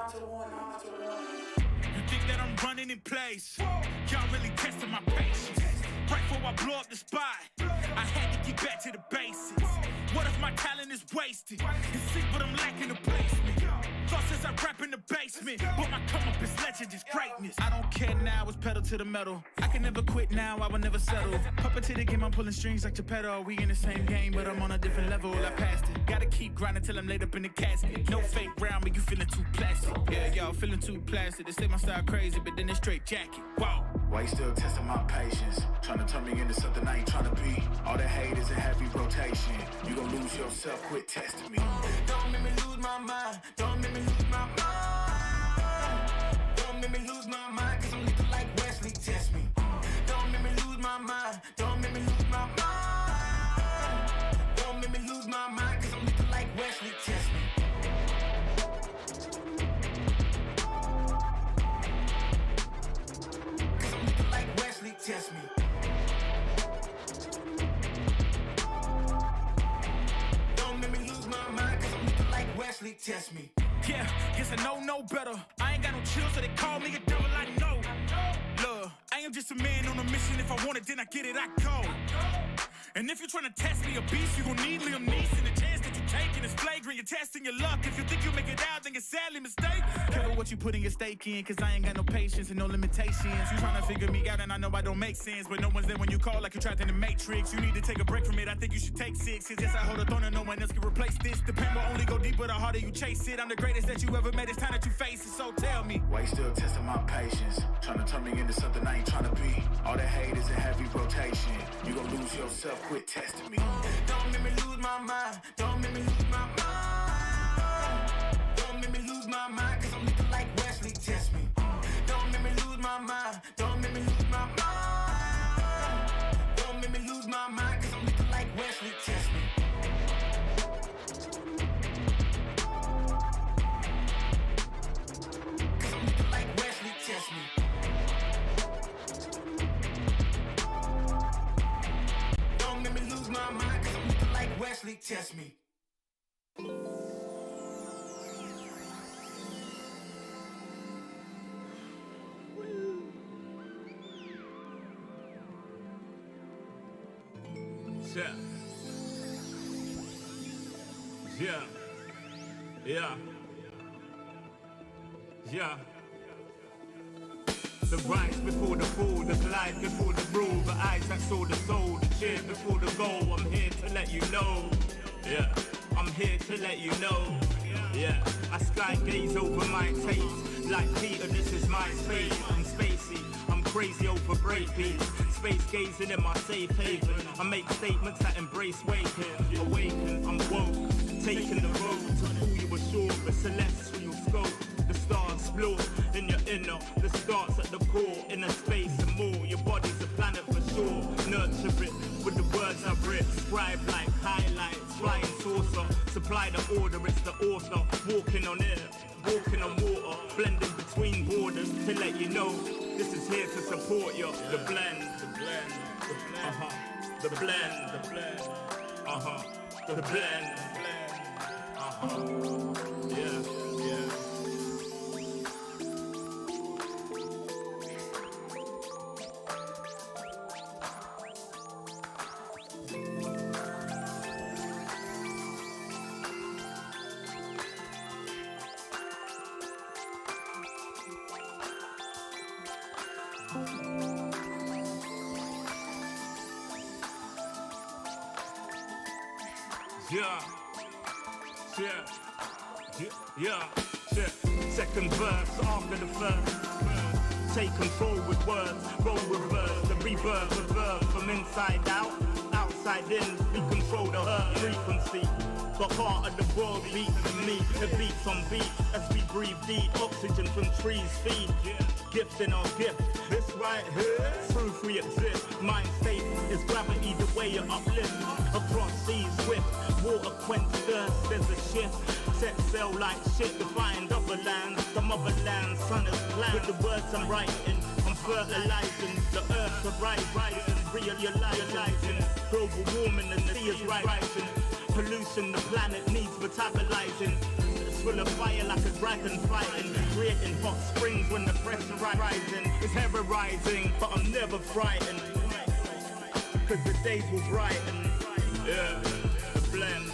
You think that I'm running in place? Y'all really testing my patience. Right before I blow up the spot, I had to get back to the basics. What if my talent is wasted? You see what I'm lacking the placement. Thought since I rap in the basement, but my come up is legend, is greatness. I don't care now, it's pedal to the metal. I can never quit now, I will never settle. Puppet to the game, I'm pulling strings like Geppetto. We in the same game, but I'm on a different level. I passed it. Gotta keep grinding till I'm laid up in the casket. No fake round, but you feeling too plastic. Yeah, y'all feeling too plastic. They say my style crazy, but then it's straight jacket. Wow. Why you still testing my patience? Trying to turn me into something I ain't trying to be. All that hate is in heavy rotation. You gon' lose yourself, quit testing me. Don't make me lose my mind. Don't make me lose my mind. Don't make me lose my mind, cause I'm looking like Wesley, test me. Don't make me lose my mind. Don't make me lose my mind. Don't make me lose my mind, cause I'm looking like Wesley, test me. Cause I'm looking like Wesley, test me. Don't make me lose my mind, cause I'm looking like Wesley, test me. Yeah, guess I know no better. I ain't got no chill, so they call me a devil, I know. Look, I am just a man on a mission. If I want it, then I get it, I go. And if you're trying to test me a beast, you gon' need Liam Neeson. The chance that you taking is flagrant. You're testing your luck. If you think you make it out, then you're sadly mistaken. Careful what you putting your stake in, cause I ain't got no patience and no limitations. You trying to figure me out, and I know I don't make sense, but no one's there when you call like you trapped in the Matrix. You need to take a break from it. I think you should take 6. Cause yes, I hold a throne and no one else can replace this. The pain will only go deeper the harder you chase it. I'm the greatest that you ever made. It's time that you face it. So tell me, why you still testing my patience? Trying to turn me into something I ain't trying to be. All that hate is in heavy rotation. You gon' lose yourself, quit testing me. Don't make me lose my mind. Don't make me lose my mind. Don't make me lose my mind, cause I'm looking like Wesley, test me. Don't make me lose my mind. Don't make me lose my mind. Don't make me lose my mind, cause I'm looking like Wesley, test me. Cause I'm looking like Wesley, test me. Don't make me lose my mind, cause I'm looking like Wesley, test me. Yeah. The rise before the fall, the glide before the rule, the eyes that saw the soul, the cheer before the goal. I'm here to let you know. Yeah, I'm here to let you know. Yeah, I sky gaze over my taste. Like Peter, this is my space. I'm spacey, I'm crazy over breakbeats. Space gazing in my safe haven. I make statements that embrace waking. Awaken, I'm woke. Taking the road to who you were sure. The celestial scope. The stars explore in your inner. The starts at the core. Inner space and more. Your body's a planet for sure. Nurture it with the words I've writ. Scribe like highlights. Flying saucer. supply the order, it's the author. Walking on air, walking on water, blending between borders to let you know this is here to support you. The blend, the blend, the blend, the blend, the blend, the blend, yeah, yeah. Yeah. Second verse after the first. Take control with words, roll reverse, the rebirth of verb from inside out, outside in. We control the earth frequency. The heart of the world beats in me. It beats on beat as we breathe deep. Oxygen from trees feed. Gift in our gift. This right here, proof we exist. Mind state is gravity, the way you uplift. Across seas swift, water quench thirst. There's a shift. Set sail like shit to find other lands. The motherland, sun is planned. With the words I'm writing, I'm fertilizing. The earth's a rising, realizing. Global warming and the sea is rising. Pollution the planet needs metabolizing. It's full of fire like a dragon fighting. Creating hot springs when the pressure rising. It's ever rising, but I'm never frightened. Cause the days will brighten. Yeah, the blend.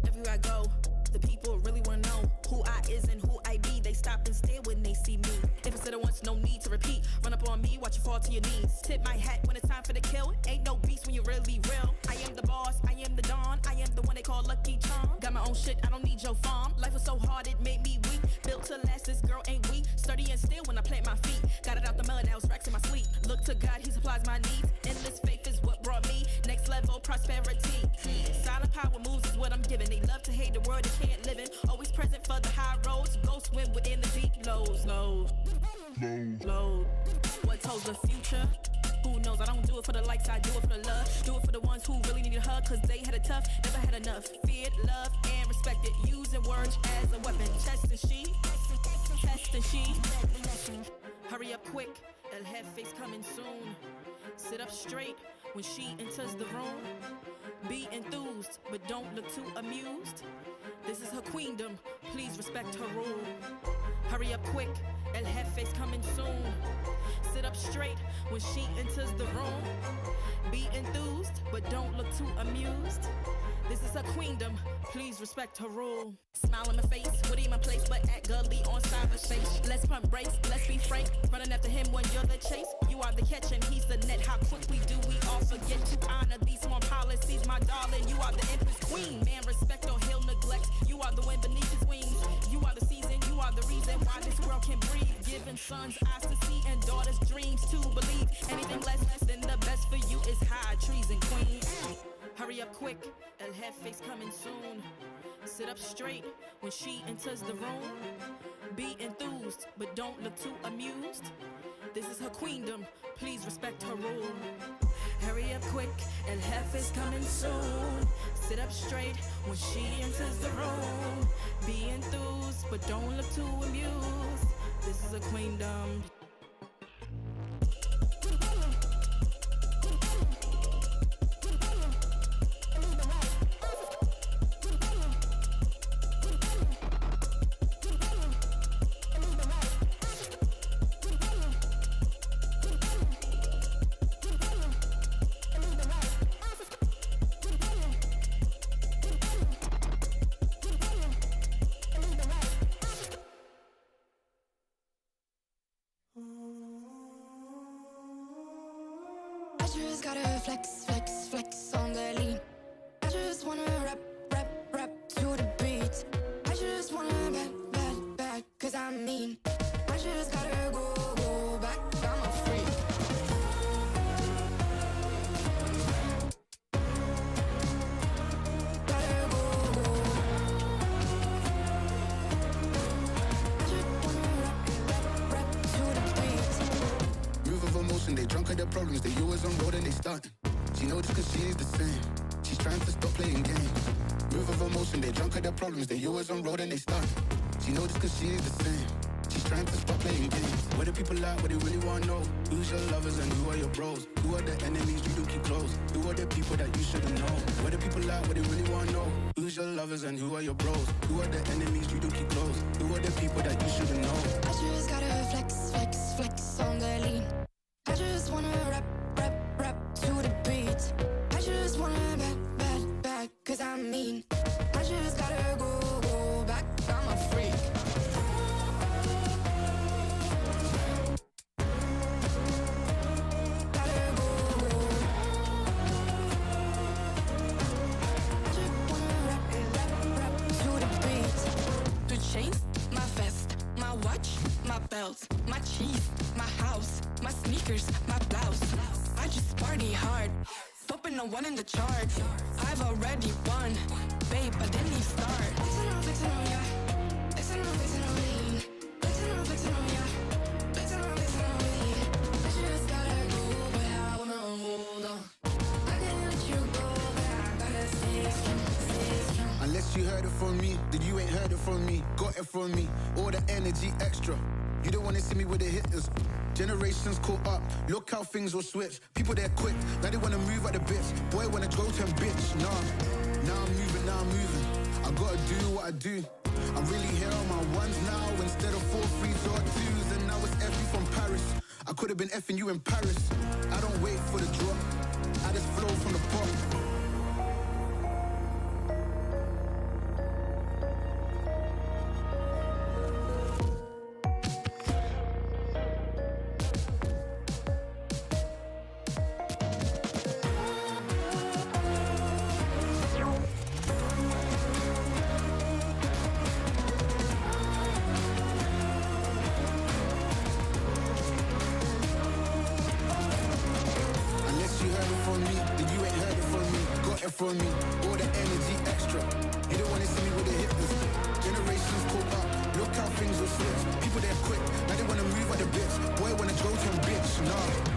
Everywhere I go, the people really wanna know who I is and who I be. They stop and stare when they see me. If I said it once, no need to repeat. Run up on me, watch you fall to your knees. Tip my hat when it's time for the kill. Ain't no beast when you're really real. I am the boss, I am the dawn. I am the one they call Lucky Charm. Got my own shit, I don't need your farm. Life was so hard, it made me weak. Built to last, this girl ain't weak. Sturdy and still when I plant my feet. Got it out the mud, now it's racks in my sleep. Look to God, he supplies my needs. Endless faith is what brought me next level prosperity. Silent power moves is what I'm giving. They love to hate the world they can't live in. Always present for the high roads. Go swim within the deep lows. What tells the future? Who knows? I don't do it for the likes, I do it for the love. Do it for the ones who really need a hug, cause they had it tough, never had enough. Feared, loved, and respected. Using words as a weapon. Test and she. Hurry up quick, El Jefe's coming soon. Sit up straight when she enters the room. Be enthused, but don't look too amused. This is her queendom, please respect her rule. Hurry up quick, El Jefe's coming soon. Sit up straight when she enters the room. Be enthused, but don't look too amused. This is her queendom, please respect her rule. Smile in my face, what in my place, but act gully on cyberspace. Let's pump brakes, let's be frank. Running after him when you're the chase. You are the catch and he's the net. How quickly do we all forget to honor these small policies, my darling? You are the empress queen. Man, respect or he'll neglect. You are the wind beneath his wings. You are the season, you are the reason why this world can breathe. Giving sons eyes to see and daughters dreams to believe. Anything less than the best for you is high treason, queen. Hurry up quick, El Jefe's coming soon. Sit up straight when she enters the room. Be enthused, but don't look too amused. This is her queendom, please respect her rule. Hurry up quick, El Jefe's coming soon. Sit up straight when she enters the room. Be enthused, but don't look too amused. This is a queendom. I just gotta flex, flex, flex on the lean. I just wanna rap, rap, rap to the beat. I just wanna back, cause I'm mean. I just gotta go back, I'm a freak. Gotta go. I just wanna rap, rap to the beat. Move of emotion, they drunk at their problems. They always on road and they starting. She knows this cause she is the same. She's trying to stop playing games. Move of emotion, they drunk at their problems. They always on road and they starting. She knows this cause she is the same. She's trying to stop playing games. Where the people at, what they really wanna know. Who's your lovers and who are your bros? Who are the enemies you do keep close? Who are the people that you shouldn't know? Where the people at, what they really wanna know. Who's your lovers and who are your bros? Who are the enemies you do keep close? Who are the people that you shouldn't know? I just gotta flex, flex, flex on the lean. I just wanna rap, rap, rap to the beat. I just wanna back, cause I'm mean. I just gotta go back, I'm a freak. Gotta go. I just wanna rap to the beat. The chains, my vest, my watch, my belt, my cheese, my house, my sneakers, my blouse. I just party hard, popping a one in the chart. I've already won, babe, I didn't even start. Flexing on ya, flexing on me. Flexing on ya, flexing on me. I just gotta go where I wanna hold on. I can't let you go, but I gotta stay strong. Unless you heard it from me, then you ain't heard it from me. Got it from me, all the energy extra. You don't wanna see me with the hitters. Generations caught up, look how things will switch. People they're quick, now they wanna move at the bits. Boy wanna go to bitch, nah. Now I'm moving. I gotta do what I do. I'm really here on my ones now instead of 4 3s or 2s. And now it's F you from Paris. I could have been effing you in Paris. I don't wait for the drop, I just flow from the pop. From me, all the energy extra. You don't wanna see me with the hitters. Generations caught up, look how things will switch. People they're quick, now they wanna move at the bits. Boy wanna go to bitch, nah.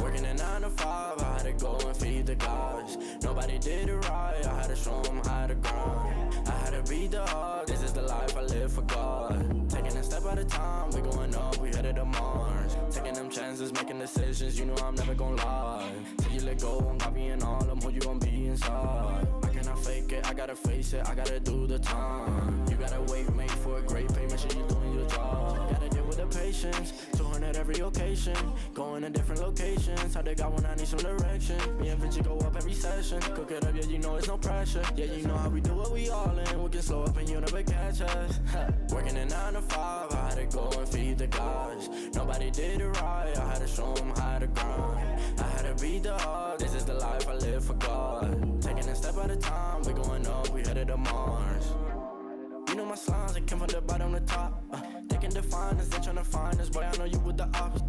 Working a 9 to 5, I had to go and feed the guys. Nobody did it right, I had to show them how to grind. I had to beat the odds, this is the life I live for God. Taking a step at a time, we going up, we headed to Mars. Taking them chances, making decisions, you know I'm never gonna lie. Till you let go, I'm copying all them, who you gon' be inside. I cannot fake it, I gotta face it, I gotta do the time. You gotta wait, make for a great pay, make sure you're doing your job. Gotta deal with the patience, 200 every occasion. Going to different locations, how they got when I need some direction. Me and Vinci go up every session. Cook it up, yeah, you know it's no pressure. Yeah, you know how we do it, we all in. We can slow up and you never catch us. Working a 9 to 5, I had to go and feed the guys. Nobody did it right, I had to show them how to grind. I had to beat the odds, this is the life I live for God. Taking a step at a time, we going up, we headed to Mars. You know my slimes, they came from the bottom to top. They can define us, they tryna find us, boy, I know you with the ops.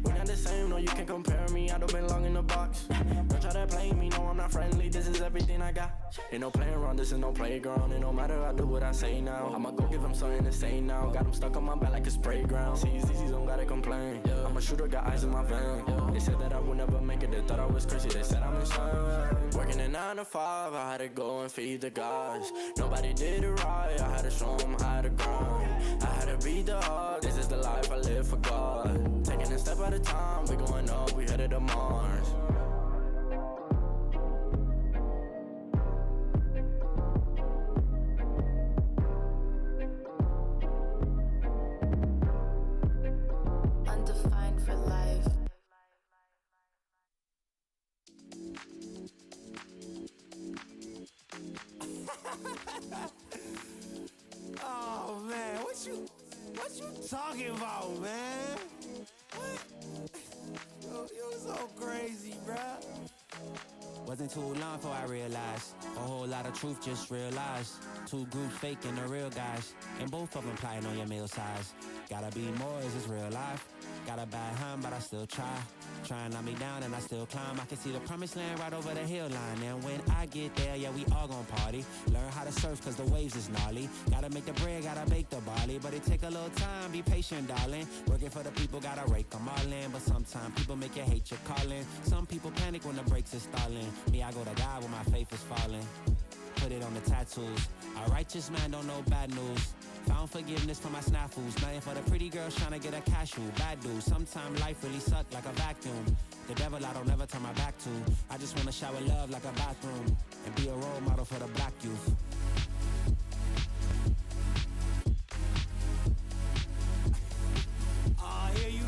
We not the same, no, you can't compare me. I don't belong in the box. Don't try to play me, no, I'm not friendly. This is everything I got. Ain't no playing around, this is no playground. It no matter, I do what I say now. I'ma go give him something to say now. Got him stuck on my back like a spray ground. See, these don't gotta complain. I'm a shooter, got eyes in my van. They said that I would never make it, they thought I was crazy. They said I'm insane. Working at 9 to 5, I had to go and feed the guys. Nobody did it right, I had to show them how to grind. I had to beat the odds, this is the life I live for God. Taking a step at a time, we going up, we headed to Mars. Undefined for life. Oh man, what you talking about, man? What? You're so crazy, bruh. Wasn't too long before I realized a whole lot of truth just realized. Two groups faking the real guys, and both of them plotting on your meal size. Gotta be more, is this real life? Got a bad hand, but I still try. Try and knock me down and I still climb. I can see the promised land right over the hill line. And when I get there, yeah, we all gon' party. Learn how to surf cause the waves is gnarly. Gotta make the bread, gotta bake the barley. But it take a little time, be patient, darling. Working for the people, gotta rake them all in. But sometimes people make you hate your calling. Some people panic when the brakes is stalling. Me, I go to God when my faith is falling. Put it on the tattoos. A righteous man don't know bad news. Found forgiveness for my snafus. Nothing for the pretty girls trying to get a cashew. Bad dude. Sometimes life really suck like a vacuum. The devil I don't ever turn my back to. I just wanna shower love like a bathroom. And be a role model for the black youth. Here you go.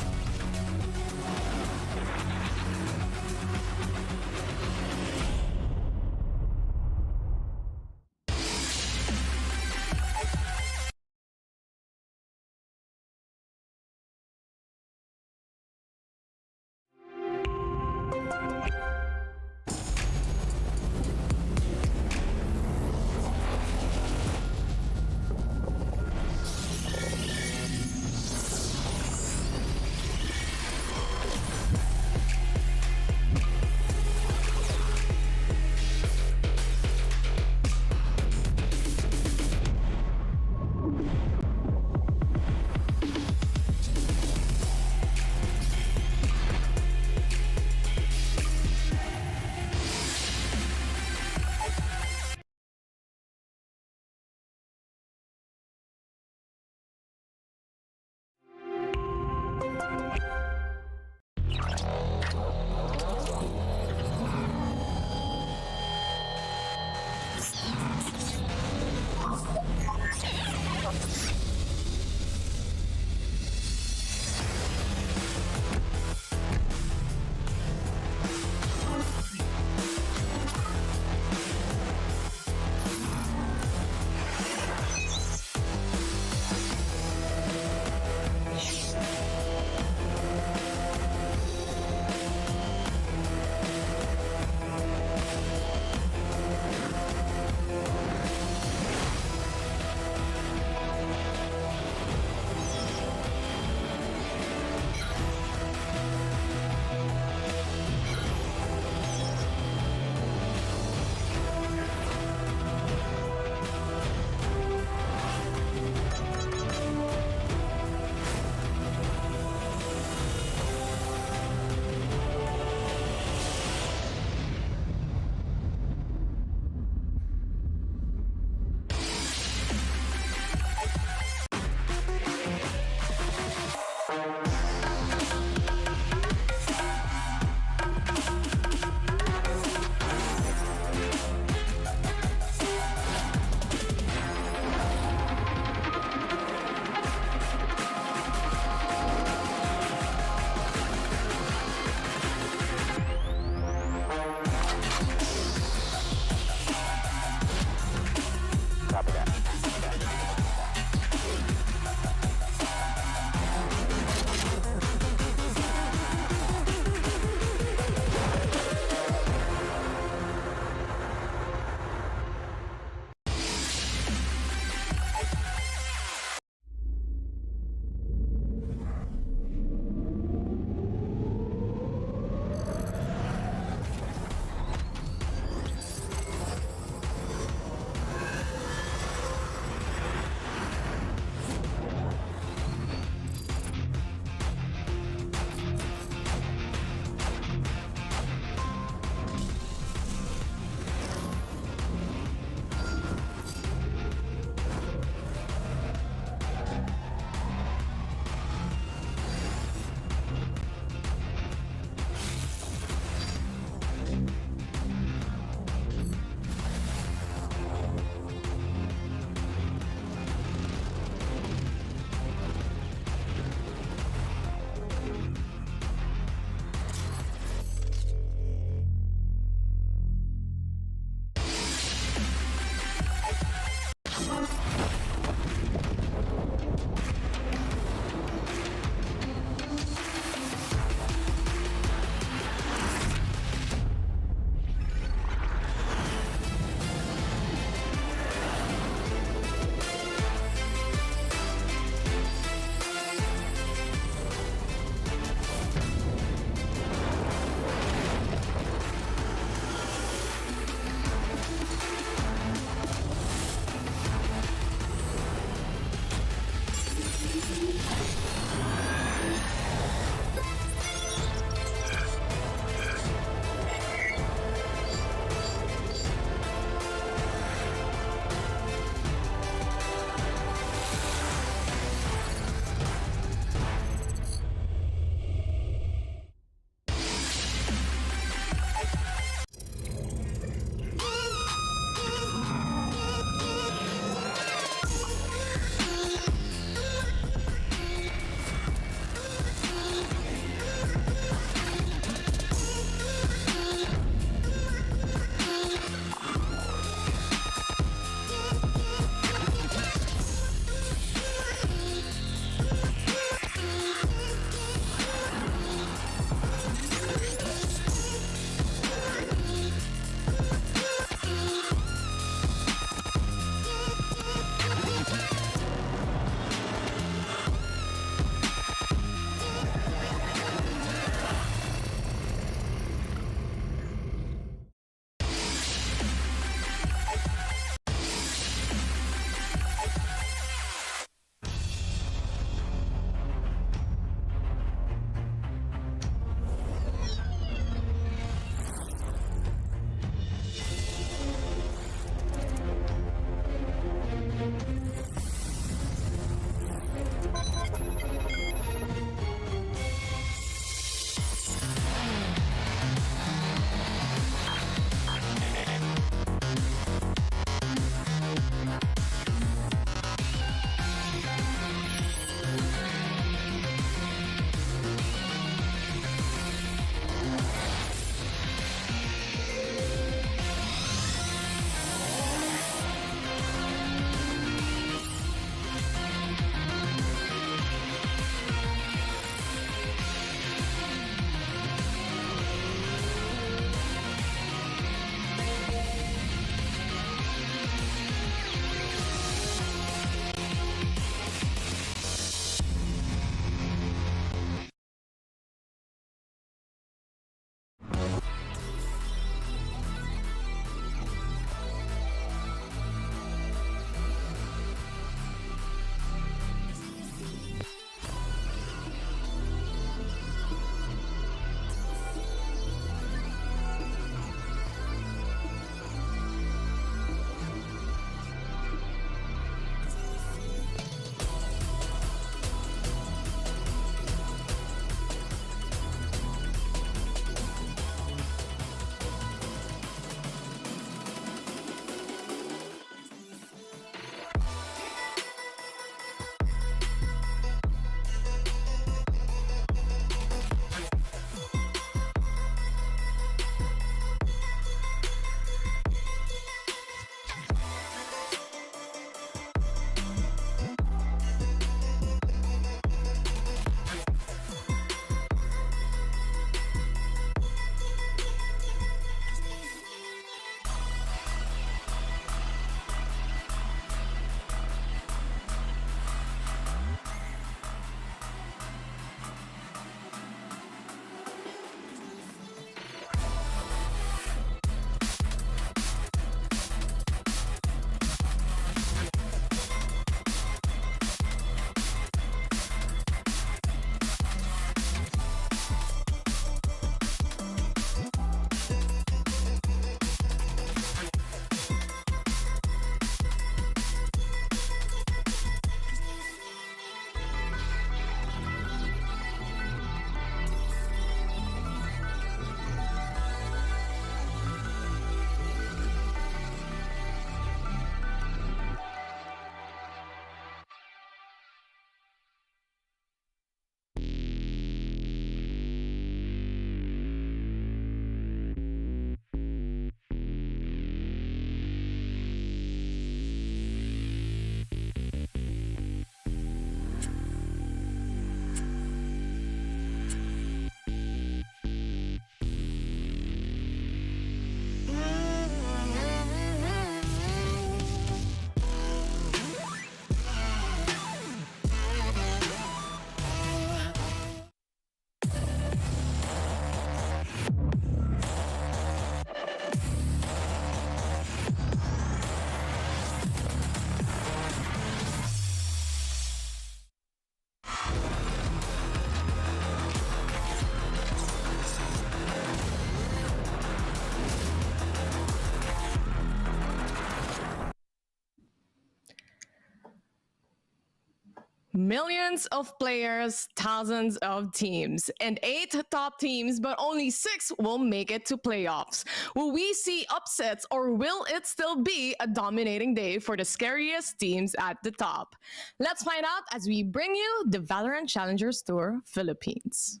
Millions of players, thousands of teams, and 8 top teams, but only 6 will make it to playoffs. Will we see upsets, or will it still be a dominating day for the scariest teams at the top? Let's find out as we bring you the Valorant Challengers Tour Philippines.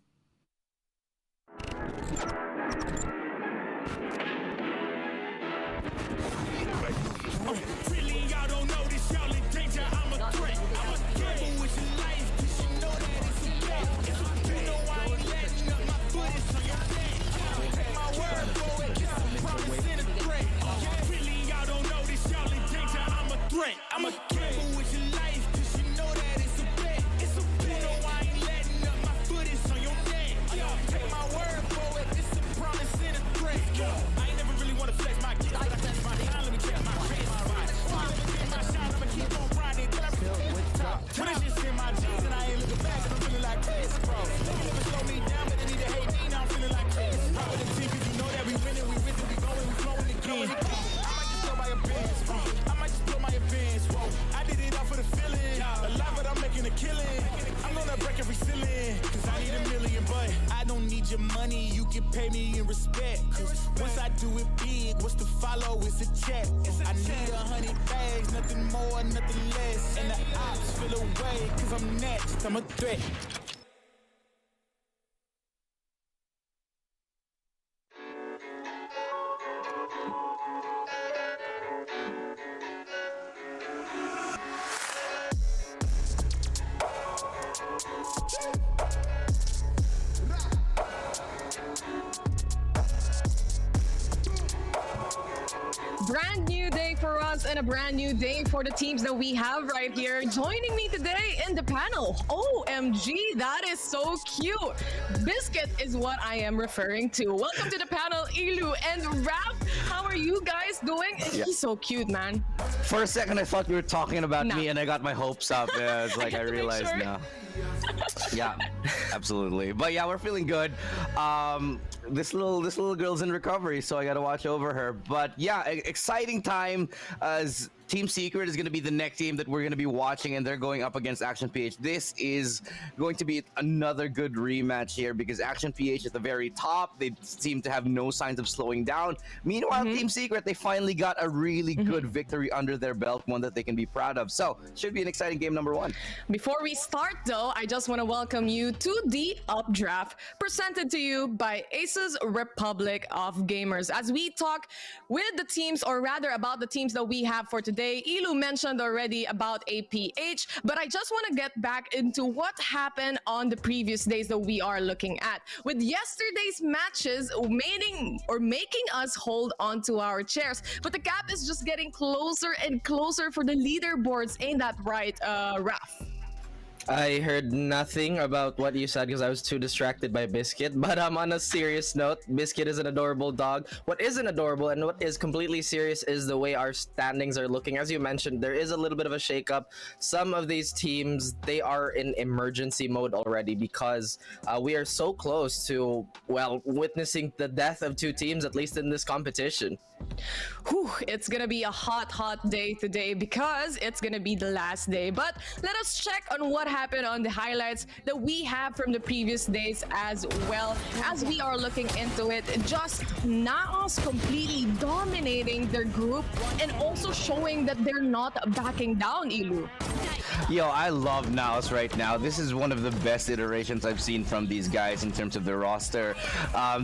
I'm a gamble with your life, cause you know that it's a bet. It's a bet. You know I ain't letting up, my foot is on your neck. Take my word for it, it's a promise and a threat. I ain't never really wanna flex my gift, but I flex my time, let me check my wrist. My shine, I'ma keep on riding till I reach the top. When it's just in my jeans and I ain't looking back, and I'm feeling like this, bro. They never slow me down, but they need to hate me, now I'm feeling like this. Proud of the team, cause you know that we winning, we risen, we going, we flowing again. I might just go by a bench, I might just blow my advance, whoa. I did it all for the feeling. Alive, but I'm making a killing. I'm gonna break every ceiling, cause I need a million, but I don't need your money, you can pay me in respect. Cause once I do it big, what's to follow is a check. I need 100 bags, nothing more, nothing less. And the ops feel away, cause I'm next, I'm a threat. Brand new day for us and a brand new day for the teams that we have right here. Joining me today in the panel, OMG, that is so cute. Biscuit is what I am referring to. Welcome to the panel, Ilu and Raph. How are you guys doing? Yeah. He's so cute, man. For a second, I thought you were talking about me, and I got my hopes up. Yeah, it's like I realized now. Yeah, absolutely. But yeah, we're feeling good. This little girl's in recovery, so I gotta watch over her. But yeah, exciting time as Team Secret is going to be the next team that we're going to be watching, and they're going up against Action PH. This is going to be another good rematch here because Action PH at the very top, they seem to have no signs of slowing down. Meanwhile, Team Secret, they finally got a really good victory under their belt, one that they can be proud of. So, should be an exciting game number 1. Before we start though, I just want to welcome you to the Updraft, presented to you by ASUS Republic of Gamers. As we talk with the teams, or rather about the teams that we have for today, Ilu mentioned already about APH, but I just want to get back into what happened on the previous days that we are looking at. With yesterday's matches making us hold on to our chairs, but the gap is just getting closer and closer for the leaderboards. Ain't that right, Raph? I heard nothing about what you said because I was too distracted by Biscuit. But on a serious note, Biscuit is an adorable dog. What isn't adorable and what is completely serious is the way our standings are looking. As you mentioned, there is a little bit of a shakeup. Some of these teams, they are in emergency mode already because we are so close to, well, witnessing the death of 2 teams, at least in this competition. Whew, it's gonna be a hot day today because it's gonna be the last day. But let us check on what happened on the highlights that we have from the previous days as well as we are looking into it. Just NAOS completely dominating their group and also showing that they're not backing down, Ilu. Yo, I love NAOS right now. This is one of the best iterations I've seen from these guys in terms of their roster.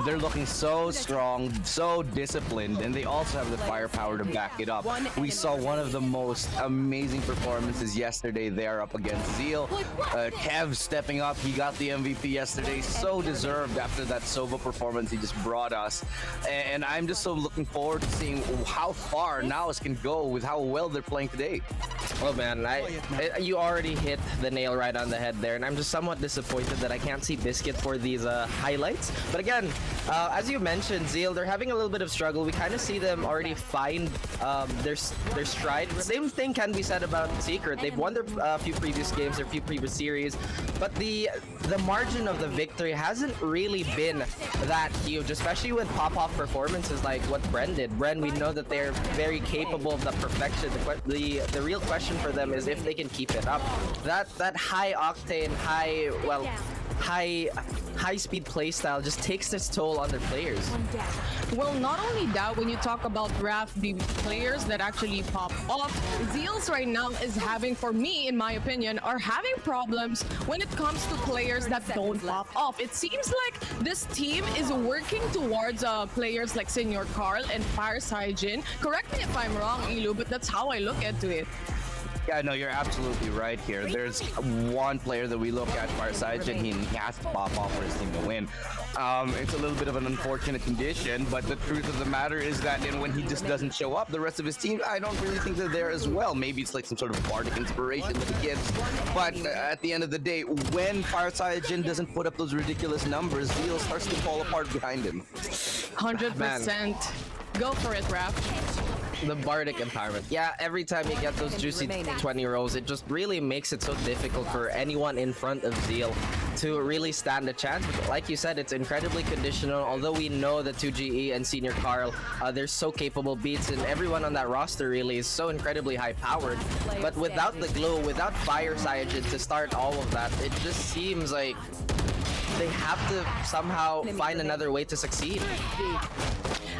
They're looking so strong, so disciplined, and they also have the firepower to back it up. We saw one of the most amazing performances yesterday there up against Zeal. Kev stepping up, he got the MVP yesterday, so deserved after that Sova performance he just brought us. And I'm just so looking forward to seeing how far NAOS can go with how well they're playing today. Oh man, you already hit the nail right on the head there, and I'm just somewhat disappointed that I can't see Biscuit for these highlights. But again, as you mentioned, Zeal, they're having a little bit of struggle. We kind of see them them already find their stride. Same thing can be said about Secret. They've won their few previous games, their few previous series, but the margin of the victory hasn't really been that huge, especially with pop-off performances like what Bren did. Bren, we know that they're very capable of the perfection. The real question for them is if they can keep it up. That high octane, high speed playstyle just takes its toll on their players. Well, not only that, when you talk about Raf, the players that actually pop off, Zeals right now is having, for me, in my opinion, are having problems when it comes to players that don't pop off. It seems like this team is working towards players like Senior Carl and Fireside Jin. Correct me if I'm wrong, Ilu, but that's how I look into it. Yeah, no, you're absolutely right here. There's one player that we look at, Fireside, and he has to pop off for his team to win. It's a little bit of an unfortunate condition, but the truth of the matter is that when he just doesn't show up, the rest of his team, I don't really think they're there as well. Maybe it's like some sort of bardic inspiration that he gets. But at the end of the day, when Fireside Jin doesn't put up those ridiculous numbers, Zeal starts to fall apart behind him. 100%. Go for it, Raf. The bardic empowerment. Yeah, every time you get those juicy 20 rolls, it just really makes it so difficult for anyone in front of Zeal to really stand a chance. But like you said, it's incredibly conditional. Although we know that 2GE and Senior Carl, they're so capable beats, and everyone on that roster really is so incredibly high powered. But without the glow, without Fire Cyajin to start all of that, it just seems like they have to somehow find another way to succeed.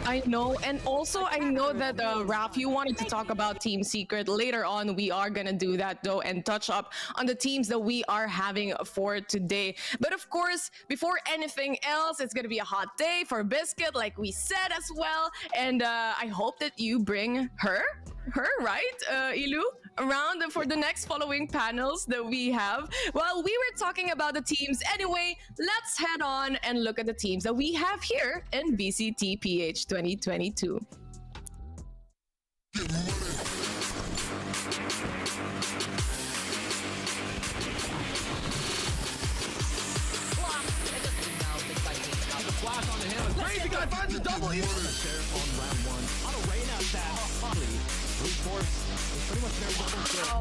I know, and also I know that Raf, you wanted to talk about Team Secret. Later on, we are gonna do that though and touch up on the teams that we are having for today. But of course, before anything else, it's gonna be a hot day for Biscuit, like we said as well. And I hope that you bring her, right, Ilu, around for the next following panels that we have. Well, we were talking about the teams anyway. Let's head on and look at the teams that we have here in VCTPH 2022. Crazy guy finds a double. He's on round one. On a rain out pass. Brute force is pretty much very double kill.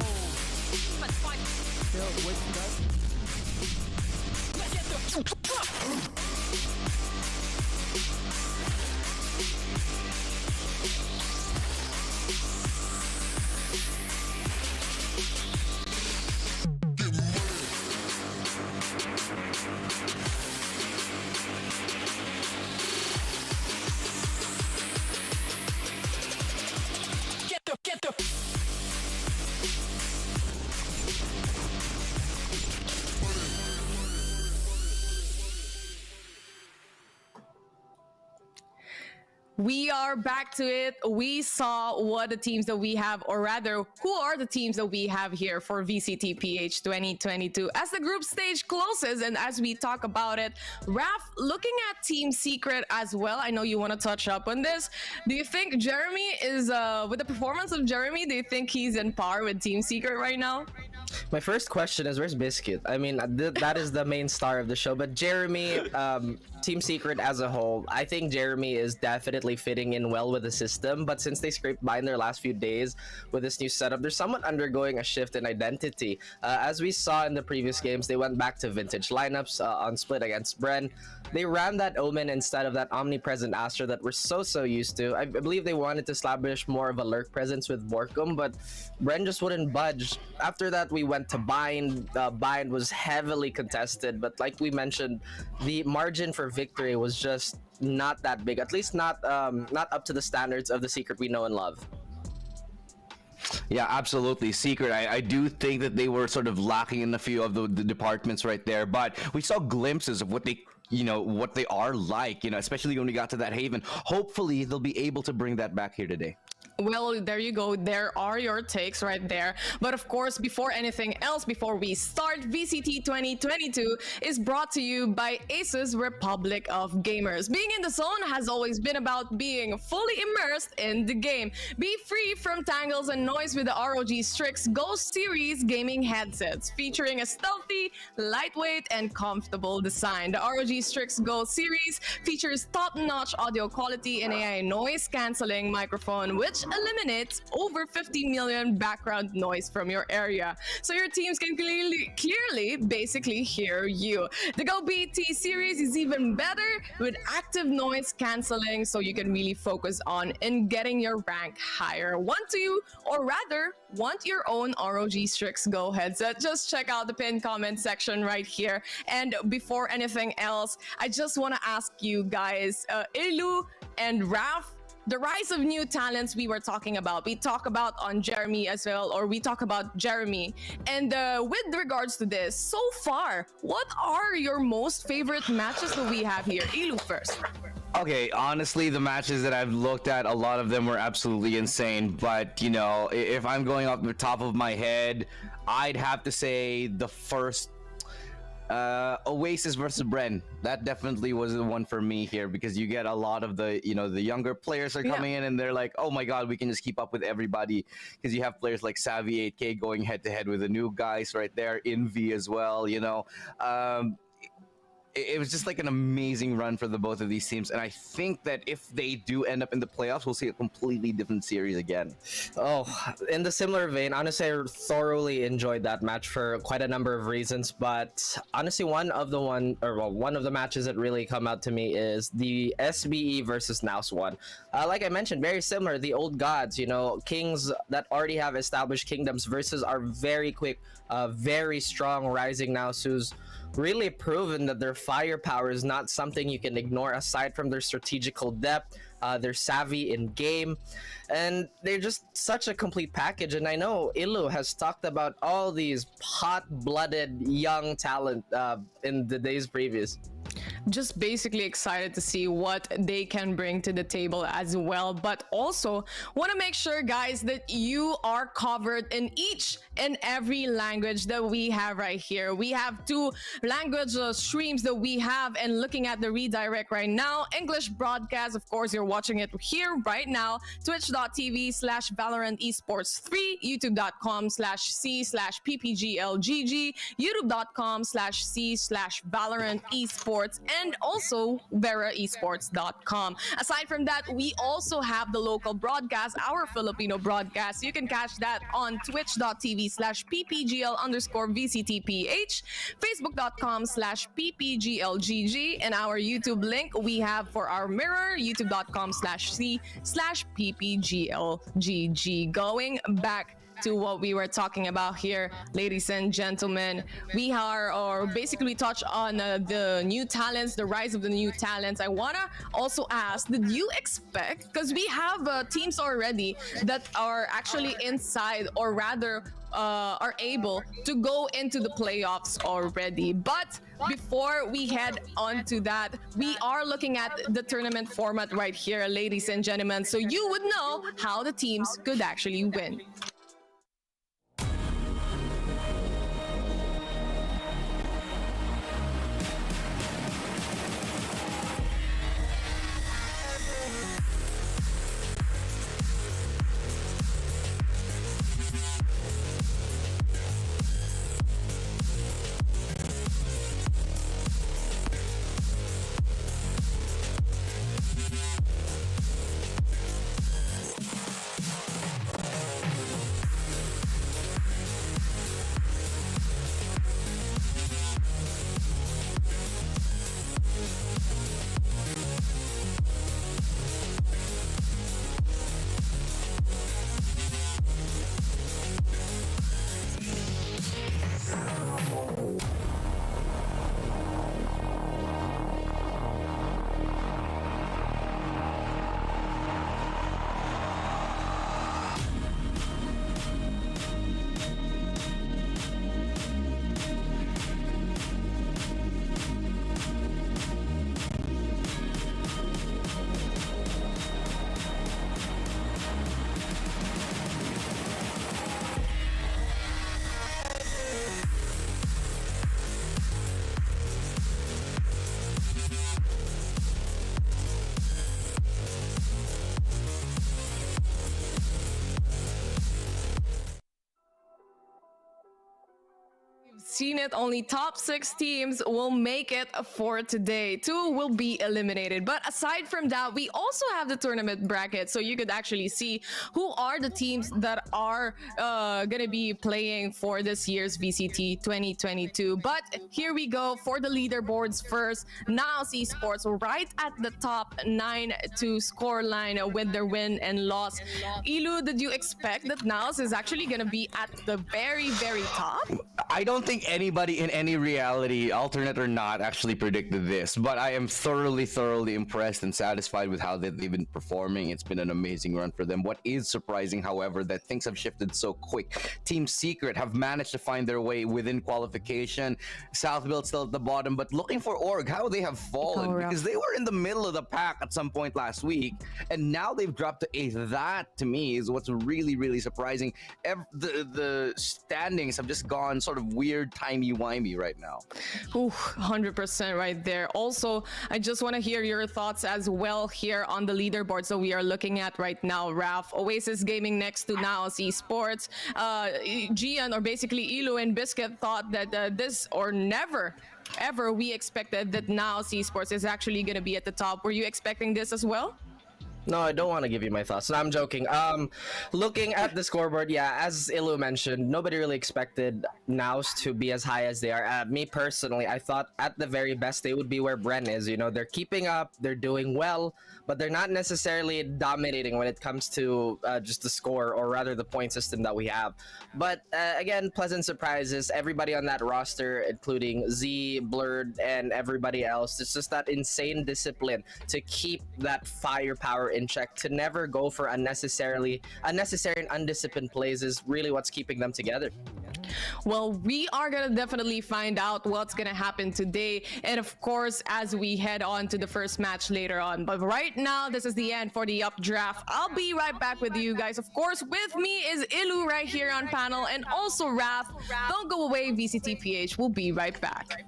Let's fight. Still waiting that. Let's get the. Get the. We are back to it. We saw what the teams that we have, or rather, who are the teams that we have here for VCTPH 2022 as the group stage closes. And as we talk about it, Raf, looking at Team Secret as well, I know you want to touch up on this. Do you think Jeremy is, with the performance of Jeremy, do you think he's in par with Team Secret right now? My first question is, where's Biscuit? I mean, that is the main star of the show, but Jeremy, Team Secret as a whole, I think Jeremy is definitely fitting in well with the system, but since they scraped by in their last few days with this new setup, they're somewhat undergoing a shift in identity. As we saw in the previous games, they went back to vintage lineups on split against Bren. They ran that Omen instead of that omnipresent Astra that we're so used to. I believe they wanted to establish more of a lurk presence with Borkum, but Bren just wouldn't budge. After that, we went to Bind. Bind was heavily contested, but like we mentioned, the margin for victory was just not that big, at least not up to the standards of the Secret we know and love. Yeah, absolutely. Secret, I do think that they were sort of lacking in a few of the departments right there, but we saw glimpses of what they what they are like, especially when we got to that Haven. Hopefully they'll be able to bring that back here today. Well, there you go. There are your takes right there. But of course, before anything else, before we start, VCT 2022 is brought to you by ASUS Republic of Gamers. Being in the zone has always been about being fully immersed in the game. Be free from tangles and noise with the ROG Strix Go Series gaming headsets, featuring a stealthy, lightweight, and comfortable design. The ROG Strix Go Series features top-notch audio quality and AI noise cancelling microphone, which eliminates over 50 million background noise from your area, so your teams can clearly basically hear you. The Go BT series is even better with active noise cancelling, so you can really focus on in getting your rank higher. Want your own ROG Strix Go headset? Just check out the pinned comment section right here. And before anything else, I just want to ask you guys, Ilu and Raf, the rise of new talents we were talking about. We talk about on Jeremy as well, or we talk about Jeremy. And with regards to this, so far, what are your most favorite matches that we have here? Ilu first. Okay, honestly, the matches that I've looked at, a lot of them were absolutely insane. But, you know, if I'm going off the top of my head, I'd have to say the first Oasis versus Bren. That definitely was the one for me here, because you get a lot of the, you know, the younger players are coming in and they're like, oh my god, we can just keep up with everybody, because you have players like Savvy 8K going head to head with the new guys right there, Envy as well, you know. It was just like an amazing run for the both of these teams, and I think that if they do end up in the playoffs, we'll see a completely different series again. Oh, in the similar vein, honestly, I thoroughly enjoyed that match for quite a number of reasons. But honestly, one of the matches that really come out to me is the SBE versus NAOS one. Like I mentioned, very similar. The old gods, you know, kings that already have established kingdoms versus our very quick, very strong rising NAOS, who's really proven that their firepower is not something you can ignore, aside from their strategical depth. They're savvy in game, and they're just such a complete package. And I know Ilu has talked about all these hot-blooded young talent in the days previous. Just basically excited to see what they can bring to the table as well, but also want to make sure, guys, that you are covered in each and every language that we have right here. We have 2 language streams that we have, and looking at the redirect right now, English broadcast, of course, you're watching it here right now, twitch.tv/Valorant Esports 3, youtube.com/c/ppglgg, youtube.com/c/Valorant Esports, and also VeraEsports.com. Aside from that, we also have the local broadcast, our Filipino broadcast. You can catch that on twitch.tv/PPGL_VCTPH, facebook.com/PPGLGG, and our YouTube link we have for our mirror, youtube.com/c/PPGLGG. Going back to what we were talking about here, ladies and gentlemen, we are, or basically touch on the new talents, the rise of the new talents. I wanna also ask, did you expect, because we have teams already that are actually inside, or rather are able to go into the playoffs already. But before we head on to that, we are looking at the tournament format right here, ladies and gentlemen, so you would know how the teams could actually win. seen it. Only top 6 teams will make it for today. 2 will be eliminated. But aside from that, we also have the tournament bracket, so you could actually see who are the teams that are gonna be playing for this year's VCT 2022. But here we go for the leaderboards first. NAOS Esports right at the top, 9-2 scoreline with their win and loss. Ilu, did you expect that NAOS is actually gonna be at the very, very top? I don't think anybody in any reality, alternate or not, actually predicted this, but I am thoroughly impressed and satisfied with how they've been performing. It's been an amazing run for them. What is surprising, however, that things have shifted so quick. Team Secret have managed to find their way within qualification. Southbuild still at the bottom, but looking for Org, how they have fallen, because they were in the middle of the pack at some point last week, and now they've dropped to 8th. That, to me, is what's really surprising. The standings have just gone sort of weird, timey-wimey right now. Ooh, 100% right there. Also, I just want to hear your thoughts as well here on the leaderboards that we are looking at right now, Raf. Oasis Gaming next to NAOS Esports. Gian, or basically Ilu and Biscuit, thought that this or never ever we expected that NAOS Esports is actually going to be at the top. Were you expecting this as well? No, I don't want to give you my thoughts. No, I'm joking. Looking at the scoreboard, yeah, as Ilu mentioned, nobody really expected NAOS to be as high as they are. Me personally, I thought at the very best they would be where Bren is. You know, they're keeping up, they're doing well, but they're not necessarily dominating when it comes to just the score, or rather the point system that we have. But again, pleasant surprises. Everybody on that roster, including Z, Blurred, and everybody else, it's just that insane discipline to keep that firepower in check, to never go for unnecessary and undisciplined plays is really what's keeping them together. Well, we are gonna definitely find out what's gonna happen today, and of course as we head on to the first match later on. But right now, this is the end for the updraft. I'll be right back with you guys. Of course, with me is Ilu right here on panel, and also Raph. Don't go away, VCTPH. We'll be right back.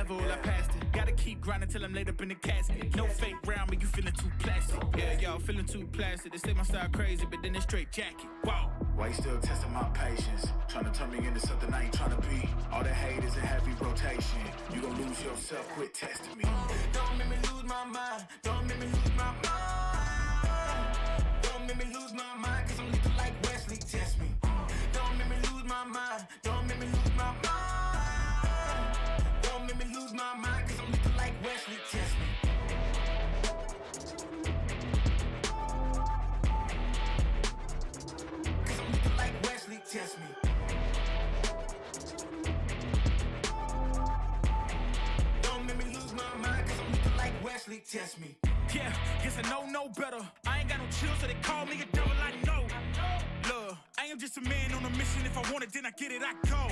level, I passed it. Gotta keep grinding till I'm laid up in the casket. No fake round, but you feeling too plastic. Yeah, y'all feeling too plastic. They say my style crazy, but then it's straight jacket. Wow. Why you still testing my patience? Trying to turn me into something I ain't trying to be. All that hate is in heavy rotation. You gon' lose yourself, quit testing me. Don't make me lose my mind. Don't make me lose my mind. Don't make me lose my mind, cause I'm looking like Wesley, test me. Don't make me lose my mind. Don't make me lose my mind. Don't make me lose my mind, cause I'm looking like Wesley, test me. Cause I'm looking like Wesley, test me. Don't make me lose my mind, cause I'm looking like Wesley, test me. Yeah, guess I know no better. I ain't got no chill, so they call me a devil, I know. Look, I am just a man on a mission. If I want it, then I get it, I go.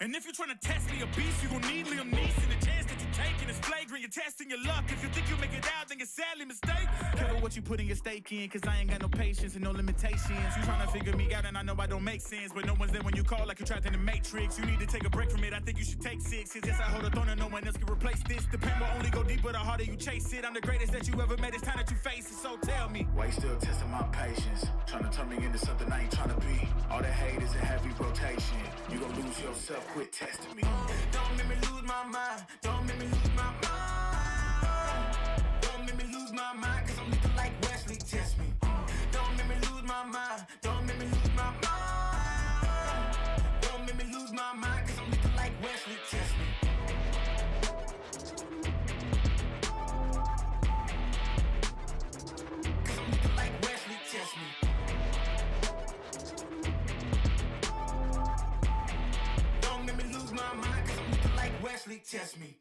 And if you're trying to test me a beast, you gon' need Liam Neeson. The chance that you taking is flagrant. You're testing your luck. If you think you make it out, then you're sadly mistaken. Careful what you putting your stake in, cause I ain't got no patience and no limitations. You trying to figure me out, and I know I don't make sense. But no one's there when you call like you trapped in the Matrix. You need to take a break from it. I think you should take 6. Cause yes, I hold a throne and no one else can replace this. The pain will only go deeper the harder you chase it. I'm the greatest that you ever met. It's time that you face it. So tell me, why you still testing my patience? Trying to turn me into something I ain't trying to be. All that hate is in heavy rotation. You gon' lose yourself, quit testing me. Don't make me lose my mind. Don't make me lose my mind. Don't make me lose my mind, cause I'm looking like Wesley, test me. Don't make me lose my mind. Don't make me lose my mind. Don't make me lose my mind, cause I'm looking like Wesley, test me. Cause I'm looking like Wesley, test me. Don't make me lose my mind, cause I'm looking like Wesley, test me.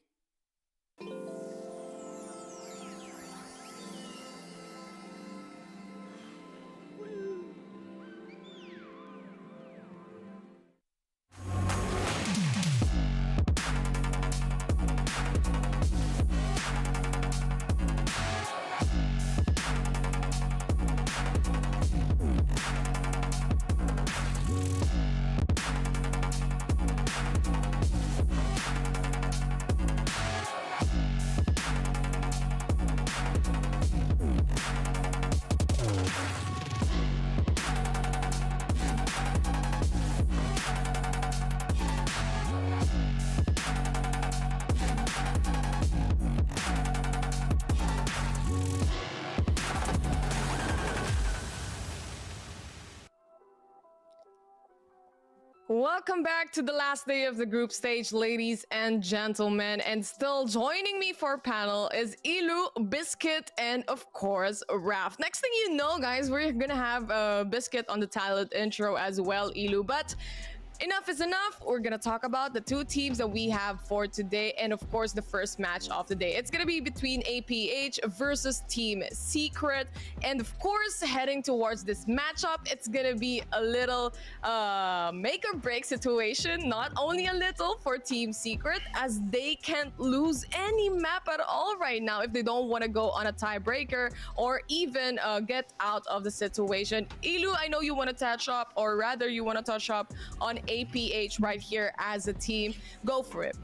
Welcome back to the last day of the group stage, ladies and gentlemen. And still joining me for panel is Ilu, Biscuit, and of course, Raf. Next thing you know, guys, we're gonna have Biscuit on the talent intro as well, Ilu. But enough is enough. We're gonna talk about the two teams that we have for today, and of course the first match of the day. It's gonna be between APH versus Team Secret, and of course heading towards this matchup, it's gonna be a little make or break situation. Not only a little for Team Secret, as they can't lose any map at all right now if they don't want to go on a tiebreaker or even get out of the situation. Ilu, I know you want to touch up, or rather you want to touch up on APH right here as a team. Go for it.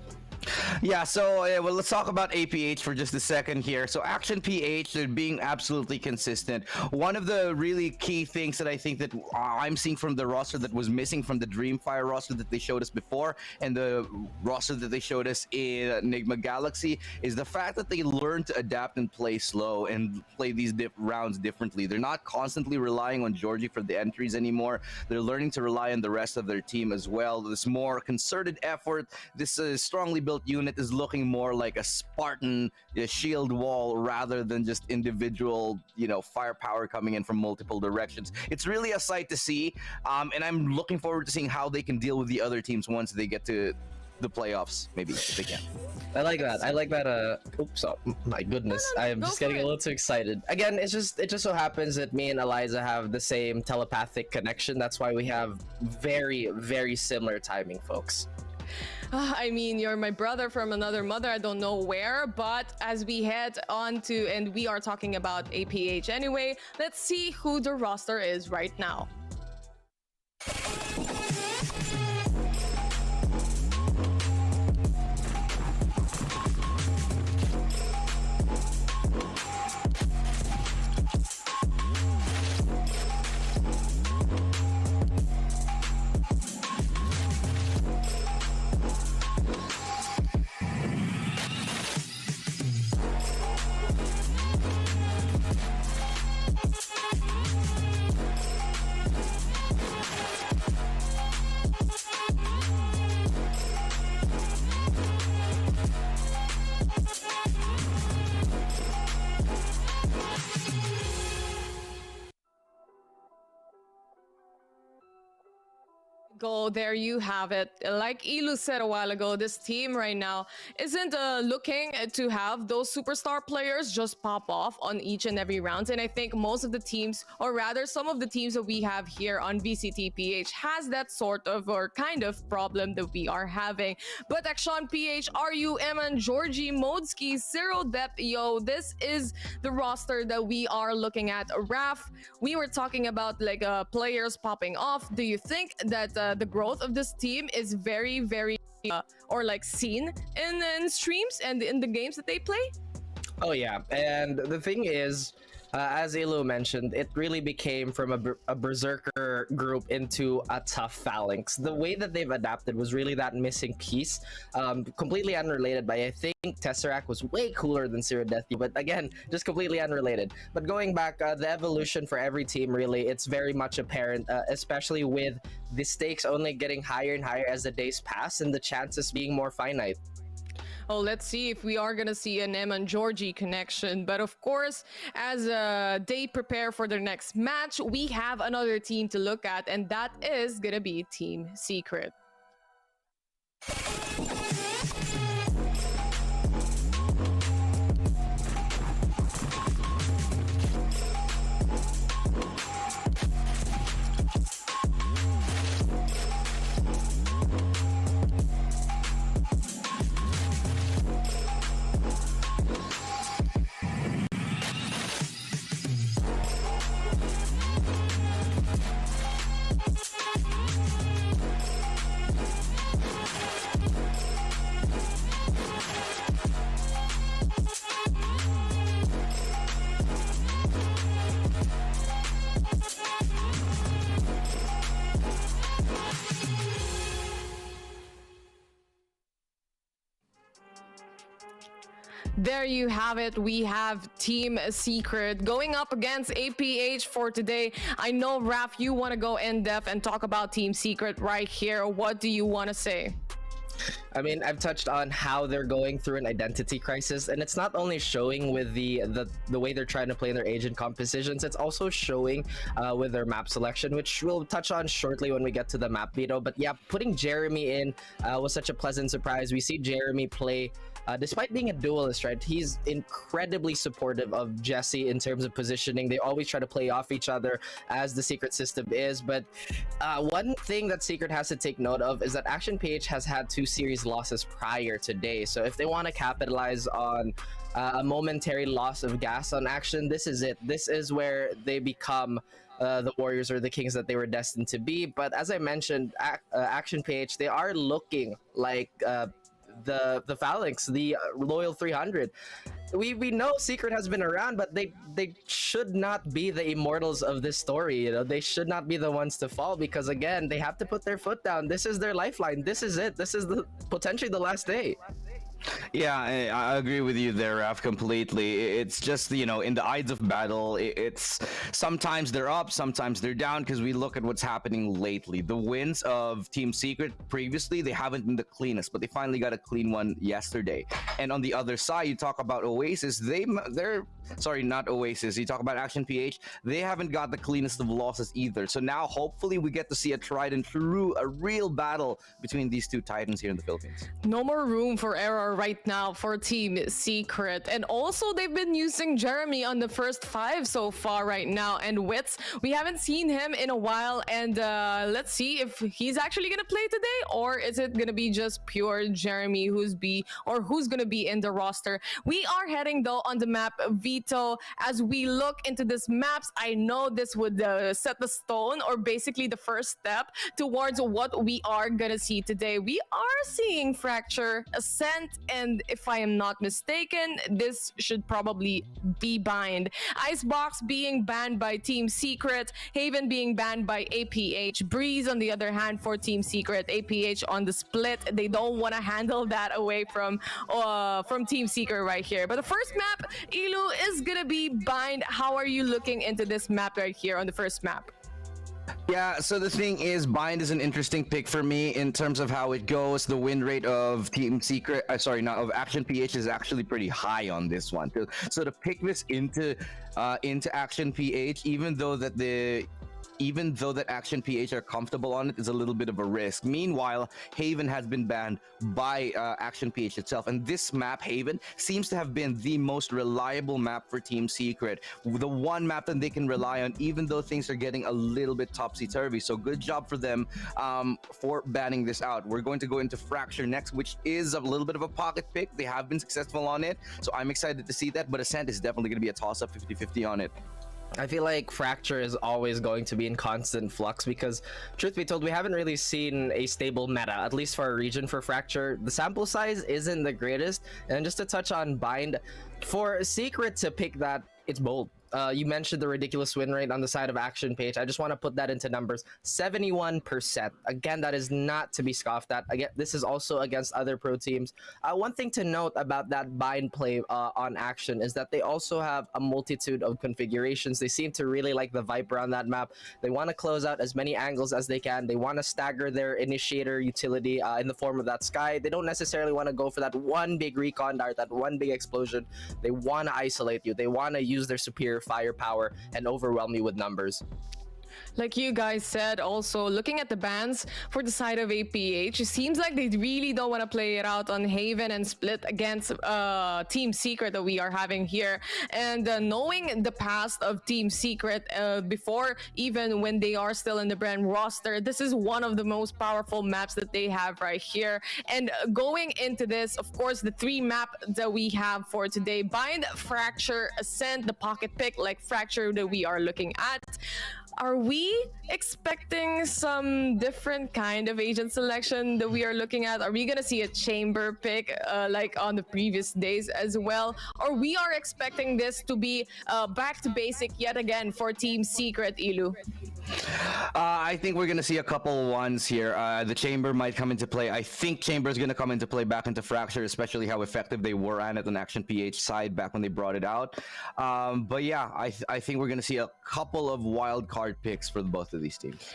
Yeah, so well, let's talk about APH for just a second here. So Action PH, they're being absolutely consistent. One of the really key things that I think that I'm seeing from the roster that was missing from the Dreamfire roster that they showed us before and the roster that they showed us in Enigma Galaxy is the fact that they learned to adapt and play slow and play these rounds differently. They're not constantly relying on Georgie for the entries anymore. They're learning to rely on the rest of their team as well. This more concerted effort, this strongly built unit is looking more like a Spartan shield wall rather than just individual, firepower coming in from multiple directions. It's really a sight to see, and I'm looking forward to seeing how they can deal with the other teams once they get to the playoffs, maybe, if they can. I like that. I like that. Oops, oh, my goodness. I am just getting a little too excited. Again, it just so happens that me and Eliza have the same telepathic connection. That's why we have very, very similar timing, folks. I mean, you're my brother from another mother, I don't know where, but as we head on to, and we are talking about APH anyway, let's see who the roster is right now. Go, there you have it. Like Ilu said a while ago, this team right now isn't looking to have those superstar players just pop off on each and every round. And I think most of the teams, or rather some of the teams that we have here on VCTPH has that sort of or kind of problem that we are having. But Action PH, RU, Eman, Georgie, Modski, Zero Depth, yo, this is the roster that we are looking at. Raf, we were talking about like players popping off. Do you think that the growth of this team is very, very or like seen in streams and in the games that they play? Oh yeah, and the thing is, as Elu mentioned, it really became from a berserker group into a tough phalanx. The way that they've adapted was really that missing piece, completely unrelated. But I think Tesseract was way cooler than Zero Death, but again, just completely unrelated. But going back, the evolution for every team, really, it's very much apparent, especially with the stakes only getting higher and higher as the days pass and the chances being more finite. Oh, let's see if we are going to see an Em and Georgie connection. But of course, as they prepare for their next match, we have another team to look at, and that is going to be Team Secret. There you have it. We have Team Secret going up against APH for today. I know, Raf, you want to go in depth and talk about Team Secret right here. What do you want to say? I mean, I've touched on how they're going through an identity crisis, and it's not only showing with the way they're trying to play their agent compositions, it's also showing with their map selection, which we'll touch on shortly when we get to the map veto. But yeah, putting Jeremy in was such a pleasant surprise. We see Jeremy play despite being a duelist, right? He's incredibly supportive of Jesse in terms of positioning. They always try to play off each other, as the Secret system is. But one thing that Secret has to take note of is that Action PH has had 2 series losses prior today. So if they want to capitalize on a momentary loss of gas on Action, this is it. This is where they become the warriors or the kings that they were destined to be. But as I mentioned, Action PH, they are looking like the Phalanx, the Loyal 300. We know Secret has been around, but they should not be the immortals of this story. You know, they should not be the ones to fall, because again, they have to put their foot down. This is their lifeline. This is it. This is potentially the last day. Yeah, I agree with you there, Raf, completely. It's just, you know, in the Ides of battle, it's sometimes they're up, sometimes they're down, because we look at what's happening lately. The wins of Team Secret previously, they haven't been the cleanest, but they finally got a clean one yesterday. And on the other side, you talk about Oasis, they're sorry, not Oasis, you talk about Action PH, they haven't got the cleanest of losses either. So now hopefully we get to see a tried and true, a real battle between these two titans here in the Philippines. No more room for error right now for Team Secret. And also, they've been using Jeremy on the first 5 so far right now. And Wits, we haven't seen him in a while. And let's see if he's actually going to play today, or is it going to be just pure Jeremy who's going to be in the roster. We are heading though on the map Veto. As we look into this maps, I know this would set the stone, or basically the first step towards what we are going to see today. We are seeing Fracture, Ascent, and if I am not mistaken, this should probably be Bind. Icebox being banned by Team Secret, Haven being banned by APH, Breeze on the other hand for Team Secret, APH on the split. They don't want to handle that away from Team Secret right here. But the first map, Ilu, is gonna be Bind. How are you looking into this map right here on the first map? Yeah, so the thing is, Bind is an interesting pick for me in terms of how it goes. The win rate of Team Secret, of Action PH is actually pretty high on this one. So to pick this into Action PH, even though that even though that Action PH are comfortable on it, is a little bit of a risk. Meanwhile, Haven has been banned by Action PH itself, and this map, Haven, seems to have been the most reliable map for Team Secret. The one map that they can rely on, even though things are getting a little bit topsy-turvy. So good job for them for banning this out. We're going to go into Fracture next, which is a little bit of a pocket pick. They have been successful on it, so I'm excited to see that, but Ascent is definitely going to be a toss-up 50-50 on it. I feel like Fracture is always going to be in constant flux because, truth be told, we haven't really seen a stable meta, at least for our region for Fracture. The sample size isn't the greatest, and just to touch on Bind, for Secret to pick that, it's bold. You mentioned the ridiculous win rate on the side of Action PH. I just want to put that into numbers. 71%. Again, that is not to be scoffed at. Again, this is also against other pro teams. One thing to note about that bind play on Action is that they also have a multitude of configurations. They seem to really like the Viper on that map. They want to close out as many angles as they can. They want to stagger their initiator utility in the form of that Sky. They don't necessarily want to go for that one big recon dart, that one big explosion. They want to isolate you. They want to use their superior firepower and overwhelm you with numbers. Like you guys said, also looking at the bans for the side of APH, it seems like they really don't want to play it out on Haven and split against Team Secret that we are having here. And knowing the past of Team Secret before, even when they are still in the Bren roster, this is one of the most powerful maps that they have right here. And going into this, of course, the three map that we have for today: Bind, Fracture, Ascent, the pocket pick like Fracture that we are looking at. Are we expecting some different kind of agent selection that we are looking at? Are we gonna see a chamber pick like on the previous days as well? Or we are expecting this to be back to basic yet again for Team Secret, Ilu? I think we're going to see a couple ones here. The Chamber might come into play. I think Chamber is going to come into play back into Fracture, especially how effective they were on it on Action PH side back when they brought it out. But yeah, I think we're going to see a couple of wild card picks for both of these teams.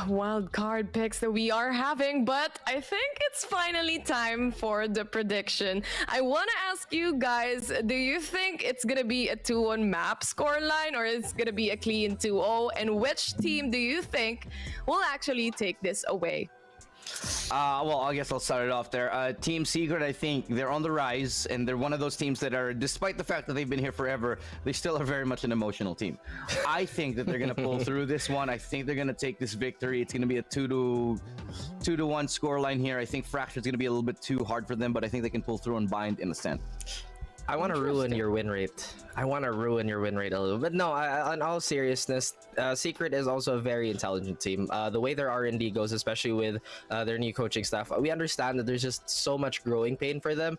Wild card picks that we are having, but I think it's finally time for the prediction. I want to ask you guys, do you think it's gonna be a 2-1 map scoreline or it's gonna be a clean 2-0, and which team do you think will actually take this away? Well, I guess I'll start it off there. Team Secret, I think they're on the rise, and they're one of those teams that are, despite the fact that they've been here forever, they still are very much an emotional team. I think that they're going to pull through this one. I think they're going to take this victory. It's going to be a 2-1 scoreline here. I think Fracture is going to be a little bit too hard for them, but I think they can pull through and Bind in a sense. I want to ruin your win rate. I want to ruin your win rate a little bit. No, in all seriousness, Secret is also a very intelligent team. The way their R&D goes, especially with their new coaching staff, we understand that there's just so much growing pain for them.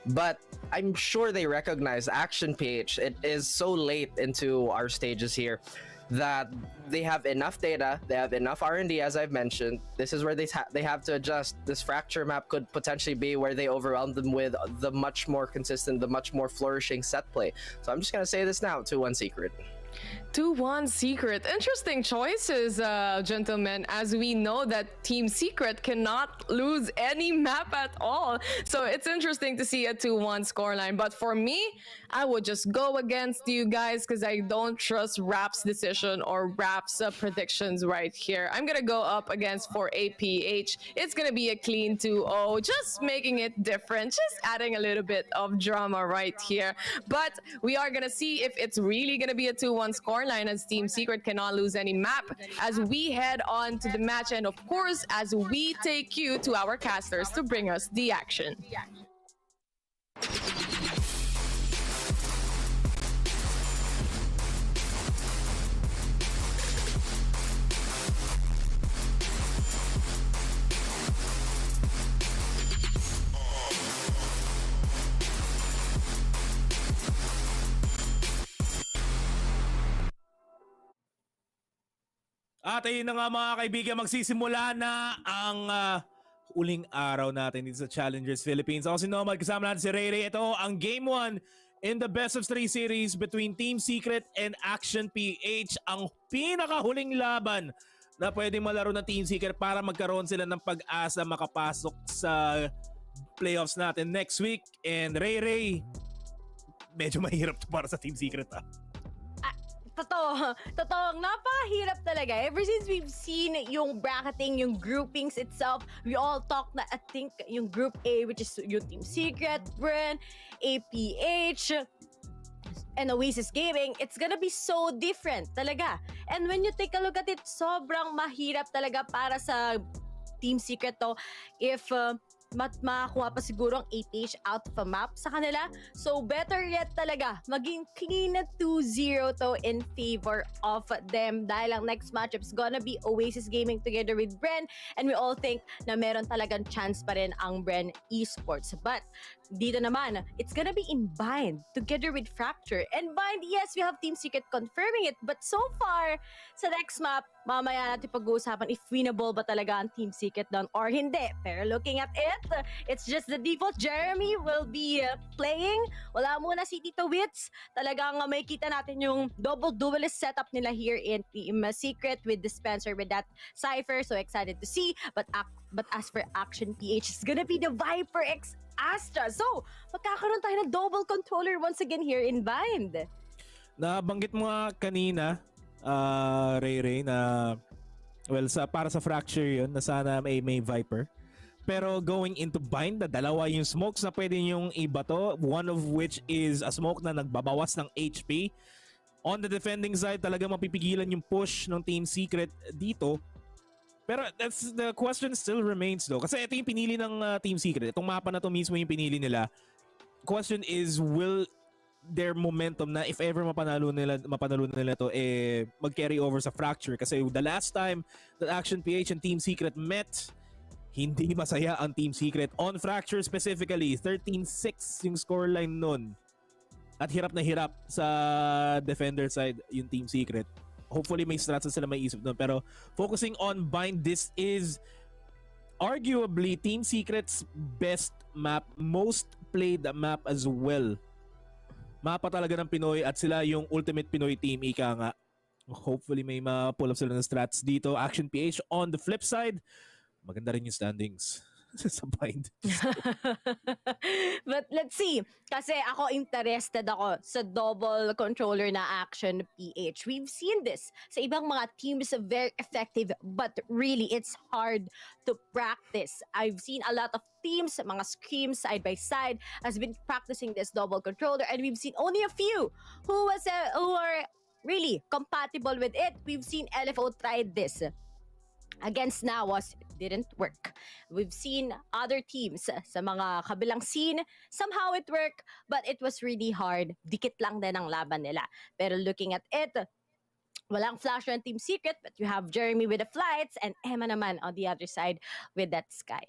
But I'm sure they recognize Action PH. It is so late into our stages here that they have enough data, they have enough R&D, as I've mentioned. This is where they have to adjust. This Fracture map could potentially be where they overwhelm them with the much more consistent, the much more flourishing set play. So I'm just gonna say this now: 2-1 Secret. 2-1 Secret. Interesting choices, gentlemen, as we know that Team Secret cannot lose any map at all. So it's interesting to see a 2-1 scoreline. But for me, I would just go against you guys because I don't trust Rap's decision or Rap's predictions right here. I'm going to go up against for APH. It's going to be a clean 2-0, just making it different, just adding a little bit of drama right here. But we are going to see if it's really going to be a 2-1 scoreline, as Team Secret cannot lose any map, as we head on to the match, and of course as we take you to our casters to bring us the action. At ayun na nga mga kaibigan, magsisimula na ang uling araw natin dito sa Challengers Philippines. Ako si Nomad, kasama natin si Ray. Ito ang Game 1 in the Best of 3 series between Team Secret and Action PH. Ang pinakahuling laban na pwedeng malaro ng Team Secret para magkaroon sila ng pag-asa makapasok sa playoffs natin next week. And Ray, medyo mahirap to para sa Team Secret. Totoong napahirap talaga. Ever since we've seen yung bracketing, yung groupings itself, we all talk na, I think, yung Group A, which is yung Team Secret, Bren, APH, and Oasis Gaming, it's gonna be so different talaga. And when you take a look at it, sobrang mahirap talaga para sa Team Secret to if makakuha pa siguro ang APH out of a map sa kanila. So better yet talaga, maging clean na 2-0 to in favor of them dahil ang next matchup is gonna be Oasis Gaming together with Bren, and we all think na meron talagang chance pa rin ang Bren Esports. But dito naman, it's gonna be in Bind together with Fracture. And Bind, yes, we have Team Secret confirming it, but so far, sa next map, mamaya natin pag-uusapan if winnable ba talaga ang Team Secret doon or hindi. Pero looking at it, it's just the default. Jeremy will be playing. Wala muna si Tito Wits. Talagang may kita natin yung double duelist setup nila here in Team Secret with Dispenser with that Cypher. So excited to see. But as for Action PH, it's gonna be the Viper X Astra. So, magkakaroon tayo ng double controller once again here in Bind. Nabanggit mo nga kanina, Ray, na para sa Fracture yun, na sana may Viper. Pero going into Bind, dalawa yung smokes na pwede yung ibato, one of which is a smoke na nagbabawas ng HP. On the defending side, talaga mapipigilan yung push ng Team Secret dito. Pero the question still remains though. Kasi ito yung pinili ng Team Secret. Itong mapa na to mismo yung pinili nila. Question is, will their momentum na if ever mapanalo nila to mag-carry over sa Fracture? Kasi the last time that Action PH and Team Secret met, hindi masaya ang Team Secret. On Fracture specifically, 13-6 yung scoreline nun. At hirap na hirap sa defender side yung Team Secret. Hopefully may strats na sila may isip doon. Pero focusing on Bind, this is arguably Team Secret's best map, most played map as well. Mapa talaga ng Pinoy at sila yung ultimate Pinoy team, ika nga. Hopefully may ma-pull up sila ng strats dito. Action PH on the flip side, maganda rin yung standings sa Bind. But let's see. Kasi ako interested ako sa double controller na Action PH. We've seen this sa ibang mga teams, very effective, but really it's hard to practice. I've seen a lot of teams, mga scrims side by side has been practicing this double controller, and we've seen only a few who are really compatible with it. We've seen LFO tried this against NAOS, it didn't work. We've seen other teams sa mga kabilang scene, somehow it worked, but it was really hard. Dikit lang din ang laban nila. Pero looking at it, walang flash on Team Secret, but you have Jeremy with the flights and Emma naman on the other side with that Sky.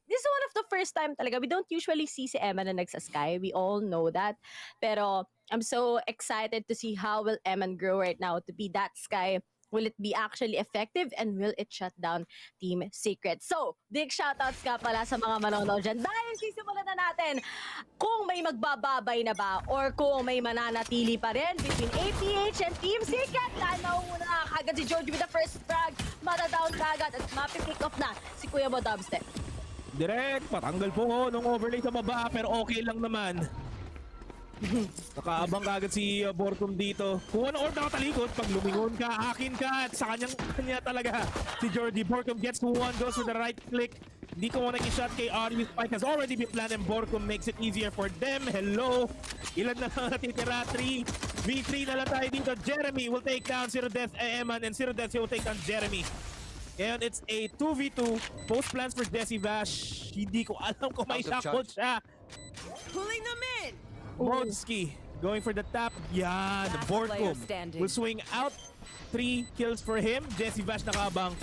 This is one of the first time talaga. We don't usually see si Emma na nagsa-Sky. We all know that. Pero I'm so excited to see how will Emma grow right now to be that Sky. Will it be actually effective and will it shut down Team Secret? So, big shoutouts nga pala sa mga manonood dyan. Dahil sisimulan na natin kung may magbababay na ba or kung may mananatili pa rin between APH and Team Secret. Dahil nauna kagad si George with the first frag, matadown kagad at mapipick off na si Kuya Mo Dubstep. Direct, patanggal po ko nung overlay sa baba pero okay lang naman. Nakaabang kagad si Borkum dito. Kung ano or nakatalikod, pag lumingon ka, akin ka, at sa kanya talaga si Jordy. Borkum gets to one, goes with the right click. Hindi ko muna nag-shot kay Ari. Spike has already been planned and Borkum makes it easier for them. Hello! Ilan na lang natitira? 3. V3 na lang tayo dito. Jeremy will take down Zero Death Eman and Zero Death will take down Jeremy. Ngayon, it's a 2v2. Post plans for Desi Vash. Hindi ko alam kung may shotgun siya. Pulling them in! Brodsky going for the tap. Yeah, the Borkum will swing out. 3 kills for him. Jesse Vash nakabang.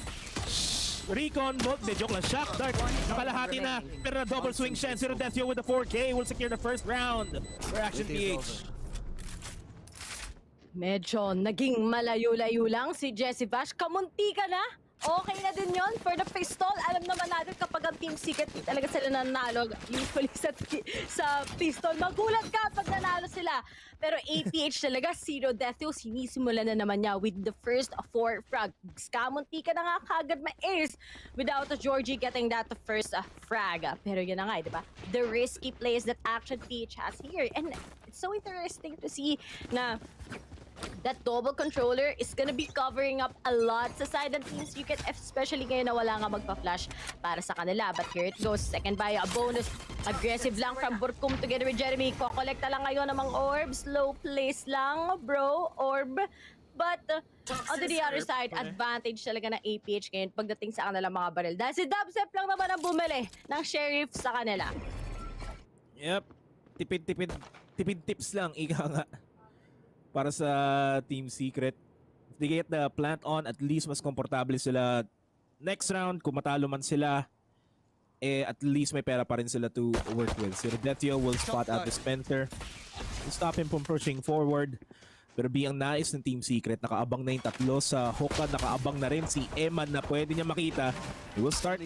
Recon, bolt. De joke lang. Shock Dart. Nakalahati na. Pero na double swing siya. Zero Death with the 4K will secure the first round for Action PH. Medyo naging malayo-layo lang si Jesse Vash. Kamunti ka na. Okay na din yon for the pistol. Alam naman natin kapag ang Team Secret talaga sila nanalo usually sa pistol. Magulat ka pag nanalo sila. Pero APH talaga, Zero Death sinisimulan na naman niya with the first 4 frags. Kamunti ka na nga kagad ma-ace without Georgie getting that first frag. Pero yun na nga, di ba? The risky plays that Action PH has here. And it's so interesting to see na that double controller is gonna be covering up a lot sa side ng Team Secret, especially ngayon na wala nga magpa-flash para sa kanila. But here it goes, second buy, a bonus. Aggressive lang from Burkum together with Jeremy. Kokolekta lang ngayon ng mga orbs. Low place lang, bro. Orb. But on the other side, advantage talaga ng APH ngayon pagdating sa kanilang mga baril. Dahil si Dubstep lang naman ang bumili ng Sheriff sa kanila. Yep. Tipid tips lang, ika nga. Para sa Team Secret. If they get the plant on, at least mas komportable sila next round. Kung matalo man sila, at least may pera pa rin sila to work with. Si Redetio will spot out the Spencer to stop him from pushing forward. Pero ang nais ng Team Secret, nakaabang na yung tatlo sa hookah, nakaabang na rin si Eman na pwede niya makita. He will start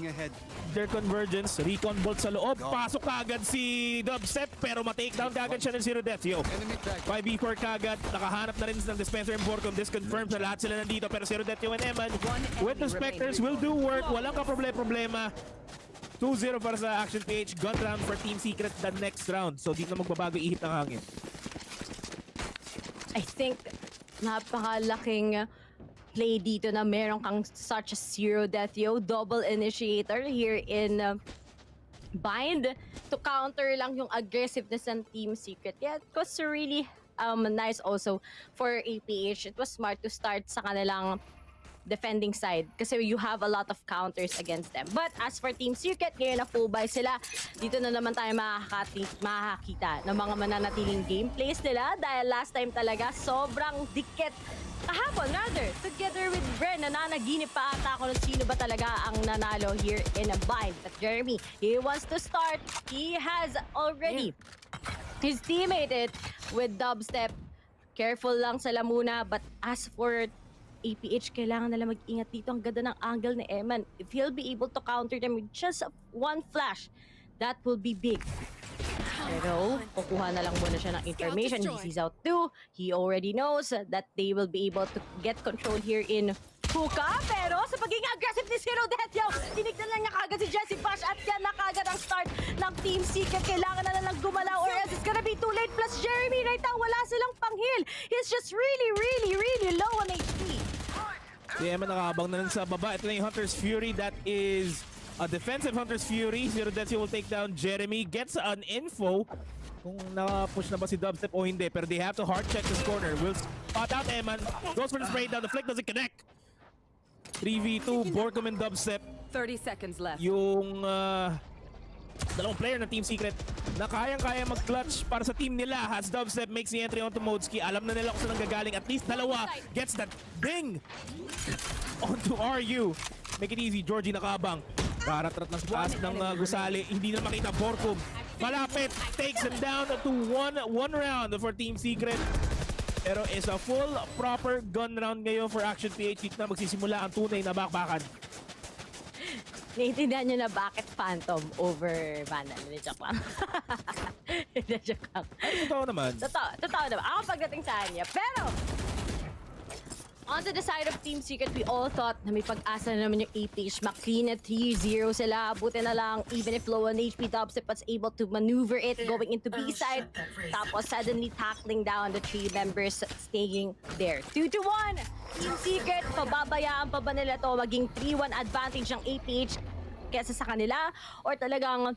their convergence, recon bolt sa loob, pasok kagad si Dubstep pero ma-takedown kagad siya ng si Redetio. 5v4 kagad, nakahanap na rin ng dispenser and Borcom. This confirms na lahat sila nandito pero si Redetio and Eman with the Specters will do work, walang ka-problema. 2-0 para sa Action PH, gun round for Team Secret the next round. So dito na magbabago ihip ng hangin. I think napakalaking play dito na meron kang such a zero death double initiator here in Bind to counter lang yung aggressiveness ng Team Secret. Yeah, it was really nice also for APH. It was smart to start sa kanilang defending side kasi you have a lot of counters against them. But as for Team Secret, ngayon na full buy sila. Dito na naman tayo makakita ng mga mananatiling gameplays nila dahil last time talaga sobrang dikit. Kahapon rather, together with Bren, nananaginip pa ata ako ng sino ba talaga ang nanalo here in a bind. But Jeremy, he wants to start. He has already his teammated with Dubstep. Careful lang sila muna, but as for APH, kailangan nila mag-ingat dito. Ang ganda ng angle ni Eman. If he'll be able to counter them with just one flash, that will be big. Pero, kukuha na lang muna siya ng information. He sees out too. He already knows that they will be able to get control here in hookah. Pero, sa pagiging aggressive ni Zero Death, tinignan lang niya kagad si Jesse Bash at yan na kagad ang start ng Team Secret. Kailangan na lang gumalaw or else it's gonna be too late. Plus, Jeremy right now, wala silang pang-heal. He's just really low on HP. Si Emma nakaabang na rin sa baba. Ito na yung Hunter's Fury. That is a defensive Hunter's Fury. Zero Death will take down Jeremy. Gets an info kung naka-push na ba si Dubstep o hindi. Pero they have to hard check this corner. Will spot out Eman. Goes for the spray down. The flick doesn't connect. 3v2, Borcom and Dubstep. 30 seconds left. Yung dalawang player ng Team Secret na kayang-kaya mag-clutch para sa team nila. As Dubstep makes the entry onto Modski, alam na nila kung saan gagaling. At least dalawa gets that ding onto RU. Make it easy, Georgie nakabang. Karatrat ng taas ng gusali. Hindi na makita Borcom. Malapit, takes him down to one round for Team Secret. Pero is a full proper gun round ngayon for Action PH. Dito na magsisimula ang tunay na bakbakan. Naiintindihan nyo na bakit Phantom over Vandal. Joke lang. Joke lang. Totoo naman. Totoo naman. Ako pagdating sa kanya. Pero, onto the side of Team Secret, we all thought na may pag-asa na naman yung APH. Makleen at 3-0 sila. Buti na lang, even if low on HP, Dubstep was able to maneuver it going into B side. Tapos suddenly tackling down the 3 members staying there. 2-1! Team Secret, pababayaan pa ba nila to maging 3-1 advantage ng APH kesa sa kanila? Or talagang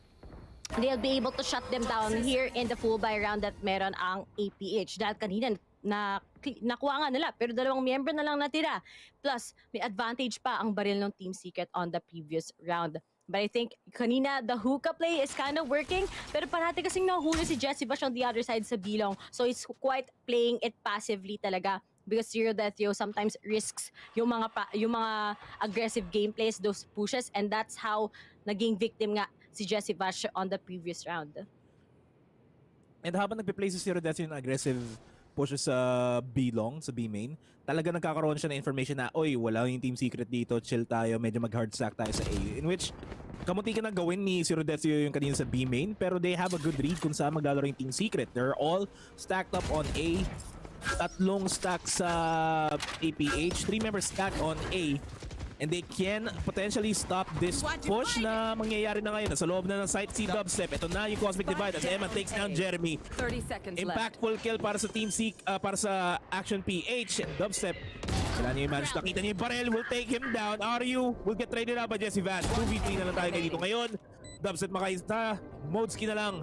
they'll be able to shut them down here in the full buy round that meron ang APH? Dahil kanina nakuha nga nila, pero dalawang member na lang natira. Plus, may advantage pa ang baril ng Team Secret on the previous round. But I think kanina, the hookah play is kind of working, pero parati kasing nahuli si Jesse Bash on the other side sa bilong. So it's quite playing it passively talaga. Because Zero Death sometimes risks yung mga aggressive gameplays, those pushes, and that's how naging victim nga si Jesse Bash on the previous round. And habang nagpe-play si Zero Death yung aggressive pushes sa B-long, sa B-main, talaga nagkakaroon siya ng information na, oy, wala yung Team Secret dito, chill tayo, medyo mag-hard stack tayo sa A. In which, kamunti ka na gawin ni Zero Death yung kanina sa B-main, pero they have a good read kung saan maglalaro yung Team Secret. They're all stacked up on A. Tatlong stack sa APH, 3 members stacked on A. and they can potentially stop this push na mangyayari na ngayon. Sa loob na ng site si Dubstep. Ito na yung Cosmic Divide as Emma takes down Jeremy. 30 seconds Impactful kill para sa Team Seek, para sa Action PH. Dubstep, sila niya yung manage. Nakita niya yung barrel, will take him down. RU will get traded out by Jesse Vaz. 2v3 na lang tayo dito ngayon. Dubstep makaisa. Modeski na lang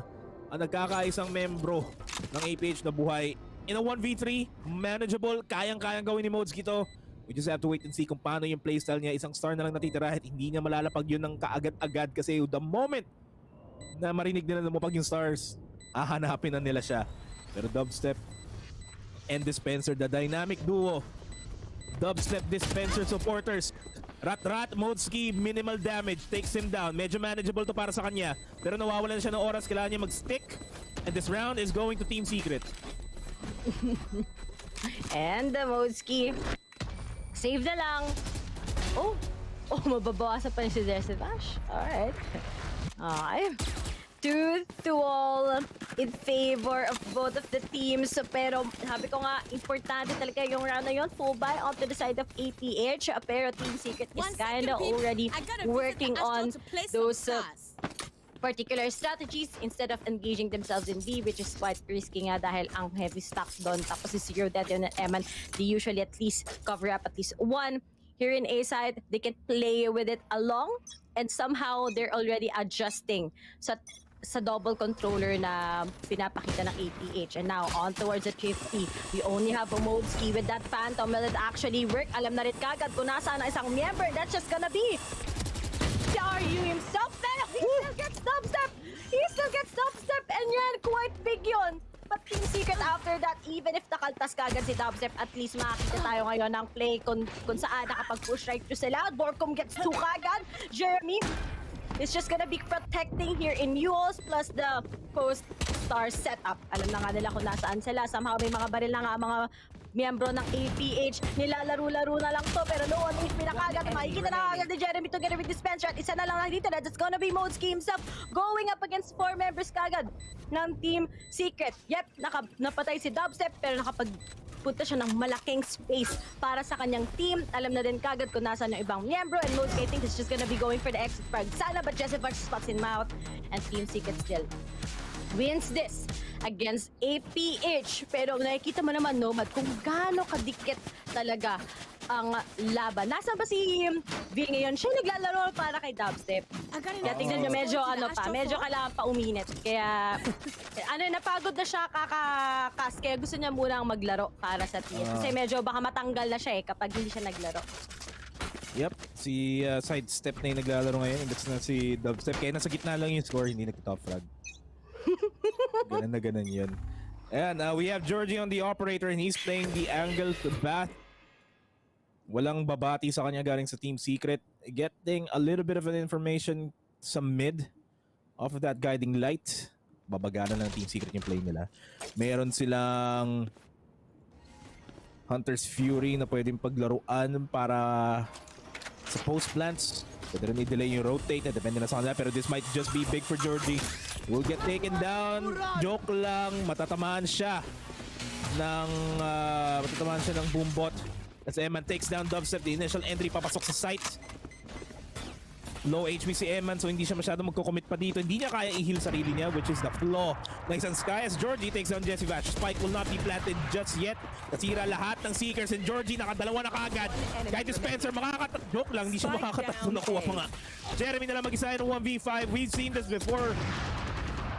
ang nagkakaisang membro ng APH na buhay. In a 1v3, manageable. Kayang-kayang gawin ni Modeski to. We just have to wait and see kung paano yung playstyle niya. Isang star na lang natitira at hindi niya malalapag yun ng kaagad-agad kasi the moment na marinig nila lumapag yung stars, hahanapin na nila siya. Pero Dubstep and Dispenser, the dynamic duo. Dubstep, Dispenser supporters. Rat, Modeski, minimal damage, takes him down. Medyo manageable to para sa kanya. Pero nawawalan siya ng oras, kailangan niya mag-stick. And this round is going to Team Secret. And the Modeski. Save na lang. Oh, mababawasan pa niya si Desivash. Alright. Okay. 2-2 in favor of both of the teams. Pero sabi ko nga, importante talaga yung round na yun. Full buy onto the side of APH. Pero Team Secret is kinda already working on those particular strategies instead of engaging themselves in B, which is quite risky nga dahil ang heavy stack doon. Tapos si Zero Death and Eman, they usually at least cover up at least one. Here in A side, they can play with it along and somehow they're already adjusting sa double controller na pinapakita ng APH. And now, on towards the 50. We only have a Modeski with that Phantom. Will it actually work? Alam na rin kagad kung nasaan ang isang member. That's just gonna be RU himself. Pero he still gets Dubstep. He still gets Dubstep. And yan, quite big yun. But Team Secret after that, even if nakaltas kagad si Dubstep, at least makakita tayo ngayon ng play kung saan nakapag-push right to sila. Borcom gets 2 kagad. Jeremy is just gonna be protecting here in Mules plus the post-star setup. Alam na nga nila kung nasaan sila. Somehow may mga baril na nga mga miyembro ng APH. Nilalaro-laro na lang to pero no one HP na kagad. Makikita na kagad ni Jeremy together with Dispenser at isa na lang dito. That's gonna be Modeski himself going up against 4 members kagad ng Team Secret. Yep, napatay si Dubstep pero nakapagpunta siya ng malaking space para sa kanyang team. Alam na din kagad kung nasaan yung ibang miyembro and Modeski I think is just gonna be going for the exit frag. Sana but Jesse Vash spots in mouth and Team Secret still wins this against APH. Pero nakikita mo naman, Nomad, kung gaano kadikit talaga ang laban. Nasaan ba si V ngayon? Siya naglalaro para kay Dubstep. Kaya tignan niyo, medyo medyo kailangan pa uminit. Kaya, napagod na siya kakakas. Kaya gusto niya munang maglaro para sa team. Kasi medyo baka matanggal na siya kapag hindi siya naglaro. Yep, si sidestep na yung naglalaro ngayon. Index na si Dubstep. Kaya nasa gitna lang yung score, hindi nag-top frag. Ganun yun. And we have Georgie on the operator and he's playing the angle to bat. Walang babati sa kanya galing sa Team Secret. Getting a little bit of an information sa mid off of that guiding light. Babagana ng Team Secret yung play nila. Meron silang Hunter's Fury na pwedeng paglaruan para sa post plants. Pwede rin i-delay yung rotate na depende na sa kanila. Pero this might just be big for Georgie. Will get taken down. Joke lang. Matatamaan siya ng boombot. As Eman takes down Dubstep. The initial entry papasok sa site. Low HP si Eman so hindi siya masyado magko-commit pa dito. Hindi niya kaya i-heal sarili niya which is the flaw ng isang Sky as Georgie takes down Jesse Vash. Spike will not be planted just yet. Nasira lahat ng Seekers and Georgie nakadalawa na kaagad. Kahit Dispenser joke lang, hindi siya makakatatlo nakuha pa nga. Jeremy na lang mag-isa ng 1v5. We've seen this before.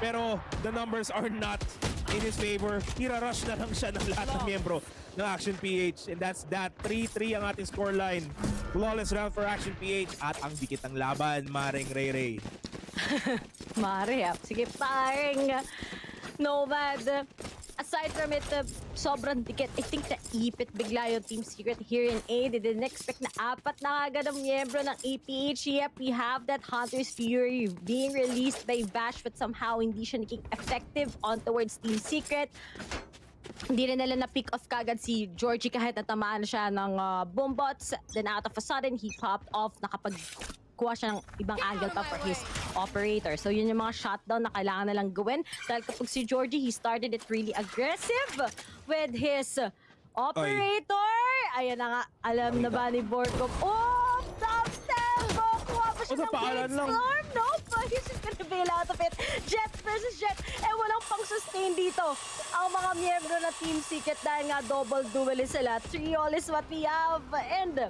Pero the numbers are not in his favor. Hira-rush na lang siya ng lahat ng miyembro ng Action PH. And that's that. 3-3 ang ating scoreline. Flawless round for Action PH. At ang dikit ng laban, Maring Ray. Mare, sige paring Nomad. Aside from it, sobrang dikit. I think naipit bigla yung Team Secret here in A. They didn't expect na 4 na agad ang miyembro ng APH. Yep, we have that Hunter's Fury being released by Vash but somehow hindi siya naging effective on towards Team Secret. Hindi rin nila na-pick off kagad si Georgie kahit natamaan siya ng boombots. Then out of a sudden, he popped off. Kuha siya ng ibang angle pa for his operator. So yun yung mga shutdown na kailangan na lang gawin. Dahil kapag si Georgie, he started it really aggressive with his operator. Ayan na nga, alam na ba ni Borkov? Oh, O, sa paalan lang. Storm, no? But he's just gonna bail out of it. Jet versus Jet. Walang pang-sustain dito. Ang mga miyembro na Team Secret dahil nga double duelist sila. 3-all is what we have. And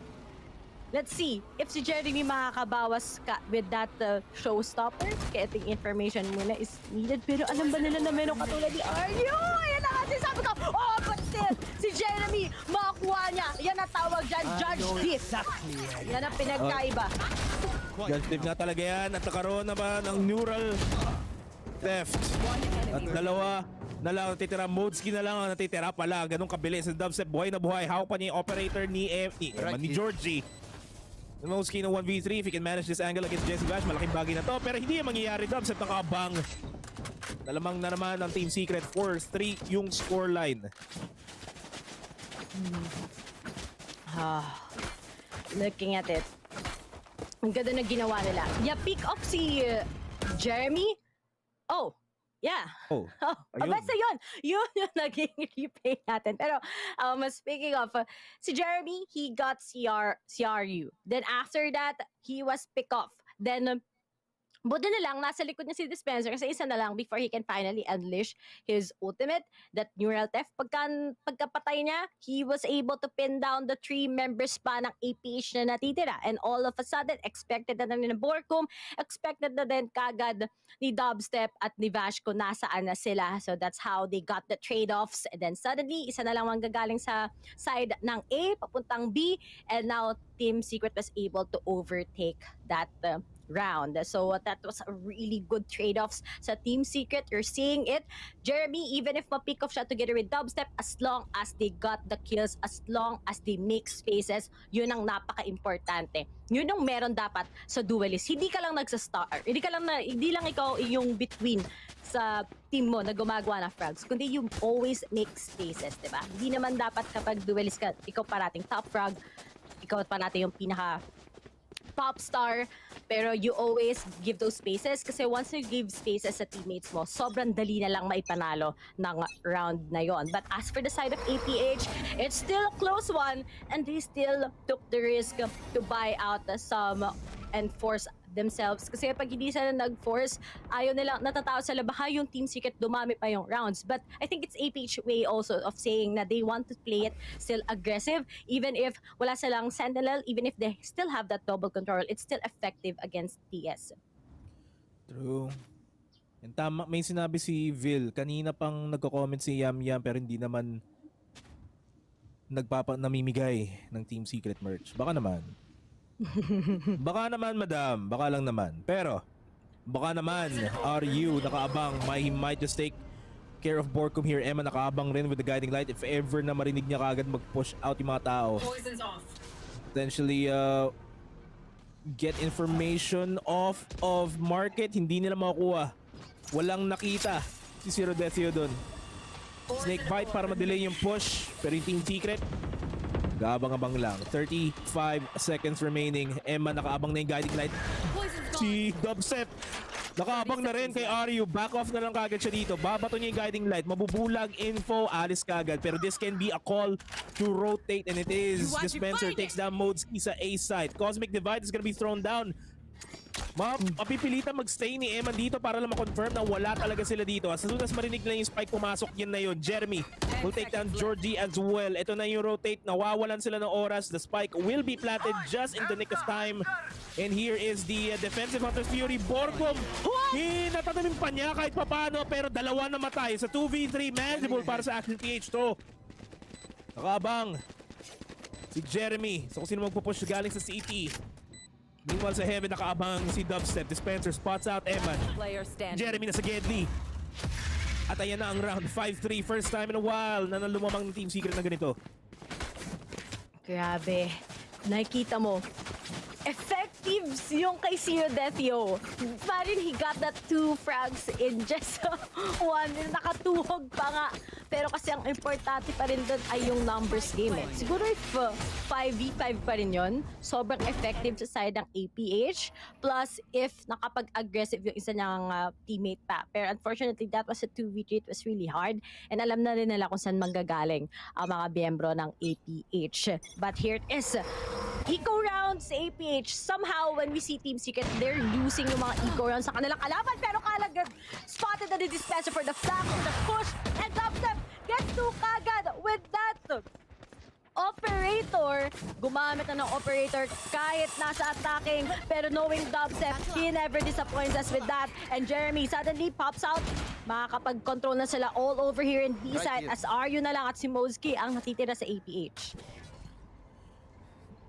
let's see if si Jeremy makakabawas with that showstopper. Kaya ating information muna is needed. Pero alam ba nila na meron katulad ni Aryo? Yan na kasi sabi ko, oh, but still, si Jeremy, makakuha niya. Yan ang tawag dyan, Judge This. Yan ang pinagkaiba. Judge This nga talaga yan. At nakaroon naman ng neural theft. At dalawa na lang natitira. Modski na lang ang natitira pala. Ganun kabilis. Ang dubstep, buhay na buhay. Hawak pa niya yung operator ni Georgie. Modski ng 1v3. If he can manage this angle against Jesse Bash, malaking bagay na to. Pero hindi yung mangyayari. Dubstep nakabang. Dalamang na naman ang Team Secret. 4-3 yung scoreline. Looking at it. Ang ganda na ginawa nila. Yeah, pick up si Jeremy. Oh, yeah. Oh, basta yun. Yun yung naging replay natin. Pero speaking of, si Jeremy, he got CRU. Then after that, he was pick off. Then, buti na lang, nasa likod niya si Dispenser kasi isa na lang before he can finally unleash his ultimate, that neural theft. Pagkapatay niya, he was able to pin down the 3 members pa ng APH na natitira. And all of a sudden, expected na din ng Borkum, expected na din kagad ni Dubstep at ni Vashko nasaan na sila. So that's how they got the trade-offs. And then suddenly, isa na lang manggagaling sa side ng A, papuntang B. And now, Team Secret was able to overtake that round. So that was a really good trade-offs sa Team Secret. You're seeing it. Jeremy, even if ma-pick off siya together with Dubstep, as long as they got the kills, as long as they make spaces, yun ang napaka-importante. Yun ang meron dapat sa duelist. Hindi ka lang nagsa-star. Hindi lang ikaw yung between sa team mo na gumagawa ng frags, kundi you always make spaces, diba? Hindi naman dapat kapag duelist ka, ikaw parating top frag, ikaw parating yung pinaka top star, pero you always give those spaces kasi once you give spaces sa teammates mo, sobrang dali na lang maipanalo ng round na yon. But as for the side of APH, it's still a close one and they still took the risk to buy out some and force themselves. Kasi pag hindi sila nag-force, ayaw nila, natatao sila baka yung Team Secret dumami pa yung rounds. But I think it's APH way also of saying na they want to play it still aggressive. Even if wala silang Sentinel, even if they still have that double control, it's still effective against TS. True. And tama, may sinabi si Vil. Kanina pang nagko-comment si Yam Yam pero hindi naman namimigay ng Team Secret merch. Baka naman. Baka naman, madam. Baka lang naman. Pero, baka naman, RU nakaabang. He might just take care of Borkum here. Emma nakaabang rin with the guiding light. If ever na marinig niya kagad mag-push out yung mga tao. Potentially, get information off of market. Hindi nila makukuha. Walang nakita si Zero Deathio dun. Snake bite para ma-delay yung push. Pero yung Team Secret, gaabang-abang lang. 35 seconds remaining. Emma nakaabang na yung guiding light. Si Dubstep nakaabang na rin kay Aryu. Back off na lang kagad siya dito. Babato niya yung guiding light. Mabubulag info. Alis kagad. Pero this can be a call to rotate and it is. Dispenser takes down Modski sa A side. Cosmic Divide is gonna be thrown down. Mapipilitan mag-stay ni Eman dito para lang ma-confirm na wala talaga sila dito. As soon as marinig na yung spike, pumasok yun na yun. Jeremy will take down Georgie as well. Ito na yung rotate. Nawawalan sila ng oras. The spike will be planted just in the nick of time. And here is the defensive Hunter's Fury. Borkum, natatamin pa niya kahit papano pero dalawa na matay. Sa 2v3, manageable para sa Action PH to. Nakaabang si Jeremy. So kung sino magpupush galing sa CT. Meanwhile sa Heaven, nakaabang si Dubstep. Dispenser spots out Eman. Jeremy na sa Gedli. At ayan na ang round. 5-3. First time in a while na lumamang ng Team Secret na ganito. Grabe. Nakikita mo. Effectives yung kay Zero Deathio. Parang he got that 2 frags in just one. Nakatuhog pa nga. Pero kasi ang importante pa rin doon ay yung numbers game eh. Siguro if 5v5 pa rin yun, sobrang effective sa side ng APH. Plus if nakapag-aggressive yung isa niyang teammate pa. Pero unfortunately, that was a 2v3. It was really hard. And alam na rin nila kung saan manggagaling ang mga miyembro ng APH. But here it is. eco rounds sa APH. Somehow, when we see Team Secret, they're losing yung mga eco rounds sa kanilang kalaban. Pero kalagad, spotted na the dispenser for the flash, for the push, and Dubstep gets to kagad with that operator. Gumamit na ng operator kahit nasa attacking. Pero knowing Dubstep, he never disappoints us with that. And Jeremy suddenly pops out. Makakapag-control na sila all over here in B-side as Aryu na lang at si Mozki ang natitira sa APH.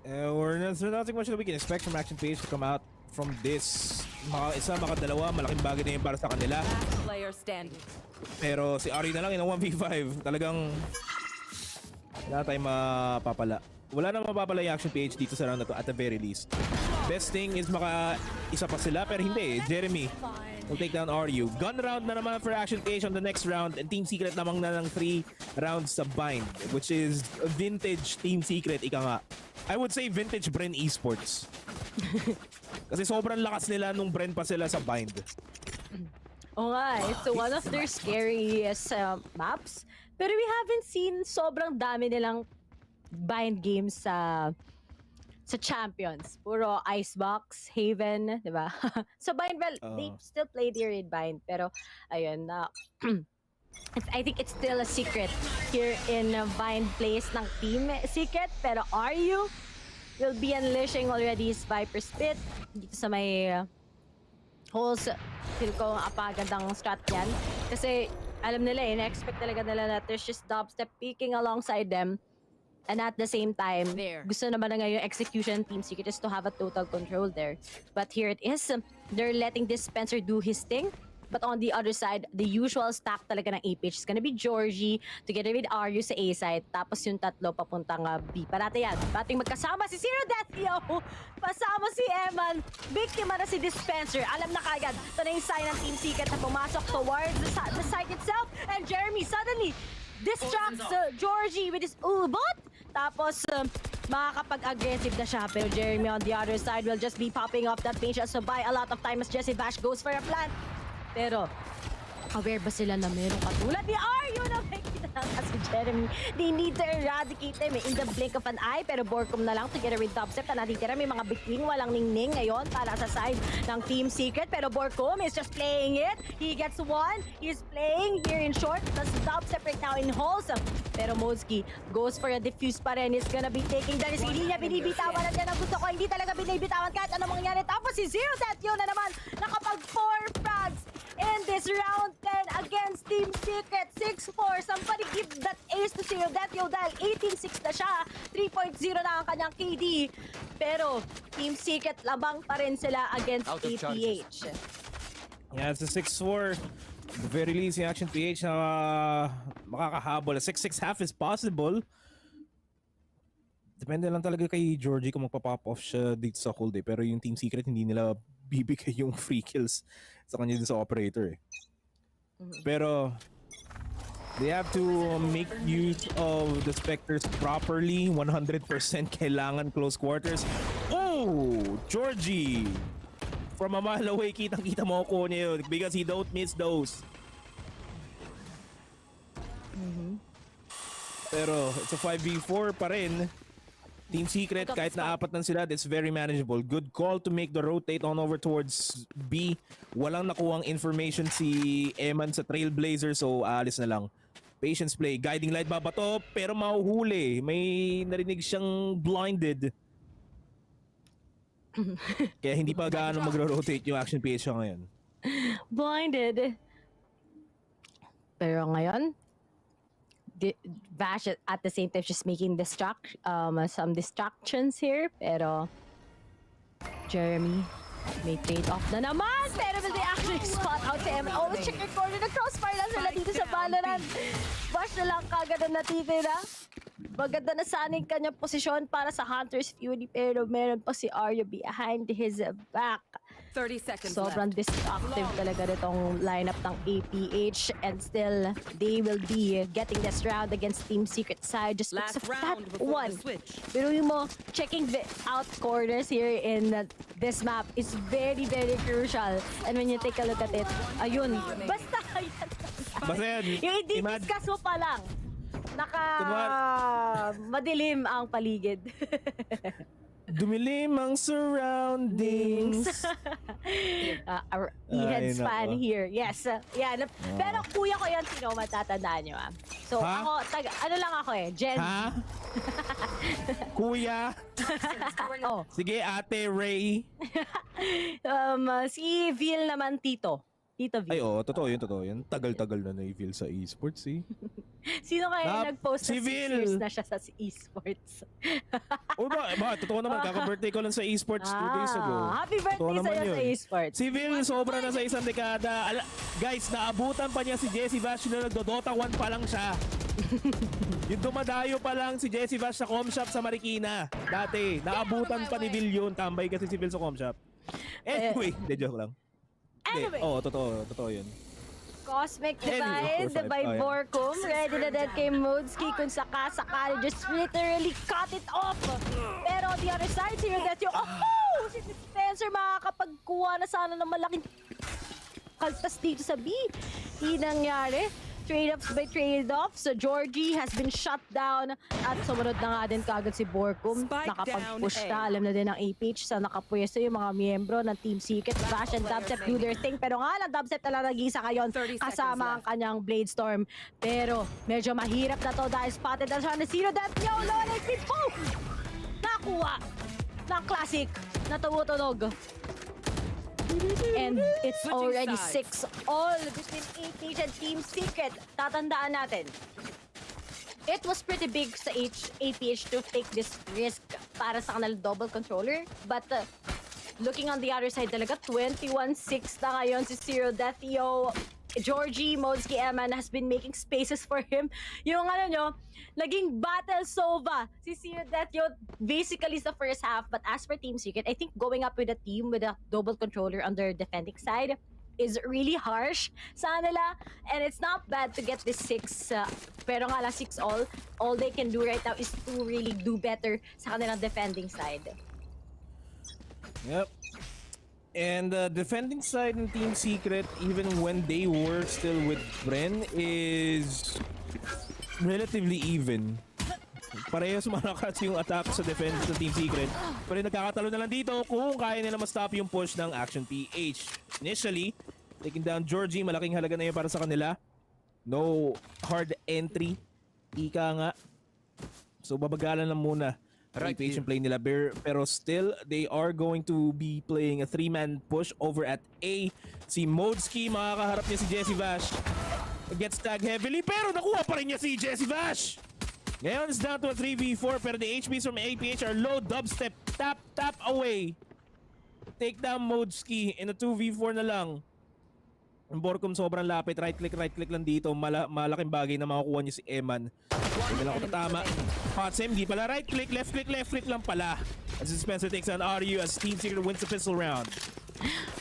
There's nothing much that we can expect from Action PH to come out from this. Isa, dalawa, malaking bagay na yun para sa kanila. Player standing. Pero si Ari na lang in a 1v5, talagang wala tayong mapapala. Wala na mapapala yung Action PH dito sa round na to at the very least. Best thing is isa pa sila, pero hindi. Jeremy will take down RU. Gun round na naman for Action PH on the next round, and Team Secret namang na ng 3 rounds sa bind, which is vintage Team Secret, ika nga. I would say vintage Bren Esports. Kasi sobrang lakas nila nung Bren pa sila sa bind. Oo nga, it's one of their scariest maps. Pero we haven't seen sobrang dami nilang bind games sa Champions. Puro Icebox, Haven, di ba? So bind, well, they still play there in bind. Pero, ayun, I think it's still a secret here in bind place ng Team Secret. Pero RU will be unleashing already his Viper Spit dito sa may holes. Feel ko apagandang strat yan. Kasi alam nila, in-expect talaga nila na there's just Dubstep peeking alongside them. And at the same time, gusto naman na ngayon execution Team Secret is to have a total control there. But here it is. They're letting Dispenser do his thing. But on the other side, the usual stack talaga ng APH is gonna be Georgie together with Aryu sa A side. Tapos yung tatlo papuntang B. Parati yan. Bating magkasama si Zero Death Yo. Pasama si Eman. Biktima na si Dispenser. Alam na kagad. Ito na yung sign ng Team Secret na pumasok towards the site itself. And Jeremy suddenly distracts Georgie with his ulbot. Tapos, makakapag-aggressive na siya. Pero Jeremy on the other side will just be popping off that page. So buy a lot of time as Jesse Bash goes for a plant. Pero, aware ba sila na meron katulad ni Aryu na may kinaka si Jeremy? They need to eradicate them in the blink of an eye. Pero Borkum na lang together with Dubstep na natitira. May mga between, walang ningning ngayon para sa side ng Team Secret. Pero Borkum is just playing it. He gets one. He's playing here in short. That's Dubstep right now in halls. Pero Mozki goes for a diffuse pa rin. He's gonna be taking the risk. Hindi niya binibitawan at yan ang gusto ko. Hindi talaga binibitawan kahit anong mangyari. Tapos si Zero Death yun na naman nakapag 4 frags in this round 10 against Team Secret. 6-4. Somebody give that ace to Zero Death Yo dahil 18-6 na siya. 3.0 na ang kanyang KD. Pero Team Secret labang pa rin sila against APH. Yeah, it's a 6-4. At the very least, yung Action PH na makakahabol. A 6-6 half is possible. Depende lang talaga kay Georgie kung magpa-pop off siya dito sa whole day. Pero yung Team Secret, hindi nila bibigay yung free kills sa kanya din sa operator eh. Pero they have to make use of the Spectres properly. 100% kailangan close quarters. Oh! Georgie! From a mile away, kitang-kita mo ko niya yun because he don't miss those. Pero it's a 5v4 pa rin. Team Secret, kahit na apat lang sila, that's very manageable. Good call to make the rotate on over towards B. Walang nakuhang information si Eman sa Trailblazer, so alis na lang. Patience play, guiding light babato, pero mahuhuli. May narinig siyang blinded. Kaya hindi pa gaano magro-rotate yung Action PH ngayon. Blinded. Pero ngayon, Vash at the same time just making some distractions here. Pero Jeremy may trade off na naman. Pero will they actually spot out si Eman? Always check your corner. Na crossfire lang sila dito sa Valorant. Vash na lang kagad na natitira. Maganda na sana yung kanyang posisyon para sa Hunter's Fury. Pero meron pa si Aryu behind his back. 30 seconds Sobrang destructive talaga nitong lineup ng APH. And still, they will be getting this round against Team Secret side. Just because of that one. Pero yung mo, checking out corners here in this map is very, very crucial. And when you take a look at it, ayun, basta yan. Basta yan. Yung i-discuss mo pa lang. Madilim ang paligid. Dumilim ang surroundings. Eheads nako. fan here. Yes. Yan. Pero kuya ko yun, sino matatandaan nyo ah. So Ha? ako, ano lang ako eh, Gen. Ha? Kuya? Oh. Sige, Ate Ray. Si Vil naman, Tito. Tito Ay, Vil. totoo yun. Tagal-tagal na na-feel sa esports, eh. Sino kaya nag-post si na 6 Vil. years na siya sa esports? O ba, totoo naman, kaka-birthday ko lang sa esports 2 days ago. Happy birthday Totoo naman sa'yo yun. sa esports. Si Vil, sobra na sa isang dekada. Guys, naabutan pa niya si Jessie Vash na nagdodota 1 pa lang siya. Yung dumadayo pa lang si Jessie Vash sa com shop sa Marikina. Dati, naabutan pa ni Vil yun. Tambay kasi si Vil sa com shop. Anyway, hindi, joke lang. Anyway. Oo, totoo yun. Cosmic Anyway, Divide by Vorkum. Ready na din kay Modski kung sakali. Just literally cut it off. Pero on the other side, si Rodetio, si Spencer makakapagkuha na sana ng malaking kaltas dito sa B. Hindi nangyari. Trade-ups by trade-offs. So Georgie has been shut down. At sumunod na nga din kagad si Borkum. Nakapag-push na. Alam na din ng APH sa nakapwesto yung mga miyembro ng Team Secret. Bash and Dubstep do their thing. Pero nga lang, Dubstep na lang nag-isa ngayon kasama ang kanyang Bladestorm. Pero medyo mahirap na to dahil spotted na siya na Zero Death. Yo, low HP. Nakuha ng classic na tumutunog. And it's already 6-all between APH and Team Secret. Tatandaan natin, it was pretty big sa APH to take this risk para sa kanilang double controller. But looking on the other side talaga, 21-6 na ngayon si Zero Death. Yo, Georgie, Modski, Eman has been making spaces for him. Yung ano nyo, naging battle Sova. Si Zero Death yun, basically sa first half. But as for Team Secret, I think going up with a team with a double controller on their defending side is really harsh sa nila. And it's not bad to get this 6. Pero nga lang 6-all. All they can do right now is to really do better sa kanilang defending side. Yep. And the defending side ng Team Secret, even when they were still with Bren, is relatively even. Parehas malakas yung attack sa defense ng Team Secret. Pero nagkakatalo na lang dito kung kaya nila ma-stop yung push ng Action PH. Initially, taking down Georgie, malaking halaga na yun para sa kanila. No hard entry. Ika nga. So babagalan lang muna. Patient play nila, pero still they are going to be playing a 3-man push over at A. Si Modski, makakaharap niya si Jessie Vash. Gets tagged heavily, pero nakuha pa rin niya si Jessie Vash. Ngayon it's down to a 3v4, pero the HPs from APH are low. Dubstep, tap away. Take down Modski in a 2v4 na lang. Ang Borkum sobrang lapit, right click lang dito. Malaking bagay na makukuha niya si Eman. Hindi lang ako tatama. Hotsem, di pala right click, left click lang pala. As Spencer takes on RU as Team Secret wins the pistol round.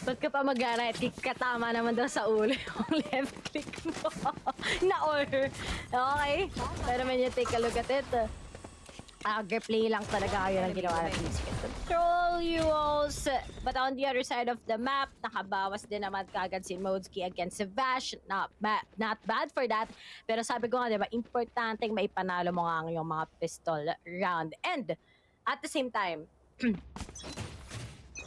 Ba't ka pa mag-right click? Katama naman daw sa ulo yung left click mo. Na-order. Okay. Pero when you take a look at it, play lang talaga kayo ng ginawa ng Team Secret. Control you also. But on the other side of the map, nakabawas din naman kagad si Modski against si Vash. Not bad for that. Pero sabi ko nga, diba, importanteng maipanalo mo nga yung mga pistol round. And at the same time,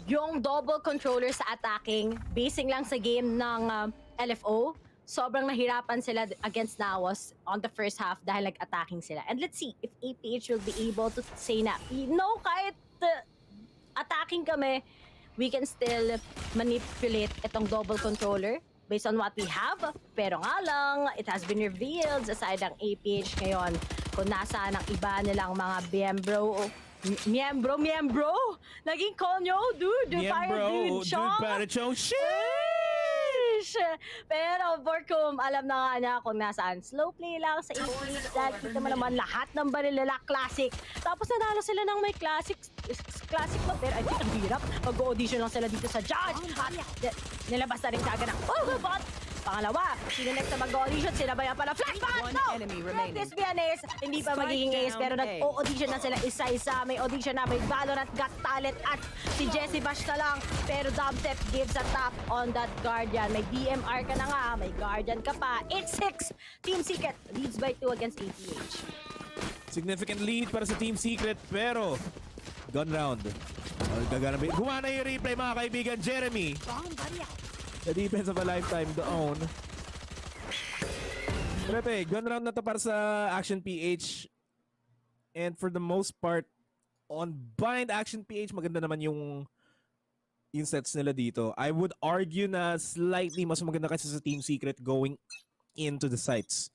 yung double controller sa attacking, basing lang sa game ng LFO, sobrang nahirapan sila against NAOS on the first half dahil nag-attacking sila. And let's see if APH will be able to say na, no, kahit attacking kami, we can still manipulate itong double controller based on what we have. Pero nga lang, it has been revealed sa side ng APH ngayon kung nasaan ang iba nilang mga miyembro? Naging konyo, dude. Miyembro, dude, para chong Pero Borkum, alam na nga niya kung nasaan. Slow play lang sa APH dahil kita mo naman lahat ng baril nila classic. Tapos nanalo sila ng may classic mo. Pero ay, ang hirap. Mag-audition lang sila dito sa judge. At nilabas na rin kagad ng bot. Pangalawa, sino next na mag-audition? Sinabayan pa na flashback! No! Let this be an ace. Hindi pa magiging ace, pero nag-audition na sila isa-isa. May audition na, may Valorant, Got Talent, at si Jessie Bash na lang. Pero Dubstep gives a tap on that Guardian. May DMR ka na nga, may Guardian ka pa. 8-6! Team Secret leads by 2 against APH. Significant lead para sa Team Secret, pero Gun round. Gumana yung replay mga kaibigan. Jeremy. The defense of a lifetime doon. Prepe, gun round na to para sa Action PH. And for the most part, on Bind Action PH, maganda naman yung sets nila dito. I would argue na slightly mas maganda kasi sa Team Secret going into the sites.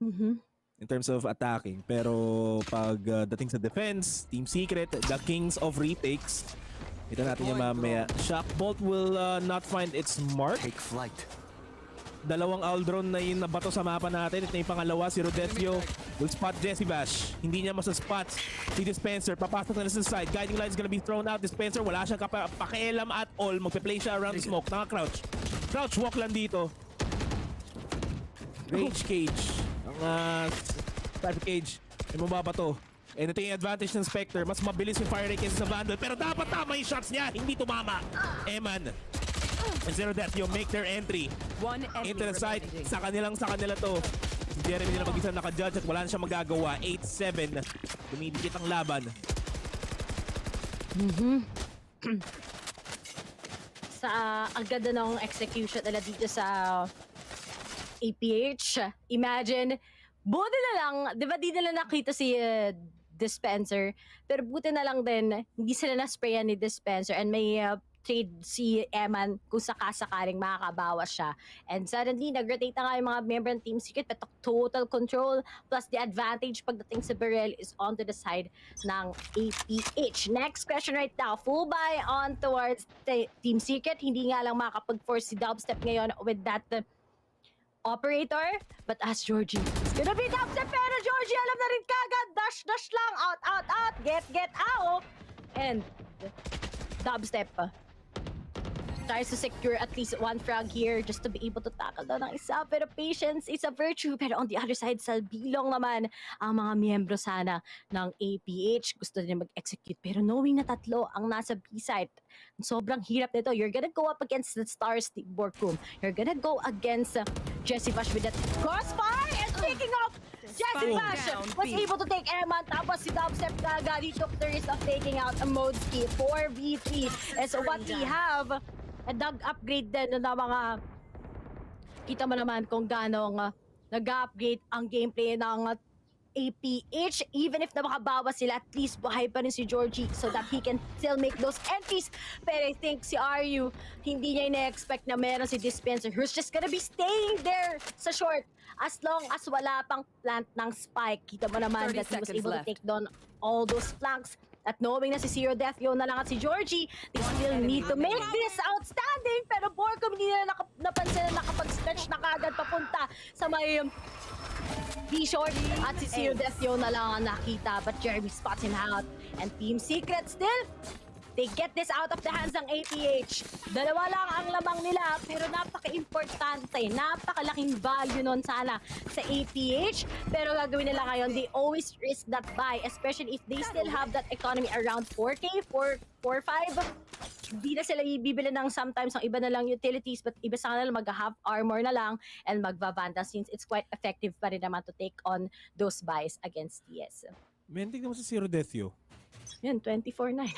In terms of attacking. Pero pag dating sa defense, Team Secret, the kings of retakes. Ito natin yung mamaya. Shock Bolt will not find its mark. Take flight. Dalawang Aldron na yung nabato sa mapa natin. Ito na yung pangalawa, si Rodesio will spot Jesse Bash. Hindi niya masa-spot si Dispenser. Papasok na sa side. Guiding line is gonna be thrown out. Dispenser, wala siyang pakialam at all. Magpe-play siya around the smoke. Naka-crouch. Crouch walk lang dito. Rage Cage. Ang Traffic Cage. May mababato. And ito yung advantage ng Spectre. Mas mabilis yung fire rate kaysa sa Vandal. Pero dapat tama yung shots niya. Hindi tumama. Eman. And Zero Death yung make their entry into the side. Sa kanila to. Si Jeremy nila mag-isa naka-judge at wala na siyang magagawa. 8-7. Dumidikit ang laban. Ang ganda ng execution nila dito sa APH. Imagine, buti na lang, di ba di nila nakita si Dispenser, pero buti na lang din, hindi sila na-sprayan ni Dispenser and may trade si Eman kung sakasakaling makakabawas siya. And suddenly, nag-rotate na nga yung mga member ng Team Secret, but total control plus the advantage pagdating sa Beryl is onto the side ng APH. Next question right now, full buy on towards Team Secret. Hindi nga lang makakapag-force si Dubstep ngayon with that operator, but as Georgie, it's gonna be Dubstep, pero Georgie alam na rin kagad, dash lang, out, get out, and Dubstep tries to secure at least one frag here just to be able to tackle down ng isa. Pero patience is a virtue. Pero on the other side, sa bilong naman, ang mga miyembro sana ng APH gusto nila mag-execute. Pero knowing na tatlo ang nasa B-side, sobrang hirap nito. You're gonna go up against the Stars Workroom. You're gonna go against Jesse Bash with that crossfire. And speaking of Jesse Bash was able to take Eman. Tapos si Dubstep kagad, he took the risk of taking out a Modski 4v3. And so what we have, a upgrade din na mga kita mo naman kung ganong nag-upgrade ang gameplay ng APH. Even if na makabawas sila, at least buhay pa rin si Georgie so that he can still make those entries. Pero I think si RU, hindi niya ina-expect na meron si Dispenser who's just gonna be staying there sa short as long as wala pang plant ng spike. Kita mo naman that he was able to take down all those flanks. At knowing na si Zero Death yun na lang at si Georgie, they still need to make this outstanding. Pero Borcom hindi na napansin na nakapag-stretch na kagad papunta sa may B-short. At si Zero Death yun na lang ang nakita. But Jeremy spots him out. And Team Secret still, they get this out of the hands ng APH. Dalawa lang ang lamang nila, pero napaka-importante, napakalaking value nun sana sa APH. Pero gagawin nila ngayon, they always risk that buy, especially if they still have that economy around 4K, 4-5. Di na sila ibibili ng sometimes ang iba na lang utilities, but iba sa kanila mag-half armor na lang and magva-Vanda since it's quite effective pa rin naman to take on those buys against TS. Men, tignan mo si Zero Death yo. Yan, 24-9.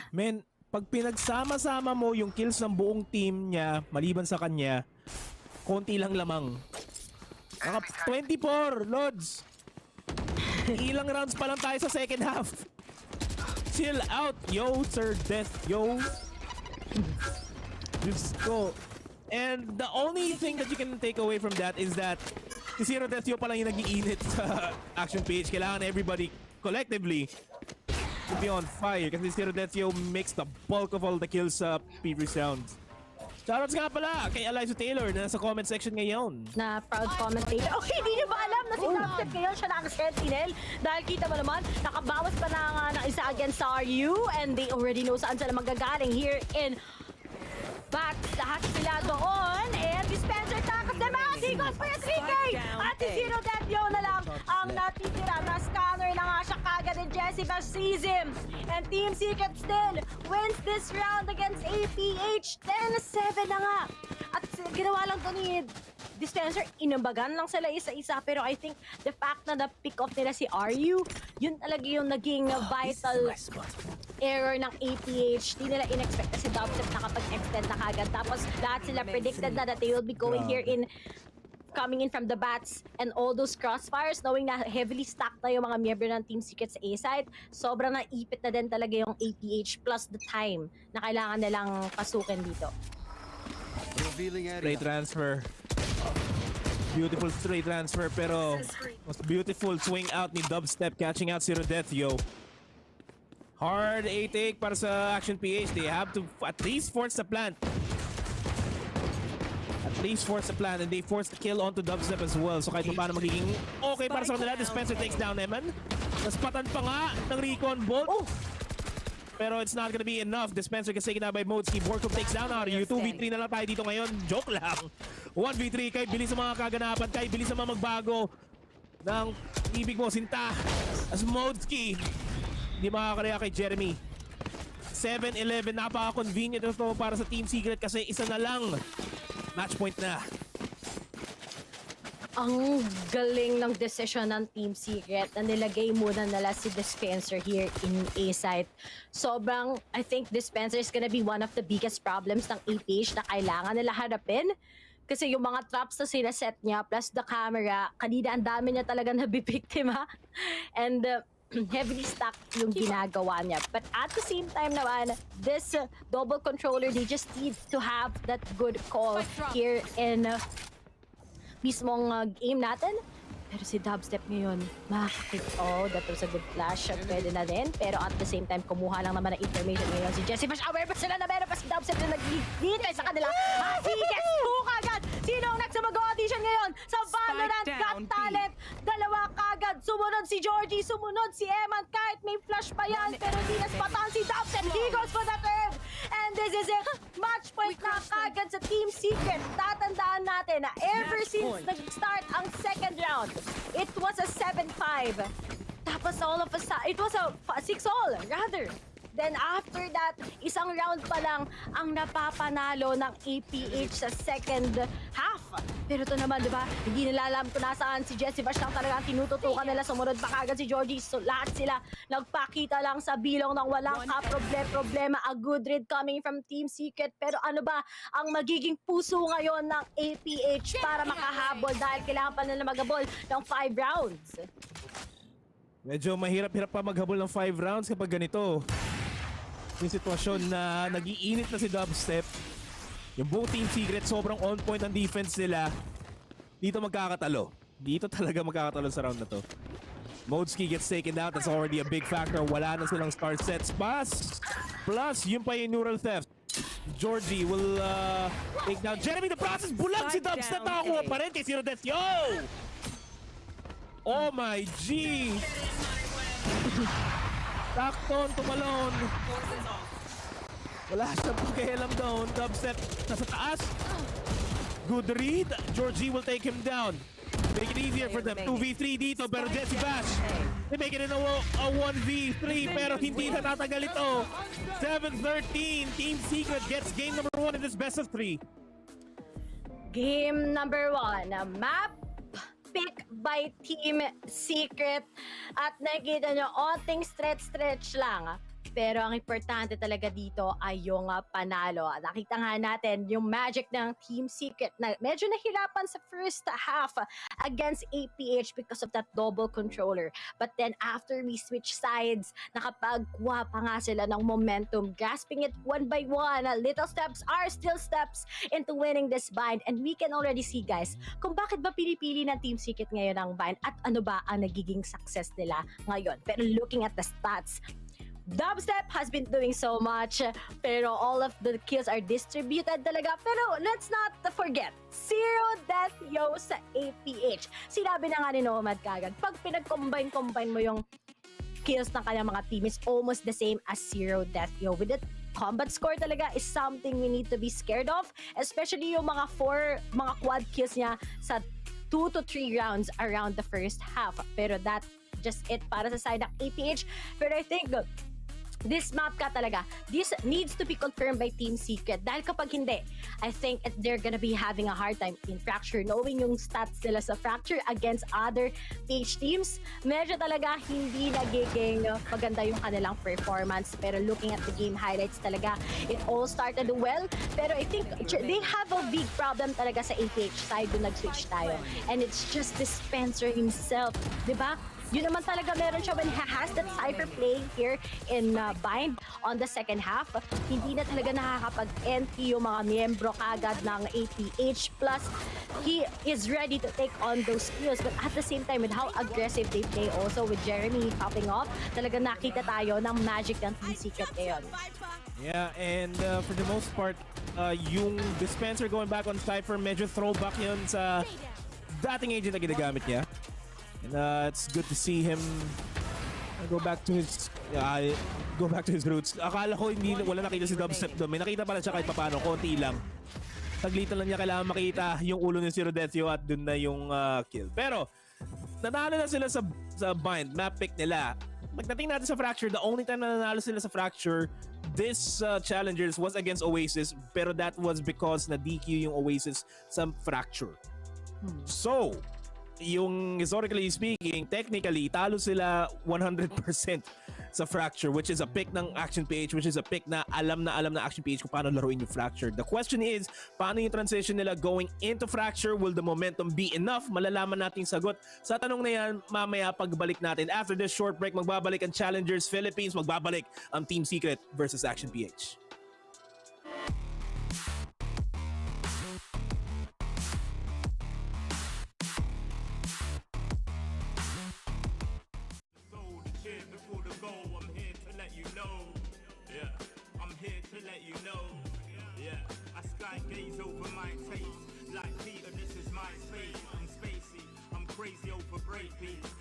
Men, pag pinagsama-sama mo yung kills ng buong team niya, maliban sa kanya, konti lang lamang. 24, Lods! Ilang rounds pa lang tayo sa second half. Chill out, yo, Sir Death, yo. Just go. And the only thing that you can take away from that is that si Zero Death yo pa lang yung nag-iinit sa Action PH. Kailangan everybody collectively to be on fire kasi Zero Death yo makes the bulk of all the kills sa previous rounds. Shoutouts nga pala kay Eliza Taylor na nasa comment section ngayon. Na proud commentator. Okay, hindi niyo ba alam na si Dubstep ngayon siya na ang sentinel? Dahil kita mo naman, nakabawas pa na nga ng isa against RU and they already know saan sila magagaling here in back. Lahat sila doon and Dispenser takas na mga Seagulls for a 3K! At si Zero Death yo na lang ang natitira na scanner na nga siya kagad and Jesse Bash sees him. And Team Secret still wins this round against APH. 10-7 na nga. At ginawa lang to ni Dispenser, inambagan lang sila isa-isa. Pero I think the fact na na-pick off nila si RU, yun talaga yung naging vital error ng APH. Di nila in-expect kasi Dubstep nakapag-extend na kagad. Tapos lahat sila predicted na that they will be going here coming in from the bats and all those crossfires, knowing na heavily stacked na yung mga miyembro ng Team Secret sa A-side. Sobrang naipit na din talaga yung APH plus the time na kailangan nilang pasukin dito. Straight transfer. Beautiful straight transfer, pero mas beautiful swing out ni Dubstep catching out si Rodethio. Hard A-take para sa Action PH. They have to at least force the plant. At least force the plan, and they force the kill onto Dubstep as well. So kahit pa paano magiging okay para sa kanila. Dispenser takes down Eman. Naspatan pa nga ng recon bolt. Pero it's not gonna be enough. Dispenser gets taken out by Modski. Borkov takes down RU. 2v3 na lang tayo dito ngayon. Joke lang. 1v3 kay bilis sa mga kaganapan. Kay bilis sa mga magbago ng ibig mo, Sinta. As Modski, hindi makakarea kay Jeremy. 7-11, napaka-convenient ito para sa Team Secret kasi isa na lang. Match point na. Ang galing ng decision ng Team Secret na nilagay muna nila si Dispenser here in A-site. Sobrang, I think Dispenser is gonna be one of the biggest problems ng APH na kailangan nila harapin. Kasi yung mga traps na sinaset niya plus the camera, kanina ang dami niya talaga nabibiktima. And heavily stacked yung ginagawa niya. But at the same time naman, this double controller, they just need to have that good call here in mismong game natin. Pero si Dubstep ngayon, makakakit. Oh, that was a good flash. Pwede na din. Pero at the same time, kumuha lang naman ng information ngayon si Jesse. Mas aware pa sila na meron pa si Dubstep na nag-lead sa kanila. He gets 2 kagad. Sino ang next na mag-audition ngayon sa Valorant Got Talent? Dalawa kagad. Sumunod si Georgie, sumunod si Eman. Kahit may flash pa yan, pero di naspatan si Dubstep. He goes for the third. And this is it. Match point na kagad sa Team Secret. Tatandaan natin na ever since nag-start ang second round, it was a 7-5. Tapos all of a sudden, it was a 6-all rather. Then after that, isang round pa lang ang napapanalo ng APH sa second half. Pero ito naman, di ba? Hindi nila alam kung nasaan si Jesse Bash lang talaga ang tinututukan nila. Sumunod pa kagad si Georgie. So lahat sila nagpakita lang sa bilong ng walang problema. A good read coming from Team Secret. Pero ano ba ang magiging puso ngayon ng APH para makahabol dahil kailangan pa nila maghabol ng 5 rounds? Medyo mahirap-hirap pa maghabol ng 5 rounds kapag ganito. Yung sitwasyon na nag-iinit na si Dubstep. Yung buong Team Secret, sobrang on point ang defense nila. Dito magkakatalo. Dito talaga magkakatalo sa round na to. Modski gets taken out. That's already a big factor. Wala na silang star sets. Plus, yun pa yung neural theft. Georgie will take down Jeremy. The process, bulag si Dubstep. Nakakuha pa rin kay Zero Death. Yo! Oh my G! Takton, tumalon. Wala siyang pakialam doon. Dubstep nasa taas. Good read. Georgie will take him down. Make it easier for them. 2v3 dito, pero Jesse Bash, they make it in a 1v3, pero hindi na tatagal ito. 7-13. Team Secret gets game number 1 in this best of 3. Game number 1. Map pick by Team Secret. At nakikita nyo, onting stretch lang. Pero ang importante talaga dito ay yung panalo. Nakita nga natin yung magic ng Team Secret na medyo nahirapan sa first half against APH because of that double controller. But then after we switch sides, nakapagkuha pa nga sila ng momentum, grasping it one by one. Little steps are still steps into winning this bind. And we can already see, guys, kung bakit ba pinipili ng Team Secret ngayon ang bind at ano ba ang nagiging success nila ngayon. Pero looking at the stats, Dubstep has been doing so much, pero all of the kills are distributed talaga. Pero let's not forget, Zero Death Yo sa APH. Sinabi na nga ni Nomad kagad, pag pinag-combine mo yung kills ng kanyang mga team is almost the same as Zero Death Yo. With the combat score talaga is something we need to be scared of, especially yung mga quad kills niya sa 2 to 3 rounds around the first half. Pero that just it para sa side ng APH. Pero I think this map ka talaga, this needs to be confirmed by Team Secret. Dahil kapag hindi, I think they're gonna be having a hard time in Fracture. Knowing yung stats nila sa Fracture against other PH teams, medyo talaga hindi nagiging maganda yung kanilang performance. Pero looking at the game highlights talaga, it all started well. Pero I think they have a big problem talaga sa APH side yung nag-switch tayo. And it's just Spencer himself, di ba? Yun naman talaga meron siya when he has that Cypher playing here in Bind on the second half. Hindi na talaga nakakapag-entry yung mga miyembro kagad ng APH. Plus, he is ready to take on those skills. But at the same time, with how aggressive they play also with Jeremy popping off, talaga nakita tayo ng magic ng Team Secret ngayon. Yeah, and for the most part, yung dispenser going back on Cypher, medyo throwback yun sa dating agent na ginagamit niya. And it's good to see him go back to his roots. Akala ko wala nakita si Dubstep doon. May nakita pala siya kahit papaano, konti lang. Taglitan lang niya kailangan makita yung ulo ni Zero Deathio at doon na yung kill. Pero nanalo na sila sa Bind, map pick nila. Pagdating natin sa Fracture, the only time na nanalo sila sa Fracture this Challengers was against Oasis, pero that was because na DQ yung Oasis sa Fracture. So, yung historically speaking, technically, talo sila 100% sa Fracture, which is a pick ng Action PH, which is a pick na alam na Action PH kung paano laruin yung Fracture. The question is, paano yung transition nila going into Fracture? Will the momentum be enough? Malalaman natin sagot sa tanong na yan mamaya pagbalik natin. After this short break, magbabalik ang Challengers Philippines, magbabalik ang Team Secret versus Action PH. Gaze over my taste like Peter, this is my space. I'm spacey, I'm crazy over break beats.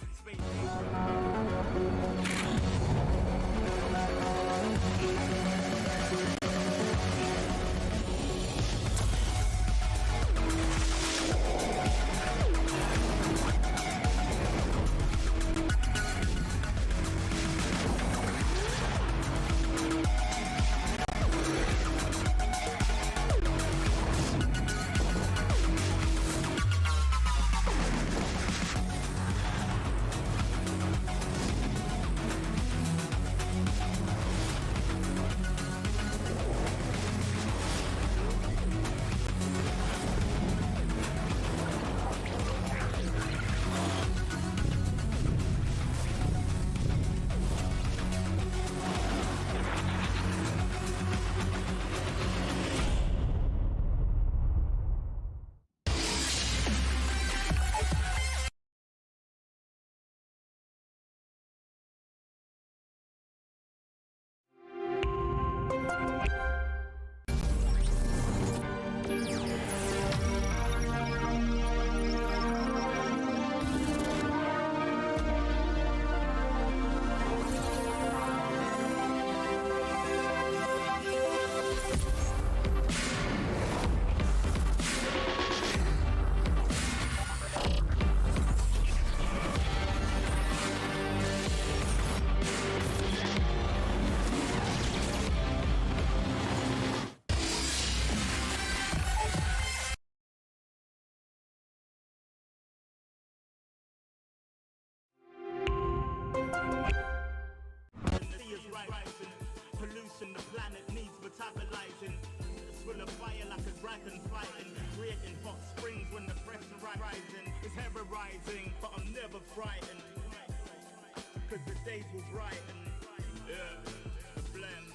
Pollution, the planet needs metabolizing. Full of fire like a dragon fighting, creating hot springs when the pressure rising. It's terrorizing, but I'm never frightened, cause the days will brighten. Yeah, the blend.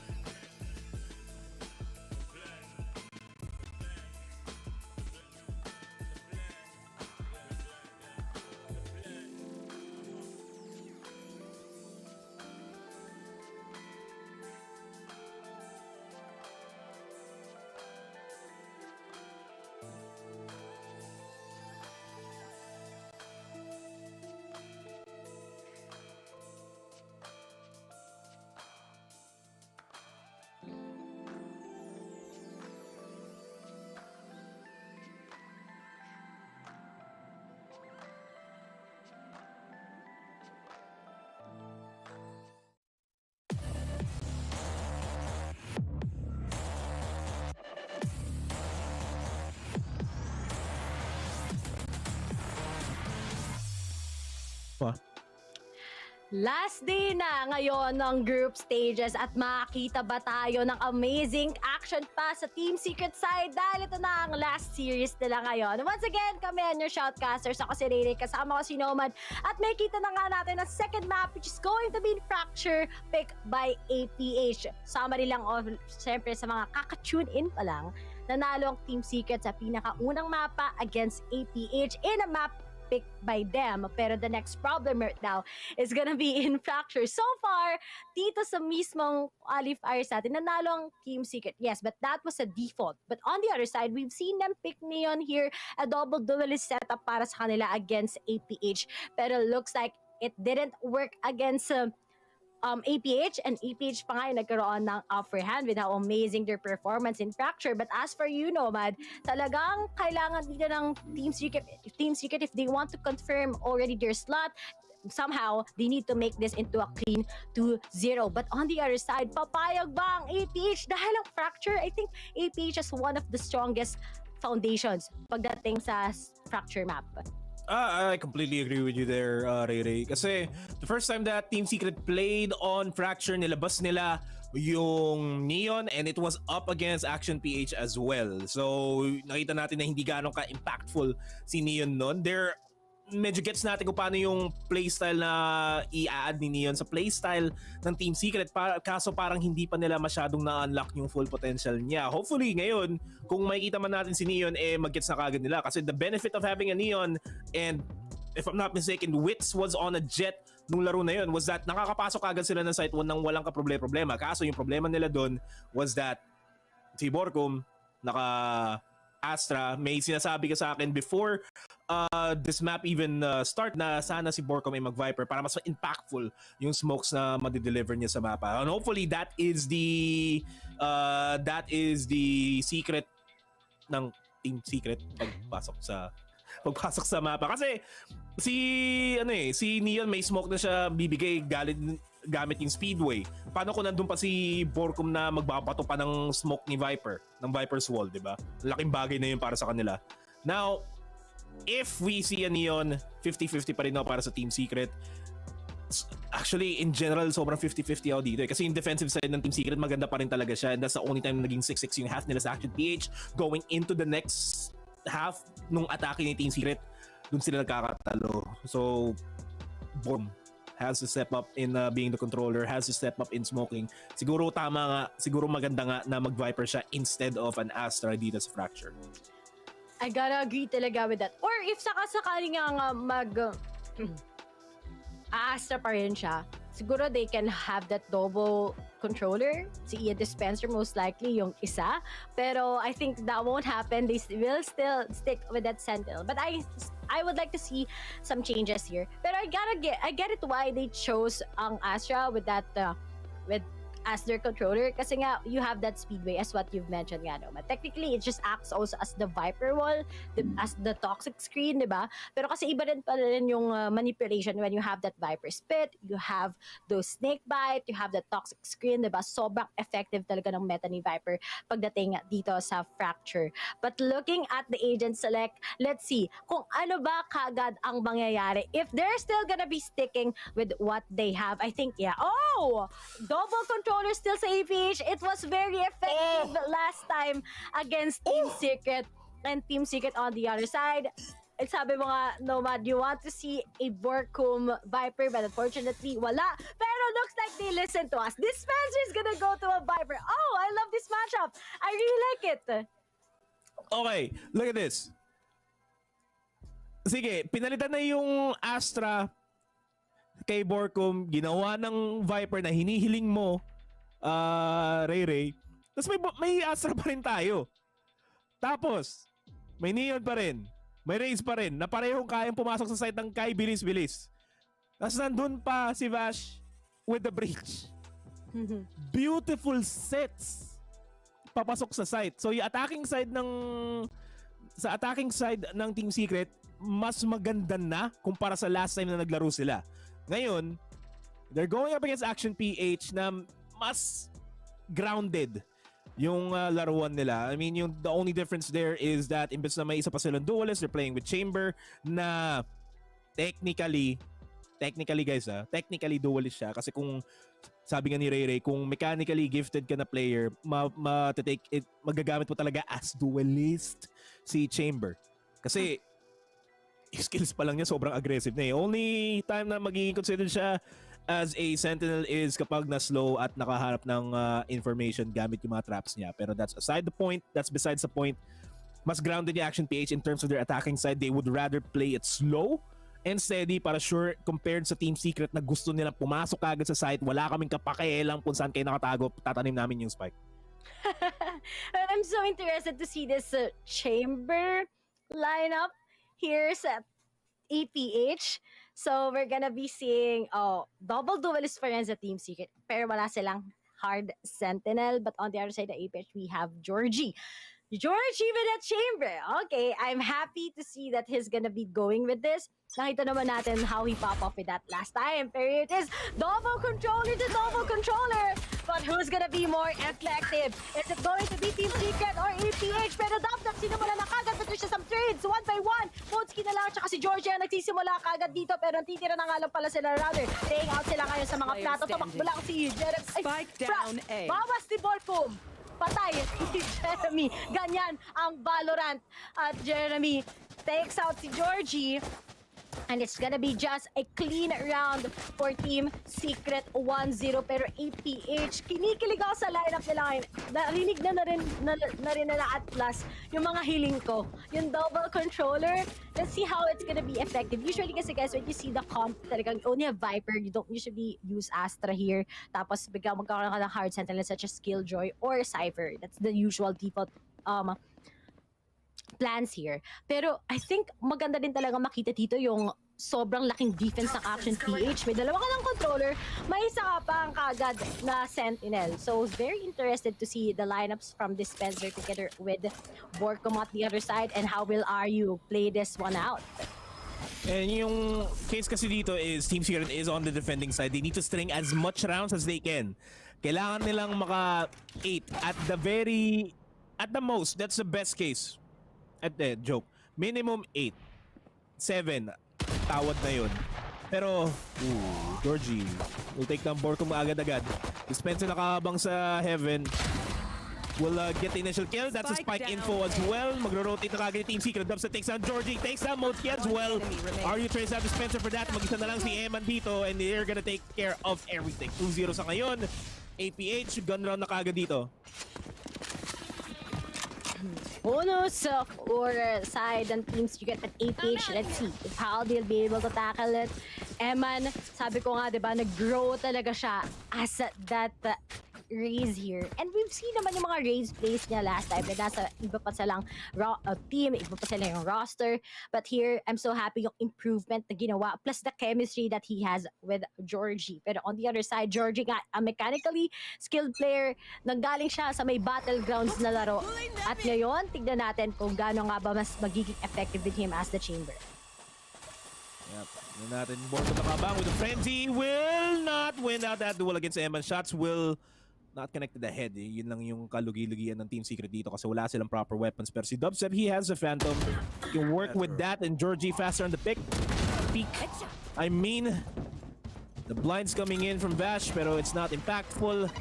Last day na ngayon ng group stages at makakita ba tayo ng amazing action pa sa Team Secret side dahil ito na ang last series nila ngayon. Once again, kami ang your shoutcasters. Ako si Rere, kasama ko si Nomad at may kita na nga natin ang second map which is going to be Fracture picked by APH. Summary lang siyempre sa mga kaka-tune in pa lang. Nanalo ang Team Secret sa pinakaunang mapa against APH in a map picked by them. Pero the next problem right now is gonna be in Fracture. So far, dito sa mismong qualifiers natin, nanalo ang Team Secret. Yes, but that was a default. But on the other side, we've seen them pick Neon here, a double duelist setup para sa kanila against APH. Pero looks like it didn't work against APH, and APH pa nga yung nagkaroon ng upper hand with how amazing their performance in Fracture. But as for you, Nomad, talagang kailangan dito ng Team Secret if they want to confirm already their slot, somehow they need to make this into a clean 2-0. But on the other side, papayag ba ang APH? Dahil ang Fracture, I think APH is one of the strongest foundations pagdating sa Fracture map. I completely agree with you there, Ray. Kasi the first time that Team Secret played on Fracture, nilabas nila yung Neon and it was up against Action PH as well. So nakita natin na hindi gaano ka-impactful si Neon nun. Medyo gets natin kung paano yung playstyle na i-add ni Neon sa playstyle ng Team Secret. Kaso parang hindi pa nila masyadong na-unlock yung full potential niya. Hopefully ngayon, kung makikita man natin si Neon, mag-gets na kagad nila. Kasi the benefit of having a Neon, and if I'm not mistaken, Wits was on a Jet nung laro na yun, was that nakakapasok agad sila ng site 1 nang walang kaproblema. Kaso yung problema nila doon was that si Borkum, Astra, may sinasabi ka sa akin before this map even start na sana si Borkom ay mag-Viper para mas impactful yung smokes na madideliver niya sa mapa. And hopefully that is the secret ng Team Secret pagpasok sa mapa. Kasi si Neon may smoke na siya bibigay gamit yung Speedway. Paano kung nandun pa si Borkum na magbabato pa ng smoke ni Viper, ng Viper's Wall, di ba? Laking bagay na yun para sa kanila. Now, if we see a Neon, 50-50 pa rin ako para sa Team Secret. Actually, in general, sobrang 50-50 ako dito. Kasi yung defensive side ng Team Secret, maganda pa rin talaga siya. And that's the only time na naging 6-6 yung half nila sa Action PH. Going into the next half nung atake ni Team Secret, dun sila nagkakatalo. So, boom. Has to step up in being the controller, has to step up in smoking. Siguro tama nga, siguro maganda nga na mag-Viper siya instead of an Astra dito sa Fracture. I gotta agree talaga with that. Or if sakasakali nga Astra pa rin siya, siguro they can have that double controller. Si Ian Dispenser most likely yung isa. Pero I think that won't happen. They will still stick with that Sentinel. But I would like to see some changes here. Pero I get it why they chose ang Astra with that as their controller, kasi nga you have that Speedway as what you've mentioned nga, no? But technically it just acts also as the Viper Wall, as the toxic screen, di ba? Pero kasi iba rin pala rin yung manipulation when you have that Viper Spit, you have those Snake Bite, you have that toxic screen, di ba? Sobrang effective talaga ng meta ni Viper pagdating dito sa Fracture. But looking at the agent select, let's see kung ano ba kagad ang mangyayari if they're still gonna be sticking with what they have. I think, double controller still sa APH. It was very effective last time against Team Secret, and Team Secret on the other side. And sabi mo nga, Nomad, you want to see a Borkum Viper, but unfortunately, wala. Pero looks like they listen to us. Dispenser is gonna go to a Viper. Oh, I love this matchup. I really like it. Okay, look at this. Sige, pinalitan na yung Astra kay Borkum, ginawa ng Viper na hinihiling mo, Ray. Tapos may Astra pa rin tayo. Tapos, may Neon pa rin. May Raze pa rin na parehong kayang pumasok sa site ng Kai bilis-bilis. Tapos nandun pa si Vash with the breach. Beautiful sets papasok sa site. So yung attacking side ng Team Secret, mas maganda na kumpara sa last time na naglaro sila. Ngayon, they're going up against Action PH na mas grounded yung laruan nila. I mean, the only difference there is that imbes na may isa pa silang duelist, they're playing with Chamber na technically technically guys technically duelist siya kasi kung sabi nga ni Ray Ray, kung mechanically gifted ka na player, magagamit mo talaga as duelist si Chamber. Kasi yung skills pa lang niya sobrang aggressive na eh. Only time na magiging considered siya as a sentinel is kapag na-slow at nakaharap ng information gamit yung mga traps niya. Pero that's besides the point. Mas grounded yung Action PH in terms of their attacking side. They would rather play it slow and steady para sure compared sa Team Secret na gusto nilang pumasok agad sa site. Wala kaming kapakialam kung saan kayo nakatago. Tatanim namin yung spike. I'm so interested to see this Chamber lineup here sa APH. So we're gonna be seeing double duelist pa rin sa Team Secret pero wala silang hard sentinel, but on the other side of APH we have Georgie with a Chamber. Okay, I'm happy to see that he's gonna be going with this. Nakita naman natin how he pop off with that last time. Pero it is double controller to double controller. But who's gonna be more effective? Is it going to be Team Secret or APH? Pero Dapdap sinimula na kagad. Pero siya some trades, 1 by 1. Modski na lang, tsaka si Georgia nagsisimula kagad dito. Pero titira na nga lang pala sila rather. Laying out sila ngayon sa mga plato. Tumakbo lang si Jeremy. Spike down A. Bawas ni Bolcom. Patay si Jeremy. Ganyan ang Valorant. At Jeremy takes out si Georgie. And it's gonna be just a clean round for Team Secret 1-0. Pero APH, kinikilig ako sa lineup nila ngayon. Narinig na rin na Atlas yung mga hiling ko. Yung double controller, let's see how it's gonna be effective. Usually kasi guys, when you see the comp, talagang you only have Viper, you don't usually use Astra here. Tapos bigla magkakaroon ka ng hard sentinel such as Killjoy or Cypher. That's the usual default plans here. Pero I think maganda din talaga makita dito yung sobrang laking defense ng Action PH. May dalawa ka ng controller, may isa ka pa ang kagad na sentinel. So very interested to see the lineups from Dispenser together with Borcom at the other side and how will RU play this one out. And yung case kasi dito is Team Secret is on the defending side. They need to string as much rounds as they can. Kailangan nilang maka 8 at the most. That's the best case. At the joke. Minimum 8. 7. Tawad na yun. Pero, Georgie will take down Borcom agad-agad. Dispenser nakahabang sa Heaven. Will get the initial kill. That's a spike info as well. Magro-rotate na kagad yung Team Secret. Dubs takes down Georgie. Takes down Moski as well. Are you trace out Dispenser for that? Mag-isa na lang si Eman dito and they're gonna take care of everything. 2-0 sa ngayon. APH, gun round na kagad dito. Bonus for side and Team Secret at APH. Let's see if how they'll be able to tackle it. Eman, sabi ko nga, diba, nag-grow talaga siya as that Raze here. And we've seen naman yung mga Raze plays niya last time. Nasa iba pa silang team, iba pa silang yung roster. But here, I'm so happy yung improvement na ginawa. Plus the chemistry that he has with Georgie. Pero on the other side, Georgie nga, a mechanically skilled player. Nanggaling siya sa may battlegrounds na laro. At ngayon, tignan natin kung gaano nga ba mas magiging effective with him as the Chamber. Yep. Tignan natin, Borcom nakabang with the frenzy. Will not win out that duel against Eman. Shots will not connected the head. Yun lang yung kalugi-lugian ng Team Secret dito kasi wala silang proper weapons. Pero si Dubsep, he has a Phantom. You can work with that and Georgie faster on the peak. I mean, the blinds coming in from Vash pero it's not impactful.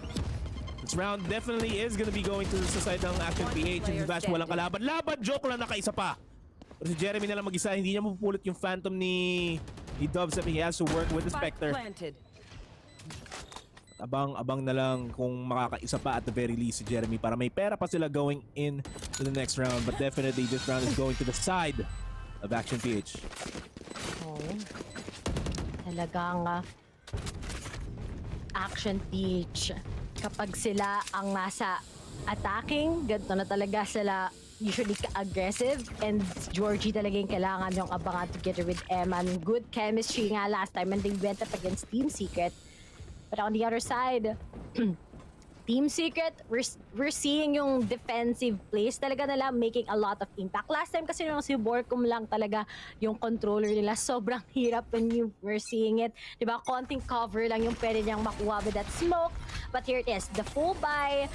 This round definitely is gonna be going to the side ng Action PH and Vash walang kalaban. Laban, joke lang, nakaisa pa. Pero si Jeremy na lang mag-isa, hindi niya mapupulot yung Phantom ni Dubsep. He has to work with the Spectre. Abang na lang kung makakaisa pa at the very least si Jeremy para may pera pa sila going in to the next round. But definitely this round is going to the side of Action PH. Oh. Talagang Action PH. Kapag sila ang nasa attacking, ganito na talaga sila usually aggressive and Georgie talaga yung kailangan yung abangan together with Eman. Good chemistry nga last time and they went up against Team Secret. But on the other side, Team Secret, we're seeing yung defensive plays talaga nila making a lot of impact. Last time kasi nung si Borkum lang talaga yung controller nila, sobrang hirap when you were seeing it. Diba? Konting cover lang yung pwede niyang makuha with that smoke. But here it is, the full buy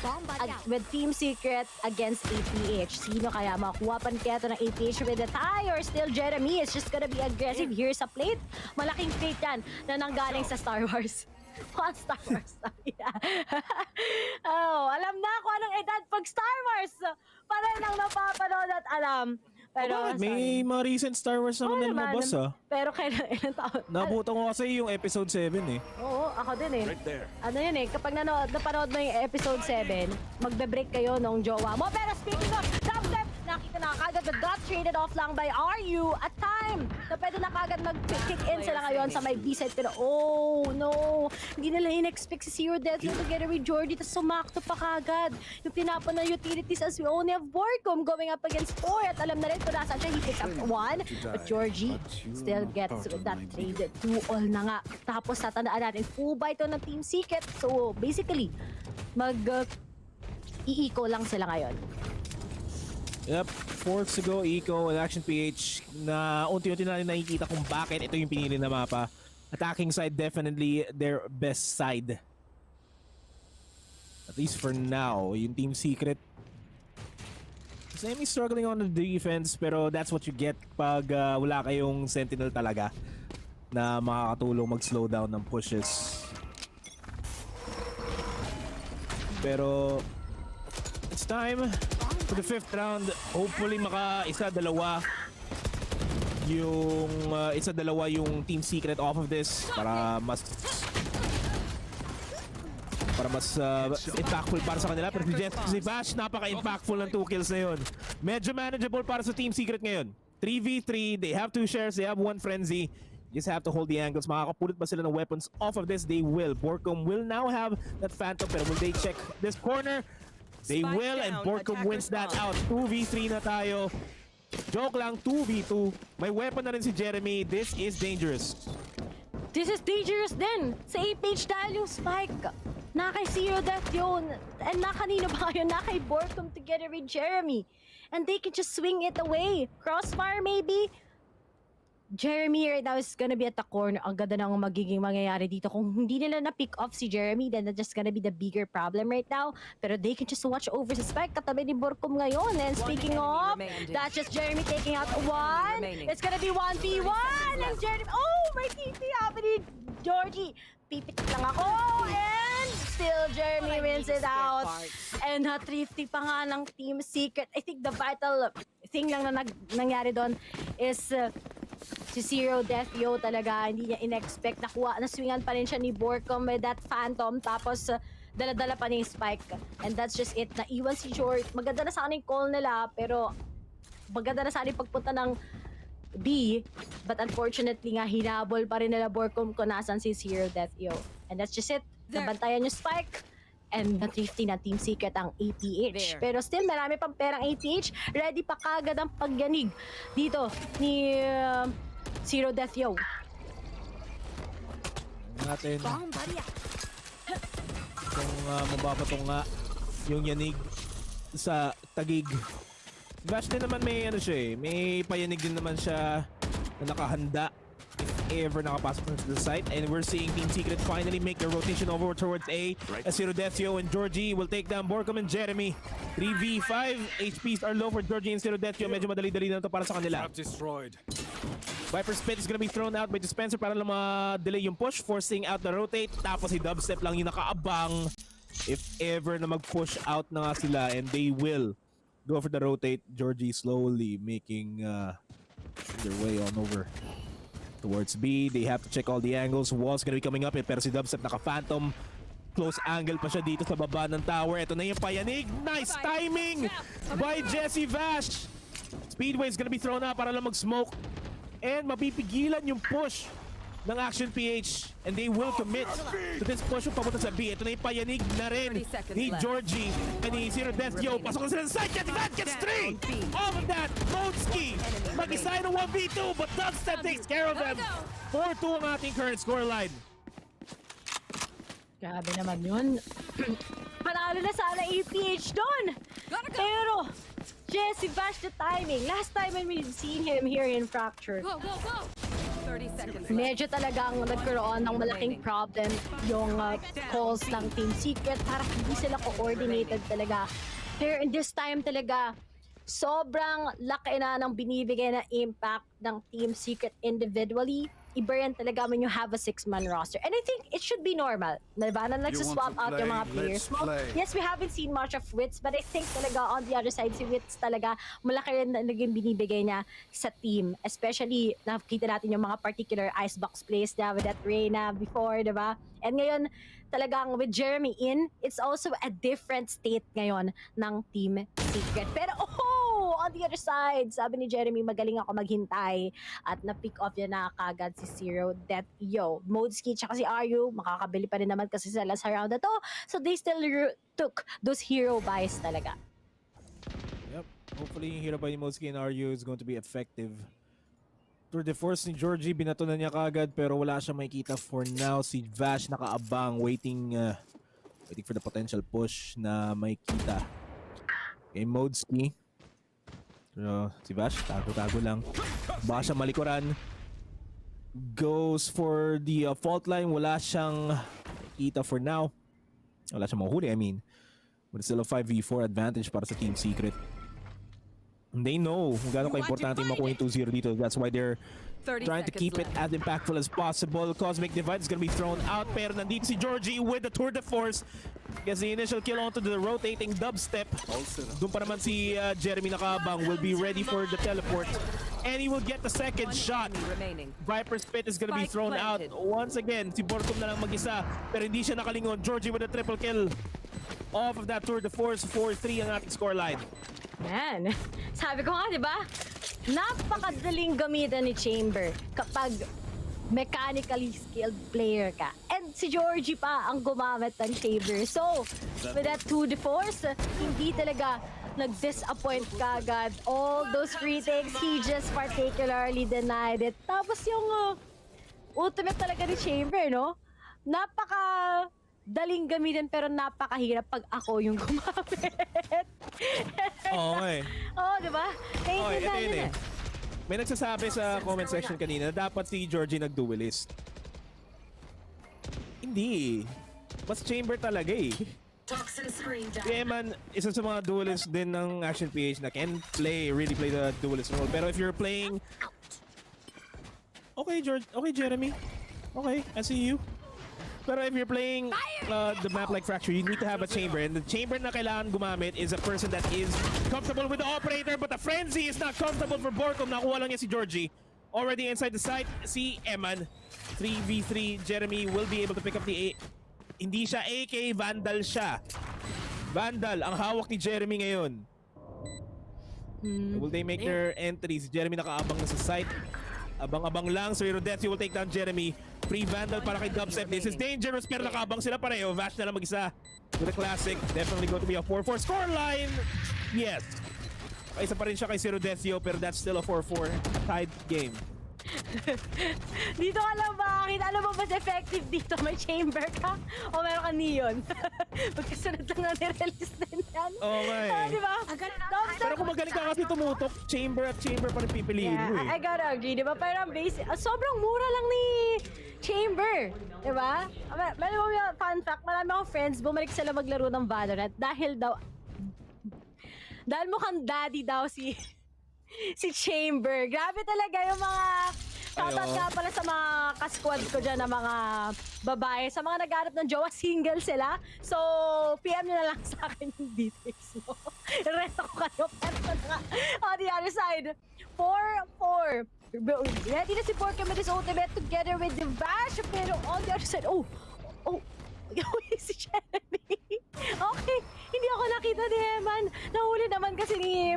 with Team Secret against APH. Sino kaya makuha pa kaya ito ng APH with the tie or still Jeremy is just gonna be aggressive here sa plate. Malaking plate yan na nanggaling sa Star Wars. Star Wars. Oh, alam na kung anong edad pag Star Wars. Para lang napapanood at alam. Pero may mga recent Star Wars naman na lumabas Pero kailan ilang taon? Nabutan ko kasi yung episode 7 eh. Oo, ako din eh. Ano yun eh, kapag napanood mo yung episode 7, magbe-break kayo nung jowa mo. Pero speaking of dubstep, nakita na kagad but got traded off lang by RU at time na pwede na kagad mag-kick in sila ngayon sa may B-side. Pero oh no, hindi nila in-expect si Zero Death together with Jordy tas sumakto pa kagad. Yung tinapon ng utilities as we only have Borkum going up against 4 at alam na rin kung nasaan siya. He picks up 1 but Georgie still gets with that trade 2-all na nga. Tapos tatandaan natin full buy to ng Team Secret. So basically i-eco lang sila ngayon. Yep, 4 to go, Eco and Action PH na unti-unti na nakikita kung bakit ito yung pinili na mapa. Attacking side definitely their best side. At least for now, yung Team Secret semi-struggling on the defense pero that's what you get pag wala kayong sentinel talaga na makakatulong mag-slow down ng pushes. Pero it's time for the 5th round. Hopefully isa-dalawa yung Team Secret off of this para mas impactful para sa kanila. Pero si Bash, napaka-impactful ng 2 kills na yun. Medyo manageable para sa Team Secret ngayon. 3v3, they have 2 shares, they have 1 frenzy. Just have to hold the angles. Makakapulot ba sila ng weapons off of this? They will. Borkum will now have that Phantom, pero will they check this corner? They will, and Borkum wins that out. 2v3 na tayo. Joke lang, 2v2. May weapon na rin si Jeremy. This is dangerous. This is dangerous din. Sa A-page dahil yung spike. Na kay Zero Death yun. And na kanino ba yun? Na kay Borkum together with Jeremy. And they can just swing it away. Crossfire maybe? Jeremy right now is gonna be at the corner. Ang ganda ng magiging mangyayari dito. Kung hindi nila na-pick off si Jeremy, then that's just gonna be the bigger problem right now. Pero they can just watch over sa spike. Katabi ni Borkum ngayon. And speaking of, that's just Jeremy taking out 1. It's gonna be 1v1. And Jeremy, oh, may TP happening. Georgie, pipit lang ako. And still Jeremy wins it out. And thrifty pa nga ng Team Secret. I think the vital thing lang na nangyari doon is si Zero Death talaga, hindi niya in-expect na swingan pa rin siya ni Borkum with that Phantom, tapos dala-dala pa niya yung spike. And that's just it. Naiwan si George. Maganda na sana yung call nila, pero maganda na sana yung pagpunta ng B, but unfortunately nga, hinabol pa rin nila Borkum kung nasan si Zero Death And that's just it. Nabantayan yung spike. And na-thrifty na Team Secret ang APH. Pero still, marami pang perang APH. Ready pa kagad ang pagyanig dito ni Zero Death natin kung mababatong nga yung yanig sa tagig. Bash din naman may may payanig din naman siya na nakahanda if ever nakapasok to the site. And we're seeing Team Secret finally make their rotation over towards A. As Zero Death and Georgie will take down Borkum and Jeremy. 3v5. HPs are low for Georgie and Zero Death. Medyo madali-dali na ito para sa kanila. Viper's Pit is gonna be thrown out by Dispenser para lang ma-delay yung push, forcing out the rotate. Tapos si Dubstep lang yung nakaabang if ever na mag-push out na nga sila, and they will go for the rotate. Georgie slowly making their way on over towards B. They have to check all the angles. Wall's gonna be coming up pero si Dubstep naka-phantom. Close angle pa siya dito sa baba ng tower. Ito na yung payanig. Nice timing by Jesse Vash. Speedway is gonna be thrown out para lang mag-smoke. And mapipigilan yung push ng Action PH. And they will commit to this push papunta sa B. Ito na yung payanig na rin ni Georgie and ni Zero Death. Pasok na sila sa side. That gets 3! All of that, Modeski mag-isa ng 1v2, but Dubstep takes care of them. 4-2 ang ating current scoreline. Grabe naman yun. Panalo Manalo na sana APH doon. Pero, Jesse Bash the timing. Last time when we've seen him here in Fracture, 30 seconds. medyo talagang nagkaroon ng malaking problem yung calls ng Team Secret. Parang hindi sila coordinated talaga. Pero in this time talaga, sobrang laki na ng binibigay na impact ng Team Secret individually. Iba yan talaga when you have a 6-man roster. And I think it should be normal. Diba? Na nagsaswap out yung mga players. Well, yes, we haven't seen much of Wits, but I think talaga on the other side, si Wits talaga malaki rin na naging binibigay niya sa team. Especially, nakikita natin yung mga particular icebox plays niya with that Reyna before, diba? And ngayon, talagang with Jeremy in, it's also a different state ngayon ng Team Secret. Pero, on the other side, sabi ni Jeremy, magaling ako maghintay at na-pick off niya na kagad si Zero Death Yo. Modeski tsaka si Aryu, makakabili pa rin naman kasi sila sa round na to. So they still took those hero buys talaga. Yep. Hopefully yung hero buy ni Modeski and Aryu is going to be effective. Tour de force ni Georgie, binato na niya kagad pero wala siya makikita for now. Si Vash nakaabang, waiting for the potential push na makikita. Okay, Modeski. Pero si Vash, tago-tago lang. Baka siya malikuran. Goes for the fault line. Wala siyang kita for now. Wala siyang mahuhuli, I mean. But it's still a 5v4 advantage para sa Team Secret. And they know kung gaano ka-importante makuha yung 2-0 dito. That's why they're trying to keep it as impactful as possible. Cosmic Divide is gonna be thrown out. Pero nandito si Georgie with the tour de force. Gets the initial kill onto the rotating dubstep. Doon pa naman si Jeremy nakabang. Will be ready for the teleport. And he will get the second shot. Viper's Pit is gonna be thrown out. Once again, si Borkum na lang mag-isa. Pero hindi siya nakalingon. Georgie with a triple kill. Off of that tour de force. 4-3 ang ating scoreline. Man, sabi ko nga, di ba? Napakadaling gamitan ni Chamber kapag mechanically skilled player ka. And si Georgie pa ang gumamit ng Chamber. So, with that 2 de force, hindi talaga nag-disappoint kagad. All those retakes, he just particularly denied it. Tapos yung ultimate talaga ni Chamber, no? Napaka daling gamitin pero napakahirap pag ako yung gumamit. Oo nga eh. Oo, di ba? Ito yun eh. May nagsasabi sa comment section kanina na dapat si Georgie nag-duelist. Hindi. Mas Chamber talaga eh. Si Eman, isa sa mga duelists din ng Action PH na can really play the duelist role. Pero if you're playing... Okay, Jeremy. Okay, I see you. Pero if you're playing the map like Fracture, you need to have a chamber. And the chamber na kailangan gumamit is a person that is comfortable with the operator, but the frenzy is not comfortable for Borkom. Nakuha lang niya si Georgie. Already inside the site, si Eman. 3v3, Jeremy will be able to pick up the Hindi siya AK, Vandal siya. Vandal, ang hawak ni Jeremy ngayon. Will they make their entries? Jeremy nakaabang na sa site. Abang-abang lang, so Rodetsi will take down Jeremy. Pre-Vandal para kay Dubstep. This is dangerous, pero nakaabang sila pareho. Vash na lang mag-isa with a classic. Definitely going to be a 4-4 scoreline. Yes. Isa pa rin siya kay Rodetio, pero that's still a 4-4 tied game. Dito alam bakit? Alam mo mas effective dito? May chamber ka? O meron ka neon? Magkasunod lang na nirelease din yan. Oo nga eh. Diba? Pero kung magaling ka kasi tumutok, chamber at chamber pa rin pipiliin mo eh. I gotta agree, diba? Parang basic, sobrang mura lang ni chamber. Diba? Meron mo yung fun fact, marami akong friends, bumalik sila maglaro ng Valorant dahil mukhang daddy daw si Chamber. Grabe talaga yung mga shoutout nga pala sa mga kasquad ko dyan na mga babae. Sa mga naghanap ng jowa, single sila. So, PM nyo na lang sa akin yung details mo. Reto ko kayo. Pero na on the other side, 4-4. Ready na si Borkom with his ultimate together with the Vash. Pero on the other side, si Jeremy. Okay, hindi ako nakita ni Eman. Nahuli naman kasi ni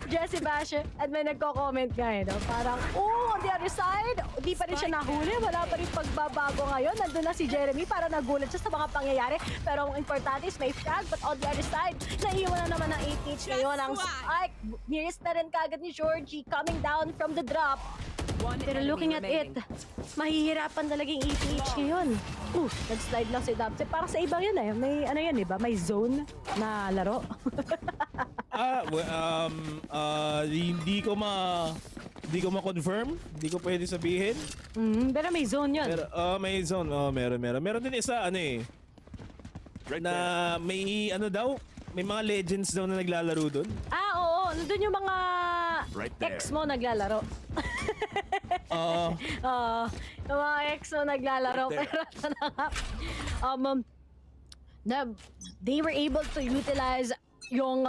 Jesse Bash at may nagko-comment nga eh, no? Parang, on the other side, di pa rin siya nahuli, wala pa rin pagbabago ngayon. Nandun na si Jeremy para nagulat siya sa mga pangyayari. Pero ang importante is may frag, but on the other side, naiiwan na naman ng APH ngayon. Ang spike, nearest na rin kagad ni Georgie coming down from the drop. Pero looking at it, mahihirapan talaga yung APH ngayon. Nag-slide lang si Dubstep. Para sa ibang yun eh. May ano yan, diba? May zone na laro. Hindi ko ma-confirm. Hindi ko pwede sabihin. Pero may zone yun. Pero, may zone. Meron. Meron din isa, ano eh. Na may ano daw, may mga legends daw na naglalaro doon. Oo. Nandun yung mga ex mo naglalaro. Yung mga ex mo naglalaro. Pero they were able to utilize yung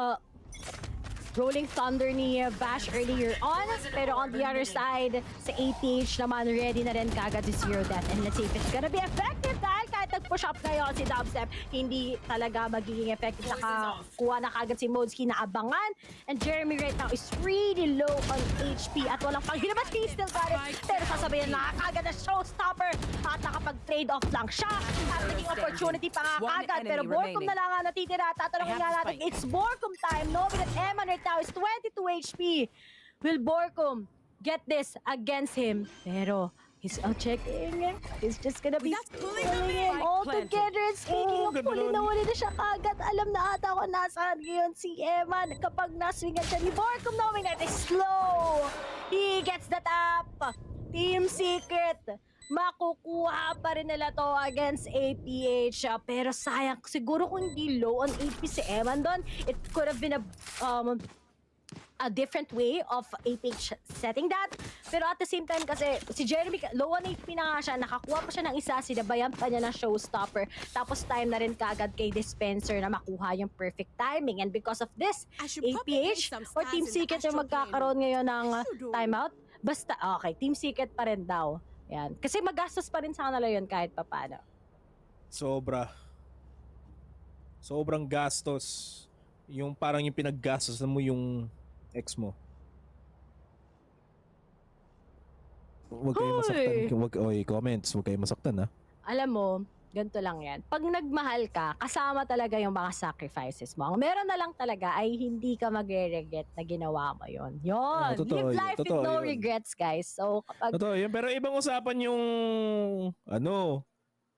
Rolling Thunder ni Bash earlier on. Pero on the other side, sa APH naman, ready na rin kagad si Zero Death. And let's see if it's gonna be effective dahil kahit nag-push up ngayon si Dubstep, hindi talaga magiging effective. Nakakuha na kagad si Modesky na abangan. And Jeremy right now is really low on HP at walang panghinabat. He still got it. Pero sasabihin na kagad na showstopper at nakapag-trade off lang siya. At naging opportunity pa nga kagad. Pero Borkum na lang nga natitira. Tatanungin nga natin, it's Borkum time. Knowing that Eman right now is 22 HP. Will Borkum get this against him? Pero he's checking. He's just gonna be pulling him all together. And speaking of pulling na na siya kagad. Alam na ata kung nasaan ngayon si Eman. Kapag naswingan siya ni Borkum, knowing that is slow. He gets that up. Team Secret. Makukuha pa rin nila to against APH. Pero sayang, siguro kung hindi low on AP si Eman doon, it could have been a different way of APH setting that. Pero at the same time kasi, si Jeremy, low on AP na nga siya, nakakuha pa siya ng isa, sinabayan pa niya ng showstopper. Tapos time na rin kagad kay Dispenser na makuha yung perfect timing. And because of this, APH or Team Secret yung magkakaroon ngayon ng timeout. Basta, okay, Team Secret pa rin daw. Yan. Kasi magastos pa rin sa kanila yun kahit papano. Sobrang gastos. Yung parang yung pinaggastos mo yung ex mo. Huwag kayo masaktan. Comments. Huwag kayo masaktan, ha? Alam mo, ganito lang yan. Pag nagmahal ka, kasama talaga yung mga sacrifices mo. Ang meron na lang talaga ay hindi ka magre-regret na ginawa mo yun. Yun! Live life with no regrets, guys. So, kapag... Totoo yun. Pero ibang usapan yung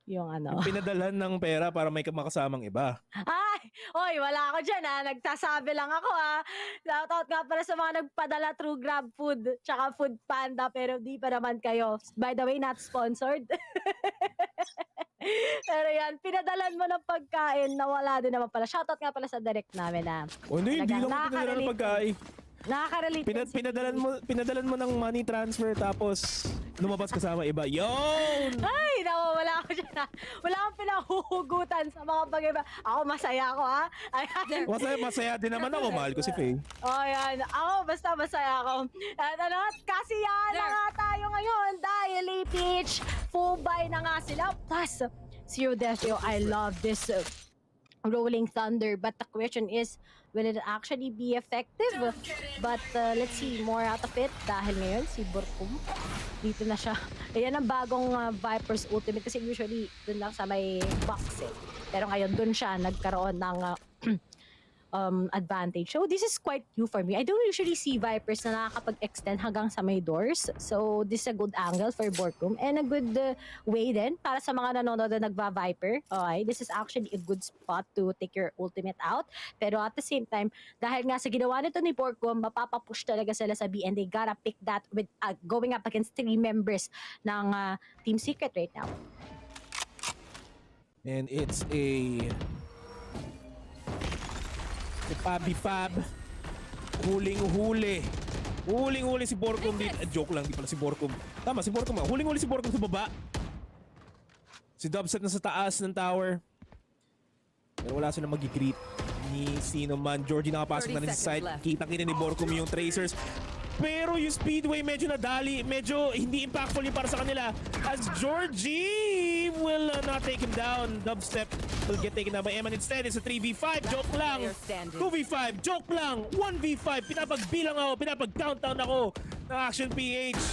yung pinadalhan ng pera para may makasamang iba. Ay! Oy, wala ako dyan ha. Nagsasabi lang ako ha. Shoutout nga pala sa mga nagpadala through Grab Food tsaka Food Panda pero di pa naman kayo. By the way, not sponsored. Pero yan, pinadalan mo ng pagkain na wala din naman pala. Shoutout nga pala sa direct namin ha. Hindi lang pinadalan ng pagkain. Nakaka-relate. Pinadalan mo ng money transfer tapos lumabas kasama iba. Yun! Ay, wala ako dyan ha. Wala akong pinahuhugutan sa mga bagay. Ako masaya ako ha. Masaya din naman ako. Mahal ko si Faye. Oh, yan. Ako basta masaya ako. At kasi yan na nga tayo ngayon dahil APH full buy na nga sila. Plus, Zero Death, I love this Rolling Thunder. But the question is, will it actually be effective? But let's see more out of it. Dahil ngayon, si Borkum, dito na siya. Ayan ang bagong Viper's Ultimate. Kasi usually, dun lang sa may box eh. Pero ngayon, dun siya nagkaroon ng advantage. So this is quite new for me. I don't usually see Vipers na nakakapag-extend hanggang sa may doors. So this is a good angle for Borkum and a good way din para sa mga nanonood na nagva-Viper. Okay, this is actually a good spot to take your ultimate out. Pero at the same time, dahil nga sa ginawa nito ni Borkum, mapapapush talaga sila sa B and they gotta pick that with going up against 3 members ng Team Secret right now. And it's a Fab. Huling-huli si Borkum dito. Joke lang, di pala si Borkum. Tama, si Borkum. Huling-huli si Borkum sa baba. Si Dubstep na sa taas ng tower. Pero wala silang mag-greet ni sino man. Georgie nakapasok na rin sa side. Kita-kita ni Borkum yung tracers. Pero yung Speedway medyo nadali. Medyo hindi impactful yung para sa kanila. As Georgie will not take him down. Dubstep will get taken down by Eman. Instead, it's a 3v5. Joke lang. 2v5. Joke lang. 1v5. Pinapagbilang ako. Pinapag-countdown ako ng Action PH.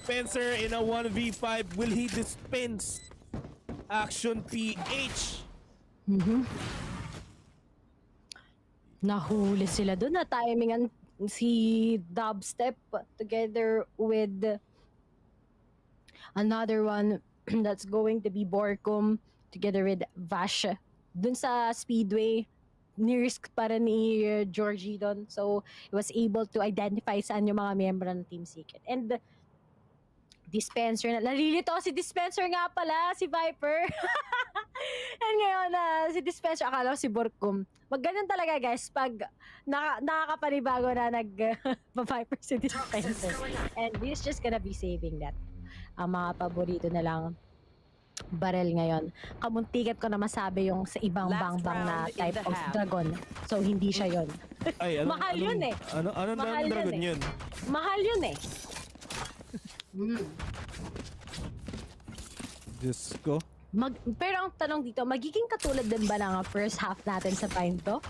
Spencer in a 1v5. Will he dispense Action PH? Nahuli sila doon na timingan si Dubstep together with another one that's going to be Borkum together with Vash. Dun sa Speedway, ni-risk pa rin ni Georgie doon. So, he was able to identify saan yung mga miyembro ng Team Secret. And Dispenser na. Nalilito si Dispenser nga pala, si Viper. And ngayon, si Dispenser, akala ko si Borkum. Ganun talaga guys, pag nakakapanibago na nag-Viper si Dispenser. And he's just gonna be saving that. Ang mga paborito na lang barrel ngayon. Kamuntikat ko na masabi yung sa ibang bangbang na type of dragon. So, hindi siya yun. Ay, Mahal yun eh. Anong dragon yun? Mahal yun eh. Diyos ko. Pero ang tanong dito, magiging katulad din ba ng first half natin sa time to?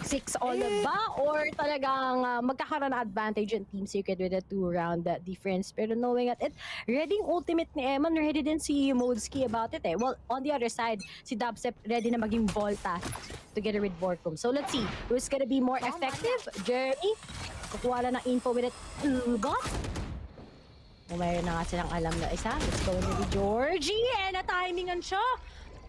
6-all ba? Or talagang magkakaroon ng advantage yung Team Secret with a 2-round difference? Pero knowing at it, ready yung ultimate ni Eman, ready din si Modski about it eh. Well, on the other side, si Dubstep ready na maging Volta together with Borkum. So let's see, who's gonna be more effective? Jeremy, kukuha lang ng info with it. Got? Mayroon na nga silang alam na isa. Let's go to the Georgie. And na-timingan siya.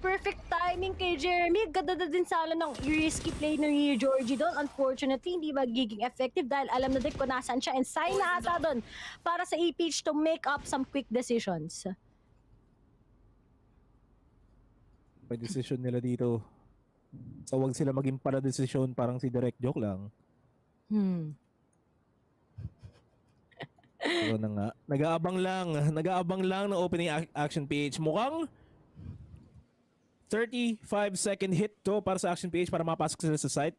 Perfect timing kay Jeremy. Ganda din sana ng risky play ni Georgie doon. Unfortunately, hindi magiging effective dahil alam na din kung nasaan siya. And sign na ata doon para sa APH to make up some quick decisions. May decision nila dito. So, wag sila maging para decision, parang si Direct Joke lang. So na nga. Nag-aabang lang ng opening action PH. Mukhang 35-second hit to para sa action PH para mapasok sila sa site.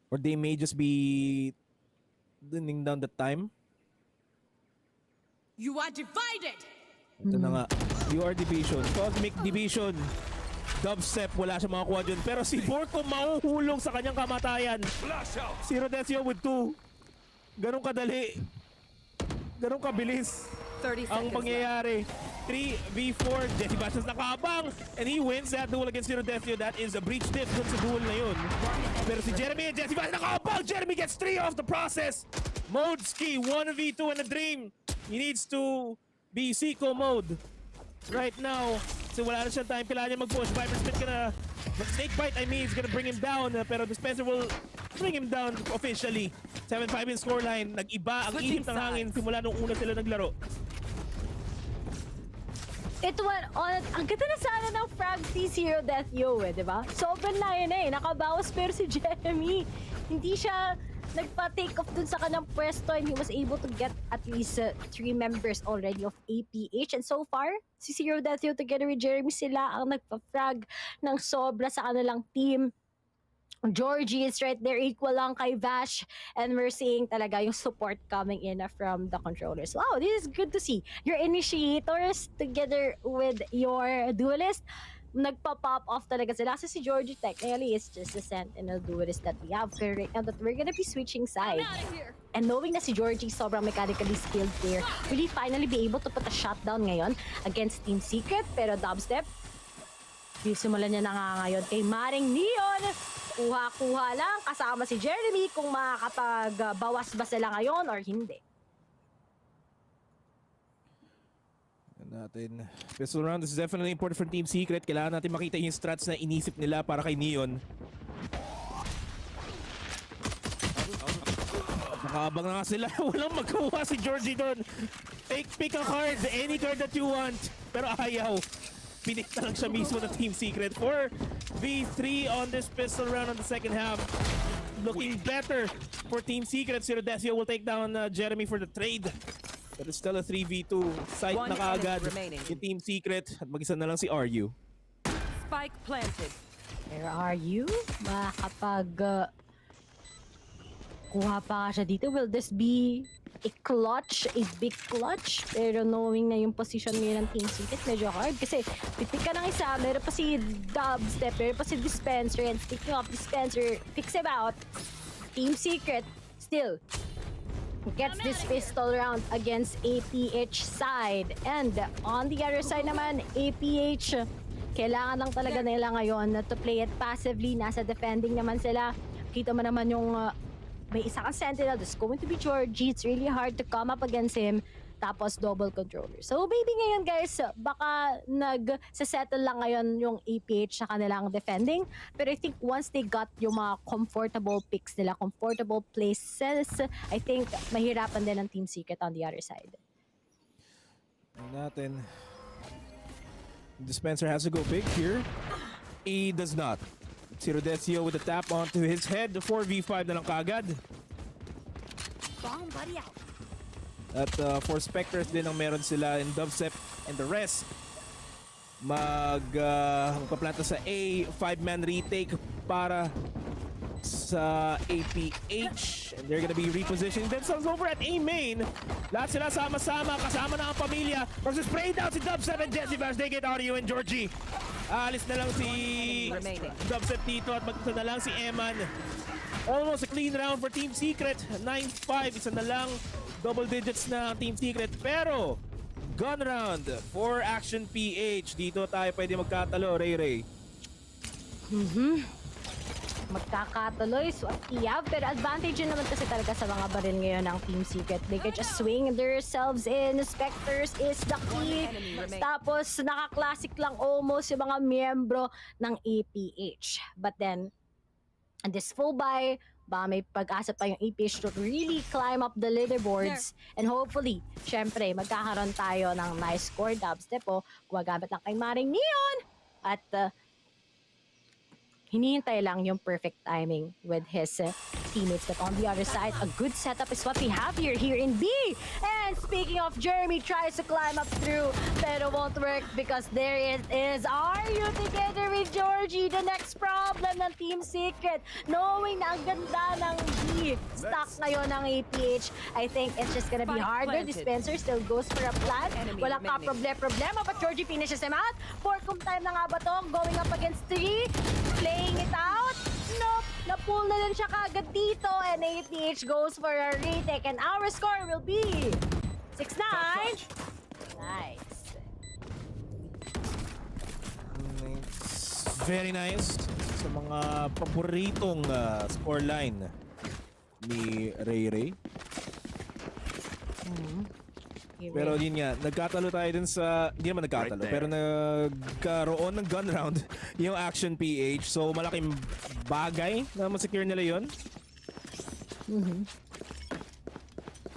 Or they may just be running down the time. You are divided! Ito na nga. You are division. Cosmic division. Dubstep, wala siya makakuha dyan. Pero si Borko mahuhulog sa kanyang kamatayan. Si Rodesio with 2. Ganun kadali. Ganun kabilis ang pangyayari. 3v4. Jesse Bashas nakabang. And he wins that duel against Rodesio. That is a breach diff dun sa duel na yun. Pero si Jeremy and Jesse Bashas nakabang. Jeremy gets 3 off the process. Modski, 1v2 in a dream. He needs to be Seiko mode right now. So wala na siyang time. Kailangan niya mag-push. Viper Smith gonna... Snakebite, I mean, is gonna bring him down. Pero Dispenser will bring him down officially. 7-5 in scoreline. Nag-iba ang ihip ng hangin simula nung una sila naglaro. Ito ang ganda na sana ng frag T0 Death Yo eh, di ba? Sobrang na yun eh. Nakabawas pero si Jeremy. Hindi siya nagpa-take off dun sa kanyang pwesto and he was able to get at least 3 members already of APH. And so far, si Zero Death Yo together with Jeremy sila ang nagpa-frag ng sobra sa kanilang team. Georgie is right there, equal lang kay Vash. And we're seeing talaga yung support coming in from the controllers. Wow, this is good to see. Your initiators together with your duelist, nagpa-pop off talaga sila. Kasi si Georgie technically is just a sentinel duelist that we have here right now that we're gonna be switching side. And knowing na si Georgie sobrang mechanically skilled player, will he finally be able to put a shutdown ngayon against Team Secret? Pero Dubstep, simulan niya na nga ngayon kay Maring Neon. Kuha-kuha lang kasama si Jeremy kung makakapag-bawas ba sila ngayon or hindi. Natin. Pistol round, this is definitely important for Team Secret. Kailangan natin makita yung strats na inisip nila para kay Neon. Nakabang na nga sila. Walang magkuha si Georgie doon. Pick a card. Any card that you want. Pero ayaw. Pinik na lang siya mismo ng Team Secret. 4v3 on this pistol round on the second half. Looking better for Team Secret. Si Rodesio will take down Jeremy for the trade. But it's still a 3v2. Sight na kaagad yung Team Secret. At mag-isa na lang si RU. Spike planted. Where are you? Makakapag kuha pa siya dito. Will this be a clutch? A big clutch? Pero knowing na yung position ngayon ng Team Secret, medyo hard. Kasi pitik ka ng isa, meron pa si Dubstep, meron pa si Dispenser. And speaking of Dispenser, picks him out. Team Secret, still gets this pistol round against APH side. And on the other side naman, APH, kailangan lang talaga nila ngayon to play it passively. Nasa defending naman sila. Kita mo naman yung may isa kang sentinel, there's going to be Georgie. It's really hard to come up against him. Tapos double controller. So maybe ngayon guys, baka nag-settle lang ngayon yung APH sa kanilang defending. Pero I think once they got yung mga comfortable picks nila, comfortable places, I think mahirapan din ang Team Secret on the other side. Natin. Dispenser has to go big here. He does not. Sirodecio with a tap onto his head. The 4v5 na lang kagad. Bomb buddy out. At for Spectres din ang meron sila in Dubstep and the rest. Magpaplanta sa A, 5-man retake para sa APH. And they're gonna be repositioning themselves over at A main. Lahat sila sama-sama, kasama na ang pamilya. Versus spray down si Dubstep and Jesse Bash. They get audio and Georgie. Alis na lang si Dubstep dito at magkita na lang si Eman. Almost a clean round for Team Secret. 9-5, isa na lang. Double digits na Team Secret. Pero, gun round for Action PH. Dito tayo pwede magkatalo, Ray. Magkakatuloy, so Kiav. Pero advantage yun naman kasi talaga sa mga baril ngayon ng Team Secret. They can just swing themselves in. Spectres is the key. Tapos, naka-classic lang almost yung mga miyembro ng APH. But then, and this full buy, ba may pag-asa pa yung APH to really climb up the leaderboards. And hopefully, syempre, magkakaroon tayo ng nice score. Dubstep po, gumagamit lang kay Maring Neon. At hinihintay lang yung perfect timing with his teammates. But on the other side, a good setup is what we have here in B. And speaking of, Jeremy tries to climb up through, pero won't work because there is Are you together with Georgie? The next problem ng Team Secret, knowing na ang ganda ng B stock ngayon ng APH, I think it's just gonna be harder. Dispenser still goes for a plant. Wala ka problema, but Georgie finishes him out. Forcum time na nga ba to? Going up against 3. Playing it out. Nope. Na-pull na lang siya kagad dito. And APH goes for a retake. And our score will be 6-9. Nice. Very nice. Sa mga paboritong scoreline ni Ray. Pero yun nga, nagkatalo tayo dun sa, hindi naman nagkatalo, pero nagkaroon ng gun round yung Action PH. So malaking bagay na masecure nila yun.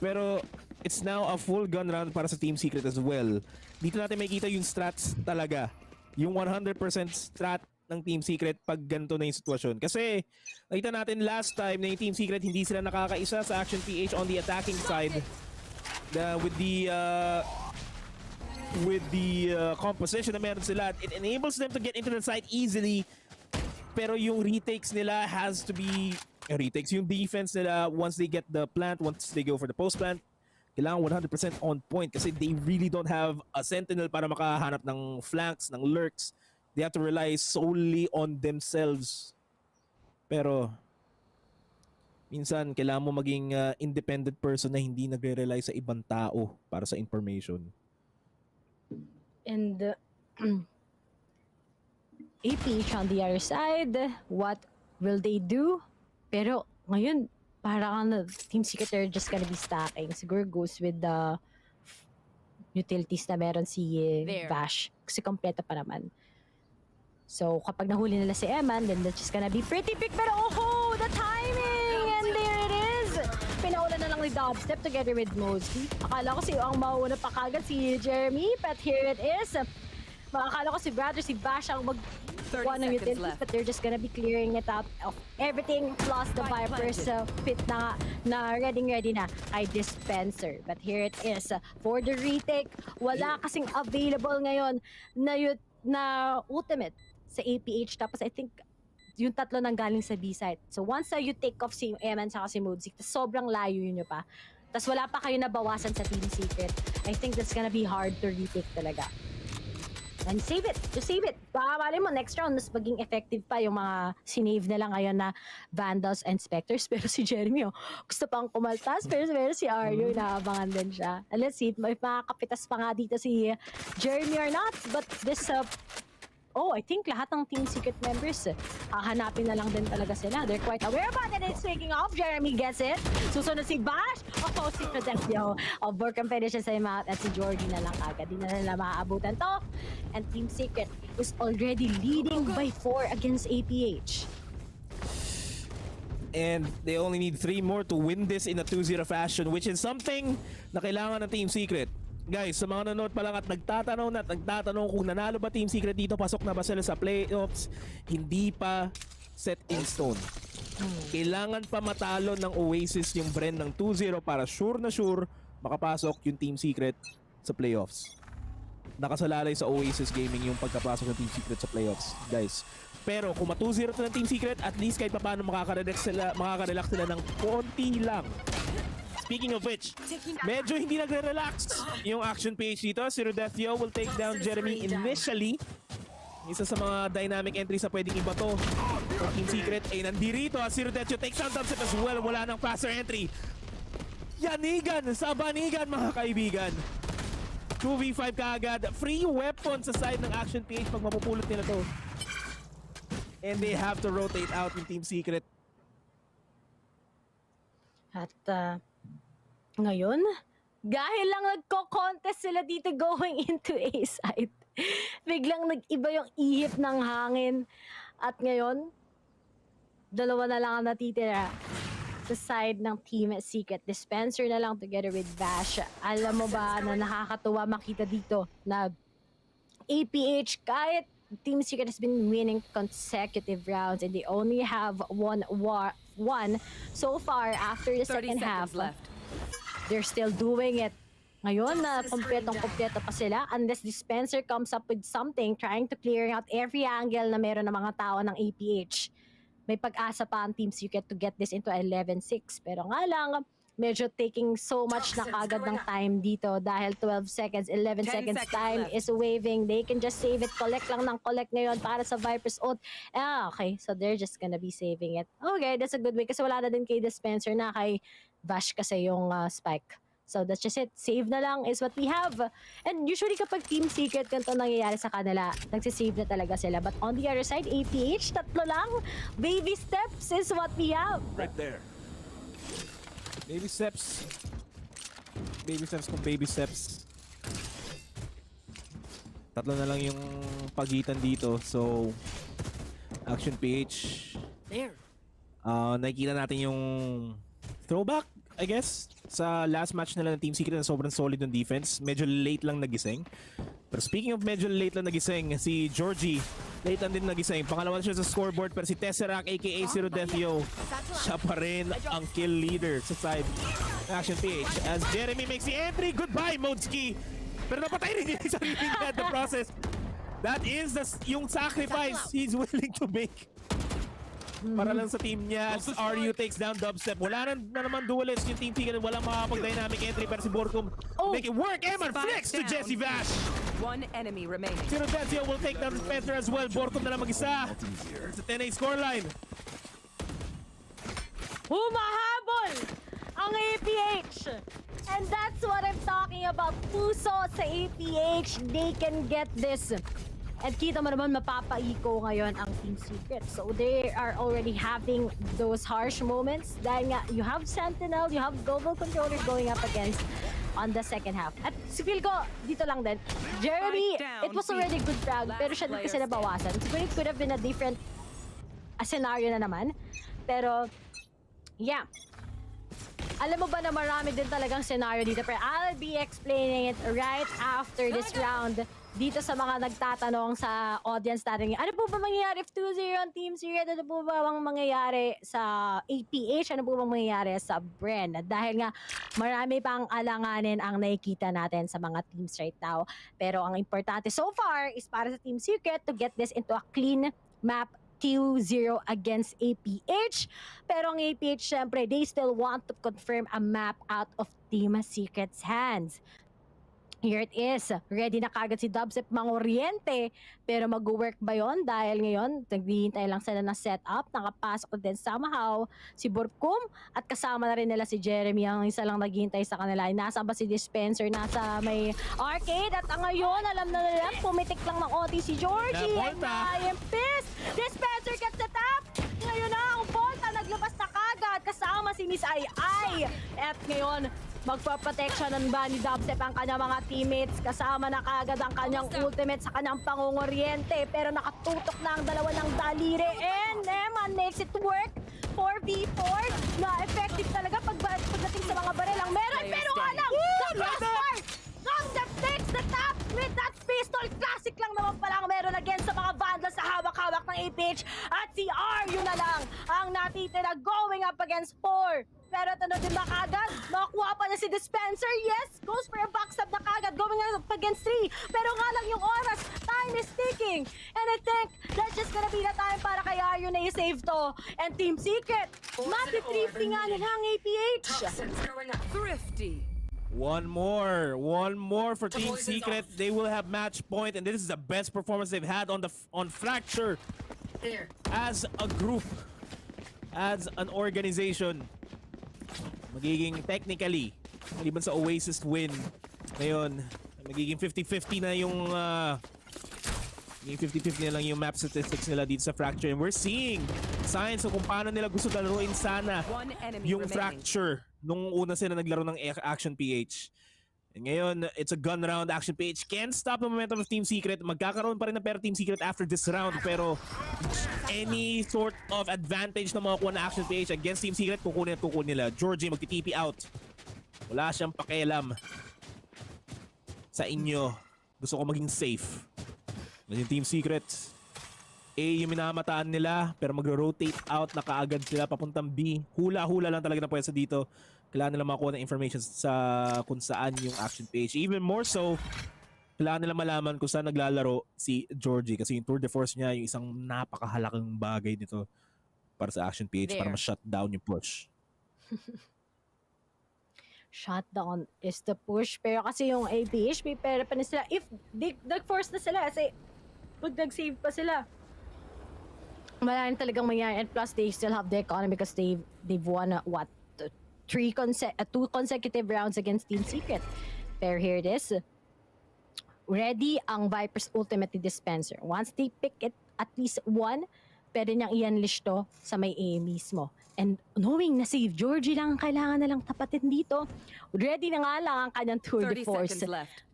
Pero it's now a full gun round para sa Team Secret as well. Dito natin makikita yung strats talaga. Yung 100% strat ng Team Secret pag ganito na yung sitwasyon. Kasi nakita natin last time na yung Team Secret hindi sila nakakaisa sa Action PH on the attacking side. With the composition na meron sila, it enables them to get into the site easily. Pero yung retakes nila has to be retakes. Yung defense nila, once they get the plant, once they go for the post plant, kailangan 100% on point kasi they really don't have a sentinel para makahanap ng flanks, ng lurks. They have to rely solely on themselves. Pero minsan, kailangan mo maging independent person na hindi nagre-rely sa ibang tao para sa information. And APH on the other side, what will they do? Pero ngayon, parang Team Secret are just gonna be stacking. Siguro goes with the utilities na meron si Vash. Kasi kompleto pa naman. So, kapag nahuli nila si Eman, then that's just gonna be pretty big. Pero oh, the timing! And there it is! Pinaula na lang ni Dubstep together with Mosby. Akala ko ang mauuna pa kagad si Jeremy, but here it is. Akala ko si Bash ang magkuha ng utilities, but they're just gonna be clearing it out of everything, plus the Vipers fit na ready na kay Dispenser. But here it is. For the retake, wala kasing available ngayon na ultimate sa APH. Tapos I think yung tatlo nang galing sa B-site. So once you take off si Eman saka si Moodzik, sobrang layo yun pa. Tapos wala pa kayo nabawasan sa Team Secret. I think that's gonna be hard to retake talaga. And save it. Just save it. Baka mali mo, next round, mas maging effective pa yung mga sinave na lang ngayon na Vandals and Spectres. Pero si Jeremy, gusto pang kumaltas. Pero si Aryo, inaabangan din siya. And let's see, may makakapitas pa nga dito si Jeremy or not. But this I think lahat ng Team Secret members, hanapin na lang din talaga sila. They're quite aware about it. It's taking off. Jeremy gets it. Susunod si Bash. Si Protectio. Burkham finishes him out. At si Georgie na lang kagad. Di na nila maaabutan to. And Team Secret is already leading by 4 against APH. And they only need 3 more to win this in a 2-0 fashion, which is something na kailangan ng Team Secret. Guys, sa mga nanonood pa lang at nagtatanong kung nanalo ba Team Secret dito, pasok na ba sila sa playoffs, hindi pa set in stone. Kailangan pa matalo ng Oasis yung Bren ng 2-0 para sure na sure makapasok yung Team Secret sa playoffs. Nakasalalay sa Oasis Gaming yung pagkapasok ng Team Secret sa playoffs, guys. Pero kung ma-2-0 to ng Team Secret, at least kahit paano makaka-relax sila ng konti lang. Speaking of which, medyo hindi nagre-relax yung Action PH dito. Si Rodethio will take down Jeremy initially. Isa sa mga dynamic entries sa pwedeng iba to for Team Secret ay nandirito. Si Rodethio takes down Dubstep as well. Wala ng faster entry. Yanigan sa banigan, mga kaibigan. 2v5 kaagad. Free weapon sa side ng Action PH pag mapupulot nila to. And they have to rotate out yung Team Secret. At ngayon, dahil lang nagko-contest sila dito going into A side, biglang nag-iba yung ihip ng hangin. At ngayon, dalawa na lang ang natitira sa side ng Team Secret. Dispenser na lang together with Bash. Alam mo ba na nakakatuwa makita dito na APH, kahit Team Secret has been winning consecutive rounds and they only have one so far after the second half. They're still doing it. Ngayon na kompletong-kompleto pa sila unless Dispenser comes up with something trying to clear out every angle na meron ng mga tao ng APH. May pag-asa pa ang Team Secret to get this into 11-6. Pero nga lang, medyo taking so much na kagad ng time dito dahil 12 seconds, 11 seconds time is waving. They can just save it. Collect lang ng collect ngayon para sa Viper's ult. Okay. So they're just gonna be saving it. Okay, that's a good way kasi wala na din kay Dispenser na kay Vash kasi yung spike. So that's just it. Save na lang is what we have. And usually kapag Team Secret ganito nangyayari sa kanila, nagsisave na talaga sila. But on the other side, APH, 3 lang. Baby steps is what we have. Right there. Baby steps. Baby steps kung baby steps. 3 na lang yung pagitan dito. So, Action PH. There. Nakikita natin yung throwback, I guess, sa last match nila ng Team Secret na sobrang solid ng defense. Medyo late lang nagising. Pero speaking of medyo late lang nagising, si Georgie, late lang din nagising. Pangalawa siya sa scoreboard, pero si Tesseract aka si Rodethio, siya pa rin ang kill leader sa side Action PH. As Jeremy makes the entry, goodbye Modski! Pero napatay rin niya yung sarili niya at the process. That is yung sacrifice he's willing to make. Para lang sa team niya as RU takes down Dubstep. Wala na naman duelist yung Team Secret. Walang makapag-dynamic entry pero si Borkum make it work. Eman flex to Jesse Vash. One enemy remaining. Si Rodethio will take down Spencer as well. Borkum na lang mag-isa. It's a 10-8 scoreline. Humahabol ang APH. And that's what I'm talking about. Puso sa APH. They can get this. At kita mo naman mapapaiko ngayon ang Team Secret. So they are already having those harsh moments. Dahil nga, you have Sentinel, you have Global Controller going up against on the second half. At feel ko, dito lang din. Jeremy, it was already good frag, pero siya din kasi nabawasan. Siguro it could have been a different scenario na naman. Pero, yeah. Alam mo ba na marami din talagang scenario dito? Pero I'll be explaining it right after this round. Dito sa mga nagtatanong sa audience natin, ano po ba mangyayari if 2-0 ang Team Secret? Ano po ba ang mangyayari sa APH? Ano po bang mangyayari sa Bren? Dahil nga marami pang alanganin ang nakikita natin sa mga teams right now. Pero ang importante so far is para sa Team Secret to get this into a clean map 2-0 against APH. Pero ang APH, syempre, they still want to confirm a map out of Team Secret's hands. Here it is. Ready na kagad si Dubstep Mangoriente. Pero mag-work ba yun? Dahil ngayon, naghihintay lang sila ng setup. Nakapasok din somehow si Burkum. At kasama na rin nila si Jeremy. Ang isa lang naghihintay sa kanila. Nasa ba si Dispenser? Nasa may arcade. At ngayon, alam na nila, pumitik lang ng OT si Georgie. And na-impis. Dispenser gets the tap. Ngayon na ang Volta. Naglabas na kagad. Kasama si Miss Ai Ai. At ngayon, magpa-protectionan ba ni Dubstep ang kanyang mga teammates? Kasama na kagad ang kanyang ultimate sa kanyang pangungoriente. Pero nakatutok na ang dalawa ng daliri. And Neman makes it work. 4v4 na effective talaga pagdating sa mga baril ang meron. Pero nga lang, the best part! Dubstep takes the top with that pistol. Classic lang naman pala ang meron against sa mga vandals sa hawak-hawak ng APH. At si Ryu na lang ang natitira going up against 4. Pero ito na din ba kagad? Nakakuha pa niya si Dispenser. Yes, goes for a backstab na kagad. Going up against 3. Pero nga lang yung oras. Time is ticking. And I think that's just gonna be the time para kay Ryu na i-save to. And Team Secret, mati-thrifty nga nila ang APH. Thrifty. One more for Team Secret. They will have match point, and this is the best performance they've had on Fracture as a group, as an organization. Magiging technically, maliban sa Oasis win, ngayon, magiging 50-50 na yung 50-50 na lang yung map statistics nila dito sa Fracture. And we're seeing signs of kung paano nila gusto laruin sana yung Fracture nung una sila naglaro ng Action PH. And ngayon, it's a gun round. Action PH can't stop the momentum of Team Secret. Magkakaroon pa rin ng Team Secret after this round. Pero any sort of advantage na makakuha na Action PH against Team Secret, kukunin at kukunin nila. Georgie magti-TP out. Wala siyang pakialam sa inyo. Gusto ko maging safe. Yung Team Secret, A yung minamataan nila, pero mag-rotate out na kaagad sila papuntang B. Hula-hula lang talaga na pwesa dito. Kailangan nila makuha ng information sa kung saan yung Action PH. Even more so, kailangan nila malaman kung saan naglalaro si Georgie. Kasi yung tour de force niya, yung isang napakahalagang bagay nito para sa Action PH, para ma-shut down yung push. Shutdown is the push. Pero kasi yung APH, may pera pa na sila. If nag-force na sila, kasi pag nag-save pa sila, wala rin talagang mangyari. And plus, they still have the economy because they've won, what, 2 consecutive rounds against Team Secret. Pero here it is. Ready ang Viper's ultimate dispenser. Once they pick it, at least one, pwede niyang i-unleash to sa may A mismo. And knowing na si Georgie lang ang kailangan na lang tapatin dito, ready na nga lang ang kanyang tour de force.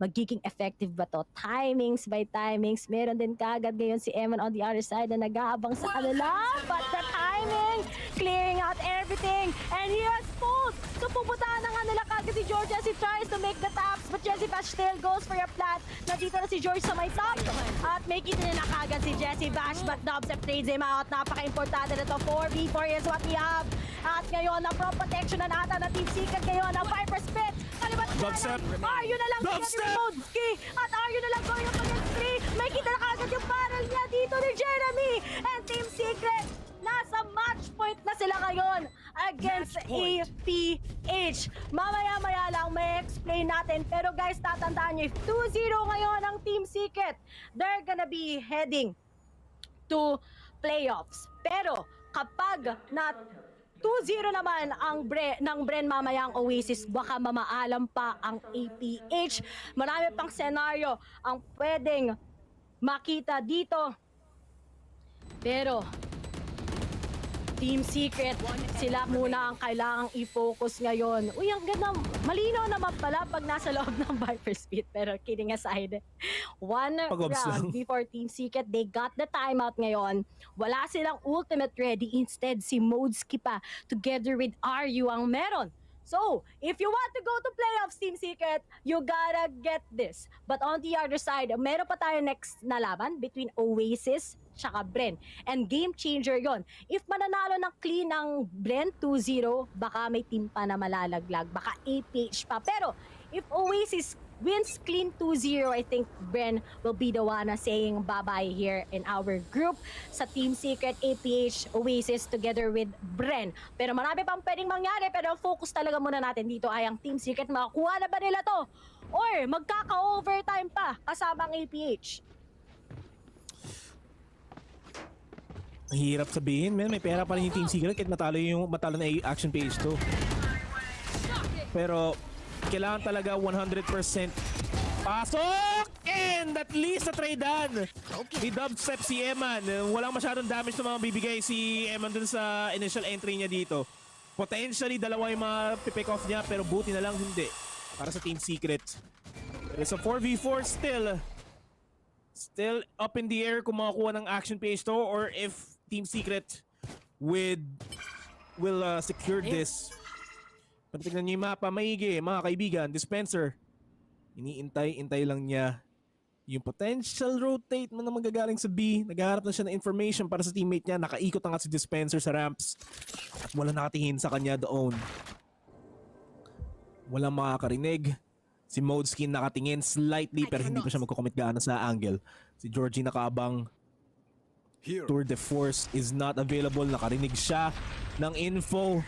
Magiging effective ba to? Timings by timings. Meron din kagad ngayon si Eman on the other side na nag-aabang sa kanila. But the timing, clearing out everything. And he has pulled. So pupuntahan na nga nila kagad si Georgie as he tries to make the taps. But Jessie Bash still goes for a plant. Nandito na si George sa may top. At may kita na kagad si Jessie Bash. But Dubstep trades him out. Napaka-importante na to. 4v4 is what we have. At ngayon, na protection na nata na Team Secret ngayon, ang Viper Spit. Kalibat Ryu na lang Dubstep! At Ryu na lang going up against 3. May kita na kagad yung barrel niya dito ni Jeremy. And Team Secret, nasa match point na sila ngayon against APH. Mamaya-maya lang may explain natin. Pero guys, tatandaan nyo, if 2-0 ngayon ang Team Secret, they're gonna be heading to playoffs. Pero kapag na 2-0 naman ang Bren mamaya ang Oasis, baka mamaalam pa ang APH. Marami pang senaryo ang pwedeng makita dito. Pero Team Secret, sila muna ang kailangang i-focus ngayon. Uy, ang ganda. Malinaw naman pala pag nasa loob ng Viper Speed. Pero kidding aside, one round before Team Secret, they got the timeout ngayon. Wala silang ultimate ready. Instead, si Modesky pa together with Ryu ang meron. So, if you want to go to playoffs, Team Secret, you gotta get this. But on the other side, meron pa tayo next na laban between Oasis tsaka Bren. And game changer yon. If mananalo ng clean ng Bren 2-0, baka may team pa na malalaglag. Baka APH pa. Pero if Oasis wins clean 2-0, I think Bren will be the one saying bye-bye here in our group. Sa Team Secret, APH, Oasis together with Bren. Pero marami pang pwedeng mangyari. Pero ang focus talaga muna natin dito ay ang Team Secret. Makakuha na ba nila to? or magkaka-overtime pa kasama ang APH? Ang hirap sabihin, man. May pera pa rin yung Team Secret kahit matalo na Action Page 2. Pero kailangan talaga 100% pasok! And at least na trade done ni Dubstep si Eman. Walang masyadong damage na mga bibigay si Eman dun sa initial entry niya dito. Potentially, dalawa yung mga pipick off niya pero buti na lang hindi para sa Team Secret. There's a 4v4 still up in the air kung makakuha ng Action Page 2 or if Team Secret will secure this. Pero tignan niyo yung mapa, maigi mga kaibigan. Dispenser, iniintay lang niya yung potential rotate na magagaling sa B. Naghaharap na siya ng information para sa teammate niya. Nakaikot na nga si Dispenser sa ramps at wala nakatingin sa kanya doon. Walang makakarinig. Si Modeskin nakatingin slightly pero hindi pa siya magkukomit gaano sa angle. Si Georgie nakaabang. Tour de Force is not available. Nakarinig siya ng info.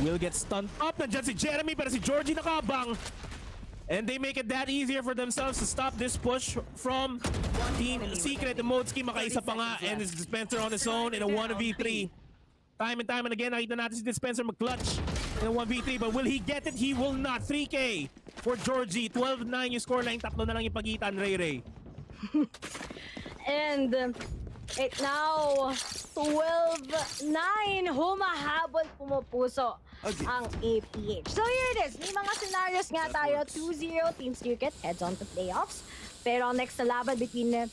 Will get stunned up. Nandiyan si Jeremy pero si Georgie nakaabang. And they make it that easier for themselves to stop this push from Team Secret. The Modeskin makaisa pa nga and is Dispenser on his own in a 1v3. Time and again, nakita natin si Dispenser mag-clutch in a 1v3 but will he get it? He will not. 3K for Georgie. 12-9 yung scoreline. Tatlo na lang yung pagitan, Ray. And it now 12-9. Humahabol, pumupuso ang APH. So here it is. May mga scenarios nga tayo. 2-0 Team Secret heads on to playoffs. Pero ang next na laban between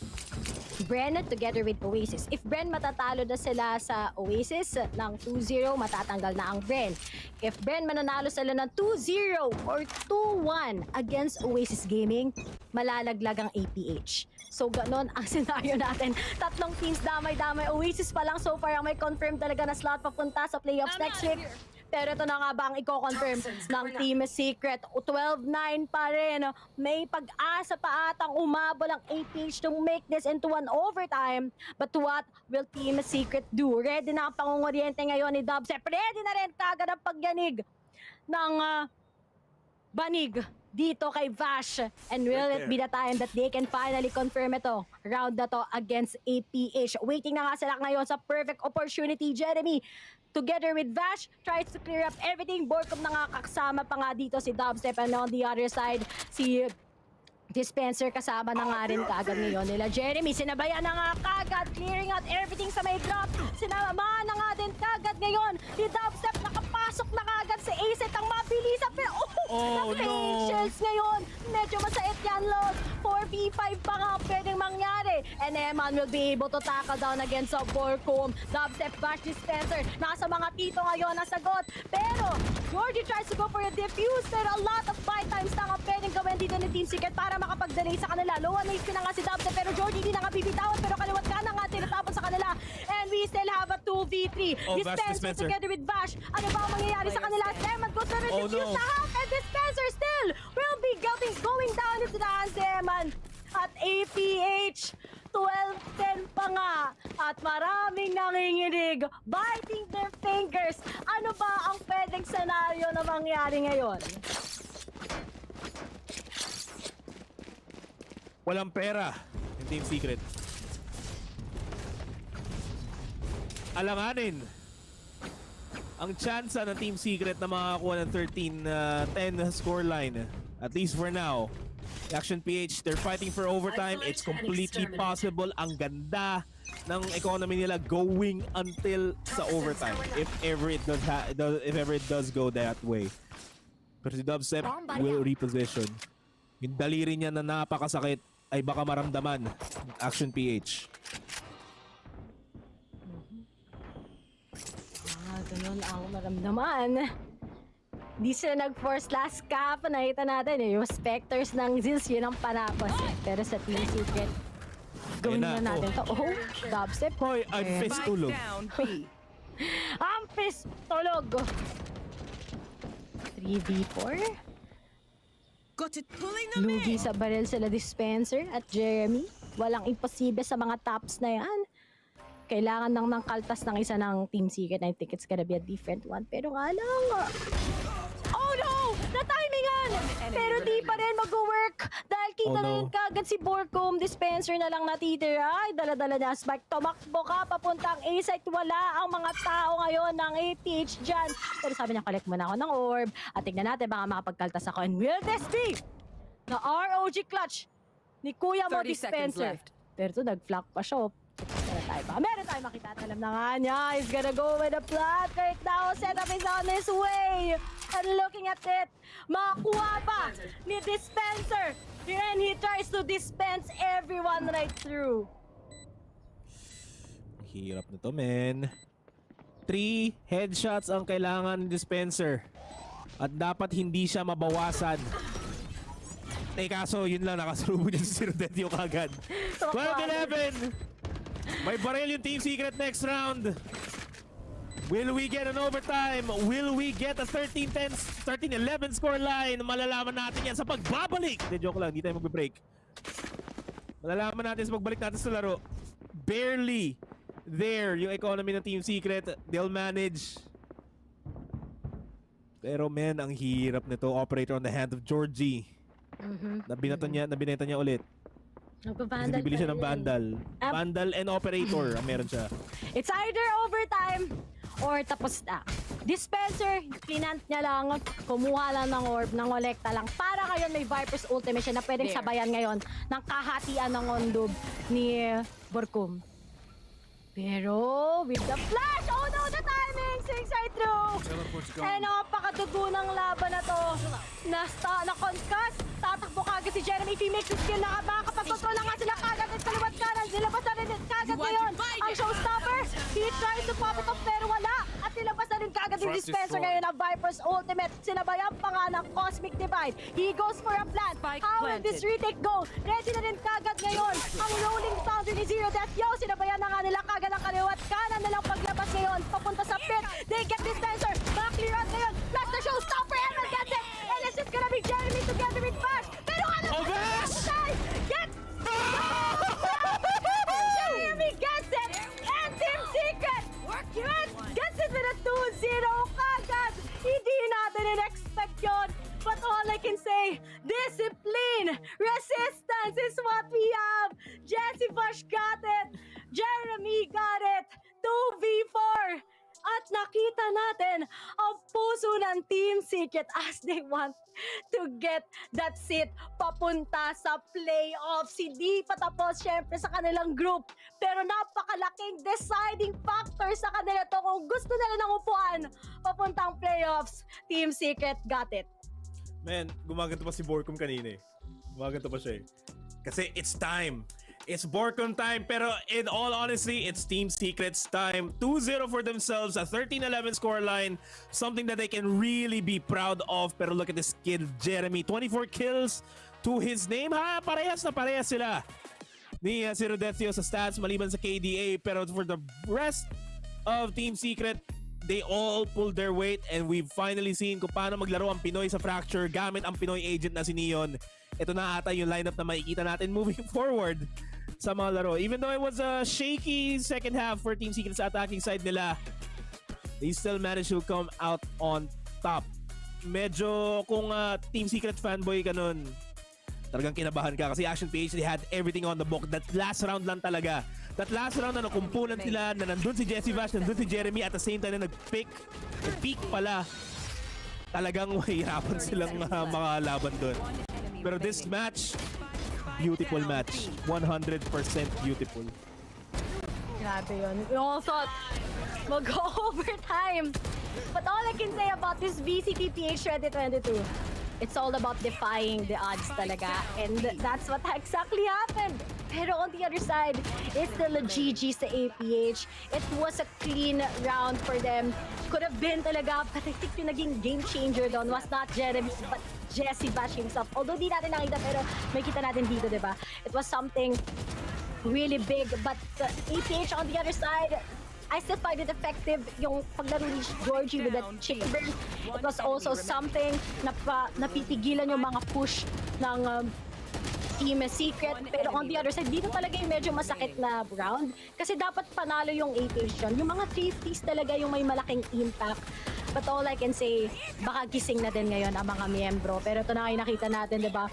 Bren together with Oasis. If Bren matatalo na sila sa Oasis ng 2-0, matatanggal na ang Bren. If Bren mananalo sila ng 2-0 or 2-1 against Oasis Gaming, malalaglag ang APH. So ganon ang senaryo natin. Tatlong teams damay-damay. Oasis pa lang so far ang may confirm talaga na slot papunta sa playoffs next week. Pero ito na nga ba ang i-confirm ng Team Secret? 12-9 pa rin. May pag-asa pa atang umabol ang APH to make this into an overtime. But what will Team Secret do? Ready na ang pangunguryente ngayon ni Dubstep. Ready na rin kagad ang pagyanig ng banig dito kay Vash. And will it be the time that they can finally confirm ito? Round na to against APH. Waiting na nga sila ngayon sa perfect opportunity. Jeremy, together with Vash, tries to clear up everything. Borkom na nga kasama pa nga dito si Dubstep. And on the other side, si Dispenser kasama na nga rin kagad ngayon nila Jeremy. Sinabayan na nga kagad, clearing out everything sa may drop. Sinama na nga din kagad ngayon ni Dubstep. Nakapasok na kagad si Aset ang mabilisan. Pero patience ngayon. Medyo masait yan, Lord. 4v5 pa nga pwedeng mangyari. And Eman will be able to tackle down against Borkom. Dubstep, Bash, Dispenser. Nasa mga tito ngayon na sagot. Pero Georgie tries to go for a defuse. Pero a lot of buy times na nga pwedeng gawin dito ni Team Secret para makapag-delay sa kanila. Low on HP na nga si Dubstep pero Georgie hindi na nga bibitawan pero kaliwat ka na nga tinatapon sa kanila. And we still have a 2v3. Dispenser together with Vash. Ano ba ang mangyayari sa kanila? Eman goes for a defuse na half and Dispenser still will be going down into the hands ni Eman. At APH 12-10 pa nga at maraming nanginginig, biting their fingers. Ano ba ang pwedeng senaryo na mangyari ngayon? Walang pera yung Team Secret. Alanganin ang tsansa ng Team Secret na makakuha ng 13-10 scoreline. At least for now. Action PH, they're fighting for overtime. It's completely possible. Ang ganda ng economy nila going until sa overtime. If ever it does go that way. Pero si Dubstep will reposition. Yung daliri niya na napakasakit ay baka maramdaman Action PH. Ganun ang maramdaman. Di sila nag-force last cap. Nakita natin yung Spectres ng Zeus, yun ang panapos. Pero sa Team Secret, gawin na natin to. Oh, Dubstep. Hoy, ang pistulog. Ang pistulog. 3v4. Lugi sa barrel sila Dispenser at Jeremy. Walang imposible sa mga tops na yan. Kailangan lang ng kaltas ng isa ng Team Secret. I think it's gonna be a different one. Pero nga lang. Oh no! Na-timingan! Pero di pa rin mag-work dahil kita Oh, no. na rin kagad si Borcom. Dispenser na lang natitira. Ay, dala-dala na spike. Tumakbo ka papuntang A-site. Wala ang mga tao ngayon ng APH dyan. Pero sabi niya, collect muna ako ng orb. At tignan natin, baka makapagkaltas ako. And will this be the ROG clutch ni Kuya Mo 30 seconds Dispenser? left. Pero ito, nag-flock pa siya. Meron tayo makita. Alam na nga niya. He's gonna go with a plant right now. Setup is on his way. And looking at it, makakuha pa ni Dispenser. And he tries to dispense everyone right through. Hirap na to, men. 3 headshots ang kailangan ni Dispenser. At dapat hindi siya mabawasan. Kaso yun lang, nakasalubong niya si Zero Death yung kagad. 12-11! May baril yung Team Secret next round. Will we get an overtime? Will we get a 13-10, 13-11 scoreline? Malalaman natin yan sa pagbabalik. Hindi, joke lang, hindi tayo magbe-break. Malalaman natin sa pagbalik natin sa laro. Barely there yung economy ng Team Secret. They'll manage. Pero men, ang hirap nito. Operator on the hand of Georgie. Nabineta niya ulit. Kasi bibili siya ng Vandal. Vandal and Operator ang meron siya. It's either overtime or tapos na. Dispenser, cleanant niya lang, kumuha lang ng orb, ng olekta lang. Para ngayon may Viper's ultimate siya na pwedeng sabayan ngayon ng kahatian ng ondob ni Borcom. Pero with the flash, oh no, the timing! Sings right through! And napakadugo ng laban na to. Na-concuss, tatakbo kagad si Jeremy. If he makes his skill, makakapag-control na nga sila kagad at kaliwat kanan. Nilabas na rin kagad ngayon ang showstopper. He tries to pop it off pero wala. At nilabas na rin kagad yung Dispenser ngayon ng Viper's ultimate. Sinabayan pa nga ng Cosmic Divide. He goes for a plan. How will this retake go? Ready na rin kagad ngayon ang rolling thunder ni Zero Death. Yo, sinabayan na nga nila kagad ang kaliwat kanan nilang paglabas ngayon. Papunta sa pit. They get Dispenser. Clear out ngayon. Plus the showstopper. Emerald gets it. And it's just gonna be Jeremy together with Bash. Pero ano? Bash! Gets! Jeremy gets it. And Team Secret gets it with a 2-0 kagad. Hindi natin in-expect yun. But all I can say, discipline, resistance is what we have. Jesse Bash got it. Jeremy got it. 2v4. At nakita natin ang puso ng Team Secret as they want to get that seat papunta sa playoffs. Hindi pa tapos syempre sa kanilang group. Pero napakalaking deciding factor sa kanila to. Kung gusto nila ng upuan papuntang playoffs, Team Secret got it. Man, gumaganto pa si Borcom kanina eh. Gumaganto pa siya eh. Kasi it's time. It's Borcom time, pero in all honesty, it's Team Secret's time. 2-0 for themselves, a 13-11 scoreline, something that they can really be proud of. Pero look at this kid, Jeremy, 24 kills to his name. Parehas na parehas sila ni Zero Death sa stats, maliban sa KDA. Pero for the rest of Team Secret, they all pulled their weight and we've finally seen kung paano maglaro ang Pinoy sa Fracture gamit ang Pinoy agent na si Neon. Ito na ata yung lineup na makikita natin moving forward sa mga laro. Even though it was a shaky second half for Team Secret sa attacking side nila, they still managed to come out on top. Medyo kung Team Secret fanboy ka nun, talagang kinabahan ka kasi Action PH, they had everything on the book. That last round lang talaga. That last round na nakumpulan sila, na nandun si Jesse Vash, nandun si Jeremy, at the same time na nag-peak pala. Talagang mahirapan silang makalaban dun. Pero this match, beautiful match. 100% beautiful. Grabe yun. We all thought mag-overtime. But all I can say about this VCTPH 2022, it's all about defying the odds talaga. And that's what exactly happened. Pero on the other side, it's still a GG sa APH. It was a clean round for them. Could have been talaga, but I think yung naging game changer doon was not Jeremy, but Jesse Bash himself. Although di natin nakita, pero may kita natin dito, diba? It was something really big. But APH on the other side, I still find it effective yung paglaro ni Georgie with that chick burn. It was also something na napipigilan yung mga push ng Team Secret. Pero on the other side, dito talaga yung medyo masakit na round. Kasi dapat panalo yung APH yun. Yung mga 3-3s talaga yung may malaking impact. But all I can say, baka gising na din ngayon ang mga miyembro. Pero ito na kayo nakita natin, di ba?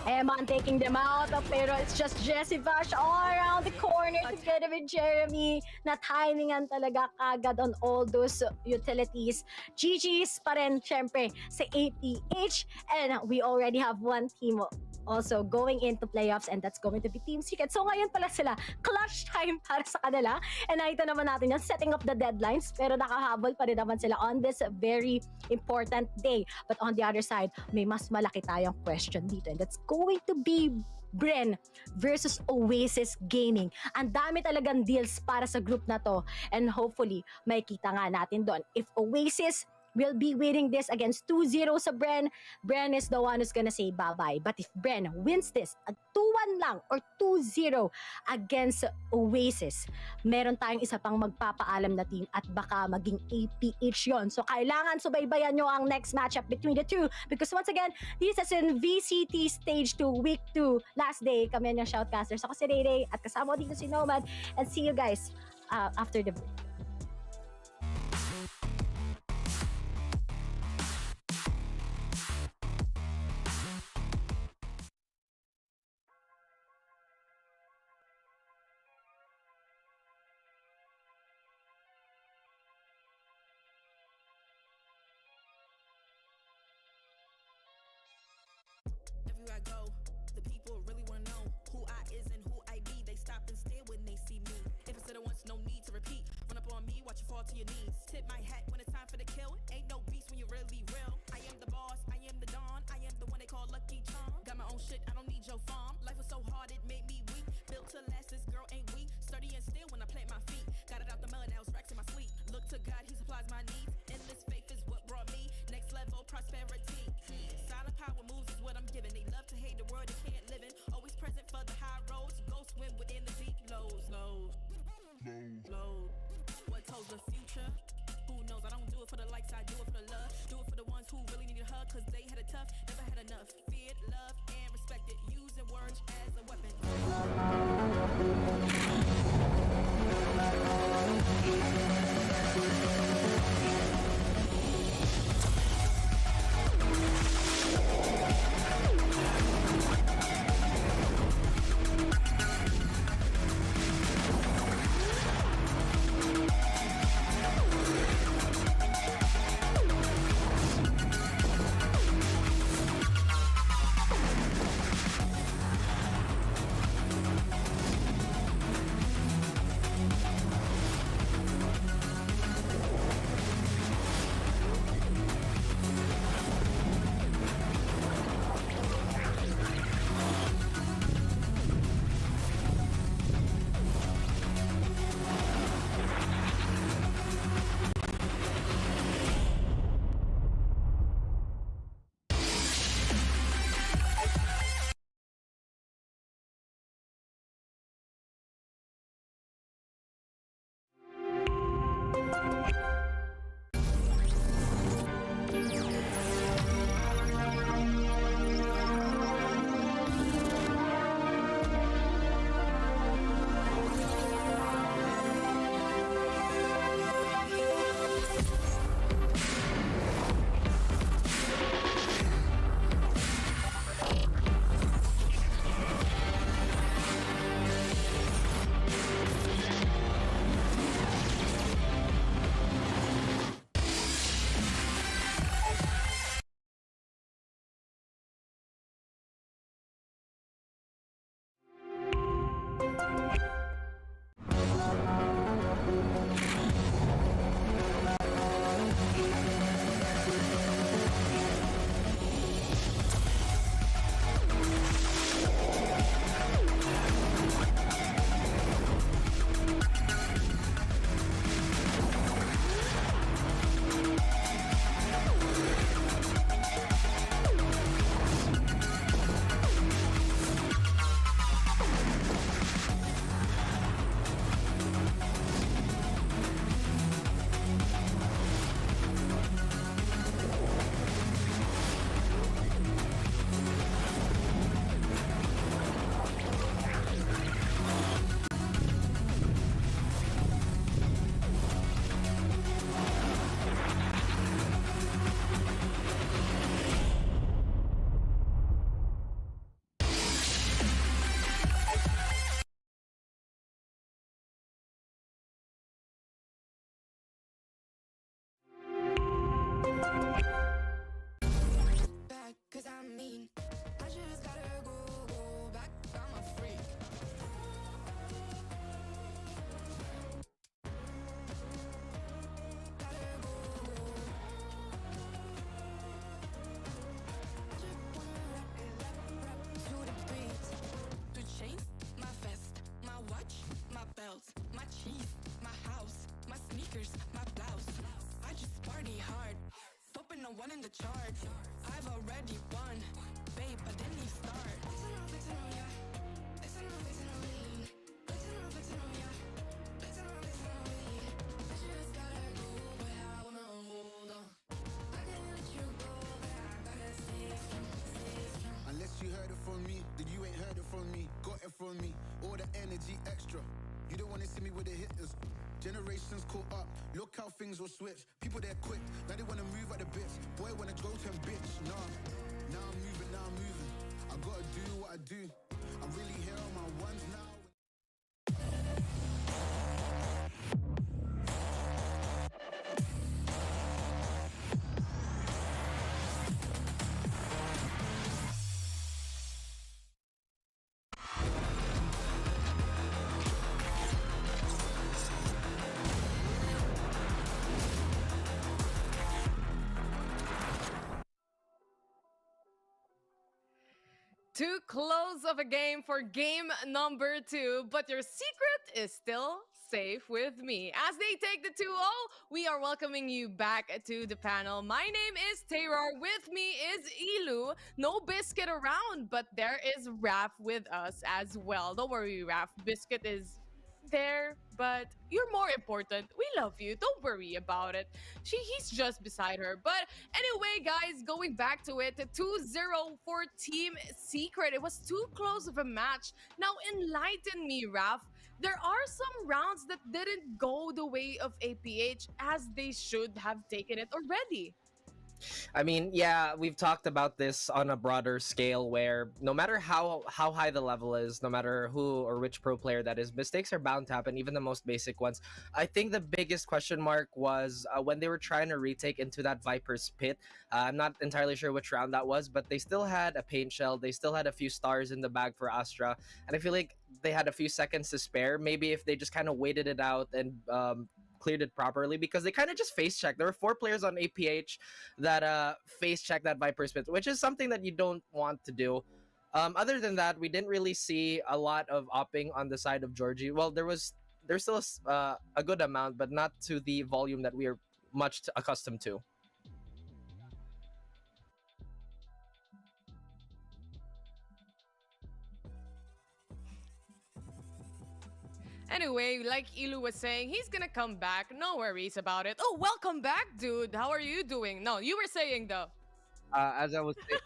Emma taking them out, pero it's just Jessie Vash all around the corner together with Jeremy na timingan talaga kagad on all those utilities. GG's pa rin, syempre, sa APH, and we already have one team also going into playoffs, and that's going to be Team Secret. So ngayon pala sila, clutch time para sa kanila. And nakita naman natin yung setting up the deadlines, pero nakahabol pa rin naman sila on this very important day. But on the other side, may mas malaki tayong question dito, and that's going to be Bren versus Oasis Gaming. Ang dami talagang deals para sa group na to, and hopefully may kita nga natin doon. If Oasis will be winning this against 2-0 sa Bren, Bren is the one who's gonna say bye-bye. But if Bren wins this at 2-1 lang or 2-0 against Oasis, meron tayong isa pang magpapaalam na team at baka maging APH yon. So kailangan subaybayan nyo ang next matchup between the two, because once again, this is in VCT Stage 2, Week 2, last day. Kami yung shoutcasters. Ako si Ray at kasama ko dito si Nomad, and see you guys after the break. Everywhere I go, the people really wanna know who I is and who I be. They stop and stare when they see me. If it's said it once, no need to repeat. Run up on me, watch you fall to your knees. Tip my hat when it's time for the kill. Ain't no beast when you're really real. I am the boss, I am the dawn, I am the one they call Lucky Charm. Got my own shit, I don't need your farm. Life was so hard, it made me weak. Built to last, this girl ain't weak. Sturdy and still when I plant my feet. Got it out the mud, now it's racks in my sleep. Look to God, he supplies my needs. Endless faith is what brought me next level prosperity. Silent power moves is what I'm giving. They love to hate the world they can't live in. Always present for the high roads. Go swim within the deep lows. Load. What told the future? Who knows? I don't do it for the likes, I do it for the love. Do it for the ones who really need a hug, cause they had it tough, never had enough. Feared, loved, and respected. Using words as a weapon. charge. I've already won, babe, but then you start. Unless you heard it from me, then you ain't heard it from me. Got it from me, all the energy extra. You don't wanna see me with the hitters. Generations caught up, look how things will switch. People they're quick, now they wanna move at the bits. Boy wanna go to bitch, nah. Now I'm moving. I gotta do what I do. I'm really here on my ones now. Too close of a game for game number 2, but your secret is still safe with me. As they take the 2-0, we are welcoming you back to the panel. My name is Terrar. With me is Ilu. No Biscuit around, but there is Raph with us as well. Don't worry, Raph. Biscuit is there, but you're more important. We love you. Don't worry about it. He's just beside her. But anyway, guys, going back to it, 2-0 for Team Secret. It was too close of a match. Now, enlighten me, Raph. There are some rounds that didn't go the way of APH as they should have taken it already. I mean, yeah, we've talked about this on a broader scale where no matter how high the level is, no matter who or which pro player that is, mistakes are bound to happen, even the most basic ones. I think the biggest question mark was when they were trying to retake into that Viper's pit. I'm not entirely sure which round that was, but they still had a paint shell. They still had a few stars in the bag for Astra. And I feel like they had a few seconds to spare. Maybe if they just kind of waited it out and cleared it properly, because they kind of just face checked. There were 4 players on APH that face checked that Viper's pit, which is something that you don't want to do. Other than that, we didn't really see a lot of opping on the side of Georgie. Well, there's still a good amount, but not to the volume that we are much accustomed to. Anyway, like Ilu was saying, he's gonna come back. No worries about it. Oh, welcome back, dude. How are you doing? No, you were saying though. As I was saying,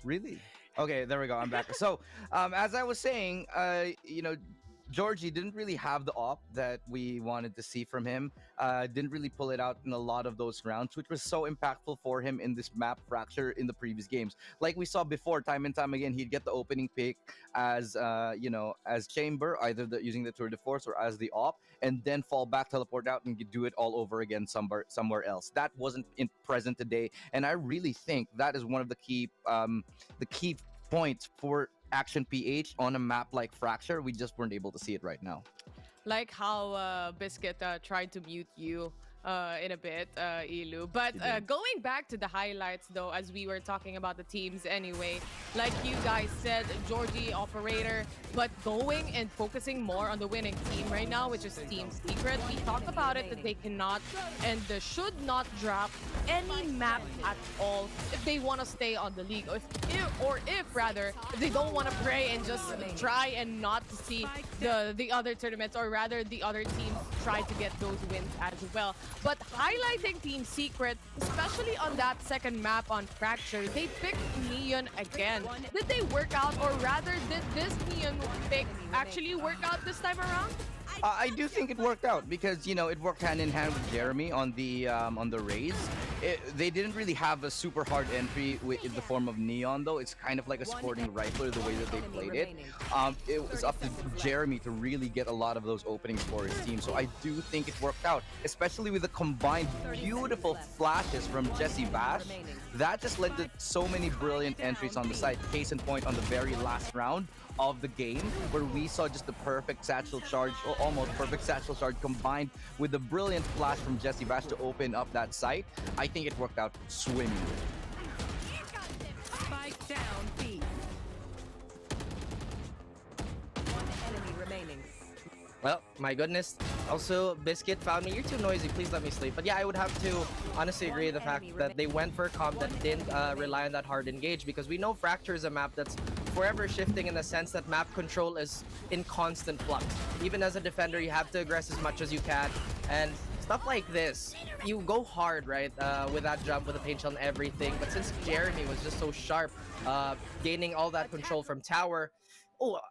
really? Okay, there we go. I'm back. So, as I was saying, Georgie didn't really have the op that we wanted to see from him. Didn't really pull it out in a lot of those rounds, which was so impactful for him in this map Fracture in the previous games. Like we saw before, time and time again, he'd get the opening pick as as Chamber, either using the Tour de Force or as the op, and then fall back, teleport out, and do it all over again somewhere else. That wasn't present today, and I really think that is one of the key points for Action PH on a map like Fracture. We just weren't able to see it right now. Like how Biscuit tried to mute you in a bit, Ilu. But going back to the highlights, though, as we were talking about the teams anyway, like you guys said, Georgie, operator, but going and focusing more on the winning team right now, which is Team Secret. We talked about it, that they cannot and should not drop any map at all if they want to stay on the league, if they don't want to pray and just try and not to see the other tournaments, or rather the other teams try to get those wins as well. But highlighting Team Secret, especially on that second map on Fracture, they picked Neon again. Did they work out, or rather did this Neon pick actually work out this time around? I do think it worked out because, it worked hand in hand with Jeremy on the Raze. They didn't really have a super hard entry in the form of Neon, though. It's kind of like a sporting rifle the way that they played it. It was up to Jeremy to really get a lot of those openings for his team. So I do think it worked out, especially with the combined beautiful flashes from Jesse Bash. That just led to so many brilliant entries on the side. Case in point on the very last round of the game, where we saw just the perfect satchel charge, or almost perfect satchel charge, combined with the brilliant flash from Jesse Bash to open up that site. I think it worked out swimmingly. Spike down B. One enemy remaining. Well, my goodness. Also, Biscuit found me. You're too noisy. Please let me sleep. But yeah, I would have to honestly agree with the fact that they went for a comp that didn't rely on that hard engage, because we know Fracture is a map that's forever shifting in the sense that map control is in constant flux. Even as a defender, you have to aggress as much as you can. And stuff like this, you go hard, right, with that jump, with the paint shell and everything. But since Jeremy was just so sharp, gaining all that control from tower,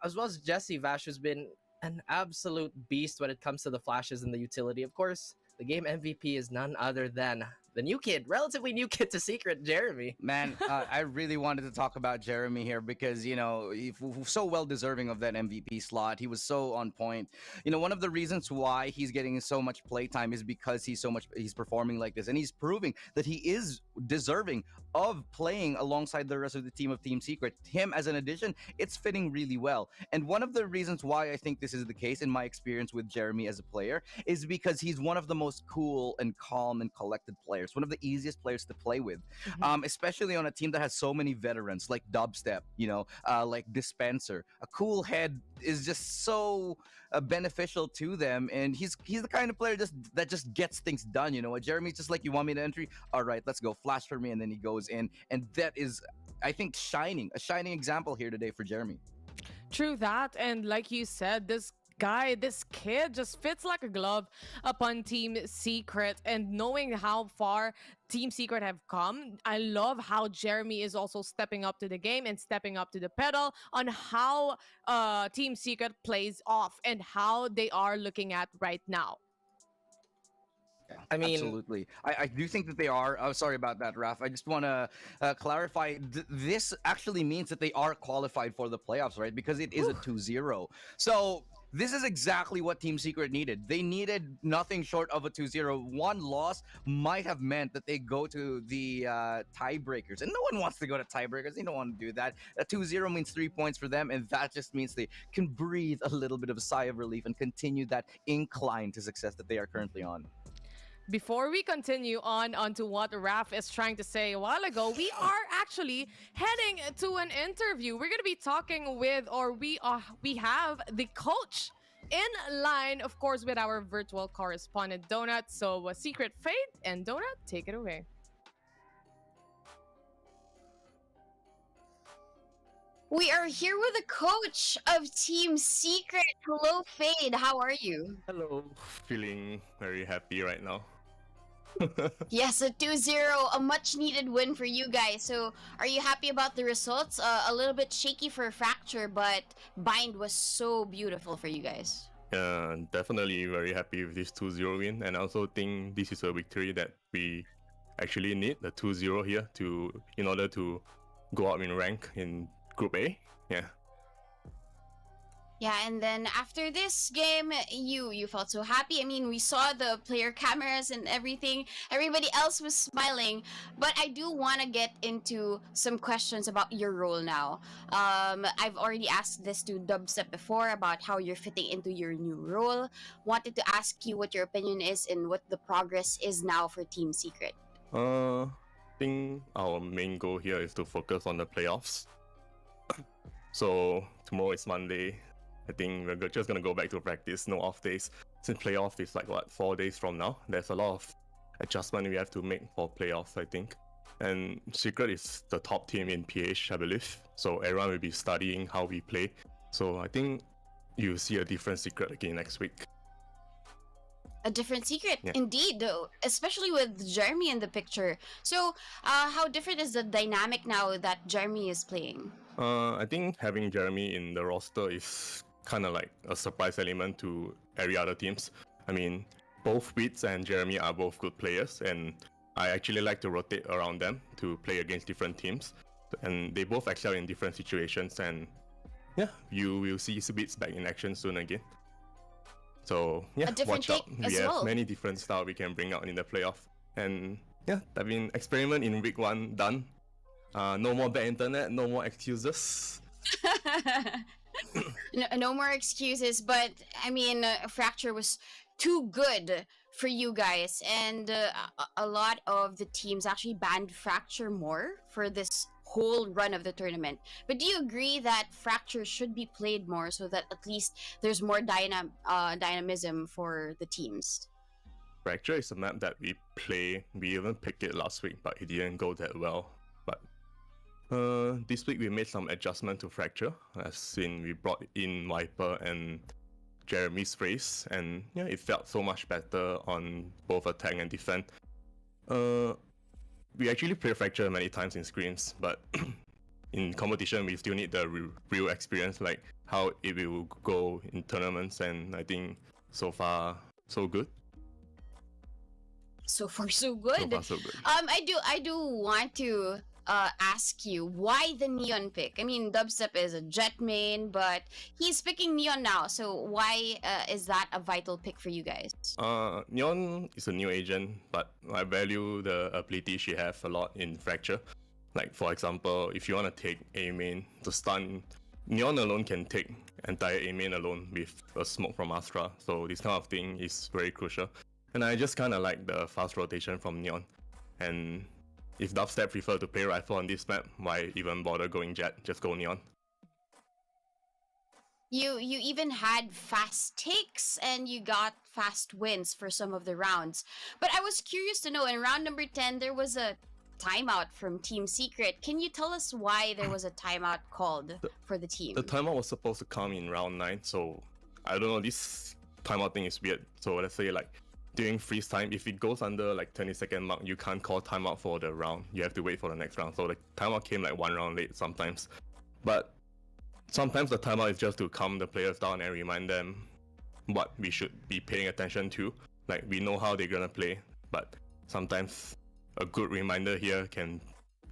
as well as Jesse, Vash has been an absolute beast when it comes to the flashes and the utility. Of course, the game MVP is none other than the new kid, relatively new kid to Secret, Jeremy. Man, I really wanted to talk about Jeremy here because, you know, he's so well deserving of that MVP slot. He was so on point. You know, one of the reasons why he's getting so much playtime is because he's performing like this, and he's proving that he is deserving of playing alongside the rest of the team of Team Secret. Him as an addition, it's fitting really well. And one of the reasons why I think this is the case in my experience with Jeremy as a player is because he's one of the most cool and calm and collected players. One of the easiest players to play with, especially on a team that has so many veterans like Dubstep, you know, like Dispenser. A cool head is just so beneficial to them, and he's the kind of player that just gets things done. You know what, Jeremy's just like, you want me to entry? All right, let's go, flash for me, and then he goes in, and that is, I think, a shining example here today for Jeremy. True that, and like you said, this kid just fits like a glove upon Team Secret. And knowing how far Team Secret have come, I love how Jeremy is also stepping up to the game and stepping up to the pedal on how Team Secret plays off and how they are looking at right now. I mean, absolutely. I do think that they are. Oh, sorry about that, Raf. I just want to clarify. This actually means that they are qualified for the playoffs, right? Because it is a 2-0. So this is exactly what Team Secret needed. They needed nothing short of a 2-0. One loss might have meant that they go to the tiebreakers. And no one wants to go to tiebreakers. They don't want to do that. A 2-0 means 3 points for them. And that just means they can breathe a little bit of a sigh of relief and continue that incline to success that they are currently on. Before we continue on to what Raf is trying to say a while ago, we are actually heading to an interview. We're going to be talking with, or we have the coach in line, of course, with our virtual correspondent, Donut. So, Secret Fate and Donut, take it away. We are here with the coach of Team Secret. Hello, Fade. How are you? Hello. Feeling very happy right now. Yes, a 2-0, a much-needed win for you guys. So, are you happy about the results? A little bit shaky for Fracture, but Bind was so beautiful for you guys. Definitely very happy with this 2-0 win, and I also think this is a victory that we actually need, the 2-0 here, in order to go up in rank in Group A. Yeah, and then after this game, you felt so happy. I mean, we saw the player cameras and everything. Everybody else was smiling. But I do want to get into some questions about your role now. I've already asked this to Dubstep before about how you're fitting into your new role. Wanted to ask you what your opinion is and what the progress is now for Team Secret. I think our main goal here is to focus on the playoffs. So tomorrow is Monday. I think we're just gonna go back to practice, no off days. Since playoff is like 4 days from now, there's a lot of adjustment we have to make for playoffs, I think. And Secret is the top team in PH, I believe. So everyone will be studying how we play. So I think you'll see a different Secret again next week. A different Secret, indeed, though, especially with Jeremy in the picture. So, how different is the dynamic now that Jeremy is playing? I think having Jeremy in the roster is kind of like a surprise element to every other teams. I mean, both Wits and Jeremy are both good players, and I actually like to rotate around them to play against different teams. And they both excel in different situations, and yeah, you will see Wits back in action soon again. So yeah, watch out. We have many different styles we can bring out in the playoff. And yeah, I mean, experiment in week 1 done. No more bad internet, no more excuses. No more excuses, but I mean, Fracture was too good for you guys, and a lot of the teams actually banned Fracture more for this whole run of the tournament. But do you agree that Fracture should be played more so that at least there's more dynamism for the teams? Fracture is a map that we play. We even picked it last week, but it didn't go that well. But this week we made some adjustment to Fracture, as in we brought in Viper and Jeremy's phrase, and yeah, it felt so much better on both attack and defense. We actually played Fracture many times in scrims, but in competition we still need the real experience, like how it will go in tournaments, and I think so far so good. So far so good. So far so good. I do want to ask you why the Neon pick. I mean, Dubstep is a Jet main, but he's picking Neon now. So why is that a vital pick for you guys? Neon is a new agent, but I value the ability she has a lot in Fracture. Like for example, if you want to take A main to stun, Neon alone can take entire A main alone with a smoke from Astra. So this kind of thing is very crucial. And I just kind of like the fast rotation from Neon. And if Dubstep prefer to play rifle on this map, why even bother going Jet? Just go Neon. You even had fast takes and you got fast wins for some of the rounds. But I was curious to know, in round number 10, there was a timeout from Team Secret. Can you tell us why there was a timeout called for the team? The timeout was supposed to come in round 9, so I don't know, this timeout thing is weird. So let's say like during freeze time, if it goes under like 20-second mark, you can't call timeout for the round. You have to wait for the next round. So the timeout came like 1 round late sometimes. But sometimes the timeout is just to calm the players down and remind them what we should be paying attention to. Like, we know how they're gonna play, but sometimes a good reminder here can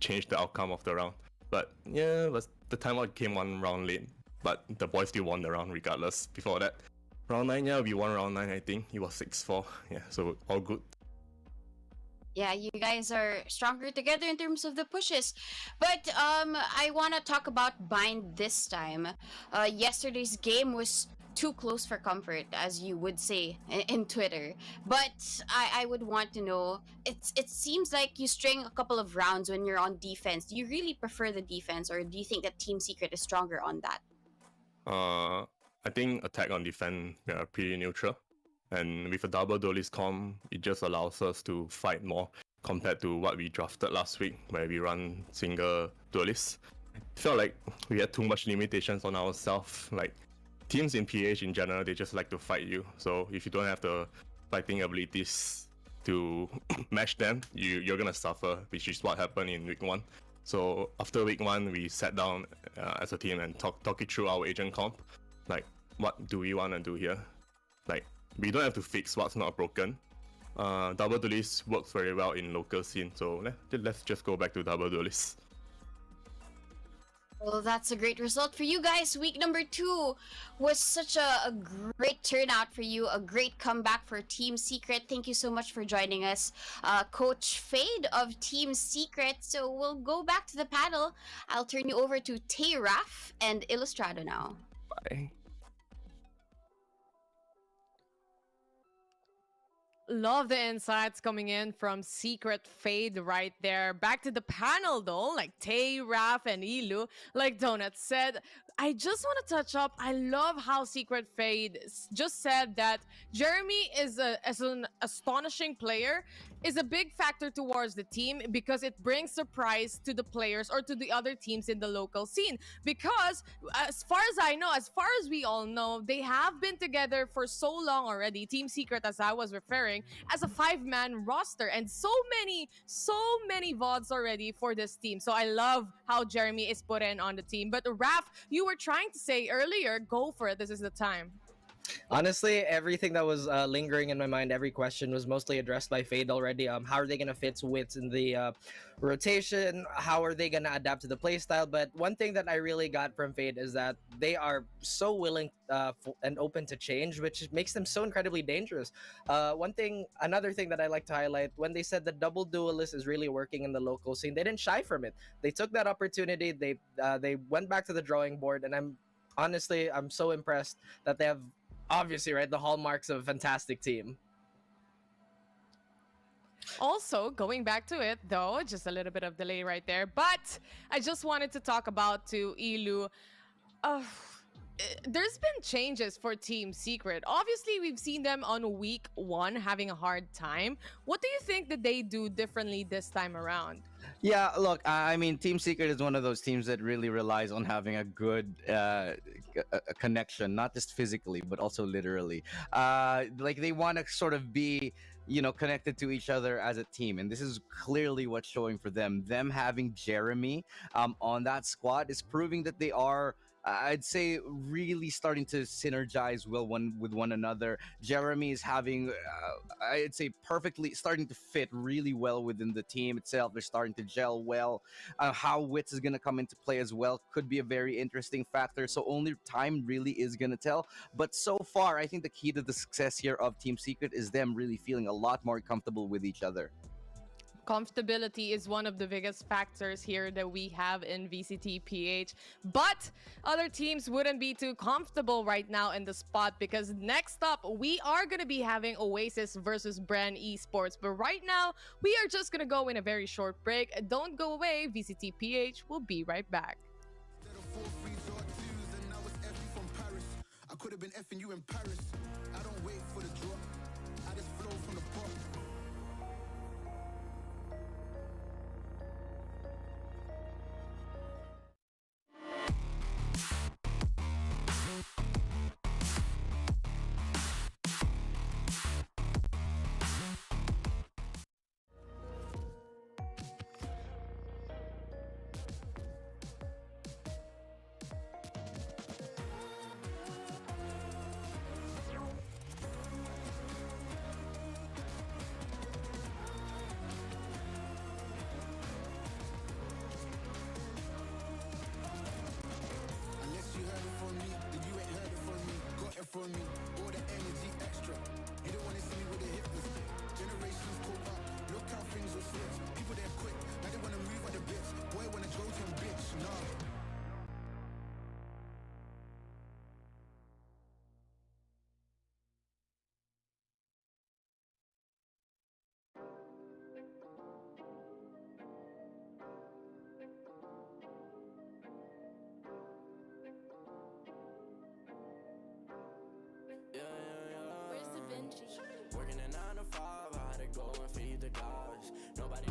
change the outcome of the round. But yeah, the timeout came 1 round late, but the boys still won the round regardless. Before that, round 9, yeah, we won round 9, I think. It was 6-4. Yeah, so all good. Yeah, you guys are stronger together in terms of the pushes. But I want to talk about Bind this time. Yesterday's game was too close for comfort, as you would say in Twitter. But I would want to know, it seems like you string a couple of rounds when you're on defense. Do you really prefer the defense, or do you think that Team Secret is stronger on that? I think attack on defense are pretty neutral. And with a double duelist comp, it just allows us to fight more compared to what we drafted last week, where we run single duelists. It felt like we had too much limitations on ourselves. Like, teams in PH in general, they just like to fight you. So if you don't have the fighting abilities to match them, you're gonna suffer, which is what happened in week 1. So after week 1, we sat down as a team and talk it through our agent comp. Like, what do we want to do here? Like, we don't have to fix what's not broken. Double duelist works very well in local scene, so let's just go back to double duelist. Well, that's a great result for you guys. Week number 2 was such a great turnout for you, a great comeback for Team Secret. Thank you so much for joining us, Coach Fade of Team Secret. So we'll go back to the panel. I'll turn you over to Tayraf and Illustrado now. Bye. Love the insights coming in from Secret Fade right there. Back to the panel though, like Tay, Raf, and Ilu. Like Donut said, I just want to touch up. I love how Secret Fade just said that Jeremy is an astonishing player, is a big factor towards the team because it brings surprise to the players or to the other teams in the local scene. Because as far as I know, as far as we all know, they have been together for so long already. Team Secret, as I was referring, as a 5-man roster, and so many VODs already for this team. So I love how Jeremy is put in on the team. But Raf, you were trying to say earlier, go for it. This is the time. Honestly, everything that was lingering in my mind, every question was mostly addressed by Fade already. How are they going to fit Wits in the rotation? How are they going to adapt to the playstyle? But one thing that I really got from Fade is that they are so willing and open to change, which makes them so incredibly dangerous. Another thing that I like to highlight, when they said the double duelist is really working in the local scene, they didn't shy from it. They took that opportunity. They went back to the drawing board, and I'm so impressed that they have, obviously, right, the hallmarks of a fantastic team. Also, going back to it, though, just a little bit of delay right there. But I just wanted to talk about to Ilu. There's been changes for Team Secret. Obviously, we've seen them on week 1 having a hard time. What do you think that they do differently this time around? Yeah, look, I mean, Team Secret is one of those teams that really relies on having a good a connection, not just physically, but also literally. Like they want to sort of be, connected to each other as a team, and this is clearly what's showing for them. Them having Jeremy on that squad is proving that they are, I'd say, really starting to synergize well with one another. Jeremy is having, I'd say, perfectly starting to fit really well within the team itself. They're starting to gel well. How Wits is going to come into play as well could be a very interesting factor. So only time really is going to tell. But so far, I think the key to the success here of Team Secret is them really feeling a lot more comfortable with each other. Comfortability is one of the biggest factors here that we have in VCTPH, but other teams wouldn't be too comfortable right now in the spot, because next up we are going to be having Oasis versus Bren Esports. But right now we are just going to go in a very short break. Don't go away. VCTPH will be right back. I could have been effing you in Paris. I don't wait for the drop. I just flow from the pop. From me, all the energy extra. You don't want to see me with the hitless. Generations caught up. Look how things will switch. People they're quick. Now they want to move on the bits. Boy wanna go to a bitch. Nah. Working a 9 to 5, I had to go and feed the gods. Nobody.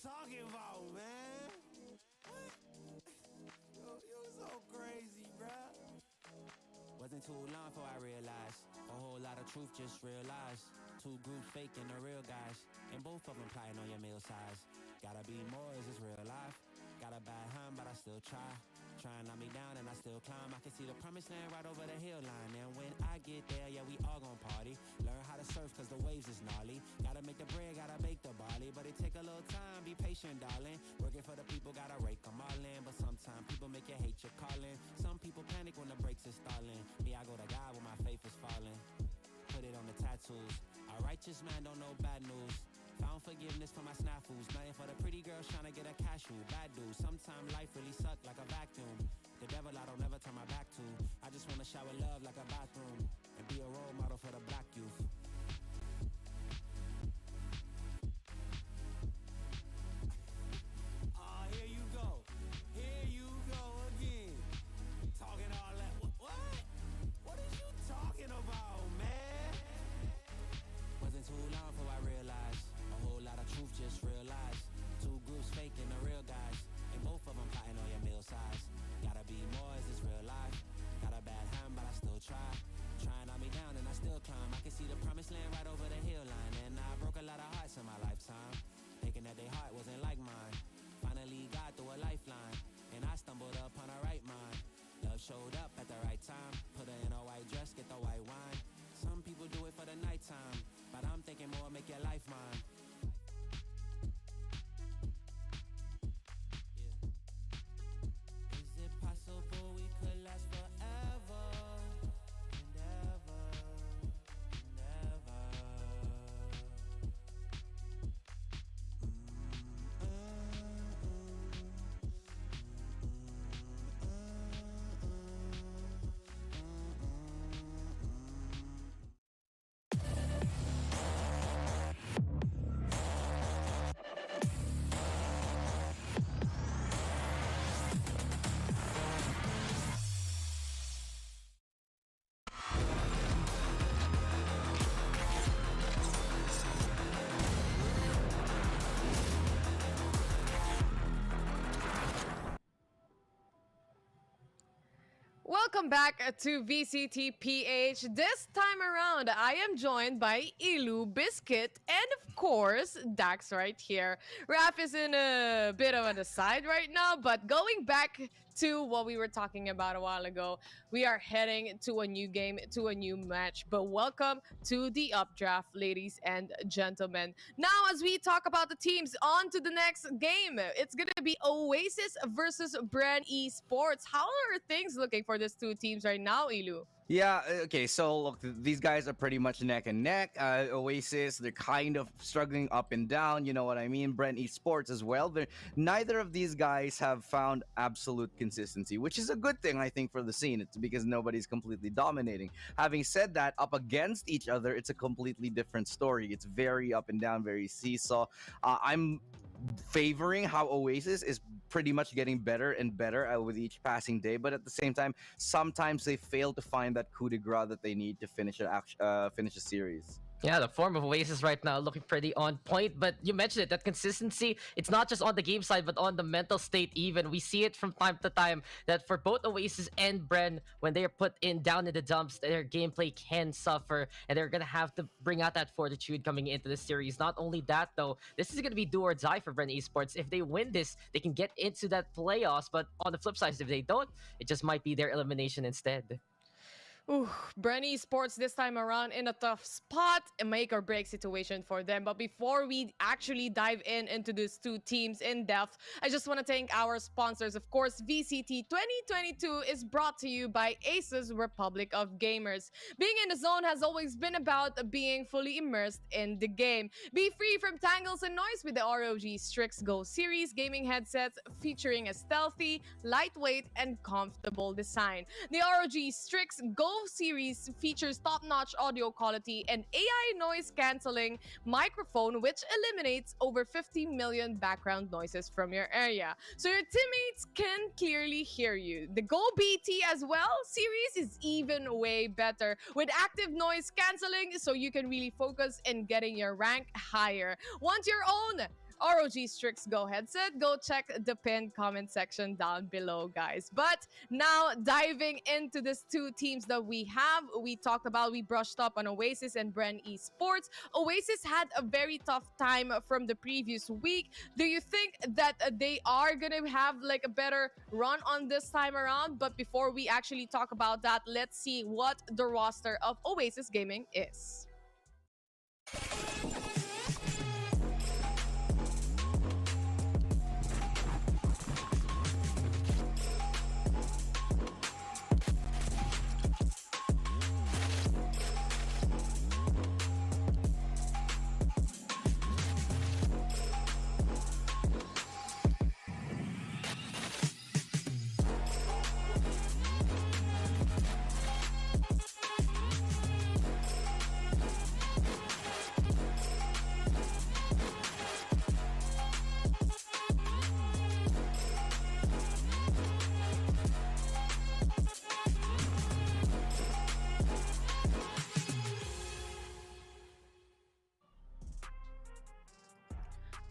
talking about, man? You're so crazy, bruh. Wasn't too long before I realized a whole lot of truth just realized. Two groups faking the real guys, and both of them plotting on your meal size. Gotta be more, is this real life? Got a bad hand, but I still try. Trying to knock me down and I still still climb. I can see the promised land right over the hill line. And when I get there, yeah, we all gon' party. Learn how to surf cause the waves is gnarly. Gotta make the bread, gotta bake the barley. But it take a little time, be patient, darling. Working for the people, gotta rake them all in. But sometimes people make you hate your calling. Some people panic when the brakes is stalling. Me, I go to God when my faith is falling. Put it on the tattoos. A righteous man don't know bad news. Found forgiveness for my snafus. Nothing for the pretty girls trying to get a cashew. Bad dude. Sometimes life really suck like a vacuum. The devil I don't never turn my back to. I just wanna shower love like a bathroom. And be a role model for the black youth. Here you go. Here you go again. Talking all that. What? What are you talking about, man? Wasn't too long before I realized a whole lot of truth just realized. Two groups faking the real guys. And both of them plotting on your meal size. Gotta be more, is this real life? Got a bad hand, but I still try. Trying on me down and I still climb. I can see the promised land right over the hill line. And I broke a lot of hearts in my lifetime. Thinking that their heart wasn't like mine. Finally got through a lifeline. And I stumbled upon a right mind. Love showed up at the right time. Put her in a white dress, get the white wine. Some people do it for the nighttime. But I'm thinking more, make your life mine. Is it possible we could last forever and ever and ever? Welcome back to VCTPH. This time around, I am joined by Ilu, Biscuit, and of course, Dax right here. Raph is in a bit of an aside right now, but going back to what we were talking about a while ago, we are heading to a new game, to a new match. But welcome to the updraft, ladies and gentlemen. Now, as we talk about the teams, on to the next game. It's going to be Oasis versus Bren Esports. How are things looking for these two teams right now, Ilu? Yeah, okay, so look, these guys are pretty much neck and neck. Oasis, they're kind of struggling up and down, you know what I mean? Bren Esports as well. Neither of these guys have found absolute consistency, which is a good thing, I think, for the scene. It's because nobody's completely dominating. Having said that, up against each other, it's a completely different story. It's very up and down, very seesaw. I'm favoring how Oasis is pretty much getting better and better with each passing day, but at the same time, sometimes they fail to find that coup de grace that they need to finish a series. Yeah, the form of Oasis right now looking pretty on point, but you mentioned it, that consistency, it's not just on the game side, but on the mental state even. We see it from time to time that for both Oasis and Bren, when they are put down in the dumps, their gameplay can suffer, and they're going to have to bring out that fortitude coming into the series. Not only that, though, this is going to be do or die for Bren Esports. If they win this, they can get into that playoffs, but on the flip side, if they don't, it just might be their elimination instead. Ooh, Bren Esports this time around in a tough spot, a make or break situation for them. But before we actually dive into these two teams in depth, I just want to thank our sponsors. Of course, VCT 2022 is brought to you by ASUS Republic of Gamers. Being in the zone has always been about being fully immersed in the game. Be free from tangles and noise with the ROG Strix Go series gaming headsets featuring a stealthy, lightweight, and comfortable design. The ROG Strix Go series features top-notch audio quality and AI noise cancelling microphone, which eliminates over 50 million background noises from your area, so your teammates can clearly hear you. The Go BT as well series is even way better with active noise cancelling, so you can really focus in getting your rank higher. Want your own ROG Strix Go headset, go check the pinned comment section down below, guys. But now diving into these two teams that we have, we brushed up on Oasis and Bren Esports. Oasis had a very tough time from the previous week. Do you think that they are gonna have like a better run on this time around? But before we actually talk about that, let's see what the roster of Oasis Gaming is.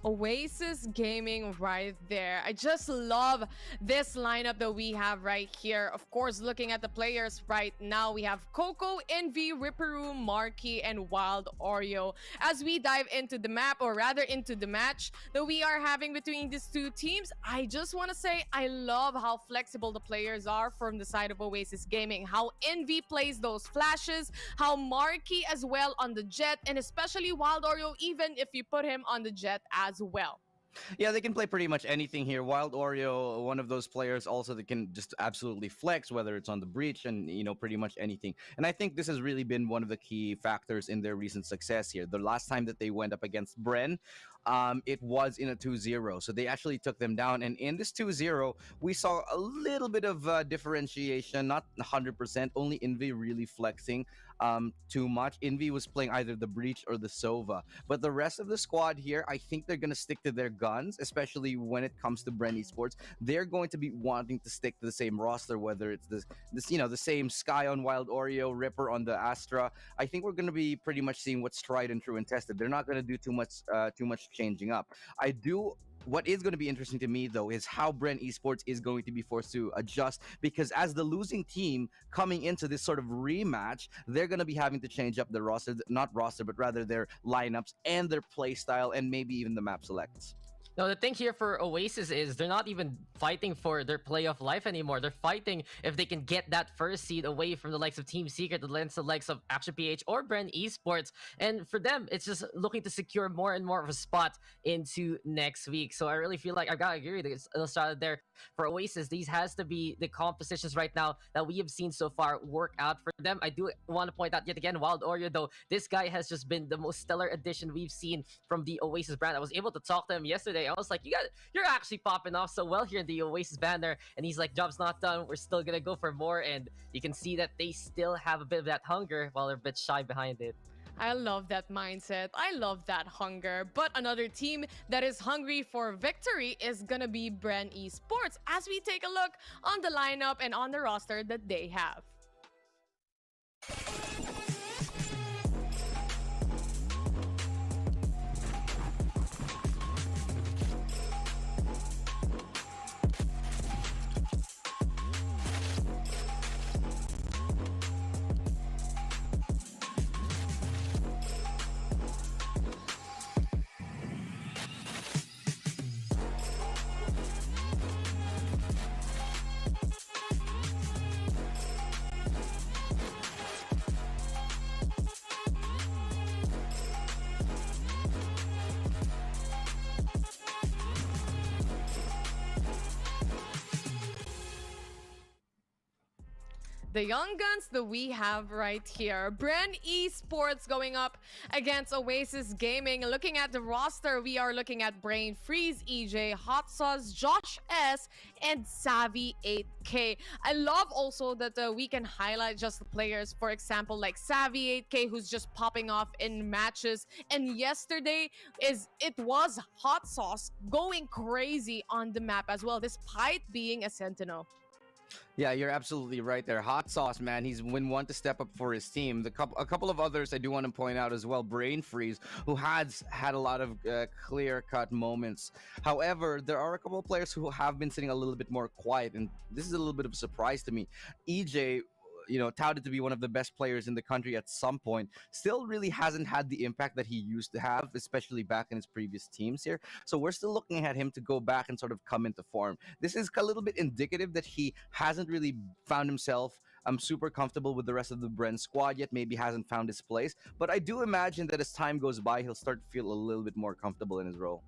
Oasis Gaming right there. I just love this lineup that we have right here. Of course, looking at the players right now, we have Coco, Envy, Ripperoo, Marky, and Wild Oreo. As we dive into the map, or rather into the match that we are having between these two teams, I just want to say I love how flexible the players are from the side of Oasis Gaming. How Envy plays those flashes, how Marky as well on the jet, and especially Wild Oreo, even if you put him on the jet as well. Yeah, they can play pretty much anything here. Wild Oreo, one of those players also that can just absolutely flex, whether it's on the breach and, pretty much anything. And I think this has really been one of the key factors in their recent success here. The last time that they went up against Bren, it was in a 2-0. So they actually took them down. And in this 2-0, we saw a little bit of differentiation, not 100%, only Envy really flexing too much. Envy was playing either the breach or the Sova. But the rest of the squad here, I think they're going to stick to their guns, especially when it comes to Bren Esports. They're going to be wanting to stick to the same roster, whether it's this the same Sky on Wild Oreo, Ripper on the Astra. I think we're going to be pretty much seeing what's tried and true and tested. They're not going to do too much changing up. What is going to be interesting to me, though, is how Bren Esports is going to be forced to adjust, because as the losing team coming into this sort of rematch, they're going to be having to change up their roster, not roster, but rather their lineups and their play style, and maybe even the map selects. No, the thing here for Oasis is they're not even fighting for their playoff life anymore. They're fighting if they can get that first seed away from the likes of Team Secret, the likes of Action PH or Bren Esports. And for them, it's just looking to secure more and more of a spot into next week. So I really feel like I gotta agree with Illustrated there. For Oasis, these has to be the compositions right now that we have seen so far work out for them. I do want to point out yet again, Wild Oreo, though, this guy has just been the most stellar addition we've seen from the Oasis brand. I was able to talk to him yesterday. I was like, you're actually popping off so well here in the Oasis banner. And he's like, job's not done. We're still gonna go for more. And you can see that they still have a bit of that hunger while they're a bit shy behind it. I love that mindset. I love that hunger. But another team that is hungry for victory is gonna be Bren Esports, as we take a look on the lineup and on the roster that they have. The young guns that we have right here. Bren Esports going up against Oasis Gaming. Looking at the roster, we are looking at Brain Freeze, EJ, Hot Sauce, Josh S, and Savvy 8K. I love also that we can highlight just the players, for example, like Savvy 8K, who's just popping off in matches. And yesterday it was Hot Sauce going crazy on the map as well, despite being a Sentinel. Yeah, you're absolutely right there. Hot Sauce, man. He's been one to step up for his team. A couple of others I do want to point out as well. Brain Freeze, who has had a lot of clear-cut moments. However, there are a couple of players who have been sitting a little bit more quiet, and this is a little bit of a surprise to me. EJ, touted to be one of the best players in the country at some point, still really hasn't had the impact that he used to have, especially back in his previous teams here. So we're still looking at him to go back and sort of come into form. This is a little bit indicative that he hasn't really found himself super comfortable with the rest of the Bren squad yet, maybe hasn't found his place. But I do imagine that as time goes by, he'll start to feel a little bit more comfortable in his role.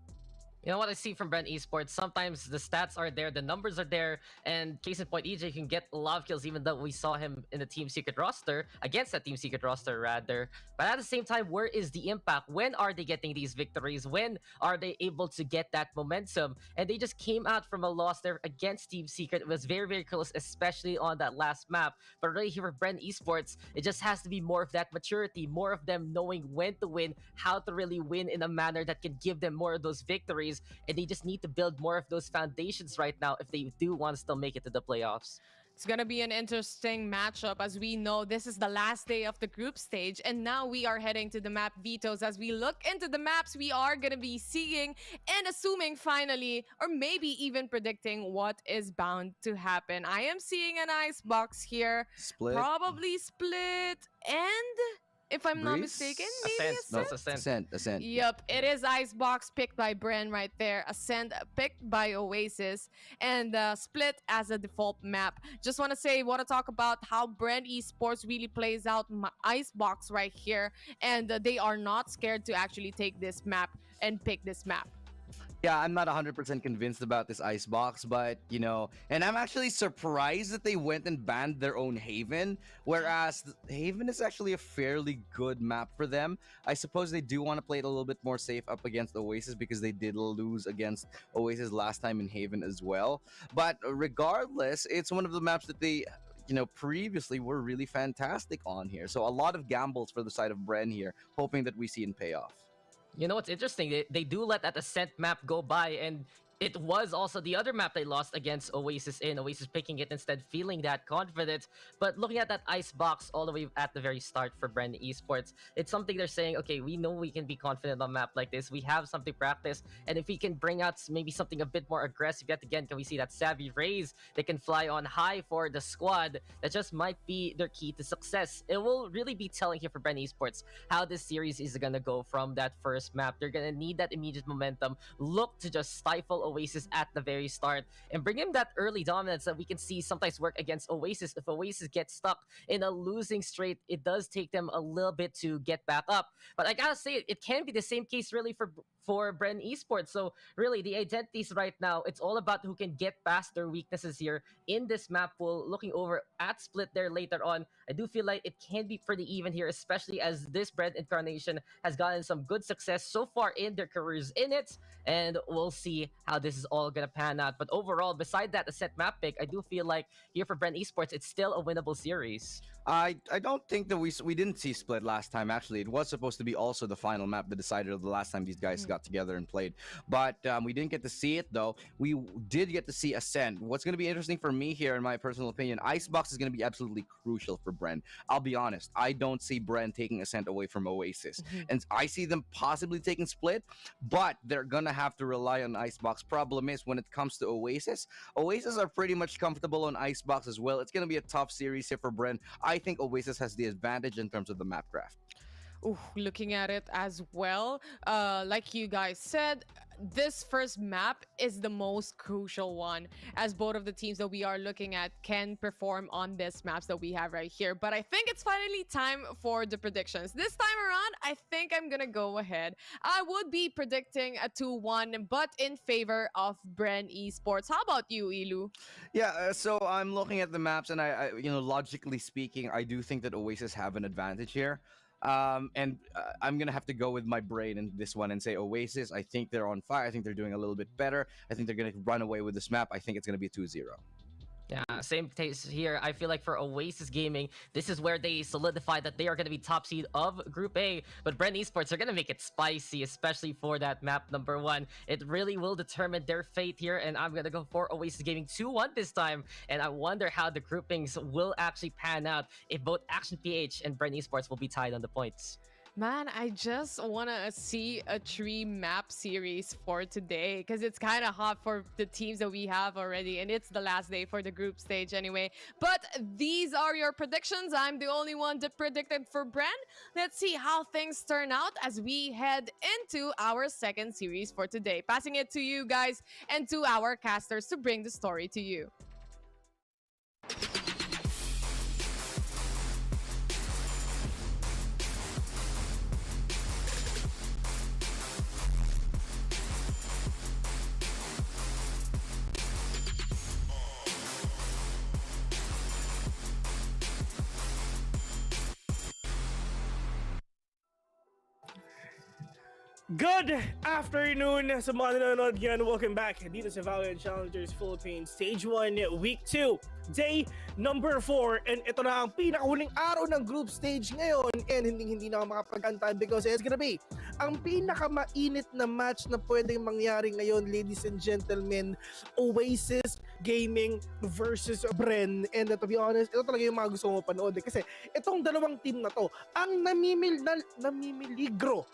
You know what I see from Bren Esports? Sometimes the stats are there, the numbers are there, and case in point, EJ can get a lot of kills, even though we saw him in the Team Secret roster, against that Team Secret roster, rather. But at the same time, where is the impact? When are they getting these victories? When are they able to get that momentum? And they just came out from a loss there against Team Secret. It was very, very close, especially on that last map. But right here for Bren Esports, it just has to be more of that maturity, more of them knowing when to win, how to really win in a manner that can give them more of those victories. And they just need to build more of those foundations right now if they do want to still make it to the playoffs. It's going to be an interesting matchup. As we know, this is the last day of the group stage, and now we are heading to the map vetoes. As we look into the maps, we are going to be seeing and assuming finally, or maybe even predicting what is bound to happen. I am seeing an icebox here. Split. Probably split, and if I'm not mistaken, maybe Ascent. Yep, it is Icebox picked by Bren right there. Ascent picked by Oasis. And Split as a default map. Just want to talk about how Bren Esports really plays out Icebox right here. And they are not scared to actually take this map and pick this map. Yeah, I'm not 100% convinced about this Icebox, but, and I'm actually surprised that they went and banned their own Haven, whereas Haven is actually a fairly good map for them. I suppose they do want to play it a little bit more safe up against Oasis because they did lose against Oasis last time in Haven as well. But regardless, it's one of the maps that they previously were really fantastic on here. So a lot of gambles for the side of Bren here, hoping that we see it pay off. You know what's interesting? They do let that Ascent map go by, and it was also the other map they lost against Oasis in. Oasis picking it instead, feeling that confidence. But looking at that Icebox all the way at the very start for Bren Esports, it's something they're saying, okay, we know we can be confident on a map like this. We have something to practice. And if we can bring out maybe something a bit more aggressive yet again, can we see that Savvy Raise? They can fly on high for the squad. That just might be their key to success. It will really be telling here for Bren Esports how this series is going to go from that first map. They're going to need that immediate momentum. Look to just stifle Oasis at the very start and bring him that early dominance that we can see sometimes work against Oasis. If Oasis gets stuck in a losing streak, it does take them a little bit to get back up. But I gotta say, it can be the same case really for Bren Esports. So really, the identities right now, it's all about who can get past their weaknesses here in this map pool. Looking over at Split there later on, I do feel like it can be pretty even here, especially as this Bren incarnation has gotten some good success so far in their careers in it. And we'll see how this is all gonna pan out. But overall, beside that Ascent map pick, I do feel like here for Bren Esports, it's still a winnable series. I don't think that we didn't see Split last time. Actually, it was supposed to be also the final map that decided the last time these guys got together and played. But we didn't get to see it though. We did get to see Ascent. What's going to be interesting for me here, in my personal opinion, Icebox is going to be absolutely crucial for Bren. I'll be honest, I don't see Bren taking Ascent away from Oasis, and I see them possibly taking Split, but they're gonna have to rely on Icebox. Problem is, when it comes to Oasis are pretty much comfortable on Icebox as well. It's gonna be a tough series here for Bren. I think Oasis has the advantage in terms of the map craft. Ooh, looking at it as well, like you guys said, this first map is the most crucial one, as both of the teams that we are looking at can perform on this maps that we have right here. But I think it's finally time for the predictions. This time around, I think I'm gonna go ahead. I would be predicting a 2-1, but in favor of Bren Esports. How about you, Ilu? Yeah, so I'm looking at the maps, and I logically speaking, I do think that Oasis have an advantage here. And I'm going to have to go with my brain in this one and say Oasis. I think they're on fire. I think they're doing a little bit better. I think they're going to run away with this map. I think it's going to be 2-0. Yeah, same taste here. I feel like for Oasis Gaming, this is where they solidify that they are going to be top seed of Group A. But Bren Esports are going to make it spicy, especially for that map number 1. It really will determine their fate here, and I'm going to go for Oasis Gaming 2-1 this time. And I wonder how the groupings will actually pan out if both Action PH and Bren Esports will be tied on the points. Man, I just want to see a 3-map series for today because it's kind of hot for the teams that we have already, and it's the last day for the group stage anyway. But these are your predictions. I'm the only one that predicted for Bren. Let's see how things turn out as we head into our second series for today. Passing it to you guys and to our casters to bring the story to you. Good afternoon sa mga nanonood yan. Welcome back dito sa Valorant Challengers Philippines Stage 1, Week 2, Day number 4. And ito na ang pinakahuling araw ng group stage ngayon. And hindi na ako makapag-antay because it's gonna be ang pinakamainit na match na pwedeng mangyari ngayon, ladies and gentlemen. Oasis Gaming versus Bren. And to be honest, ito talaga yung mga gusto mo panood. Kasi itong dalawang team na to, ang namimiligro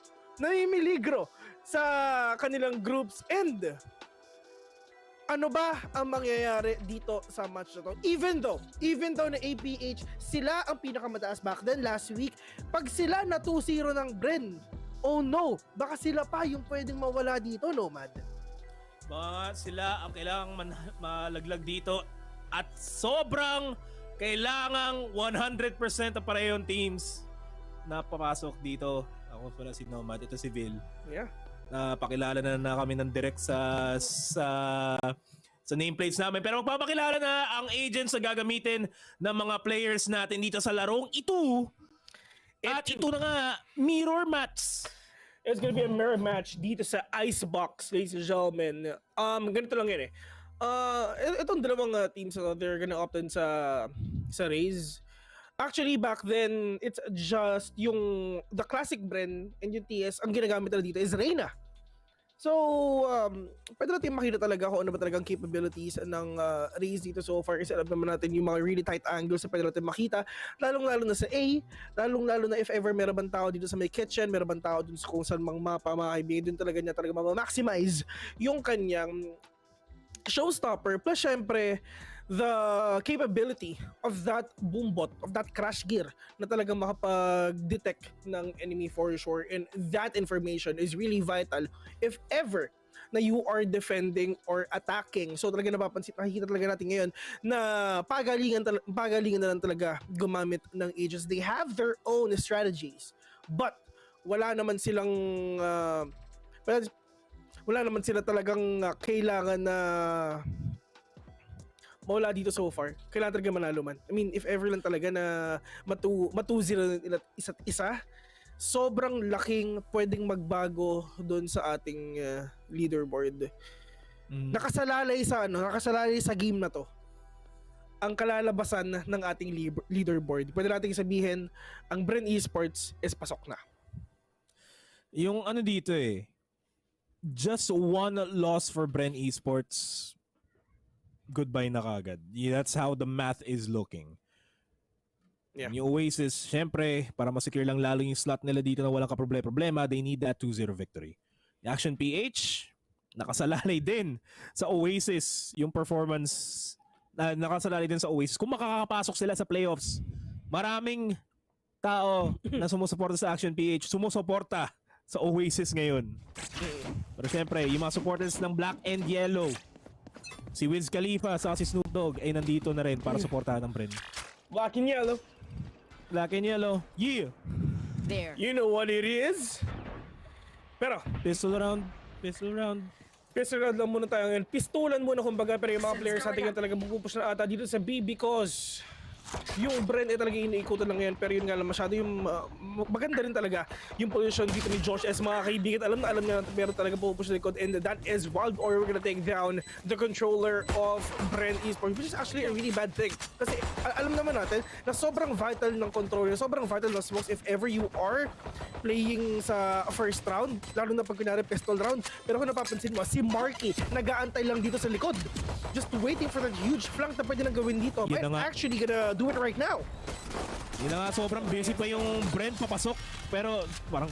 sa kanilang groups. And ano ba ang mangyayari dito sa match na to? Even though na APH sila ang pinakamataas back then last week, pag sila na 2-0 ng Bren, oh no, baka sila pa yung pwedeng mawala dito, Nomad. Mga sila ang kailangang malaglag dito at sobrang kailangang 100% ang parehong teams na papasok dito. Ako pala si Nomad, ito si Vil. Yeah. Pakilala na kami ng direct sa nameplates namin. Pero magpapakilala na ang agents na gagamitin ng mga players natin dito sa larong ito. At ito na nga, mirror match. It's gonna be a mirror match dito sa Icebox, ladies and gentlemen. Ganito lang yun eh. Itong dalawang teams, they're gonna opt in sa raise. Actually, back then, it's just the classic Bren and yung TS, ang ginagamit na dito is Reyna. So, pwede natin makita talaga kung ano ba talagang capabilities ng Raze dito so far. Kasi alam naman natin yung mga really tight angles na pwede natin makita. Lalong-lalo na sa A, lalong-lalo na if ever meron bang tao dito sa may kitchen, meron bang tao dun sa kung saan mang mapa, mga kaibigan, dun talaga niya talaga ma-maximize yung kanyang showstopper. Plus, syempre, the capability of that boombot, of that crash gear na talagang makapag-detect ng enemy for sure. And that information is really vital if ever na you are defending or attacking. So talaga nakikita talaga natin ngayon na pagalingan na lang talaga gumamit ng agents. They have their own strategies, but wala naman silang talagang kailangan na mawala dito so far. Kailangan talaga manalo man. I mean, if ever lang talaga na matu-0 isa't isa, sobrang laking pwedeng magbago doon sa ating leaderboard. Nakasalalay sa game na to ang kalalabasan ng ating leaderboard. Pwede nating sabihin, ang Bren Esports is pasok na. Yung ano dito just one loss for Bren Esports, goodbye na kagad. That's how the math is looking. Yeah. Yung Oasis, syempre, para masecure lang lalo yung slot nila dito na walang kaproblema, they need that 2-0 victory. Yung Action PH, nakasalalay din sa Oasis yung performance, nakasalalay din sa Oasis. Kung makakapasok sila sa playoffs, maraming tao na sumusuporta sa Action PH, sumusuporta sa Oasis ngayon. Pero syempre, yung mga supporters ng Black and Yellow, si Wiz Khalifa sa si Snoop Dogg ay nandito na rin para suportahan ng Bren. Black and Yellow. Black and Yellow. Yeah. There. You know what it is. Pero, pistol round lang muna tayo ngayon. Pistolan muna kumbaga, pero yung mga players natin yan talaga pupush na ata dito sa B because yung Bren talaga iniikutan lang yan, pero yun nga lang masyado yung maganda rin talaga yung position dito ni Josh S. Mga kaibigan, alam na pero talaga pupush likod, and that is Wild Warrior gonna take down the controller of Bren Esports, which is actually a really bad thing. Kasi alam naman natin na sobrang vital ng controller, sobrang vital ng smokes if ever you are playing sa first round, lalo na pag kunwari pistol round. Pero kung napapansin mo, si Marky nag-aantay lang dito sa likod, just waiting for that huge flank na pwede nang gawin dito. But actually gonna do it right now. Yun na nga, sobrang busy pa yung Bren papasok, pero parang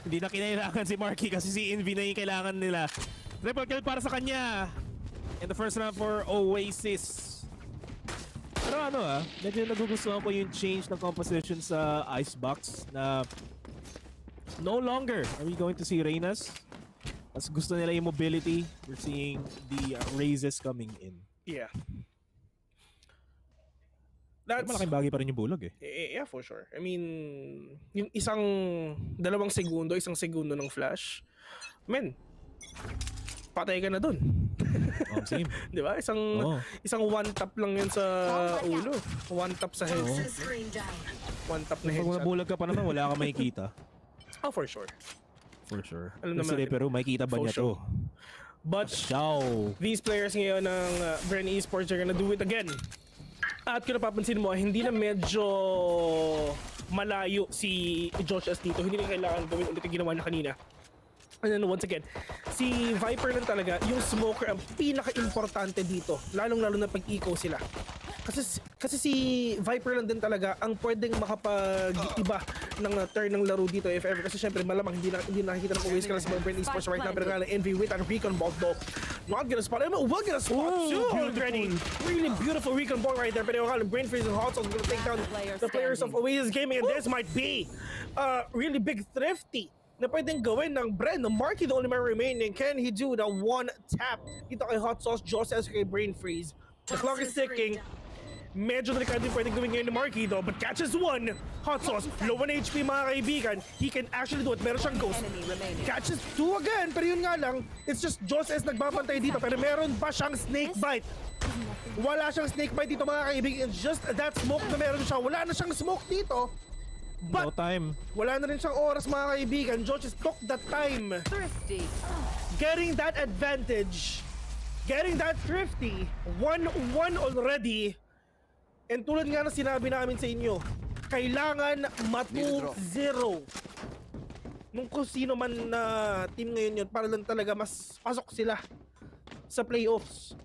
hindi na kinailangan si Marky kasi si Envy na yung kailangan nila. Triple kill para sa kanya in the first round for Oasis. Pero medyo nagugustuhan ko yung change ng composition sa Icebox na no longer are we going to see Reynas. Mas gusto nila yung mobility. We're seeing the raises coming in. Yeah. Malaking bagay pa rin yung bulog eh. Yeah, for sure. I mean, yung dalawang segundo ng flash, men, patay ka na dun. Same. Di ba? Isang one tap lang yan sa ulo. One tap sa head. One tap na headshot. Pag nabulag ka pa naman, wala ka makikita. Oh, for sure. For sure. Alam naman, pero makikita ba niya to? But these players ngayon ng Bren Esports are gonna do it again. At kung napapansin mo, hindi na medyo malayo si Josh S dito. Hindi na kailangan gawin ulit yung ginawa niya kanina. And then once again, si Viper lang talaga, yung smoker ang pinaka-importante dito. Lalong-lalo na pag-eco sila. Kasi si Viper lang din talaga ang pwedeng makapag-iba ng turn ng laro dito if ever. Kasi syempre malamang hindi nakikita ng Oasis ka sa Bren Esports right now. Pero nga Envy with that recon ball though. Not gonna spot him. We're gonna spot too already. Really beautiful recon ball right there. Pero nga Brain Freeze and Hot Sauce gonna take down the players of Oasis Gaming. And this might be really big thrifty na pwedeng gawin ng Bren. Marky the only man remaining. Can he do the one tap dito kay Hot Sauce, Joseph kay Brain Freeze? The clock is ticking. Medyo delikado yung pwedeng gawin ngayon ni Marky though, but catches one. Hot Sauce, low on HP mga kaibigan. He can actually do it. Meron siyang ghost. Catches two again, pero yun nga lang, it's just Joseph nagbabantay dito, pero meron pa siyang snake bite. Wala siyang snake bite dito mga kaibigan. It's just that smoke na meron siya. Wala na siyang smoke dito. But no time. Wala na rin siyang oras mga kaibigan. George took the time. Thrifty. Getting that advantage. Getting that thrifty. 1-1 already. And tulad nga na sinabi namin sa inyo, kailangan matu-0. Nung kung sino man na team ngayon yun, para lang talaga mas pasok sila sa playoffs.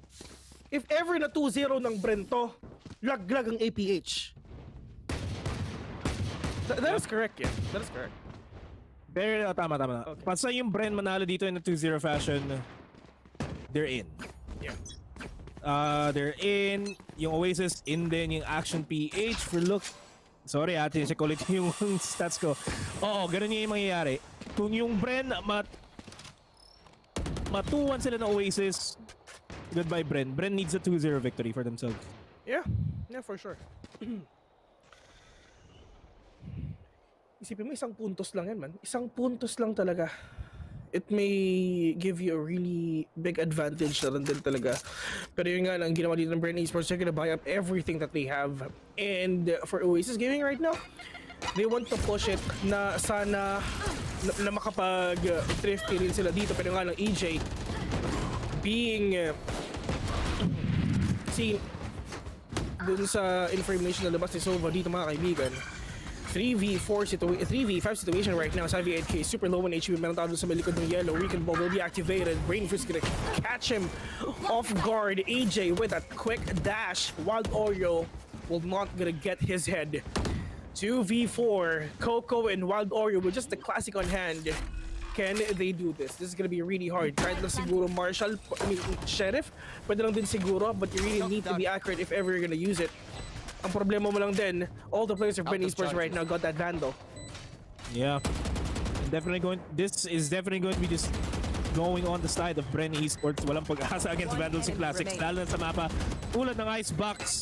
If ever na 2-0 ng Bren to, laglag ang APH. That is correct, yeah. That is correct. Pero tama. Okay. Pansa yung Bren manalo dito in a 2-0 fashion, they're in. Yeah. They're in. Yung Oasis in din. Yung Action PH for look. Sorry check ulit yung stats ko. Oo, ganun yung mangyayari. Kung yung Bren matuwan sila ng Oasis, goodbye Bren. Bren needs a 2-0 victory for themselves. Yeah, for sure. Isipin mo, isang puntos lang yan, man. Isang puntos lang talaga. It may give you a really big advantage na rin din talaga. Pero yun nga lang, ginawa dito ng Bren Esports, they're gonna buy up everything that they have. And for Oasis Gaming right now, they want to push it na sana na makapag-thrifty rin sila dito. Pero nga lang, EJ being seen dun sa information na labas ni Sova dito mga kaibigan. 3v5 situation right now. Savvy 8K super low on HP. Meron tayo sa may likod ng yellow. Recon ball will be activated. Brain Freeze gonna catch him off guard. AJ with that quick dash. Wild Oreo will not gonna get his head. 2v4. Coco and Wild Oreo with just the classic on hand. Can they do this? This is gonna be really hard. Kahit na siguro Marshall, Sheriff, pwede lang din siguro, but you really need to be accurate if ever you're gonna use it. Ang problema mo lang din, all the players of Bren Esports right now got that Vandal. Yeah. This is definitely going to be just going on the side of Bren Esports. Walang pag-asa against Vandals and Classics. Lalo na sa mapa. Tulad ng Icebox.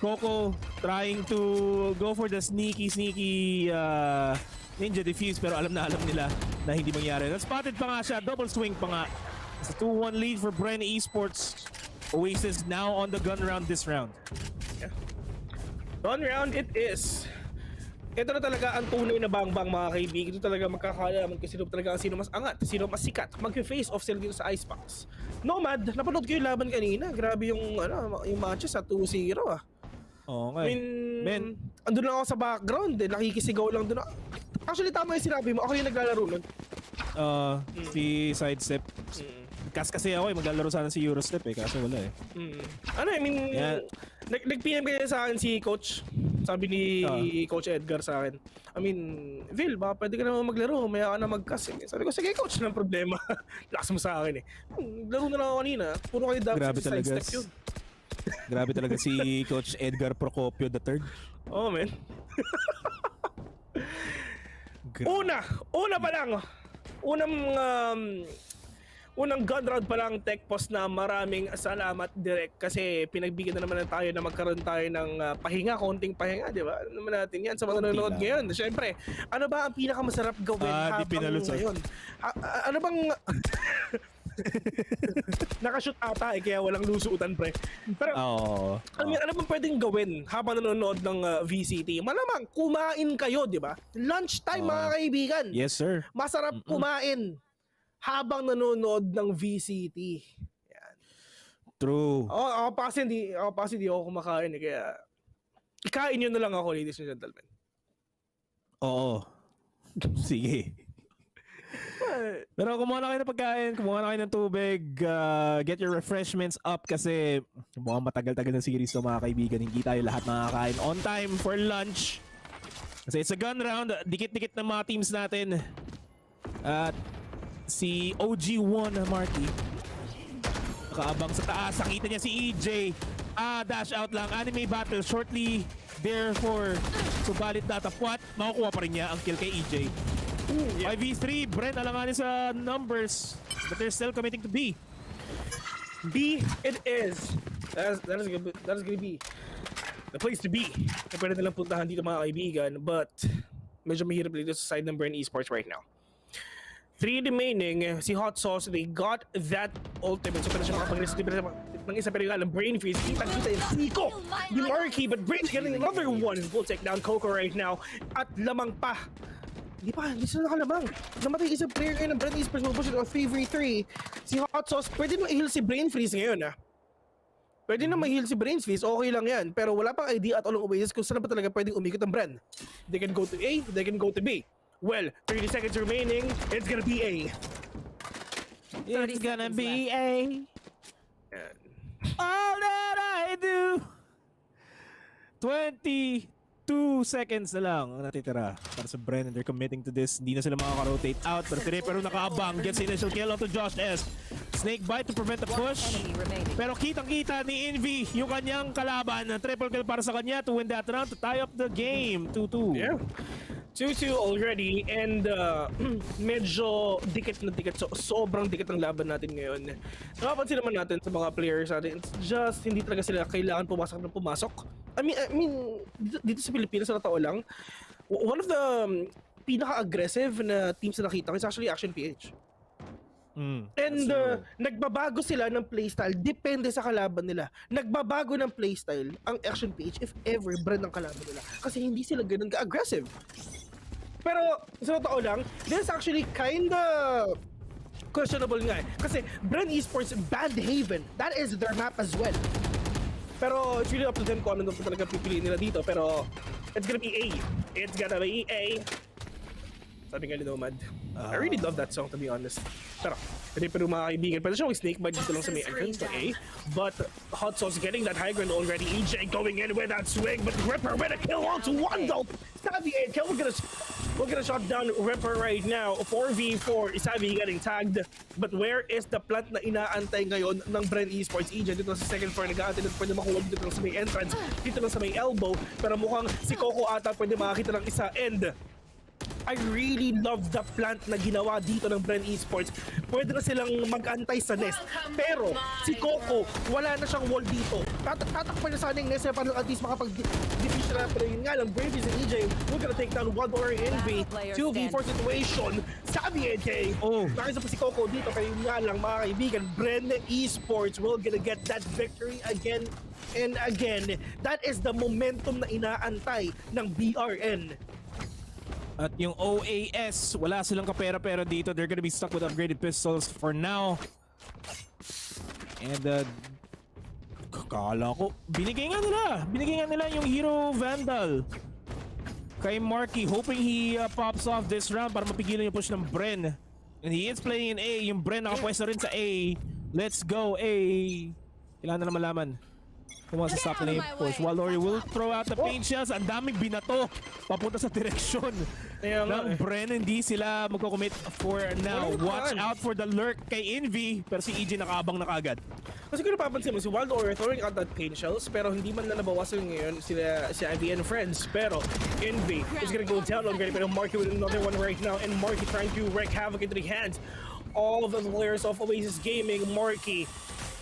Coco trying to go for the sneaky ninja defuse, pero alam nila na hindi mangyari. Spotted pa nga siya. Double swing pa nga. It's a 2-1 lead for Bren Esports. Oasis now on the gun round this round. Yeah. One round it is. Ito na talaga ang tunay na bang-bang mga kaibigan. Ito talaga magkakalaman kung sino mas angat, sino mas sikat. Mag-face off sila dito sa Icebox. Nomad, napanood ko yung laban kanina. Grabe yung matches sa 2-0 ah. Oo nga. I mean, andun lang ako sa background eh. Nakikisigaw lang doon. Actually, tama yung sinabi mo. Ako yung naglalaro nun. Si Sidestep. Kasi ako maglalaro sana si Eurostep eh. Kaso wala eh. Nag-PM kaya sa akin si Coach. Sabi ni Coach Edgar sa akin. Vil, baka pwede ka naman maglaro. Maya ka na mag-cast. Sabi ko, sige Coach, ng problema. Lakas mo sa akin eh. Laro na lang ako kanina. Puro kayo dapat sa Sidestep yun. Grabe talaga si Coach Edgar Procopio III. Oh, man. Una pa lang. Unang gun round pa lang tech post na maraming salamat direct kasi pinagbigyan na naman tayo na magkaroon tayo ng pahinga, konting pahinga, di ba? Ano naman natin yan sa mga nanonood ngayon. Siyempre, ano ba ang pinakamasarap gawin habang ngayon? Ano bang... Nakashoot ata kaya walang lusutan pre. Pero ano bang pwedeng gawin habang nanonood ng VCT? Malamang kumain kayo, di ba? Lunchtime mga kaibigan. Yes sir. Masarap kumain habang nanonood ng VCT. Yan. True. Ako pa kasi hindi ako kumakain kaya ikain nyo na lang ako, ladies and gentlemen. Oo. Sige. Pero kumuha na kayo ng pagkain, kumuha na kayo ng tubig, get your refreshments up kasi mukhang matagal-tagal ng series to mga kaibigan. Hindi tayo lahat makakain on time for lunch. Kasi it's a gun round, dikit-dikit ng mga teams natin. At si OG1 Marky nakaabang sa taas, nakita niya si EJ. Dash out lang, anime battle shortly therefore subalit datapwat, makukuha pa rin niya ang kill kay EJ. 5v3, Bren alanganin sa numbers but they're still committing to B. B it is. That is gonna be the place to be. Pwede nilang puntahan dito mga kaibigan but medyo mahirap dito sa side ng Bren Esports right now. 3 remaining, si Hot Sauce, they got that ultimate. So pwede siya makapag-resist ng isa pero yung alam, Brain Freeze. Kita yung Nico, the Marky, but Brain's getting another one. We'll take down Coco right now. At lamang pa. Hindi sila nakalamang. Namatay isang player ngayon ng Bren Esports. Push it on 3v3. Si Hot Sauce, pwede na i-heal si Brain Freeze ngayon Pwede na ma-heal si Brain Freeze, okay lang yan. Pero wala pang idea at all ng Oasis kung saan pa talaga pwedeng umikot ang Bren. They can go to A, they can go to B. Well, 30 seconds remaining. It's gonna be A. It's gonna be A. All that I do. 22 seconds na lang ang natitira para sa Bren and they're committing to this. Hindi na sila makaka-rotate out. Pero nakaabang. Gets the initial kill onto Josh S. Snake bite to prevent the push. Pero kitang-kita ni Envy yung kanyang kalaban. Triple kill para sa kanya to win that round to tie up the game. 2-2. Yeah. 2-2 already and medyo dikit na dikit. So, sobrang dikit ang laban natin ngayon. Nakapansin naman natin sa mga players natin, it's just hindi talaga sila kailangan pumasok. I mean dito sa Pilipinas na tao lang, one of the pinaka-aggressive na teams na nakita ko is actually Action PH. And nagbabago sila ng playstyle depende sa kalaban nila. Nagbabago ng playstyle ang Action PH if ever Bren ang kalaban nila. Kasi hindi sila ganun ka-aggressive. Pero sa totoo lang, this is actually kinda questionable nga kasi Bren Esports Bad Haven, that is their map as well. Pero it's really up to them kung ano talaga pipiliin nila dito. Pero it's gonna be A. It's gonna be A. Sabi nga ni Nomad. I really love that song to be honest. Pero mga kaibigan, pwede siya mag-snake bite dito lang sa may entrance to A. But Hot Sauce getting that high ground already. EJ going in with that swing, but Ripper with a kill onto one though. Savvy kill, we're gonna shot down Ripper right now. 4v4, Savvy getting tagged. But where is the plant na inaantay ngayon ng Bren Esports? EJ dito sa second floor, nag-aantay na pwede makuha dito lang sa may entrance. Dito lang sa may elbow. Pero mukhang si Coco ata pwede makakita ng isa and I really love the plant na ginawa dito ng Bren Esports. Pwede na silang mag-antay sa nest. Pero si Coco, wala na siyang wall dito. Tatakpan na sana yung nest para at least makapag-defeat na. Pero yun nga lang, Bravies and EJ, we're gonna take down one more Envy. 2v4 situation. Sabi NK. Nakisa pa si Coco dito. Pero yun nga lang, mga kaibigan, Bren Esports will gonna get that victory again and again. That is the momentum na inaantay ng BRN. At yung OAS, wala silang kapera-pera dito. They're gonna be stuck with upgraded pistols for now. And kala ko, binigay nga nila yung Hero Vandal kay Marky, hoping he pops off this round para mapigilan yung push ng Bren. And he is playing in A. Yung Bren nakapwesto rin sa A. Let's go A. Kailangan na malaman kung stop na yung push. Walori will throw out the paint shells. Ang daming binato papunta sa direksyon ng Bren. Hindi sila magko-commit for now. Watch out for the lurk kay Envy. Pero si EJ nakaabang na kagad. Kasi kung napapansin mo, si Wild Warrior throwing out that paint shells, pero hindi man na nabawasan ngayon si Ivy and friends. Pero Envy is gonna go down already. Pero Marky with another one right now. And Marky trying to wreak havoc into the hands of the players of Oasis Gaming. Marky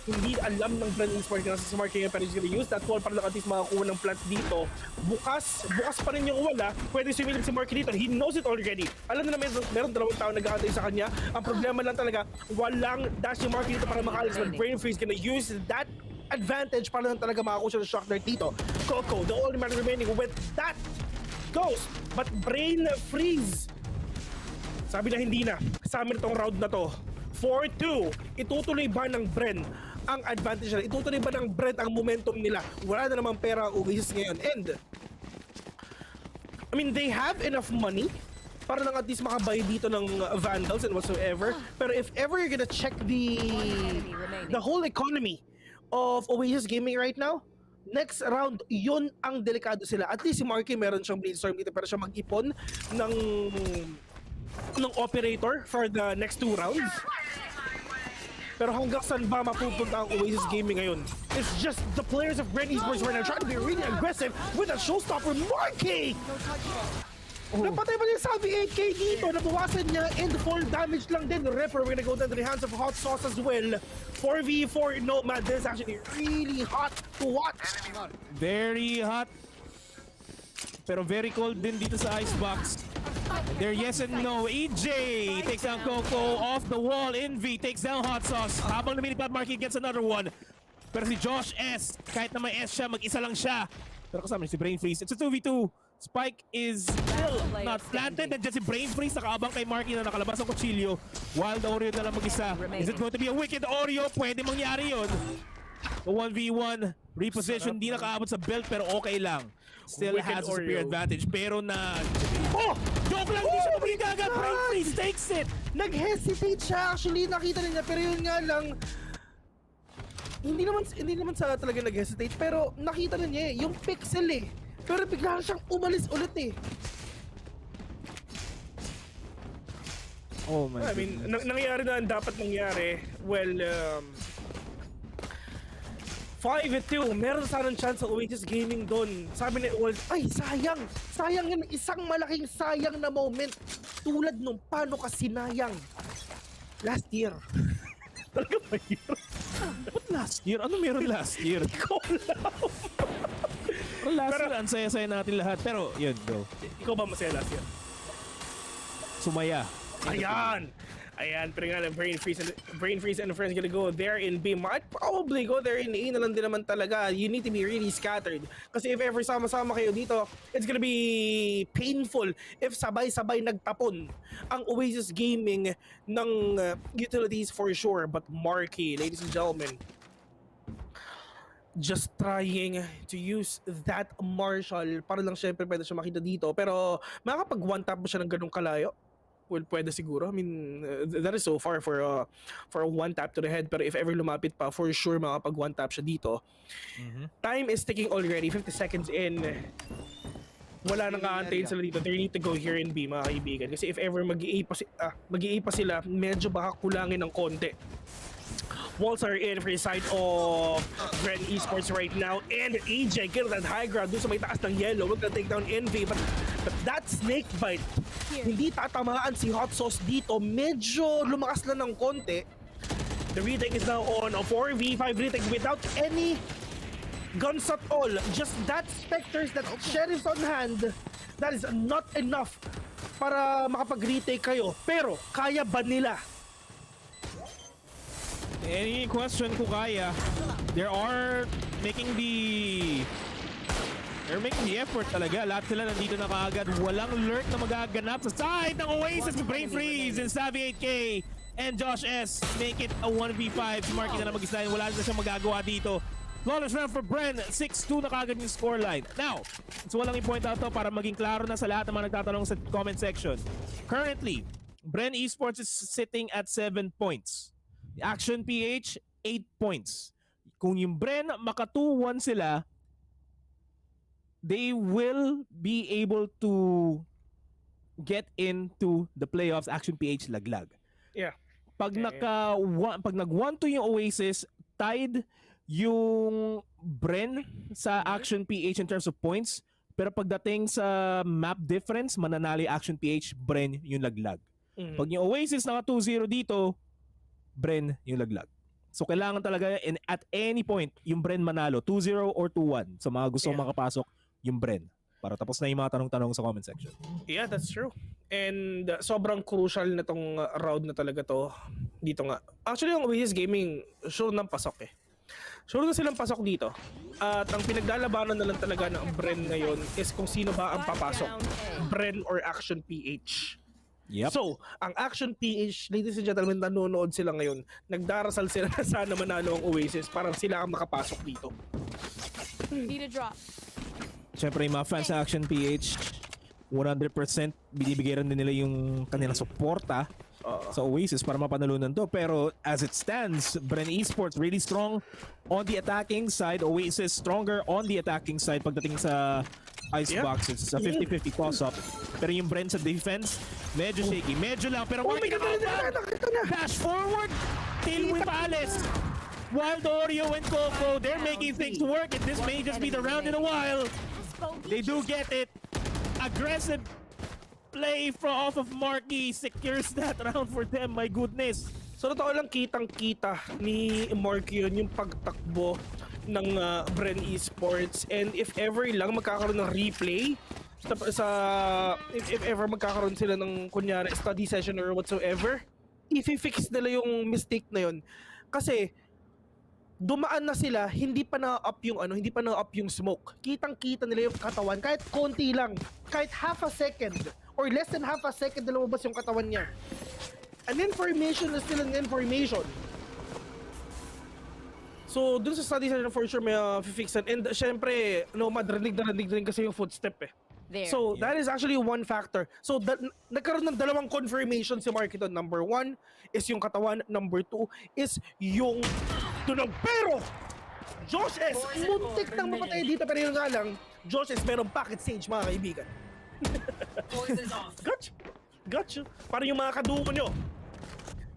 hindi alam ng Bren Esports na nasa si Marky ngayon, pero he's gonna use that wall para lang at least makakuha ng plant dito. Bukas pa rin yung wala. Pwede sumilip si Marky dito. He knows it already. Alam na meron dalawang tao nag-aantay sa kanya. Ang problema lang talaga, walang dash si Marky dito para makalis. But Brain Freeze gonna use that advantage para lang talaga makakuha siya ng shock dart dito. Coco, the only man remaining with that ghost. But Brain Freeze, sabi na hindi na. Sa amin itong round na to. 4-2. Itutuloy ba ng Bren ang advantage nila? Itutuloy ba ng Bren ang momentum nila? Wala na namang pera ang Oasis ngayon. And I mean, they have enough money para lang at least makabay dito ng Vandals and whatsoever. Pero if ever you're gonna check the whole economy of Oasis Gaming right now, next round, yun ang delikado sila. At least si Marky meron siyang Blade-Storm dito, pero siya mag-ipon ng operator for the next 2 rounds. Pero hanggang saan ba mapupunta ang Oasis Gaming ngayon? It's just the players of Bren Esports right now trying to be really aggressive with a showstopper, Marky! Napatay pa niya sabi 8k dito, nabawasan niya and full damage lang din. Ripper, we're gonna go down to the hands of Hot Sauce as well. 4v4 Nomad, this is actually really hot to watch. Very hot. Pero very cold din dito sa Icebox. There, yes and no. EJ takes down Coco off the wall. Envy takes down Hot Sauce. Habang lumilipad, Marky gets another one. Pero si Josh S, kahit na may S siya, mag-isa lang siya. Pero kasama si Brain Freeze. It's a 2v2. Spike is still not planted. And just si Brain Freeze nakaabang kay Marky na nakalabas ang kutsilyo. Wild Oreo na lang mag-isa. Is it going to be a wicked Oreo? Pwede mangyari yun. 1v1 reposition, di nakaabot sa belt pero okay lang. Still Wicked has a superior Oreo. advantage. Pero na... Joke lang! Di siya mabigay agad! Brain Freeze takes it! Nag-hesitate siya actually, nakita niya. Pero yun nga lang, hindi naman sa talaga nag-hesitate. Pero nakita na niya yung pixel eh. Pero bigla siyang umalis ulit eh. Oh my I mean, nangyari na ang dapat mangyari. Well, 5-2, meron sanang chance sa Oasis Gaming doon. Sabi ni Old, ay sayang! Sayang yan, isang malaking sayang na moment. Tulad nung paano ka sinayang last year. Talaga ba yun? What last year? Ano meron last year? Ikaw lang. Last year, ang saya-saya natin lahat. Pero, yun, go. Ikaw ba masaya last year? Sumaya. Ayan! Ayan, pero nga lang, Brain Freeze and friends gonna go there in B. Might probably go there in A na lang din naman talaga. You need to be really scattered. Kasi if ever sama-sama kayo dito, it's gonna be painful if sabay-sabay nagtapon ang Oasis Gaming ng utilities for sure. But Marky, ladies and gentlemen, just trying to use that Marshall para lang syempre pwede siya makita dito. Pero makakapag one-tap mo siya ng ganung kalayo? Well, pwede siguro. I mean, that is so far for a one tap to the head. Pero if ever lumapit pa, for sure makapag one tap siya dito. Time is ticking already. 50 seconds in. Wala nang kaantayin sila dito. They need to go here in B, mga kaibigan. Kasi if ever mag-i-A pa sila, medyo baka kulangin ng konti. Walls are in for the side of Bren Esports right now. And AJ, get that high ground doon sa may taas ng yellow. We're gonna take down Envy. But that snake bite, hindi tatamaan si Hot Sauce dito. Medyo lumakas lang ng konti. The retake is now on a 4v5 retake without any guns at all. Just that Spectres, that Sheriffs on hand. That is not enough para makapag-retake kayo. Pero kaya ba nila? Any question kung kaya. They're making the effort talaga. Lahat sila nandito na kaagad. Walang lurk na magaganap sa side ng Oasis. Brain Freeze and Savvy 8K and Josh S make it a 1v5. Si Marky na mag-isa. Wala na siyang magagawa dito. Flawless round for Bren. 6-2 na kaagad yung scoreline. Now, so walang i-point out to para maging klaro na sa lahat ng mga nagtatanong sa comment section. Currently, Bren Esports is sitting at 7 points. Action PH, 8 points. Kung yung Bren maka 2-1 sila, they will be able to get into the playoffs. Action PH laglag. Yeah. Pag nag 1-2 yung Oasis, tied yung Bren sa Action PH in terms of points, pero pagdating sa map difference, mananali Action PH, Bren yung laglag. Pag yung Oasis naka 2-0 dito, Bren yung laglag. So kailangan talaga at any point yung Bren manalo 2-0 or 2-1 sa mga gustong makapasok yung Bren. Para tapos na yung mga tanong-tanong sa comment section. Yeah, that's true. And sobrang crucial na tong round na talaga to dito nga. Actually yung Oasis Gaming sure nang pasok eh. Sure na silang pasok dito. At ang pinaglalabanan na lang talaga ng Bren ngayon is kung sino ba ang papasok. Bren or Action PH. Yep. So, ang Action PH, ladies and gentlemen, nanonood sila ngayon. Nagdarasal sila na sana manalo ang Oasis para sila ang makapasok dito. Need a drop. Siyempre yung mga fans sa Action PH, 100% binibigay rin din nila yung kanilang suporta sa Oasis para mapanalunan to. Pero as it stands, Bren Esports really strong on the attacking side. Oasis stronger on the attacking side pagdating sa Icebox. It's a 50-50 toss-up. Pero yung Bren sa defense, medyo shaky. Medyo lang. Pero dash forward. Tailwind Palace. Wild Oreo and Coco, they're making things work. And this may just be the round in a while. They do get it. Aggressive play off of Marky secures that round for them. My goodness. So totoo lang kitang-kita ni Marky yun yung pagtakbo ng Bren Esports. And if ever lang magkakaroon ng replay if ever magkakaroon sila ng kunyari study session or whatsoever, i-fix nila yung mistake na yun. Kasi dumaan na sila, hindi pa na-up yung smoke. Kitang-kita nila yung katawan kahit konti lang, kahit half a second or less than half a second na lumabas yung katawan niya. An information is still an information. So, dun sa study session for sure may fixan. And syempre, madrinig din kasi yung footstep eh. There. So, that is actually one factor. So, nagkaroon ng dalawang confirmation si Marky doon. Number 1 is yung katawan. Number 2 is yung tunog. Pero, Josh S, muntik nang mamatay dito. Pero yun nga lang, Josh S, merong packet stage, mga kaibigan. Gotcha. Para yung mga kadumo nyo.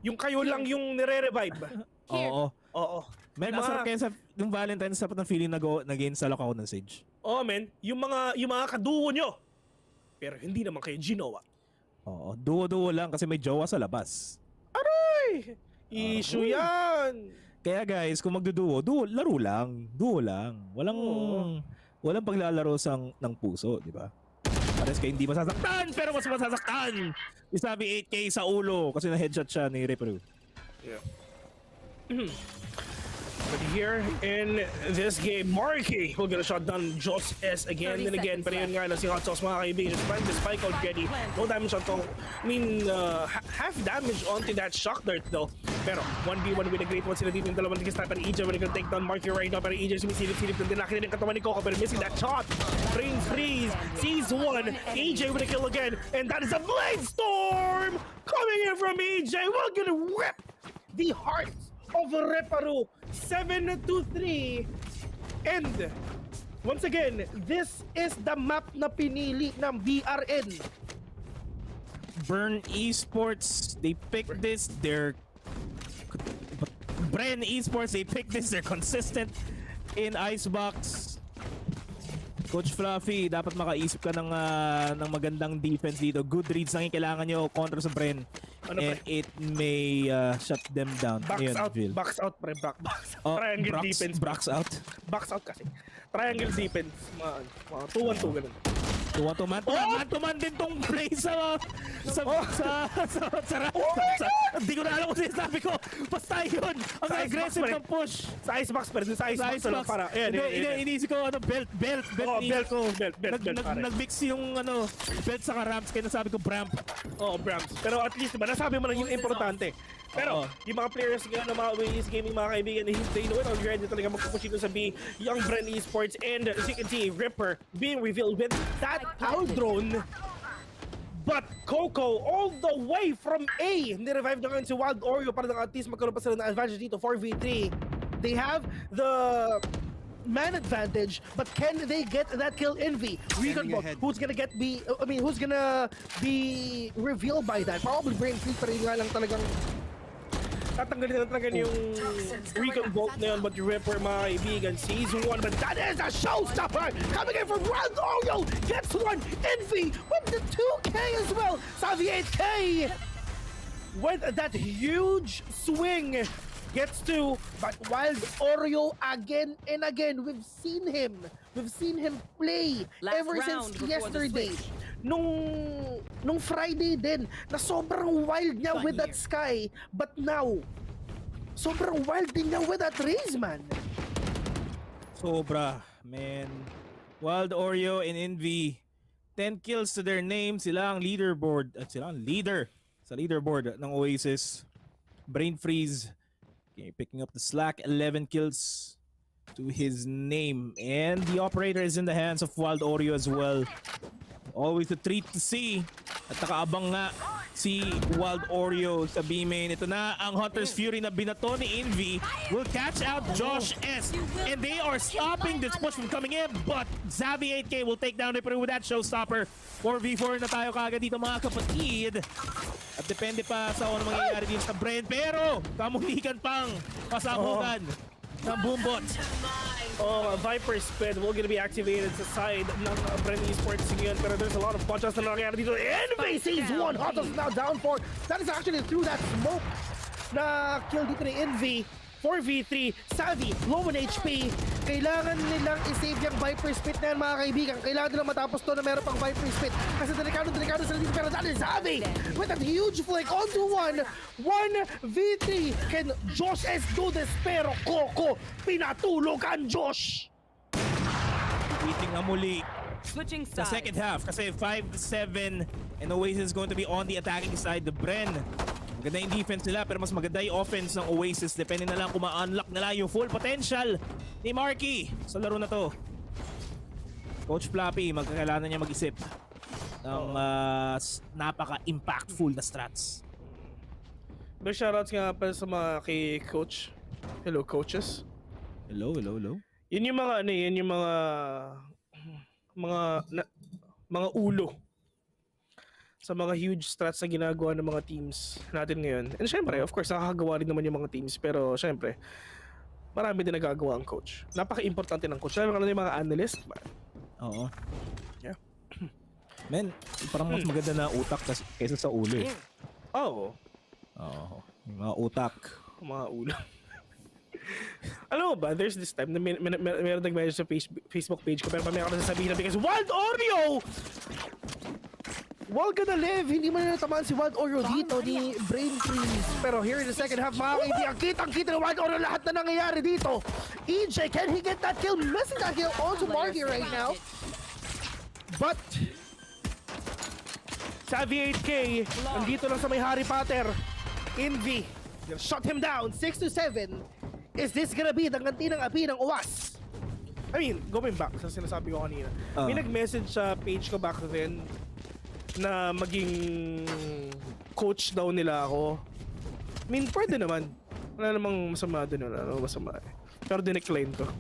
Yung kayo lang yung nire-revive. Oo. Man, masarap kayo sa yung Valentine's dapat ng feeling nag-install ako ng Sage. Oh, man. Yung mga kaduo nyo. Pero hindi naman kayo ginawa. Oo. Duo-duo lang kasi may jowa sa labas. Aray! Issue yan! Kaya guys, kung magduduo, laro lang. Duo lang. Walang paglalaro ng puso, di ba? Pares kayo hindi masasaktan, pero mas masasaktan! Isabi 8K sa ulo kasi na-headshot siya ni Repro. Yeah. But here in this game, Marky will get a shot done. Joss S again and again. Pero yun nga lang si Hot Sauce, mga kaibigan. Find the spike already. No damage on to. I mean, half damage onto that shock dart though. Pero 1v1 with a great one sila dito yung dalawang tigis na. Pero EJ will take down Marky right now. Pero EJ sumisilip-silip na din. Nakita din katawan ni Coco. Pero missing that shot. Brain freeze. Sees one. EJ with a kill again. And that is a Blade Storm coming in from EJ. We're gonna rip the heart of Reparu. 7-3. And once again, this is the map na pinili ng BRN. Bren Esports, they picked this. Bren Esports, they picked this. They're consistent in Icebox. Coach Fluffy, dapat makaisip ka ng magandang defense dito. Good reads lang yung kailangan nyo kontra sa Bren. And it may shut them down. Box out, pre. Box out. Triangle defense. Box out. Box out kasi. Triangle defense. Mga 2-1-2 ganun. 2-1-2 man din tong play sa hindi ko na alam kung sinasabi ko. Basta yun. Ang aggressive ng push. Sa icebox pa rin. Sa icebox lang para. Inisip ko belt. Belt. Nag-mix yung belt sa ramps. Kaya nasabi ko bramp. Bramps. Pero at least diba, nasabi mo lang yung importante. Pero yung mga players nga ng mga Oasis Gaming, mga kaibigan, they know it already talaga magpupush dito sa B. Young Bren Esports and as you can see, Ripper being revealed with that owl drone. But Coco all the way from A, ni-revive na ngayon si Wild Oreo para at least magkaroon pa sila ng advantage dito, 4v3. They have the man advantage, but can they get that kill in V? Who's gonna be revealed by that? Probably Brain Freak, pero yun nga lang talagang tatanggalin yung Recon Bolt na yun, but yung Ripper, mga kaibigan, sees one, but that is a showstopper coming in from Wild Oreo, gets one, Envy with the 2K as well, Savvy 8K with that huge swing, gets two, but Wild Oreo again and again, we've seen him play ever since yesterday. Nung Friday din, na sobrang wild niya with that Sky, but now, sobrang wild din niya with that Raze, man. Sobra, man. Wild Oreo and Envy, 10 kills to their name, sila ang leaderboard, at sila ang leader sa leaderboard ng Oasis. Brain Freeze, okay, picking up the slack, 11 kills to his name, and the operator is in the hands of Wild Oreo as well. Always a treat to see. At nakaabang nga si Wild Oreo sa B-main. Ito na ang Hunter's Fury na binato ni Envy. Will catch out Josh S. And they are stopping this push from coming in. But Zavy 8K will take down Ripper with that showstopper. 4v4 na tayo kagad dito mga kapatid. At depende pa sa ano mangyayari din sa Bren. Pero kamuhikan pang pasabugan ng Boombots. Viper Spin will gonna be activated sa side ng Bren Esports ngayon, pero there's a lot of punches na nangyayari dito. Envy sees one, Hotos now down for. That is actually through that smoke na kill dito ni Envy. 4v3, Savvy, low on HP. Kailangan nilang i-save yung Viper Spit na yan, mga kaibigan. Kailangan nilang matapos to na meron pang Viper Spit. Kasi delikado sila dito, pero that is Savvy with that huge flick onto 1v3. Can Josh S do this? Pero Coco, pinatulog ang Josh. Waiting na muli sa second half kasi 5-7 and Oasis is going to be on the attacking side. The Bren, maganda yung defense nila pero mas maganda yung offense ng Oasis. Depende na lang kung ma-unlock nila yung full potential ni Marky sa laro na to. Coach Flappy, magkakailangan niya mag-isip ng napaka-impactful na strats. Big shoutouts nga pa sa mga kay Coach. Hello, coaches. Hello. Yun yung mga yun yung mga ulo sa mga huge strats na ginagawa ng mga teams natin ngayon. And syempre, of course, nakakagawa rin naman yung mga teams. Pero syempre, marami din nagagawa ang coach. Napaka-importante ng coach. Alam mo yung mga analyst? Oo. Yeah. Men, parang mas maganda na utak kaysa sa ulo eh. Oo. Yung mga utak. Mga ulo. Alam mo ba, there's this time na meron nag-message sa Facebook page ko pero pa may ako nasasabihin na because Wild Oreo! Wild gonna live! Hindi man natamaan si Wild Oreo dito ni Brain Freeze. Pero here in the second half, mga kaibigan, kitang-kita ng Wild Oreo lahat na nangyayari dito. EJ, can he get that kill? Missing that kill onto Marky right now. But Savvy 8K, nandito lang sa may Harry Potter. Envy, they'll shut him down, 6-7. Is this gonna be the ganti ng api ng UAS? I mean, going back sa sinasabi ko kanina. May nag-message sa page ko back then na maging coach daw nila ako. I mean, pwede naman. Wala namang masama doon. Wala namang masama eh. Pero dinecline ko.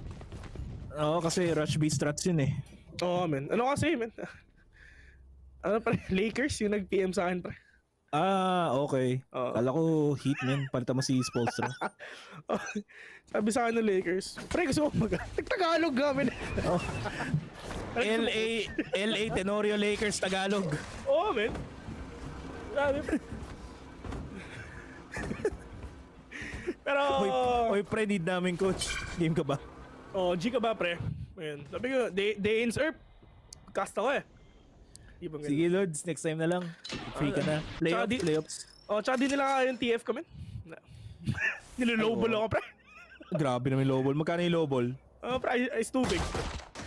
Oo, kasi Rush B strats yun eh. Oo, man. Ano kasi, man? Ano pa Lakers yung nag-PM sa akin, pre. Okay. Kala ko Heatman, palitan mo si Spolstra. Sabi sa akin ng Lakers, pre, gusto mo Tagalog gamin. LA Tenorio Lakers Tagalog. Oo, men. Sabi, pre. Pero... Oy, pre, need namin coach. Game ka ba? G ka ba, pre? Ayun. Sabi ko, day ins Earth. Cast ako eh. Sige, Lods. Next time na lang. Free ka na. Playoffs. Tsaka di nila kaya yung TF ko, men. Nilolowball ako, pre. Grabe naman yung lowball. Magkano yung lowball? Pre, it's too big.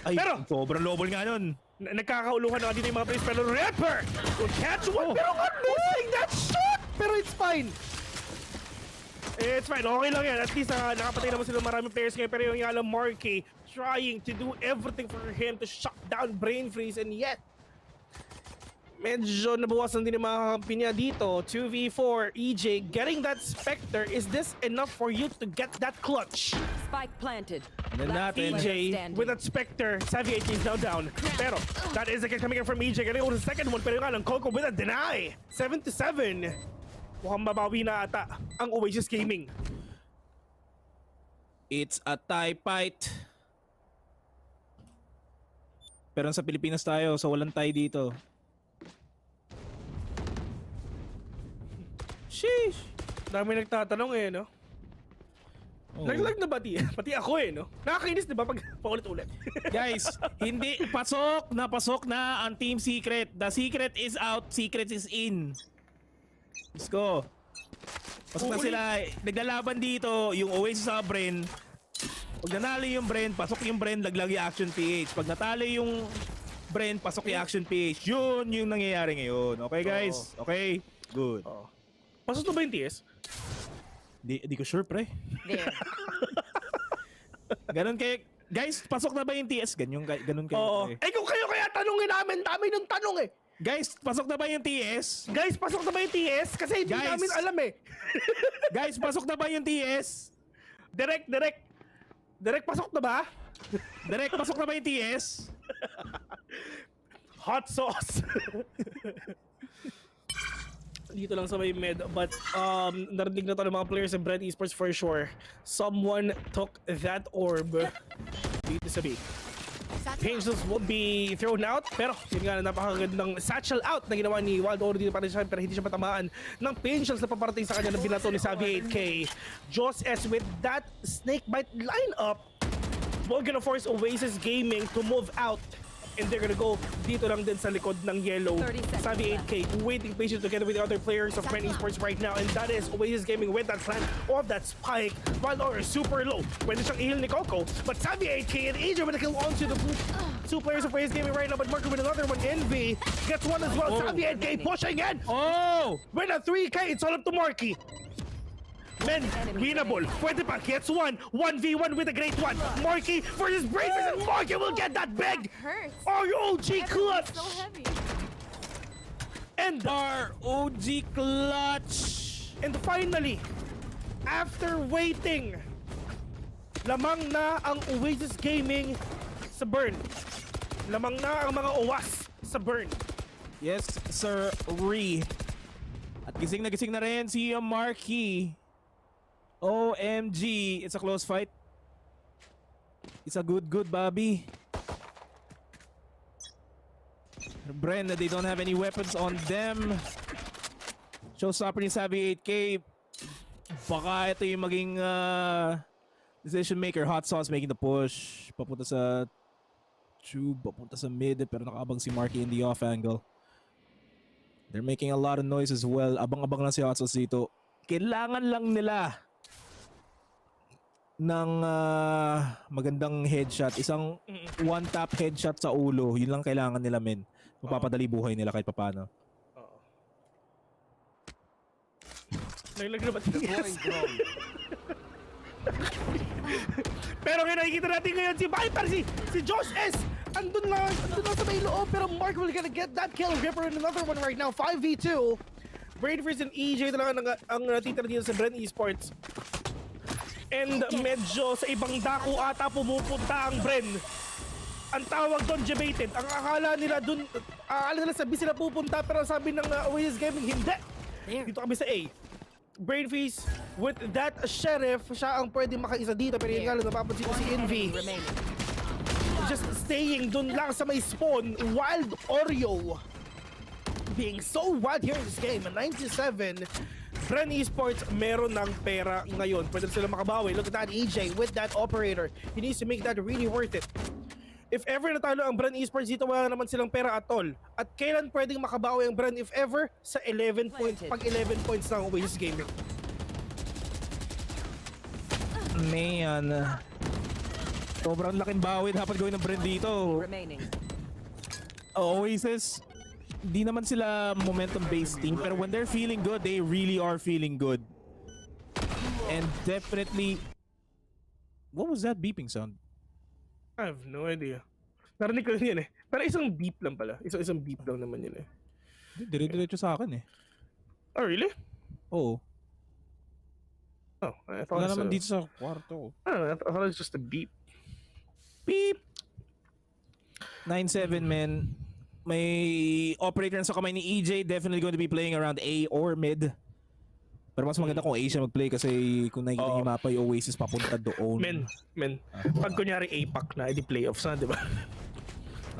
Ay, pero, sobrang lowball nga nun. Nagkakauluhan na dito yung mga players. Pero Rapper will catch one. Pero not missing that shot! Pero it's fine. It's fine. Okay lang yan. At least nakapatay naman sila maraming players ngayon. Pero yung alam, Marky trying to do everything for him to shut down Brain Freeze. And yet, medyo nabawasan din yung mga kampi niya dito. 2v4, EJ getting that Spectre. Is this enough for you to get that clutch? Spike planted. EJ with that Spectre. Savvy 18 is now down. Pero that is the kick coming in from EJ. Getting over the second one. Pero yung alang Coco with a deny. 7-7. Mukhang mabawi na ata ang Oasis Gaming. It's a tie fight. Pero sa Pilipinas tayo, so walang tie dito. Sheesh! Dami nagtatanong eh, no? Naglag na ba pati ako eh, no? Nakakainis diba pag paulit-ulit? Guys, hindi. Pasok na ang Team Secret. The Secret is out. Secret is in. Let's go. Pasok na sila. Naglalaban dito yung Oasis sa Bren. Pag nanalo yung Bren, pasok yung Bren, laglag yung Action PH. Pag natalo yung Bren, pasok yung Action PH. Yun yung nangyayari ngayon. Okay guys? Okay? Good. Pasok na ba yung TS? Di ko sure, pre. Ganon kayo. Guys, pasok na ba yung TS? Ganun kayo. Eh kung kayo kaya tanungin namin, dami ng tanong eh. Guys, pasok na ba yung TS? Guys, pasok na ba yung TS? Kasi hindi namin alam eh. Guys, pasok na ba yung TS? Direct, pasok na ba? Direct, pasok na ba yung TS? Hot sauce. Dito lang sa may mid, but narinig na to ng mga players ng Bren Esports for sure. Someone took that orb dito sa B. Angels will be thrown out, pero yun nga na napakagandang satchel out na ginawa ni Wild Oro dito para siya, pero hindi siya matamaan ng Angels na paparating sa kanya ng binato ni Savvy 8K. Joss S with that snakebite lineup will gonna force Oasis Gaming to move out. And they're gonna go dito lang din sa likod ng yellow. Savvy 8K waiting patiently together with the other players of Bren Esports right now. And that is Oasis Gaming with that plant of that spike. Wild Oro is super low. Pwede siyang i-heal ni Coco. But Savvy 8K and AJ with a kill onto the two players of Oasis Gaming right now. But Marco with another one. Envy gets one as well. Savvy 8K pushing in. With a 3K, it's all up to Marky. Men, winnable. Pwede pa. Gets one. 1v1 with a great one. Marky versus Bravers, and Marky will get that big. Our OG clutch. So heavy. And our OG clutch. And finally, after waiting, lamang na ang Oasis Gaming sa burn. Lamang na ang mga OAS sa burn. Yes, sir. At gising na rin si Marky. OMG, it's a close fight. It's a good Bobby. Bren, they don't have any weapons on them. Showstopper ni Savvy 8K. Baka ito yung maging decision maker. Hot Sauce making the push. Papunta sa tube, papunta sa mid. Pero nakaabang si Marky in the off angle. They're making a lot of noise as well. Abang-abang lang si Hot Sauce dito. Kailangan lang nila ng magandang headshot. Isang one-tap headshot sa ulo. Yun lang kailangan nila, men. Mapapadali buhay nila kahit papano. Naglag na ba TS? Pero ngayon nakikita natin ngayon si Viper, si Josh S. Andun lang sa may loob. Pero Mark will gonna get that kill. Ripper and another one right now. 5v2. Brainfreeze and EJ talaga ang natitira dito sa Bren Esports. And medyo sa ibang dako ata pumupunta ang Bren. Ang tawag doon, debated. Ang akala nila sa B sila pupunta, pero sabi ng Oasis Gaming, hindi. Dito kami sa A. Brain freeze with that sheriff, siya ang pwedeng makaisa dito. Pero yun nga lang, napapansin ko si Envy. Just staying dun lang sa may spawn. Wild Oreo. Being so wild here in this game. 97. Bren Esports, meron ng pera ngayon. Pwede sila makabawi. Look at that EJ with that operator. He needs to make that really worth it. If ever natalo ang Bren Esports dito, wala naman silang pera at all. At kailan pwedeng makabawi ang Bren if ever? Sa 11 points. Pag 11 points ng Oasis Gaming. Man. Sobrang laking bawi dapat gawin ng Bren dito. Oasis, di naman sila momentum-based team, pero when they're feeling good, they really are feeling good. And definitely... What was that beeping sound? I have no idea. Narinig ko yun eh. Pero isang beep lang pala. Isang beep lang naman yun eh. Dire-diretso sa akin eh. Oh, really? Oo. Oh, I thought wala naman dito sa kwarto. I thought it was just a beep. Beep! 9-7, man. May operator sa kamay ni EJ. Definitely going to be playing around A or mid. Pero mas maganda kung A siya mag-play kasi kung nakikita niyo mapa yung Oasis papunta doon. Men. Pag kunyari APAC na, edi playoffs na, di ba?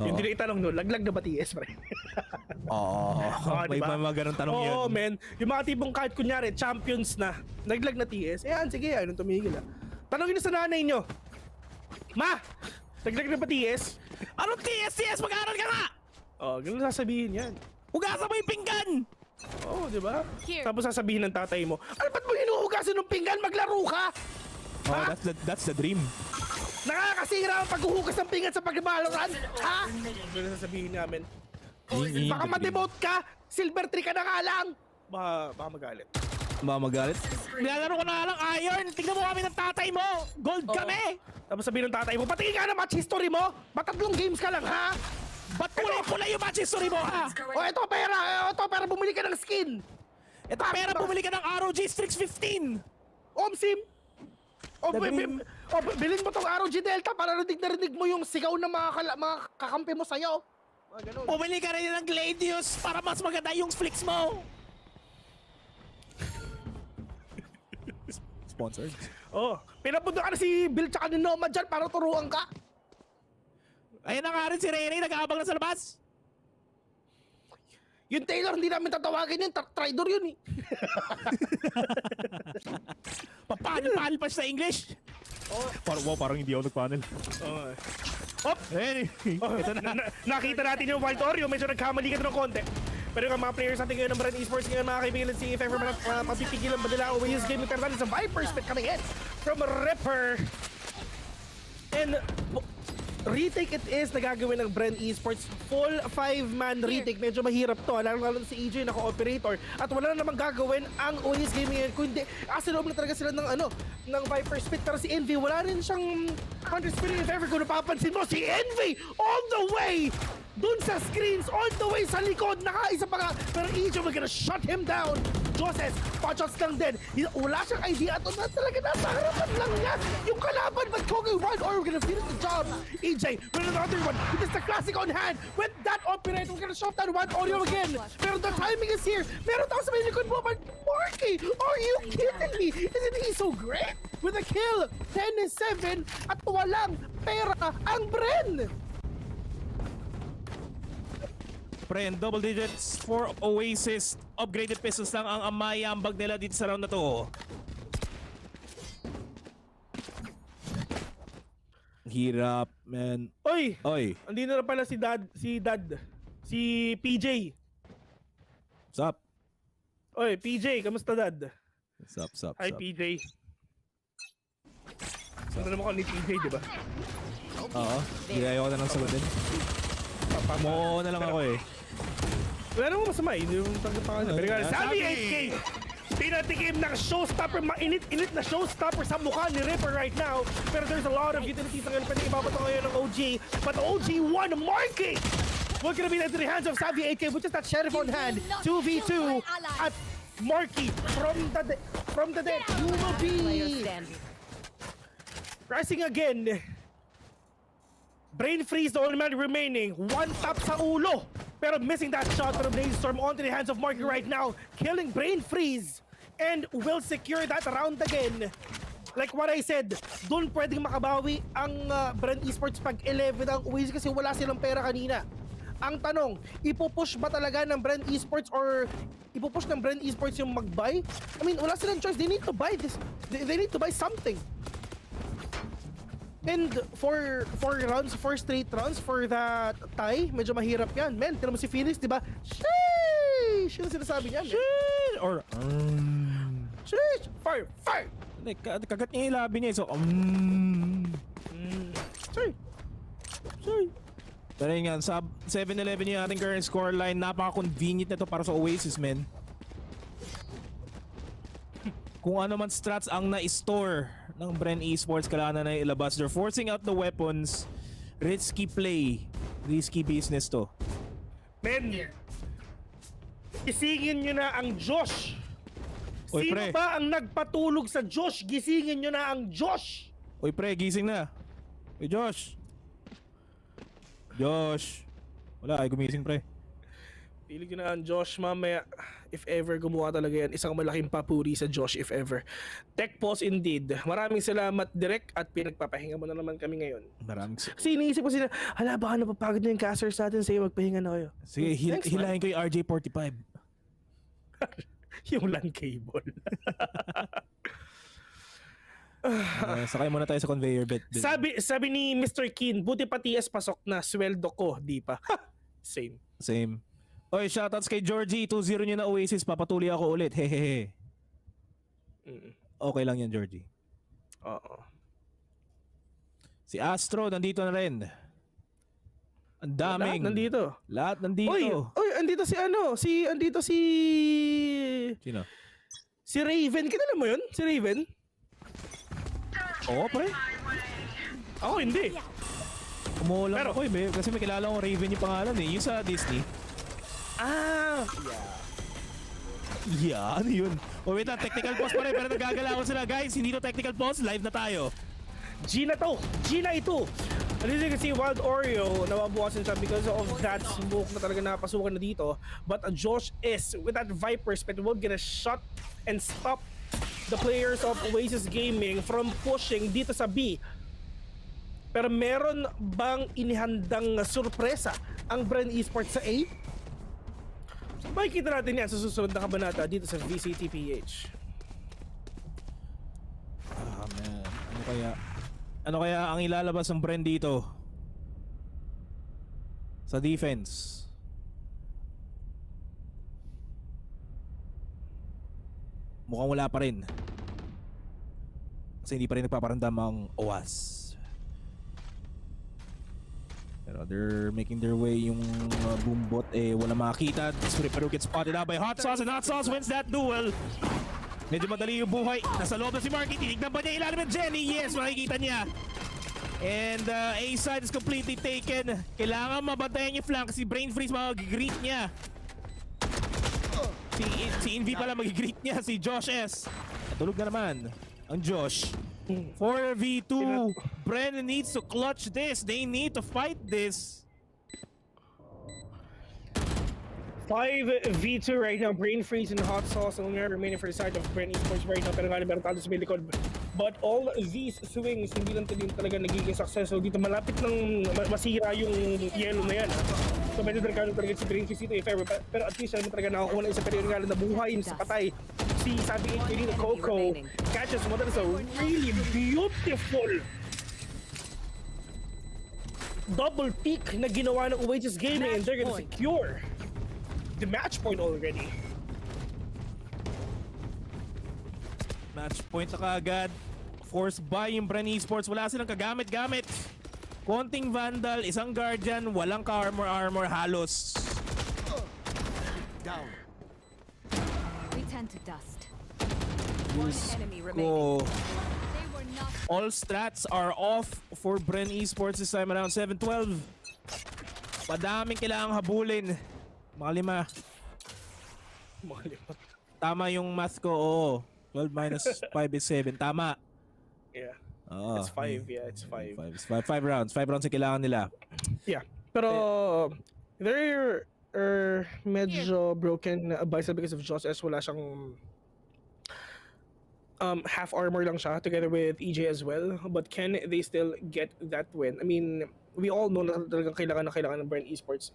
Yung hindi na itanong no, laglag na ba TS, pre? Oo. May mga ganun tanong yun. Oo, men. Yung mga tipong kahit kunyari, champions na, laglag na TS, ayan, sige, anong tumigil ah. Tanongin na sa nanay nyo, Ma! Laglag na ba TS? Anong TS? Mag-aaral ka nga! Oh, ganun sasabihin yan. Hugasan mo yung pinggan! Oo, di ba? Tapos sasabihin ng tatay mo, ano ba't mo hinuhugasan ng pinggan? Maglaro ka! Oh, that's the dream. Nakakasira ang paghuhugas ng pinggan sa pag-Valorant? Ha? Ganun sasabihin namin. Baka ma-demote ka, silver 3 ka na nga lang. Baka magalit. Baka magalit? Nilalaro ko na nga lang iron. Tignan mo kami ng tatay mo. Gold kami. Tapos sabihin ng tatay mo, patingin ka na match history mo. Matatlong games ka lang, ha? Ba't pula yung match history mo, ha? O, ito pera. Ito pera, bumili ka ng skin. Ito pera, bumili ka ng ROG Strix 15. Omsim. Bilhin mo tong ROG Delta para narinig mo yung sigaw ng mga kakampi mo sa'yo. Bumili ka rin ng Gladius para mas maganda yung flicks mo. Sponsored? Oh, pinapunta ka na si Bill tsaka ni Nomad dyan para turuan ka. Ayan na nga rin si Ray, nag-aabang na sa labas. Yung Taylor, hindi namin tatawagin yun. Traitor yun eh. Papanil-panil pa siya sa English. Parang hindi ako nag-panel. Ito nakita natin yung Wild Oreo. Medyo nagkamali ka ng konti. Pero yung mga players natin ngayon ng Bren Esports ngayon, mga kaibigan, si if ever mapipigilan ba nila Oasis Gaming, pero natin sa Viper Spit coming in from Ripper. And retake it is na gagawin ng Bren Esports. Full 5-man retake. Medyo mahirap to. Lalo si EJ na co-operator. At wala na namang gagawin ang Oasis Gaming ngayon. Kundi, asiloob na talaga sila ng Viper Spit. Pero si Envy, wala rin siyang 100 spin if ever. Kung napapansin mo, si Envy all the way dun sa screens, all the way sa likod. Nakaisa pa nga. Pero EJ, we're gonna shut him down. Joses, potshots lang din. Wala siyang idea. Ito na talaga nasa harapan lang niya. Yung kalaban, but Kogi Wild Oreo gonna finish the job. EJ with another one. With the classic on hand. With that operator, we're gonna shut down Wild Oreo again. Pero the timing is here. Meron tayo sa may likod mo, but Marky, are you kidding me? Isn't he so great? With a kill, 10-7 at walang pera ang Bren. Bren, double digits for Oasis. Upgraded pistols lang ang amayambag nila dito sa round na to. Hirap, man. Oy! Oy. Andito na pala si PJ. What's up? Oy, PJ, kamusta dad? What's up? Hi, PJ. Saan naman ko ni PJ, di ba? Oo. Ayaw ko na lang sagutin. Mo na lang ako eh. Wala namang masama eh. Yung tagapangan. Pero sabi 8K! Tinatikim ng showstopper, mainit-init na showstopper sa mukha ni Ripper right now. Pero there's a lot of utilities na pwede ibabato ngayon ng OG. But OG won Marky! What's gonna be into the hands of Savvy 8K, which is that sheriff on hand. 2v2 at Marky from the dead. You will be rising again. Brain freeze, the only man remaining. One tap sa ulo Pero missing that shot from Blaze Storm onto the hands of Marky right now, killing Brain Freeze, and will secure that round again. Like what I said, doon pwedeng makabawi ang Bren Esports pag 11 ang Oasis kasi wala silang pera kanina. Ang tanong, ipupush ba talaga ng Bren Esports or ipupush ng Bren Esports yung mag-buy? I mean, wala silang choice. They need to buy this. They need to buy something. And for 4 straight rounds for that tie, medyo mahirap yan. Men, tinan mo si Phoenix, di ba? Sheesh! Sino sinasabi niya? Sheesh! Or, sheesh! Fire! Fire! Kagat niya yung labi niya. So, Sorry. Pero yun nga, sa 7-11 yung ating current scoreline. Napaka-convenient na to para sa Oasis, men. Kung ano man strats ang na-store ng Bren Esports, kailangan na ilabas. They're forcing out the weapons. Risky play. Risky business to. Men, isingin nyo na ang Josh. Oy, Sino pre. ba ang nagpatulog sa Josh? Gisingin nyo na ang Josh. Uy, pre, gising na. Uy, Josh. Josh. Wala, ay gumising, pre. Pilig nyo na ang Josh mamaya. If ever gumawa talaga yan, isang malaking papuri sa Josh if ever. Tech pause indeed. Maraming salamat direct at pinagpapahinga mo na naman kami ngayon. Maraming Kasi iniisip ko sila, hala baka napapagod na yung casters natin, sige magpahinga na kayo. Sige, hilahin ko yung RJ45. Yung LAN cable. Sakay muna tayo sa conveyor belt. Sabi ni Mr. Keen, buti pa TS pasok na, sweldo ko, di pa. Same. Oy, shoutouts kay Georgie. 2-0 nyo na Oasis. Papatuloy ako ulit. Hehehe. Okay lang yan, Georgie. Oo. Si Astro, nandito na rin. Ang daming. Lahat nandito. Oy, andito si ano? Andito si... Sino? Si Raven. Kilala mo yun? Si Raven? Oo, pre. Ako hindi. Umuulang ako eh. Kasi may kilala kong Raven yung pangalan eh. Yung sa Disney. Yeah, ano yun? Oh, wait lang, technical pause pa rin, pero nagagalawan sila. Guys, hindi to technical pause, live na tayo. Gina ito. As you can see, Wild Oreo, nababawasan siya because of that smoke na talaga napasukan na dito. But Josh is, with that Viper spectacle, gonna shut and stop the players of Oasis Gaming from pushing dito sa B. Pero meron bang inihandang sorpresa ang Bren Esports sa A? Makikita natin yan sa susunod na kabanata dito sa VCTPH. Man. Ano kaya ang ilalabas ng Bren dito? Sa defense. Mukhang wala pa rin. Kasi hindi pa rin nagpaparandam ang OAS. Pero they're making their way yung boombot wala makakita. Pero gets spotted out by Hot Sauce and Hot Sauce wins that duel. Medyo madali yung buhay. Nasa loob na si Marky. Tinignan ba niya ilalim ng Jenny? Yes, makikita niya. And A side is completely taken. Kailangan mabantayan yung flank kasi Brain Freeze mag-greet niya. Si Envy pala mag-greet niya. Si Josh S. Natulog na naman ang Josh. 4v2. Bren needs to clutch this. They need to fight this. 5v2 right now. Brain Freeze and Hot Sauce only remaining for the side of Bren Esports right now. Pero nga meron tayo sa may likod. But all these swings hindi lang talaga nagiging successful dito. Malapit nang masira yung yellow na yan. So medyo delikado talaga si Brain Freeze dito if ever. Pero at least talaga nakakuha na isang period nga na buhay sa patay. Si sabi ni Coco catches one that is a really beautiful double peak na ginawa ng Oasis Gaming and they're gonna secure the match point already. Match point na kaagad. Forced by yung Bren Esports. Wala silang kagamit-gamit. Konting Vandal, isang Guardian, walang ka-armor halos. Down. We turn to dust. One enemy remaining. Go. All strats are off for Bren Esports this time around. 7-12. Madaming kailangang habulin. Mga lima. Tama yung math ko, oo. 12 minus 5 is 7. Tama. Yeah. Oh, it's 5, yeah, it's 5. 5 rounds. 5 rounds yung kailangan nila. Yeah. Pero they're medyo broken bicep because of Joss S. Wala siyang half armor lang siya together with EJ as well. But can they still get that win? I mean, we all know na talagang kailangan ng Bren Esports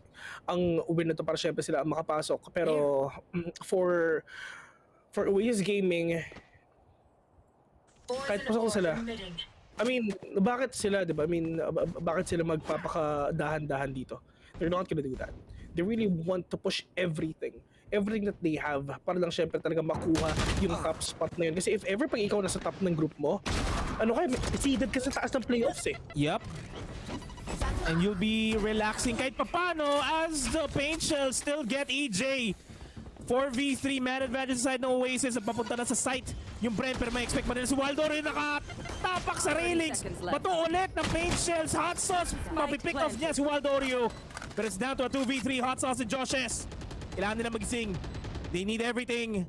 ang win na to para syempre sila ang makapasok. Pero for Oasis Gaming, kahit pasok sila, I mean, bakit sila, di ba? I mean, bakit sila magpapakadahan-dahan dito? They're not gonna do that. They really want to push everything that they have para lang syempre talaga makuha yung top spot na yun. Kasi if ever pag ikaw nasa top ng group mo, ano kayo, seeded ka sa taas ng playoffs eh. Yep. And you'll be relaxing kahit papano as the Paint Shells still get EJ. 4v3 man advantage side ng Oasis at papunta na sa site yung Bren, pero may expect pa rin si Waldo rin nakatapak sa railings. Bato ulit ng Paint Shells. Hot Sauce, mapipick off niya si Waldorio. But it's down to a 2v3. Hot Sauce and Josh S. Kailangan nila magising. They need everything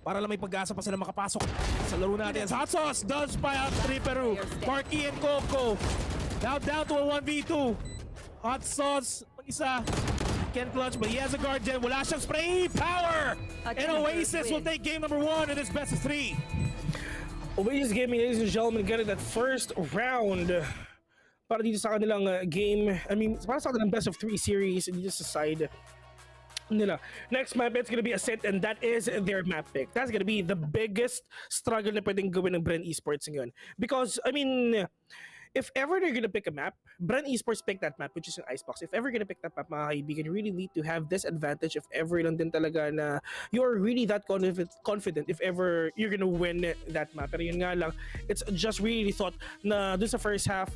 para lang may pag-asa pa sila makapasok sa laro natin. As Hot Sauce does buy out 3 Peru. Marky and Coco now down to a 1v2. Hot Sauce mag-isa. Can't clutch, but he has a guard gen. Wala siyang spray power. And Oasis will take game number 1 in this best of 3. Oasis Gaming, ladies and gentlemen, getting that first round para dito sa kanilang game. I mean, para sa kanilang best of 3 series dito sa side nila. Next map, it's gonna be a set, and that is their map pick. That's gonna be the biggest struggle na pwedeng gawin ng Bren Esports ngayon. Because, I mean, if ever they're gonna pick a map, Bren Esports pick that map, which is an icebox. If ever gonna pick that map, mga kaibigan, you really need to have this advantage if ever lang din talaga na you're really that confident if ever you're gonna win that map. Pero yun nga lang, it's just really thought na doon sa first half,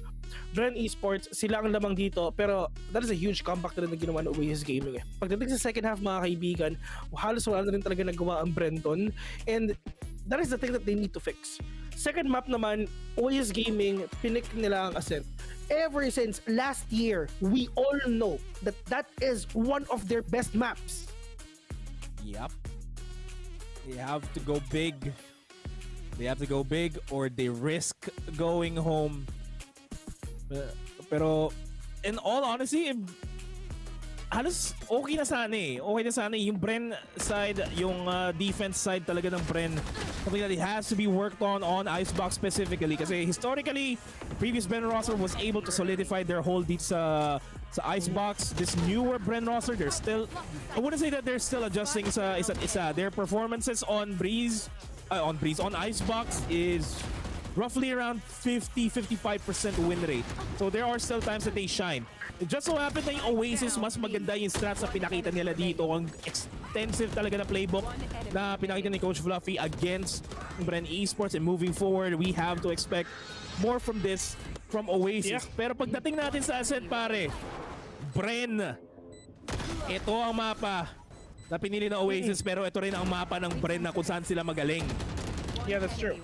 Bren Esports, sila ang lamang dito, pero that is a huge comeback na rin na ginawa ng Oasis Gaming. Pagdating sa second half, mga kaibigan, halos wala na rin talaga nagawa ang Brenton, and that is the thing that they need to fix. Second map naman, Oasis Gaming, pinik nila ang Ascent. Ever since last year, we all know that that is one of their best maps. Yep. They have to go big. They have to go big or they risk going home. Pero in all honesty, halos okay na sana eh. Okay na sana eh. Yung Bren side, yung defense side talaga ng Bren. Something that it has to be worked on Icebox specifically. Kasi historically, previous Bren roster was able to solidify their hold deep sa Icebox. This newer Bren roster, they're still, I wouldn't say that they're still adjusting sa isa't isa. Their performances on Icebox is roughly around 50-55% win rate. So there are still times that they shine. It just so happened na yung Oasis, mas maganda yung strats na pinakita nila dito. Ang extensive talaga na playbook na pinakita ni Coach Fluffy against Bren Esports. And moving forward, we have to expect more from this from Oasis. Pero pagdating natin sa Ascent, pare, Bren, ito ang mapa na pinili ng Oasis, pero ito rin ang mapa ng Bren na kung saan sila magaling. Yeah, that's true.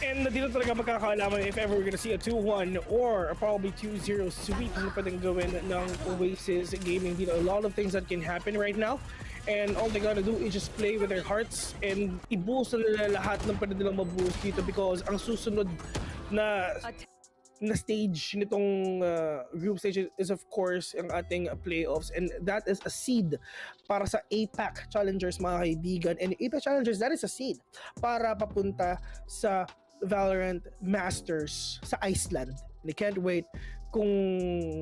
And dito talaga magkakaalaman if ever we're gonna see a 2-1 or a probably 2-0 sweep na pwedeng gawin ng Oasis Gaming dito. A lot of things that can happen right now. And all they gotta do is just play with their hearts and i-boost na nila lahat ng pwede nilang maboost dito because ang susunod na stage nitong group stage is of course ang ating playoffs, and that is a seed para sa APAC Challengers, mga kaibigan. And APAC Challengers, that is a seed para papunta sa Valorant Masters sa Iceland. And I can't wait kung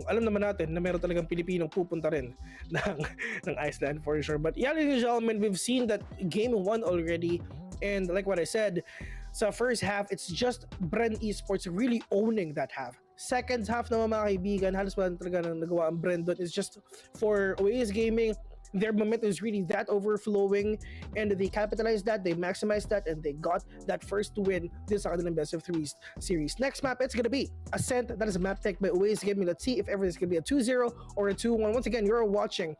alam naman natin na meron talagang Pilipinong pupunta rin ng Iceland for sure. But yeah, ladies and gentlemen, we've seen that game 1 already, and like what I said, sa first half, it's just Bren Esports really owning that half. Second half naman, mga kaibigan, halos wala talaga nang nagawa ang Bren doon. It's just for Oasis Gaming, their momentum is really that overflowing, and they capitalized that, they maximized that, and they got that first win this sa kanilang best of 3 series. Next map, it's gonna be Ascent. That is a map pick by Oasis Gaming. Let's see if ever it's gonna be a 2-0 or a 2-1. Once again, you're watching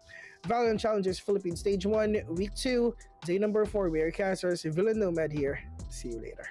Valorant Challengers Philippines Stage 1, Week 2, day number 4. We are casters, Villain Nomad here. See you later.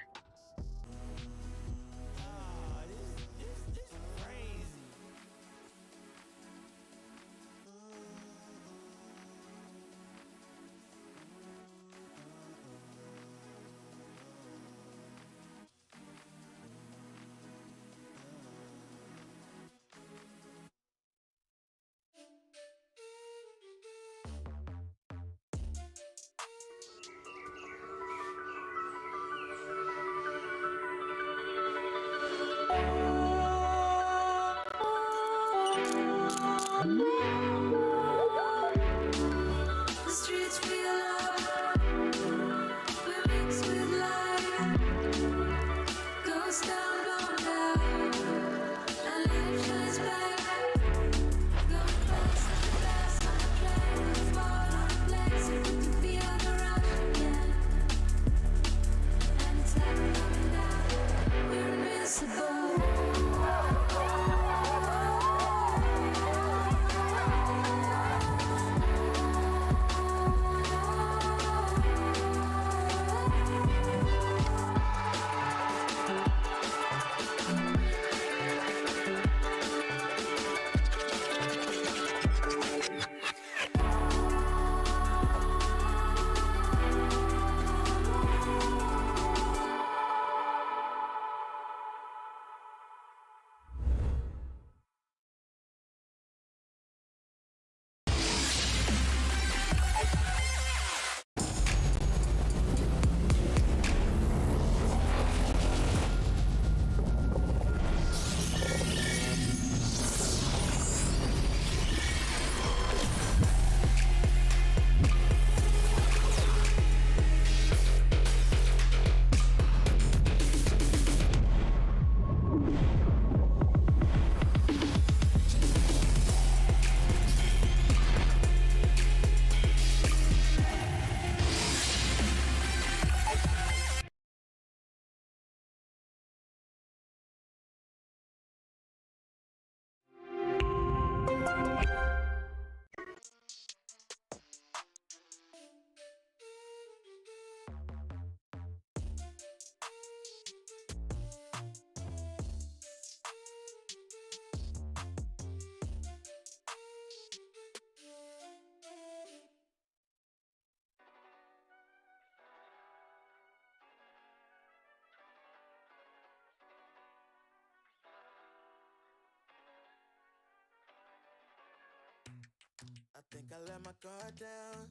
I let my guard down.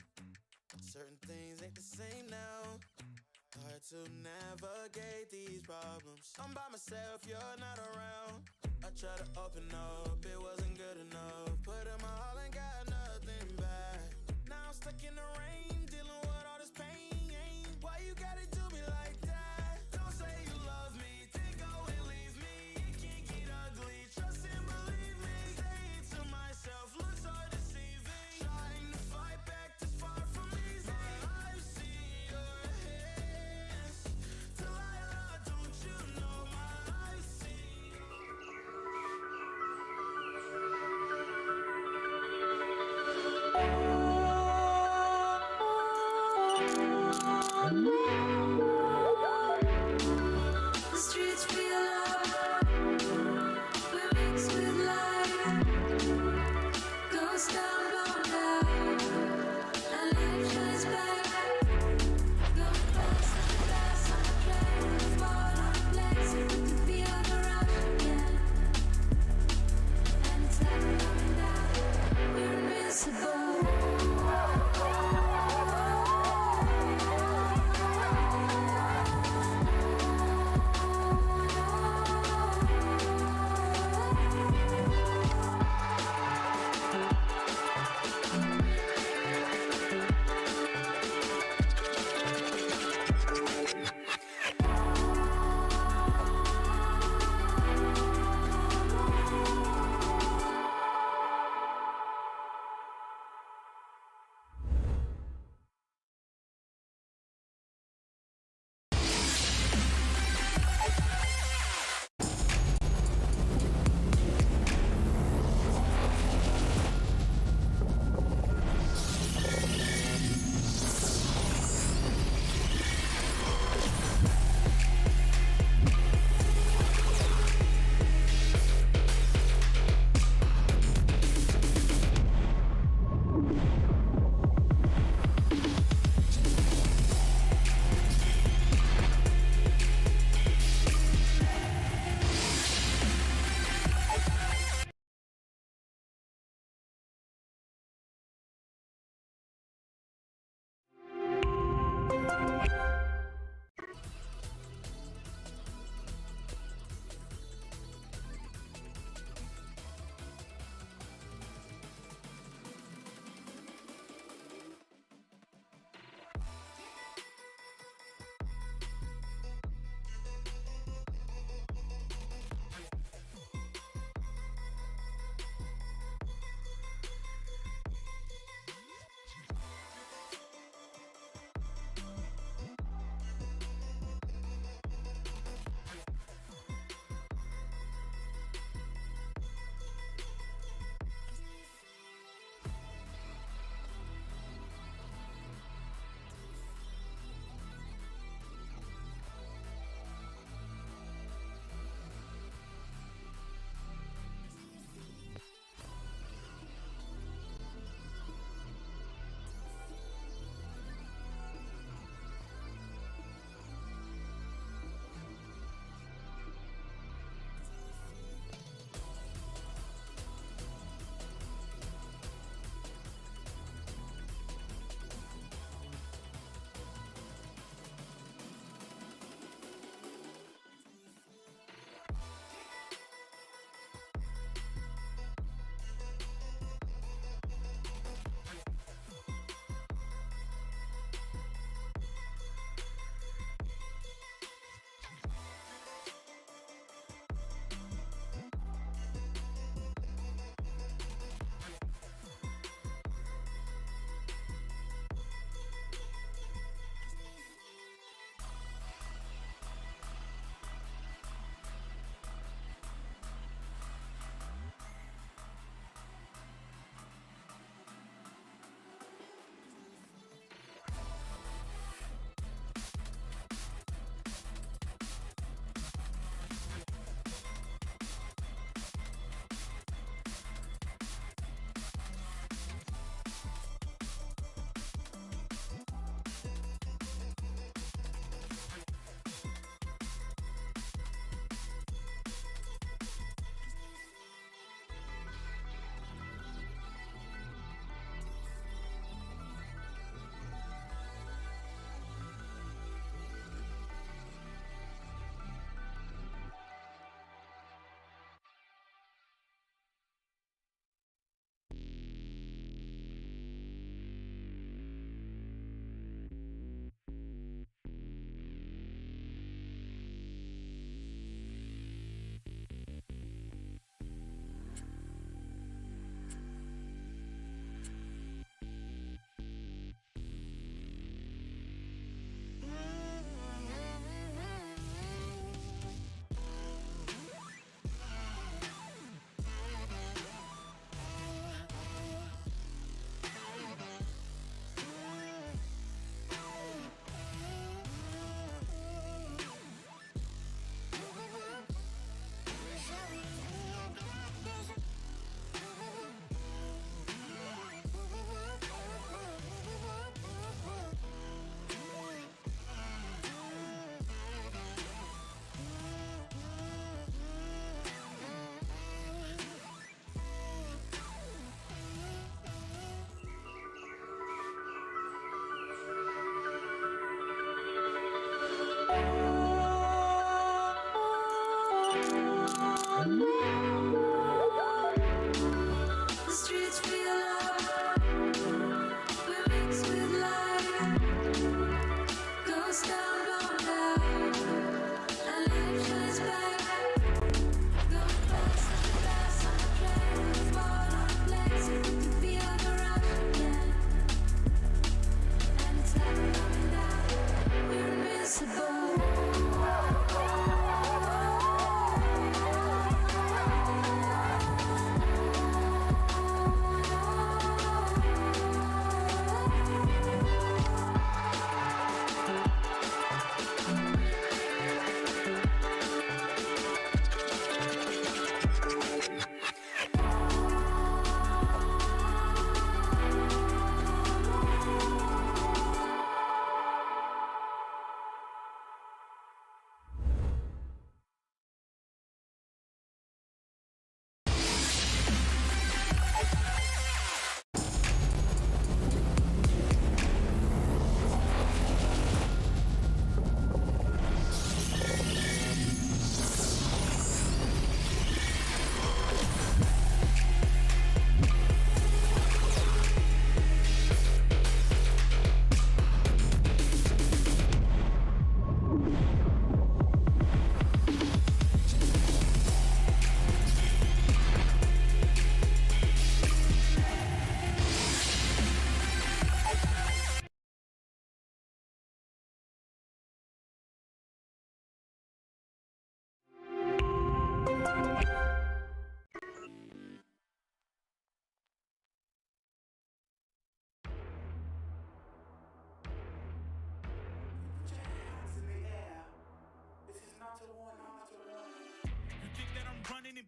Certain things ain't the same now. Hard to navigate these problems. I'm by myself, you're not around. I tried to open up, it wasn't good enough. Put in my all and got nothing back. Now I'm stuck in the rain, dealing with all this pain. Why you gotta do me like that? Don't say you love me, then go and leave me. It can't get ugly, trust and believe me. Say it to myself, looks so deceiving. Trying to fight back this far from easy. I've seen your hands. Delilah, don't you know my I've seen.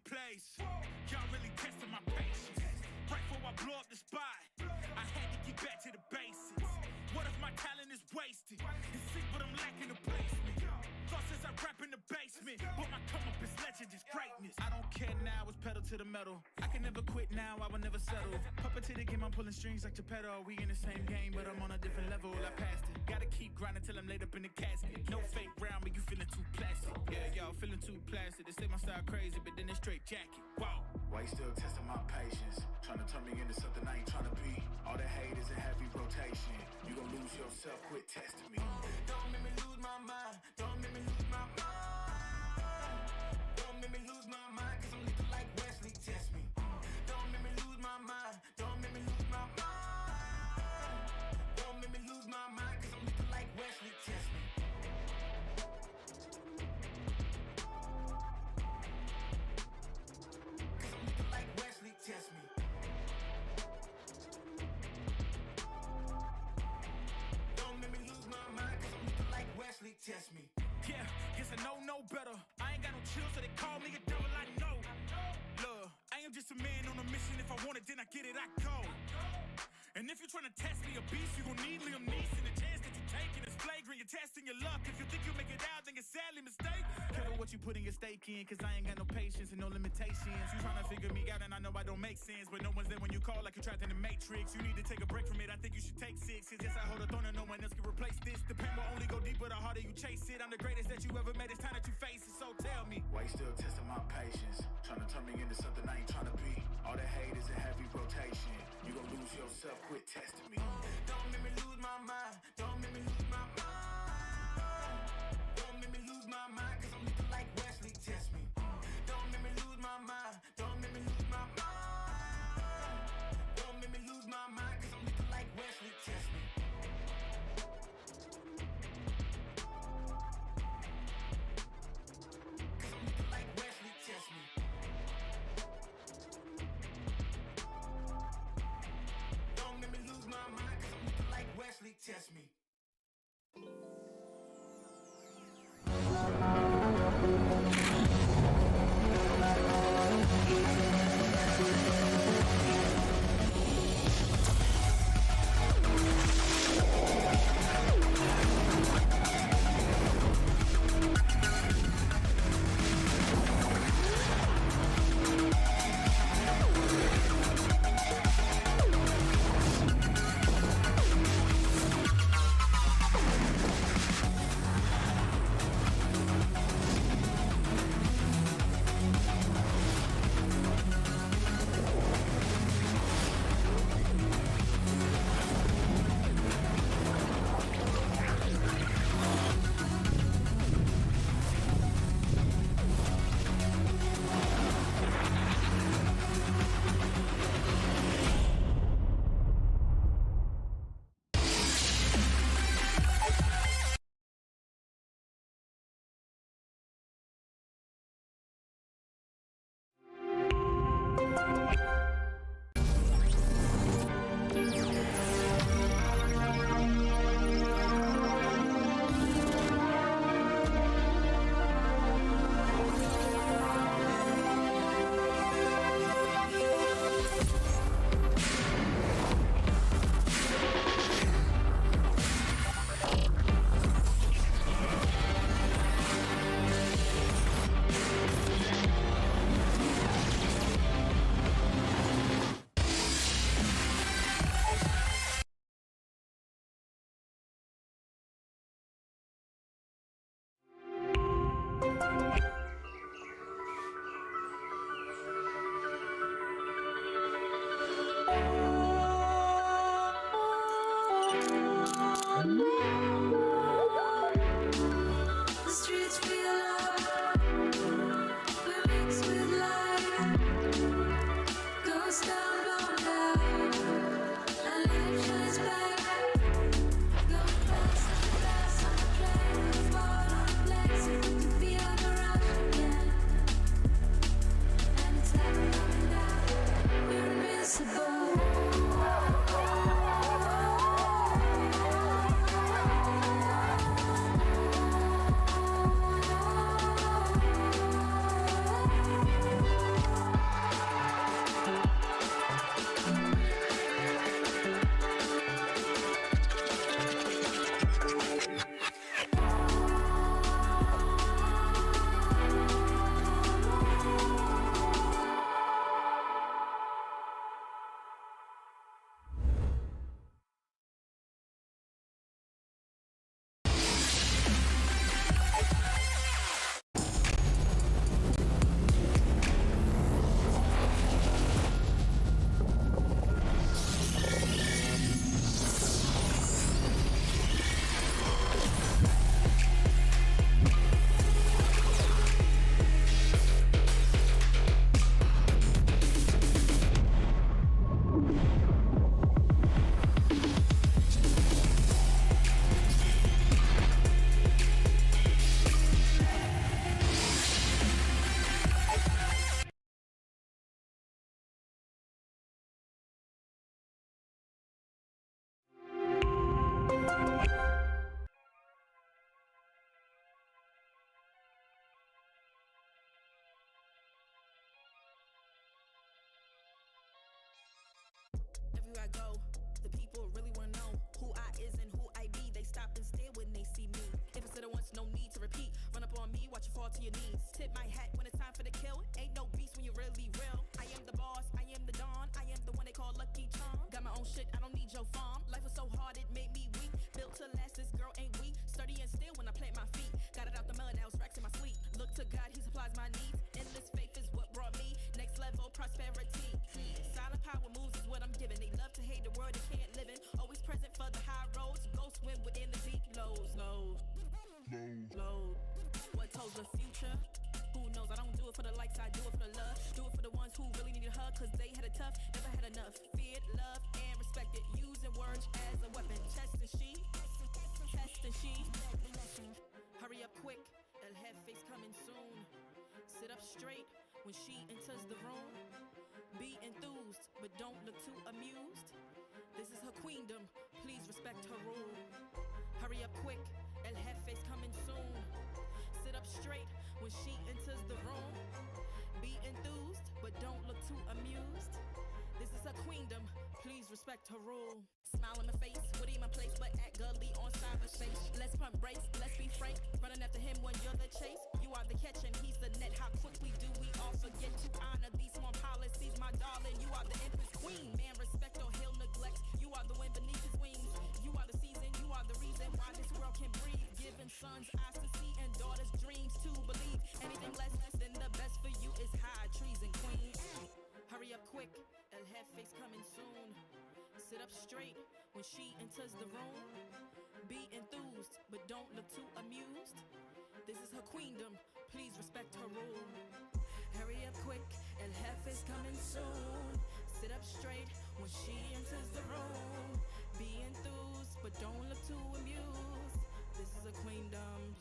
place. Y'all really testing my patience. Right before I blow up the spot, I had to get back to the basics. What if my talent is wasted? It's sick, but I'm lacking the placement. Thought since I rap in the basement, but my come up is legend, is greatness. I don't care now, it's pedal to the metal. I can never quit now, I will never settle. Puppet to the game, I'm pulling strings like Geppetto. We in the same game, but I'm on a different level. I passed it. Gotta keep grinding till I'm laid up in the casket. No fake round, but you feeling too plastic. Yeah, y'all feeling too plastic. They say my style crazy, but then it's straight jacket. Wow. Why you still testing my patience? Trying to turn me into something I ain't trying to be. All the hate is a heavy rotation. You gon' lose yourself, quit testing me. Don't make me lose my mind. Don't make me lose my mind. Don't make me lose my mind, cause I'm looking like Wesley, test me. Don't make me lose my mind. Don't make me lose my mind. Don't make me lose my mind, cause I'm looking like Wesley, test me. Cause I'm looking like Wesley, test me. Don't make me lose my mind, cause I'm looking like Wesley, test me. Yeah, guess I know no better. I ain't got no chill, so they call me a devil, I know. Look, I am just a man on a mission. If I want it, then I get it, I go. And if you're trying to test me a beast, you gon' need Liam Neeson. The chance that you taking is flagrant. You're testing your luck. If you think you'll make it out, then you're sadly mistaken. Careful what you putting your stake in, cause I ain't got no patience and no limitations. You trying to figure me out, and I know I don't make sense, but no one's there when you call like you're trapped in the Matrix. You need to take a break from it. I think you should take 6. Cause yes, I hold a throne and no one else can replace this. The pain will only go deeper the harder you chase it. I'm the greatest that you ever met. It's time that you face it. So tell me, why you still testing my patience? Trying to turn me into something I ain't trying to be. All the hate is a heavy rotation. You gon' lose yourself, quit testing me. Don't make me lose my mind. Don't make me lose my mind. Don't make me lose my mind, cause I'm looking like Wesley, test me. Don't make me lose my mind. Don't make me lose my mind. Don't make me lose my mind, cause I'm looking like Wesley, test me. Cause I'm looking like Wesley, test me. Don't make me lose my mind, cause I'm looking like Wesley, test me. go. The people really wanna know who I is and who I be. They stop and stare when they see me. If it's said it once, no need to repeat. Run up on me, watch you fall to your knees. Tip my hat when it's time for the kill. Ain't no beast when you're really real. I am the boss, I am the dawn. I am the one they call Lucky Charm. Got my own shit, I don't need your farm. Life was so hard, it made me weak. Built to last, this girl ain't weak. Sturdy and still when I plant my feet. Got it out the mud, now it's racks in my sleep. Look to God, he supplies my needs. Endless faith is what brought me next level prosperity. Silent power moves is what I'm giving. They love to hate the world they can't live in. Always present for the high roads. Go swim within the deep lows. Low. What told the future? Who knows? I don't do it for the likes, I do it for the love. Do it for the ones who really need a hug, cause they had it tough, never had enough. Feared, loved, and respected. Using words as a weapon. Test and she. Hurry up quick, El Jefe's coming soon. Sit up straight when she enters the room. Be enthused, but don't look too amused. This is her queendom, please respect her rule. Hurry up quick, El Jefe's coming soon. Sit up straight when she enters the room. Be enthused, but don't look too amused. This is her queendom, please respect her rule. Smile in my face, Woody in my place, but act gully on cyberspace. Let's pump brakes, let's be frank. Running after him when you're the chase. You are the catch and he's the net. How quickly do we all forget to honor these small policies, my darling? You are the empress queen. Man, respect or he'll neglect. You are the wind beneath his wings. You are the season, you are the reason why this world can breathe. Giving sons eyes to see and daughters dreams to believe. Anything less than the best for you is high treason, queen. Hurry up quick, El Jefe's coming soon. Sit up straight when she enters the room. Be enthused, but don't look too amused. This is her queendom, please respect her rule. Hurry up quick, El Jefe's coming soon. Sit up straight when she enters the room. Be enthused, but don't look too amused. This is her queendom.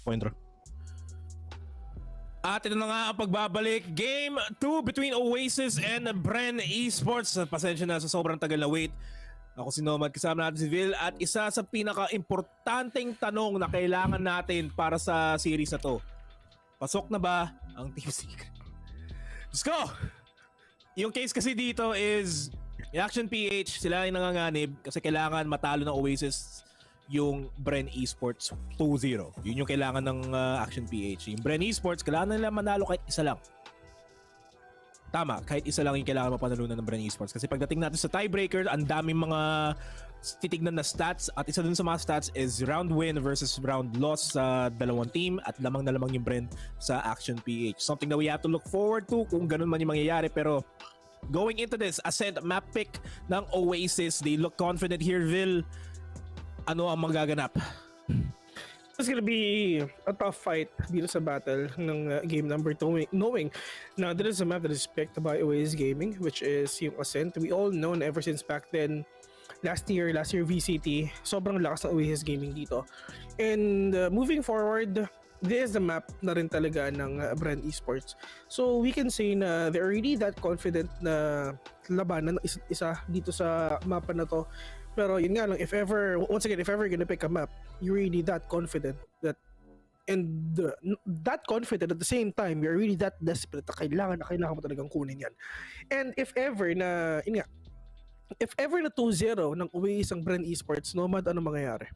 Intro. At ito na nga ang pagbabalik. Game 2 between Oasis and Bren Esports. Pasensya na sa sobrang tagal na wait. Ako si Nomad, kasama natin si Vil. At isa sa pinaka-importanteng tanong na kailangan natin para sa series na to. Pasok na ba ang Team Secret? Let's go! Yung case kasi dito is Action PH, sila yung nanganganib kasi kailangan matalo ng Oasis yung Bren Esports 2-0. Yun yung kailangan ng Action PH. Yung Bren Esports, kailangan nila manalo kahit isa lang. Tama, kahit isa lang yung kailangan mapanalunan ng Bren Esports. Kasi pagdating natin sa tiebreaker, ang daming mga titignan na stats. At isa dun sa mga stats is round win versus round loss sa dalawang team. At lamang na lamang yung Bren sa Action PH. Something that we have to look forward to kung ganun man yung mangyayari. Pero going into this, Ascent map pick ng Oasis. They look confident here, Vil. Ano ang magaganap? It's gonna be a tough fight dito sa battle ng game number 2, knowing na there is a map that is picked by Oasis Gaming, which is yung Ascent. We all know ever since back then, last year VCT, sobrang lakas ng Oasis Gaming dito. And moving forward, this is the map na rin talaga ng Bren Esports. So we can say na they're really that confident na labanan ng isa dito sa mapa na to. Pero yun nga lang, if ever you're gonna pick a map, you're really that confident that that confident at the same time, you're really that desperate na kailangan mo talagang kunin yan. And if ever na 2-0 ng Oasis ang Bren Esports, Nomad, ano mangyayari?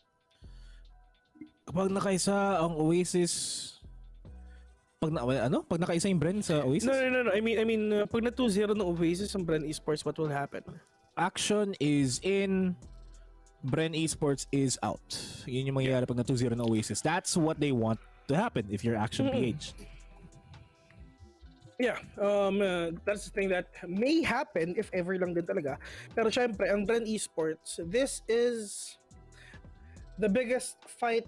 Kapag nakaisa ang Oasis, pag nakaisa yung Bren sa Oasis? No. I mean, pag na 2-0 ng Oasis ang Bren Esports, what will happen? Action is in, Bren Esports is out. Yun yung mangyayari pag na 2-0 ng Oasis. That's what they want to happen if you're Action PH. Yeah, that's the thing that may happen if ever lang din talaga. Pero syempre, ang Bren Esports, this is the biggest fight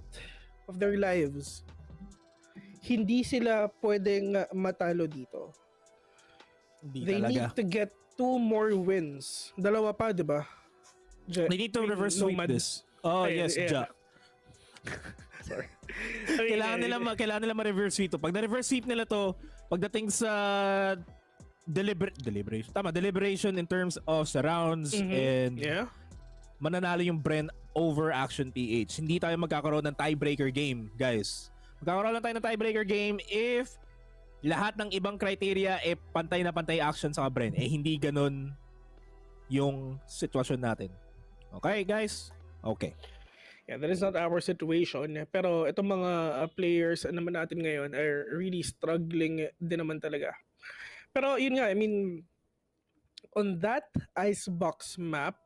of their lives. Hindi sila pwedeng matalo dito. They need to get 2 more wins. Dalawa pa, di ba? They need to reverse sweep this. Oh, yes, Ja. Sorry. Kailangan nila ma-reverse sweep to. Pag na-reverse sweep nila to, pagdating sa deliberation in terms of surrounds and mananalo yung Bren over Action PH. Hindi tayo magkakaroon ng tiebreaker game, guys. Magkakaroon lang tayo ng tiebreaker game if lahat ng ibang criteria pantay na pantay Action sa Bren. Hindi ganun yung sitwasyon natin. Okay, guys? Okay. Yeah, that is not our situation. Pero itong mga players naman natin ngayon are really struggling din naman talaga. Pero yun nga, I mean, on that icebox map,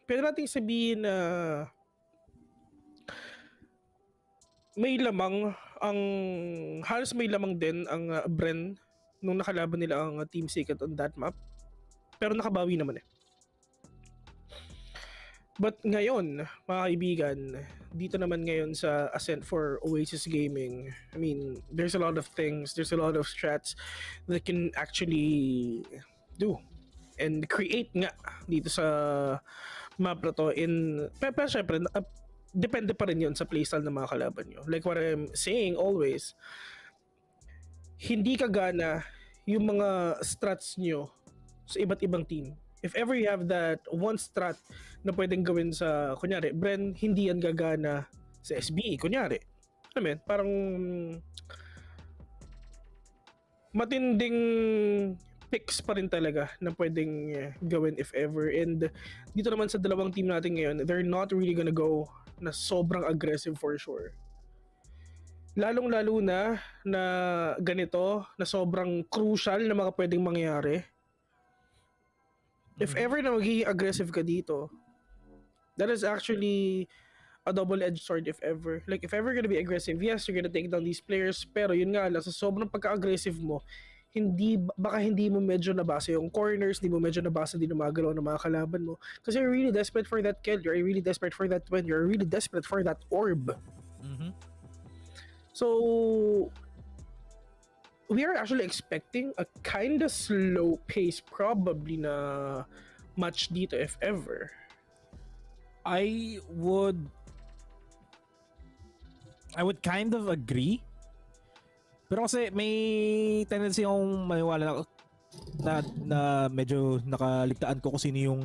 pwede natin sabihin na may lamang halos may lamang din ang Bren nung nakalaban nila ang Team Secret on that map. Pero nakabawi naman But ngayon, mga kaibigan, dito naman ngayon sa Ascent for Oasis Gaming, I mean, there's a lot of things, there's a lot of strats that can actually do and create nga dito sa map na to. Pero syempre, depende pa rin yun sa playstyle ng mga kalaban nyo. Like what I'm saying always, hindi kagana yung mga strats nyo sa iba't ibang team. If ever you have that one strat na pwedeng gawin sa, kunyari, Bren, hindi yan gagana sa SBE, kunyari. Alam mo yun, parang matinding picks pa rin talaga na pwedeng gawin if ever. And dito naman sa dalawang team natin ngayon, they're not really gonna go na sobrang aggressive for sure. Lalong-lalo na ganito, na sobrang crucial na mga pwedeng mangyari. If ever na magiging aggressive ka dito, that is actually a double-edged sword if ever. Like, if ever gonna be aggressive, yes, you're gonna take down these players, pero yun nga lang, sa sobrang pagka-aggressive mo, baka hindi mo medyo nabasa yung corners, hindi mo medyo nabasa din yung mga galaw ng mga kalaban mo. Kasi you're really desperate for that kill, you're really desperate for that win, you're really desperate for that orb. So, we are actually expecting a kinda slow pace probably na match dito if ever. I would kind of agree. Pero kasi may tendency akong maniwala na medyo nakaligtaan ko kung sino yung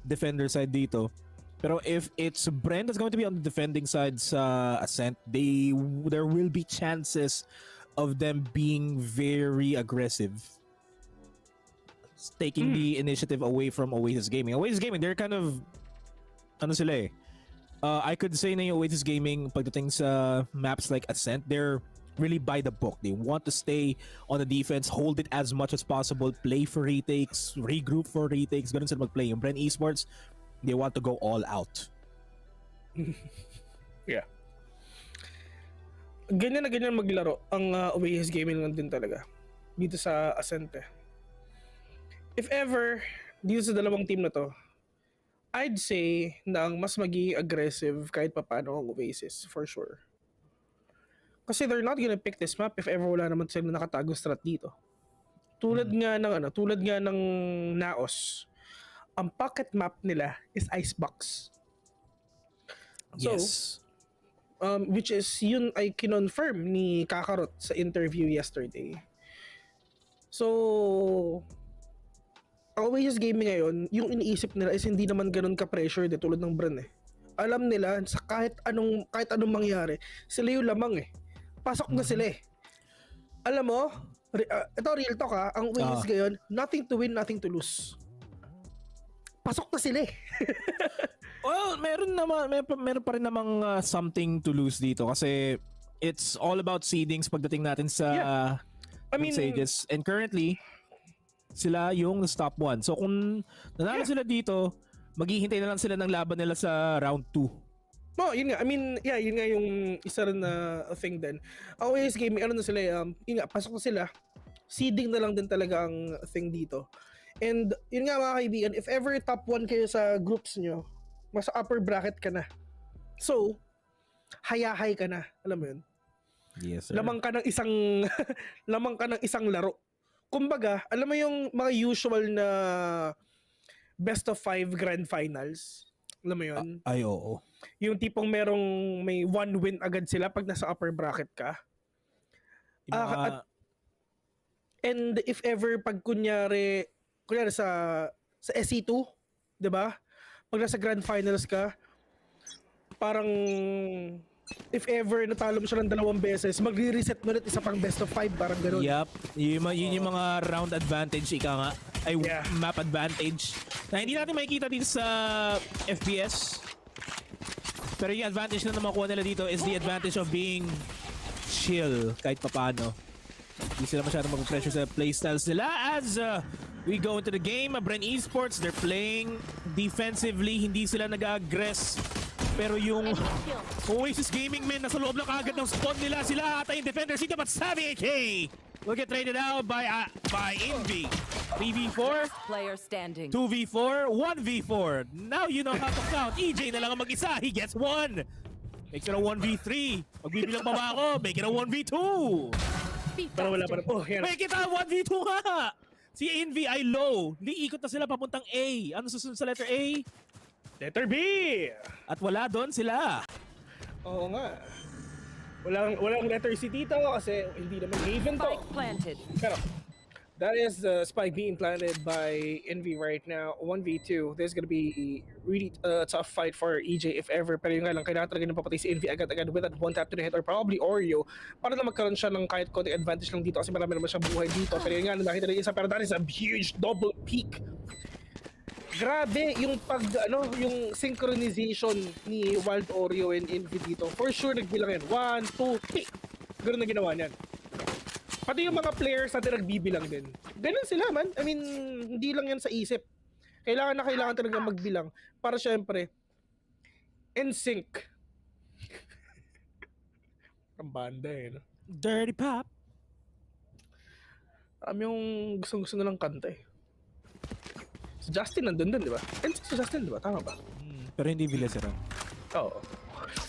defender side dito. Pero if it's Bren that's going to be on the defending side sa Ascent, there will be chances of them being very aggressive, taking the initiative away from Oasis Gaming. Oasis Gaming, they're kind of I could say na yung Oasis Gaming pagdating sa maps like Ascent, they're really by the book. They want to stay on the defense, hold it as much as possible, play for retakes, regroup for retakes, ganun sila mag-play. Yung Bren Esports, they want to go all out. Yeah. Ganyan na ganyan maglaro ang Oasis Gaming lang din talaga dito sa Ascent. If ever, dito sa dalawang team na to, I'd say na ang mas magiging aggressive kahit papaano ang Oasis, for sure. Kasi they're not gonna pick this map if ever wala naman sila nakatago strat dito. Tulad nga ng NAOS. Ang pocket map nila is Icebox. So, Yes. Which is yun ay kinonfirm ni Kakarot sa interview yesterday. So, ang Oasis Gaming ngayon, yung iniisip nila is hindi naman ganun ka-pressure tulad ng Bren Alam nila sa kahit anong mangyari, sila yung lamang Pasok na sila Alam mo, ito real talk ang Oasis ngayon, nothing to win, nothing to lose. Pasok na sila Well, meron pa rin namang something to lose dito kasi it's all about seedings pagdating natin sa stages. And currently, sila yung top 1. So kung nanalo sila dito, maghihintay na lang sila ng laban nila sa round 2. Yun nga. I mean, yun nga yung isa rin na thing din. Ang Oasis Gaming, na sila, yun nga, pasok na sila. Seeding na lang din talaga ang thing dito. And yun nga mga kaibigan, if ever top 1 kayo sa groups nyo, mas upper bracket ka na. So, hayahay ka na. Alam mo yun? Yes, sir. Lamang ka ng isang lamang ka ng isang laro. Kumbaga, alam mo yung mga usual na best of 5 grand finals? Alam mo yun? Ay, oo. Yung tipong may 1 win agad sila pag nasa upper bracket ka. And if ever pag kunyari sa SC2, 'di ba? Pag nasa grand finals ka, parang if ever natalo mo siya ng 2 beses, magre-reset mo ulit isa pang best of 5, parang gano'n. Yup. Yun yung mga round advantage, ika nga. Ay, map advantage. Na hindi natin makikita dito sa FPS. Pero yung advantage na makuha nila dito is the advantage of being chill kahit papano. Hindi sila masyadong mag-pressure sa playstyles nila as we go into the game. Bren Esports, they're playing defensively. Hindi sila nag-aggress. Pero yung Oasis Gaming men nasa loob ng kagad ng spawn nila. Sila ata yung defenders dito, but Savvy AK will get traded out by Envy. 3v4, player standing. 2v4, 1v4. Now you know how to count. EJ na lang ang mag-isa. He gets 1. Makes it a 1v3. Magbibilang pa ba ako? Make it a 1v2. Pero wala pa rin. Oh, yan. Make it a 1v2 nga! Si Envy ay low. Liikot na sila papuntang A. Ano susunod sa letter A? Letter B! At wala doon sila. Oo nga. Walang letter C dito kasi hindi naman Haven to. Planted. Pero, that is the spike being planted by Envy right now. 1v2. There's gonna be really tough fight for EJ if ever. Pero yung nga lang, kailangan talaga napapatay si Envy agad-agad with that one tap to the head or probably Oreo para na magkaroon siya ng kahit konting advantage lang dito kasi marami naman siya buhay dito. Pero yung nga, nakita na isa, pero that is a huge double peak. Grabe yung yung synchronization ni Wild Oreo and Envy dito. For sure nagbilang yan. 1, 2, 3. Ganoon na ginawa niyan. Pati yung mga players natin nagbibilang din. Ganun sila man. I mean, hindi lang yan sa isip. Kailangan talaga magbilang para syempre in sync. Ang banda eh. No? Dirty Pop. Yung gusto nilang kanta eh. Si Justin nandun din, di ba? Si Justin, di ba? Tama ba? Pero hindi Villaseran. Oo.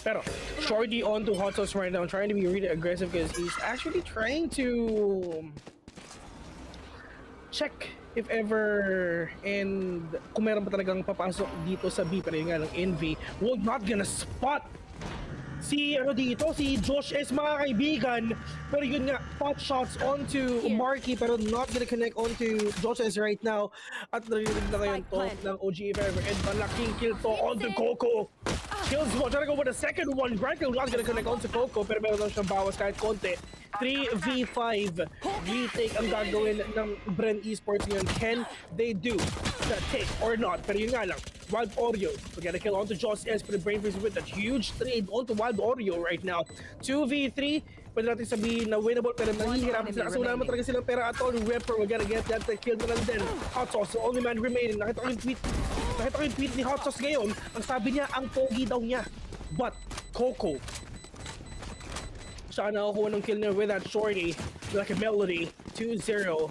Pero, Shorty on to Hot Sauce right now, trying to be really aggressive because he's actually trying to check if ever and kung meron pa talagang papasok dito sa B, pero yung nga lang Envy will not gonna spot si Josh S, mga kaibigan. Pero yun nga, pot shots onto Marky pero not gonna connect onto Josh S right now. At narinig na ngayon to ng OG if ever. And malaking kill to onto Coco. Kills mo, trying to go with the second one. Branko not gonna connect onto Coco pero meron lang siyang bawas kahit konti. 3v5 retake ang gagawin ng Bren Esports ngayon. Can they do the take or not? Pero yun nga lang, Wild Oreo will get a kill onto Josh S for the brain freeze with that huge trade onto Wild Oreo right now. 2v3, pwede natin sabihin na winnable pero nahihirapan sila kasi wala naman talaga silang pera at all. Ripper will get that kill na lang din. Hot Sauce, the only man remaining. Nakita ko yung tweet ni Hot Sauce ngayon. Ang sabi niya, ang pogi daw niya. But Coco, siya nakakuha ng kill niya with that shorty, like a melody, 2-0.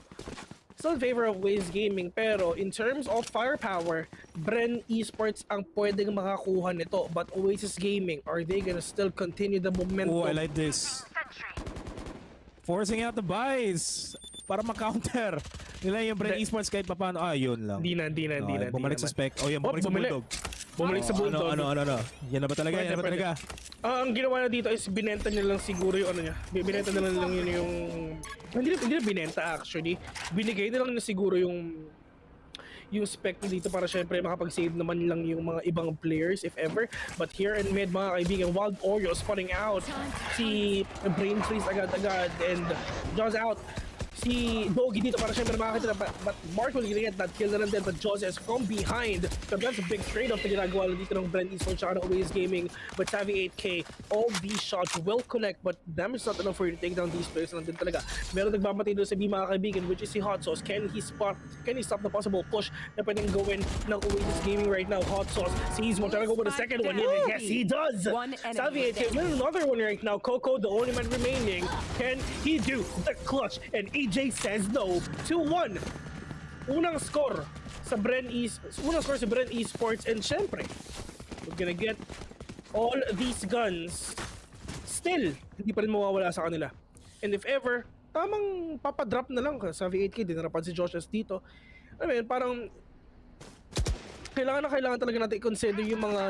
Still in favor of Waze Gaming, pero in terms of firepower, Bren Esports ang pwedeng makakuha nito. But Oasis Gaming, are they gonna still continue the momentum? Oh, I like this. Forcing out the buys para ma-counter nila yung Bren Esports kahit papano. Yun lang. Hindi na. Bumalik sa spec. Oh, yan, bumalik sa Bulldog. Bumalik sa Bulldog. Ano. Yan na ba talaga? Ang ginawa na dito is binenta nila lang siguro yung binenta nila lang yun yung hindi na binenta actually. Binigay nila lang na siguro yung spec dito para syempre makapag-save naman lang yung mga ibang players if ever. But here in mid, mga kaibigan, Wild Oreo spawning out. Si Brain Freeze agad-agad and Jaws out. Si Dogi dito para syempre makakita na, but Mark will get that kill na lang din, but Jaws is from behind. So that's a big trade-off na ginagawa dito ng Bren Esports at Oasis Gaming. But Savvy 8K, all these shots will connect, but damage not enough for you to take down these players na din talaga. Meron nagmamatay doon sa B, mga kaibigan, which is si Hot Sauce. Can he stop the possible push na pwedeng gawin ng Oasis Gaming right now? Hot Sauce sees mo, trying to go with the second one. Yes, he does! Savvy 8K with another one right now. Coco, the only man remaining. Can he do the clutch? And EJ says no. 2-1. Unang score sa Bren Esports, and syempre we're gonna get all these guns, still, hindi pa rin mawawala sa kanila. And if ever, tamang papadrop na lang sa V8K, dinarapan si Josh dito. I mean, parang kailangan talaga natin i-consider yung mga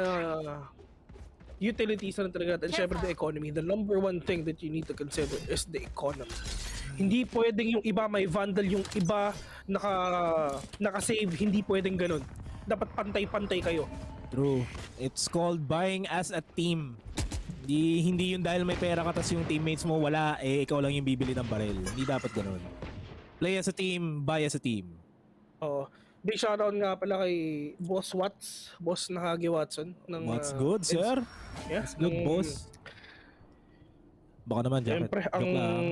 utilities na talaga natin. Syempre, the economy. The number one thing that you need to consider is the economy. Hindi pwedeng yung iba may vandal, yung iba naka-save. Hindi pwedeng ganun. Dapat pantay-pantay kayo. True. It's called buying as a team. Hindi yun dahil may pera ka tas yung teammates mo wala, ikaw lang yung bibili ng baril. Hindi dapat ganun. Play as a team, buy as a team. Oo. Big shoutout nga pala kay Boss Watts, Boss Nakagi Watson. What's good, sir? Yeah. What's good, boss? Baka naman, Jacket. Siyempre, Joke lang.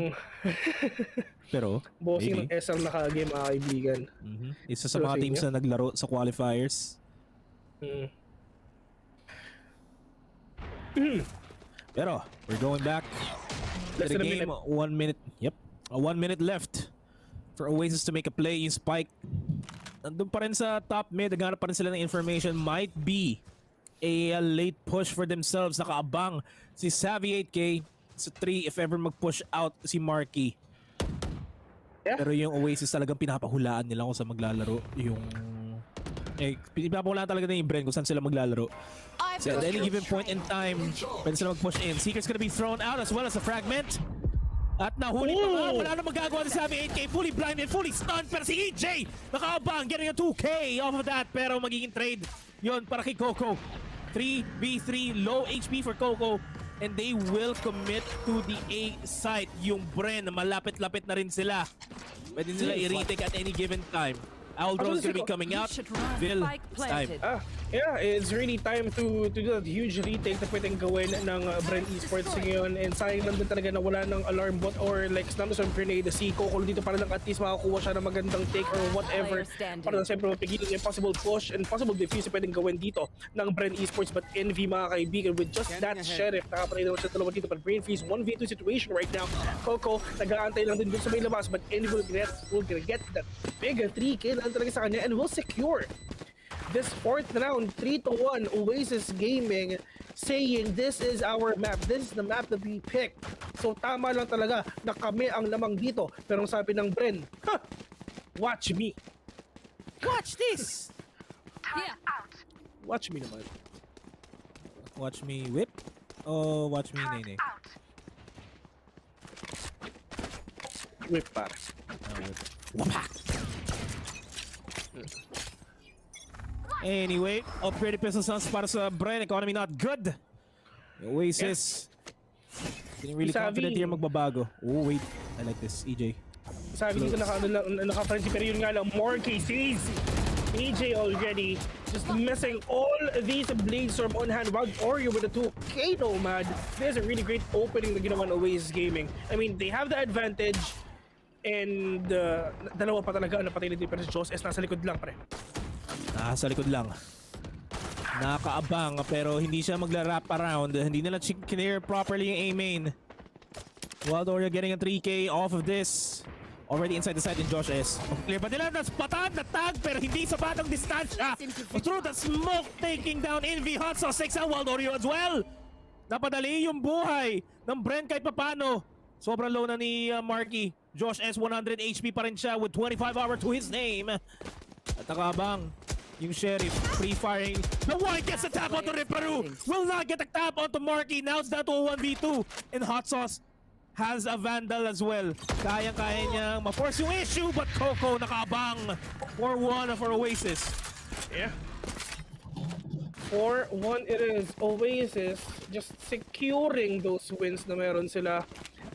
Pero, bossing maybe. ng SM Nakagi, mga kaibigan. Isa sa mga teams na naglaro sa qualifiers. Pero, we're going back to the game. 1 minute. Yep. 1 minute left for Oasis to make a play. Yung spike, nandun pa rin sa top mid. Naghanap pa rin sila ng information. Might be a late push for themselves. Nakaabang si Savvy 8K sa 3 if ever mag-push out si Marky. Pero yung Oasis talagang pinapahulaan nila kung saan maglalaro. Yung pinapahulaan talaga na yung Bren kung saan sila maglalaro. So at any given point in time, pwede sila mag-push in. Seeker's gonna be thrown out as well as a fragment. At nahuli pa nga, wala na magagawa ni Savvy 8K. Fully blinded, fully stunned. Pero si EJ, nakaabang, getting a 2K off of that. Pero magiging trade yon para kay Coco. 3v3, low HP for Coco. And they will commit to the A site. Yung Bren, malapit-lapit na rin sila. Pwede nila i-retake at any given time. Aldro's gonna be coming out. Phil, it's time. Yeah, it's really time to do that huge retake na pwedeng gawin ng Bren Esports ngayon. And sayang lang din talaga na wala ng alarm bot or like snaps of grenade. Si Coco dito para lang at least makakuha siya ng magandang take or whatever. Para lang siyempre mapigilan yung possible push and possible defuse na pwedeng gawin dito ng Bren Esports. But Envy mga kaibigan, with just that sheriff, nakapanay naman siya dalawa dito. But Brain Freeze, 1v2 situation right now. Coco, nag-aantay lang din dun sa may labas. But Envy will get that big 3K lang talaga sa kanya and will secure this fourth round. 3-1 Oasis Gaming saying this is our map, this is the map that we picked. So tama lang talaga na kami ang lamang dito. Pero ang sabi ng Bren, watch me, watch this. Watch me naman. Watch me whip o watch me nene? Whip pa. Whip. Anyway, upgraded pistol sounds para sa Bren. Economy not good. Oasis. Getting really confident here magbabago. Oh wait, I like this. EJ. Sabi dito naka-frenzy pero yun nga lang, more cases. EJ already just missing all these blades from on hand. While Oreo with a 2K Nomad. There's a really great opening na ginawa ng Oasis Gaming. I mean, they have the advantage. And dalawa pa talaga ang napatay nito pero si Jos nasa likod lang pre. Nasa likod lang. Nakaabang pero hindi siya magla-wrap around. Hindi nila clear properly yung A-main. Waldoria getting a 3K off of this. Already inside the site in Josh S. Clear pa nila, natag na tag pero hindi sa batang distansya. Through the smoke taking down Envy. Hot Sauce takes out Waldoria as well. Napadali yung buhay ng Bren kahit papano. Sobrang low na ni Marky. Josh S 100 HP pa rin siya with 25 hour to his name. At nakabang yung Sheriff pre-firing. The one gets a tap onto Riparu. Will not get a tap onto Marky. Now it's down to a 1v2. And Hot Sauce has a Vandal as well. Kaya-kaya niyang ma-force yung issue. But Coco nakabang. 4-1 for Oasis. Yeah. 4-1 it is. Oasis just securing those wins na meron sila.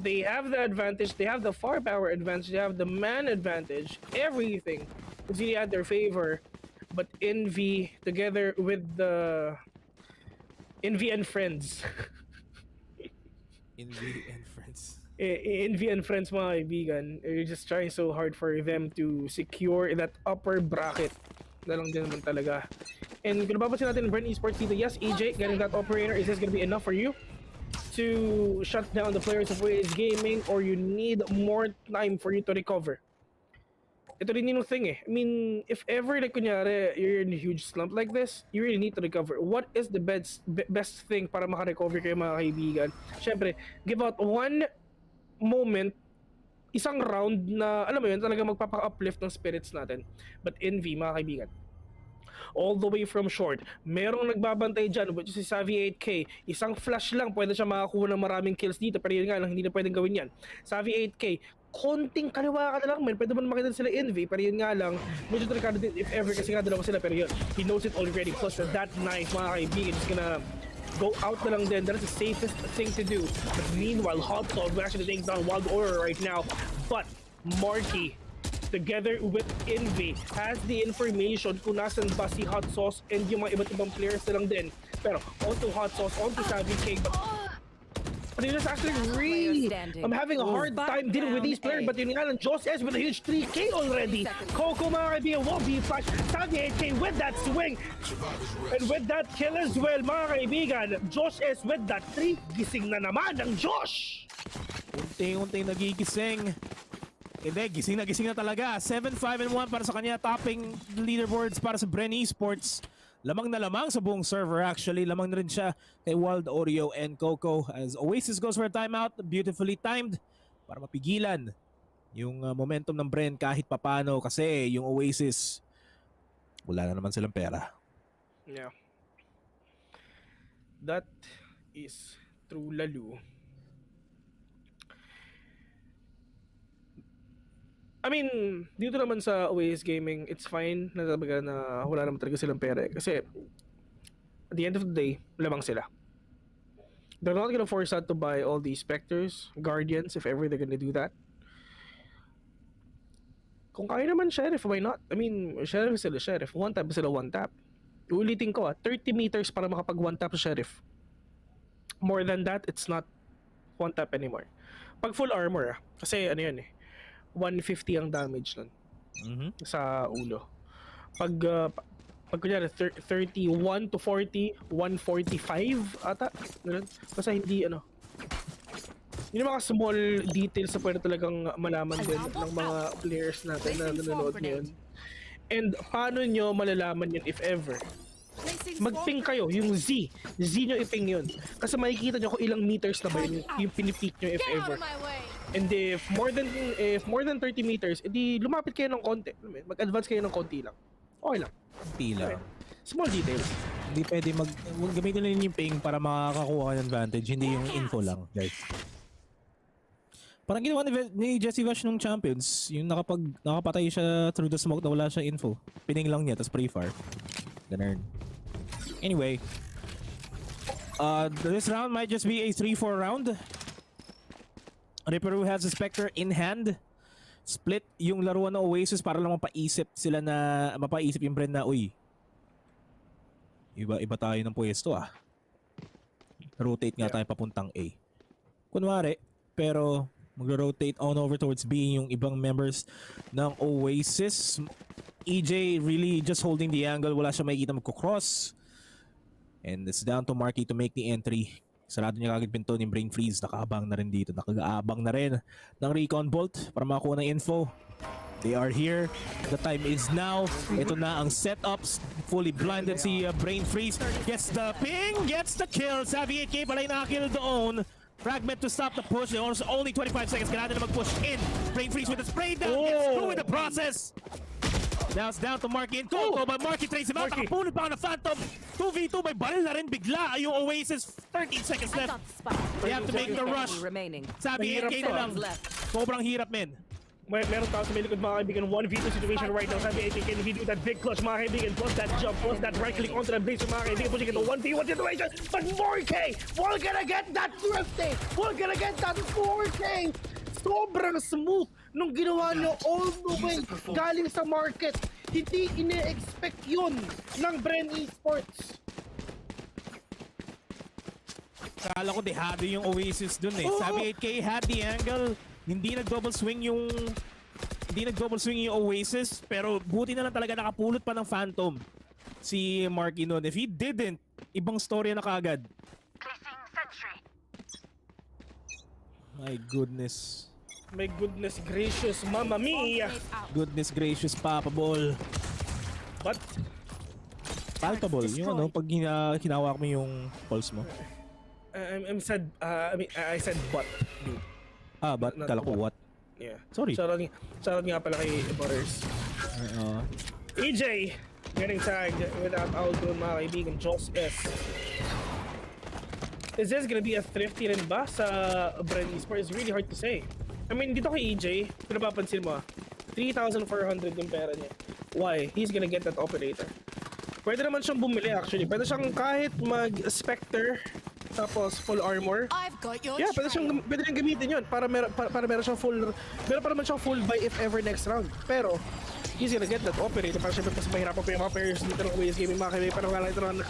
They have the advantage, they have the firepower advantage, they have the man advantage. Everything is really at their favor. But Envy, together with the Envy and Friends. Envy and Friends. Envy and Friends mga kaibigan, are just trying so hard for them to secure that upper bracket. Na lang din naman talaga. And kung napapansin natin Bren Esports dito, yes, EJ, getting that operator, is this gonna be enough for you to shut down the players of Oasis Gaming, or you need more time for you to recover? ito rin yung thing eh. I mean, if ever like kunyari, you're in a huge slump like this, you really need to recover. What is the best thing para makarecover kayo mga kaibigan? Syempre, give out one moment, isang round na, alam mo yun, talaga magpapa-uplift ng spirits natin. But Envy, mga kaibigan, all the way from short, merong nagbabantay dyan, which is si Savvy 8K. Isang flash lang, pwede siya makakuha ng maraming kills dito, pero yun nga lang, hindi na pwedeng gawin yan. Savvy 8K, konting kaliwa ka na lang, man. Pwede mo makita sila Envy, pero yun nga lang, medyo delikado din if ever, kasi nga dalawa sila, pero yun, he knows it already. Plus, that knife, mga kaibigan, is gonna go out na lang din. That is the safest thing to do. But meanwhile, Hot Sauce actually takes down Wild Aura right now. But Marky, together with Envy, has the information kung nasan ba si Hot Sauce and yung mga iba't ibang players na lang din. Pero onto Hot Sauce, onto Savvy King, but it is actually really, I'm having a hard time dealing with these players, but yun nga lang, Joss S with a huge 3K already. Coco, mga kaibigan, 1v flash, Savvy 8K with that swing, and with that kill as well, mga kaibigan, Josh S with that 3, gising na naman ang Josh! Unti-unti nagigising. Hindi, gising na talaga. 7-5-1 para sa kanya, topping leaderboards para sa Bren Esports. Lamang na lamang sa buong server actually. Lamang na rin siya kay Wild Oreo and Coco as Oasis goes for a timeout. Beautifully timed para mapigilan yung momentum ng Bren kahit papano kasi yung Oasis wala na naman silang pera. Yeah. That is true lalo. I mean, dito naman sa Oasis Gaming, it's fine na talaga na wala naman talaga silang pera. Kasi, at the end of the day, lamang sila. They're not gonna force out to buy all these Spectres, Guardians, if ever they're gonna do that. Kung kaya naman Sheriff, why not? I mean, Sheriff sila Sheriff. One tap sila one tap. Ulitin ko 30 meters para makapag one tap sa Sheriff. More than that, it's not one tap anymore. Pag full armor, kasi ano yun 150 ang damage nun sa ulo. Pag kunyari 31 to 40, 145 ata. Basta hindi yung mga small details na pwede talagang malaman din ng mga players natin na nanonood ngayon. And paano nyo malalaman yun if ever? Mag-ping kayo, yung Z nyo i-ping yun. Kasi makikita nyo kung ilang meters na ba yung pinipeak nyo if ever. And if more than 30 meters, edi lumapit kayo ng konti. Mag-advance kayo ng konti lang. Okay lang. Konti lang. Small details. Hindi pwede gamitin na yung ping para makakakuha ka ng advantage, hindi yung info lang, guys. Parang ginawa ni Jesse Vash nung Champions, yung nakapatay siya through the smoke na wala siya info. Pining lang niya, tapos pre-fire. Ganun. Anyway, this round might just be a 3-4 round. Ripperoo has a Spectre in hand. Split yung laruan ng Oasis para lang mapaisip yung Bren na, uy, iba tayo ng pwesto Rotate nga tayo papuntang A. Kunwari, pero magro-rotate on over towards B yung ibang members ng Oasis. EJ really just holding the angle, wala siya makikita magko-cross. And it's down to Marky to make the entry. Sarado niya kagad pinto ni Brain Freeze. Nakaabang na rin dito. Nakagaabang na rin ng Recon Bolt para makakuha ng info. They are here. The time is now. Ito na ang setups. Fully blinded si Brain Freeze. Gets the ping. Gets the kill. Savvy 8K pala yung nakakill doon. Fragment to stop the push. Only 25 seconds. Kailangan na mag-push in. Brain Freeze with the spray down. Gets through with the process. Now it's down to Marky and Coco, but Marky traces him out. Nakapunod pa ng Phantom. 2v2, may baril na rin bigla. Yung Oasis, 13 seconds left. They have to make the rush. Sabi 8K na lang. Sobrang hirap, men. Meron tao sa may likod, mga kaibigan. 1v2 situation right now. Sabi 8K, can he do that big clutch, mga kaibigan? Plus that jump, plus that right click onto that blazer, mga kaibigan. Pushing it to 1v1 situation. But 4K, we're gonna get that thrifty. We're gonna get that 4K. Sobrang smooth nung ginawa nyo all the way galing sa market. Hindi ine-expect yun ng Bren Esports. Kala ko dehado yung Oasis dun Sabi 8K had the angle. Hindi nag-double swing yung Oasis, pero buti na lang talaga nakapulot pa ng Phantom si Marky nun. If he didn't, ibang story na kaagad. My goodness. My goodness gracious, Mamma Mia! Goodness gracious, Papa Ball. But palpable, yung ano, pag hinawak mo yung pulse mo. I'm sad, I said but, dude. But kala ko what? Yeah. Sorry. Shoutout nga pala kay Butters. EJ getting tagged without outgoing mga kaibigan. Joss S. Is this gonna be a thrifty rin ba sa Bren Esports? It's really hard to say. I mean, dito kay EJ, kung napapansin mo, 3,400 yung pera niya. Why? He's gonna get that operator. Pwede naman siyang bumili actually. Pwede siyang kahit mag-Spectre, tapos full armor. Yeah, pwede niyang gamitin yun para meron siyang full, meron pa naman siyang full buy if ever next round. Pero, he's gonna get that operator para syempre mas mahirapan pa yung mga players dito ng Oasis Gaming mga kaibigan. Parang wala ito na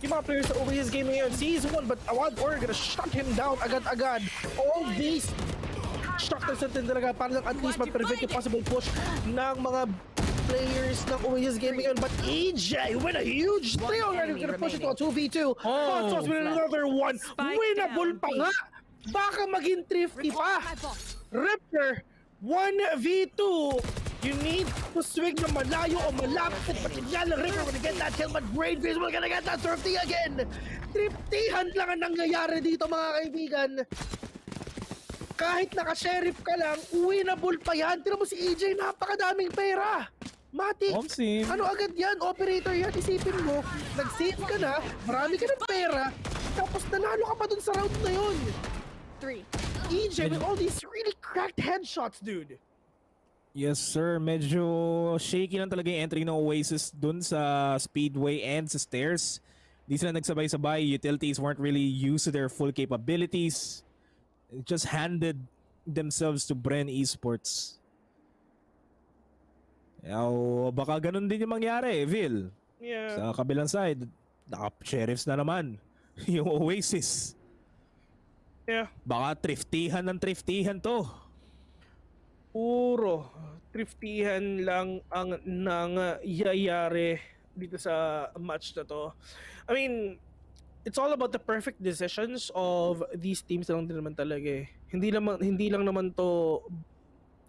yung mga players sa Oasis Gaming ngayon, sees one but Awad Or gonna shut him down agad-agad. All these structures natin talaga para lang at least ma-prevent yung possible push ng mga players ng Oasis Gaming ngayon. But EJ with a huge steal already gonna push it to a 2v2. Hot Sauce with another one. Winnable pa nga. Baka maging thrifty pa. Ripper 1v2. You need to swing na malayo o malapit. Patigyan ng Ripper gonna get that kill, but Brain Freeze will gonna get that thrifty again. Thriftyhan lang ang nangyayari dito mga kaibigan. Kahit naka-sheriff ka lang, winnable pa yan. Tira mo si EJ, napakadaming pera. Matik, ano agad yan? Operator yan, isipin mo. Nag-save ka na, marami ka ng pera, tapos nanalo ka pa dun sa round na yun. 3. EJ with all these really cracked headshots, dude. Yes sir, medyo shaky lang talaga yung entry ng Oasis dun sa Speedway and sa Stairs. Di sila nagsabay-sabay, utilities weren't really used to their full capabilities. It just handed themselves to Bren Esports. Baka ganun din yung mangyari, Vil. Yeah. Sa kabilang side, naka-sheriffs na naman yung Oasis. Yeah. Baka thriftyhan ng thriftyhan to. Puro thriftyhan lang ang nangyayari dito sa match na to. I mean, it's all about the perfect decisions of these teams lang din naman talaga eh. Hindi lang naman to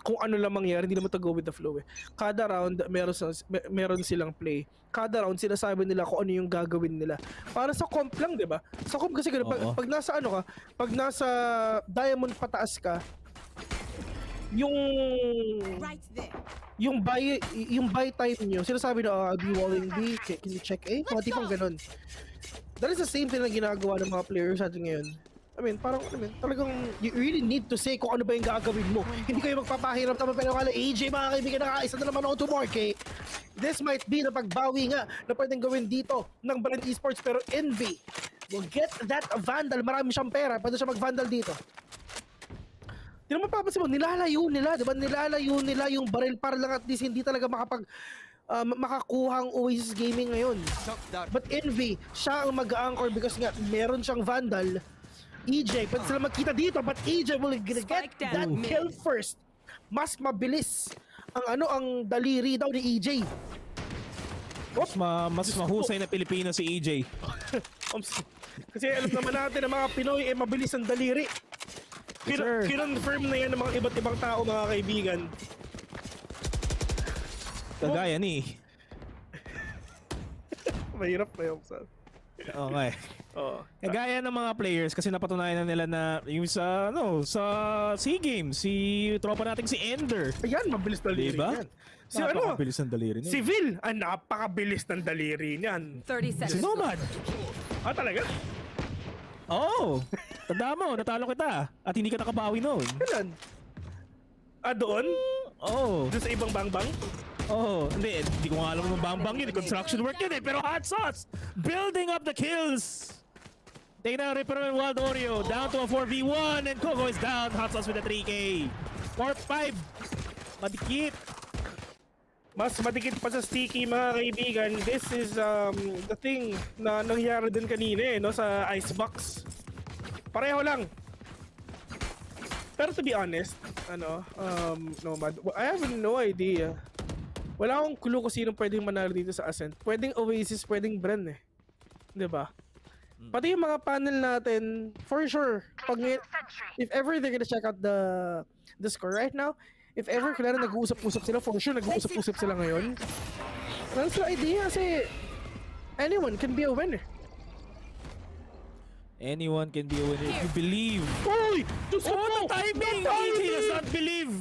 kung ano lang mangyari, hindi naman to go with the flow eh. Kada round, meron silang play. Kada round, sinasabi nila kung ano yung gagawin nila. Para sa comp lang, di ba? Sa comp kasi gano'n, pag nasa ano ka, pag nasa diamond pataas ka, yung buy time nyo, sinasabi na, do you walling B? Can you check A? Mga tipong ganun. That is the same thing na ginagawa ng mga players natin ngayon. I mean, parang, talagang you really need to say kung ano ba yung gagawin mo. Hindi kayo magpapahiram tama pero kala AJ mga kaibigan nakaisa na naman ako to Mark. This might be na pagbawi nga na pwedeng gawin dito ng Bren Esports pero Envy will get that Vandal. Marami siyang pera. Pwede siya mag-Vandal dito. Hindi naman papansin mo, nilalayo nila, diba? Nilalayo nila yung baril para lang at least hindi talaga makakuha ang Oasis Gaming ngayon. But Envy, siya ang mag-anchor because nga meron siyang Vandal. EJ, pwede sila magkita dito but EJ will get that kill first. Mas mabilis ang daliri daw ni EJ. Mas mahusay na Pilipino si EJ. Kasi alam naman natin na mga Pinoy mabilis ang daliri. Kinonfirm na yan ng mga iba't ibang tao mga kaibigan. Kagaya ni mahirap na yung sa okay. Kagaya ng mga players kasi napatunayan na nila na yung sa SEA Games, si tropa nating si Ender. Ayan, mabilis daliri diba? yan. Napakabilis ng daliri niya. Si Vil, napakabilis ng daliri niyan. 30 seconds. Si Nomad. Talaga? Oo. Tanda mo, natalo kita. At hindi ka nakabawi noon. Kailan? Doon? Oo. Doon sa ibang bangbang? Oh, hindi ko nga alam ng bang yun. Construction work yun eh. Pero Hot Sauce, building up the kills. Take down Ripper and Wild Oreo. Down to a 4v1 and Coco is down. Hot Sauce with a 3K. 4-5. Madikit. Mas madikit pa sa sticky mga kaibigan. This is the thing na nangyari din kanina no, sa Icebox. Pareho lang. Pero to be honest, Nomad, I have no idea. Wala akong clue kung sino pwedeng manalo dito sa Ascent. Pwedeng Oasis, pwedeng Bren eh. Diba? Pati yung mga panel natin, for sure, if ever they're gonna check out the score right now, if ever kailangan nag-uusap-usap sila, for sure nag-uusap-usap sila ngayon. Wala sila idea kasi anyone can be a winner. Anyone can be a winner if you believe. Uy! Diyos ko the po! timing! The timing! EJ does not believe!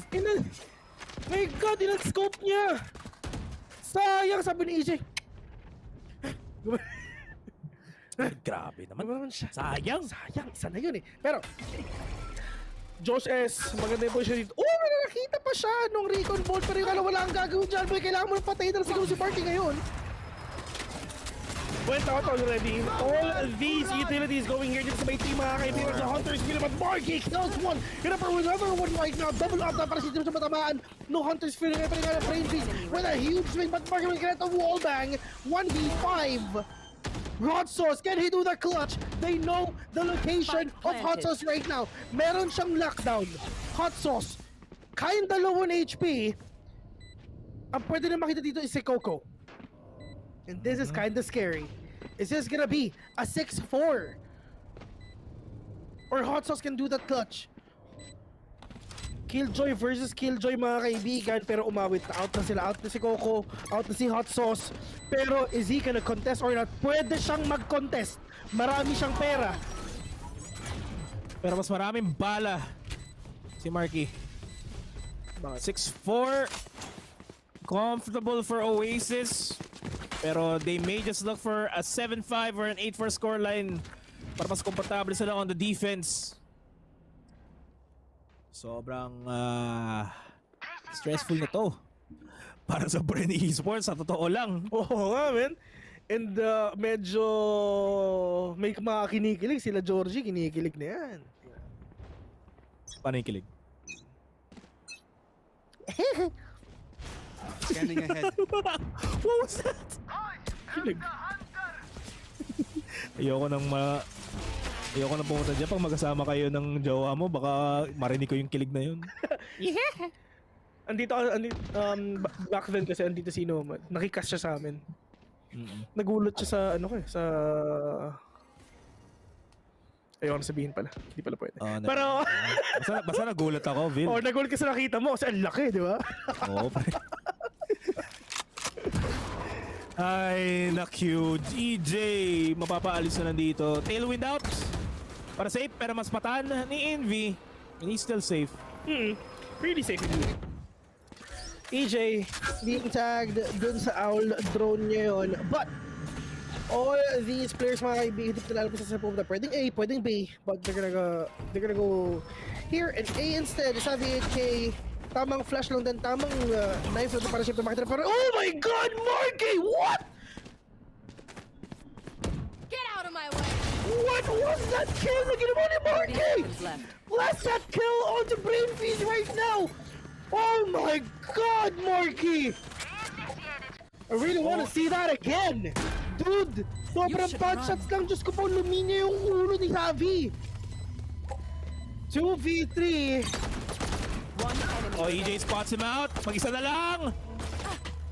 My God, ilang-scope niya! Sayang, sabi ni EJ. Grabe naman siya. Sayang! Sayang, isa na yun eh. Pero, Josh S, maganda yung position dito. Oh, may nakakita pa siya nung recon bolt. Pero yung wala ang gagawin dyan. Boy, kailangan mo na patayin na siguro si Marky ngayon. Went out already. All these utilities going here dito sa may team mga kaibigan sa Hunters. But Marky kills one. Hit up for another one right now. Double up na para si Tim sa matamaan. No Hunters feeling ngayon pa rin nga na brain freeze with a huge swing. But Marky will get a wall bang. 1v5. Hot Sauce, can he do the clutch? They know the location of Hot Sauce right now. Meron siyang lockdown. Hot Sauce, kinda low on HP. Ang pwede na makita dito is si Coco. And this is kinda scary. Is this gonna be a 6-4? Or Hot Sauce can do that clutch? Killjoy versus Killjoy mga kaibigan, pero umawit na. Out na sila, out na si Coco, out na si Hot Sauce. Pero is he gonna contest or not? Pwede siyang mag-contest. Marami siyang pera. Pero mas maraming bala si Marky. 6-4. Comfortable for Oasis. Pero they may just look for a 7-5 or an 8-4 scoreline para mas komportable sila on the defense. Sobrang stressful na to para sa Bren Esports, sa totoo lang. Oo nga, man. And medyo may mga kinikilig. Sila Georgie, kinikilig na yan. Paano yung kilig? Scanning ahead. What was that? Kilig. Ayoko nang pumunta dyan. Pag magkasama kayo ng jowa mo, baka marinig ko yung kilig na yun. Andito, back then kasi andito si Nomad. Nakikas siya sa amin. Nagulot siya sa sa ayoko na sabihin pala. Hindi pala pwede. Pero basta nagulat ako, Vil. Oh, nagulat kasi nakita mo kasi ang laki, di ba? Oo. Ay, na-cute. EJ, mapapaalis na nandito. Tailwind out. Para safe, pero mas matan ni Envy. And he's still safe. Really safe. EJ being tagged dun sa Owl drone niya yun. But all these players mga kaibigan, hindi ko alam sa pupunta. Pwedeng A, pwedeng B. But they're gonna go here and A instead. Sabi 8K. Tamang flash lang din. Tamang knife lang para siya makita. Oh my God, Marky! What? Get out of my way! What was that kill na ginawa ni Marky? Blast that kill onto Brain Freeze right now! Oh my God, Marky! I really want to see that again! Dude! Sobrang bad shots lang. Diyos ko po, luminya yung ulo ni Javi. 2v3. Oh, EJ spots him out. Mag-isa na lang.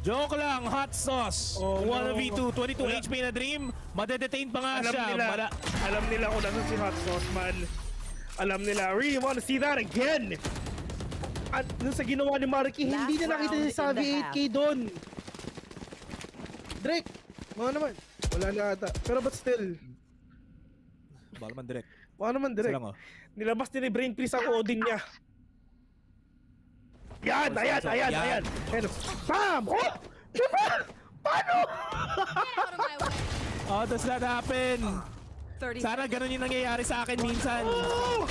Joke lang, Hot Sauce. 1v2, 22 HP na Dream. Madedetain pa nga siya. Alam nila kung nasan si Hot Sauce, man. Alam nila. I really want to see that again. At nung sa ginawa ni Marky, hindi na nakita si Savi 8K doon. Drake, mga naman. Wala na ata. Pero but still. Baka naman direct. Baka naman direct. Nilabas ni Brain Freeze ang Odin niya. Yan! Ayan! Bam! Oh! Paano? Oh, does that happen? Sana ganun yung nangyayari sa akin minsan. Oh!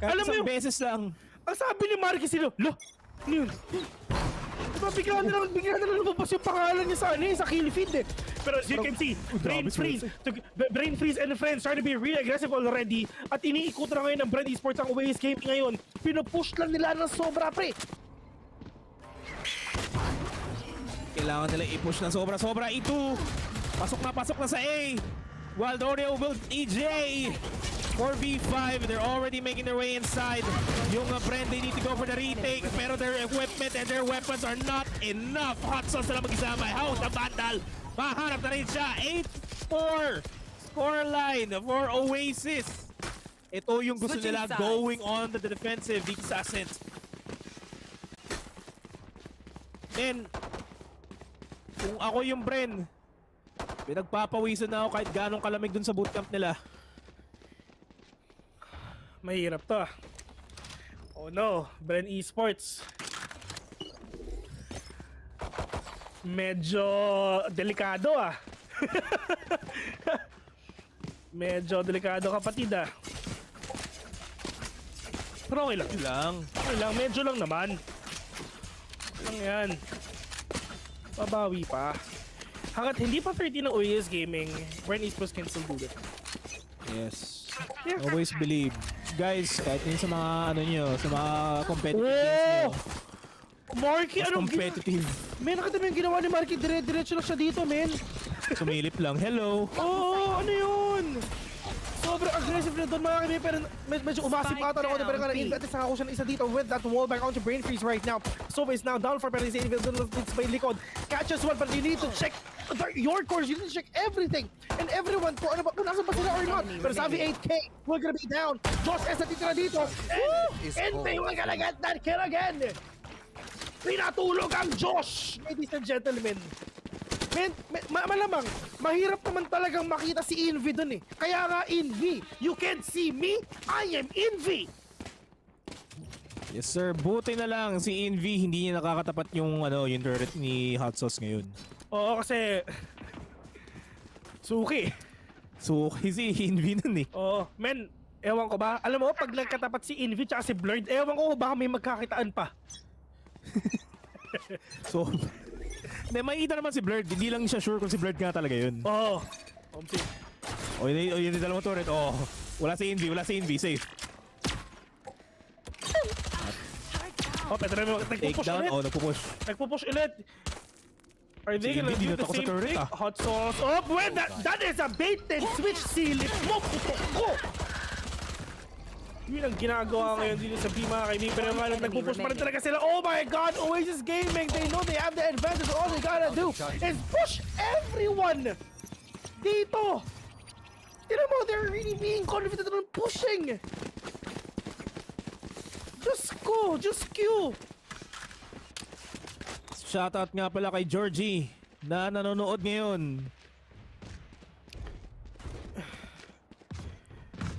Kahit isang beses lang. Ang sabi ni Marky sino? Lo! Ano yun? Diba bigla na lang lumabas yung pangalan niya sa kill feed eh. Pero as you can see, Brain Freeze and friends trying to be really aggressive already. At iniikot na ngayon ng Bren Esports ang Oasis game ngayon. Pinupush lang nila ng sobra, pre. Kailangan nila i-push ng sobra-sobra. Ito, pasok na sa A. Wild Oreo will EJ. 4v5, they're already making their way inside. Yung Bren, they need to go for the retake, pero their equipment and their weapons are not enough. Hot Sauce na mag-isama. How the Vandal? Mahanap na rin siya. 8-4 line for Oasis. Ito yung gusto Switching nila sides. going on the defensive dito sa Ascent. And kung ako yung Bren, pinagpapawisan na ako kahit ganong kalamig dun sa bootcamp nila. Mahirap to ah. Oh no, Bren Esports. Medyo delikado ah. Medyo delikado kapatid ah. Pero okay lang. Okay lang, medyo lang naman. Lang yan. Babawi pa. Hanggat hindi pa 30 ng OAS Gaming, Bren Esports can still do it. Yes. Always believe. Guys, kahit yun sa mga ano nyo, sa mga competitive games nyo. Marky, Mas anong competitive. Men, nakita mo yung ginawa ni Marky? Diretso lang siya dito, men. Sumilip lang. Hello. Oo, ano yun? Sobrang aggressive na doon mga kaibigan, pero medyo umasip ata ako pero na-invent sa ako siya na isa dito with that wall back onto brain freeze right now. Sova is now down for penalty save, it's by likod. Catches one, but you need to check your course, you need to check everything and everyone kung ano ba, kung nasa ba sila or not. Pero Savi 8K, we're gonna be down. Josh S na titira dito, and they will gonna get that kill again. Pinatulog ang Josh, ladies and gentlemen. Men, malamang, mahirap naman talagang makita si Envy dun eh. Kaya nga Envy, you can't see me, I am Envy! Yes sir, buti na lang si Envy hindi niya nakakatapat yung ano, yung turret ni Hot Sauce ngayon. Oo, kasi Suki. Suki si Envy nun eh. Oo, men, ewan ko ba, alam mo, pag nagkatapat si Envy tsaka si Blurred, ewan ko baka may magkakitaan pa. So, hindi, makikita naman si Blurred. Hindi lang siya sure kung si Blurred nga talaga yun. Oo. O yun yung dalawang turret. Oh, wala si Envy, safe. Oh, pero nagpupush ulit. Nagpupush. Nagpupush ulit. Are they gonna do the same thing? Hot sauce. Oh, well, that is a bait and switch silip mo, putok ko! Yun ang ginagawa ngayon dito sa B, mga kaibigan. Pero nga lang, nagpupush pa rin talaga sila. Oh my God, Oasis Gaming, they know they have the advantage. All they gotta do is push everyone dito. Tignan mo, they're really being confident on pushing. Just Q. Shoutout nga pala kay Georgie na nanonood ngayon.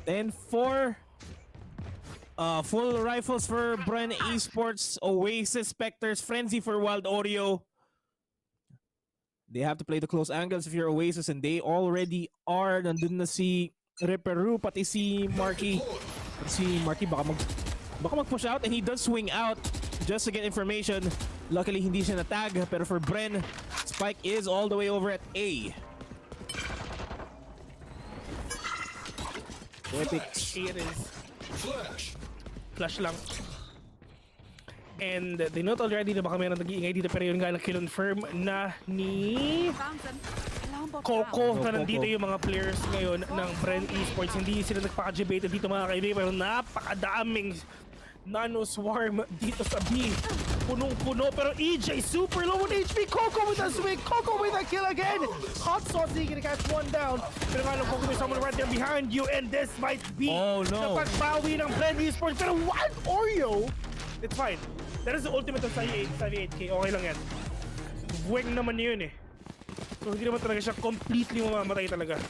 And for full rifles for Bren Esports, Oasis, Spectres, Frenzy for Wild Oreo. They have to play the close angles if you're Oasis, and they already are. Nandun na si Reperu, pati si Marky. Si Marky baka mag-push out, and he does swing out just to get information. Luckily, hindi siya na-tag, pero for Bren, Spike is all the way over at A. Epic. It is. Flash lang. And they note already na baka meron nag-iingay dito, pero yun nga na-confirm na ni Coco na nandito yung mga players ngayon ng Bren Esports. Hindi sila nagpaka-debated dito mga kaibigan, pero napakadaming nano swarm dito sa B. Punong-puno, pero EJ super low on HP. Coco with a swing. Coco with a kill again. Hot Sauce is gonna catch one down. Pero nga lang, Coco, there's someone right there behind you, and this might be the pagbawi ng Bren Esports. Pero Wild Oreo, it's fine. That is the ultimate of Savi 8K. Okay lang yan. Weng naman yun eh. So hindi naman talaga siya completely mamamatay talaga.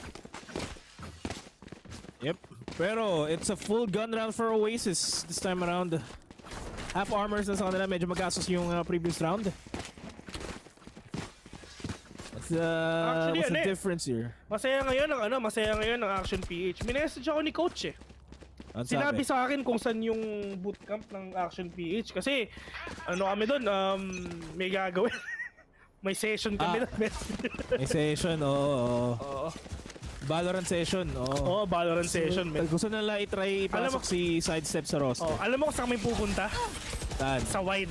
Yep. Pero it's a full gun round for Oasis this time around. Half armors na sa kanila, medyo magastos yung previous round. What's the difference here? Masaya ngayon ang Action PH. Minessage ako ni coach eh. Sinabi sa akin kung saan yung bootcamp ng Action PH kasi ano kami doon, may gagawin. May session kami doon. May session, oo. Valorant session, oo. Valorant session. Gusto nila i-try ipasok si Sidestep sa roster. Alam mo kung saan kami pupunta? Saan? Sa wine.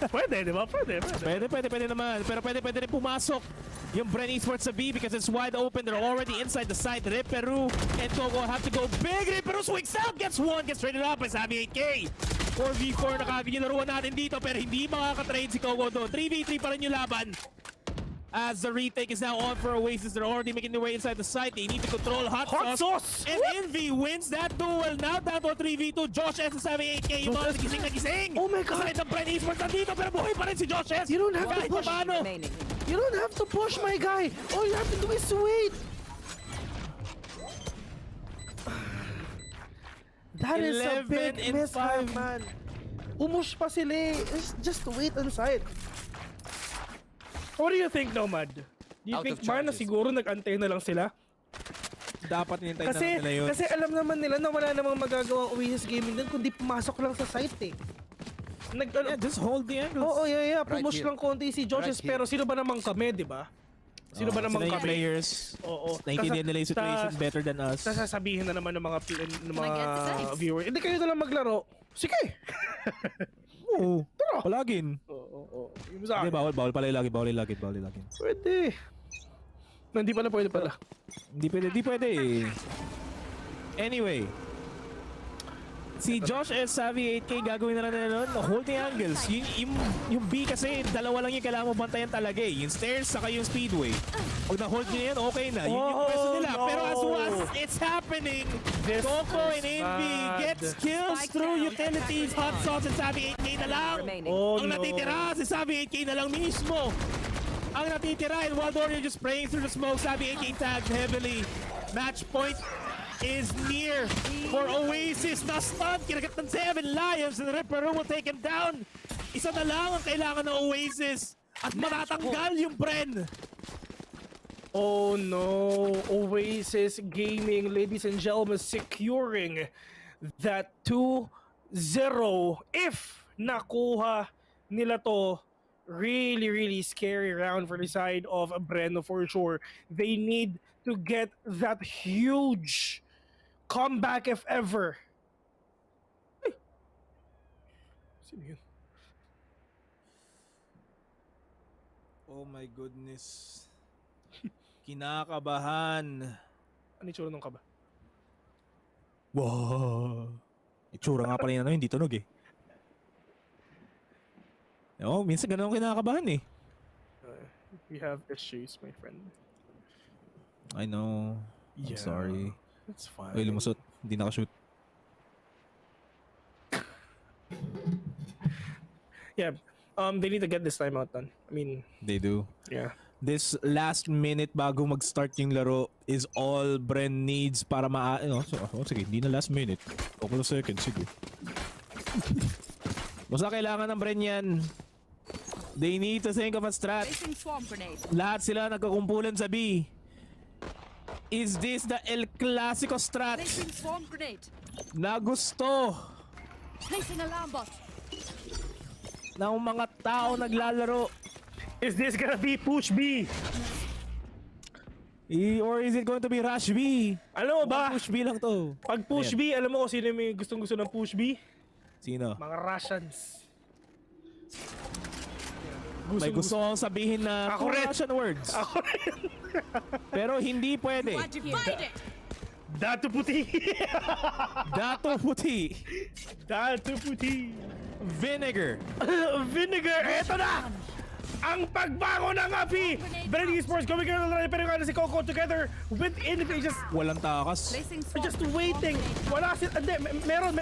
Pwede, di ba? Pwede naman. Pero pwede rin pumasok yung Bren Esports sa B because it's wide open. They're already inside the site. Reperu and Coco have to go big. Reperu swings out, gets one, gets traded up by Savi 8K. 4v4 na kaging laruan natin dito pero hindi makakatrade si Coco doon. 3v3 pa rin yung laban. As the retake is now on for Oasis, they're already making their way inside the site. They need to control Hot Sauce. And Envy wins that duel. Now down to 3v2. Josh S is having 8k. Yung mga nagising na gising. Oh my God. Kasakit ng Bren Esports nandito pero buhay pa rin si Josh S. You don't have to Kahit push. paano. You don't have to push, my guy. All you have to do is wait. That is a 11 big and mishap, 5. man. Umush pa sila eh. Just wait inside. What do you think, Nomad? Do you Out think of ba na charges. siguro nag-antay na lang sila? Dapat nintay na nila yun. Kasi alam naman nila na wala namang magagawa ang Oasis Gaming din kundi pumasok lang sa site eh. Just hold the angles. Oo, yeah. Right Pumush here. lang konti si Georges, Right here. pero sino ba namang kami, di ba? Sino ba namang Sila yung kami? players. Oo. Naintindihan nila yung situation better than us. Sasabihin na naman ng mga, Can I get sides? viewers, hindi kayo na lang maglaro. Sige! Oo. Palagin. Oo. Yung sa Hindi, akin. bawal pala ilagin. Bawal ilagin. Pwede. Hindi pala. Hindi pwede eh. Anyway. Si Josh S. Savvy 8K gagawin na lang na nun. Holding angles. Yung B kasi, dalawa lang yung kailangan mo bantayan talaga eh. Yung stairs, saka yung speedway. Pag na-hold nyo yan, okay na. Yun yung pwesto nila. no. Pero as once it's happening, Coco and Envy gets kills through utilities. Hot Sauce and Savvy 8K na lang. Ang natitira, si Savvy 8K na lang mismo. Ang natitira, and Wild Warrior just spraying through the smoke. Savvy 8K tagged heavily. Match point is near for Oasis. Na-stun, kinagat ng 7 Lions, and Ripper will take him down. Isa na lang ang kailangan ng Oasis at matatanggal yung Bren. Oh no, Oasis Gaming, ladies and gentlemen, securing that 2-0. If nakuha nila to, really scary round for the side of Bren for sure. They need to get that huge comeback if ever. Ay! Sino yun? Oh my goodness. Kinakabahan. Ano yung tsura nung kaba? Wow. Itsura nga pala yun, hindi tunog eh. Oo, minsan ganun ako kinakabahan eh. We have issues, my friend. I know. I'm Yeah, sorry. That's fine. Ay, lumusot. Hindi nakashoot. Yeah, they need to get this time out done. I mean, They do. yeah. This last minute bago mag-start yung laro is all Bren needs para sige, hindi na last minute. Couple of seconds, sige. Basta kailangan ng Bren yan. They need to think of a strat. Lahat sila nagkakumpulan sa B. Is this the El Clasico strat na gusto Placing alarm bot. ng mga tao naglalaro? Is this gonna be push B? Or is it going to be rush B? Alam mo ba? Push B lang to. Pag push B, alam mo kung sino may gustong-gusto ng push B? Sino? Mga Russians. May gusto akong sabihin na Ako rin. Russian words. Ako rin. Pero hindi pwede. Dato puti. Dato puti. Dato puti. Vinegar. Vinegar. Eto na! Ang pagbago ng api! Bren Esports going to the pero si Coco together with Envy just Walang takas. just waiting. Wala sila, hindi,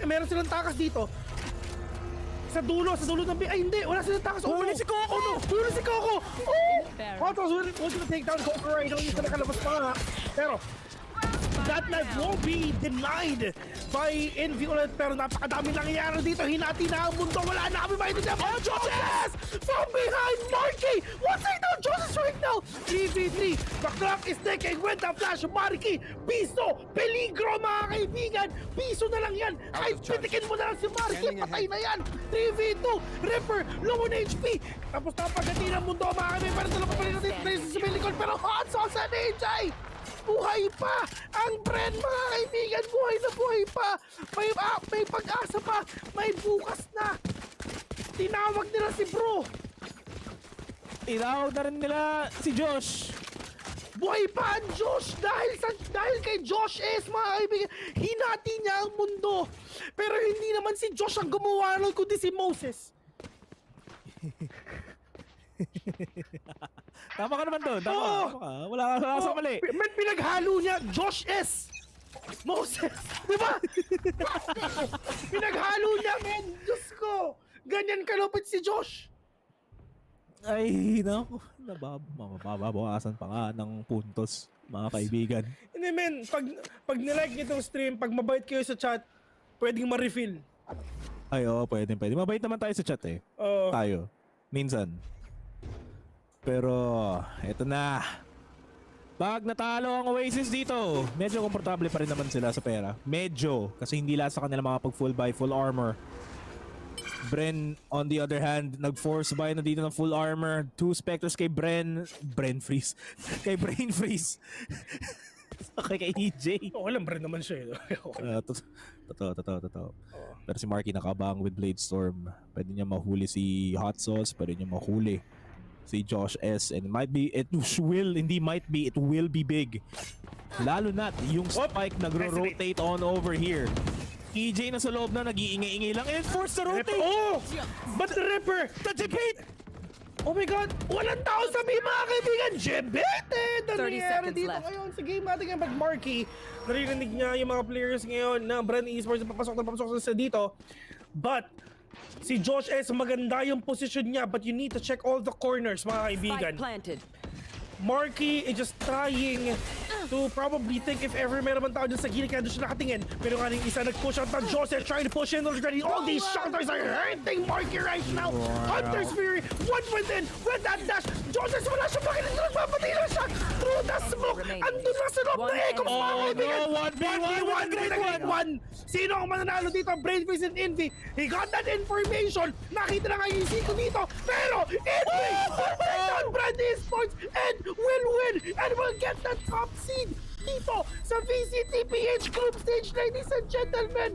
meron silang takas dito. Sa dulo ng ay hindi, wala silang takas. Huli si Coco! Oh no, huli si Coco! Oh! Hot Sauce was gonna take down Coco right now, hindi na nakalabas pa nga. Pero, that life won't be denied by Envy ulit. Pero napakadami nangyayari dito. Hinati na ang mundo. Wala na kami maintindihan. Oh, Joseph! From behind, Marky! What's it now? Joseph right now! 3v3. The clock is ticking. When the flash, Marky! Piso! Peligro, mga kaibigan! Piso na lang yan! Kahit pitikin mo na lang si Marky, patay na yan! 3v2. Ripper, low on HP. Tapos napagati ng mundo, mga kaibigan. Pero talaga pa rin natin si Simelicon. Pero Hot Sauce and AJ! Buhay pa! Ang Bren, mga kaibigan, buhay na buhay pa! May pag-asa pa! May bukas na! Tinawag nila si Bro! Tinawag na rin nila si Josh. Buhay pa ang Josh! Dahil kay Josh S, mga kaibigan, hinati niya ang mundo! Pero hindi naman si Josh ang gumawa nun, kundi si Moses! Tama ka naman doon. Tama ka. Wala ka sa mali. Man, pinaghalo niya Josh S. Moses. Di ba? Pinaghalo niya, man. Diyos ko. Ganyan kalupit si Josh. Ay, naku. Mababawasan pa nga ng puntos, mga kaibigan. Hindi, man. Pag nilike niyo itong stream, pag mabait kayo sa chat, pwedeng ma-refill. Ay, oo, pwede. Mabait naman tayo sa chat eh. Tayo. Minsan. Pero, eto na. Pag natalo ang Oasis dito, medyo komportable pa rin naman sila sa pera. Medyo. Kasi hindi lahat sa kanila makapag full buy, full armor. Bren, on the other hand, nag-force buy na dito ng full armor. 2 Spectres kay Bren freeze. Kay Brain freeze. Kay EJ. Walang Bren naman siya. Totoo. Pero si Marky nakabang with Blade Storm. Pwede niya mahuli si Hot Sauce. Pwede niya mahuli si Josh S. And it will be big. Lalo na yung Spike nagro-rotate on over here. EJ na sa loob na, nag-iingay-ingay lang and force to rotate! Oh! But the Ripper! The debate! Oh my God! Walang tao sa mga kaibigan! Jebeted! Ano nangyayari dito ngayon sa game natin ngayon? Pag Marky, naririnig niya yung mga players ngayon na Bren Esports na papasok sa dito. But, si Josh S, maganda yung position niya, but you need to check all the corners, mga kaibigan. Marky is just trying to probably think if ever meron man tao dyan sa gilid kaya doon siya nakatingin. Pero nga rin isa nag-push out na Joseph trying to push in already. All these shooters are hurting Marky right now. Hunter's Fury, one within with that dash. Joseph wala siya makinig na nagpapatay na siya through the smoke. Andun na sa loob na Echo. Oh no, 1v1. Sino ang mananalo dito? Brain Freeze and Envy. He got that information. Nakita na nga yung Zico dito. Pero Envy on Brand Esports and will win and will get the top seed dito sa VCTPH group stage, ladies and gentlemen.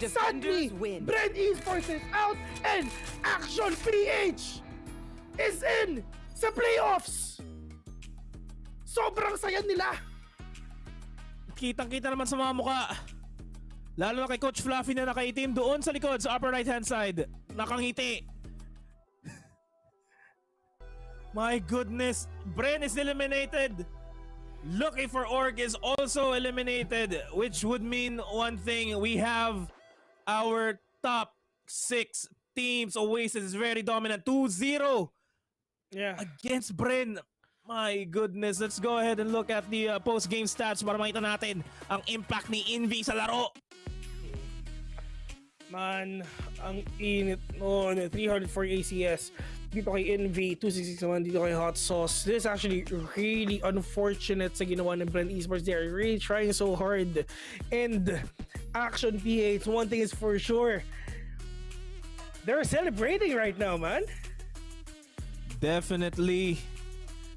Sadly, Bren Esports is out and Action PH is in sa playoffs. Sobrang saya nila. Kitang-kita naman sa mga muka. Lalo na kay Coach Fluffy na nakaitim doon sa likod sa upper right hand side. Nakangiti. My goodness, Bren is eliminated. Looking for Org is also eliminated, which would mean one thing. We have our top 6 teams. Oasis is very dominant. 2-0 against Bren. My goodness, let's go ahead and look at the post-game stats para makita natin ang impact ni Envy sa laro. Man, ang init noon. 304 ACS. Dito kay Envy, 266 dito kay Hot Sauce. This is actually really unfortunate sa ginawa ng Bren Esports. They are really trying so hard. And Action PH, one thing is for sure, they're celebrating right now, man. Definitely.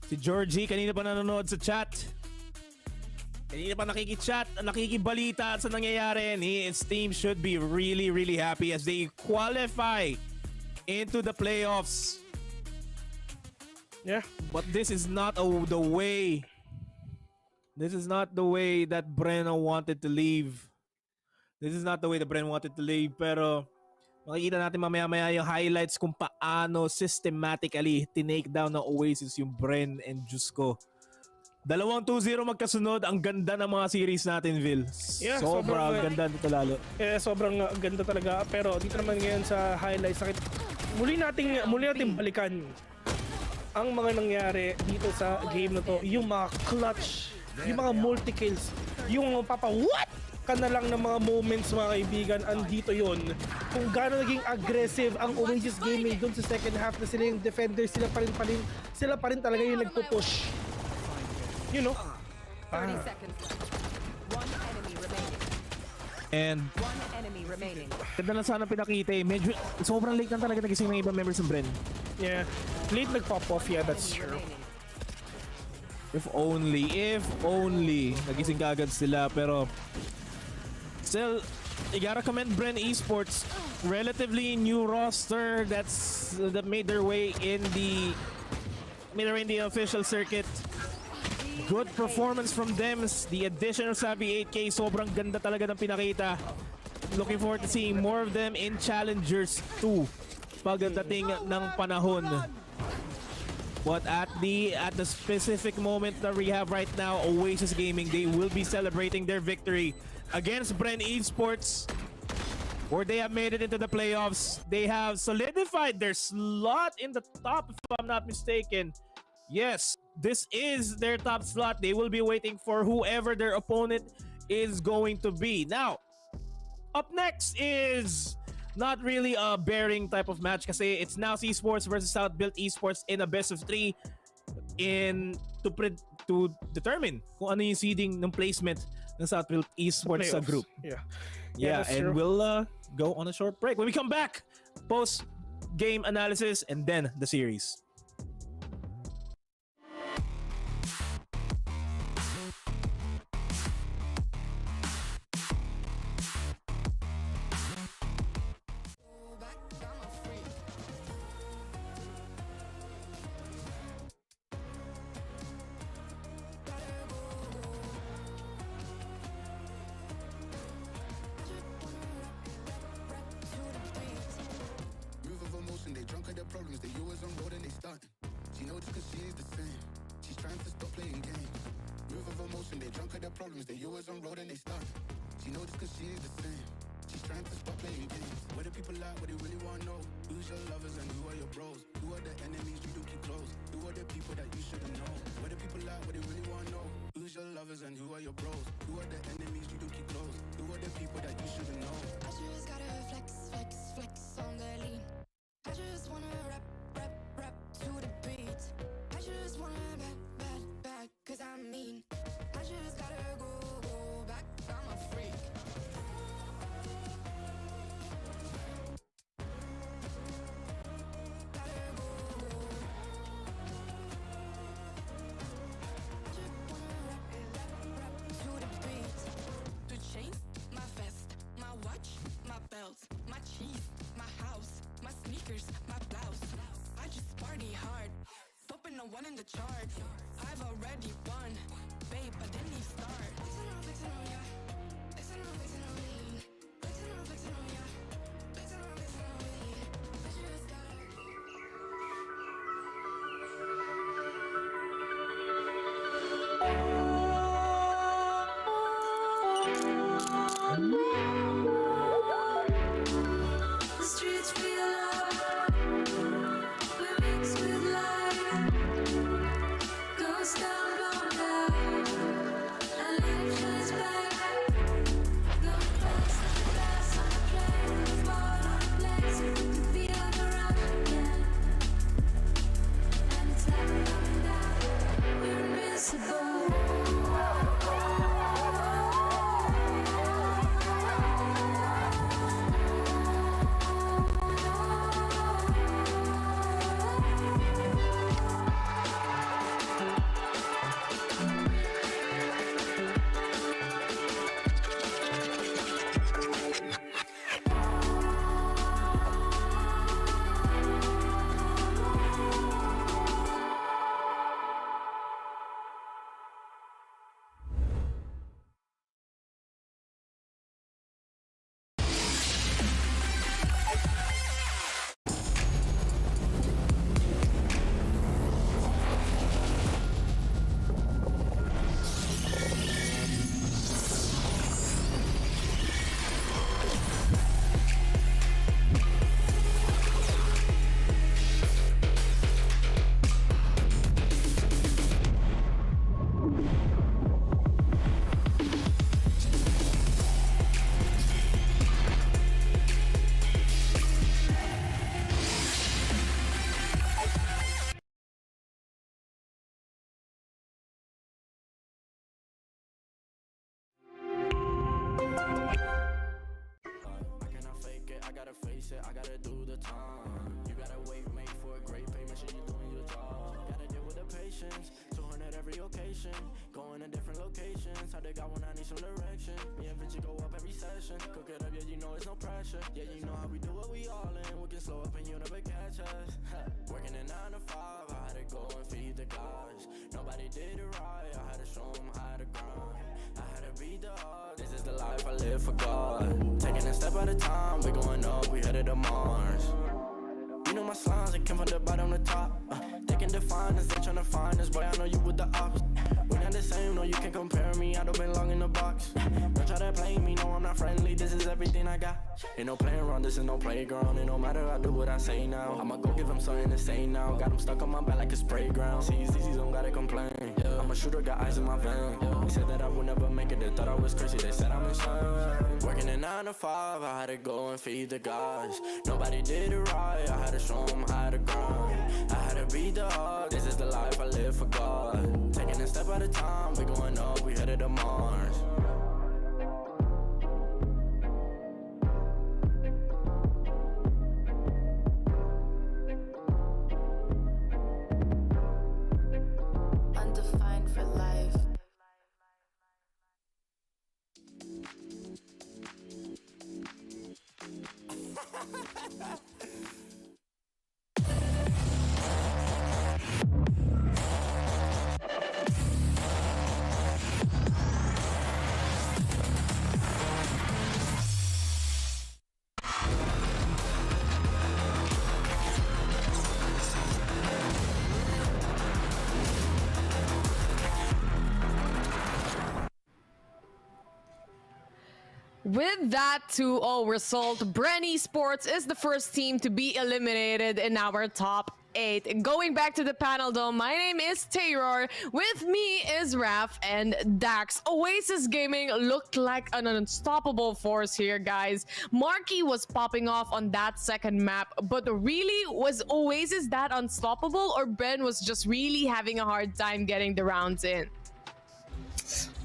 Si Georgie, kanina pa nanonood sa chat. Kanina pa nakikichat, nakikibalita sa nangyayari, and his team should be really, really happy as they qualify into the playoffs. Yeah. But this is not the way. This is not the way that Bren wanted to leave. This is not the way that Bren wanted to leave. Pero makikita natin mamaya-maya yung highlights kung paano systematically tinake down ng Oasis yung Bren and Jusko. 2-0 magkasunod. Ang ganda ng mga series natin, Vil. Yeah, sobrang ganda nito lalo. Sobrang ganda talaga. Pero dito naman ngayon sa highlights, muli nating balikan ang mga nangyari dito sa game na to. Yung mga clutch, yung mga multi-kills, yung what ka na lang ng mga moments, mga kaibigan, andito yon. Kung gaano naging aggressive ang Oasis Gaming dun sa second half na sila yung defenders, sila pa rin talaga yung nagpupush. You know? 30 seconds left. One enemy remaining. And one enemy remaining. ganda lang sana pinakita eh. Medyo sobrang late lang talaga nagising ng ibang members ng Bren. Yeah. Late nag-pop off, yeah, that's true. If only nagising kaagad sila, pero still, you gotta commend Bren Esports. Relatively new roster that made their way in the official circuit. Good performance from them. The addition of Savvy 8K, sobrang ganda talaga ng pinakita. Looking forward to seeing more of them in Challengers 2 pagdating ng panahon. But at the specific moment that we have right now, Oasis Gaming, they will be celebrating their victory against Bren Esports, where they have made it into the playoffs. They have solidified their slot in the top, if I'm not mistaken. Yes, this is their top slot. They will be waiting for whoever their opponent is going to be. Now, up next is not really a bearing type of match kasi it's now Esports versus South Built Esports in a best of 3 to determine kung ano yung seeding ng placement ng South Built Esports sa group. Yeah, And we'll go on a short break. When we come back, post game analysis and then the series. They drunk at their problems, they always on road and they stunt. She knows cause she is the same. She's trying to stop playing games. Move of emotion, they drunk at their problems, they always on road and they stunt. She knows cause she is the same. She's trying to stop playing games. Where the people at, what they really want to know. Who's your lovers and who are your bros? Who are the enemies you do keep close? Who are the people that you shouldn't know? Where the people at, what they really want to know. Who's your lovers and who are your bros? Who are the enemies you do keep close? Who are the people that you shouldn't know? I just gotta flex, flex, flex on the lean. I just wanna rap, rap, rap to the beat. I just wanna back, cause I'm mean. I just gotta go back, I'm a freak. My cheese, my house, my sneakers, my blouse. I just party hard, popping a 1 in the chart. I've already won, babe, I didn't even start. Flexing on ya, flexing on me, flexing on ya, flexing on me. I just gotta. The streets feel alive. We're mixed with light. Ghost town blown down. And life shines bright. No place to pass on the train. Fall on a place to feel the rush again. And it's never coming down. We're invincible. I gotta do the time. You gotta wait, make for a great pay, make sure you're doing your job. Gotta deal with the patience, 200 every occasion. Going to different locations, how they got one, I need some direction. Me and Vinci go up every session. Cook it up, yeah, you know it's no pressure. Yeah, you know how we do it, we all in. We can slow up and you never catch us. Working at 9 to 5, I had to go and feed the guys. Nobody did it right, I had to show them how to grind. I had to beat the odds, this is the life I live for God. Taking a step at a time, we going up, we headed to Mars. You know my slimes, they came from the bottom to top. They can define us, they tryna find us. Boy, I know you with the ops. We're not the same, no, you can't compare me. I don't belong in the box. Don't try to play me, no, I'm not friendly. This is everything I got. Ain't no playing around, this is no playground. It no matter, I do what I say now. I'ma go give them something to say now. Got them stuck on my back like a spray ground. See, these don't gotta complain. I'm a shooter, got eyes in my vein. They said that I would never make it, they thought I was crazy. They said I'm insane. Working a 9 to 5, I had to go and feed the guys. Nobody did it right, I had to show them how to grind. I had to beat the odds, this is the life I live for God. Taking a step at a time, we going up, we headed to Mars. Undefined for life. With that 2-0 result, Bren Esports is the first team to be eliminated in our top 8. Going back to the panel though, my name is Taylor. With me is Raf and Dax. Oasis Gaming looked like an unstoppable force here, guys. Marky was popping off on that second map, but really, was Oasis that unstoppable, or Bren was just really having a hard time getting the rounds in?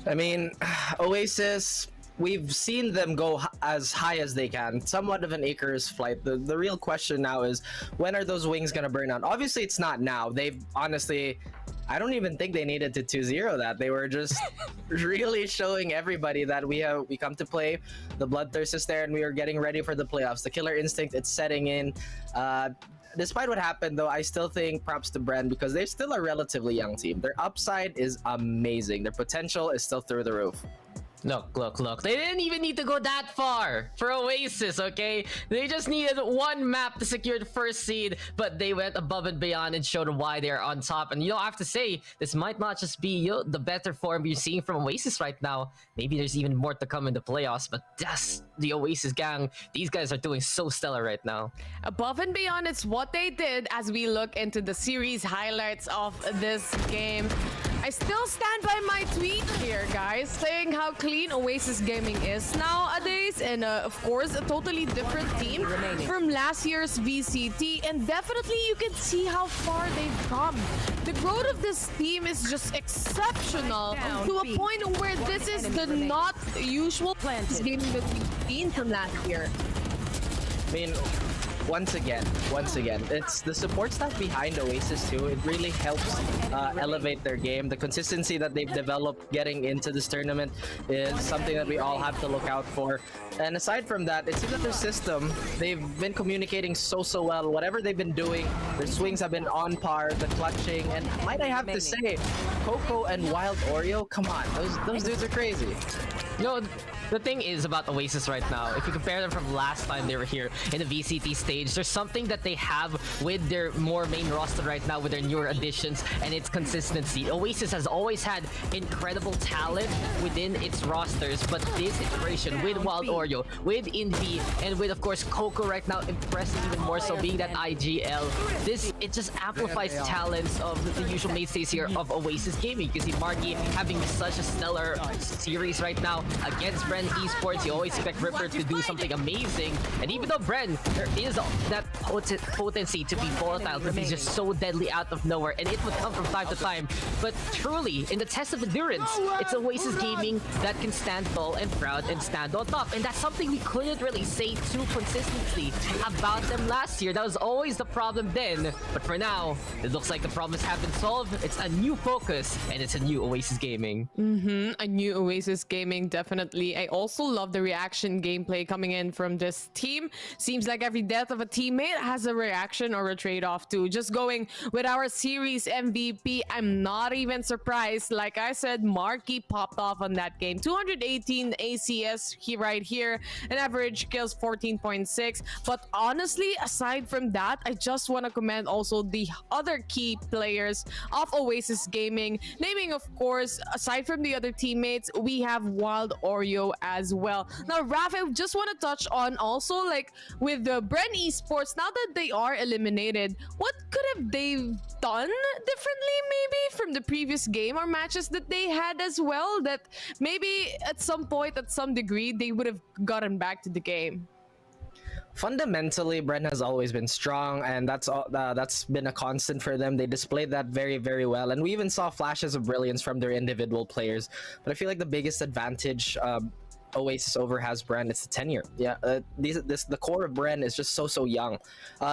I mean, Oasis, we've seen them go as high as they can, somewhat of an Icarus flight. The real question now is, when are those wings gonna burn out? Obviously, it's not now. They've honestly, I don't even think they needed to 2-0 that. They were just really showing everybody that we come to play. The bloodthirst is there, and we are getting ready for the playoffs. The killer instinct, it's setting in. Despite what happened, though, I still think props to Bren because they're still a relatively young team. Their upside is amazing. Their potential is still through the roof. Look. They didn't even need to go that far for Oasis, okay? They just needed one map to secure the first seed, but they went above and beyond and showed why they're on top. And I have to say, this might not just be the better form you're seeing from Oasis right now. Maybe there's even more to come in the playoffs, but that's the Oasis gang. These guys are doing so stellar right now. Above and beyond, it's what they did as we look into the series highlights of this game. I still stand by my tweet here, guys, saying how clean Oasis Gaming is nowadays, and of course a totally different team from last year's VCT, and definitely you can see how far they've come. The growth of this team is just exceptional to a point where this is the not usual gaming that we've seen from last year. I mean, once again, it's the support staff behind Oasis too. It really helps elevate their game. The consistency that they've developed getting into this tournament is something that we all have to look out for. And aside from that, it seems that their system, they've been communicating so well. Whatever they've been doing, their swings have been on par, the clutching, and might I have to say, Coco and Wild Oreo, come on, those dudes are crazy. The thing is about Oasis right now, if you compare them from last time they were here in the VCT stage, there's something that they have with their more main roster right now with their newer additions, and it's consistency. Oasis has always had incredible talent within its rosters, but this iteration with Wild Oreo, with Invi, and with, of course, Coco right now impressing even more so being that IGL, it just amplifies talents of the usual mainstays here of Oasis Gaming. You can see Marky having such a stellar series right now against Bren Esports. You always expect Ripper to do something amazing, and even though Bren, there is that potency to be volatile because he's just so deadly out of nowhere, and it would come from time to time, but truly in the test of endurance, it's Oasis Gaming that can stand tall and proud and stand on top, and that's something we couldn't really say too consistently about them last year. That was always the problem then, but for now it looks like the problems have been solved. It's a new focus, and it's a new Oasis Gaming. A new Oasis Gaming, definitely. I I also love the reaction gameplay coming in from this team. Seems like every death of a teammate has a reaction or a trade-off too. Just going with our series MVP, I'm not even surprised. Like I said, Marky popped off on that game. 218 ACS right here, an average kills 14.6. But honestly, aside from that, I just want to commend also the other key players of Oasis Gaming. Naming, of course, aside from the other teammates, we have Wild Oreo as well. Now, Raph, I just want to touch on also, like, with the Bren Esports, now that they are eliminated, what could have they done differently maybe from the previous game or matches that they had as well, that maybe at some point, at some degree, they would have gotten back to the game? Fundamentally, Bren has always been strong, and that's been a constant for them. They displayed that very, very well, and we even saw flashes of brilliance from their individual players. But I feel like the biggest advantage Oasis over has Bren, it's the tenure. Yeah, the core of Bren is just so young.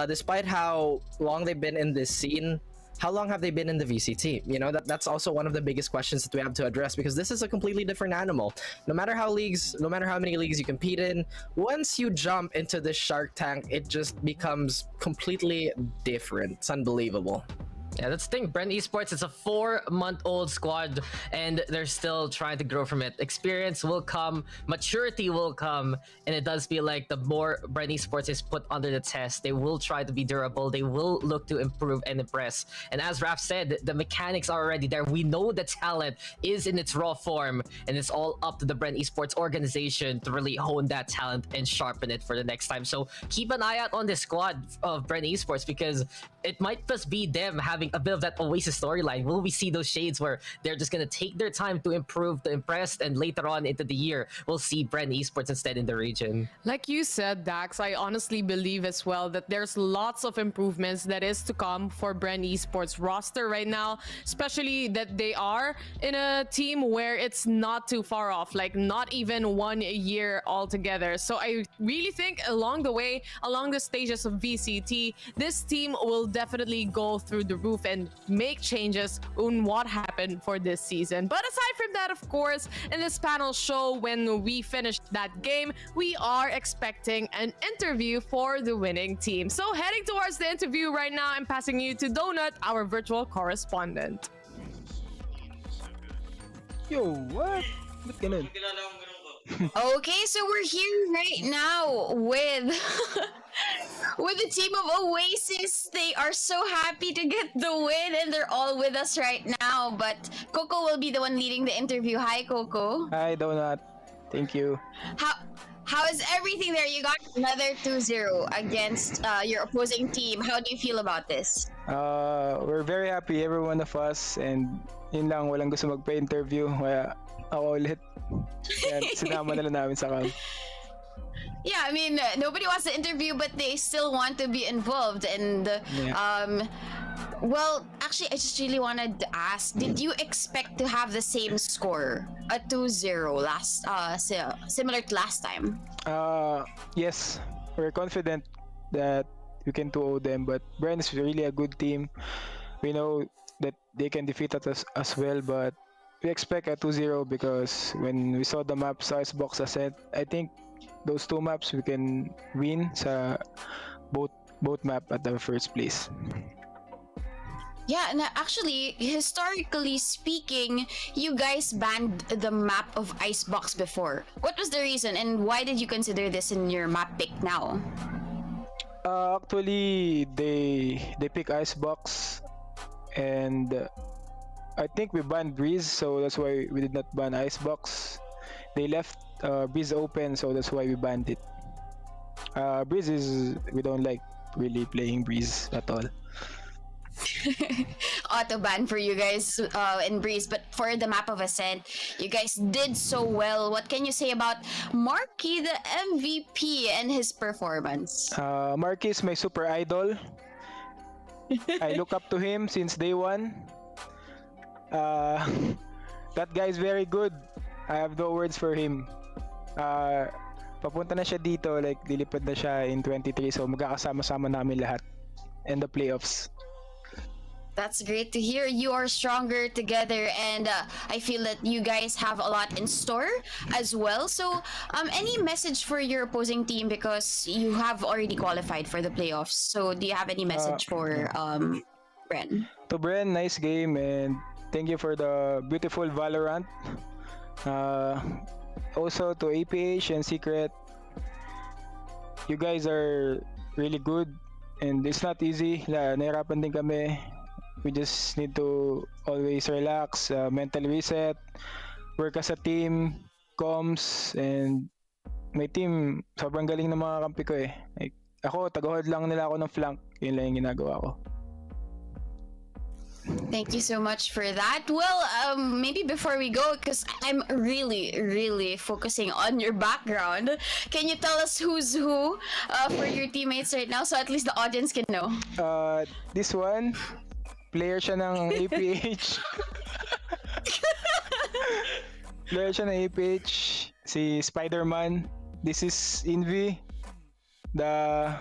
Despite how long they've been in this scene, how long have they been in the VCT? You know, that's also one of the biggest questions that we have to address, because this is a completely different animal. No matter how many leagues you compete in, once you jump into this Shark Tank, it just becomes completely different. It's unbelievable. Yeah, that's the thing. Bren Esports, it's a 4-month-old squad, and they're still trying to grow from it. Experience will come, maturity will come, and it does feel like the more Bren Esports is put under the test, they will try to be durable. They will look to improve and impress. And as Raph said, the mechanics are already there. We know the talent is in its raw form, and it's all up to the Bren Esports organization to really hone that talent and sharpen it for the next time. So keep an eye out on this squad of Bren Esports, because it might just be them having a bit of that Oasis storyline. Will we see those shades where they're just gonna take their time to improve, to impress, and later on into the year, we'll see Bren Esports instead in the region? Like you said, Dax, I honestly believe as well that there's lots of improvements that is to come for Bren Esports roster right now, especially that they are in a team where it's not too far off, like not even 1 year altogether. So I really think along the way, along the stages of VCT, this team will definitely go through the roof and make changes on what happened for this season. But aside from that, of course, in this panel show, when we finish that game, we are expecting an interview for the winning team. So heading towards the interview right now, I'm passing you to Donut, our virtual correspondent. Yo, what? Ba't ganun? Okay, so we're here right now with with the team of Oasis. They are so happy to get the win, and they're all with us right now. But Coco will be the one leading the interview. Hi, Coco. Hi, Donut. Thank you. How is everything there? You got another 2-0 against your opposing team. How do you feel about this? We're very happy, every one of us, and yun lang, walang gusto magpa-interview. Kaya ako ulit. Kaya sinama na lang namin sa camp. Yeah, I mean, nobody wants to interview, but they still want to be involved. And well, actually, I just really wanted to ask: did you expect to have the same score, a 2-0 last, similar to last time? Yes, we're confident that we can 2-0 them. But Bren is really a good team. We know that they can defeat us as well, but we expect a 2-0 because when we saw the map, Icebox Ascent, I think those two maps we can win sa both map at the first place. Yeah, and actually, historically speaking, you guys banned the map of Icebox before. What was the reason, and why did you consider this in your map pick now? Actually, they pick Icebox, and I think we banned Breeze, so that's why we did not ban Icebox. They left Breeze open, so that's why we banned it. Breeze we don't like really playing Breeze at all. Auto ban for you guys in Breeze, but for the map of Ascent, you guys did so well. What can you say about Marky, the MVP, and his performance? Marky is my super idol. I look up to him since day one. That guy is very good. I have no words for him. Papunta na siya dito, like lilipad na siya in 23, so magkakasama-sama namin lahat in the playoffs. That's great to hear. You are stronger together, and I feel that you guys have a lot in store as well. So, any message for your opposing team, because you have already qualified for the playoffs? So, do you have any message for Bren? To Bren, nice game, and thank you for the beautiful Valorant. Also to APH and Secret, you guys are really good, and it's not easy. Nahirapan din kami. We just need to always relax, mentally reset, work as a team, comms, and my team, sobrang galing ng mga kampi ko eh. Like, ako, tagahod lang nila ako ng flank. Yun lang yung ginagawa ko. Thank you so much for that. Well, maybe before we go, because I'm really focusing on your background, can you tell us who's who for your teammates right now, so at least the audience can know? This one, player siya ng APH. Player siya ng APH, si Spider-Man. This is Envy, the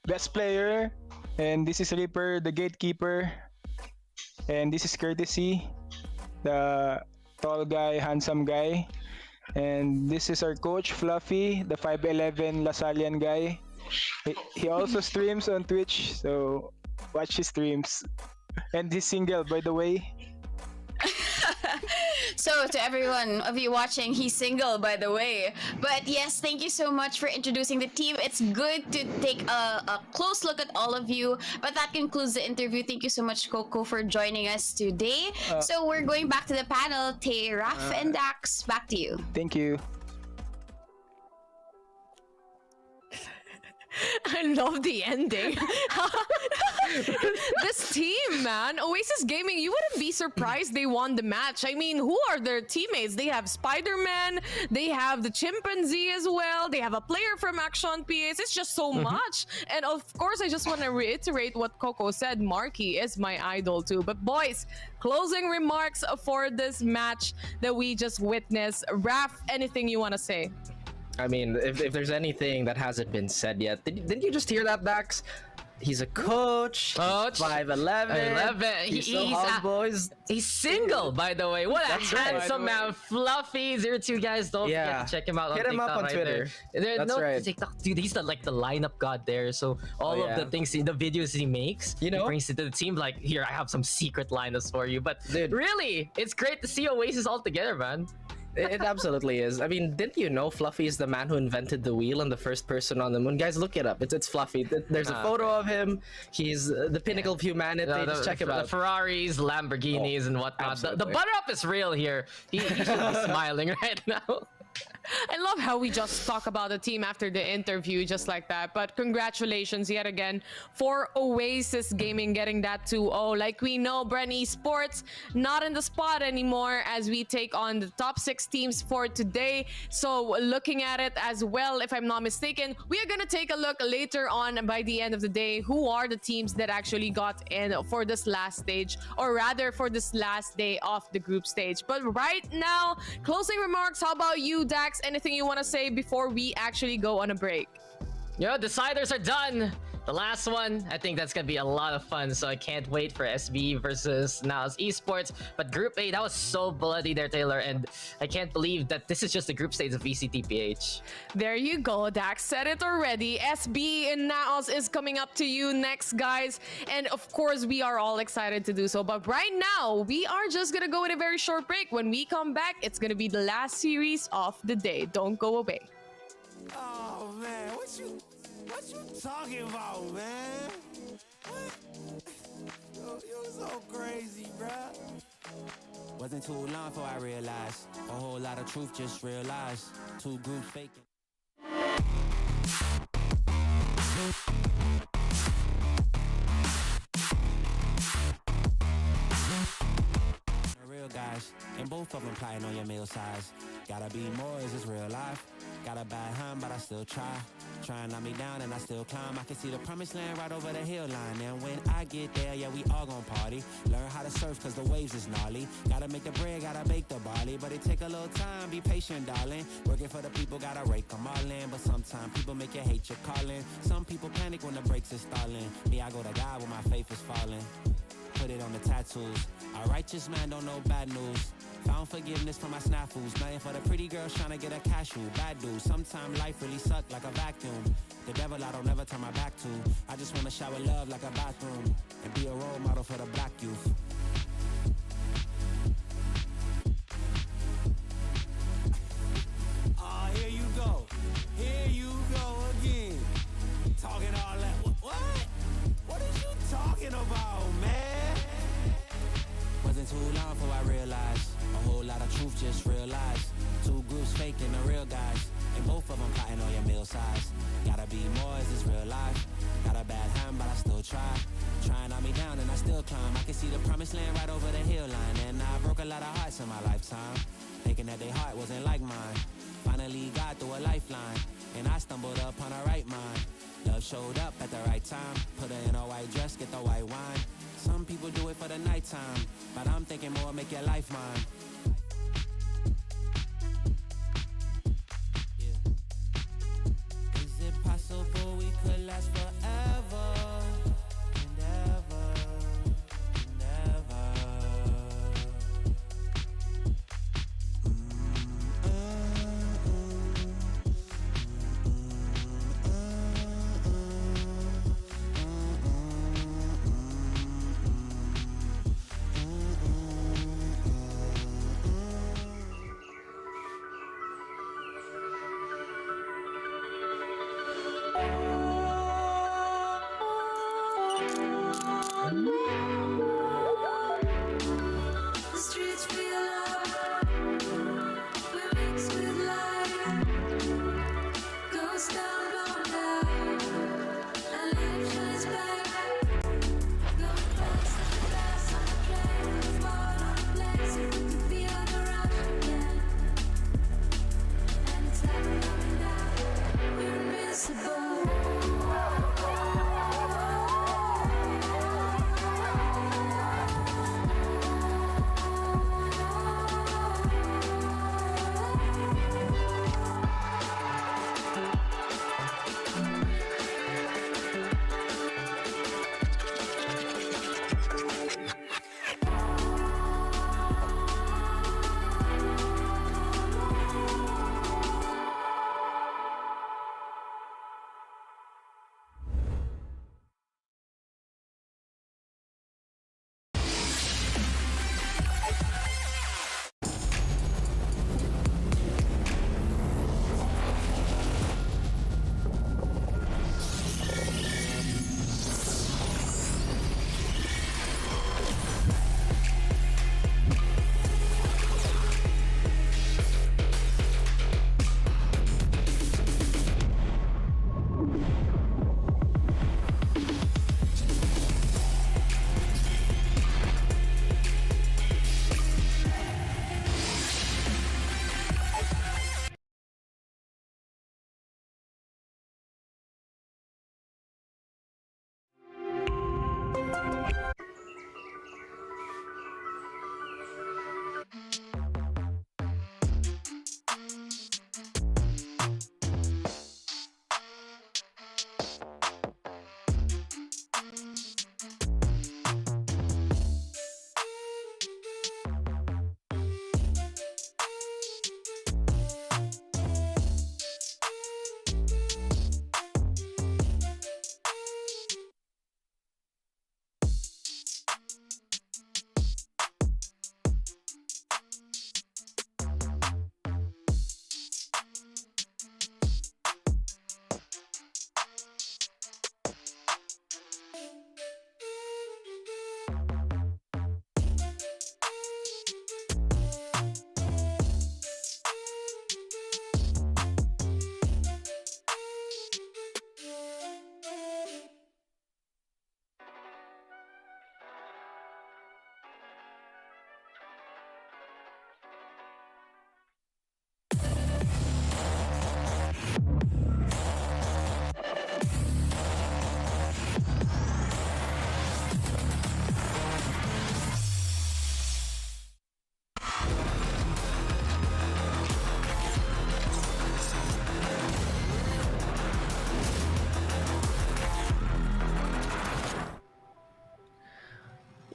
best player. And this is Reaper, the gatekeeper. And this is Courtesy, the tall guy, handsome guy. And this is our coach, Fluffy, the 5'11 Lasallian guy. He also streams on Twitch, so watch his streams. And he's single, by the way. So to everyone of you watching, he's single, by the way. But yes, thank you so much for introducing the team. It's good to take a close look at all of you. But that concludes the interview. Thank you so much, Coco, for joining us today. So we're going back to the panel. Tay, Raf, and Dax, back to you. Thank you. I love the ending. This team, man, Oasis Gaming, you wouldn't be surprised they won the match. I mean, who are their teammates? They have Spider-Man, they have the chimpanzee as well, they have a player from Action PS. It's just so much. And of course, I just want to reiterate what Coco said. Marky is my idol too. But boys, closing remarks for this match that we just witnessed. Raf, anything you want to say? I mean, if there's anything that hasn't been said yet, didn't you just hear that, Dax? He's a coach. 5'11". He's humble. He's single, by the way. What a handsome man. Fluffy 02 guys. Don't forget to check him out on TikTok. Hit him up on Twitter. That's right. TikTok, dude, he's the lineup god there. So all of the things, the videos he makes, he brings it to the team. Like, here, I have some secret lineups for you. But dude, really, it's great to see Oasis all together, man. It absolutely is. I mean, didn't you know Fluffy is the man who invented the wheel and the first person on the moon? Guys, look it up. It's Fluffy. There's a photo of him. He's the pinnacle of humanity. Just check him out. The Ferraris, Lamborghinis, and whatnot. The butter up is real here. He should be smiling right now. I love how we just talk about the team after the interview just like that. But congratulations yet again for Oasis Gaming getting that 2-0. Like we know, Bren Esports not in the spot anymore as we take on the top 6 teams for today. So looking at it as well, if I'm not mistaken, we are going to take a look later on by the end of the day who are the teams that actually got in for this last stage, or rather for this last day of the group stage. But right now, closing remarks, how about you, Dax? Anything you want to say before we actually go on a break? Yo, deciders are done. The last one, I think that's gonna be a lot of fun. So I can't wait for SB versus NAOS Esports. But Group A, that was so bloody there, Taylor. And I can't believe that this is just the group stage of VCTPH. There you go, Dax said it already. SB and NAOS is coming up to you next, guys. And of course, we are all excited to do so. But right now, we are just gonna go with a very short break. When we come back, it's gonna be the last series of the day. Don't go away. Oh man, what you talking about, man? What? You're so crazy, bruh. Wasn't too long before I realized a whole lot of truth just realized. Two groups faking. Real guys, and both of them plotting on your meal size. Gotta be more, is this real life? Got a bad hand, but I still try. Try and knock me down and I still climb. I can see the promised land right over the hill line. And when I get there, yeah, we all gon' party. Learn how to surf cause the waves is gnarly. Gotta make the bread, gotta bake the barley. But it take a little time, be patient, darling. Working for the people, gotta rake them all in. But sometimes people make you hate your calling. Some people panic when the brakes is stalling. Me, I go to God when my faith is falling. put it on the tattoos. A righteous man don't know bad news. Found forgiveness for my snafus. Nothing for the pretty girls trying to get a cashew. Bad dude. Sometimes life really suck like a vacuum. The devil I don't never turn my back to. I just wanna shower love like a bathroom and be a role model for the black youth. Here you go. Here you go again. Talking all that. What? What are you talking about, man? Wasn't too long before I realized a whole lot of truth just realized. Two groups faking the real guys, and both of them plotting on your meal size. Gotta be more, is this real life? Got a bad hand, but I still try. Trying to knock me down and I still climb. I can see the promised land right over the hill line. And I broke a lot of hearts in my lifetime, thinking that their heart wasn't like mine. Finally got through a lifeline, and I stumbled upon a right mind. Love showed up at the right time. Put her in a white dress, get the white wine. Some people do it for the nighttime, but I'm thinking more, make your life mine. Is it possible we could last forever and ever and ever?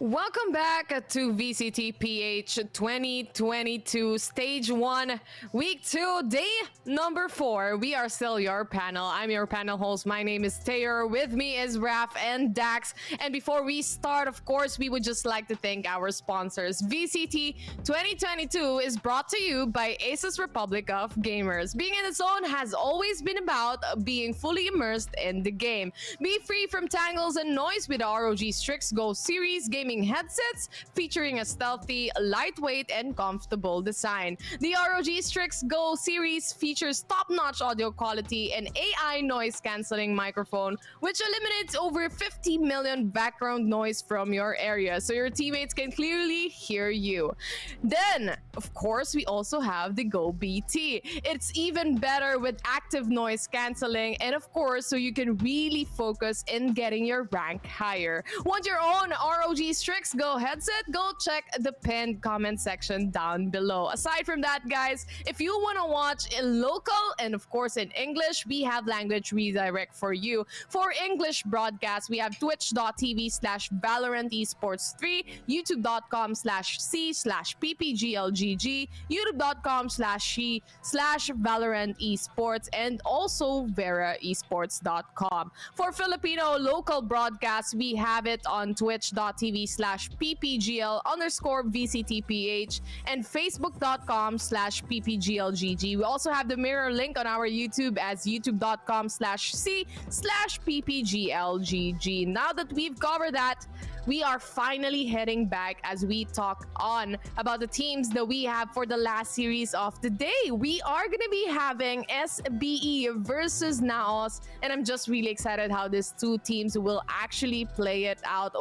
Welcome back to VCTPH 2022 Stage 1, Week 2, Day number 4. We are still your panel. I'm your panel host. My name is Taylor. With me is Raph and Dax. And before we start, of course, we would just like to thank our sponsors. VCT 2022 is brought to you by ASUS Republic of Gamers. Being in the zone has always been about being fully immersed in the game. Be free from tangles and noise with the ROG Strix Go Series gaming headsets featuring a stealthy, lightweight, and comfortable design. The ROG Strix Go series features top-notch audio quality and AI noise-canceling microphone, which eliminates over 50 million background noise from your area, so your teammates can clearly hear you. Then, of course, we also have the Go BT. It's even better with active noise canceling, and of course, so you can really focus in getting your rank higher. Want your own ROG Strix Go headset? Go check the pinned comment section down below. Aside from that, guys, if you want to watch in local and of course in English, we have language redirect for you. For English broadcast, we have twitch.tv/Valorant Esports 3, youtube.com/c/PPGLGG, youtube.com/she/Valorant Esports, and also VeraEsports.com. For Filipino local broadcasts, we have it on twitch.tv/PPGL_VCTPH and facebook.com/PPGLGG. We also have the mirror link on our YouTube as youtube.com/c/PPGLGG. Now that we've covered that, we are finally heading back as we talk on about the teams that we have for the last series of the day. We are going to be having SBE versus NAOS, and I'm just really excited how these two teams will actually play it out.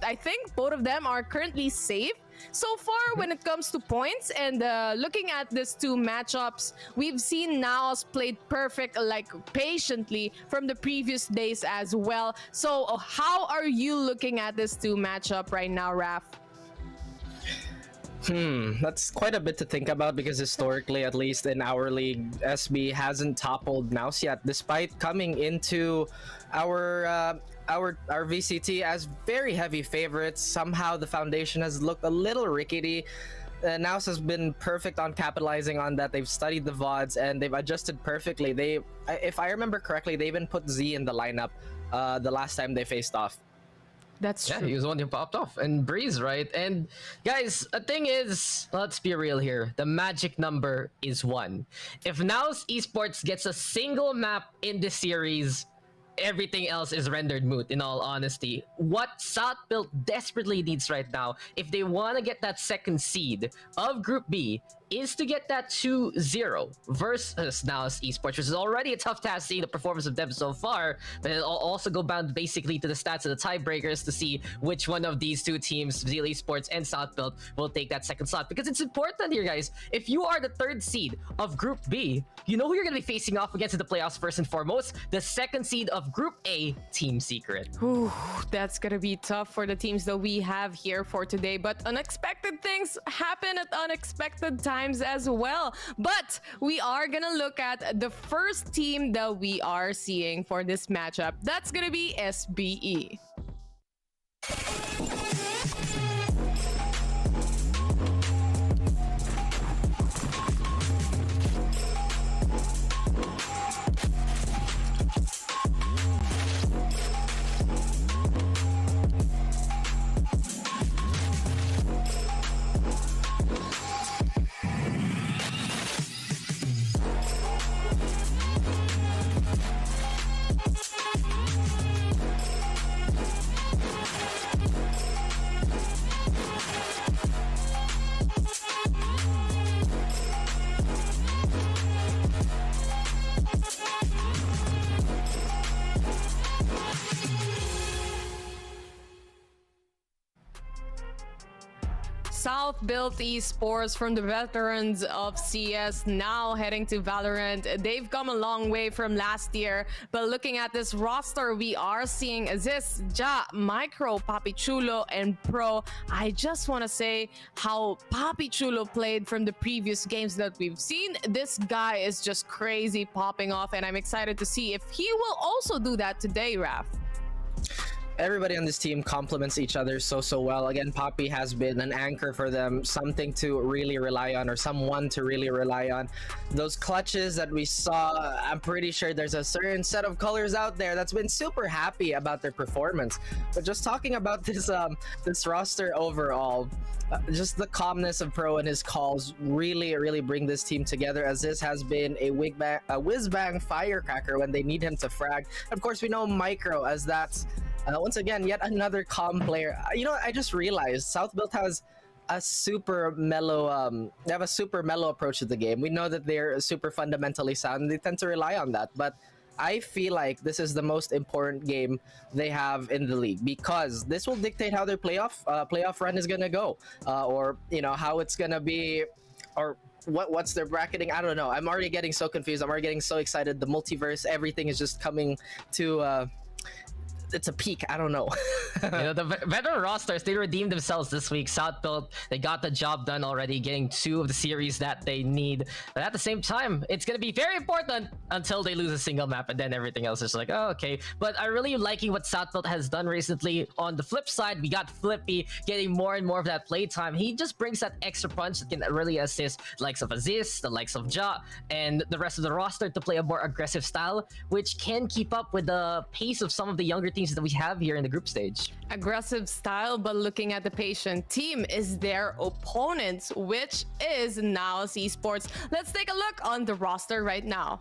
I think both of them are currently safe so far when it comes to points, and looking at these two matchups, we've seen NAOS played perfect, like patiently from the previous days as well. So how are you looking at this two matchup right now, Raph? That's quite a bit to think about because historically, at least in our league, SB hasn't toppled NAOS yet, despite coming into our VCT as very heavy favorites. Somehow the foundation has looked a little rickety. NAOS has been perfect on capitalizing on that. They've studied the VODs and they've adjusted perfectly. If I remember correctly, they even put Z in the lineup the last time they faced off. That's true. Yeah, he was the one who popped off. And Breeze, right? And guys, the thing is, let's be real here. The magic number is 1. If NAOS Esports gets a single map in this series, everything else is rendered moot, in all honesty. What South Built desperately needs right now, if they want to get that second seed of Group B, is to get that 2-0 versus NAOS Esports, which is already a tough task seeing the performance of them so far, but it'll also go bound basically to the stats of the tiebreakers to see which one of these two teams, Zeal Esports and South Built, will take that second slot. Because it's important here, guys. If you are the third seed of Group B, you know who you're going to be facing off against in the playoffs first and foremost? The second seed of Group A, Team Secret. Ooh, that's going to be tough for the teams that we have here for today, but unexpected things happen at unexpected times as well. But we are gonna look at the first team that we are seeing for this matchup. That's gonna be SBE. South Built Esports from the veterans of CS now heading to Valorant. They've come a long way from last year, but looking at this roster, we are seeing Aziz, Ja, Micro, Papi Chulo, and Pro. I just want to say how Papi Chulo played from the previous games that we've seen. This guy is just crazy popping off, and I'm excited to see if he will also do that today, Raph. everybody on this team complements each other so well. Again, Poppy has been an anchor for them, something to really rely on, or someone to really rely on. Those clutches that we saw, I'm pretty sure there's a certain set of colors out there that's been super happy about their performance. But just talking about this this roster overall, just the calmness of Pro and his calls really bring this team together, as this has been a whiz-bang firecracker when they need him to frag. Of course, we know Micro as that's once again yet another calm player. You know, I just realized South Built has a super mellow they have a super mellow approach to the game. We know that they're super fundamentally sound. They tend to rely on that, but I feel like this is the most important game they have in the league, because this will dictate how their playoff run is gonna go, or you know, how it's gonna be, or what's their bracketing. I don't know. I'm already getting so confused. I'm already getting so excited. The multiverse, everything is just coming to it's a peak. I don't know. You know, the veteran rosters, they redeemed themselves this week. South Built, they got the job done already, getting 2 of the series that they need. But at the same time, it's going to be very important until they lose a single map, and then everything else is like, oh, okay. But I'm really liking what South Built has done recently. On the flip side, we got Flippy getting more and more of that playtime. He just brings that extra punch that can really assist the likes of Aziz, the likes of Ja, and the rest of the roster to play a more aggressive style, which can keep up with the pace of some of the younger teams that we have here in the group stage. Aggressive style, but looking at the patient team is their opponent, which is NAOS Esports. Let's take a look on the roster right now.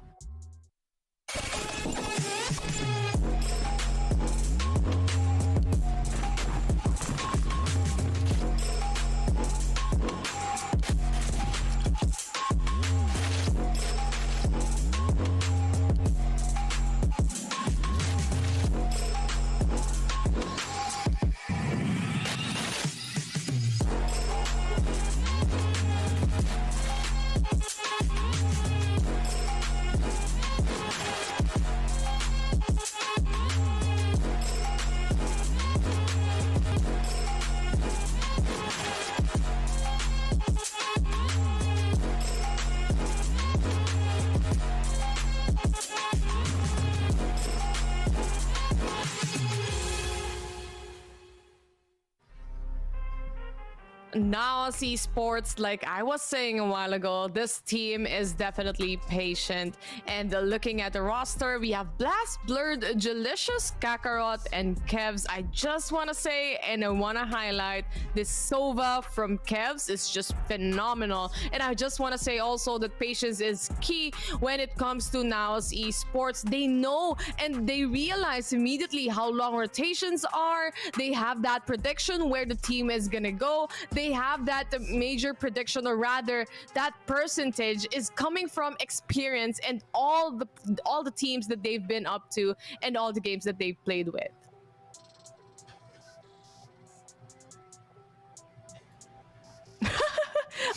NAOS Esports, like I was saying a while ago, this team is definitely patient. And looking at the roster, we have Blast, Blurred, Delicious, Kakarot, and Kevs. I just want to say, and I want to highlight, this Sova from Kevs is just phenomenal. And I just want to say also that patience is key when it comes to NAOS Esports. They know and they realize immediately how long rotations are. They have that prediction where the team is gonna go. They have that major prediction, or rather that percentage is coming from experience and all the teams that they've been up to and all the games that they've played with.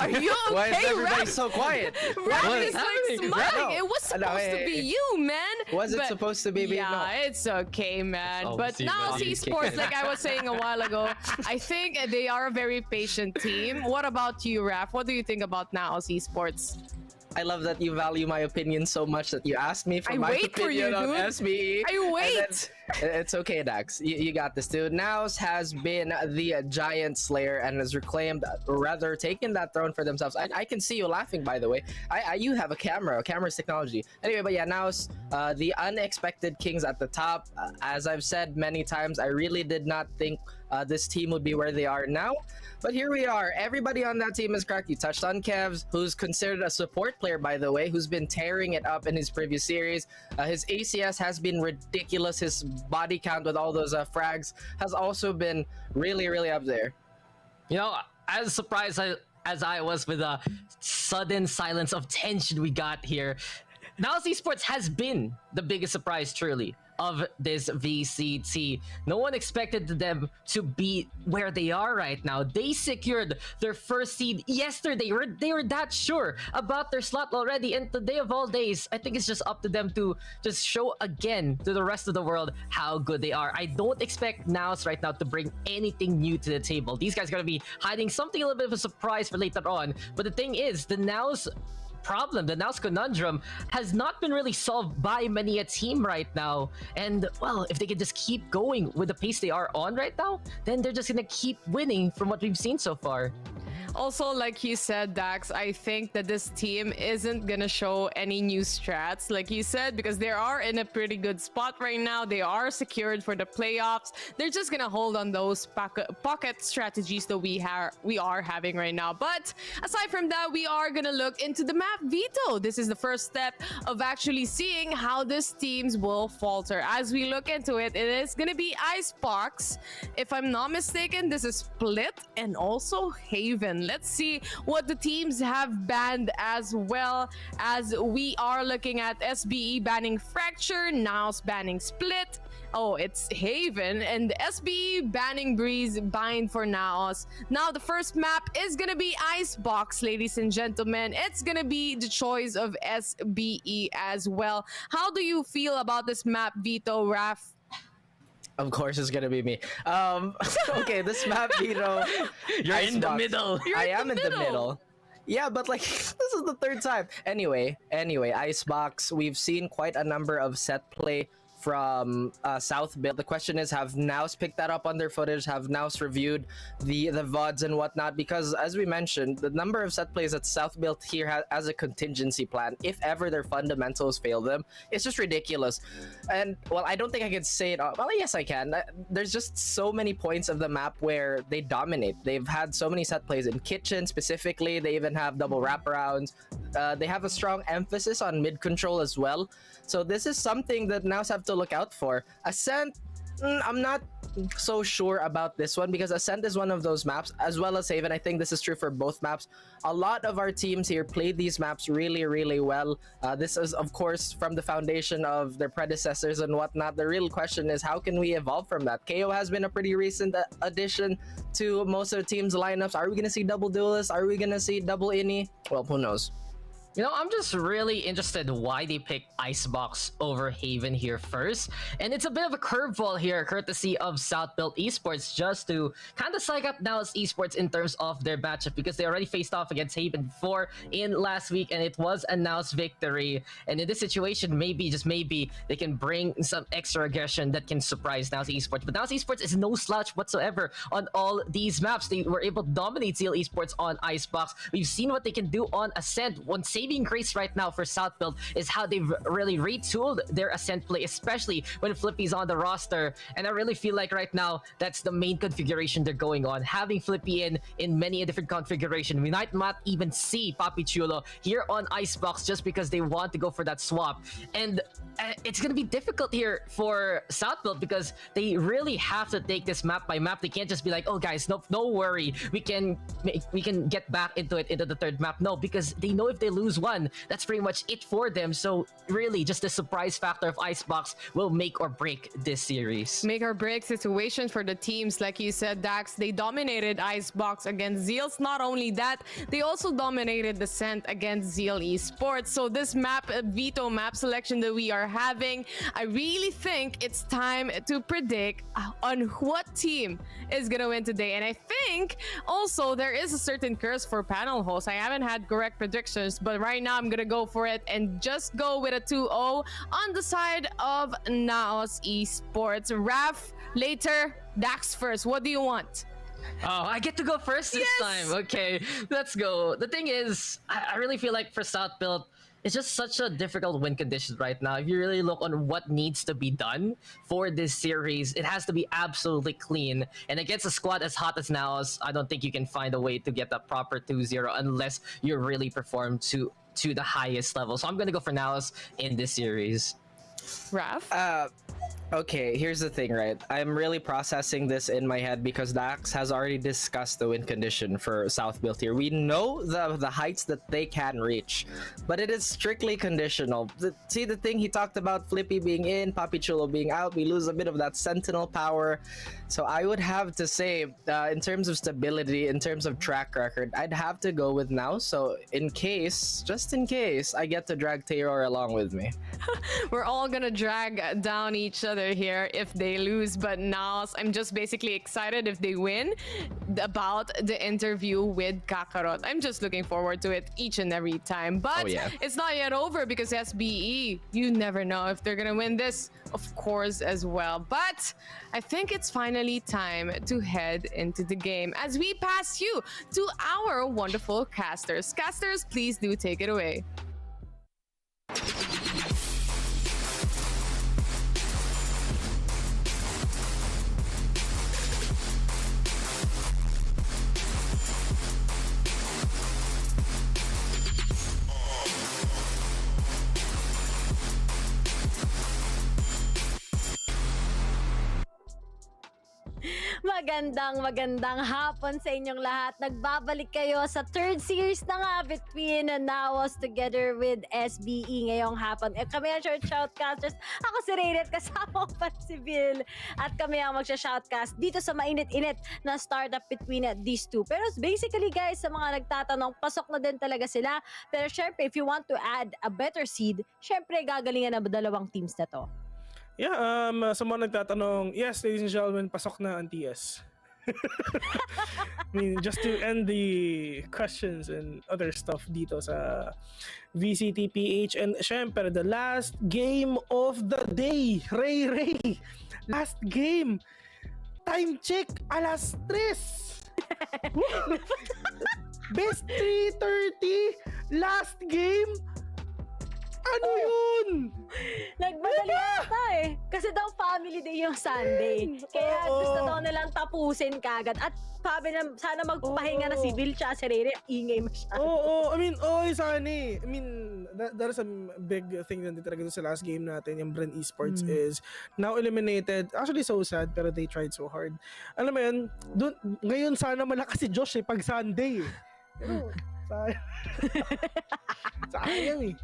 Are you okay, Why is everybody Raf? so quiet? Raf is like happening? smiling. No. It was supposed to be you, man. Was it But supposed to be me? yeah, No. it's okay, man. Oh, But see, now man. Esports, like I was saying a while ago, I think they are a very patient team. What about you, Raf? What do you think about now Esports? I love that you value my opinion so much that you asked me for my opinion on SBE. I wait. It's okay, Dax. You got this, dude. NAOS has been the giant slayer and has reclaimed, or rather taken that throne for themselves. I can see you laughing, by the way. You have a camera's technology. Anyway, but yeah, NAOS, the unexpected kings at the top. As I've said many times, I really did not think this team would be where they are now. But here we are. Everybody on that team is cracked. You touched on Kevs, who's considered a support player, by the way, who's been tearing it up in his previous series. His ACS has been ridiculous. His body count with all those frags has also been really up there. You know, as surprised as I was with the sudden silence of tension we got here, NAOS Esports has been the biggest surprise, truly, of this VCT. No one expected them to be where they are right now. They secured their first seed yesterday. They were that sure about their slot already, and today of all days, I think it's just up to them to just show again to the rest of the world how good they are. I don't expect NAOS right now to bring anything new to the table. These guys are going to be hiding something, a little bit of a surprise for later on. But the thing is, the NAOS problem, the NAOS conundrum, has not been really solved by many a team right now. And well, if they can just keep going with the pace they are on right now, then they're just gonna keep winning from what we've seen so far. Also, like you said, Dax, I think that this team isn't gonna show any new strats, like you said, because they are in a pretty good spot right now. They are secured for the playoffs. They're just gonna hold on those pocket strategies that we are having right now. But aside from that, we are gonna look into the map veto. This is the first step of actually seeing how these teams will falter. As we look into it, it is gonna be Icebox. If I'm not mistaken, this is Split and also Haven. Let's see what the teams have banned, as well as we are looking at SBE banning Fracture, NAOS banning Split. Oh, it's Haven, and SBE banning Breeze, bind for NAOS. Now the first map is gonna be Icebox, ladies and gentlemen. It's gonna be the choice of SBE as well. How do you feel about this map veto, Raf? Of course, it's gonna be me. Okay, this map veto. You're in the middle. I am in the middle. Yeah, but like this is the third time. Anyway, Icebox. We've seen quite a number of set play from South Build. The question is, have NAOS picked that up on their footage? Have NAOS reviewed the VODs and whatnot? Because as we mentioned, the number of set plays that South Built here has a contingency plan. If ever their fundamentals fail them, it's just ridiculous. And well, I don't think I can say it. Well, yes, I can. There's just so many points of the map where they dominate. They've had so many set plays in Kitchen specifically. They even have double wraparounds. They have a strong emphasis on mid control as well. So this is something that NAOS have to look out for. Ascent, I'm not so sure about this one, because Ascent is one of those maps, as well as Haven. I think this is true for both maps. A lot of our teams here played these maps really, really well. This is, of course, from the foundation of their predecessors and whatnot. The real question is, how can we evolve from that? KO has been a pretty recent addition to most of the team's lineups. Are we going to see double duelists? Are we going to see double ini? Well, who knows? You know, I'm just really interested why they picked Icebox over Haven here first. And it's a bit of a curveball here, courtesy of South Built Esports, just to kind of psych up NAOS Esports in terms of their matchup, because they already faced off against Haven before in last week, and it was a NAOS victory. And in this situation, maybe, just maybe, they can bring some extra aggression that can surprise NAOS Esports. But NAOS Esports is no slouch whatsoever on all these maps. They were able to dominate Zeal Esports on Icebox. We've seen what they can do on Ascent. One saving grace right now for South Build is how they've really retooled their Ascent play, especially when Flippy's on the roster. And I really feel like right now that's the main configuration they're going on, having Flippy in many a different configuration. We might not even see Papi Chulo here on Icebox just because they want to go for that swap. And it's gonna be difficult here for South Build, because they really have to take this map by map. They can't just be like, oh guys, no worry, we can get back into the third map. No, because they know if they lose one, that's pretty much it for them. So really, just the surprise factor of Icebox will make or break this series. Make or break situation for the teams. Like you said, Dax, they dominated Icebox against Zeals. Not only that, they also dominated the Scent against Zeal Esports. So this map, veto map selection that we are having, I really think it's time to predict on what team is gonna win today. And I think also there is a certain curse for panel hosts. I haven't had correct predictions, but right now I'm gonna go for it and just go with a 2-0 on the side of NAOS Esports. Raf later, Dax first. What do you want? Oh, I get to go first this time. Okay, let's go. The thing is, I really feel like for South Build, it's just such a difficult win condition right now. If you really look on what needs to be done for this series, it has to be absolutely clean. And against a squad as hot as NAOS, I don't think you can find a way to get that proper 2-0 unless you really perform to the highest level. So I'm gonna go for NAOS in this series. Raf? Okay, here's the thing, right? I'm really processing this in my head because Dax has already discussed the win condition for South Built here. We know the heights that they can reach, but it is strictly conditional. See the thing he talked about, Flippy being in, Papi Chulo being out, we lose a bit of that sentinel power. So I would have to say, in terms of stability, in terms of track record, I'd have to go with now. So in case, just in case, I get to drag Taylor along with me. We're all gonna drag down each other other here if they lose. But now I'm just basically excited if they win about the interview with Kakarot. I'm just looking forward to it each and every time. But it's not yet over because SBE, you never know if they're gonna win this, of course, as well. But I think it's finally time to head into the game as we pass you to our wonderful casters. Casters, please do take it away. Magandang hapon sa inyong lahat. Nagbabalik kayo sa third series na nga between NAOS together with SBE ngayong hapon. Kami ang short shoutcasters. Ako si Raynet, kasama ko pa si Bill. At kami ang magsha-shoutcast dito sa mainit-init na startup between these two. Pero basically guys, sa mga nagtatanong, pasok na din talaga sila. Pero syempre, if you want to add a better seed, syempre gagalingan ng dalawang teams na to. Yeah, sa mga nagtatanong, yes, ladies and gentlemen, pasok na ang TS. I mean, just to end the questions and other stuff dito sa VCTPH. And syempre, the last game of the day, Ray. Last game. Time check, alas 3. Best 3:30. Last game. Ano yun? Nagmadali ata eh. Kasi daw family day yung Sunday. Kaya gusto daw nilang tapusin kagad. At sabi na, sana magpahinga na si Bill tsaka si Rere. Ingay masyado. I mean, sana eh. I mean, that is a big thing nandito talaga sa last game natin. Yung Bren Esports is now eliminated. Actually, so sad, pero they tried so hard. Alam mo yun, ngayon sana malakas si Josh eh, pag Sunday eh. Pero, sayang eh.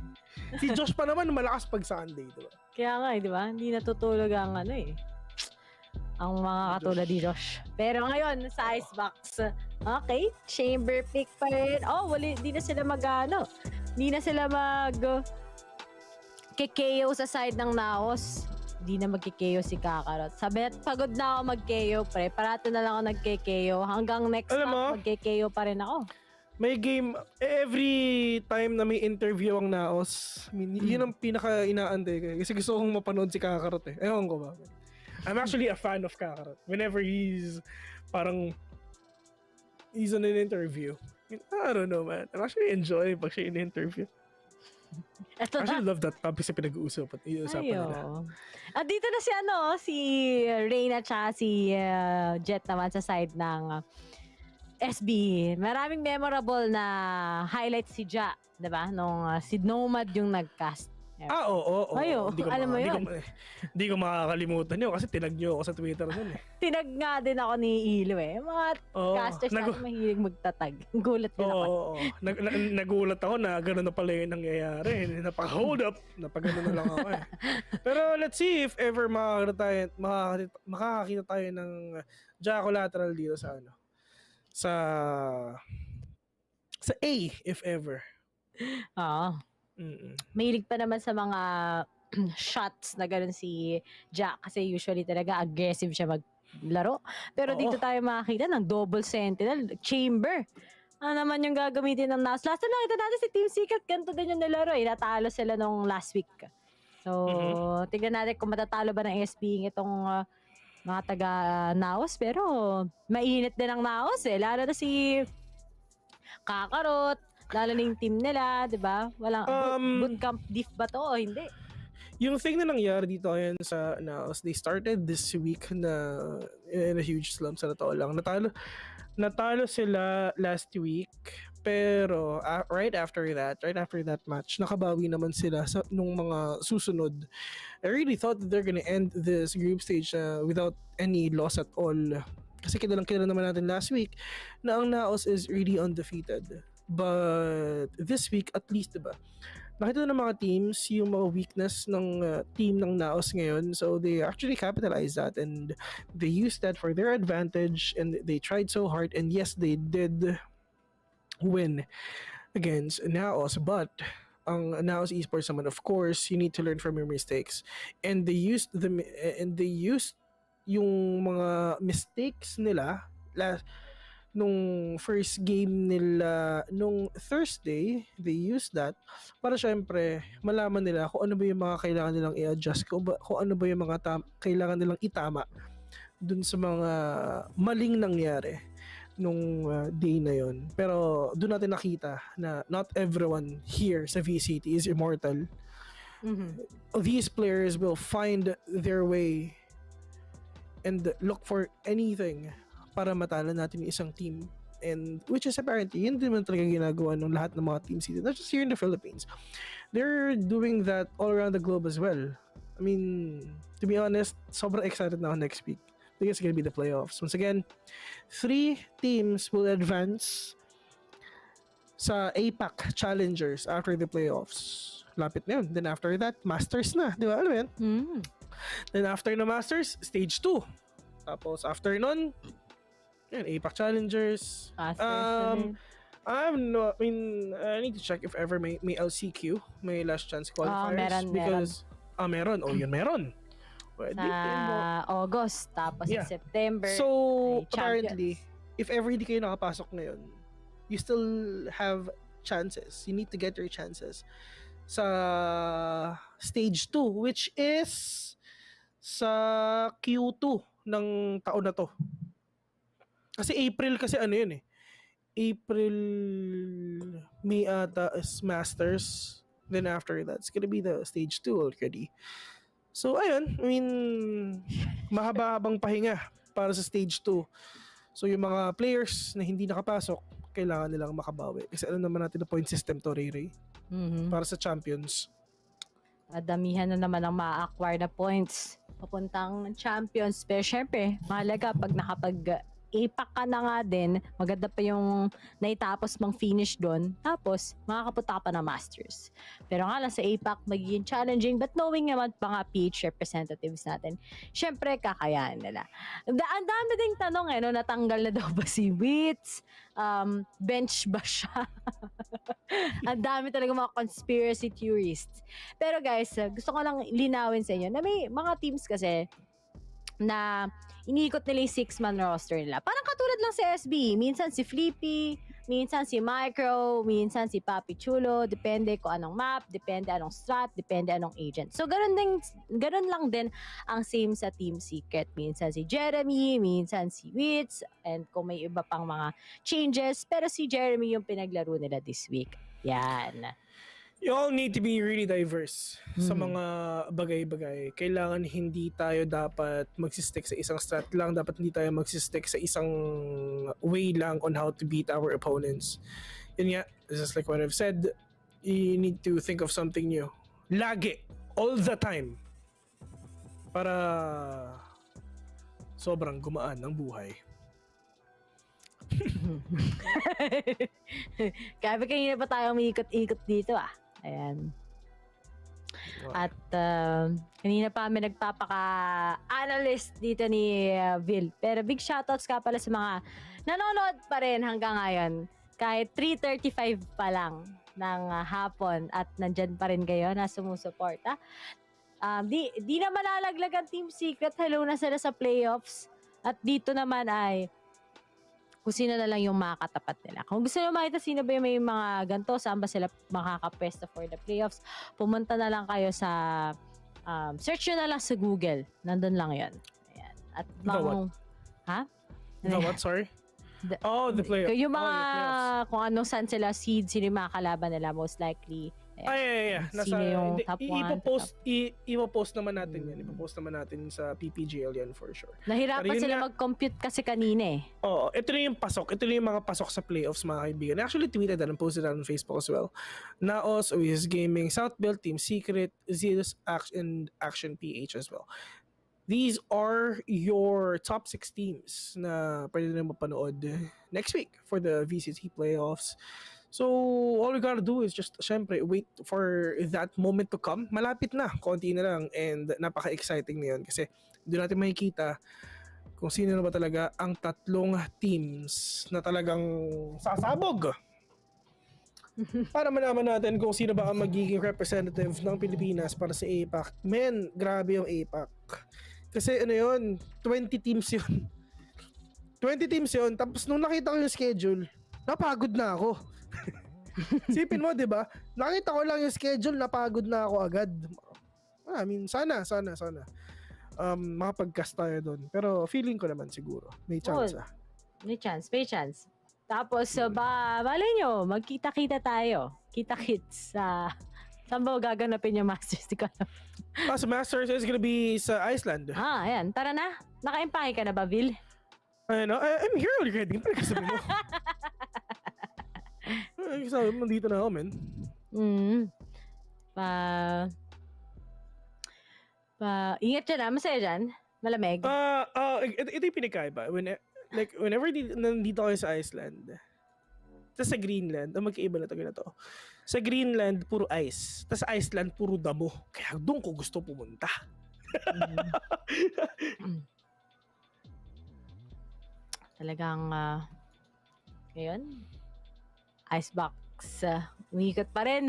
Si Josh pa naman malakas pag Sunday, diba? Kaya nga, di ba? Hindi natutulog ang ang mga katulad ni Josh. Pero ngayon, sa Icebox, okay, chamber pick pa rin. Di na sila hindi na sila KKO sa side ng NAOS. Hindi na mag-KKO si Kakarot. Sabi na, pagod na ako mag-KO, pre. Parato na lang ako nag-KKO. Hanggang next month, mag-KKO pa rin ako. May game, every time na may interview ang NAOS, I mean, yun ang pinaka-inaantay ko. Kasi gusto kong mapanood si Kakarot eh. Ewan ko ba? I'm actually a fan of Kakarot. Whenever he's on an interview. I don't know, man. I'm actually enjoying pag siya in-interview. I actually love that topic sa pinag-uusapan nila. At dito na si Reyna tsaka si Jet naman sa side ng SB. Maraming memorable na highlights si Ja, 'di ba? Nung si Nomad yung nag-cast. Oo. Alam mo yun. Hindi ko makakalimutan yun kasi tinag nyo ako sa Twitter nun eh. Tinag nga din ako ni Ilo eh. Mga casters natin mahilig magtatag. Gulat din ako. Nagulat ako na gano'n na pala yung nangyayari. Napaka-hold up. Napagano na lang ako eh. Pero let's see if ever makakakita tayo ng Ja collateral dito sa sa A, if ever. Mahilig pa naman sa mga shots na gano'n si Jack kasi usually talaga aggressive siya maglaro. Pero dito tayo makakita ng double sentinel, chamber. Ano naman yung gagamitin ng NAOS? Last time nakita natin si Team Secret, ganito din yung nilaro eh. Natalo sila nung last week. So, tignan natin kung matatalo ba ng SB itong mga taga NAOS. Pero, mainit din ang NAOS eh. Lalo na si Kakarot, lalo na yung team nila, di ba? Walang bootcamp diff ba to o hindi? Yung thing na nangyari dito ngayon sa NAOS, they started this week na in a huge slump sa totoo lang. Natalo sila last week, pero right after that match, nakabawi naman sila nung mga susunod. I really thought that they're gonna end this group stage without any loss at all. Kasi kilala naman natin last week na ang NAOS is really undefeated. But this week, at least, diba, nakita ng mga teams yung mga weakness ng team ng NAOS ngayon. So they actually capitalized that and they used that for their advantage and they tried so hard. And yes, they did win against NAOS. But Ang NAOS Esports naman, of course, you need to learn from your mistakes. And they used yung mga mistakes nila nung first game nila nung Thursday. They used that para syempre malaman nila kung ano ba yung mga kailangan nilang i-adjust, kung ano ba yung mga kailangan nilang itama dun sa mga maling nangyari nung day na yon. Pero doon natin nakita na not everyone here sa VCT is immortal. These players will find their way and look for anything para matalo natin yung isang team, and which is apparently yun din man talaga ginagawa ng lahat ng mga teams dito, not just here in the Philippines. They're doing that all around the globe as well. I mean, to be honest, sobrang excited na ako next week. I think it's gonna be the playoffs. Once again, 3 teams will advance sa APAC Challengers after the playoffs. Lapit na yun. Then after that, Masters na. Di ba? Ano yan? Then after na Masters, Stage 2. Tapos after nun, yan, APAC Challengers. I need to check if ever may LCQ, may last chance qualifiers. Meron. Meron. Sa August, tapos sa September. So, apparently, if ever hindi kayo nakapasok ngayon, you still have chances. You need to get your chances sa Stage 2, which is sa Q2 ng taon na to. Kasi April kasi ano yun eh. April, May ata is Masters. Then after that, it's gonna be the Stage 2 already. So, ayun. I mean, mahaba-habang pahinga para sa Stage 2. So, yung mga players na hindi nakapasok, kailangan nilang makabawi. Kasi alam naman natin na point system to, Ray. Para sa champions. Damihan na naman ang ma-acquire na points papuntang champions. Pero syempre, mahalaga pag APAC ka na nga din, maganda pa yung naitapos mang finish doon. Tapos, makakapunta ka pa ng Masters. Pero nga lang sa APAC, magiging challenging. But knowing naman pa nga PH representatives natin, syempre, kakayahan nila. Ang dami ding tanong no? Natanggal na daw ba si Wits? Bench ba siya? Ang dami talaga mga conspiracy theorists. Pero guys, gusto ko lang linawin sa inyo na may mga teams kasi na iniikot nila yung 6-man roster nila. Parang katulad lang sa SB. Minsan si Flippy, minsan si Micro, minsan si Papi Chulo. Depende kung anong map, depende anong strat, depende anong agent. So, ganun lang din ang same sa Team Secret. Minsan si Jeremy, minsan si Wits, and kung may iba pang mga changes. Pero si Jeremy yung pinaglaro nila this week. Yan. You all need to be really diverse sa mga bagay-bagay. Kailangan hindi tayo dapat magsistick sa isang strat lang. Dapat hindi tayo magsistick sa isang way lang on how to beat our opponents. Yun nga, just like what I've said, you need to think of something new. Lagi. All the time. Para sobrang gumaan ang buhay. Kaya kanina pa tayo umiikot-ikot dito Ayan. At kanina pa kami nagpapaka-analyst dito ni Vil. Pero big shoutouts ka pala sa mga nanonood pa rin hanggang ngayon. Kahit 3:35 pa lang ng hapon at nandyan pa rin kayo na sumusuporta. Di na malalaglag ang Team Secret. Hello na sila sa playoffs. At dito naman ay kung sino na lang yung makakatapat nila. Kung gusto nyo makita sino ba yung may mga ganito, saan ba sila makakapwesto for the playoffs, pumunta na lang kayo sa search nyo na lang sa Google. Nandun lang yun. Ayan. At The what? Sorry? The playoffs. Yung mga kung anong saan sila seed, sino yung makakalaban nila most likely. Yeah. Sino yung top 1? Ipopost naman natin yan. Ipopost naman natin sa PPGL yan for sure. Nahirapan sila mag-compute kasi kanina Oo, ito na yung pasok. Ito na yung mga pasok sa playoffs, mga kaibigan. I actually tweeted that and posted that on Facebook as well. NAOS, Oasis Gaming, Southbelt, Team Secret, ASUS, and Action PH as well. These are your top 6 teams na pwede na mapanood next week for the VCT playoffs. So, all we gotta do is just, syempre, wait for that moment to come. Malapit na, konti na lang, and napaka-exciting na yun kasi doon natin makikita kung sino na ba talaga ang 3 teams na talagang sasabog para malaman natin kung sino ba ang magiging representative ng Pilipinas para sa APAC. Men, grabe yung APAC. Kasi ano yun, 20 teams yun. 20 teams yun. Tapos nung nakita ko yung schedule, napagod na ako. Sipin mo, di ba? Nakita ko lang yung schedule, napagod na ako agad. I mean, sana. Makapag-cast tayo doon. Pero feeling ko naman siguro. May chance. May chance. Tapos, malay nyo, magkita-kita tayo. Kita-kits sa... saan ba gaganapin yung Masters? Di ko alam. Sa Masters is gonna be sa Iceland. Ayan. Tara na. Naka-impake ka na ba, Vil? I'm here already. Ano kasabi mo? Sabi mo, dito na ako, men. Ingat dyan na. Masaya dyan. Malamig. Ito yung pinagkaiba. Whenever nandito kayo sa Iceland, sa Greenland, magkaiba na talaga na to. Sa Greenland, puro ice. Tapos sa Iceland, puro damo. Kaya doon ko gusto pumunta. Talagang, ngayon, Icebox, umikot pa rin.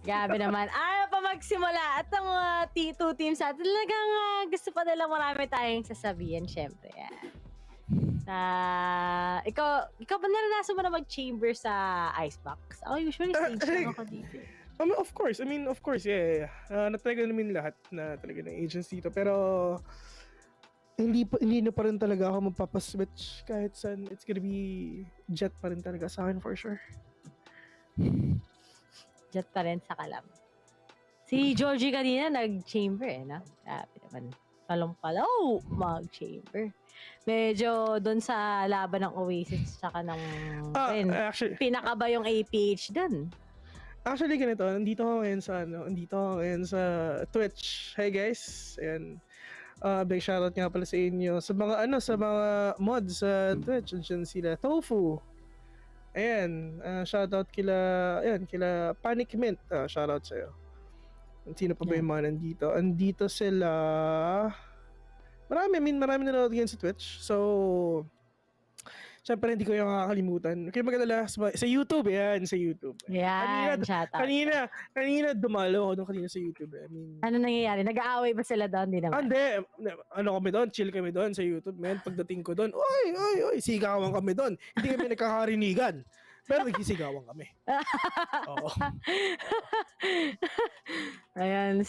Grabe naman. Ayaw pa magsimula. At ang two teams natin, talagang gusto pa nila marami tayong sasabihin, syempre. Ikaw ba naranasan mo na mag-chamber sa Icebox? Ako usually stage lang ako dito. Of course, yeah. Natalaga namin lahat na talaga ng agents dito. Pero, hindi na pa rin talaga ako magpapaswitch kahit saan. It's gonna be Jet pa rin talaga sa akin for sure. Jet pa rin sa kalam. Si Georgie kanina nag-chamber no? Grabe naman. Palong-palaw mag-chamber. Medyo doon sa laban ng Oasis tsaka ng pinaka ba yung APH doon? Actually ganito, nandito ako ngayon sa Twitch. Hey guys. Ayan. Big shoutout nga pala sa inyo sa mga mods sa Twitch. Diyan sila Tofu. Ayan, shoutout kila Panic Mint. Shoutout sa'yo. Sino pa ba yung mga nandito? Andito sila... Marami nanonood yan sa Twitch. So, syempre hindi ko yung kakalimutan. Okay, magalala sa YouTube. Yan, sa YouTube. Yan, shoutout. Kanina dumalo ako doon kanina sa YouTube. Ano nangyayari? Nag-aaway ba sila doon? Hindi naman. Hindi. Kami doon? Chill kami doon sa YouTube, man. Pagdating ko doon, oy, sigawan kami doon. Hindi kami nagkakarinigan. Pero nagsisigawan kami. Oo. Ayan,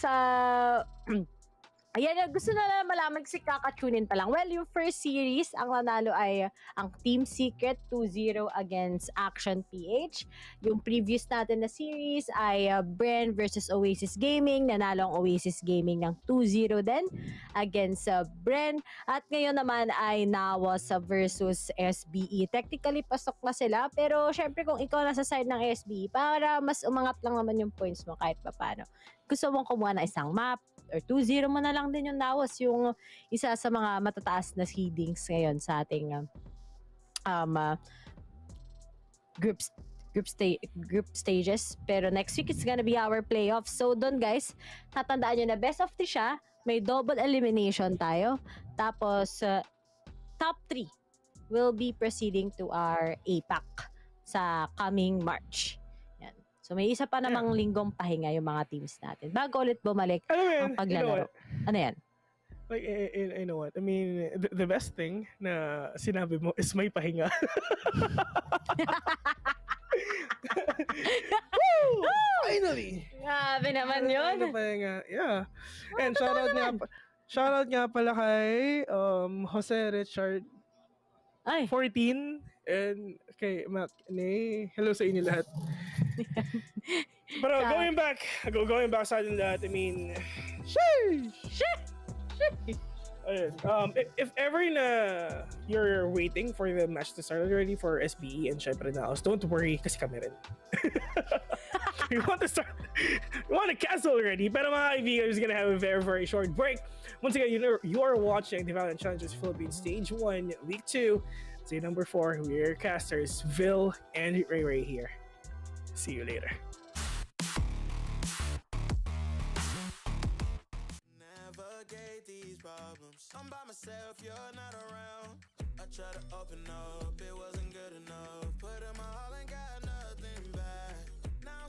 Ayan, gusto na malaman kasi kaka-tune in pa lang. Well, yung first series, ang nanalo ay ang Team Secret 2-0 against Action PH. Yung previous natin na series ay Bren versus Oasis Gaming. Nanalo ang Oasis Gaming ng 2-0 din against Bren. At ngayon naman ay NAOS versus SBE. Technically, pasok na sila. Pero syempre kung ikaw nasa side ng SBE, para mas umangat lang naman yung points mo kahit pa paano. Gusto mong kumuha na isang map, or 2-0 mo na lang din yung NAOS, yung isa sa mga matataas na seedings ngayon sa ating group stages. Pero next week it's gonna be our playoffs. So doon guys, tatandaan nyo na best of 3 siya, may double elimination tayo. Tapos top 3 will be proceeding to our APAC sa coming March. So may isa pa namang linggong pahinga yung mga teams natin bago ulit bumalik ang paglalaro. Ano yan? Like, you know what? I mean, the best thing na sinabi mo is may pahinga. Woo! Finally! Grabe naman yun. May pahinga. Yeah. And shoutout nga pala kay Jose Richard 14 and kay Mac Nay. Hello sa inyo lahat. Pero going back sa atin lahat, I mean, ayun, if ever na you're waiting for the match to start already for SBE and syempre NAOS, don't worry kasi kami rin. We want to cancel already, pero mga kaibigan, is gonna have a very, very short break. Once again, you are watching the Valorant Challengers Philippines Stage 1, Week 2. Say number 4, we're your casters, Vil and Ray here. See you later. Navigate these problems. I'm by myself, you're not around. I try to open up, it wasn't good enough. Put in my all and got nothing back.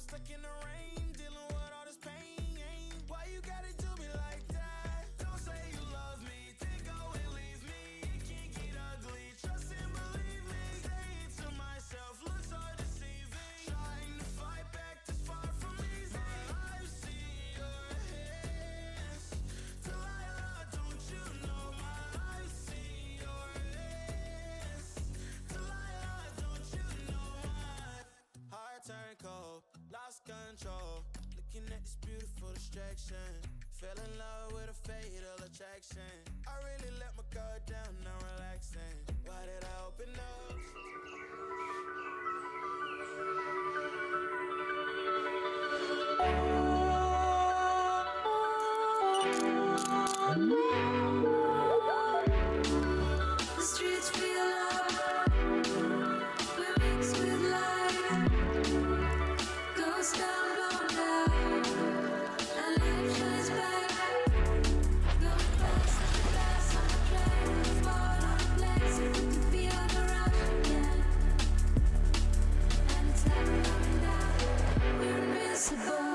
stuck in the rain, dealing with all this pain. Why you gotta do me like that? Don't say you love me, then go and leave me. It can't get ugly, trust and believe me. Saying to myself, looks so deceiving. Trying to fight back, this far from easy. I've seen your hands. Delilah, don't you know my I've seen your hands. Delilah, don't you know my heart turned cold, lost control. Looking at this beautiful distraction. Fell in love with a fatal attraction. I really let my guard down, now relaxing. Why did I open up? The streets feel alive. We mix with life. Goes down, blown down, and life shines back. Going fast on the train. We're born on a place. We can feel the rush again, and it's never coming down. We're invincible.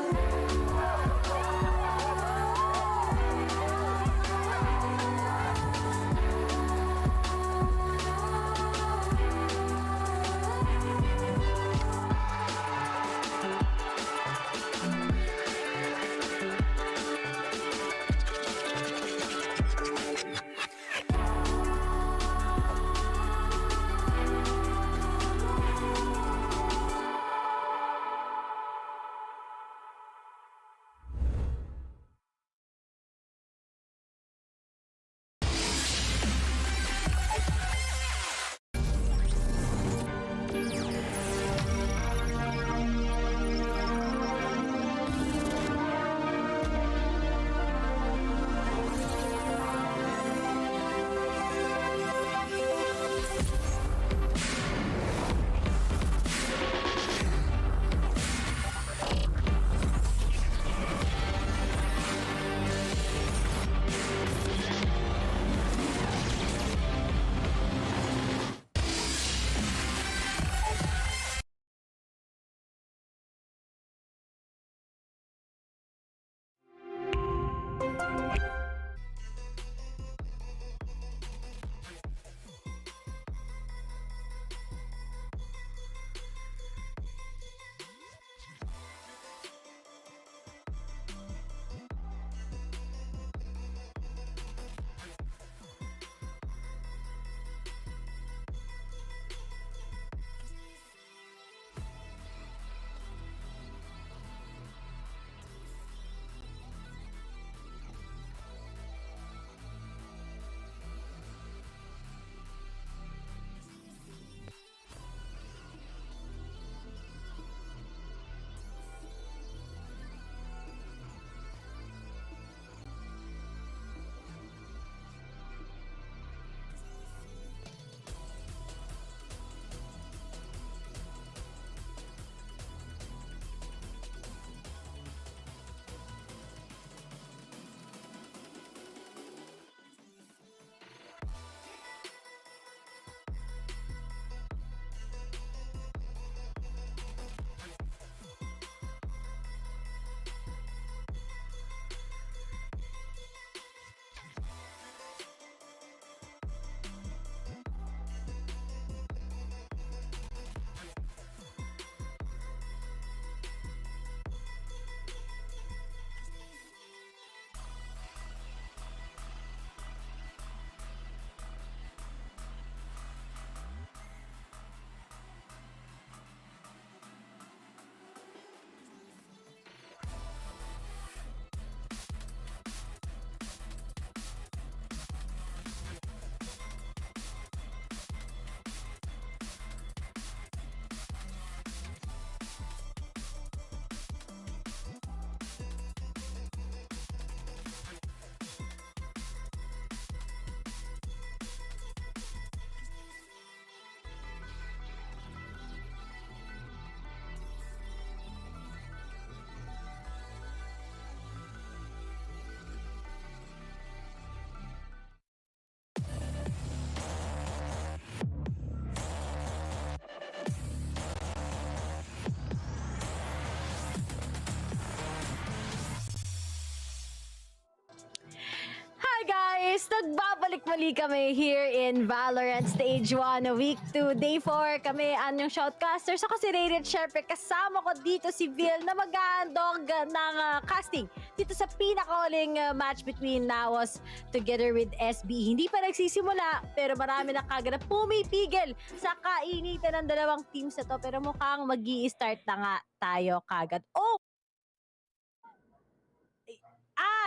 Yes, nagbabalik muli kami here in Valorant Stage 1, Week 2, Day 4. Kami ang shoutcasters. Ako si Radiant, syempre kasama ko dito si Vil na mag-aandog ng casting dito sa pinakahuling match between NAOS together with SB. Hindi pa nagsisimula pero marami na kagad na pumipigil sa kainitan ng dalawang teams na to. Pero mukhang mag-i-start na nga tayo kagad. Oh!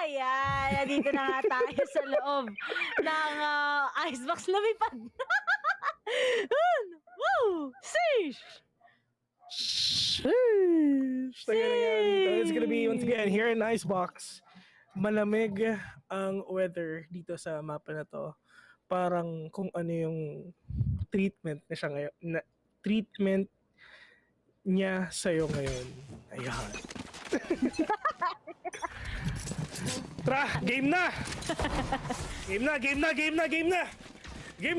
Ayan, dito na nga tayo sa loob ng icebox. Lumipad. Woo! Sheesh! It's gonna be once again here in Icebox. Malamig ang weather dito sa mapa na to. Parang kung ano yung treatment na siya ngayon. Treatment niya sa'yo ngayon. Ayan. Tara, game na! Game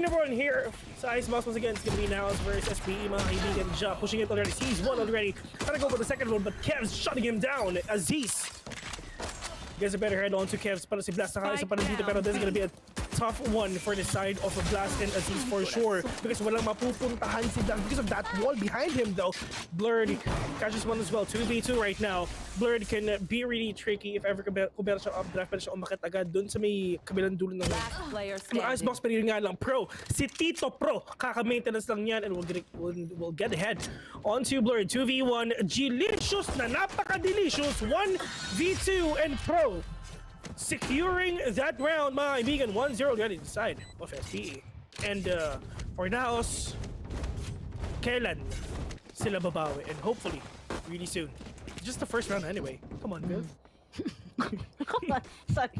number 1 here sa Icebox once again. It's gonna be NAOS versus SPE, mga kaibigan. Ja pushing it already. He's one already. Trying to go for the second one, but Kev's shutting him down. Aziz gets a better head on to Kev's. Para si Blast na isa pa dito, pero this is gonna be a tough one for the side of Blast and Aziz for sure. Because walang mapupuntahan si Blast because of that wall behind him though. Blurred catches one as well. 2v2 right now. Blurred can be really tricky if ever kung meron siya updraft, pero siya umakit agad dun sa may kabilang dulo ng Icebox. Pero yun nga lang, Pro. Si Tito Pro. Kaka-maintenance lang yan and we'll get ahead. On to Blurred. 2v1. Delicious na napaka-delicious. 1v2 and Pro securing that round, mga kaibigan. 1-0 already inside of SPE. And for NAOS, kailan sila babawi? And hopefully, really soon. Just the first round anyway. Come on, Bill. Come on, sorry.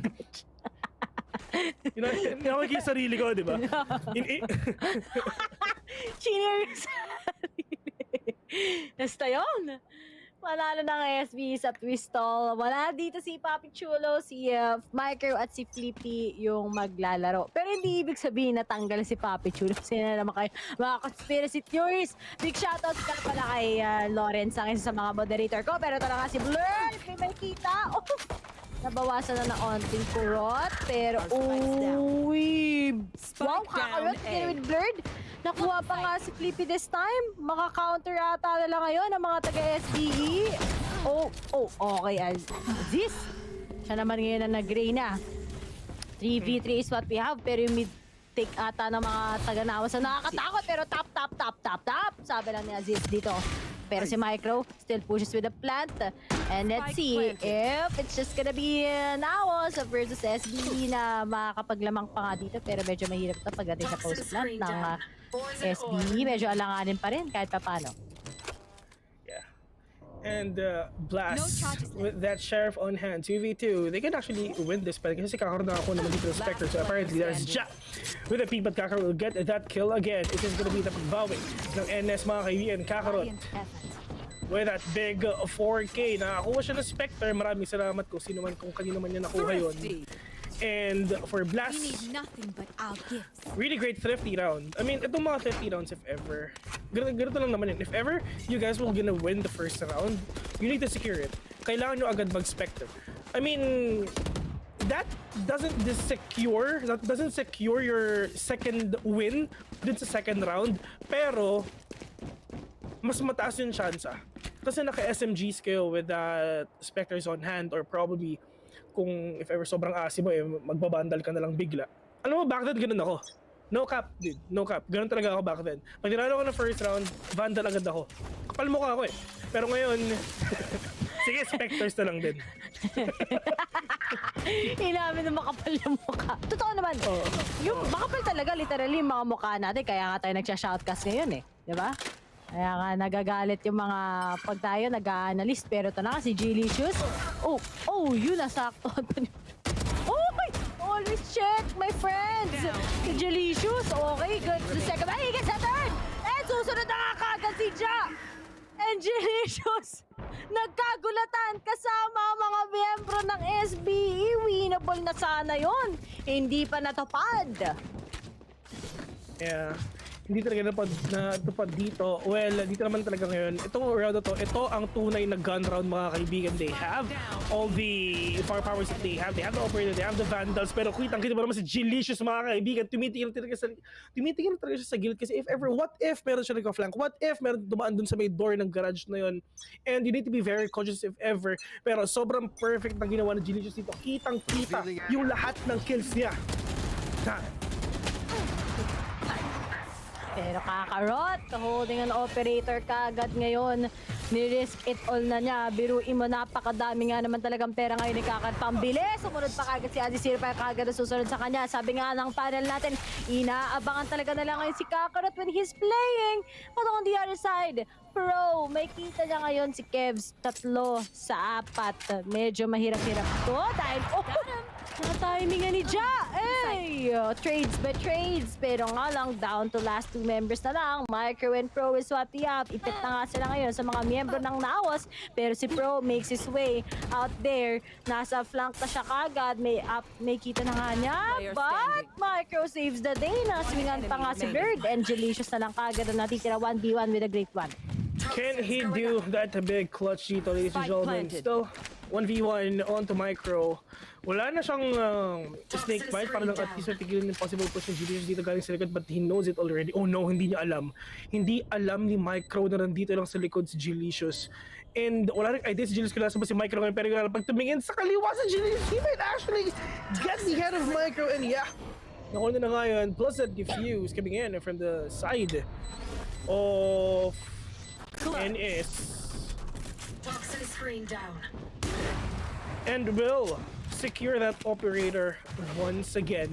Nakikita yung sarili ko, di ba? Cheers! Basta yun. Manalo ng SB sa Twistall. Wala dito si Papi Chulo, si Micro at si Flippy yung maglalaro. Pero hindi ibig sabihin na tanggal si Papi Chulo. Sino naman kayo mga conspiracy theories. Big shoutouts ka pala kay Lawrence, ang isa sa mga moderator ko. Pero ito na nga si Blur. May kita. Oh! Nabawasan na onting kurot. Pero, uy! Wow, kakarot. Together with Blurred. Nakuha pa nga si Flippy this time. Maka-counter ata nila ngayon ang mga taga-SBE. Oh, okay. Aziz. Siya naman ngayon na nag-gray na. 3v3 is what we have. Pero yung mid-take ata ng mga taga-nawas na nakakatakot. Pero tap. Sabi lang ni Aziz dito. Pero si Micro still pushes with the plant. And let's see if it's just gonna be NAOS versus SB na makakapaglamang pa nga dito. Pero medyo mahirap ito pagdating sa post plant ng SB. Medyo alanganin pa rin kahit pa paano. Yeah. And Blast with that Sheriff on hand. 2v2. They can actually win this fight kasi kakaroon na ako naman dito ng Spectre. So apparently there's Ja with a peek, but Kakarot will get that kill again. It is gonna be the pagbawi ng NS, mga kaibigan. Kakarot with that big 4K. Nakakuha siya ng Spectre. Maraming salamat kung kanino man niya nakuha yun. And for Blast, really great thrifty round. I mean, itong mga thrifty rounds, if ever, ganito lang naman yun. If ever you guys will gonna win the first round, you need to secure it. Kailangan nyo agad mag-Spectre. I mean, that doesn't secure your second win dun sa second round, pero mas mataas yung chance kasi naka-SMG skill with that Spectres on hand, or probably kung if ever sobrang asi mo magbabandal ka na lang bigla. Alam mo, back then ganun ako. No cap, dude. No cap. Ganun talaga ako back then. Pag tinalo ko ng first round, vandal agad ako. Kapal mukha ako eh. Pero ngayon, sige, Spectres na lang din. Inamin na makapal yung mukha. Totoo naman. Yung makapal talaga, literally, yung mga mukha natin. Kaya nga tayo nagsha-shoutcast ngayon eh. Diba? Kaya nga nagagalit yung mga pag tayo nag-analyst. Pero ito na si Delicious. Yun nasakto. Always check, my friends. Si Delicious. Okay, good. The second. He gets a third. And susunod na nga kagad si Ja. And Delicious. Nagkagulatan kasama mga miyembro ng SBE. Winnable na sana yon. Hindi pa natupad. Yeah. hindi talaga natupad dito. Well, dito naman talaga ngayon. Itong round na to, ito ang tunay na gun round mga kaibigan. They have all the powers that they have. They have the operator, they have the vandals. Pero kitang-kita mo naman si Delicious mga kaibigan. Tumitingin talaga siya sa guild. Kasi if ever, what if meron siya nagka-flank? What if meron dumaan dun sa may door ng garage na yun? And you need to be very cautious if ever. Pero sobrang perfect na ginawa ng Delicious dito. Kitang-kita yung lahat ng kills niya. Pero kakarot, holding an operator kagad ngayon. Ni-risk it all na niya. Biruin mo, napakadami nga naman talagang pera ngayon ni Kakarot. Pambilis! Sumunod pa kagad si Azizir pa kagad na susunod sa kanya. Sabi nga ng panel natin, inaabangan talaga na lang ngayon si Kakarot when he's playing. But on the other side, Pro, may kita niya ngayon si Kevs 3-4. Medyo mahirap-hirap to dahil na-timingan ni Ja! Hey! Trades by trades. Pero nga lang, down to last 2 members na lang. Micro and Pro is swapping up. Ipit na nga sila ngayon sa mga miyembro ng NAOS. Pero si Pro makes his way out there. Nasa flank na siya kagad. May kita na nga niya. But Micro saves the day. Naswingan pa nga si Bird. And Delicious na lang kagad na natitira 1v1 with a great one. Can he do that big clutch dito, ladies and gentlemen? Still, 1v1 onto Micro. Wala na siyang snake bite para lang at least matigilin yung possible push ng Delicious dito galing sa likod, but he knows it already. Oh no, hindi niya alam. Hindi alam ni Micro na nandito lang sa likod si Delicious. And wala rin idea si Delicious kung nasa ba si Micro ngayon, pero pag tumingin sa kaliwa si Delicious, he might actually get the head of Micro, and yeah, nakuha na ngayon. Plus that diffuse coming in from the side of NAOS. Toxin screen down. And will secure that operator once again.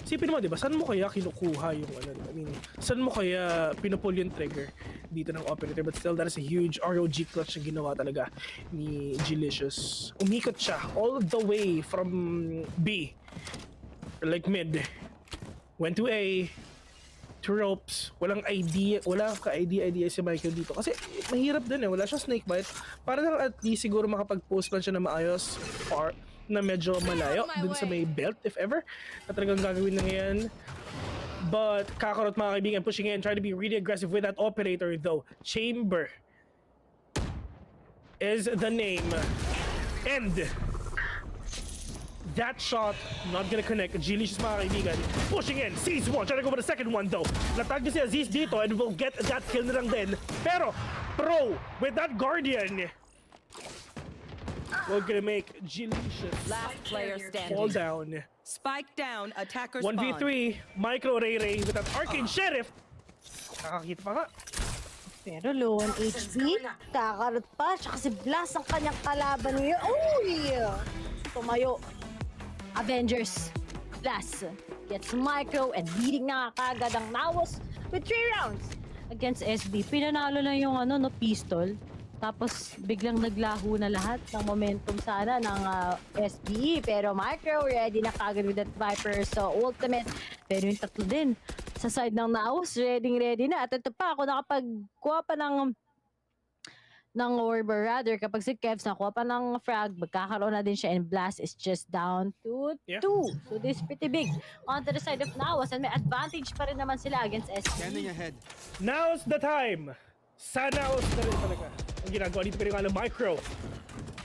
Sipin mo, diba? Saan mo kaya kinukuha yung I mean, saan mo kaya pinupull yung trigger dito ng operator? But still, that is a huge ROG clutch na ginawa talaga ni Delicious. Umikot siya all the way from B, like mid, went to A, to ropes. Walang idea, wala ka-idea si Michael dito. Kasi mahirap din wala siyang snake bite. Para lang at least siguro makapag-post plan siya na maayos far, na medyo malayo dun sa may belt if ever. Na talagang gagawin na ngayon. But Kakarot mga kaibigan pushing in, trying to be really aggressive with that operator though. Chamber is the name. And that shot not gonna connect. Delicious mga kaibigan pushing in, sees one, trying to go for the second one though. Natag niya si Aziz dito and will get that kill na lang din. Pero Pro with that Guardian will gonna make Delicious last player standing. fall down. Spike down, attackers 1v3, Micro Ray with that Arcane Sheriff. Nakakita pa nga. Pero low on HP, Kakarot pa. Siya kasi blast ang kanyang kalaban niya. Uy! Tumayo. Avengers. Blast. Gets Micro and beating na kagad ang NAOS with 3 rounds against SB. Pinanalo na yung pistol. Tapos biglang naglaho na lahat ng momentum sana ng SBE. Pero Micro ready na kagad with that Viper. So ultimate. Pero yung tatlo din sa side ng NAOS, ready na. At ito pa, ako nakapagkuha pa ng orb, or rather, kapag si Kevs nakuha pa ng frag, magkakaroon na din siya, and Blast is just down to 2. So this is pretty big. On to the side of NAOS, and may advantage pa rin naman sila against SB. Standing ahead. Now's the time! Sa NAOS na rin talaga. Ang ginagawa dito pero nga Micro.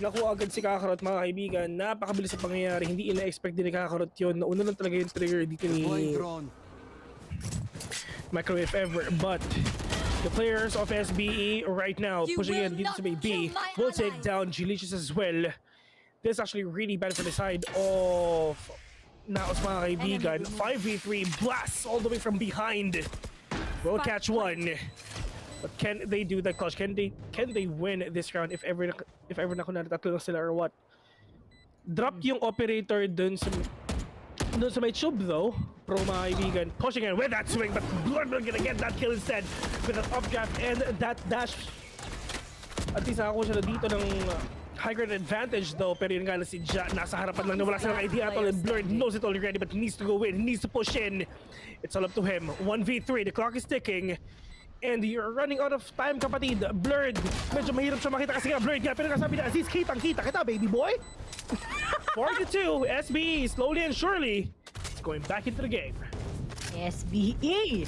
Nakuha agad si Kakarot mga kaibigan. Napakabilis sa pangyayari. Hindi ina-expect din ni Kakarot yun. Nauna lang talaga yung trigger dito ni Micro if ever. But the players of SBE right now pushing in dito sa B will take down Delicious as well. This is actually really bad for the side of NAOS mga kaibigan. 5v3 blasts all the way from behind. Will catch one. But can they do that clutch? Can they win this round if ever na kunwari tatlo lang sila or what? Drop yung operator dun sa may tube though. Pro mga kaibigan pushing in with that swing, but Blood will gonna get that kill instead with that updraft and that dash. At least nakakuha siya na dito ng high ground advantage though. Pero yun nga na si Ja, nasa harapan lang na wala silang idea at all, and Blurred knows it already, but he needs to go in, he needs to push in. It's all up to him. 1v3, the clock is ticking. And you're running out of time, kapatid. Blurred, medyo mahirap siya makita kasi nga Blurred nga. Pero kasabi na Aziz, kitang-kita kita, baby boy. 4-2, SBE slowly and surely is going back into the game. SBE.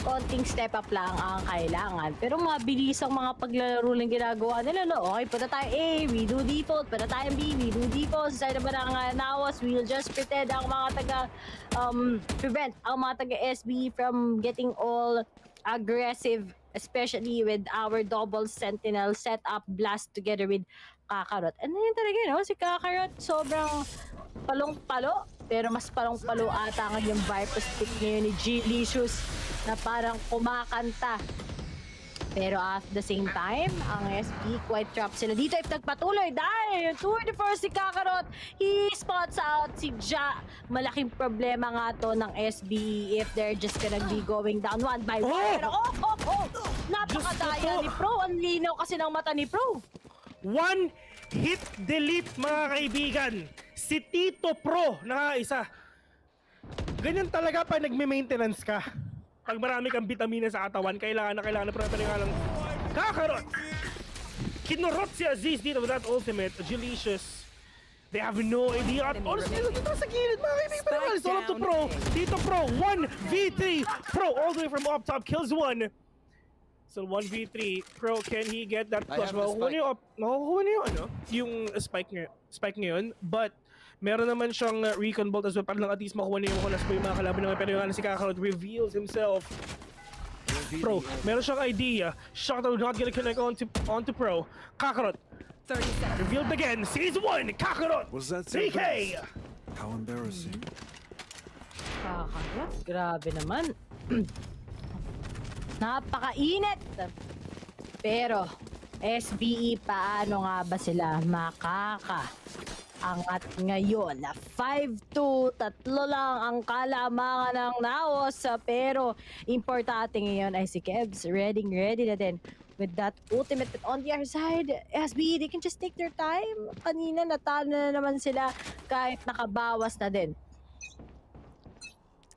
Konting step up lang ang kailangan. Pero mabilis ang mga paglalaro ng ginagawa nila, no? Okay, punta tayo A, we do default. Punta tayo B, we do default. Sa side naman ng NAOS, we'll just pretend ang mga prevent ang mga taga-SBE from getting all aggressive, especially with our double sentinel setup blast together with Kakarot. And then talaga, no? Si Kakarot, sobrang palong-palo. Pero mas palong-palo ata ang yung Viper stick ngayon ni G-Licious na parang kumakanta. Pero at the same time, ang SB quite trapped sila dito. If nagpatuloy dahil tour de force si Kakarot, he spots out si Ja. Malaking problema nga to ng SB if they're just gonna be going down one by one. Pero napakadaya ni Pro. Ang linaw kasi ng mata ni Pro. One hit delete mga kaibigan. Si Tito Pro na isa. Ganyan talaga pag nagme-maintenance ka. Pag marami kang vitamina sa katawan, kailangan na pero nga lang Kakarot. Kinurot si Aziz dito with that ultimate. Delicious. They have no idea at all. Dito sa gilid mga kaibigan. It's all up to Pro. Tito Pro, 1v3. Pro all the way from up top, kills one. So 1v3, Pro, can he get that flush? Makukuha niya yung spike ngayon, but meron naman siyang recon bolt as well para lang at least makuha niya yung kulas po yung mga kalaban naman. Pero yung si Kakarot reveals himself. Pro, meron siyang idea. Shuttle not gonna connect onto Pro. Kakarot, 30 seconds. revealed again, sees one, Kakarot, Was that 3K! How embarrassing. Kakarot, grabe naman. Napakainit. Pero SBE, paano nga ba sila makakaangat ngayon? 5-2, tatlo lang ang kalamangan ng NAOS. Pero importante ngayon ay si Kevs ready na din with that ultimate. But on the other side, SBE, they can just take their time. Kanina natalo na naman sila kahit nakabawas na din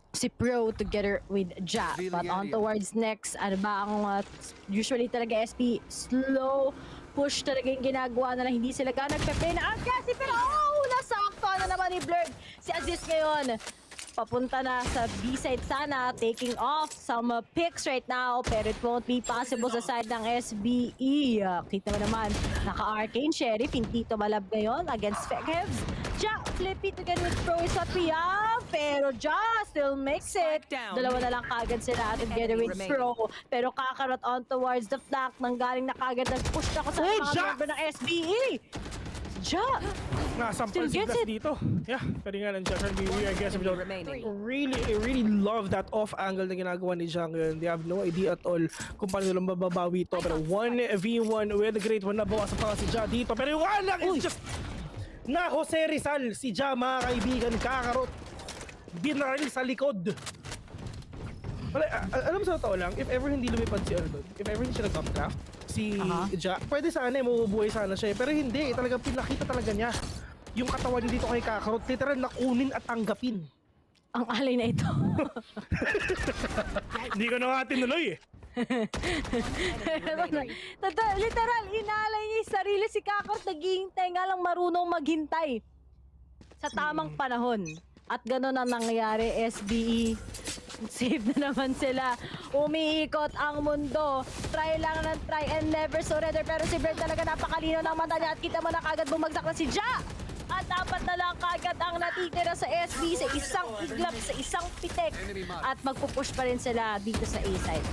si Pro together with Ja. But on towards next, ano ba ang usually talaga SP, slow push talaga yung ginagawa na hindi sila ka nagpe-play na kasi pero nasakto na naman ni Blurred. Si Aziz ngayon, papunta na sa B-side sana, taking off some picks right now, pero it won't be possible sa side ng SBE. Kita mo naman, naka-Arcane Sheriff, hindi tumalab ngayon against Fekevs. Ja, Flippy together with Pro is what we have, pero Ja still makes it. Dalawa na lang kagad sila together with Pro, pero Kakarot on towards the flank, nanggaling na kagad, nag-push na ko sa mga member ng SBE. Ja! Nasampal si Blast dito. Yeah, pero nga lang trying to be really aggressive. I really love that off angle na ginagawa ni Ja ngayon. They have no idea at all kung paano nila mababawi ito. Pero 1v1 with the great one, nabawasan pa si Ja dito. Pero yung anak is just na Jose Rizal. Si Ja, mga kaibigan, Kakarot. Binaril sa likod. Wala, alam sa totoo lang, if ever hindi lumipad si Erdon, if ever hindi siya nag-top draft, si Ja, pwede sana mabubuhay sana siya pero hindi, talagang pinakita talaga niya yung katawan dito kay Kakarot, literal na kunin at tanggapin. Ang alay na ito. Hindi ko na nga tinuloy Literal, inalay niya yung sarili si Kakarot, naghihintay nga lang marunong maghintay sa tamang panahon. At gano'n ang nangyayari, SBE. Save na naman sila. Umiikot ang mundo. Try lang ng try and never surrender. Pero si Bren talaga napakalino ng mata niya. At kita mo na kagad bumagsak na si Ja. At dapat na lang kagad ang natitira sa SB sa isang iglap, sa isang pitek. At magpupush pa rin sila dito sa A-side.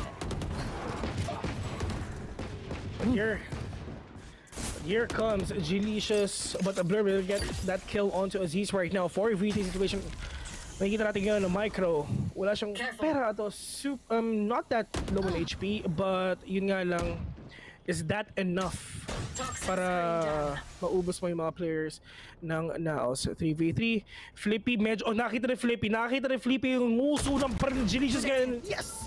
Here comes Gelicious, but Blur will get that kill onto Aziz right now. 4v3 situation. Makikita natin ngayon na Micro. Wala siyang pera ito. Not that low in HP, but yun nga lang, is that enough para maubos mo yung mga players ng NAOS? 3v3. Flippy, medyo, nakita rin Flippy yung nguso ng Gelicious ngayon. Yes!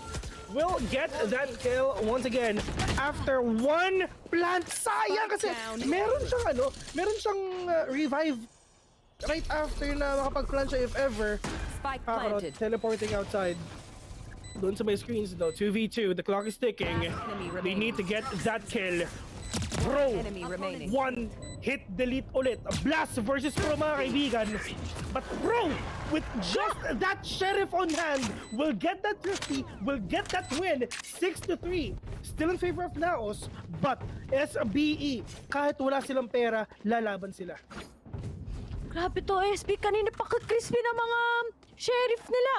Will get that kill once again after one plant. Sayang kasi meron siyang revive right after na makapag-plant siya if ever. Spike planted. Teleporting outside. Doon sa may screens though. 2v2, the clock is ticking. They need to get that kill. Bro, Enemy remaining. one hit delete ulit. Blast versus Pro mga kaibigan. But bro, with just that Sheriff on hand, will get that 50, will get that win. 6-3. Still in favor of NAOS, but SBE, kahit wala silang pera, lalaban sila. Grabe to, SB. Kanina pa ka-crispy ng mga sheriff nila.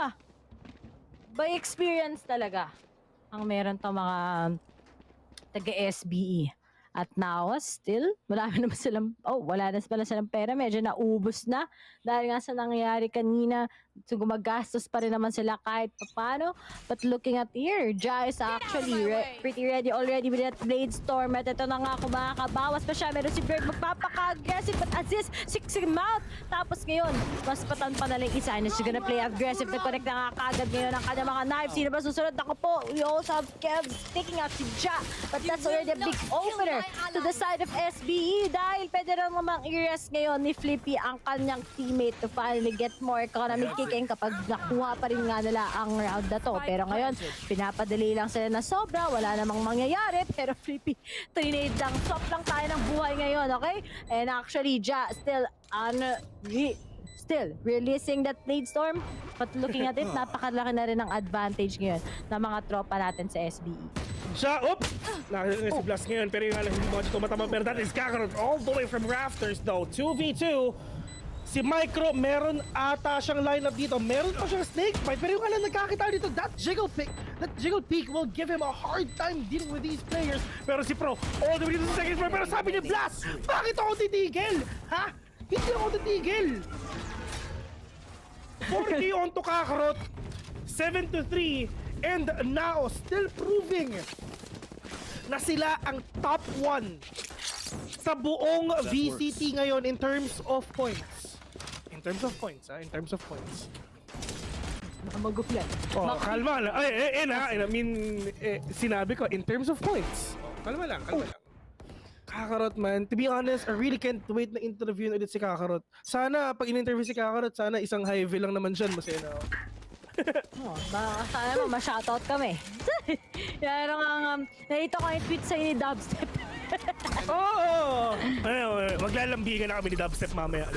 By experience talaga ang meron to mga taga-SBE. At NAOS, still, wala na pala silang pera. Medyo naubos na. Dahil nga sa nangyayari kanina, so gumagastos pa rin naman sila kahit paano. But looking at here, Ja is actually pretty ready already with that Blade Storm. At ito na nga, kung makakabawas pa siya. Meron si Bird magpapaka-aggressive, but Aziz, 6 him out. Tapos ngayon, mas patan pa na lang isa. And she's gonna play aggressive. Nag-connect na nga kagad ngayon ang kanyang mga knives. Sino ba susunod? Ako po, we also have Kev taking out si Ja. But that's already a big opener to the side of SBE dahil pwede rin namang i-rest ngayon ni Flippy ang kanyang teammate to finally get more economic kicking kapag nakuha pa rin nga nila ang round na to. Pero ngayon, pinapadali lang sila na sobra, wala namang mangyayari, pero Flippy, trinade lang, swap lang tayo ng buhay ngayon, okay? And actually, Ja still releasing that Blade Storm, but looking at it, napakalaki na rin ang advantage ngayon ng mga tropa natin sa SBE. Siya, nakakita si Blast ngayon, pero yung alam, hindi mo dito matama, pero that is Kakarot all the way from rafters though. 2v2, si Micro, meron ata siyang lineup dito, meron pa siyang snake bite, pero yung alam, nagkakita dito, that jiggle peak will give him a hard time dealing with these players. Pero si Pro, all the way dito sa second floor, pero sabi ni Blast, bakit ako titigil? Ha? Hindi ako titigil! 4K on to Kakarot, 7-3, and NAOS still proving na sila ang top 1 sa buong VCT ngayon in terms of points. In terms of points. Maguplan. Oh, kalma lang. I mean, sinabi ko, in terms of points. Kalma lang. Kakarot, man. To be honest, I really can't wait na interview ulit si Kakarot. Sana, pag in-interview si Kakarot, sana isang high-V lang naman dyan. Masaya na ako. Baka sana mo, ma-shoutout kami. Yan ang nakita ko yung tweet sa'yo ni Dubstep. Oo! Maglalambigan na kami ni Dubstep mamaya.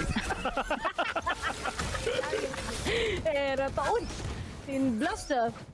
Pero taon, in Blast,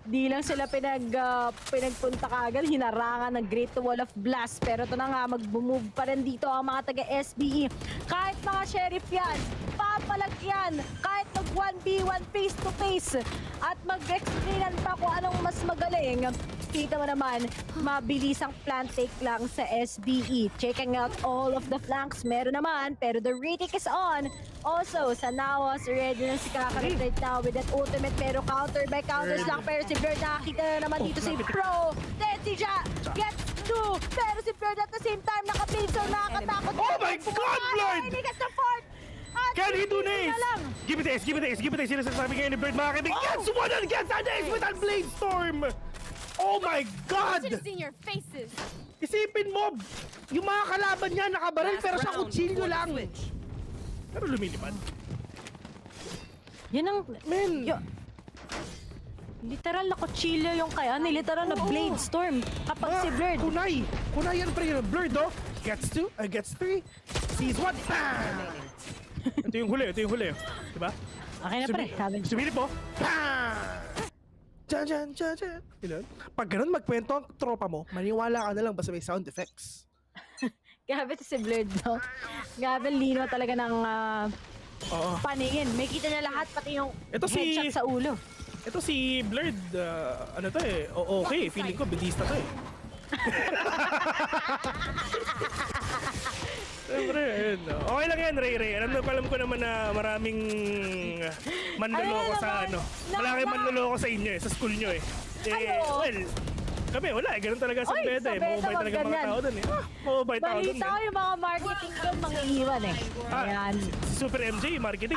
di lang sila pinagpunta kagad, hinarangan ng Great Wall of Blast. Pero ito na nga, mag-move pa rin dito ang mga taga-SBE. Kahit mga sheriff yan, papalag yan, kahit mag-1v1 face-to-face at mag-explainan pa kung anong mas magaling. Kita mo naman, mabilis ang plant take lang sa SBE. Checking out all of the flanks, meron naman, pero the retake is on. Also, sa NAOS, ready na si Kakarot right now with that ultimate, pero counter by counters lang. Pero si Bird nakakita na naman dito si Pro. Then si Ja gets two, pero si Bird at the same time naka-blade, so nakakatakot. Oh my God, Lord! He gets the fourth. Can he do this? Give it this. Sino sasabi ngayon ni Bird, mga kaibigan? Gets one and gets an ace with that Blade Storm! Oh my God! Your faces. Isipin mo, yung mga kalaban niya nakabaril pero siya kutsilyo lang. Pero lumilipad. Yan ang... literal na kutsilyo yung kaya, literal na Blade Storm kapag si Blurred. Kunay yan pre, Blurred oh. Gets two, gets three, sees one. Ito yung huli. Diba? Okay na pre. Sumilip po. Diyan. Pag ganun magkwento ang tropa mo, maniwala ka na lang basta may sound effects. Grabe si Blurred, no? Grabe lino talaga ng paningin. May kita niya lahat, pati yung headshot sa ulo. Ito si Blurred, okay, feeling ko bedista to eh. Siyempre, okay lang yan, Ray. Alam ko naman na maraming manloloko sa Maraming manloloko sa inyo sa school nyo eh. Well, kami wala ganun talaga sa beda eh. Mababay talaga mga tao dun eh. Mababay tao dun eh. Balita yung mga marketing doon, mga iwan eh. Ayan. Super MJ, marketing,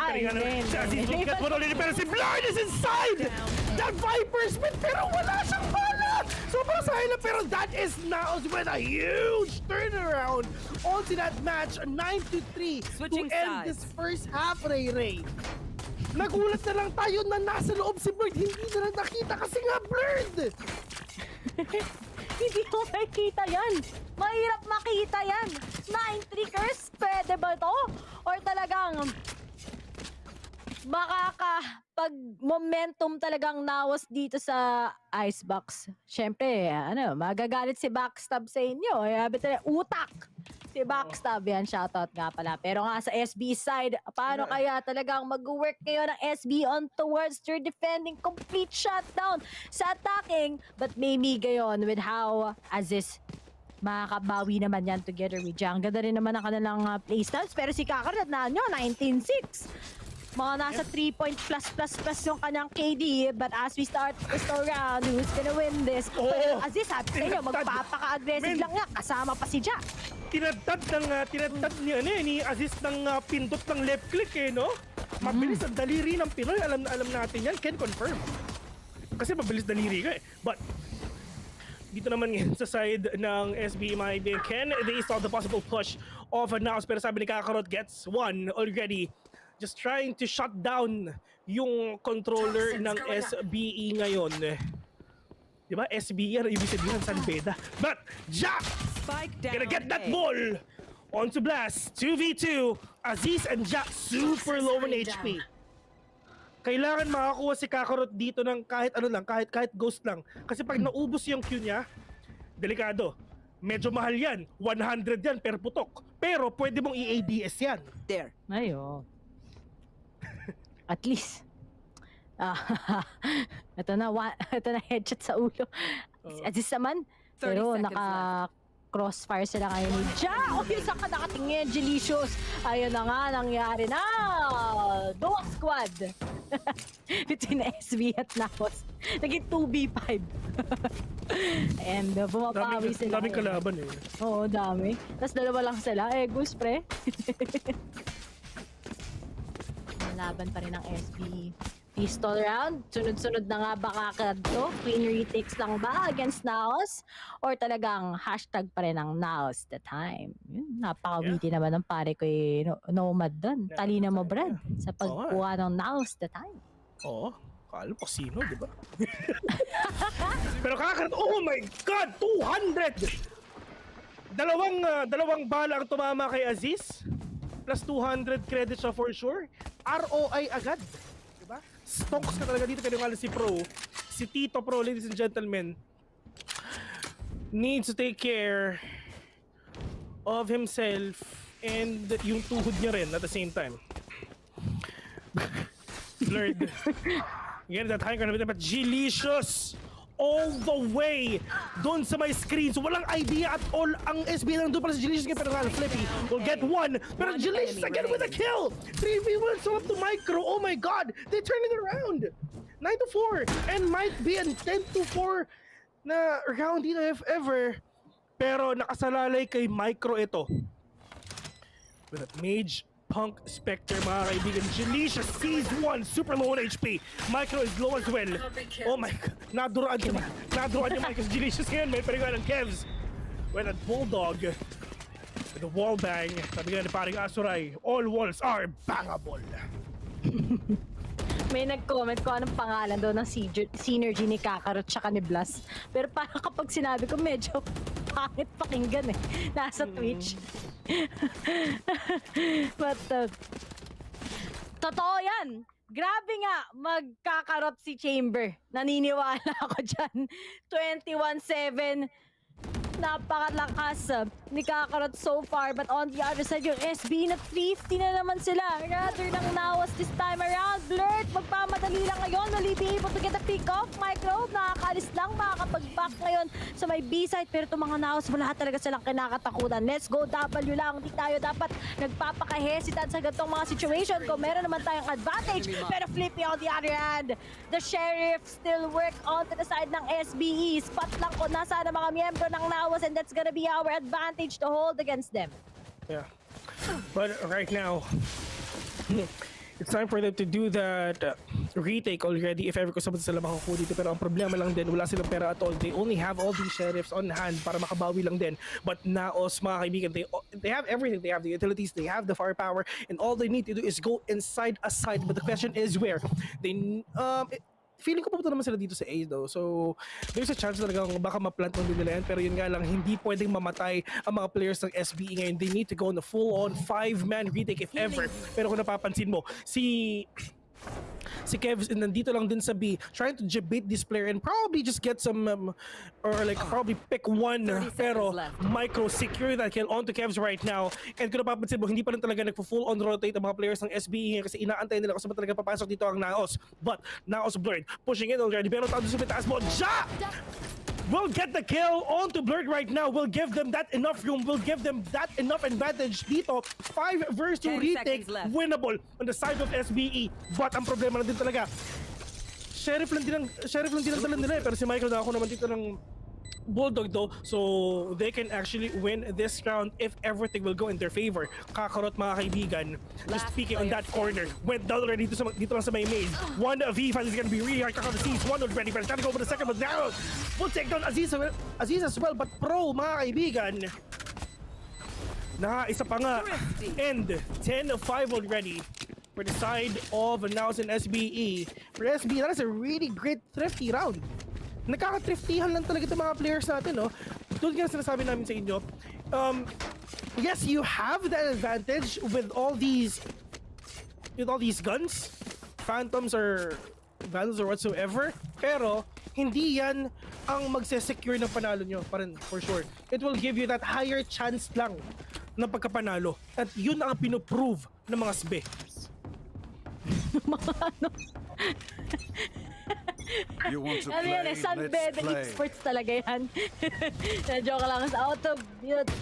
pero si Blurred is inside! That Viper spin, pero wala siyang bala! Sobrang silent, pero that is NAOS with a huge turnaround onto that match, 9-3 to end this first half, Ray. Nagulat na lang tayo na nasa loob si Blurred, hindi na lang nakita kasi nga Blurred! Hindi mo makikita yan. Mahirap makita yan. 9 triggers, pwede ba to? Or talagang pag-momentum talagang nawas dito sa Icebox. Siyempre, magagalit si Backstab sa inyo. Sabi talaga, utak! Si Backstab yan, shoutout nga pala. Pero nga sa SB side, paano kaya talagang mag-work kayo ng SB on towards your defending complete shutdown sa attacking? But maybe gayon with how ASUS makakabawi naman yan together with Jang. Ganda rin naman ang kanilang playstyles. Pero si Kakarot na nyo, 19-6. Mga nasa 3 point plus yung kanyang KD. But as we start this round, who's gonna win this? Pero ASUS, sabi sa inyo, magpapaka-aggressive lang nga. Kasama pa si Ja. Tinatad ni ASUS ng pindot ng left click no? Mabilis ang daliri ng Pinoy. Alam natin yan. Can confirm. Kasi mabilis daliri ka But dito naman ngayon sa side ng SB maybe can they solve the possible push of NAOS, pero sabi ni Kakarot gets one already. Just trying to shut down yung controller ng SBE ngayon. Diba? SBE yan, ibig sabihin San Beda. But Jack gonna get that ball onto Blast. 2v2. ASUS and Jack super low in HP. Kailangan makakuha si Kakarot dito ng kahit ano lang, kahit ghost lang. Kasi pag naubos yung Q niya, delikado. Medyo mahal yan. 100 yan per putok. Pero pwede mong i-ADS yan. There. Ayo. At least. Ito na headshot sa ulo. ASUS naman. Pero crossfire sila ngayon ni Ja! O yung saan ka nakatingin, Delicious! Ayun na nga, nangyari na! Duo squad! Between SB at NAOS. Naging 2v5. And bumapawi sila. Daming kalaban Oo, dami. Tapos dalawa lang sila. Goose pre. Laban pa rin ang SB. Pistol round. Sunod-sunod na nga baka kadto. Queen retakes lang ba against NAOS? Or talagang hashtag pa rin ang NAOS the time? Napakawiti naman ng pare ko Nomad doon. Talina mo, Bren, sa pagkuha ng NAOS the time. Oo. Kala ko sino, di ba? Pero Kakarot, oh my God! 200! Dalawang bala ang tumama kay ASUS. Plus 200 credits siya for sure. ROI agad. Diba? Stonks ka talaga dito. Pero nga si Pro, si Tito Pro, ladies and gentlemen, needs to take care of himself and yung tuhod niya rin at the same time. Blurred. Again, that high gonna be but Delicious all the way doon sa my screen. So walang idea at all ang SB lang doon para sa Delicious. Pero nga, Flippy will get one. Pero Delicious again with a kill. 3v1 so up to Micro. Oh my God. They turn it around. 9-4. And might be a 10-4 na round dito if ever. Pero nakasalalay kay Micro ito. With that Mage, Punk, Spectre, mga kaibigan. Delicious sees one, super low on HP. Micro is low as well. Oh my God. Naduraan yung Micro's Delicious ngayon. May parigalan ng Kevs. With that Bulldog. With the wall bang. Sabi nga ni paring Asuray, all walls are bangable. May nag-comment ko anong pangalan doon ng synergy ni Kakarot tsaka ni Blast. Pero parang kapag sinabi ko, medyo pangit pakinggan nasa Twitch. But, totoo yan. Grabe nga, magkakarot si Chamber. Naniniwala ako dyan. 21-7. Napakalakas ni Kakarot so far. But on the other side, yung SB na 350 na naman sila. Rather ng NAOS this time around. Blurt, magpamadali lang ngayon. Will he be able to get a pick off? Micro, nakakaalis lang. Makakapag-back ngayon sa may B-side. Pero itong mga NAOS, wala talaga silang kinakatakutan. Let's go W lang. Hindi tayo dapat nagpapaka-hesitant sa ganitong mga situation. Kung meron naman tayong advantage. Pero Flippy on the other hand, the Sheriff still work on to the side ng SBE. Spot lang kung nasaan ang mga miyembro ng NAOS. And that's gonna be our advantage to hold against them. Yeah. But right now, it's time for them to do that retake already if ever kusabot sila makakuha dito. Pero ang problema lang din, wala silang pera at all. They only have all these sheriffs on hand para makabawi lang din. But NAOS, mga kaibigan, they have everything. They have the utilities, they have the firepower, and all they need to do is go inside a side. But the question is where? feeling ko pupunta naman sila dito sa A though. So, there's a chance talagang baka ma-plant din nila yan. Pero yun nga lang, hindi pwedeng mamatay ang mga players ng SBE ngayon. They need to go on a full-on 5-man retake if ever. Pero kung napapansin mo, si Kevs nandito lang din sa B, trying to debate this player and probably just get some or like probably pick one pero micro secure that kill onto Kevs right now. And kung napapansin mo, hindi pa rin talaga nagpo-full on rotate ang mga players ng SBE kasi inaantay nila kung saan talaga papasok dito ang NAOS. But NAOS blurred, pushing in already. Pero tayo sa taas mo, Ja! Will get the kill onto Blurred right now. Will give them that enough room. Will give them that enough advantage dito. 5 versus 2 retake. Winnable on the side of SBE. But ang problema na din talaga, Sheriff lang din ang dala nila pero si Michael na ako naman dito ng Bulldog though, so they can actually win this round if everything will go in their favor. Kakarot mga kaibigan, just peeking on that corner, went down already dito lang sa may maze. 1v5 is gonna be really hard. Kakarot sees one already, but trying to go for the second, but now we'll take down Aziz as well, but Pro mga kaibigan, isa pa nga, and 10-5 already for the side of NAOS and SBE. For SBE, that is a really great thrifty round. Nagkaka-thriftihan lang talaga itong mga players natin, no? Tulad nga sinasabi namin sa inyo, yes, you have that advantage with all these guns, Phantoms or Vandals or whatsoever, pero hindi yan ang magse-secure ng panalo nyo, parang for sure. It will give you that higher chance lang ng pagkapanalo. At yun ang pinoprove ng mga SBE. You want to play? Sunbed Esports talaga yan. Joke lang. Out of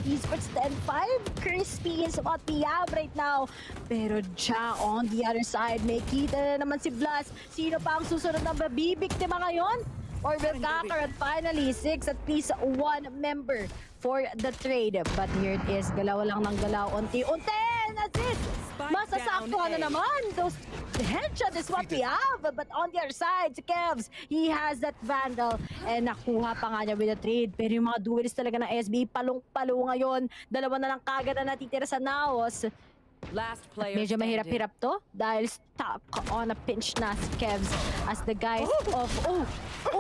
Esports 10-5, crispy is what we have right now. Pero Ja on the other side, may kita na naman si Blas. Sino pa ang susunod na mabibiktima ngayon? Or will Kakarot finally 6 at least 1 member for the trade? But here it is, galaw lang ng galaw. Unti-unti! That's it! Masasakto na naman! Those headshot is what we have, but on the other side, si Kevs, he has that Vandal and nakuha pa nga niya with the trade. Pero yung mga duelists talaga ng SB, palong-palo ngayon. Dalawa na lang kagad na natitira sa NAOS. Last player Medyo mahirap-hirap to dahil stop on a pinch na si Kevs as the guys of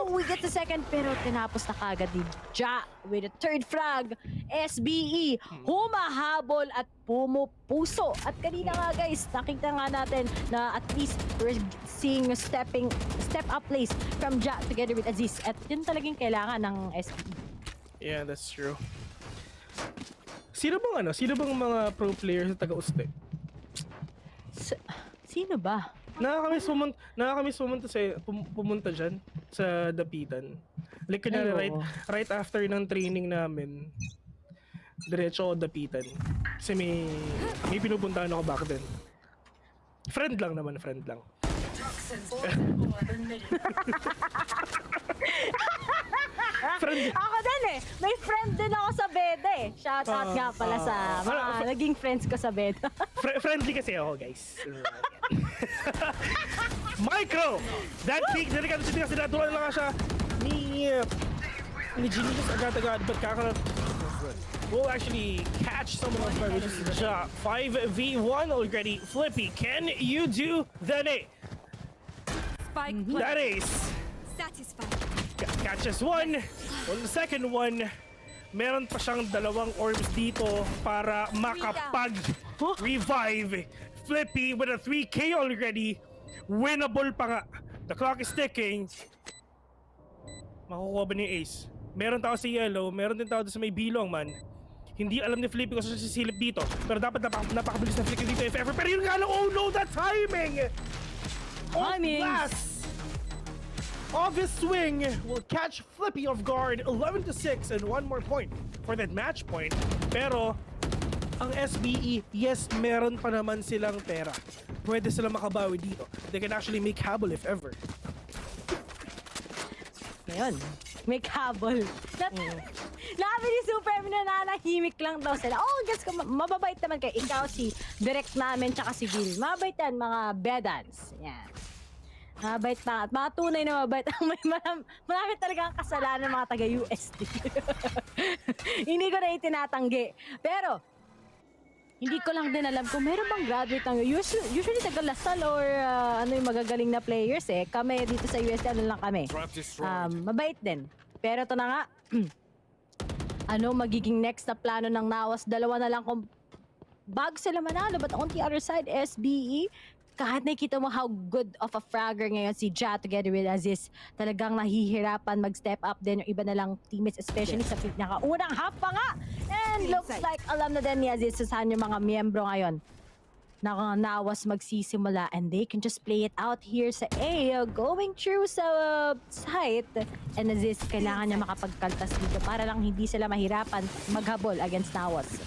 we get the second pero tinapos na kagad ni Ja with the third frag. SBE humahabol at pumupuso at kanina nga guys nakita nga natin na at least we're seeing step up plays from Ja together with Aziz at yun talagang kailangan ng SBE. Yeah, that's true. Sino bang mga pro players sa taga-Uste? Sino ba? Nakakamiss pumunta dyan sa Dapitan. Like kunyari right after ng training namin, diretso ako Dapitan. Kasi may pinupuntahan ako back then. Friend lang. Ako din eh. May friend din ako sa Beda eh. Shout out nga pala sa mga naging friends ko sa Beda. Friendly kasi ako, guys. Micro! That peak, delikado siya kasi natulan lang siya ni Genius agad-agad, but Kakarot will actually catch someone else by which is Ja. 5v1 already. Flippy, can you do that? That is satisfied. Catches one. On the second one, meron pa siyang dalawang orbs dito para makapag-revive. Flippy with a 3K already. Winnable pa nga. The clock is ticking. Makukuha ba ni Ace? Meron tao sa yellow, meron din tao sa may bilong man. Hindi alam ni Flippy kung saan siya sisilip dito. Pero dapat napakabilis na Flippy dito if ever. Pero yun nga lang, oh no, the timing! Blast! Of his swing will catch Flippy off guard. 11-6 and one more point for that match point. Pero ang SBE, yes, meron pa naman silang pera. Pwede silang makabawi dito. They can actually make habol if ever. Ngayon, make habol. Labi ni Super, nananahimik lang daw sila. Oh, guess ko, mababait naman kayo. Ikaw si direct namin tsaka si Bill. Mababait yan, mga bedans. Yan. Mabait pa at mga tunay na mabait. Marami talagang kasalanan ng mga taga-USD. Hindi ko na itinatanggi. Pero, Hindi ko lang din alam kung meron bang graduate ng usually taga Lasal or ano yung magagaling na players eh. Kami dito sa USD ano lang kami. Mabait din. Pero ito na nga. Ano magiging next na plano ng NAOS? Dalawa na lang kung bago sila manalo. But on the other side, SBE, kahit nakikita mo how good of a fragger ngayon si Ja together with Aziz, talagang nahihirapan mag-step up din yung iba na lang teammates, especially sa pinakaunang half pa nga. And looks like alam na din ni Aziz saan yung mga miyembro ngayon na NAOS magsisimula and they can just play it out here sa A, going through sa site. And Aziz, kailangan niya makapagkaltas dito para lang hindi sila mahirapan maghabol against NAOS.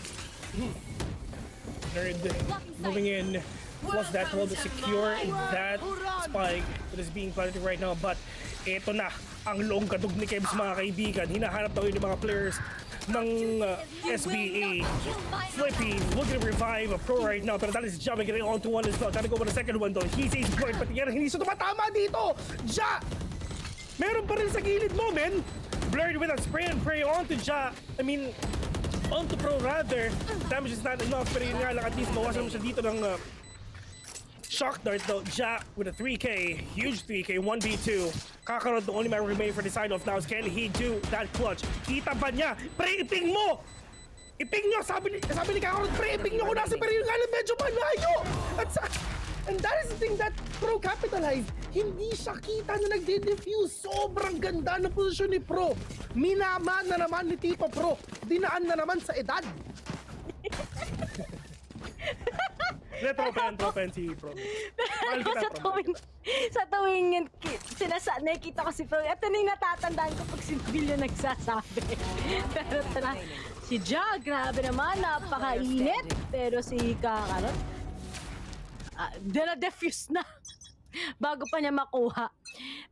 Nerd moving in. Was that hold to secure that spike that is being planted right now, but eto na ang long kadug ni Kebs mga kaibigan. Hinahanap daw yung mga players ng SBA. Flippy looking to revive a pro right now, pero that is Ja getting onto one as well. Trying to go for the second one though. He says Blurred, but again, hindi siya tumatama dito. Ja! Meron pa rin sa gilid mo, men. Blurred with a spray and pray onto Ja. I mean, onto pro rather. Damage is not enough, pero yun nga lang at least mawasan mo siya dito ng shock dart though. Ja with a 3K, huge 3K, 1v2. Kakarot, the only man remaining for the side of now. Can he do that clutch? Kita ba niya? Pre, iping mo! Iping nyo! Sabi ni Kakarot, pre, iping nyo kung nasa pero yung alam medyo malayo! And that is the thing that Pro capitalized. Hindi siya kita na nagde-defuse. Sobrang ganda ng posisyon ni Pro. Minaman na naman ni Tito Pro. Dinaan na naman sa edad. Tropen si Pro. Sa tuwing nakikita ko si Pro, ito na yung natatandaan ko pag si Bill yung nagsasabi. Pero ito na, si Ja, grabe naman, napakainit. Pero si Kakarot, na-defuse na bago pa niya makuha.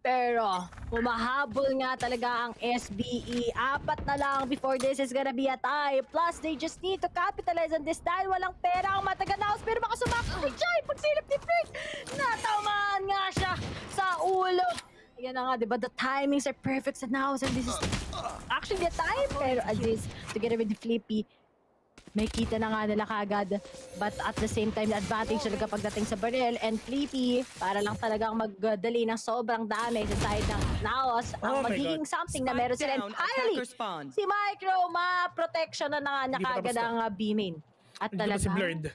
Pero humahabol nga talaga ang SBE. 4 na lang before this is gonna be a tie. Plus, they just need to capitalize on this dahil walang pera ang mataga NAOS. Pero baka sumakot si Jai. Pagsilip ni Frank, natamaan nga siya sa ulo. Yan na nga, diba? The timings are perfect sa NAOS. And this is actually the time. Pero Aziz, together with the Flippy, may kita na nga nila kagad. But at the same time, the advantage talaga pagdating sa barrel. And Flippy, para lang talagang magdali ng sobrang damage sa side ng NAOS, ang magiging something na meron sila entirely. Si Micro, ma-protection na nga niya kagad ang B-main. At talaga. Si Blurred.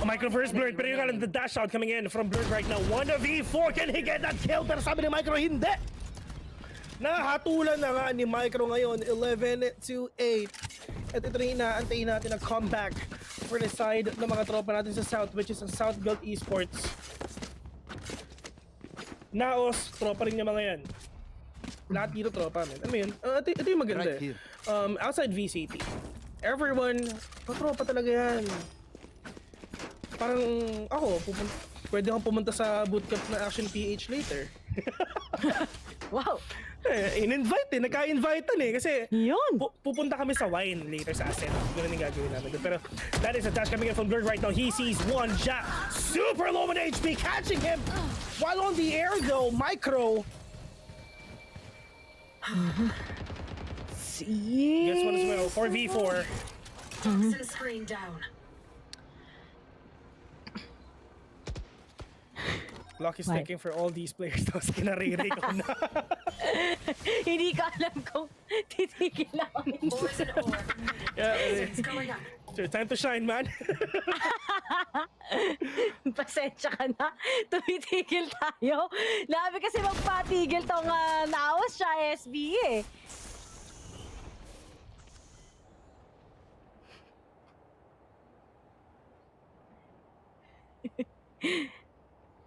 Micro first Blurred, pero yung the dash out coming in from Blurred right now. 1v4, can he get that kill? Pero sabi ni Micro, hindi. Nahatulan na nga ni Micro ngayon, 11-8. At ito na inaantayin natin ang comeback for the side ng mga tropa natin sa South, which is ang South Built Esports. NAOS, tropa rin niya mga yan. Lahat dito tropa, man. I mean, ito yung maganda. Right outside VCT, everyone, patropa talaga yan. Parang ako, pwede akong pumunta sa bootcamp na Action PH later. Wow! In-invite nagka-invite kasi pupunta kami sa wine later sa asset. Ganun yung gagawin namin. Pero that is a dash coming in from Blurred right now. He sees one Ja, super low on HP, catching him while on the air though. Micro. See? Gets one as well. 4v4. Screen down. Clock is ticking for all these players. Tapos kinariri ko na. Hindi ko alam kung titigil ako. So, time to shine, man. Pasensya ka na. Tumitigil tayo. Labi kasi magpatigil tong NAOS siya SBE eh.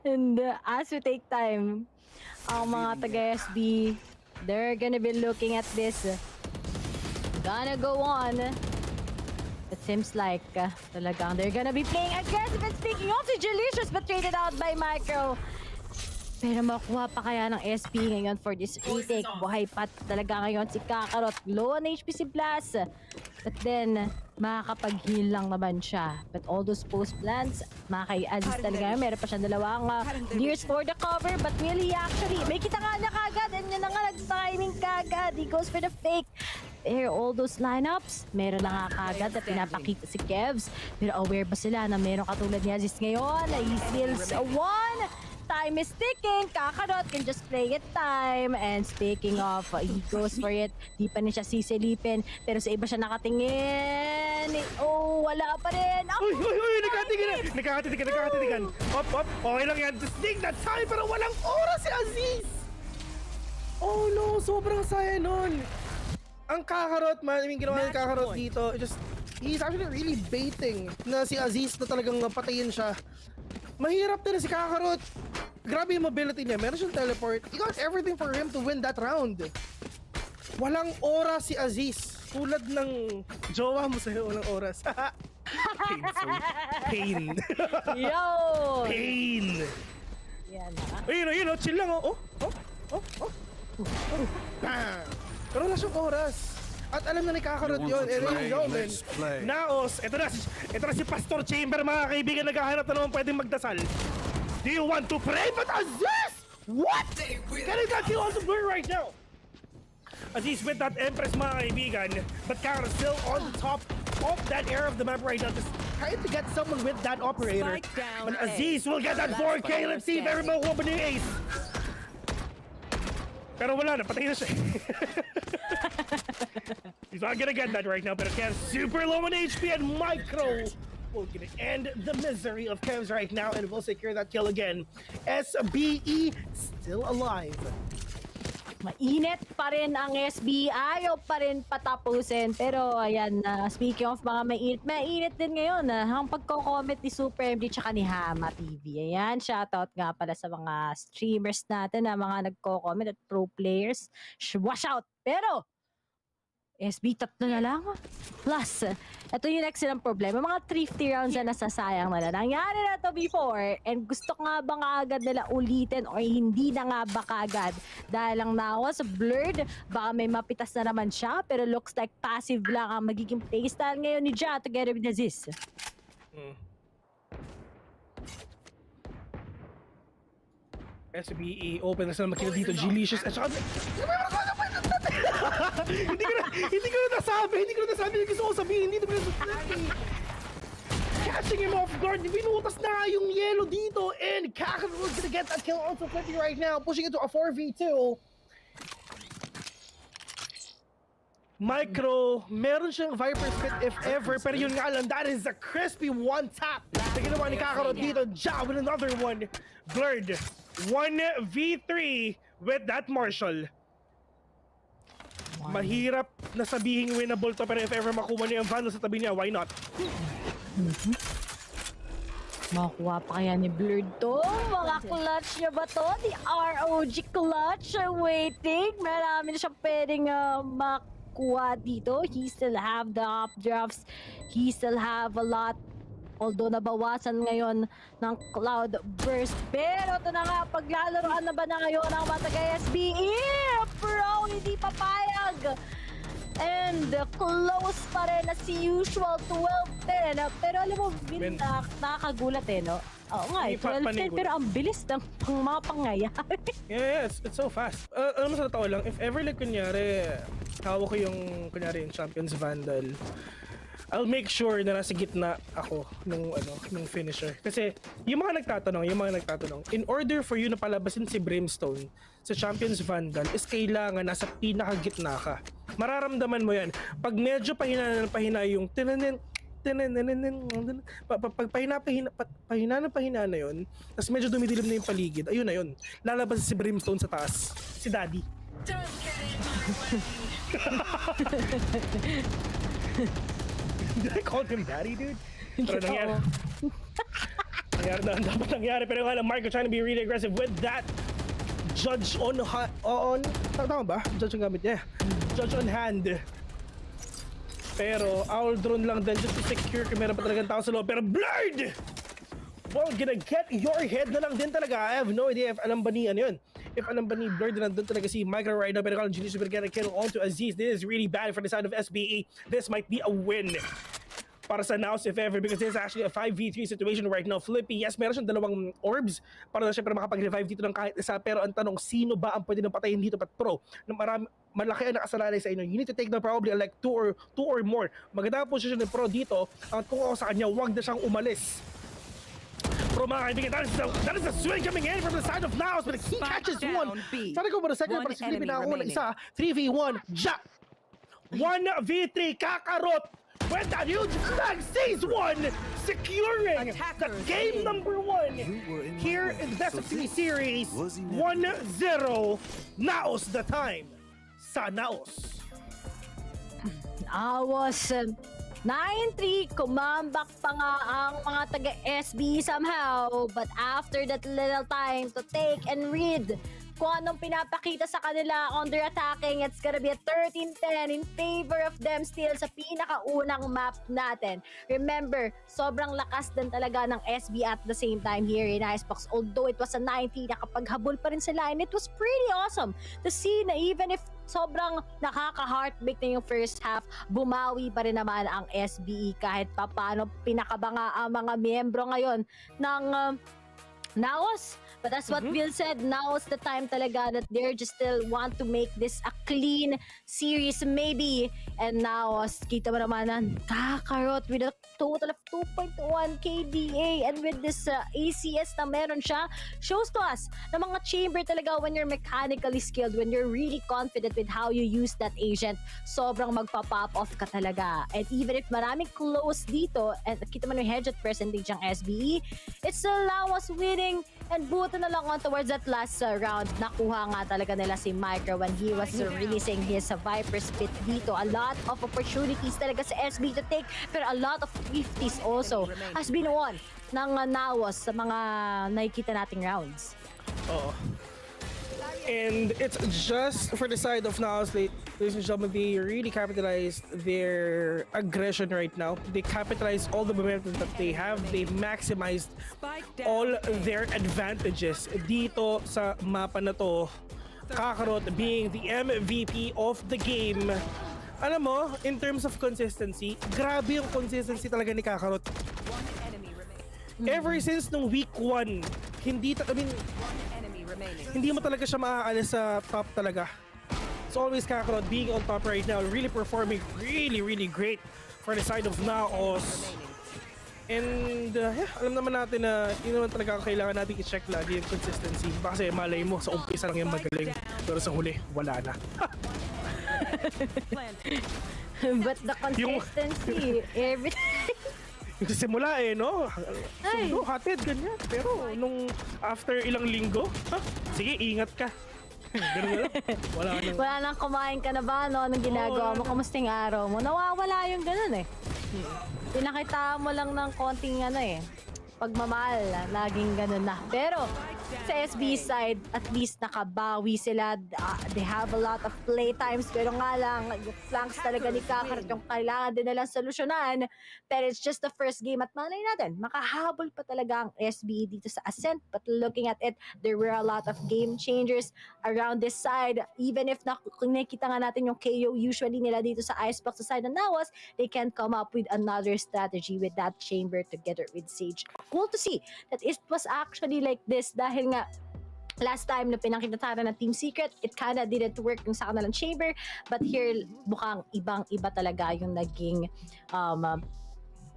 And as we take time, ang mga taga-SB, they're gonna be looking at this. Gonna go on. It seems like talagang they're gonna be playing aggressive. And speaking of, si Delicious but traded out by Micro. Pero makuha pa kaya ng SB ngayon for this retake. Buhay pa talaga ngayon si Kakarot. Low on HP si Blas. But then, makakapag-heal lang naman siya. But all those post plans, kay Aziz talaga. Meron pa siyang dalawang nears for the cover. But really, actually, may kita nga niya kagad. And yun na nga, nag-timing kagad. He goes for the fake. prepare all those lineups. Meron na nga kagad na pinapakita si Kevs. Pero aware ba sila na meron katulad ni Aziz ngayon? He steals one. Time is ticking. Kakarot can just play it time. And speaking of, he goes for it. Di pa niya siya sisilipin. Pero sa iba siya nakatingin. Oh, wala pa rin. Oh, Uy, nakakatitigan. Up. Okay lang yan. Just take that time. Pero walang oras si Aziz. Oh no, sobrang saya nun. Ang Kakarot, man. I mean, ginawa ng Kakarot dito. He's actually really baiting na si Aziz na talagang patayin siya. Mahirap din na si Kakarot. Grabe yung mobility niya. Meron siyang teleport. He got everything for him to win that round. Walang oras si Aziz. Tulad ng jowa mo sa'yo, walang oras. Pain. Yo! Pain. Yan Ayun, chill lang, oh. Bang! Pero wala siyang oras. At alam na ni Kakarot yun. And there you go, man. NAOS, ito na si Pastor Chamber, mga kaibigan, naghahanap na naman pwedeng magdasal. Do you want to pray? But Aziz! What? Can I not kill on the blur right now? Aziz with that Empress, mga kaibigan. But Kakarot still on the top of that area of the map right now. Just trying to get someone with that operator. But Aziz will get that 4K. Let's see if everybody will open the ace. Pero wala na, patay na siya. He's not gonna get that right now, pero Kev's super low on HP and Micro will gonna end the misery of Kev's right now and will secure that kill again. SBE still alive. Mainit pa rin ang SB, ayaw pa rin patapusin. Pero ayan, speaking of mga mainit din ngayon. Ang pagko-comment ni Super MD tsaka ni Hama TV. Ayan, shoutout nga pala sa mga streamers natin na mga nagko-comment at pro players. Wash out! Pero, SB, 3 na lang. Plus, ito yung next silang problema. Mga thrifty rounds na nasasayang na. Nangyari na to before and gusto nga ba nga agad nila ulitin o hindi na nga ba kagad? Dahil lang NAOS blurred, baka may mapitas na naman siya pero looks like passive lang ang magiging playstyle ngayon ni Ja together with Aziz. SBE open na sila makita dito. Gelicious at saka hindi ko na nasabi yung gusto ko sabihin. Hindi ko na nasabi. Catching him off guard. Binutas na nga yung yellow dito and Kakarot was gonna get that kill also quickly right now. Pushing it to a 4v2. Micro, meron siyang Viper's Pit if ever, pero yun nga lang, that is a crispy one tap na ginawa ni Kakarot dito. Ja with another one. Blurred. 1v3 with that Marshall. Mahirap na sabihin winnable to, pero if ever makuha niya yung Vandal sa tabi niya, why not? Makuha pa kaya ni Blurred to? Mga clutch niya ba to? The ROG clutch waiting. Marami na siyang pwedeng makuha dito. He still have the updrafts. He still have a lot. Although nabawasan ngayon ng Cloud Burst. Pero ito na nga, paglalaroan na ba na ngayon ang Batagay SBE? Bro, hindi papayag. And close pa rin as usual, 12-10. Pero alam mo, nakakagulat no? Oo nga, 12-10 pero ang bilis ng mga pangyayari. Yes, it's so fast. Alam mo sa totoo lang, if ever like kunyari, hawak ko yung kunyari yung Champions Vandal, I'll make sure na nasa gitna ako nung finisher. Kasi yung mga nagtatanong, in order for you na palabasin si Brimstone sa Champions Vandal is kailangan nasa pinakagitna ka. Mararamdaman mo yan. Pag medyo pahina yung pag pahina na yun, tapos medyo dumidilim na yung paligid, ayun na yun. Lalabas si Brimstone sa taas. Si Daddy. Did I call him daddy, dude? Pero nangyari. Nangyari na ang dapat nangyari. Pero nga lang, Marco trying to be really aggressive with that. Judge on... Tama ba? Judge ang gamit niya. Judge on hand. Pero, owl drone lang din just to secure kung meron pa talagang tao sa loob. Pero Blurred! Well, gonna get your head na lang din talaga. I have no idea if alam ba ni yun. If alam ba ni Blurred na nandun talaga si Micro right now. Pero kalau Genius will get a kill onto Aziz. This is really bad for the side of SBE. This might be a win. para sa NAOS if ever, because this is actually a 5v3 situation right now. Flippy, yes, meron siyang dalawang orbs para na syempre makapag-revive dito ng kahit isa, pero ang tanong, sino ba ang pwede nang patayin dito pat pro? Na malaki ang nakasalalay sa inyo. You need to take down probably like two or more. Maganda ang posisyon ng pro dito, at kung ako sa kanya, wag na siyang umalis. Pro mga kaibigan, that is a swing coming in from the side of NAOS, but he catches one. Sana ko ba na second, para si Flippy na ako ng isa. 3v1, ja! 1v3, Kakarot! With that huge flag, sees one, securing the game number 1 here in the Best of 3 series. 1-0, NAOS the time sa NAOS. NAOS 9-3, kumambak pa nga ang mga taga-SB somehow, but after that little time to take and read kung anong pinapakita sa kanila on their attacking, it's gonna be a 13-10 in favor of them still sa pinakaunang map natin. Remember, sobrang lakas din talaga ng SB at the same time here in Icebox. Although it was a 90, nakapaghabol pa rin sila, and it was pretty awesome to see na even if sobrang nakaka-heartbreak na yung first half, bumawi pa rin naman ang SBE kahit papano. Pinakabanga ang mga miyembro ngayon ng NAOS. But that's what Bill said. Now is the time talaga that they're just still want to make this a clean series maybe. And now, kita mo naman na Kakarot with a total of 2.1 KDA. And with this ACS na meron siya, shows to us na mga chamber talaga when you're mechanically skilled, when you're really confident with how you use that agent, sobrang magpa-pop off ka talaga. And even if maraming close dito, and kita mo yung headshot percentage ng SBE, it's still NAOS winning. And buto na lang on towards that last round, nakuha nga talaga nila si Micro when he was releasing his Viper Spit dito. A lot of opportunities talaga sa SB to take, pero a lot of 50s also has been won ng NAOS sa mga nakikita nating rounds. Oo. And it's just for the side of NAOS, ladies and gentlemen, they really capitalized their aggression right now. They capitalized all the momentum that they have. They maximized all their advantages dito sa mapa na to. Kakarot being the MVP of the game. Alam mo, in terms of consistency, grabe yung consistency talaga ni Kakarot. Ever since nung week 1, hindi mo talaga siya maaalis sa top talaga. It's always Kakarot being on top right now, really performing really great for the side of NAOS. And alam naman natin na yun naman talaga ang kailangan natin i-check lagi yung consistency. Kasi malay mo, sa umpisa lang yung magaling, pero sa huli, wala na. But the consistency, everything. Yung simula no? Sundo, hatid, ganyan. Pero nung after ilang linggo, sige, ingat ka. Ganun. Wala nang kumain ka na ba, no? Anong ginagawa mo? Kamusta yung araw mo? Nawawala yung ganun Pinakita mo lang ng konting pagmamahal, laging ganun na. Pero sa SB side, at least nakabawi sila. They have a lot of playtimes, pero nga lang, yung flanks talaga ni Kakarot yung kailangan din nilang solusyonan. Pero it's just the first game at malay natin, makahabol pa talaga ang SB dito sa Ascent. But looking at it, there were a lot of game changers around this side. Even if nakikita nga natin yung KO usually nila dito sa Icebox sa side ng NAOS, they can come up with another strategy with that chamber together with Sage. Cool to see that it was actually like this dahil nga last time na pinakita ng Team Secret, it kinda didn't work yung sa kanilang chamber, but here mukhang ibang-iba talaga yung naging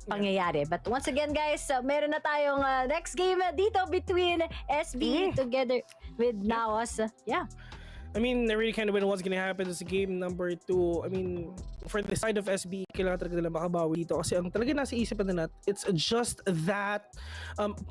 pangyayari. But once again guys, meron na tayong next game dito between SB together with NAOS. I mean, I really kind of know what's gonna happen sa game number 2. I mean, for the side of SB, kailangan talaga nila makabawi dito kasi ang talaga nasa isipan na it's just that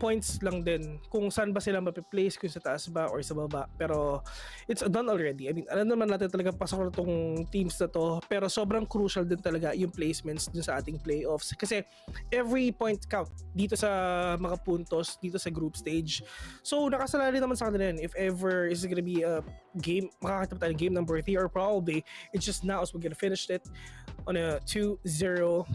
points lang din kung saan ba sila mapiplace, kung sa taas ba or sa baba. Pero it's done already. I mean, alam naman natin talaga pasok na tong teams na to, pero sobrang crucial din talaga yung placements dun sa ating playoffs kasi every point count dito sa mga puntos dito sa group stage. So nakasalali naman sa kanila yun if ever is gonna be a game, makakatap tayo game number 3 or probably it's just NAOS we're gonna finish it on a 2-0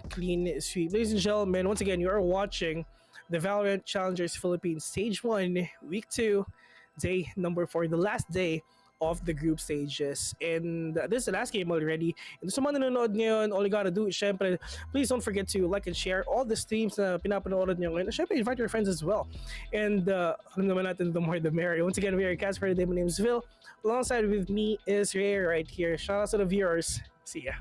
clean sweep. Ladies and gentlemen, once again, you are watching the Valorant Challengers Philippines Stage 1, Week 2, Day number 4, the last day of the group stages. And this is the last game already. And sa mga nanonood ngayon, all you gotta do is syempre, please don't forget to like and share all the streams na pinapanood nyo ngayon. Syempre, invite your friends as well. And alam naman natin, the more the merrier. Once again, we are Casper today. My name is Vil. Alongside with me is Ray right here. Shout out to the viewers. See ya.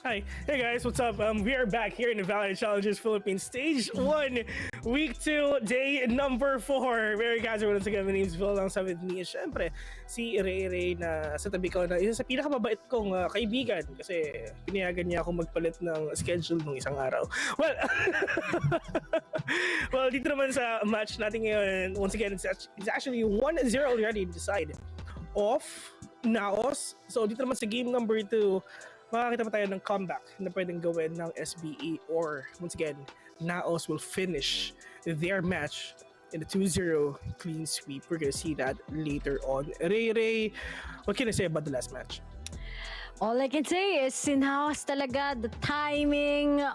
Hi. Hey guys, what's up? We are back here in the Valorant Challengers Philippines Stage 1, Week 2, Day number 4. Very guys, once again, my name is Vil. Alongside with me is syempre si Ray na sa tabi ko na isa sa pinakamabait kong kaibigan kasi pinayagan niya ako magpalit ng schedule nung isang araw. Well, well, dito naman sa match natin ngayon, once again, it's actually 1-0 already decided of NAOS. So dito naman sa game number 2, makakita pa tayo ng comeback na pwedeng gawin ng SBE or once again, NAOS will finish their match in the 2-0 clean sweep. We're gonna see that later on. Ray, what can I say about the last match? All I can say is sinhawas talaga, the timing,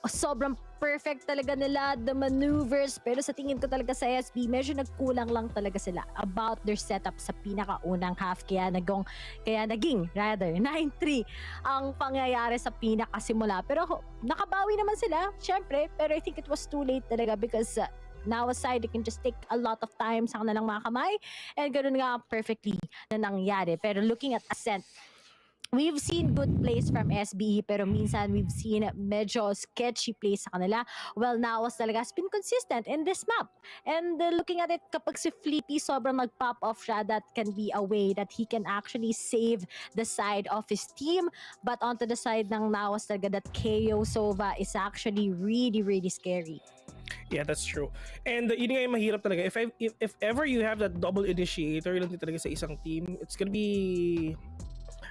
sobrang perfect talaga nila, the maneuvers, pero sa tingin ko talaga sa SB, medyo nagkulang lang talaga sila about their setup sa pinakaunang half, kaya naging 9-3 ang pangyayari sa pinakasimula. Pero nakabawi naman sila, syempre, pero I think it was too late talaga because now aside, they can just take a lot of time sa kanilang mga kamay and ganoon nga perfectly na nangyari. Pero looking at Ascent, we've seen good plays from SBE pero minsan we've seen medyo sketchy plays sa kanila. Well, NAOS talaga has been consistent in this map. And looking at it, kapag si Flippy sobrang nag-pop off siya, that can be a way that he can actually save the side of his team. But onto the side ng NAOS talaga, that KO Sova is actually really, really scary. Yeah, that's true. And yun nga yung mahirap talaga. If ever you have that double initiator lang din talaga sa isang team, it's gonna be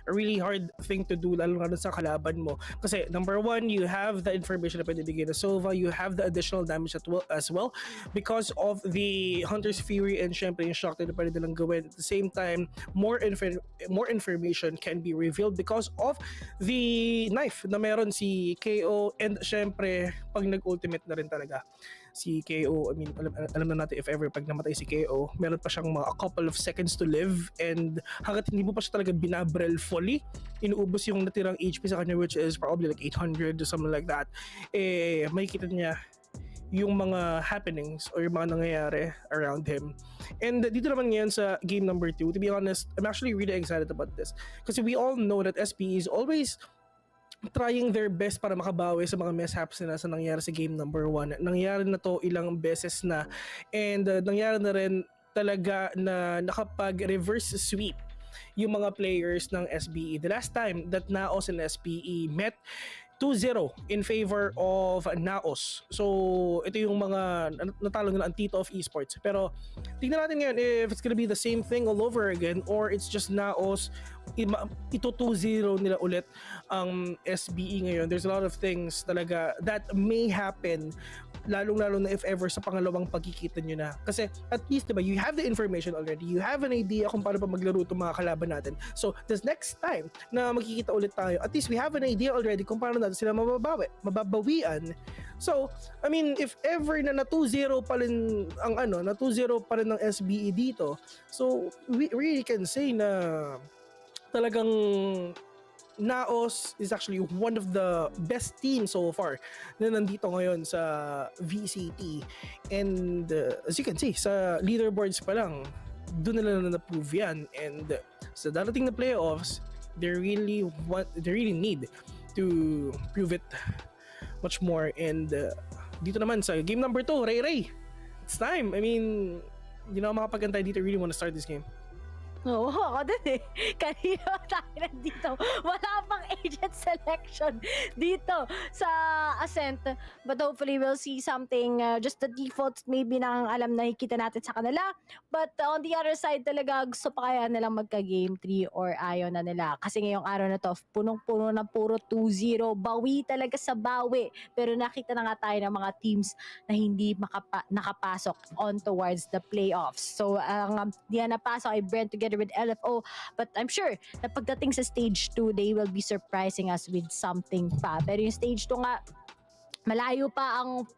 a really hard thing to do lalo na sa kalaban mo. Kasi number one, you have the information na pwede bigay na Sova, you have the additional damage as well because of the Hunter's Fury and syempre yung shock na pwede nilang gawin. At the same time, more information can be revealed because of the knife na meron si KO and syempre pag nag-ultimate na rin talaga si KO, I mean, alam na natin if ever pag namatay si KO, meron pa siyang a couple of seconds to live and hanggat hindi mo pa siya talaga binabrel fully, inuubos yung natirang HP sa kanya which is probably like 800 or something like that, makikita niya yung mga happenings or yung mga nangyayari around him. And dito naman ngayon sa game number 2, to be honest, I'm actually really excited about this. Kasi we all know that SPE is always trying their best para makabawi sa mga mishaps nila sa nangyari sa game number 1. Nangyari na to ilang beses na. And nangyari na rin talaga na nakapag-reverse sweep yung mga players ng SBE. The last time that NAOS and SPE met, 2-0 in favor of NAOS. So, ito yung mga natalo nila ang tito of esports. Pero, tingnan natin ngayon if it's gonna be the same thing all over again or it's just NAOS, ito 2-0 nila ulit ang SBE ngayon. There's a lot of things talaga that may happen, lalong-lalo na if ever sa pangalawang pagkikita nyo na. Kasi at least, diba, you have the information already. You have an idea kung paano pa maglaro itong mga kalaban natin. So, this next time na magkikita ulit tayo, at least we have an idea already kung paano natin sila mababawian. So, I mean, if ever na 2-0 pa rin ang na 2-0 pa rin ng SBE dito, so we really can say na talagang NAOS is actually one of the best teams so far na nandito ngayon sa VCT. And as you can see, sa leaderboards pa lang, doon nila na-prove yan. And sa darating na playoffs, they really need to prove it much more. And dito naman sa game number 2, Ray, it's time. I mean, hindi na makapagantay dito. I really want to start this game. Oo, ako din eh. Kanina tayo nandito. Wala pang agent selection dito sa Ascent. But hopefully we'll see something, just the defaults maybe nang alam na nakikita natin sa kanila. But on the other side talaga, gusto pa kaya nilang magka-game 3 or ayaw na nila. Kasi ngayong araw na to, punong-puno na puro 2-0. Bawi talaga sa bawi. Pero nakita na nga tayo ng mga teams na hindi nakapasok on towards the playoffs. So, di na napasok ay Bren together with LFO, but I'm sure na pagdating sa stage 2 they will be surprising us with something pa. Pero yung stage 2 nga, malayo pa ang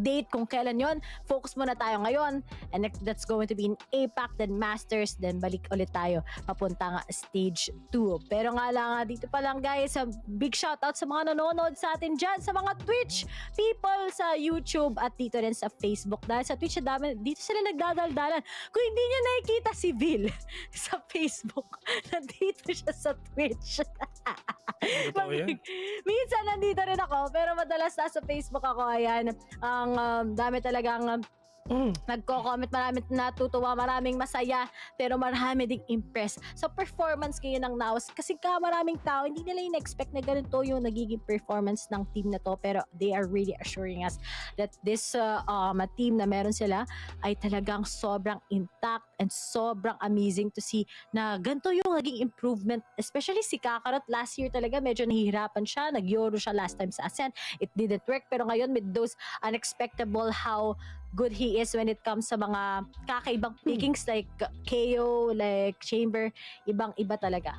date kung kailan yon. Focus muna tayo ngayon, and that's going to be in APAC, then Masters, then balik ulit tayo papunta nga stage 2. Pero nga lang, dito pa lang guys, a big shoutout sa mga nanonood sa atin dyan, sa mga Twitch people, sa YouTube, at dito rin sa Facebook. Dahil sa Twitch, dito sila nagdadaldalan. Kung hindi nyo nakikita si Vil sa Facebook, nandito siya sa Twitch. Minsan nandito rin ako, pero madalas nasa Facebook ako. Ayan, ang dami talagang nagko-comment, maraming natutuwa, maraming masaya, pero marami ding impress sa performance ngayon ng NAOS. Kasi maraming tao, hindi nila in-expect na ganito yung nagiging performance ng team na to, pero they are really assuring us that this team na meron sila ay talagang sobrang intact and sobrang amazing to see na ganito yung naging improvement. Especially si Kakarot, last year talaga medyo nahihirapan siya, nag-Euro siya last time sa Ascent, it didn't work, pero ngayon with those unexpectable how good he is when it comes sa mga kakaibang pickings like KO, like Chamber, ibang-iba talaga.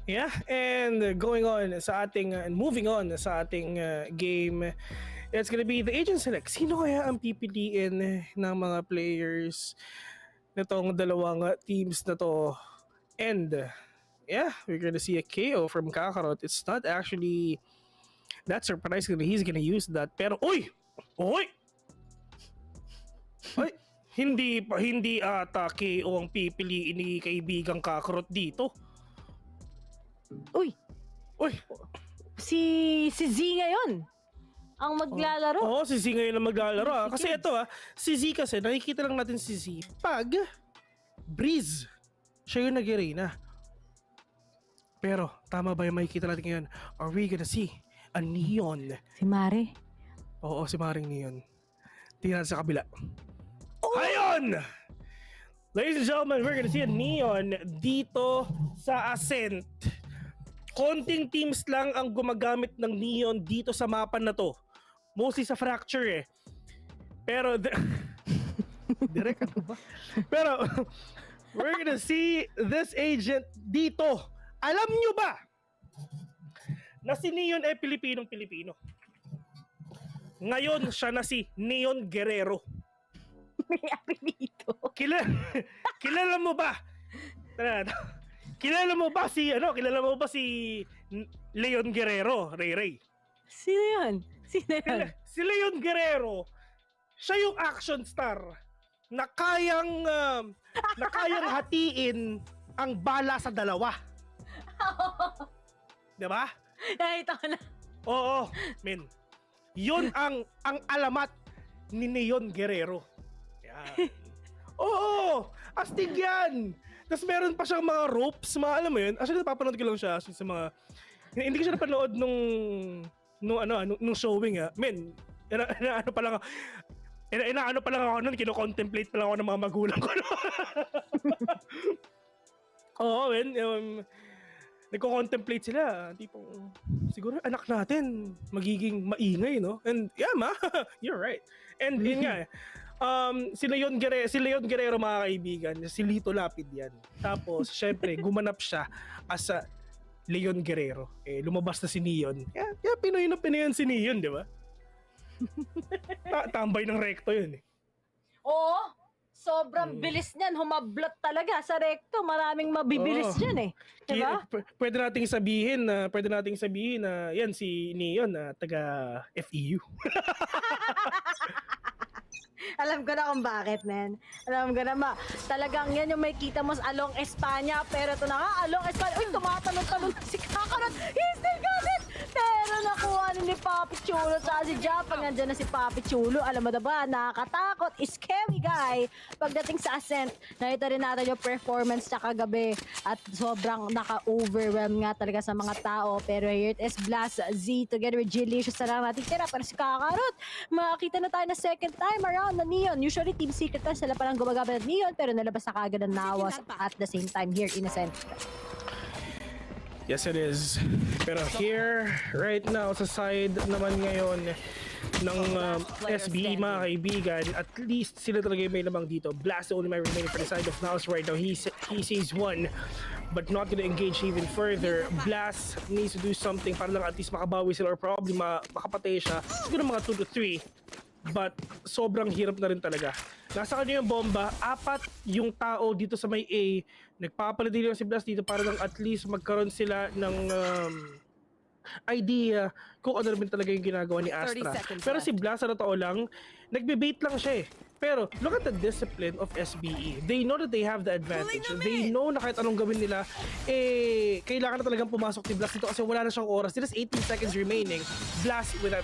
Yeah, and going on sa ating moving on sa ating game, it's gonna be the agent select. Sino kaya ang pipiliin ng mga players nitong dalawang teams na to? And yeah, we're gonna see a KO from Kakarot. It's not actually that surprising that he's gonna use that. Pero Oy! Ay, hindi ata KO ang pipiliin ni kaibigang Kakarot dito. Uy! Si Z ngayon ang maglalaro. Oo, si Z ngayon ang maglalaro. Kasi ito si Z kasi, nakikita lang natin si Z pag Breeze. Siya yung nag-arena. Pero, tama ba yung makikita natin ngayon? Are we gonna see a Neon? Si Mare? Oo, si Maring Neon. Tingnan sa kabila. Ayun! Ladies and gentlemen, we're gonna see a Neon dito sa Ascent. Konting teams lang ang gumagamit ng Neon dito sa mapa na to. Mostly sa Fracture Pero direct ano ba? Pero we're gonna see this agent dito. Alam nyo ba na si Neon ay Pilipinong-Pilipino? Ngayon siya na si Neon Guerrero. May apelido. Kilala mo ba? Kilala mo ba si Leon Guerrero, Ray? Sino yun? Sino yun? Si Leon Guerrero, siya yung action star na kayang hatiin ang bala sa dalawa. Diba? Nakita ko na. Oo, men. Yun ang alamat ni Leon Guerrero. Yan. Oo, astig yan. Tapos meron pa siyang mga ropes, mga alam mo yun. Actually, napapanood ko lang siya sa mga... Hindi ko siya napanood nung showing Men, inaano pa lang ako nun, kino-contemplate pa lang ako ng mga magulang ko. Oo, men. Nagko-contemplate sila. Tipong, siguro anak natin magiging maingay, no? And yeah, you're right. And yun nga, si Leon Guerrero mga kaibigan, si Lito Lapid yan. Tapos, syempre, gumanap siya as a Leon Guerrero. Lumabas na si Neon. Yeah, Pinoy na Pinoy si Neon, di ba? Tambay ng recto yun eh. Oo, sobrang bilis niyan. Humablot talaga sa recto. Maraming mabibilis dyan eh. Diba? Pwede nating sabihin na yan si Neon na taga FEU. Alam ko na kung bakit, man. Alam ko na talagang yan yung may kita mo sa Along Espanya. Pero ito na nga, Along Espanya. Uy, tumatanong-tanong na si Kakarot. He still got it! Pero nakuha ni Papi Chulo sa si Japang. Nandiyan na si Papi Chulo. Alam mo na ba, nakakatakot. Scary guy. Pagdating sa Ascent, nakita rin natin yung performance niya kagabi. At sobrang naka-overwhelm nga talaga sa mga tao. Pero here it is, Blast Z together with Jilicious na lang natin tira. Pero si Kakarot, makakita na tayo na second time around na Neon. Usually, Team Secret pa sila palang gumagamit ng Neon. Pero nalabas na kagad ng NAOS at the same time here in Ascent. Yes, it is. Pero here, right now, sa side naman ngayon ng SBE, mga kaibigan, at least sila talaga yung may lamang dito. Blast the only man remaining for the side of NAOS right now. He sees one, but not gonna engage even further. Blast needs to do something para lang at least makabawi sila or probably makapatay siya. Siguro mga 2 to 3. But sobrang hirap na rin talaga. Nasa kanya yung bomba, 4 yung tao dito sa may A. Nagpapalit si Blast dito para lang at least magkaroon sila ng idea kung ano rin talaga yung ginagawa ni Astra. Pero si Blast, sa totoo lang, nagbe-bait lang siya eh. Pero look at the discipline of SBE. They know that they have the advantage. They know na kahit anong gawin nila, kailangan na talagang pumasok ni Blast dito kasi wala na siyang oras. There's 18 seconds remaining. Blast with that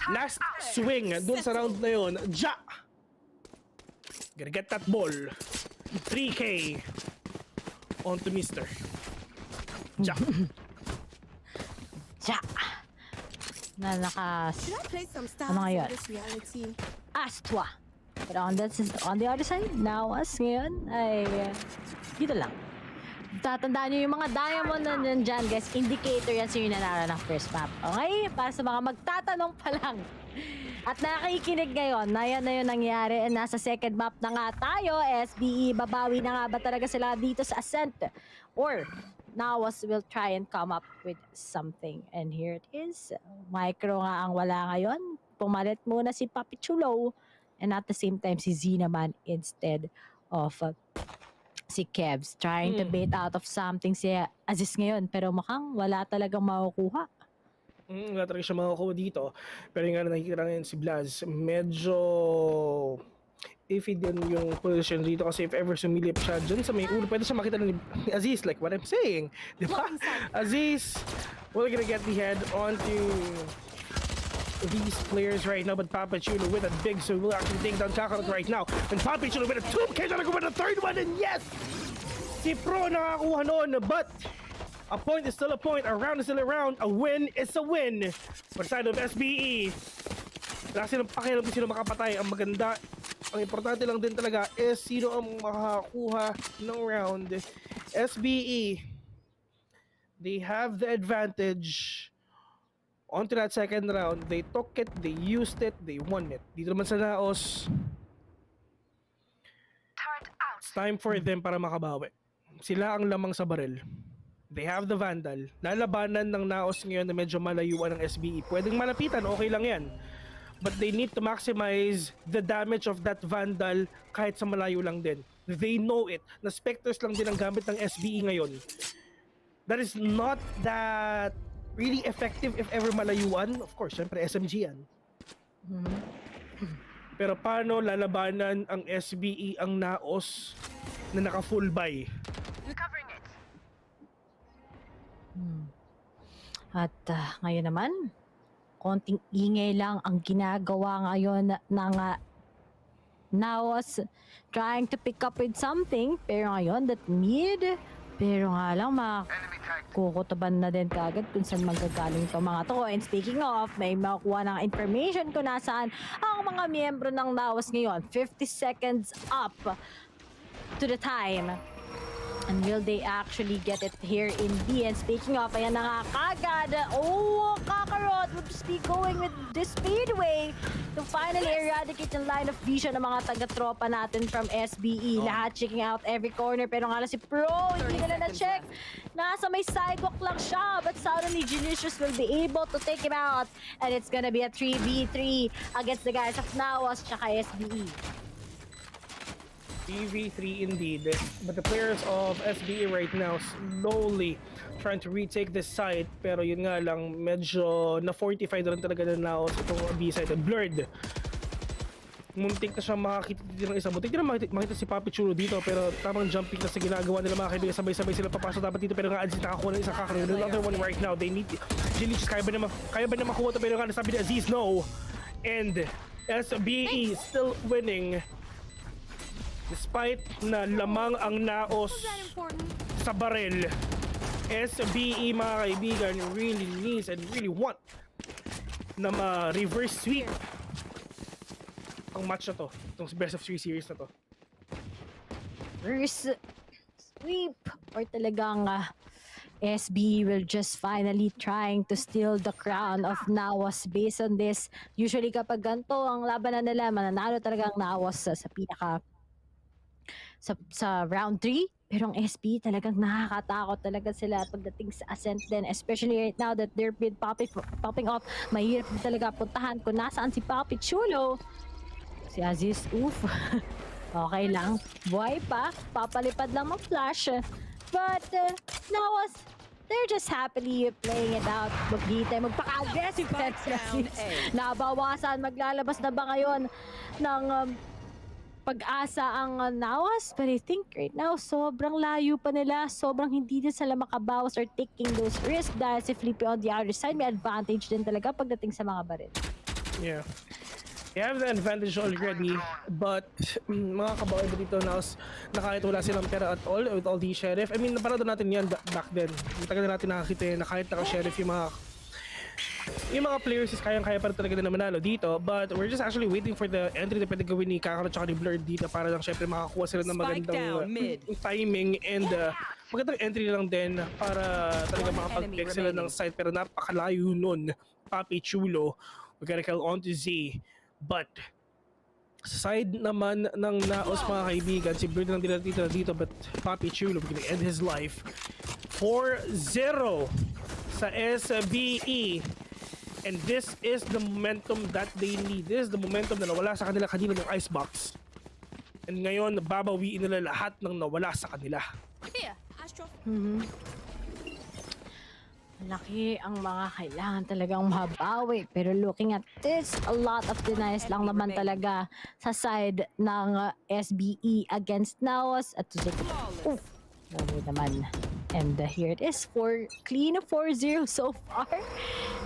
last swing dun sa round na yun. Ja! Gonna get that ball. 3K onto Mr. Ja. Ja. Na ano nga yun? Astra. But on the other side, NAOS ngayon ay dito lang. Tatandaan nyo yung mga diamond na nandyan, guys. Indicator yan sa yung nanalo ng first map. Okay? Para sa mga magtatanong pa lang. At nakikinig ngayon, na yan na yun nangyari. And nasa second map na nga tayo. SBE, babawi na nga ba talaga sila dito sa Ascent? Or NAOS will try and come up with something. And here it is. Micro nga ang wala ngayon. Pumalit muna si Papi Chulo. And at the same time, si Z naman instead of si Kevs. Trying to bait out of something si Aziz ngayon. Pero mukhang wala talagang makukuha. Wala talaga siya makukuha dito. Pero yung nga nakikita ngayon si Blaz, medyo iffy din yung position dito kasi if ever sumilip siya dyan sa may ulo, pwede siya makita ni Aziz, like what I'm saying. Di ba? Aziz, we're gonna get the head onto these players right now, but Papa Chulo with a big, so we'll actually take down Kakarot right now. And Papa Chulo with a 2K, gonna go with a third one, and yes! Si Pro nakakuha noon, but a point is still a point, a round is still a round, a win is a win. For the side of SBE, wala silang pakialam kung sino makapatay. Ang maganda, ang importante lang din talaga is sino ang makakuha ng round. SBE, they have the advantage onto that second round. They took it, they used it, they won it. Dito naman sa NAOS, it's time for them para makabawi. Sila ang lamang sa baril. They have the Vandal. Lalabanan ng NAOS ngayon na medyo malayuan ng SBE. Pwedeng malapitan, okay lang yan. But they need to maximize the damage of that Vandal kahit sa malayo lang din. They know it. Na Spectres lang din ang gamit ng SBE ngayon. That is not that really effective if ever malayuan, of course, syempre SMG yan. Pero paano lalabanan ang SBE ang NAOS na naka-full buy? At ngayon naman, konting ingay lang ang ginagawa ngayon ng NAOS trying to pick up with something. Pero ngayon, that mid, pero nga lang kukutuban na din kagad kung saan magagaling to mga to. And speaking of, may makuha ng information kung nasaan ang mga miyembro ng NAOS ngayon. 50 seconds up to the time. And will they actually get it here in B? And speaking of, ayan na nga kagad. Oh, Kakarot would just be going with this fadeaway to finally eradicate yung line of vision ng mga taga-tropa natin from SBE. Lahat checking out every corner. Pero nga lang si Pro, hindi nila na-check. Nasa may sidewalk lang siya. But suddenly, Genicious will be able to take him out. And it's gonna be a 3v3 against the guys of NAOS tsaka SBE. 3v3 indeed, but the players of SBE right now slowly trying to retake this side, pero yun nga lang, medyo na-fortify na rin talaga na NAOS itong B-side. Blurred, muntik na siyang makakita dito ng isa. Muntik na makita si Papi Chulo dito, pero tamang jumping kasi ginagawa nila mga kaibigan. Sabay-sabay sila papasok dapat dito, pero nga Aziz nakakuha ng isang Kakarot. Another one right now, they need Jilic, kaya ba na makuha ito, pero nga nasabi ni Aziz no, and SBE still winning. Despite na lamang ang NAOS sa barel, SBE mga kaibigan really needs and really want na ma-reverse sweep ang match na to, itong best of 3 series na to. Reverse sweep or talagang SBE will just finally trying to steal the crown of NAOS based on this. Usually kapag ganito ang labanan nila, mananalo talaga ang NAOS sa pinaka sa round 3, pero ang SB talagang nakakatakot talaga sila pagdating sa Ascent din, especially right now that they're been popping off. Mahirap din talaga puntahan kung nasaan si Papi Chulo. Si Aziz, oof. Okay lang, buhay pa, papalipad lang mag-flash. But NAOS, they're just happily playing it out. Maghihintay, magpaka-aggressive. Nabawasan, maglalabas na ba ngayon ng pag-asa ang NAOS, but I think right now sobrang layo pa nila, sobrang hindi din sila makabawas or taking those risks dahil si Flippy on the other side may advantage din talaga pagdating sa mga baril. Yeah. They have the advantage already, but mga kabawi ba dito NAOS na kahit wala silang pera at all with all the sheriff, I mean naparado natin yan back then. Matagal na natin nakakita na kahit naka-sheriff yung mga players is kayang-kaya pa rin talaga na manalo dito, but we're just actually waiting for the entry na pwede gawin ni Kakarot at ni Blurred dito para lang syempre makakuha sila ng magandang timing and magandang entry lang din para talaga makapag-pick sila ng site, pero napakalayo nun. Papi Chulo, we gotta kill onto Z, but sa side naman ng NAOS mga kaibigan, si Blurred lang dito, but Papi Chulo, we're gonna end his life 4-0 sa SBE. And this is the momentum that they need. This is the momentum na nawala sa kanila kanina ng icebox. And ngayon, babawiin nila lahat ng nawala sa kanila. Laki ang mga kailangan talagang mabawi. Pero looking at this, a lot of denies lang naman talaga sa side ng SBE against NAOS. At to oof, grabe naman. And here it is, clean 4-0 so far.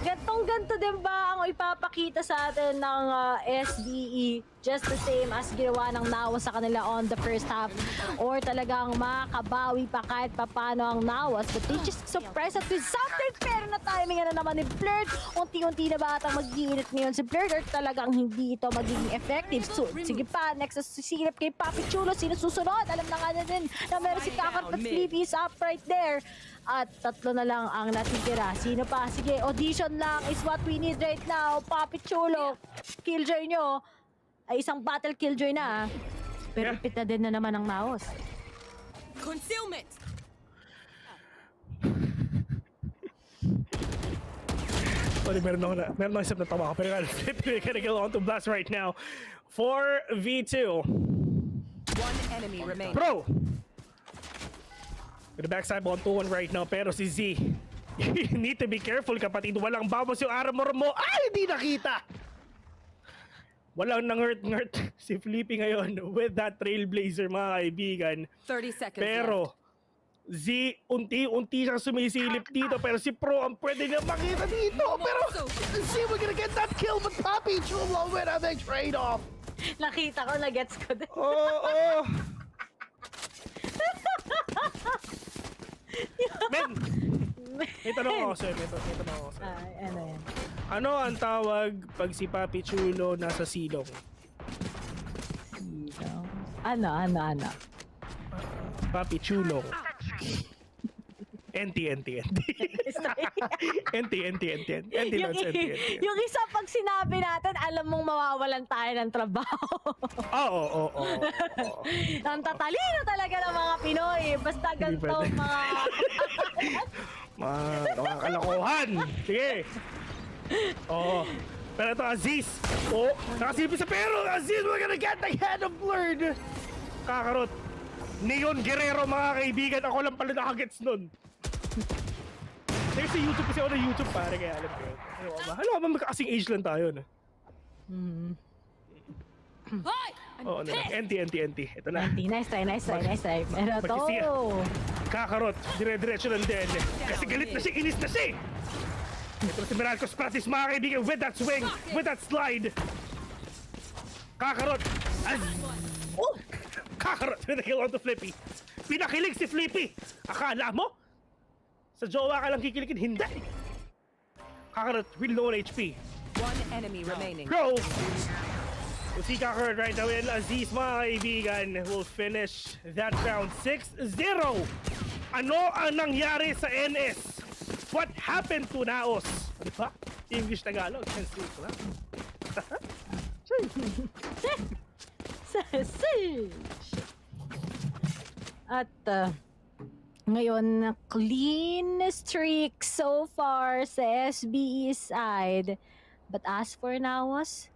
Gantong-ganto din ba ang ipapakita sa atin ng SBE? Just the same as ginawa ng NAOS sa kanila on the first half, or talagang makabawi pa kahit papano ang NAOS, but they just surprise us with something. Pero na-timing na naman ni Blurred. Unti-unti na ba atang mag-iinit ngayon si Blurred, or talagang hindi ito magiging effective? So, sige pa, next sa silip kay Papi Chulo, sino susunod? Alam na nga na din na meron si Kakarot, but Sleepy is up right there. At tatlo na lang ang natitira. Sino pa? Sige, audition lang is what we need right now. Papi Chulo, killjoy nyo ay isang battle killjoy na, pero ipit na din na naman ang NAOS. Concealment! Sorry, meron ako isip na tawa ko, pero Flip gonna go on to blast right now. 4v2. One enemy remaining. Pro! With the backside on 2-1 right now, pero si Z You need to be careful, kapatid. Walang bawas yung armor mo. Ay, hindi nakita! Walang nang-hurt si Flippy ngayon with that Trailblazer, mga kaibigan. 30 seconds Pero, Z, unti-unti siyang sumisilip dito. Pero si Pro ang pwede niya makita dito. Pero, Z, we're gonna get that kill. But Papi Chulo with a big trade-off. Nakita ko, na-gets ko din. Oo. Men, may tanong ako sa'yo. Ano yan? Ano ang tawag pag si Papi Chulo nasa silong? Silong? Ano? Papi Chulong. NT. Yung isa pag sinabi natin, alam mong mawawalan tayo ng trabaho. Oo. Ang tatalino talaga ng mga Pinoy. Basta ganito mga kalokohan. Sige. Oo. Pero ito, Aziz. Nakasilip sa pero. Aziz, we're gonna get the head of Blurred. Kakarot. Neon Guerrero, mga kaibigan. Ako lang pala nakagets nun. Kasi sa YouTube, kasi ako na YouTube, pare. Kaya alam ko yun. Alam ko ba magkakasing age lang tayo, no? Oo, ano na. NT. Ito na. NT, nice try. Pero to. Kakarot. Dire-diretso ng DN. Kasi galit na siya, inis na siya. Ito si Meralcos practice, mga kaibigan, with that swing, with that slide. Kakarot. Kakarot with the kill on to Flippy. Pinakilig si Flippy. Akala mo? Sa jowa ka lang kikiligin, hindi. Kakarot, really low on HP. One enemy remaining. Go! We'll see Kakarot right now, and Aziz, mga kaibigan, will finish that round 6-0. Ano ang nangyari sa NS? What happened to NAOS? Diba? English Tagalog. Translate lang. At ngayon, clean streak so far sa SBE side. But as for NAOS,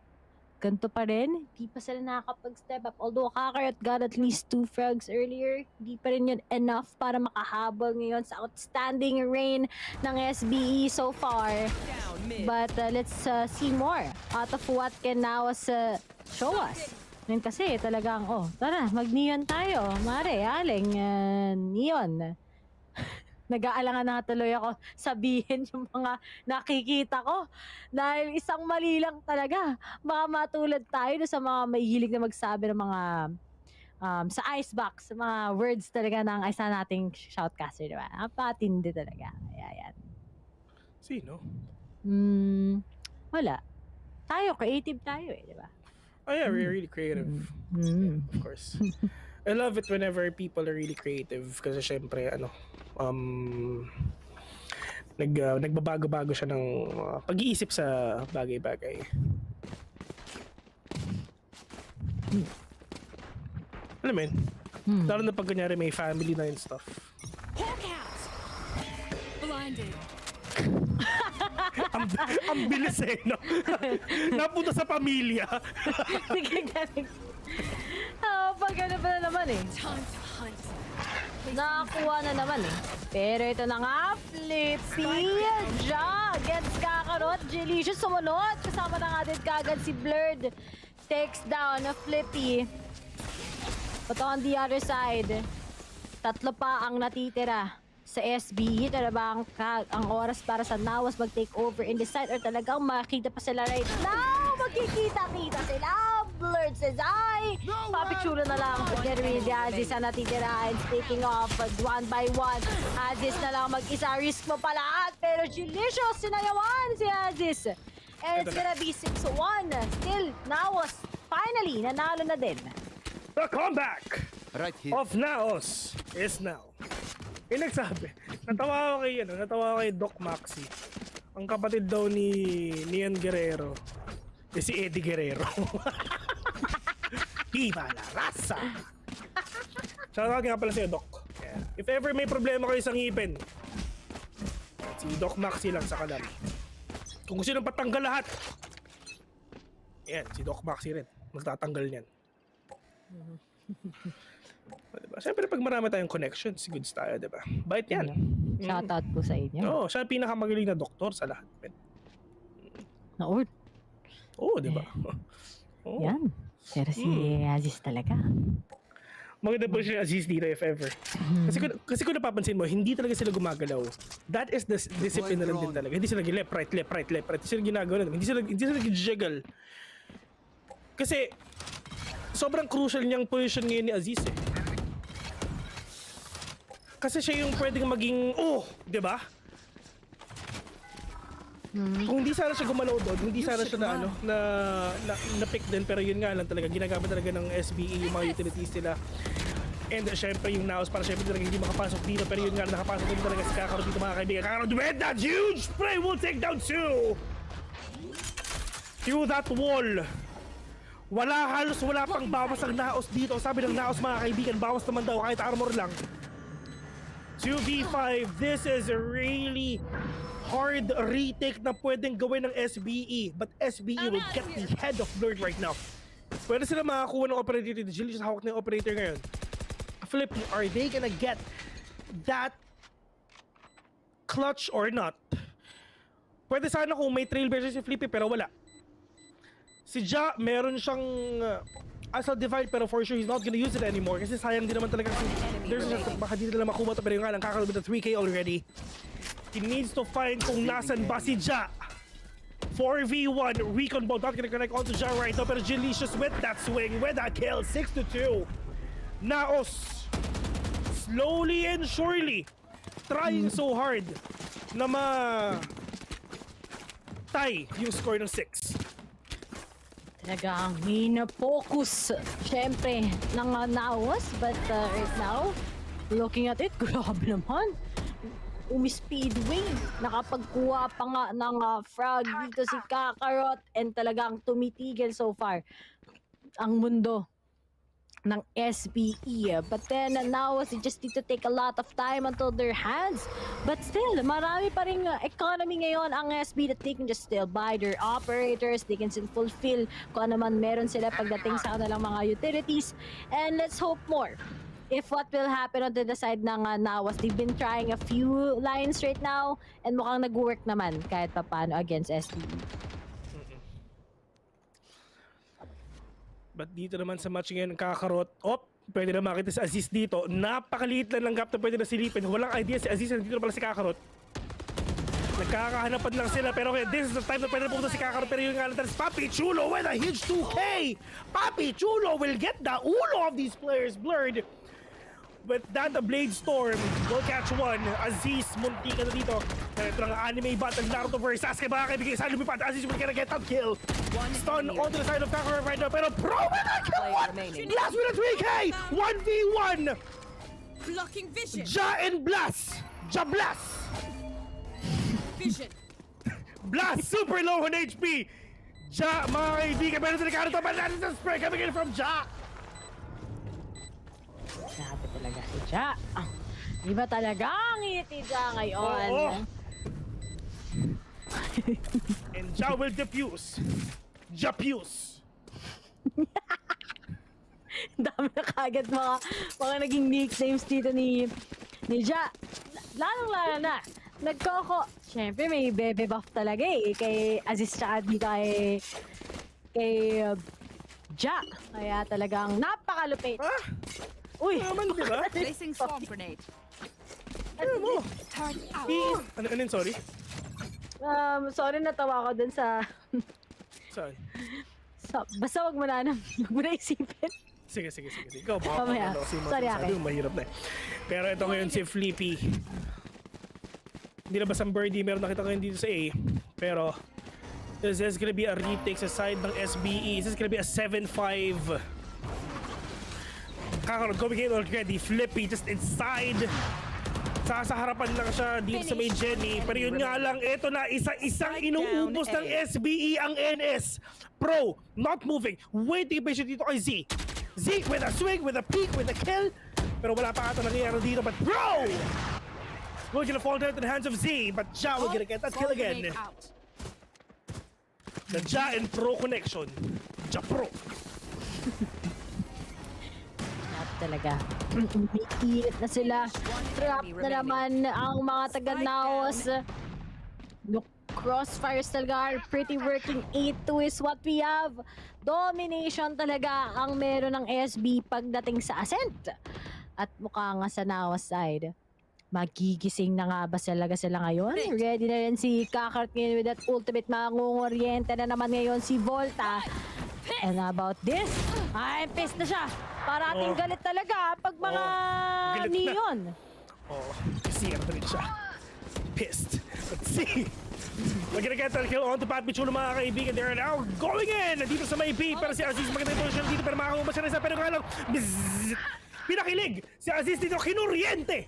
ganito pa rin. Di pa sila nakakapag-step up. Although Kakarot got at least 2 frags earlier, di pa rin yun enough para makahabol ngayon sa outstanding reign ng SBE so far. But let's see more out of what can NAOS show us. Ngayon kasi talagang, tara, mag-neon tayo. Mare, aling, neon. Nag-aalangan na tuloy ako sabihin yung mga nakikita ko. Dahil isang mali lang talaga. Baka matulad tayo sa mga mahihilig na magsabi ng mga sa icebox, mga words talaga ng isa nating shoutcaster, diba? Napatindi talaga. Kaya yan. Sino? Wala. Tayo, creative tayo diba? Oh yeah, we're really creative. Yeah, of course. I love it whenever people are really creative kasi syempre nagbabago-bago siya ng pag-iisip sa bagay-bagay. Alam mo yun? Lalo na pag kunyari may family na and stuff. Blinded. Ang bilis no? Napunta sa pamilya. Sige, galing. Pag ano pa na naman Nakakuha na naman Pero ito na nga, Flippy. Gets Kakarot. Jelicious sumunod. Kasama na nga din kagad si Blurred. Takes down na Flippy. But on the other side, 3 pa ang natitira sa SBE. Talaga ang oras para sa NAOS mag-take over in the side or talagang makita pa sila right now. Magkikita-kita sila. Blurred says, Papi Chulo na lang. Jeremy de Aziz ang natitira and taking off one by one. Aziz na lang mag-isa. Risk mo pa lahat. Pero Delicious, sinayawan si Aziz. And it's gonna be 6-1. Still, NAOS finally nanalo na din. The comeback of NAOS is now. Nagsabi, natawa ako kay Doc Maxi. Ang kapatid daw ni Neon Guerrero. Si Eddie Guerrero. Viva la raza! Shoutout nga pala sa'yo, Doc. Yeah. If ever may problema kayo sa ngipin, si Doc Maxi lang sa kanan. Kung gusto nang patanggal lahat, yan, si Doc Maxi rin. Magtatanggal niyan. Diba? Siyempre, pag marami tayong connections, goods tayo, diba? Bait yan. Shoutout po sa inyo. Oo, siya ang pinakamagaling na doktor sa lahat. Naud. Oo, diba? Oo. Yan. Pero si Aziz talaga. Maganda po siya Aziz dito if ever. Kasi kung napapansin mo, hindi talaga sila gumagalaw. That is the discipline na lang din talaga. Hindi sila left, right. Hindi sila ginagawa na. Hindi sila jiggle. Kasi sobrang crucial niyang position ngayon ni Aziz eh. Kasi siya yung pwedeng maging, di ba? Kung hindi sana siya gumalaw doon, hindi sana siya na pick din, pero yun nga lang talaga, ginagamit talaga ng SBE yung mga utilities nila. And syempre yung NAOS para syempre talaga hindi makapasok dito, pero yun nga nakapasok din talaga si Kakarot dito mga kaibigan. Kakarot with that huge spray will take down 2! Through that wall. Wala pang bawas ang NAOS dito. Sabi ng NAOS mga kaibigan, bawas naman daw kahit armor lang. 2v5, this is a really hard retake na pwedeng gawin ng SBE, but SBE will get the head of Blurred right now. Pwede sila makakuha ng operator dito. Jill, hawak na yung operator ngayon. Flippy, are they gonna get that clutch or not? Pwede sana kung may trailblazer si Flippy, pero wala. Si Ja, meron siyang Assault Divide, pero for sure he's not gonna use it anymore kasi sayang din naman talaga. There's a chance baka di nila makuha to, pero yung nga lang kakalabit na 3K already. He needs to find kung nasan ba si Ja. 4v1, Recon Ball not gonna connect onto Ja right now, pero Jelicious with that swing, with that kill, 6-2. NAOS, slowly and surely, trying so hard na tie yung score ng 6. Talagang focus, syempre, ng NAOS. But right now, looking at it, grabe naman. Umi-speedway. Nakapagkuha pa nga ng frag dito si Kakarot and talagang tumitigil so far ang mundo ng SBE. But then NAOS, they just need to take a lot of time until their hands. But still, marami pa rin economy ngayon ang SB that they can just still buy their operators. They can still fulfill kung ano man meron sila pagdating sa kanilang mga utilities. And let's hope more. If what will happen on the side ng NAOS, they've been trying a few lines right now and mukhang nag-work naman kahit paano against SBE. But dito naman sa match ngayon ng Kakarot, pwede na makita si Aziz dito. Napakaliit lang ng gap na pwede na silipin. Walang idea si Aziz, dito pala si Kakarot. Nagkakahanapan lang sila, pero okay, this is the time na pwede na pumunta si Kakarot. Pero yung nga lang, Papi Chulo with a huge 2K! Papi Chulo will get the ulo of these players blurred. With that, the Blade Storm will catch one. Aziz, munti ka na dito. Ito lang anime battle Naruto versus Sasuke. Baka kaibigay sa lumipat. Aziz will gonna get that kill. Stun onto the side of Kakarot right now. Pero Pro with a kill one! Blast with a 3K! 1v1! Blocking vision. Ja and Blast! Ja Blast! Vision. Blast! Super low on HP! Ja, mga kaibigan. Meron sa Naruto. But that is a spray coming in from Ja! Grabe talaga si Ja. Iba talaga ang ngiti Ja ngayon. And Ja will diffuse. Japuse. Dami na kagad mga naging nicknames dito ni Ja. Lalong-lalo na. Siyempre may bebe buff talaga eh. Kay Aziz tsaka dito kay Ja. Kaya talagang napakalupit. Uy! Naman, di ba? Placing swarm grenade. Ano mo? Ano yun, sorry? Sorry, natawa ko dun sa... Saan? Basta wag mo na isipin. Sige. Ikaw, baka mamaya. Sorry, sabi mo, mahirap na eh. Pero ito ngayon si Flippy. Hindi na ba sa birdie, meron nakita ko yun dito sa A. Pero, this is gonna be a retake sa side ng SBE. This is gonna be a 7-5. Kakarot going in already. Flippy just inside. Sa harapan lang siya dito sa may Jenny. Pero yun nga lang, ito na, isang inuubos ng SBE ang NS. Pro, not moving. Waiting patient dito kay Z. Z with a swing, with a peek, with a kill. Pero wala pa ata nangyayari dito. But Pro! We're gonna fall down to the hands of Z. But Ja will gonna get that kill again. The Ja and Pro connection. Ja Pro. talaga. Umiinit na sila. Trap na naman ang mga taga-NAOS. Look, crossfires talaga are pretty working. 8-2 is what we have. Domination talaga ang meron ng SB pagdating sa Ascent. At mukha nga sa NAOS side, magigising na nga ba talaga sila ngayon? Ready na rin si Kakart ngayon with that ultimate. Mangungoriente na naman ngayon si Volta. And about this, ay, pissed na siya. Parating galit talaga pag mga neon. See, ano rin siya. Pissed. Let's see. Mag-get the kill on to Pat Pichulo, mga kaibigan. They're now going in! Dito sa may B, pero si Aziz magandang position dito, pero makakuha siya rin sa pero nga lang. Pinakilig! Si Aziz dito, kinuriente!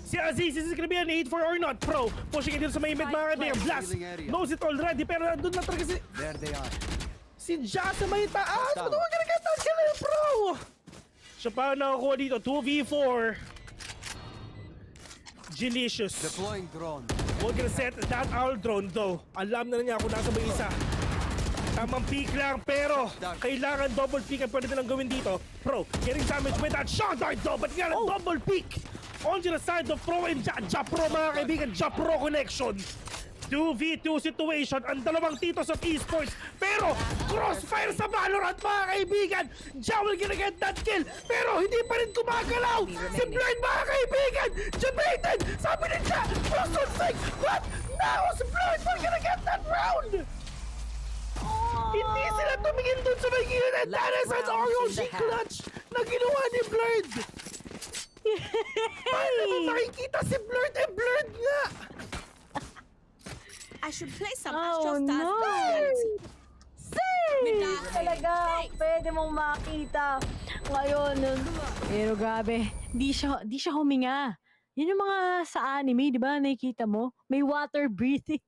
Si Aziz, is it gonna be an 8-4 or not? Pro, pushing it dito sa may mid, mga kaibigan. Blast knows it already, pero nandun na talaga si... There they are. Si Ja sa may taas! Ba't mo gonna-get that kill yun, Pro? Siya pa nakakuha dito, 2v4. Delicious. Deploying drone. We're gonna set that owl drone though. Alam na niya kung nasa ba isa. Tamang peek lang, pero kailangan double peek ang pwede nilang gawin dito. Pro, getting damage with that shot dart though, but nga double peek on the side of Pro and Ja Pro, mga kaibigan. Ja Pro connection. 2v2 situation, ang dalawang titos of esports, pero crossfire sa Valorant, mga kaibigan. Ja will gonna get that kill, pero hindi pa rin gumagalaw. Si Blind, mga kaibigan, Jamaitan, sabi ni Ja, cross on six, but now si Blind will gonna get that round. Hindi sila tumingin dun sa may gilid, and that is an ROG clutch na ginawa ni Blurred. Paano mo makikita si Blurred? Blurred nga! I should play some Oh no! Talaga, pwede mong makita ngayon. Pero grabe, di siya huminga. Yun yung mga sa anime, di ba? Nakikita mo? May water breathing.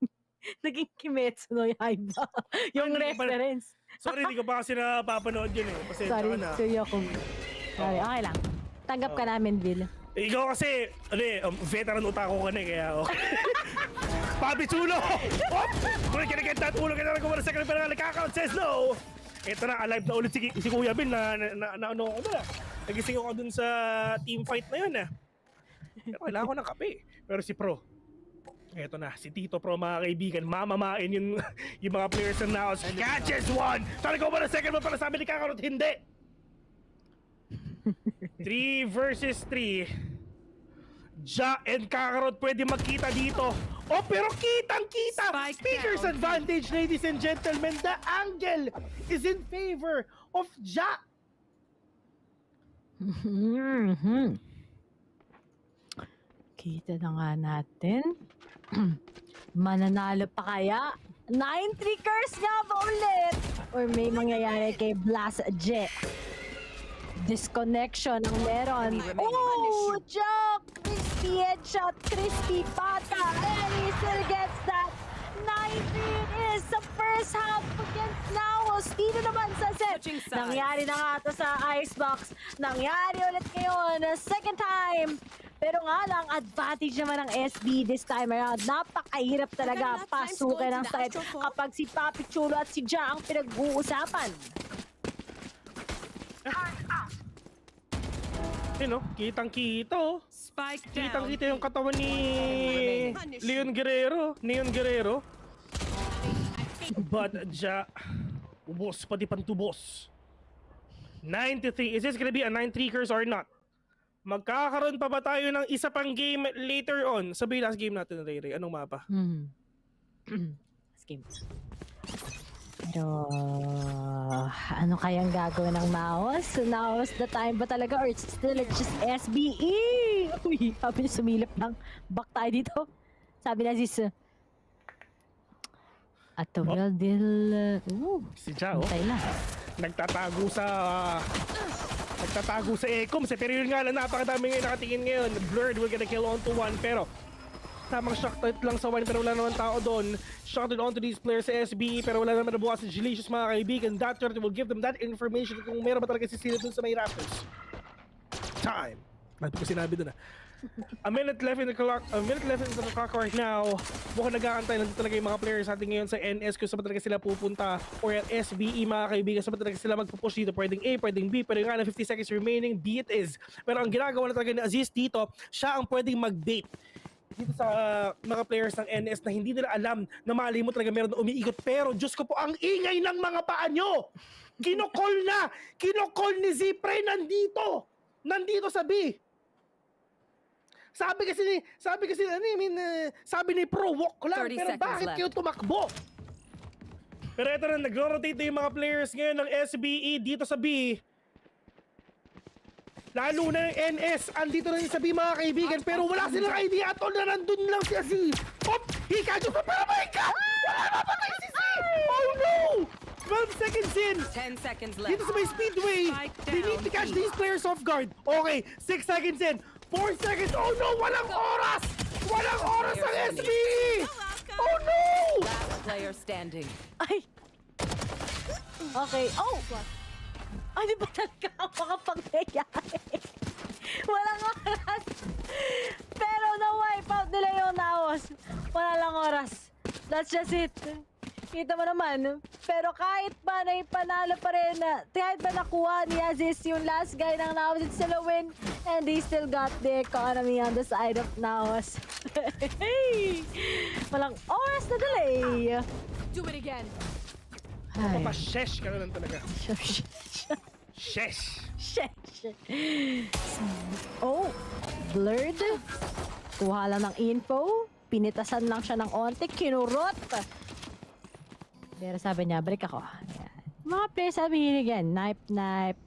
Naging Kimetsu no Yaiba. Yung reference. Sorry, hindi ko pa kasi napapanood yun eh. Pasensya ka na. Sorry ako. Sorry, okay lang. Tanggap ka namin, Bill. Ikaw kasi, veteran otaku ka na kaya okay. Papi Chulo! We're gonna get that ulo. Kaya naman second pero nakaka-count says no. Ito na, alive na ulit si Kuya Bill na ano ako na. Nagising ako dun sa team fight na yun eh. Pero kailangan ko ng kape. Pero si Pro, eto na, si Tito Pro, mga kaibigan, mamamain yung mga players ng NAOS. Catches one! Talaga ko ba na second mo para sabi ni Kakarot? Hindi! 3 versus 3. Ja and Kakarot pwede magkita dito. Oh, pero kitang-kita! Speaker's advantage, ladies and gentlemen. The angle is in favor of Ja. Kita na nga natin. Mananalo pa kaya? 9-3 curse nga ba ulit? Or may mangyayari kay Blast Jet? Disconnection ang meron. Oh, Jack! Crispy headshot, crispy pata, and he still gets that. 9-3 is the first half against NAOS. Dito naman sa set. Nangyari na nga ito sa Icebox. Nangyari ulit ngayon, second time. Pero nga lang, advantage naman ng SB this time around. Napakahirap talaga pasukin ang side kapag si Papi Chulo at si Ja ang pinag-uusapan. Kitang-kita oh. Kitang-kita yung katawan ni Leon Guerrero. But Ja, ubos, pati pantubos. 9-3. Is this gonna be a 9-3 curse or not? Magkakaroon pa ba tayo ng isa pang game later on? Sabi last game natin, Ray. Anong mapa? Last game. Pero, ano kayang gagawin ng NAOS? NAOS the time ba talaga? Or it's still just SBE? Uy, sabi niya sumilip lang. Back tayo dito. Sabi na sis. At the well deal. Si Ja, nagtatago sa Ecom. Pero yun nga lang, napakadami ngayon nakatingin ngayon. Blurred will get a kill onto one. Pero tamang shock type lang sa one, pero wala naman tao doon. Shot it onto these players sa SBE, pero wala naman nabukas si Delicious, mga kaibigan. That turret will give them that information kung meron ba talaga sisilip dun sa may rafters. Time. Ano ko sinabi dun A minute left in the clock right now. Mukhang nag-aantay lang talaga yung mga players natin ngayon sa NS kung saan ba talaga sila pupunta or at SBE mga kaibigan, saan ba talaga sila magpupush dito. Pwedeng A, pwedeng B, pwedeng nga na 50 seconds remaining, B it is. Pero ang ginagawa na talaga ni Aziz dito, siya ang pwedeng mag-bait dito sa mga players ng NS na hindi nila alam na mali mo talaga meron na umiikot. Pero Diyos ko po, ang ingay ng mga paa nyo! Kinokol ni Zipre nandito sa B. Sabi ni Pro, walk lang. Pero bakit kayo tumakbo? Pero ito na, nag-rotate yung mga players ngayon ng SBE dito sa B. Lalo na yung NS, andito na yung sa B mga kaibigan. Pero wala silang idea at all na nandun lang si Aziz. Pop! Hikacho pa para mahikat! Wala na patay si Z! Oh no! 12 seconds in! 10 seconds left. Dito sa may speedway, they need to catch these players off guard. Okay, 6 seconds in. 4 seconds. Oh no! Walang oras! Walang oras ang SBE! Oh no! Last player standing. Ay! Okay. Oh! Ano ba talaga ang mga pangyayari? Walang oras! Pero na-wipe out nila yung NAOS. Wala lang oras. That's just it. Kita mo naman. Pero kahit ba na ipanalo pa rin, kahit ba nakuha ni Aziz yung last guy ng NAOS, it's still a win. And they still got the economy on the side of NAOS. Walang oras na delay. Do it again. Papashesh ka naman talaga. Shesh! Oh, blurred. Kuha lang ng info. Pinitasan lang siya ng onte. Kinurot. Pero sabi niya, break ako. Ayan. Mga players sabi niya, knife.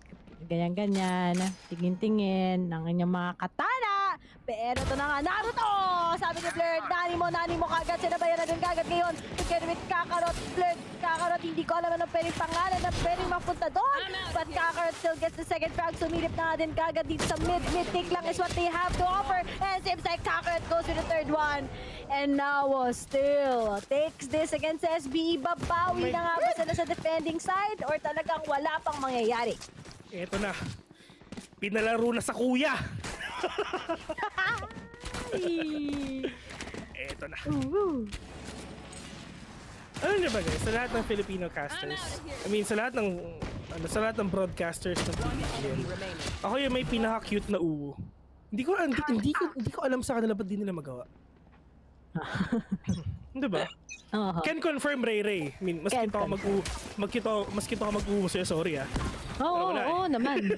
Ganyan-ganyan. Tingin-tingin ng inyong mga katana. Pero ito na nga, Naruto! Sabi ni Blurred, nani mo kagad. Sinabayan na din kagad ngayon. Together with Kakarot. Blurred, Kakarot, hindi ko alam anong pwedeng pangalan na pwedeng mapunta doon. But Kakarot still gets the second frag. Sumilip na nga din kagad dito sa mid. Mid-tick lang is what they have to offer. And seems like Kakarot goes with the third one. And NAOS still takes this against SBE. Babawi na nga ba sila sa defending side? Or talagang wala pang mangyayari? Eto na. Pinalaro na sa kuya. Eto na. Ano niyo ba guys, sa lahat ng Filipino casters, sa lahat ng broadcasters ng PPGL, ako yung may pinaka-cute na uwu. Hindi ko alam sa kanila ba't di nila magawa. Di ba? Can confirm Ray. Maski ako mag-uwo sa'yo, sorry ah. Oo naman.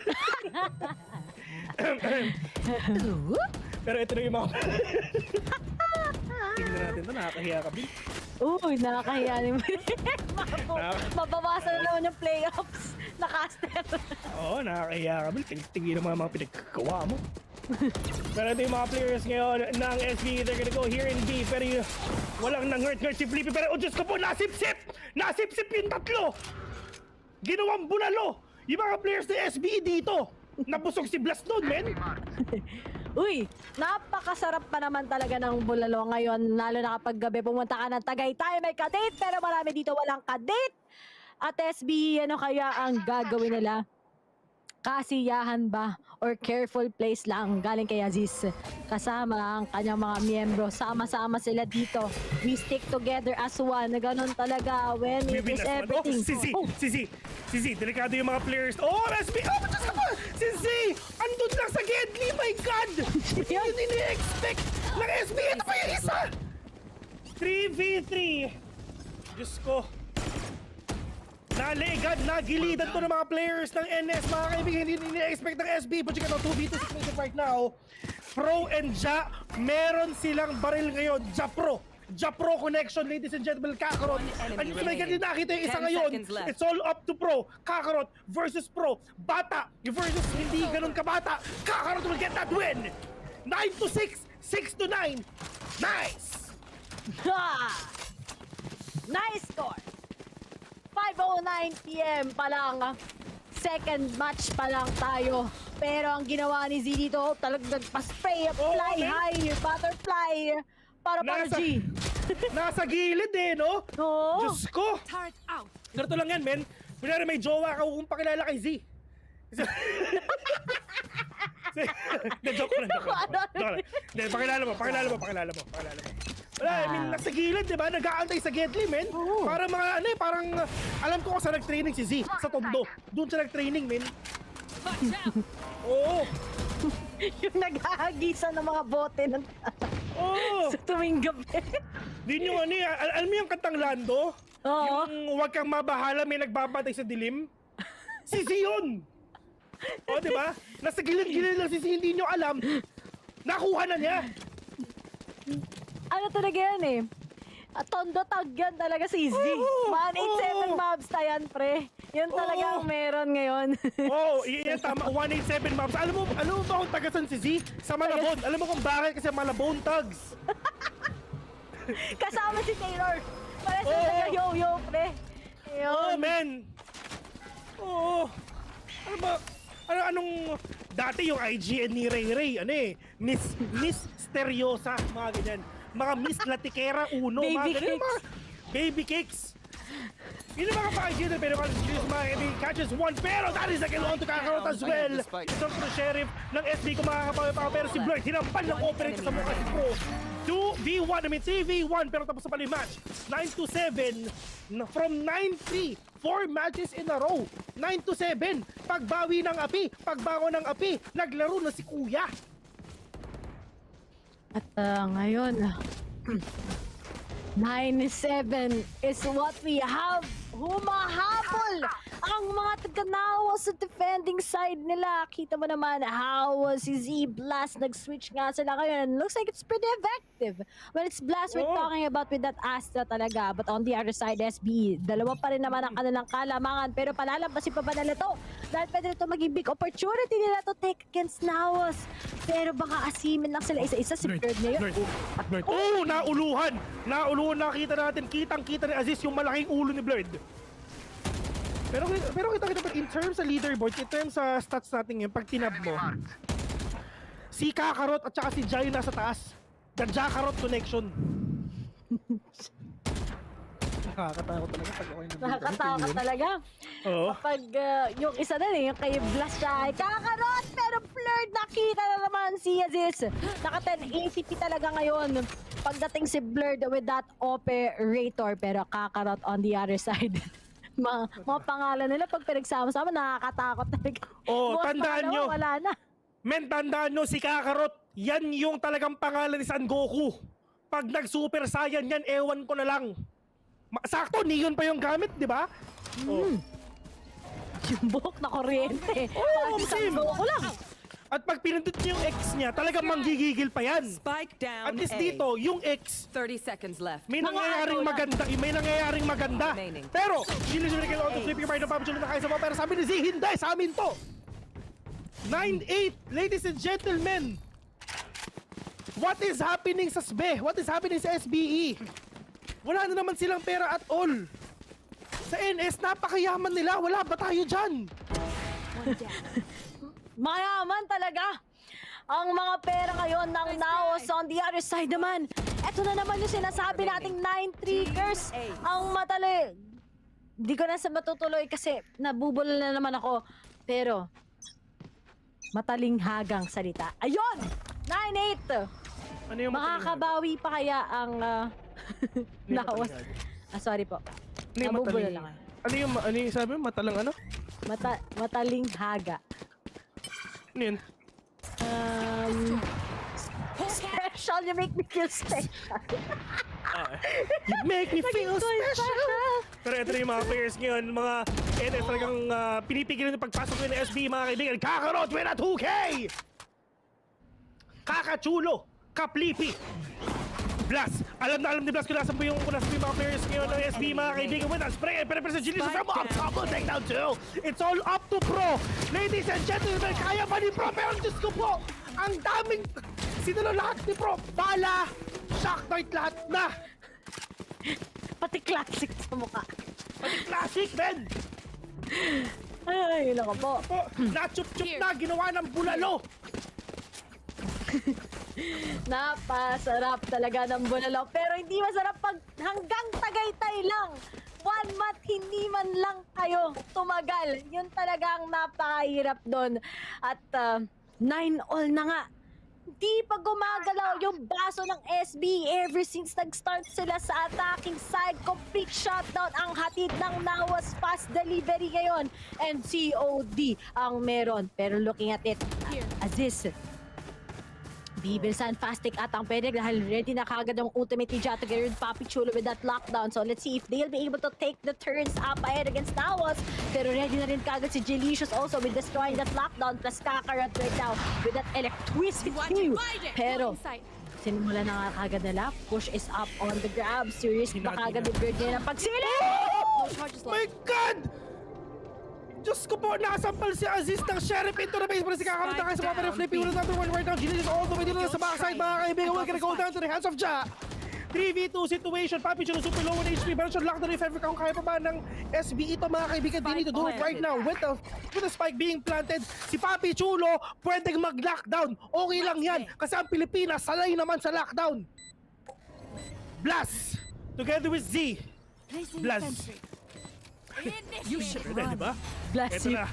Pero ito na yung mga... Tingnan natin ito, nakakahiya ka, Bill. Uy, nakakahiya ni Mabawasan na naman yung playoffs na caster. Oo, nakakahiya ka, Bill. Tingnan naman mga pinagkagawa mo. Pero ito yung mga players ngayon ng SB. They're gonna go here in B. Pero walang nang-hurt si Flippy. Pero oh Diyos ko po, nasip-sip yung tatlo. Ginawang bulalo yung mga players ng SB dito. Nabusog si Blast doon, men. Uy, napakasarap pa naman talaga ng bulalo ngayon. Lalo na kapag gabi pumunta ka ng Tagaytay, may kadate. Pero marami dito walang kadate. At SB, ano kaya ang gagawin nila? Kasiyahan ba? Or careful place lang galing kay Aziz? Kasama ang kanyang mga miyembro. Sama-sama sila dito. We stick together as one. Na ganun talaga when it is everything. Si delikado yung mga players. Oh, SB! Oh, Diyos ka pa! Si Z! Andun lang sa Gedli! My God! Hindi yun ini-expect ng SB! Ito pa yung isa! 3v3! Diyos ko! Nagilidan to ng mga players ng NS, mga kaibigan. Hindi ini-expect ng SB. But you can 2v2 situation right now. Pro and Ja, meron silang baril ngayon. Ja-Pro connection, ladies and gentlemen. Kakarot. And yung may ganyan nakita yung isa ngayon. It's all up to Pro. Kakarot versus Pro. Bata versus hindi ganun kabata. Kakarot will get that win. 9-6, 6-9. Nice! Nice score! 5:09 PM pa lang. Second match pa lang tayo. Pero ang ginawa ni Z dito, talagang nagpa-spray, fly high, butterfly. Para G. Nasa gilid eh, no? Oo. Diyos ko! Ganito lang yan, men. Kunyari may jowa ka kung pakilala kay Z. Joke ko lang. Pakilala mo. Wala, I mean, nasa gilid, di ba? Nag-aantay sa Gedli, men. Para mga, parang, alam ko kung saan nag-training si Z, sa Tondo. Doon siya nag-training, men. Oo. Yung naghahagisa ng mga bote ng sa tuwing gabi. Din yung alam mo yung kantang Lando? Oo. Yung huwag kang mabahala, may nagbabatay sa dilim. Si Z yun! O, di ba? Nasa gilid-gilid lang si Z, hindi nyo alam. Nakuha na niya. Ano talaga yan eh? Tondo tag yan talaga si Z. 187 mobs na yan, pre. Yun talaga ang meron ngayon. Yan tama. 187 mobs. Alam mo ba kung tagasan si Z? Sa Malabon. Alam mo kung bakit? Kasi Malabon tags. Kasama si Taylor. Para sa taga yo-yo, pre. Ayun. Man. Ano ba? Anong dati yung IGN ni Ray Miss Steryosa, mga ganyan. Mga Miss Latikera Uno, Baby mga ganyan. Baby cakes. Yun yung mga pa-IGN, pero kalau mga hindi catches one, pero that is a kill on to Kakarot as well. Ito sa sheriff ng SB ko makakapawi pa, pero si Blur hinampan ng operator sa mukha si Pro. 2v1, 3v1, pero tapos na pala yung match. 9-7 from 9-3. 4 matches in a row. 9-7. Pagbawi ng api, pagbango ng api, naglaro na si Kuya. At ngayon, 9-7 is what we have. Humahabol ang mga taga-NAOS sa defending side nila. Kita mo naman how si Z Blast nag-switch nga sila ngayon. Looks like it's pretty effective. When it's Blast, we're talking about with that Astra talaga. But on the other side, SB, dalawa pa rin naman ang kanilang kalamangan. Pero palalabasin pa ba nila to? Dahil pwede ito maging big opportunity nila to take against NAOS. Pero baka asimin lang sila isa-isa si Bird ngayon. Nauluhan! Nakita natin. Kitang-kita ni Aziz yung malaking ulo ni Blurred. Pero kita in terms sa leaderboard, in terms sa stats natin ngayon, pag tinab mo, si Kakarot at saka si Jai nasa taas. The Jakarot connection. Nakakatakot talaga pag ako yung Nakakatakot talaga. Kapag yung isa na yung kay Blast siya ay Kakarot, pero Blurred nakita na naman si Aziz. Naka 10 ACP talaga ngayon. Pagdating si Blurred with that operator, pero Kakarot on the other side. mga pangalan nila pag pinagsama-sama nakakatakot talaga. Tandaan nyo. Wala na. Men, tandaan nyo si Kakarot. Yan yung talagang pangalan ni San Goku. Pag nag-Super Saiyan yan, ewan ko na lang. Sakto, neon pa yung gamit, di ba? Yung buhok na kuryente. Same. Goku lang. At pag pinindot niyo yung X niya, talagang manggigigil pa yan. Spike down. At least dito, yung X, 30 seconds left. may nangyayaring maganda. Pero, sinusunod kayo to flip your mind ng PPGL na kaisa mo. Pero sabi ni Z, hindi, sa amin to. 9-8, ladies and gentlemen. What is happening sa SBE? What is happening sa SBE? Wala na naman silang pera at all. Sa NS, napakayaman nila. Wala ba tayo dyan? Mayaman talaga ang mga pera ngayon ng NAOS. On the other side naman, eto na naman yung sinasabi nating 9 triggers ang matali. Di ko na sa matutuloy kasi nabubulol na naman ako. Pero mataling hagang salita. Ayun! 9-8! Ano yung makakabawi pa kaya ang NAOS? Sorry po. Nabubulol lang. Ano yung sabi mo? Matalang ano? Mataling haga. Ano yun? Special, you make me feel special. You make me feel special. Pero ito na yung mga players ngayon, mga NS talagang pinipigilan yung pagpasok ng SB, mga kaibigan. Kakarot with a 2K! Kakachulo! Kaplipi! Blast! Alam ni Blast kung nasan po yung mga players ngayon ng SB, mga kaibigan. With a spray and penetrate sa Genius from up top. Take down 2. It's all up to Pro. Ladies and gentlemen, kaya ba ni Pro? Pero Diyos ko po, ang daming sinalo lahat ni Pro. Bala! Shock Knight lahat na! Pati classic sa mukha. Pati classic, Ben! Ay, yun ako po. Na-chup-chup na, ginawa ng bulalo! Napasarap talaga ng bulalo. Pero hindi masarap pag hanggang Tagaytay lang. 1 month, hindi man lang kayo tumagal. Yun talagang napakahirap doon. At 9-all na nga. Di pa gumagalaw yung baso ng SB ever since nag-start sila sa attacking side. Complete shutdown ang hatid ng NAOS, fast delivery ngayon. And COD ang meron. Pero looking at it, Aziz, bibilisan fast take at ang pwede dahil ready na kagad ang ultimate ni Ja together with Papi Chulo with that lockdown. So let's see if they'll be able to take the turns up ahead against NAOS. Pero ready na rin kagad si Jelicious also with destroying that lockdown plus Kakarot right now with that electricity. Pero sinimula na nga kagad nila. Push is up on the grab. Serious na kagad with Virginia ng pagsili! My God! Diyos ko po, nakasampal si Aziz ng Sheriff into the base. Pero si Kakarot na kayo sa mga flipping. Unang number 1 right now. Jelicious all the way dito sa backside. Mga kaibigan, we're gonna go down to the hands of Ja. 3v2 situation. Papi Chulo super low on HP. Pero siya lockdown if ever kung kaya pa ba ng SB ito mga kaibigan. They need to do it right now with the spike being planted. Si Papi Chulo pwedeng mag-lockdown. Okay lang yan. Kasi ang Pilipinas salay naman sa lockdown. Blast together with Z. Blast. You should run. Diba? Bless Ito you. na.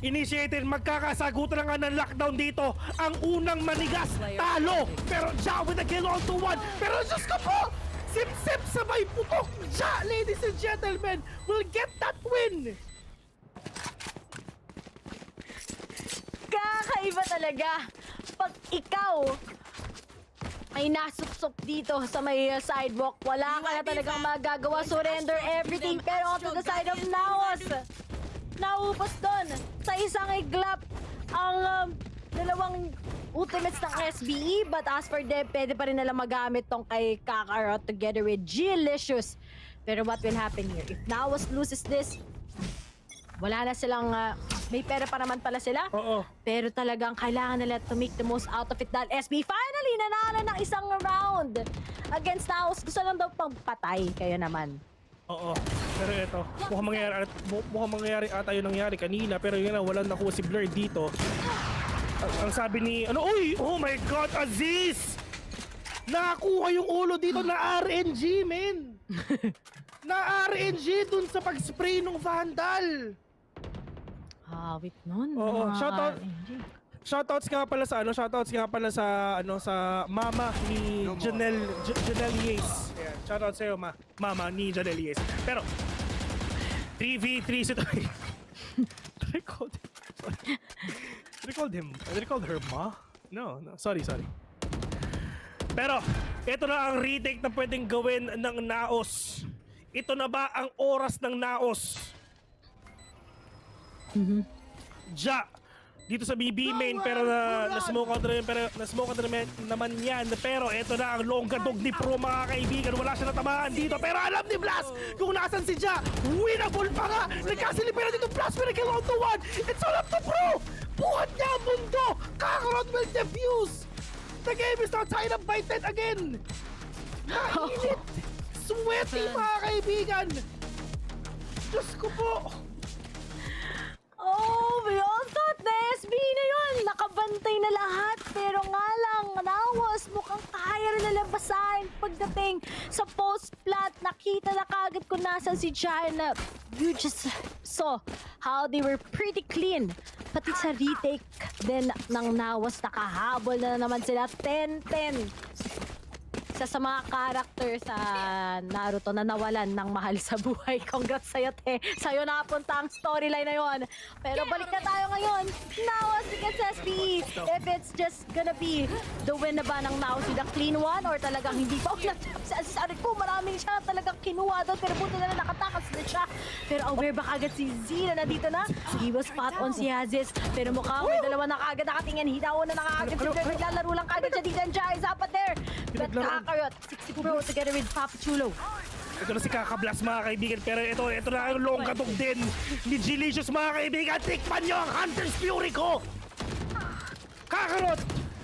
Initiated, magkakasagutan na nga ng lockdown dito. Ang unang manigas, talo. Pero Ja with a kill on to 1. Pero Diyos ko po, sip-sip sabay putok. Ja, ladies and gentlemen, will get that win. Kakaiba talaga. Pag ikaw ay nasupsop dito sa may sidewalk, wala ka na talagang magagawa. Surrender everything. Pero onto the side of NAOS, naupos doon sa isang iglap ang dalawang ultimates ng SBE. But as for them, pwede pa rin nila magamit tong kay Kakarot together with Jelicious. Pero what will happen here? If NAOS loses this, wala na silang, may pera pa naman pala sila. Oo. Pero talagang kailangan nila to make the most out of it dahil SB finally nanalo ng isang round against NAOS. Gusto lang daw pang patay kayo naman. Oo. Pero ito, mukhang mangyayari ata yung nangyari kanina. Pero yun na, walang nakuha si Blur dito. Ang sabi ni, uy! Oh my God, Aziz! Nakakuha yung ulo dito na RNG, men! Na RNG dun sa pag-spray ng Vandal! Hawit nun. Oo, shoutouts nga pala sa sa mama ni Janelle Yates. Ayan, shoutouts sa'yo mama ni Janelle Yates. Pero 3v3 situation. I recalled her ma? No, sorry. Pero ito na ang retake na pwedeng gawin ng NAOS. Ito na ba ang oras ng NAOS? Ja dito sa BB main pero na-smoke out naman yan. Pero ito na ang longgadog ni Pro mga kaibigan. Wala siya natamaan dito pero alam ni Blast kung nasan si Ja. Winnable pa nga. Nagkasilipera dito Blast with a kill on to 1. It's all up to Pro. Buhat niya ang mundo. Kakarot will defuse. The game is not tied up by 10 again. Mainit. Sweaty mga kaibigan. Diyos ko po. Oh, we all thought na SB na yun. Nakabantay na lahat. Pero nga lang, NAOS mukhang kaya rin nila basahin pagdating sa post-plat. Nakita na kagad kung nasan si China. You just saw how they were pretty clean. Pati sa retake din ng NAOS, nakahabol na naman sila. 10-10. Isa sa mga character sa Naruto na nawalan ng mahal sa buhay. Congrats sa'yo, te. Sa'yo napunta ang storyline na yon. Pero balik na tayo ngayon. NAOS against SBE. If it's just gonna be the win na ba ng NAOS with a clean one or talagang hindi pa ulat sa Aziz ko, maraming siya talagang kinuha doon. Pero buto na nakatakas na siya. Pero aware ba kagad si Z na nandito na? He was spot on si Aziz. Pero mukhang may dalawa na kagad nakatingin. Hinaw na nakagad si Bren. Naglalaro lang kagad siya dito. Jai is up at there. But Kakarot, 60 Pro together with Papi Chulo. Ito na si Kakablas mga kaibigan. Pero ito na ang longgadog din ni Jelicious mga kaibigan. Tikman nyo ang Hunter's Fury ko! Kakarot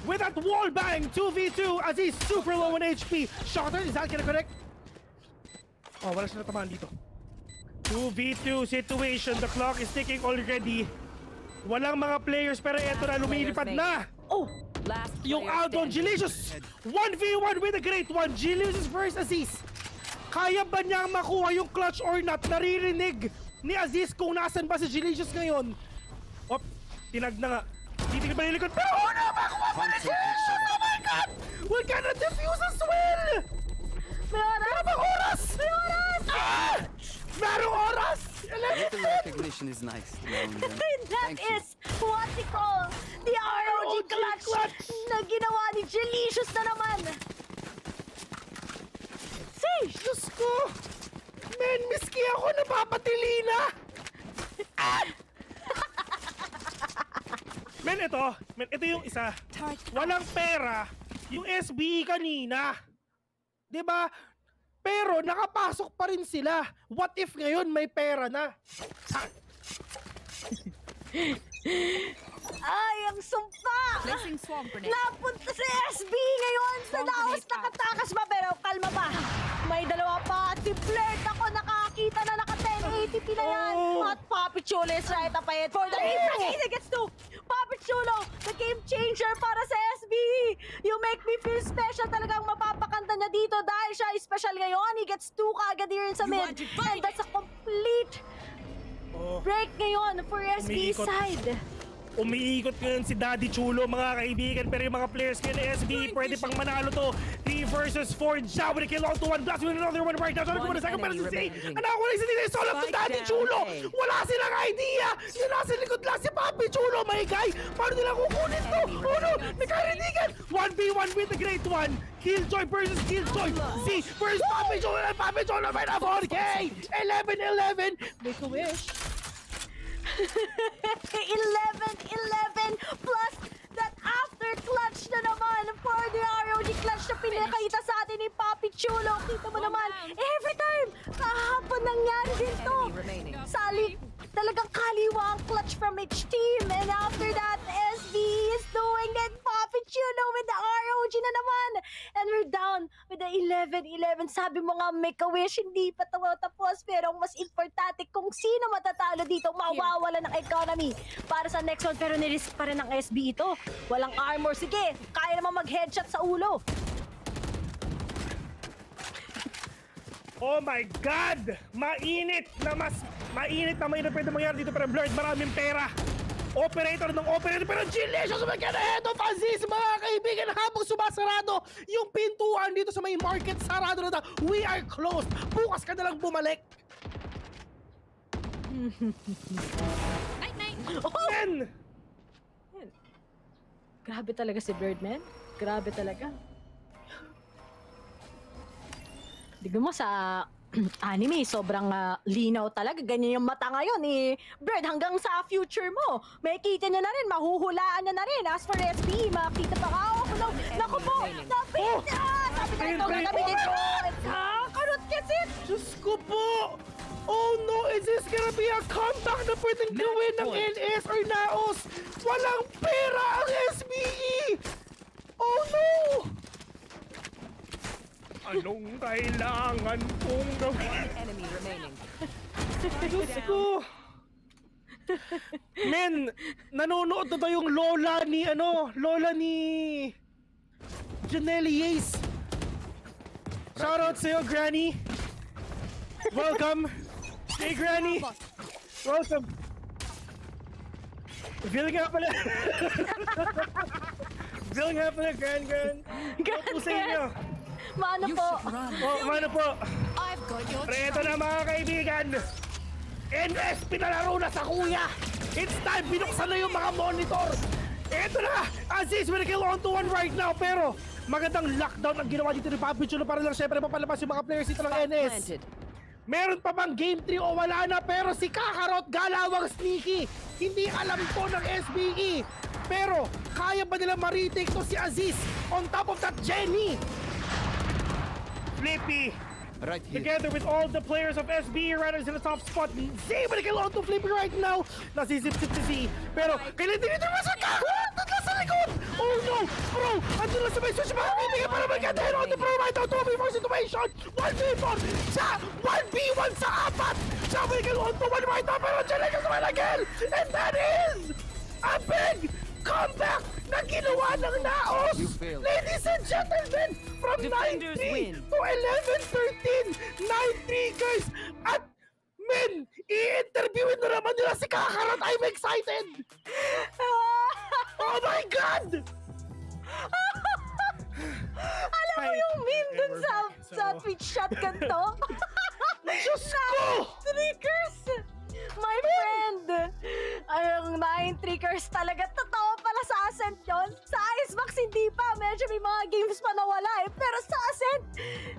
with that wall bang 2v2 as he's super low on HP. Shotter, is that gonna connect? Oh, wala siya natamaan dito. 2v2 situation. The clock is ticking already. Walang mga players pero ito na lumilipad na. Oh! Yung out on Jelicious. 1v1 with a great one. Jelicious versus Aziz. Kaya ba niyang makuha yung clutch or not? Naririnig ni Aziz kung nasan ba si Jelicious ngayon. Op, tinag na nga. Titignan pa yung likod. Pero una, makuha pa ni Jesus! Oh my God! We cannot defuse as well! May oras! Merong oras! May oras! Ah! Merong oras! Little recognition is nice. That is what we call the ROG clutch na ginawa ni Jelicious na naman. Say! Diyos ko! Men, miski ako napapatili na! Ah! Men, ito yung isa. Walang pera yung SBE kanina. 'Di ba? Pero nakapasok pa rin sila. What if ngayon may pera na? Ay, ang sumpa! Napunta sa SB ngayon sa NAOS, nakatakas ba? Pero kalma pa. May dalawa pa. Si Flirt ako nakakita na naka 1080p na yan. At Papi Chulo is right up ahead for the game. He gets to Papi Chulo, the game changer para sa SB. You make me feel special. Talagang mapapakanta niya dito dahil siya is special ngayon. He gets 2 kaagad here sa mid. And that's a complete break ngayon for SB side. Umiikot ngayon si Daddy Chulo, mga kaibigan, pero yung mga players ngayon na SBE pwede pang manalo to. 3 versus 4, Jao with a kill on to 1, blast with another one right now. So nagkumuna second para si Zay. Anak ko lang si Zay, solo to Daddy Chulo. Wala silang idea. Yung nasa likod lang si Papi Chulo, my guy. Paano nila kukunin to? Oh no, nagkarinigan. 1v1 with the great one. Killjoy versus Killjoy. Z versus Papi Chulo, and Papi Chulo by the 4K. 11-11. Make a wish. 11-11 plus that after clutch na naman for the ROG clutch na pinakita sa atin ni Papi Chulo. Kita mo naman, every time, kahapon nangyari din to. Sali, talagang kaliwa ang clutch from each team. And after that, SB is doing that. Papi Chulo with the ROG na naman. And we're down with the 11-11. Sabi mo nga, make a wish, hindi pa tapos. Pero ang mas importante, kung sino matatalo dito, mawawala ng economy para sa next one. Pero nirisk pa rin ng SB ito. Walang armor. Sige, kaya naman mag-headshot sa ulo. Oh my God! Mainit na pwede mangyari dito, pero Blurred, maraming pera. Operator ng operator, pero Jelicious magkana head of Aziz, mga kaibigan, habang sumasarado yung pintuan dito sa may market, sarado na. We are closed. Bukas ka na lang bumalik. Men! Grabe talaga si Birdman. Grabe talaga. Tignan mo sa anime, sobrang linaw talaga. Ganyan yung mata ngayon ni Bird hanggang sa future mo. May kita niya na rin, mahuhulaan niya na rin. As for SB, makita pa ka. Naku po, napit! Sabi ka ito, gagamitin ko. Karot kasi! Diyos ko po! Oh no, is this gonna be a comeback na pwedeng gawin ng NS or NAOS? Walang pera ang SBE! Oh no! Anong kailangan kong gawin? Enemy remaining. Diyos ko! Men, nanonood na ba yung lola ni Janelle Yace? Shoutout sa'yo, Granny! Welcome! Hey, Granny! Welcome! Feeling nga pala! Feeling nga pala, Gran! Ano po sa inyo? Mano po! Oh, mano po! Pero ito na, mga kaibigan! NS, pinalaro na sa kuya! It's time, binuksan na yung mga monitor! Ito na! Aziz with a kill on to 1 right now, pero magandang lockdown ang ginawa dito ni Papi Chulo para lang syempre mapalabas yung mga players dito ng NS. Meron pa bang game 3 o wala na, pero si Kakarot galawang sneaky. Hindi alam to ng SBE. Pero kaya ba nila ma-retake to si Aziz? On top of that, Jenny! Flippy! Right here. Together with all the players of SB Riders in the top spot. Z with a kill on to Flippy right now. Nasisip-sip si Z. Pero kailan din ito sa Kakarot! Tatla sa likod! Oh no! Bro! Andun lang sa may switch mga kaibigan para magkatahin on the pro right now. 2v4 situation! 1v4! Sa 1v1 sa 4! Siya with a kill on to 1 right now. Pero dyan lang kasama na kill! And that is a big comeback na ginawa ng NAOS! Ladies and gentlemen, from 9-3 to 11-13, 9-3 guys! At men, i-interviewin na naman nila si Kakarot! I'm excited! Oh my God! Alam mo yung meme dun sa Twitch chat ganito? Diyos ko! Trickers! My friend! Ang 9 trickers talaga. Totoo pala sa Ascent yun. Sa Icebox hindi pa. Medyo may mga games pa nawala eh. Pero sa Ascent,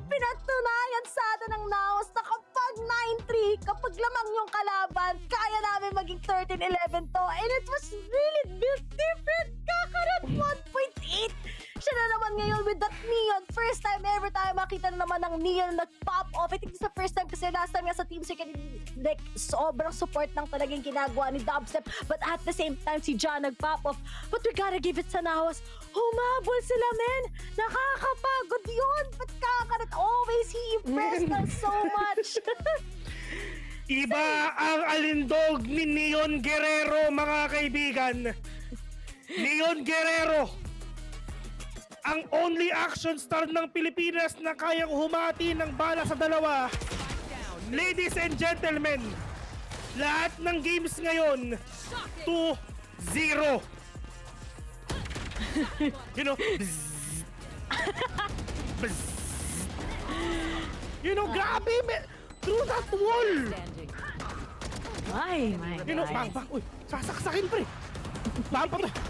pinatunayan sa atin ng NAOS na kapag 9-3, kapag lamang yung kalaban, kaya namin maging 13-11 to. And it was really built different. Kakarat 1.8. Siya na naman ngayon with that neon. First time ever tayo makita na naman ng neon nag-pop off. I think it's the first time kasi last time nga sa Team Secret, like, sobrang support ng talagang ginagawa ni Dubstep. But at the same time, si John nag-pop off. But we gotta give it sa NAOS. Humabol sila, men! Nakakapagod yun! But kakarat, always he impressed us so much. Iba ang alindog ni Neon Guerrero, mga kaibigan. Neon Guerrero, ang only action star ng Pilipinas na kayang humati ng bala sa dalawa. Ladies and gentlemen, lahat ng games ngayon 2-0. You know, you know, grabe, through that wall. Ay, my You know, bang, uy, sasaksakin pre.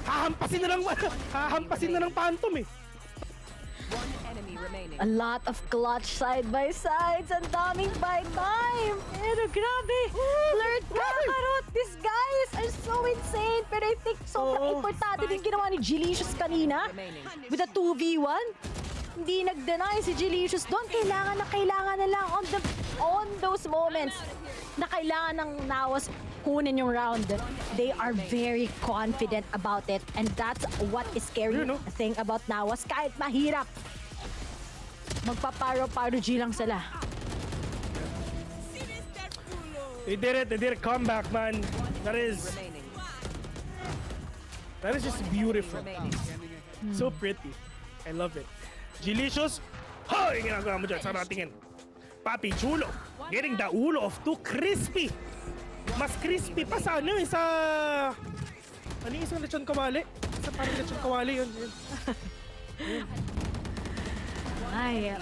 Hahampasin na ng Phantom eh. A lot of clutch side by sides. Ang daming by time. Pero grabe. Blurred Kakarot. These guys are so insane. Pero I think sobrang importante din ginawa ni Gelicious kanina. With a 2v1. Hindi nag-deny si Gelicious doon. Kailangan na lang on those moments na kailangan ng NAOS kunin yung round. They are very confident about it. And that's what is scary thing about NAOS. Kahit mahirap, magpaparo-paro G lang sila. They did it. Comeback, man. That is just beautiful. So pretty. I love it. Gelicious. Hoy! Ginagawa mo dyan. Sana tingin. Papi Chulo. Getting the ulo of two crispy. Mas crispy pa sa ano eh, sa... Ano yung isang lechon kawali? Sa parang lechon kawali yun. Ay,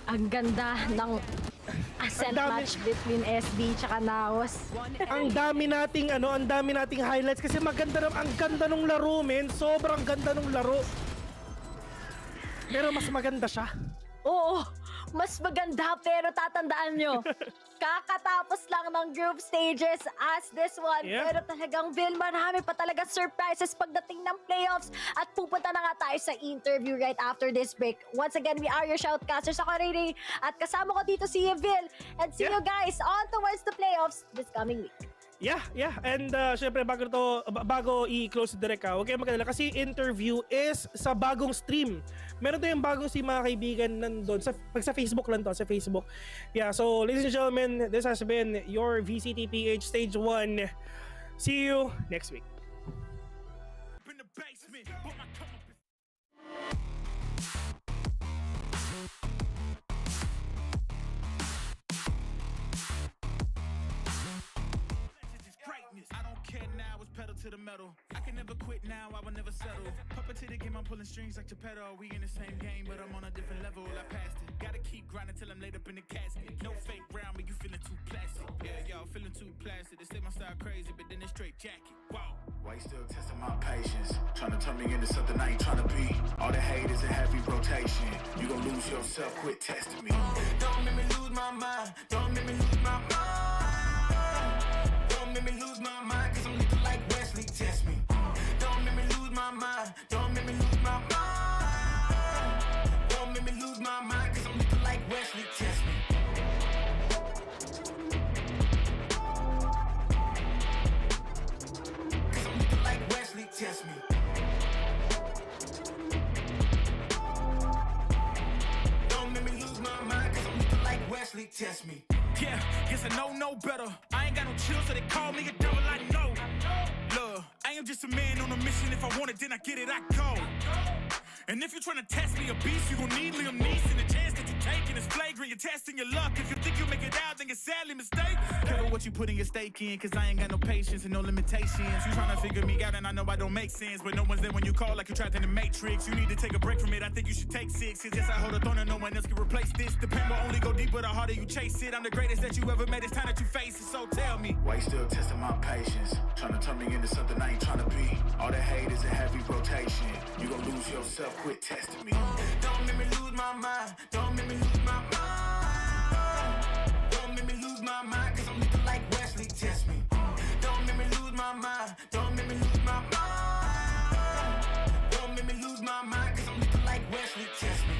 ang ganda ng Ascent match between SB tsaka NAOS. Ang dami nating highlights kasi ang ganda ng laro, men. Sobrang ganda ng laro. Pero mas maganda siya. Oo, mas maganda pero tatandaan nyo, kakatapos lang ng group stages as this one. Yeah. Pero talagang Vil, marami pa talaga surprises pagdating ng playoffs. At pupunta na nga tayo sa interview right after this break. Once again, we are your shoutcasters. Ako Ray at kasama ko dito si Vil. And see you guys on towards the playoffs this coming week. Yeah. And syempre bago i-close direct huwag kayong magkalala kasi interview is sa bagong stream. Meron tayong bagong si mga kaibigan nandun sa Facebook lang to, sa Facebook. Yeah, so ladies and gentlemen, this has been your VCTPH Stage 1. See you next week. To the metal, I can never quit now, I will never settle. Puppet to the game, I'm pulling strings like Geppetto. We in the same game, but I'm on a different level. I passed it. Gotta keep grinding till I'm laid up in the casket. No fake round, but you feeling too plastic. Yeah, y'all feeling too plastic. They say my style crazy, but then it's straight jacket. Wow. Why you still testing my patience? Trying to turn me into something I ain't trying to be. All the hate is a heavy rotation. You gon' lose yourself, quit testing me. Don't make me lose my mind. Don't make me lose my mind. Don't make me lose my mind, cause I'm looking like Wesley, test me. Don't make me lose my mind. Don't make me lose my mind. Don't make me lose my mind, cause I'm looking like Wesley, test me. Cause I'm looking like Wesley, test me. Don't make me lose my mind, cause I'm looking like Wesley, test me. Yeah, guess I know no better. I ain't got no chill, so they call me a devil, I know. Look, I am just a man on a mission. If I want it, then I get it, I go. And if you're trying to test me a beast, you gon' need Liam Neeson. The chance that you taking is flagrant. You're testing your luck. If you think you make it out, then you're sadly mistaken. what you putting your stake in, cause I ain't got no patience and no limitations. You tryna figure me out and I know I don't make sense, but no one's there when you call like you trapped in the Matrix. You need to take a break from it, I think you should take 6. Cause yes, I hold a throne and no one else can replace this. The pain will only go deeper the harder you chase it. I'm the greatest that you ever made, it's time that you face it, so tell me. Why you still testing my patience? Tryna turn me into something I ain't tryna be. All the hate is a heavy rotation. You gon' lose yourself, quit testing me. Don't make me lose my mind. Don't make me lose my mind. Don't make me lose my mind, cause I'm looking like Wesley, test me. Don't make me lose my mind. Don't make me lose my mind. Don't make me lose my mind, cause I'm looking like Wesley, test me.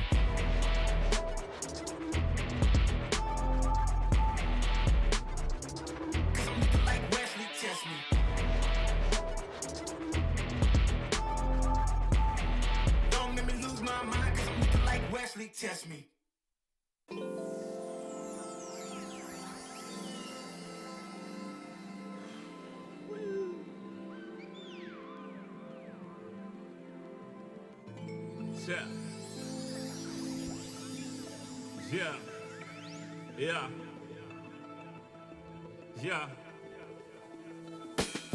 Cause I'm looking like Wesley, test me. Don't make me lose my mind, cause I'm looking like Wesley, test me. Yeah. Yeah. Yeah. Yeah.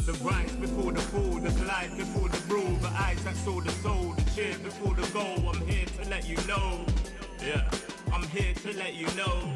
The rise before the fall, the glide before the rule, the eyes that saw the soul, the cheer before the goal. I'm here to let you know. Yeah. I'm here to let you know.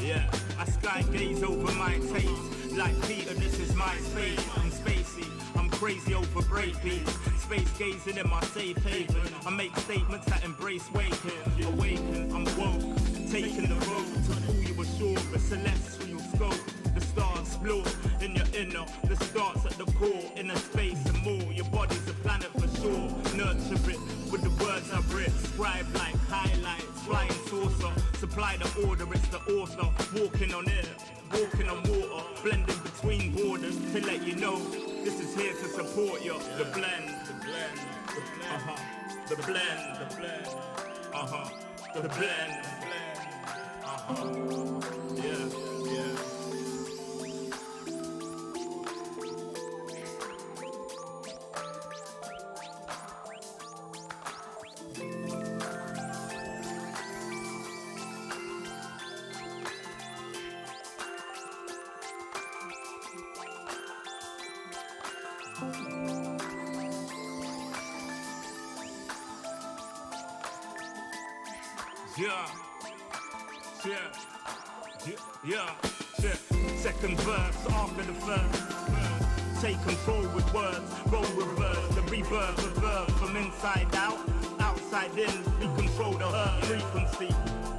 Yeah. I sky gaze over my taste. Like Peter, this is my space. I'm spacey. I'm crazy over breakbeats. Space gazing in my safe haven. I make statements that embrace waking. Awaken, I'm woke. Taking the road to who you ashore. The celestial scope. The stars explore in your inner. The starts at the core. Inner space and more. Your body's a planet for sure. Nurture it with the words I've written. Scribe like highlights. Flying saucer. Supply the order, it's the author. Walking on air. Walking on water. Blending between borders to let you know. This is here to support you. The blend. The blend. Uh-huh. The blend. The blend. Uh-huh. The blend. Uh-huh. Yeah. Yeah. Yeah, second verse after the first. Take control with words, roll reverse, the rebirth of verb from inside out, outside in. We control the earth frequency.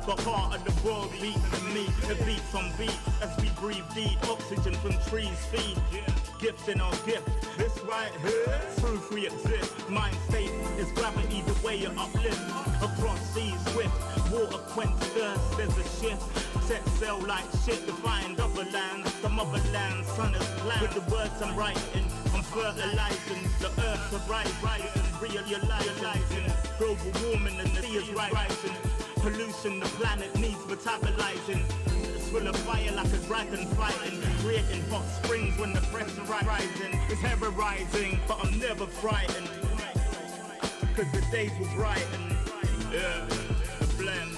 The heart of the world beats in me. It beats on beat as we breathe deep. Oxygen from trees feed. Gifts in our gift. This right here, proof we exist. Mind state is gravity, the way you uplift. Across seas swift, water quench thirst. There's a shift. Set sail like shit to find other lands. The motherland, sun is planned. With the words I'm writing, I'm fertilizing. The earth's a rising, realizing. Global warming and the sea is rising. Pollution, the planet needs metabolizing. It's full of fire like a dragon fighting. Creating hot springs when the pressure rising. It's ever rising, but I'm never frightened. Cause the days will brighten. Yeah, the blend.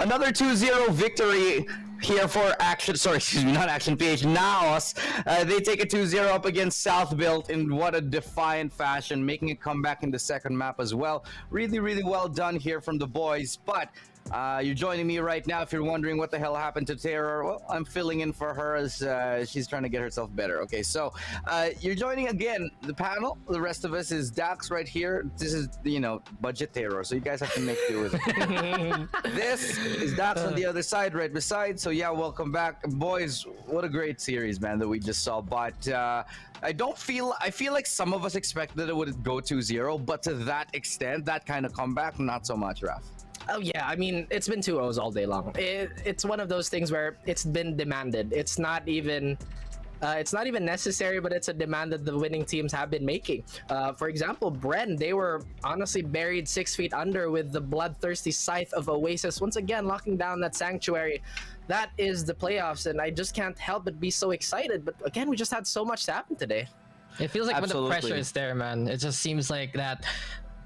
Another 2-0 victory here for Action, sorry, excuse me, not Action PH, NAOS. They take a 2-0 up against South Built in what a defiant fashion, making a comeback in the second map as well. Really, really well done here from the boys, but you're joining me right now. If you're wondering what the hell happened to Terror, well, I'm filling in for her as she's trying to get herself better. Okay, so you're joining again the panel. The rest of us is Dax right here. This is, you know, budget Terror, so you guys have to make do with it. This is Dax on the other side right beside, so yeah, welcome back, boys. What a great series, man, that we just saw. But I feel like some of us expected it would go 2-0, but to that extent, that kind of comeback, not so much, Raf. Oh yeah, I mean, it's been 2-0s all day long. It's one of those things where it's been demanded. It's not even necessary, but it's a demand that the winning teams have been making. For example, Bren, they were honestly buried 6 feet under with the bloodthirsty scythe of Oasis, once again locking down that sanctuary. That is the playoffs, and I just can't help but be so excited. But again, we just had so much to happen today. It feels like Absolutely. when the pressure is there, man, it just seems like that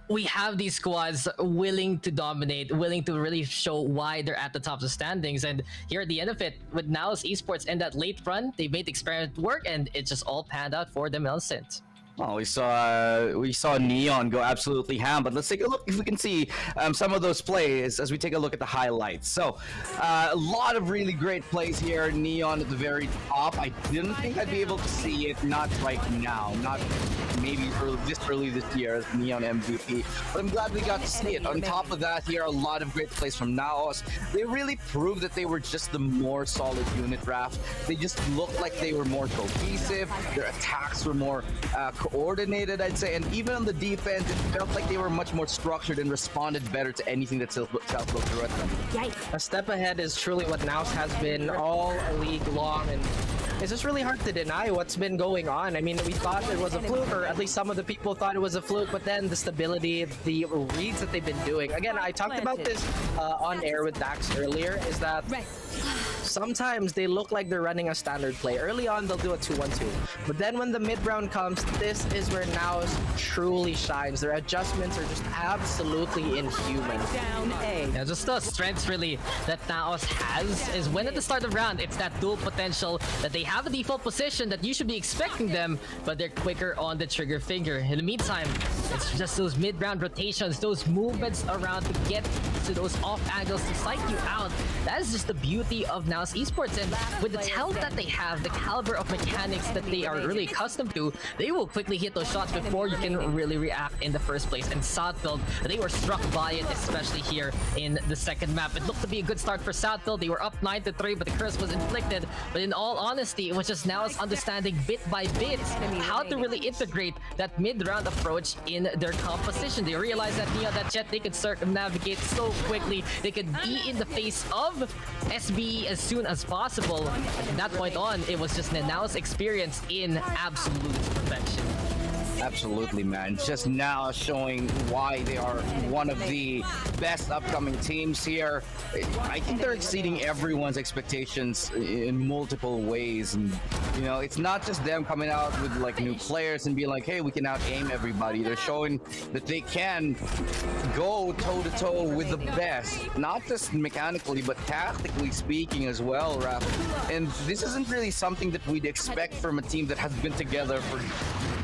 we have these squads willing to dominate, willing to really show why they're at the top of the standings. And here at the end of it, with NAOS Esports and that late run, they made the experiment work, and it just all panned out for them in since. Well, we saw Neon go absolutely ham, but let's take a look if we can see some of those plays as we take a look at the highlights. So, a lot of really great plays here. Neon at the very top. I didn't think I'd be able to see it, not right now, not maybe early this year as Neon MVP, but I'm glad we got to see it. On top of that, here a lot of great plays from NAOS. They really proved that they were just the more solid unit, Raf. They just looked like they were more cohesive. Their attacks were more coordinated, I'd say, and even on the defense, it felt like they were much more structured and responded better to anything that South threw at them. Yikes. A step ahead is truly what NAOS has been all league long, and it's just really hard to deny what's been going on. I mean, we thought it was a fluke, or at least some of the people thought it was a fluke, but then the stability, the reads that they've been doing. Again, I talked about this on air with Dax earlier, is that sometimes they look like they're running a standard play. Early on, they'll do a 2-1-2. But then when the mid-round comes, this is where NAOS truly shines. Their adjustments are just absolutely inhuman. Down A. Yeah, just the strengths really that NAOS has is when at the start of round, it's that dual potential that they have a default position that you should be expecting them, but they're quicker on the trigger finger. In the meantime, it's just those mid-round rotations, those movements around to get to those off angles to psych you out. That is just the beauty of NAOS Esports, and with the talent that they have, the caliber of mechanics that they are really accustomed to, they will quickly hit those shots before you can really react in the first place. And Southfield, they were struck by it, especially here in the second map. It looked to be a good start for Southfield. They were up 9-3, but the curse was inflicted. But in all honesty, it was just NAOS understanding bit by bit how to really integrate that mid-round approach in their composition. They realized that that Jet, they could circumnavigate so quickly. They could be in the face of SBE as soon as possible. And from that point on, it was just NAOS experience in absolute perfection. Absolutely, man. Just now showing why they are one of the best upcoming teams here. I think they're exceeding everyone's expectations in multiple ways. And, you know, it's not just them coming out with like new players and being like, hey, we can out-aim everybody. They're showing that they can go toe-to-toe with the best. Not just mechanically, but tactically speaking as well, Raph. And this isn't really something that we'd expect from a team that has been together for,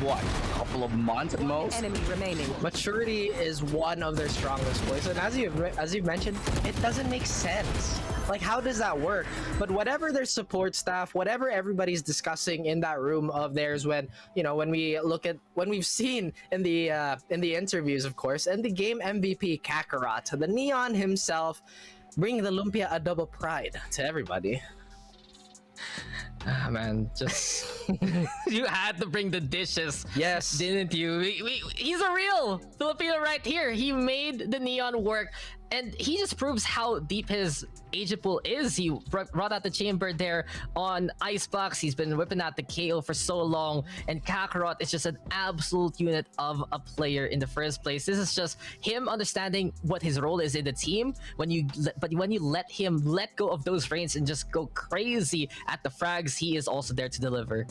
what, a couple of months at most? Enemy remaining. Maturity is one of their strongest points, and as you've mentioned, it doesn't make sense. Like, how does that work? But whatever their support staff, whatever everybody's discussing in that room of theirs, when we've seen in the interviews, of course, and the game MVP Kakarot, the Neon himself, bringing the Lumpia a double pride to everybody. Ah, man, just you had to bring the dishes. Yes, didn't you? He's a real Filipino right here. He made the Neon work, and he just proves how deep his agent pool is. He brought out the chamber there on Icebox. He's been whipping out the KO for so long, and Kakarot is just an absolute unit of a player in the first place. This is just him understanding what his role is in the team. When you let him let go of those reins and just go crazy at the frags, he is also there to deliver.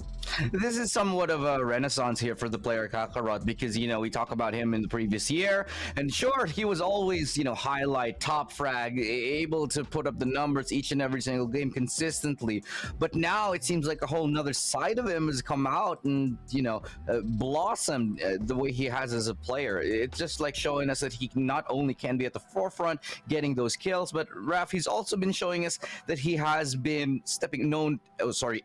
This is somewhat of a renaissance here for the player Kakarot, because, you know, we talk about him in the previous year, and sure, he was always, you know, highlight, top frag, able to put up the numbers each and every single game consistently. But now it seems like a whole nother side of him has come out and, you know, blossomed the way he has as a player. It's just like showing us that he not only can be at the forefront getting those kills, but Raf, he's also been showing us that he has been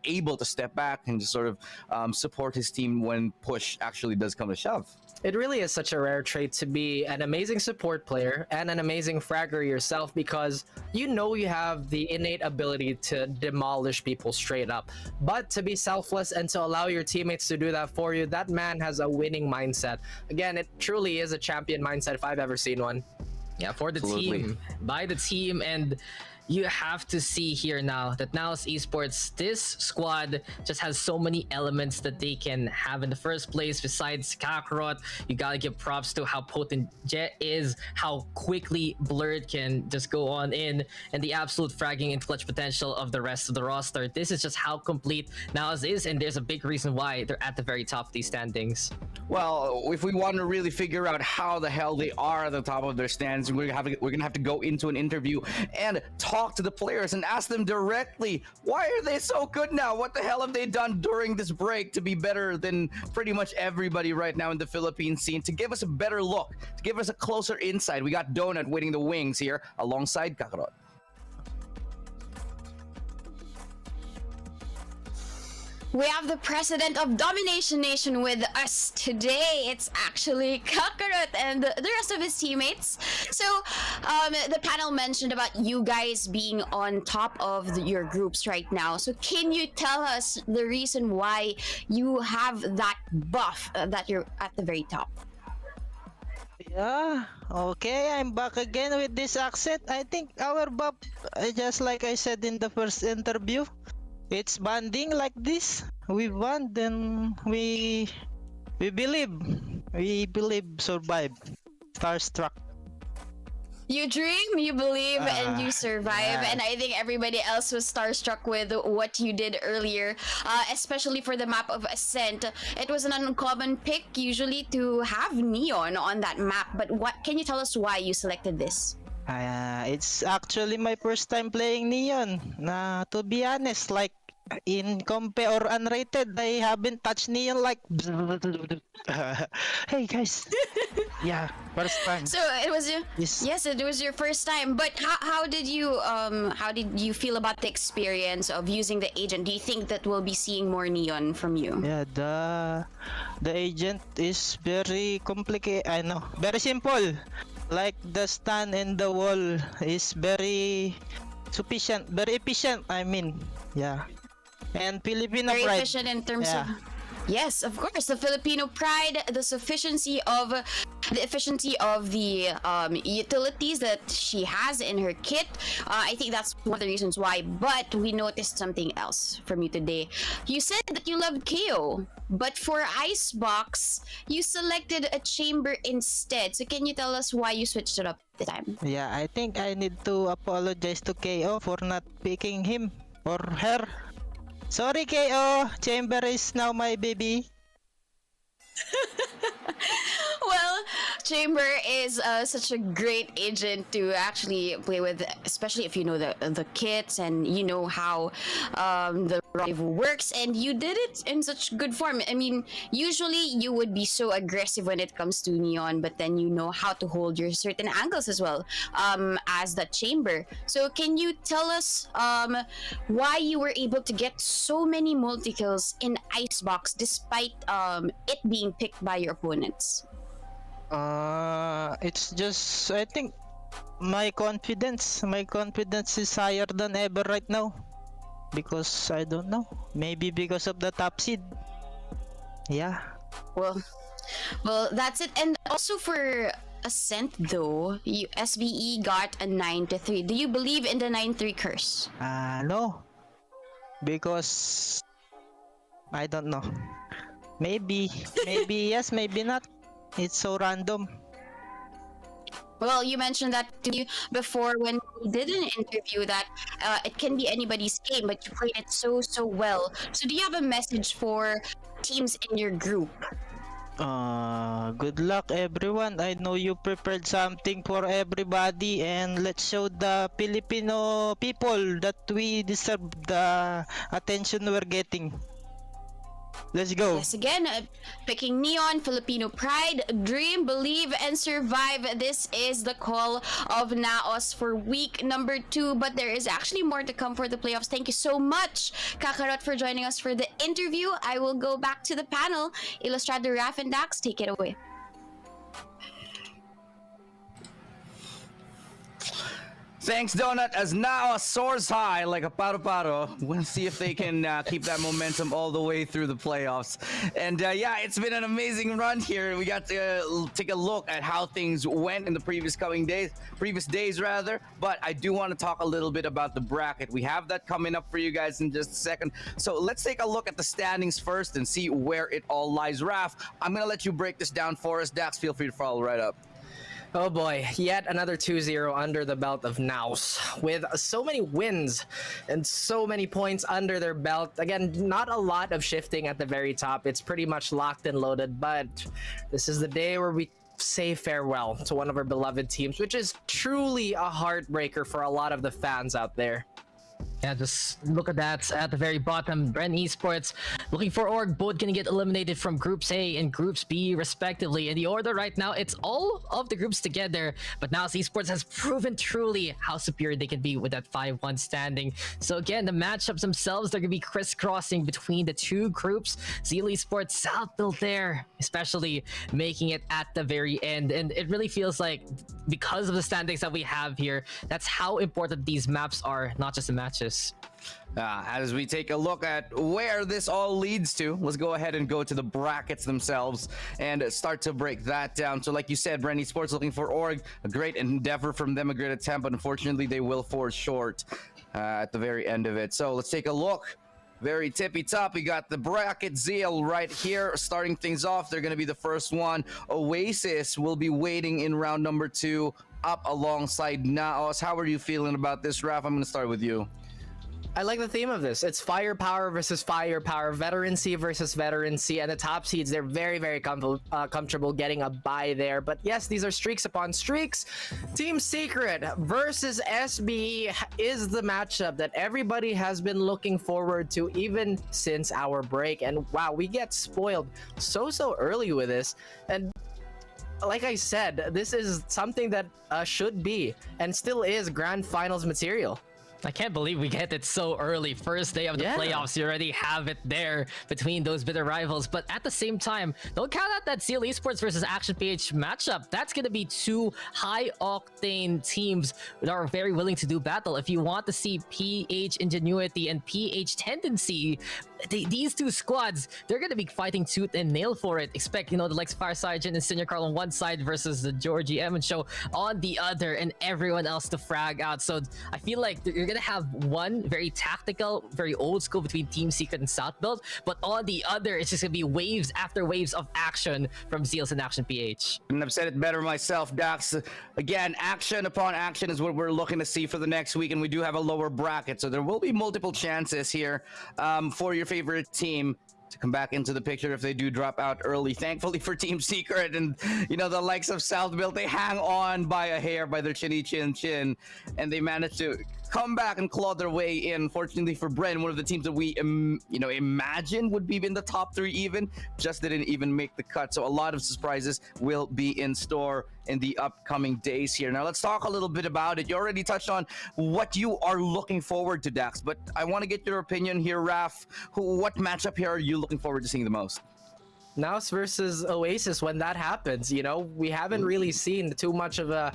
able to step back and just sort of support his team when push actually does come to shove. It really is such a rare trait to be an amazing support player and an amazing playing Fragger yourself because you know you have the innate ability to demolish people straight up. But to be selfless and to allow your teammates to do that for you, that man has a winning mindset. Again, it truly is a champion mindset if I've ever seen one. Yeah, for the Absolutely. team, by the team, and you have to see here now that NAOS Esports, this squad just has so many elements that they can have in the first place. Besides Kakarot, you gotta give props to how potent Jet is, how quickly Blurred can just go on in, and the absolute fragging and clutch potential of the rest of the roster. This is just how complete NAOS is, and there's a big reason why they're at the very top of these standings. Well, if we want to really figure out how the hell they are at the top of their stands, we're gonna have to go into an interview and talk to the players and ask them directly, why are they so good now? What the hell have they done during this break to be better than pretty much everybody right now in the Philippine scene? To give us a better look, to give us a closer insight, we got Donut winning the wings here alongside Kakarot. We have the president of Domination Nation with us today. It's actually Kakarot and the rest of his teammates. So, the panel mentioned about you guys being on top of your groups right now. So, can you tell us the reason why you have that buff that you're at the very top? Yeah, okay, I'm back again with this accent. I think our buff, just like I said in the first interview, it's bonding like this. We bond and we believe. We believe survive. Starstruck. You dream, you believe, and you survive. yeah. And I think everybody else was starstruck with what you did earlier, especially for the map of Ascent. It was an uncommon pick usually to have Neon on that map. But what can you tell us why you selected this? It's actually my first time playing Neon. To be honest, like in comp or unrated, I haven't touched Neon like. Hey guys. Yeah, first time. So it was your yes, it was your first time. But how did you feel about the experience of using the agent? Do you think that we'll be seeing more Neon from you? Yeah, the agent is very complicated. I know, very simple. Like the stand and the wall is very sufficient, very efficient. I mean, yeah. And Filipino Very pride. efficient in terms Yeah. of. Yes, of course, the Filipino pride, the efficiency of the utilities that she has in her kit. I think that's one of the reasons why. But we noticed something else from you today. You said that you loved KO, but for Icebox, you selected a chamber instead. So can you tell us why you switched it up this time? Yeah, I think I need to apologize to KO for not picking him or her. Sorry, KO. Chamber is now my baby. Well, Chamber is such a great agent to actually play with, especially if you know the kits and you know how the rival works, and you did it in such good form. I mean, usually you would be so aggressive when it comes to Neon, but then you know how to hold your certain angles as well as the Chamber. So can you tell us why you were able to get so many multi-kills in Icebox despite it being picked by your opponents? It's just, I think my confidence is higher than ever right now, because I don't know, maybe because of the top seed. Yeah. Well, that's it. And also for Ascent though, SVE got a 9-3. Do you believe in the 9-3 curse? No, because I don't know. Maybe yes, maybe not. It's so random. Well, you mentioned that to me before when we did an interview that it can be anybody's game, but you played it so well. So do you have a message for teams in your group? Good luck everyone. I know you prepared something for everybody, and let's show the Filipino people that we deserve the attention we're getting. Let's go. Yes, again, picking Neon, Filipino pride, dream, believe, and survive. This is the call of NAOS for week number 2, but there is actually more to come for the playoffs. Thank you so much, Kakarot, for joining us for the interview. I will go back to the panel. Illustrator Raf and Dax, take it away. Thanks, Donut, as NAOS soars high like a paro-paro. We'll see if they can keep that momentum all the way through the playoffs. And yeah, it's been an amazing run here. We got to take a look at how things went in the previous days rather. But I do want to talk a little bit about the bracket. We have that coming up for you guys in just a second. So let's take a look at the standings first and see where it all lies. Raf, I'm going to let you break this down for us. Dax, feel free to follow right up. Oh boy, yet another 2-0 under the belt of NAOS. With so many wins and so many points under their belt. Again, not a lot of shifting at the very top. It's pretty much locked and loaded, but this is the day where we say farewell to one of our beloved teams, which is truly a heartbreaker for a lot of the fans out there. Yeah, just look at that at the very bottom. Bren Esports looking for org, both gonna get eliminated from Groups A and Groups B respectively. In the order right now, it's all of the groups together, but now Esports has proven truly how superior they can be with that 5-1 standing. So again, the matchups themselves, they're gonna be crisscrossing between the two groups. Zeal Esports, South built there, especially making it at the very end. And it really feels like because of the standings that we have here, that's how important these maps are, not just the matches. As we take a look at where this all leads to, let's go ahead and go to the brackets themselves and start to break that down. So like you said, Bren Esports looking for org, a great endeavor from them, a great attempt, but unfortunately they will fall short at the very end of it. So let's take a look. Very tippy top. We got the bracket Zeal right here starting things off. They're going to be the first one. Oasis will be waiting in round number 2 up alongside NAOS. How are you feeling about this, Raf? I'm going to start with you. I like the theme of this. It's firepower versus firepower, veterancy versus veterancy, and the top seeds, they're very, very comfortable getting a bye there. But yes, these are streaks upon streaks. Team Secret versus SBE is the matchup that everybody has been looking forward to even since our break. And wow, we get spoiled so early with this. And like I said, this is something that should be and still is grand finals material. I can't believe we get it so early. First day of the playoffs, you already have it there between those bitter rivals. But at the same time, don't count out that Zeal Esports versus Action PH matchup. That's going to be two high-octane teams that are very willing to do battle. If you want to see PH ingenuity and PH tendency, these two squads, they're going to be fighting tooth and nail for it. Expect, the likes of Fire Sergeant and Senior Carl on one side versus the Georgie Emmons show on the other, and everyone else to frag out. So I feel like you're going to have one very tactical, very old school between Team Secret and South Build, but on the other, it's just going to be waves after waves of action from Zeals and Action PH. And I've said it better myself, Dax. Again, action upon action is what we're looking to see for the next week, and we do have a lower bracket, so there will be multiple chances here for your favorite team to come back into the picture if they do drop out early. Thankfully for Team Secret and the likes of South Build, they hang on by a hair, by their chinny chin, and they manage to come back and claw their way in. Fortunately for Bren, one of the teams that we imagine would be in the top 3 even, just didn't even make the cut. So a lot of surprises will be in store in the upcoming days here. Now let's talk a little bit about it. You already touched on what you are looking forward to, Dax, but I want to get your opinion here, Raf. What matchup here are you looking forward to seeing the most? NAOS versus Oasis, when that happens, we haven't really seen too much of a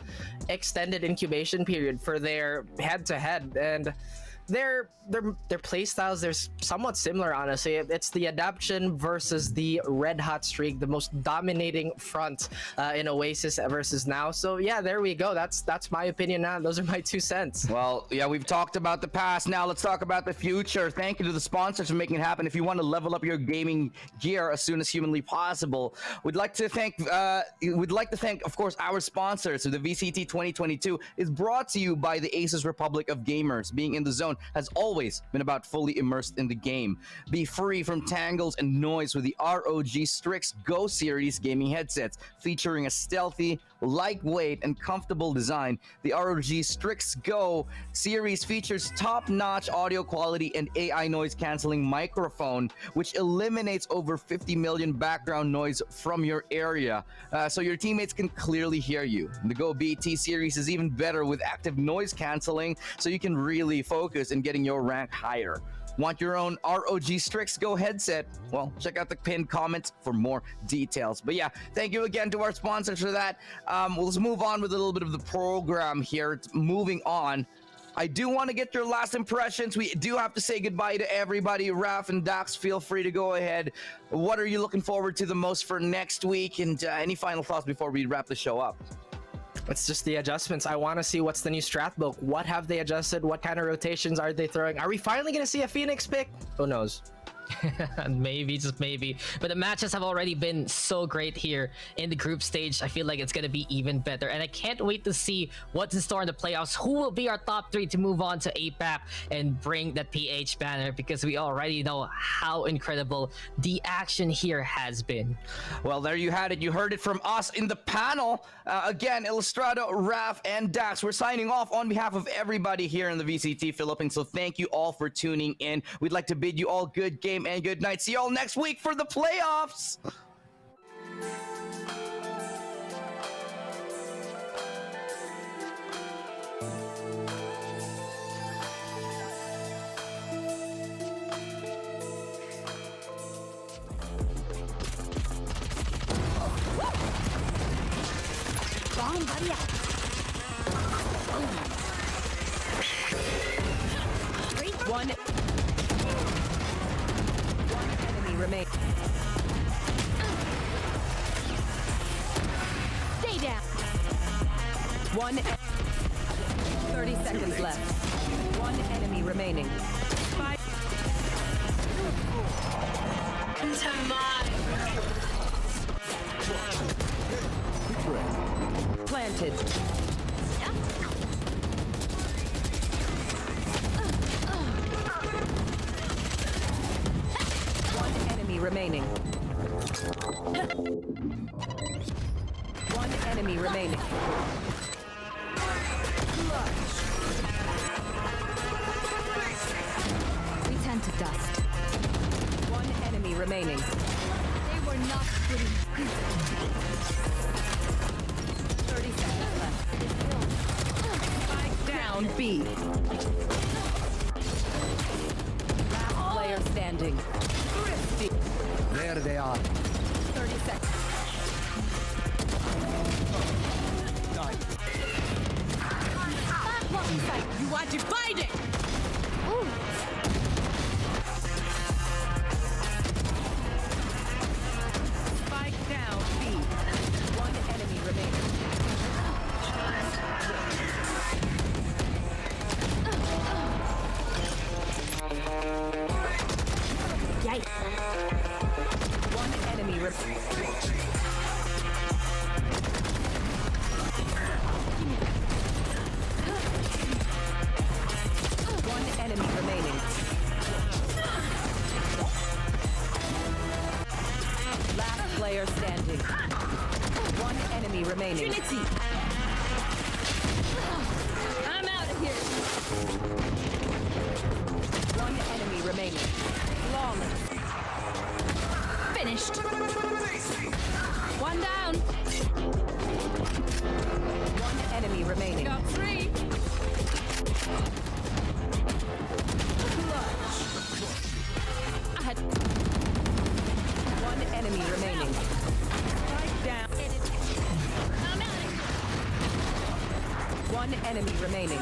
extended incubation period for their head-to-head, and their play styles, they're somewhat similar, honestly. It's the adaptation versus the red hot streak, the most dominating front in Oasis versus now. So yeah, there we go. That's my opinion now. Those are my 2 cents. Well, yeah, we've talked about the past. Now let's talk about the future. Thank you to the sponsors for making it happen. If you want to level up your gaming gear as soon as humanly possible, we'd like to thank, of course, our sponsors. So the VCT 2022 is brought to you by the ASUS Republic of Gamers. Being in the zone has always been about fully immersed in the game. Be free from tangles and noise with the ROG Strix Go series gaming headsets, featuring a stealthy, lightweight, and comfortable design. The ROG Strix Go series features top-notch audio quality and AI noise canceling microphone, which eliminates over 50 million background noise from your area, so your teammates can clearly hear you. The Go BT series is even better with active noise canceling, so you can really focus in getting your rank higher. Want your own ROG Strix Go headset? Well, check out the pinned comments for more details. But yeah, thank you again to our sponsors for that. Let's move on with a little bit of the program here. Moving on, I do want to get your last impressions. We do have to say goodbye to everybody. Raf and Dax, feel free to go ahead. What are you looking forward to the most for next week? And any final thoughts before we wrap the show up? It's just the adjustments. I want to see what's the new strat book. What have they adjusted? What kind of rotations are they throwing? Are we finally going to see a Phoenix pick? Who knows? Maybe, just maybe. But the matches have already been so great here in the group stage. I feel like it's going to be even better. And I can't wait to see what's in store in the playoffs. Who will be our top 3 to move on to APAC and bring that PH banner? Because we already know how incredible the action here has been. Well, there you had it. You heard it from us in the panel. Again, Illustrado, Raf, and Dax. We're signing off on behalf of everybody here in the VCT Philippines. So thank you all for tuning in. We'd like to bid you all good game and good night. See you all next week for the playoffs. Bomb buddy out. One enemy remains. Stay down. 30 seconds left. One enemy remaining. Planted. One enemy remaining. One enemy remaining. We turn to dust. One enemy remaining. They were not good. 30 seconds left. Spike down B. Last player standing. There they are. 30 seconds. You want to fight it? Ooh. Spike down B. One enemy remaining. Yikes. One enemy remaining. One enemy remaining. Last player standing. One enemy remaining. Trinity. I'm out of here. One enemy remaining. Flawless. Finished. One down. One enemy remaining. Got 3. I had One enemy remaining. strike down. I'm out of here. One enemy remaining.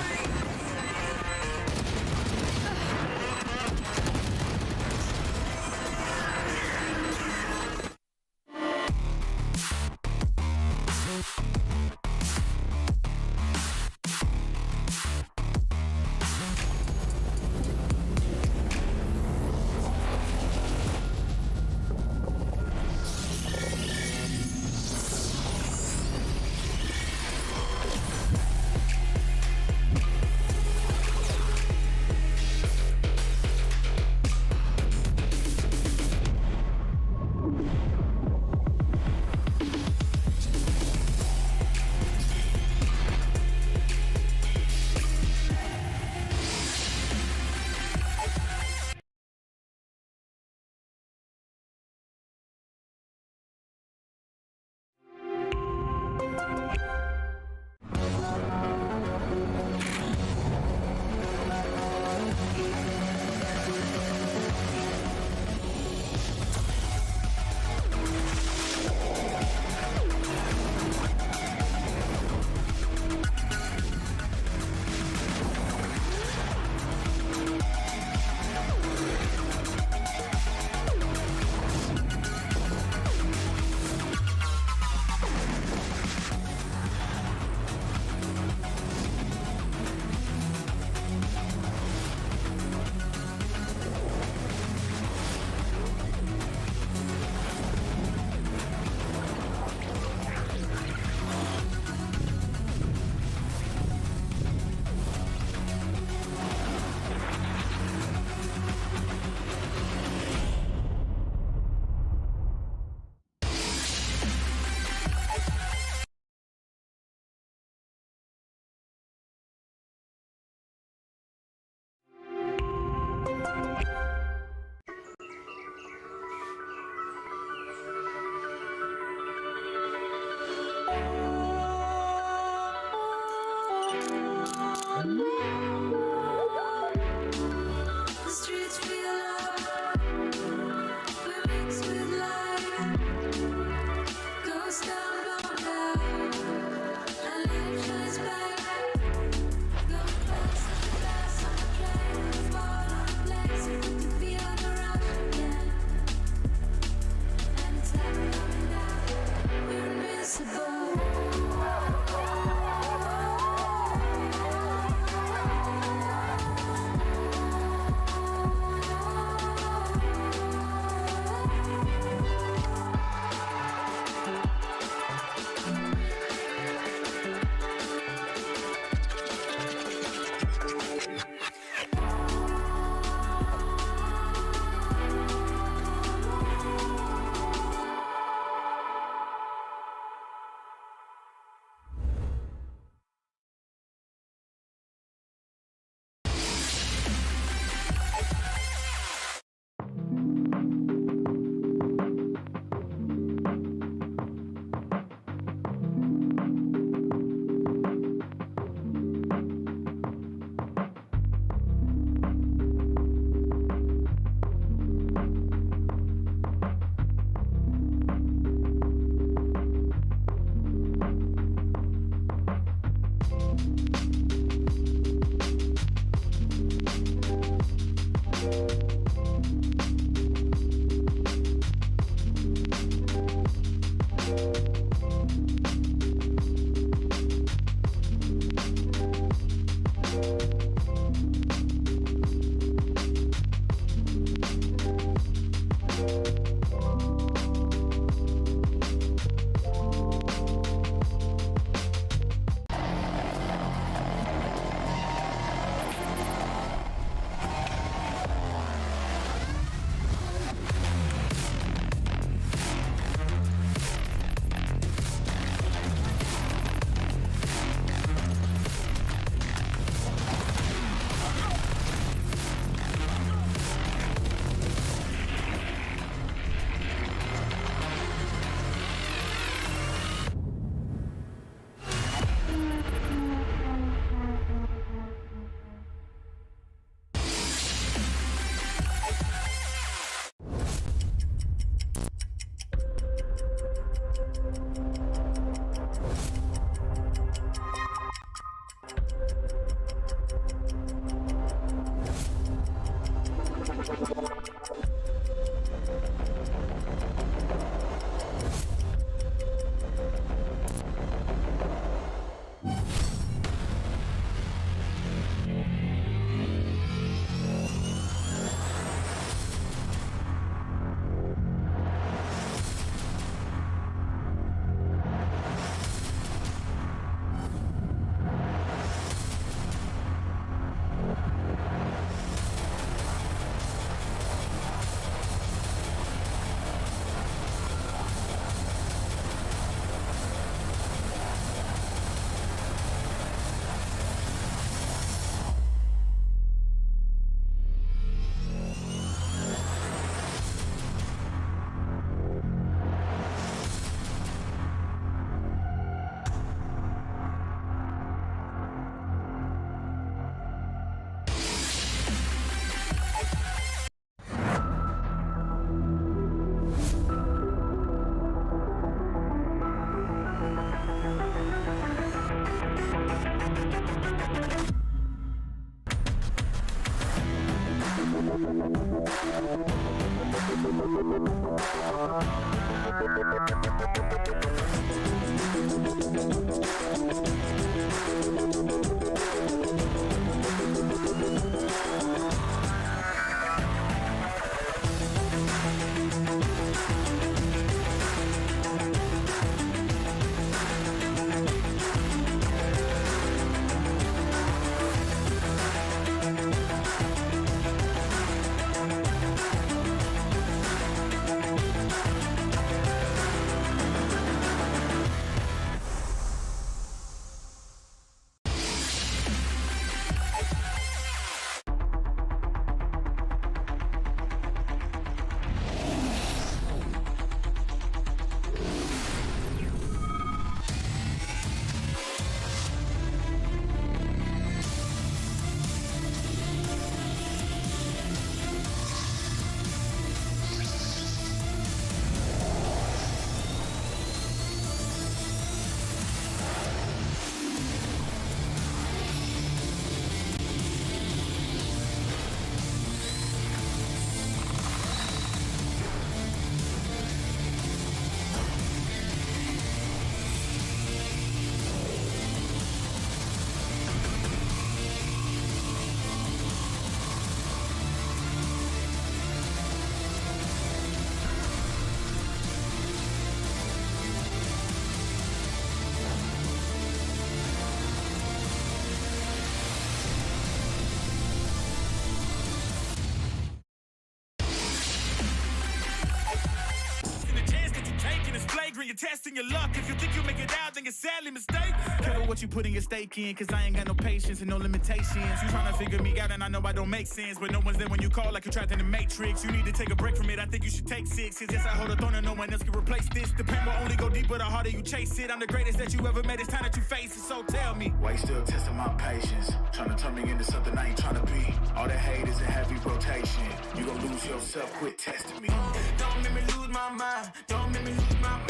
You're testing your luck. If you think you make it out, then you're sadly mistaken. Careful what you putting your stake in, cause I ain't got no patience and no limitations. You tryna figure me out and I know I don't make sense, but no one's there when you call like you're trapped in the matrix. You need to take a break from it, I think you should take 6. Cause yes, I hold a throne and no one else can replace this. The pain will only go deeper the harder you chase it. I'm the greatest that you ever met, it's time that you face it, so tell me. Why you still testing my patience? Tryna turn me into something I ain't tryna be. All that hate is in heavy rotation. You gon' lose yourself, quit testing me. Don't make me lose my mind. Don't make me lose my mind.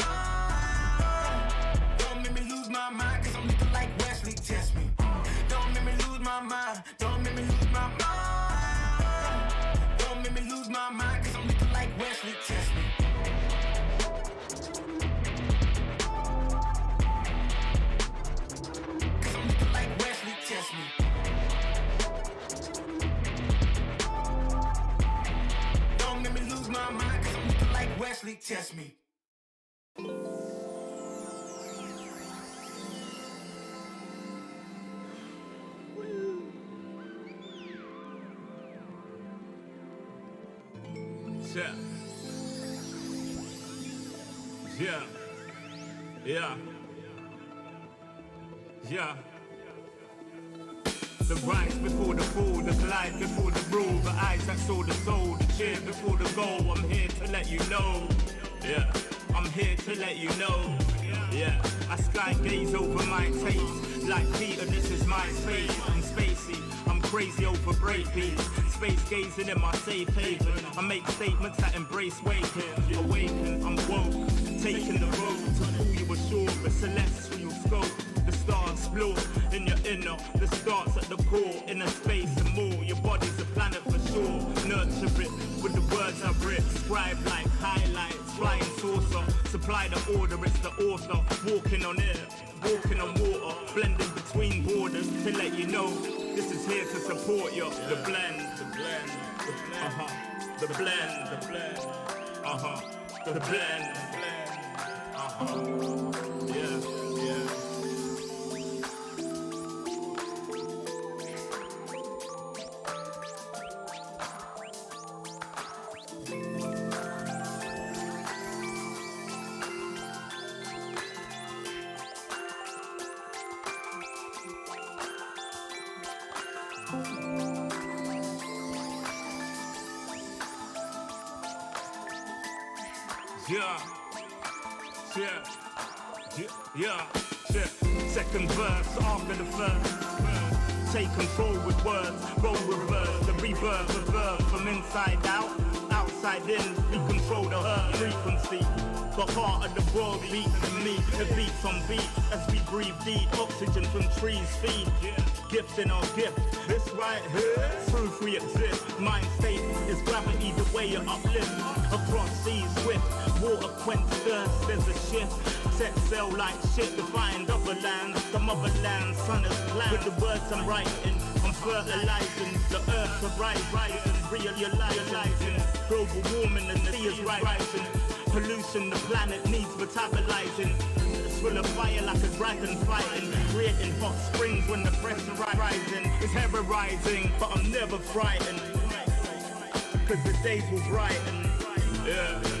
Don't make me lose my mind, cause I'm looking like Wesley. Test me. test me. Yeah. Yeah. Yeah. Yeah. The rise before the fall, the glide before the rule, the eyes that saw the soul, the cheer before the goal. I'm here to let you know. Yeah. I'm here to let you know. Yeah. I sky gaze over my taste. Like Peter, this is my space. I'm spacey. I'm crazy over breakbeats. Space gazing in my safe haven. I make statements that embrace waking. Awaken, I'm woke. Taking the road to pull you ashore. The celestial scope. The stars explore in your inner. The starts at the core. Inner space and more. Your body's a planet for sure. Nurture it with the words I've writ. Scribe like highlights. Flying saucer. Supply the order, it's the author. Walking on air. Walking on water. Blending between borders to let you know. This is here to support you. The blend. The blend. Uh-huh. The blend. The blend. Uh-huh. The blend. The blend. Uh-huh. Yeah. Yeah. Yeah. Second verse after the first. Take control with words, roll reverse, the rebirth of verb from inside out, outside in. We control the earth frequency. The heart of the world beats in me. It beats on beat as we breathe deep. Oxygen from trees feed. Gifts in our gift. This right here, proof we exist. Mind state is gravity, the way you uplift. Across seas swift, water quench thirst. There's a shift. Set sail like shit to find other lands. The motherland, sun is planned. With the words I'm writing, I'm fertilizing. The earth to rising, realizing. Global warming and the sea is rising. Pollution, the planet needs metabolizing. Full of fire like a dragon fighting. Creating hot springs when the pressure rising. It's terrorizing, but I'm never frightened. Cause the days will brighten. Yeah.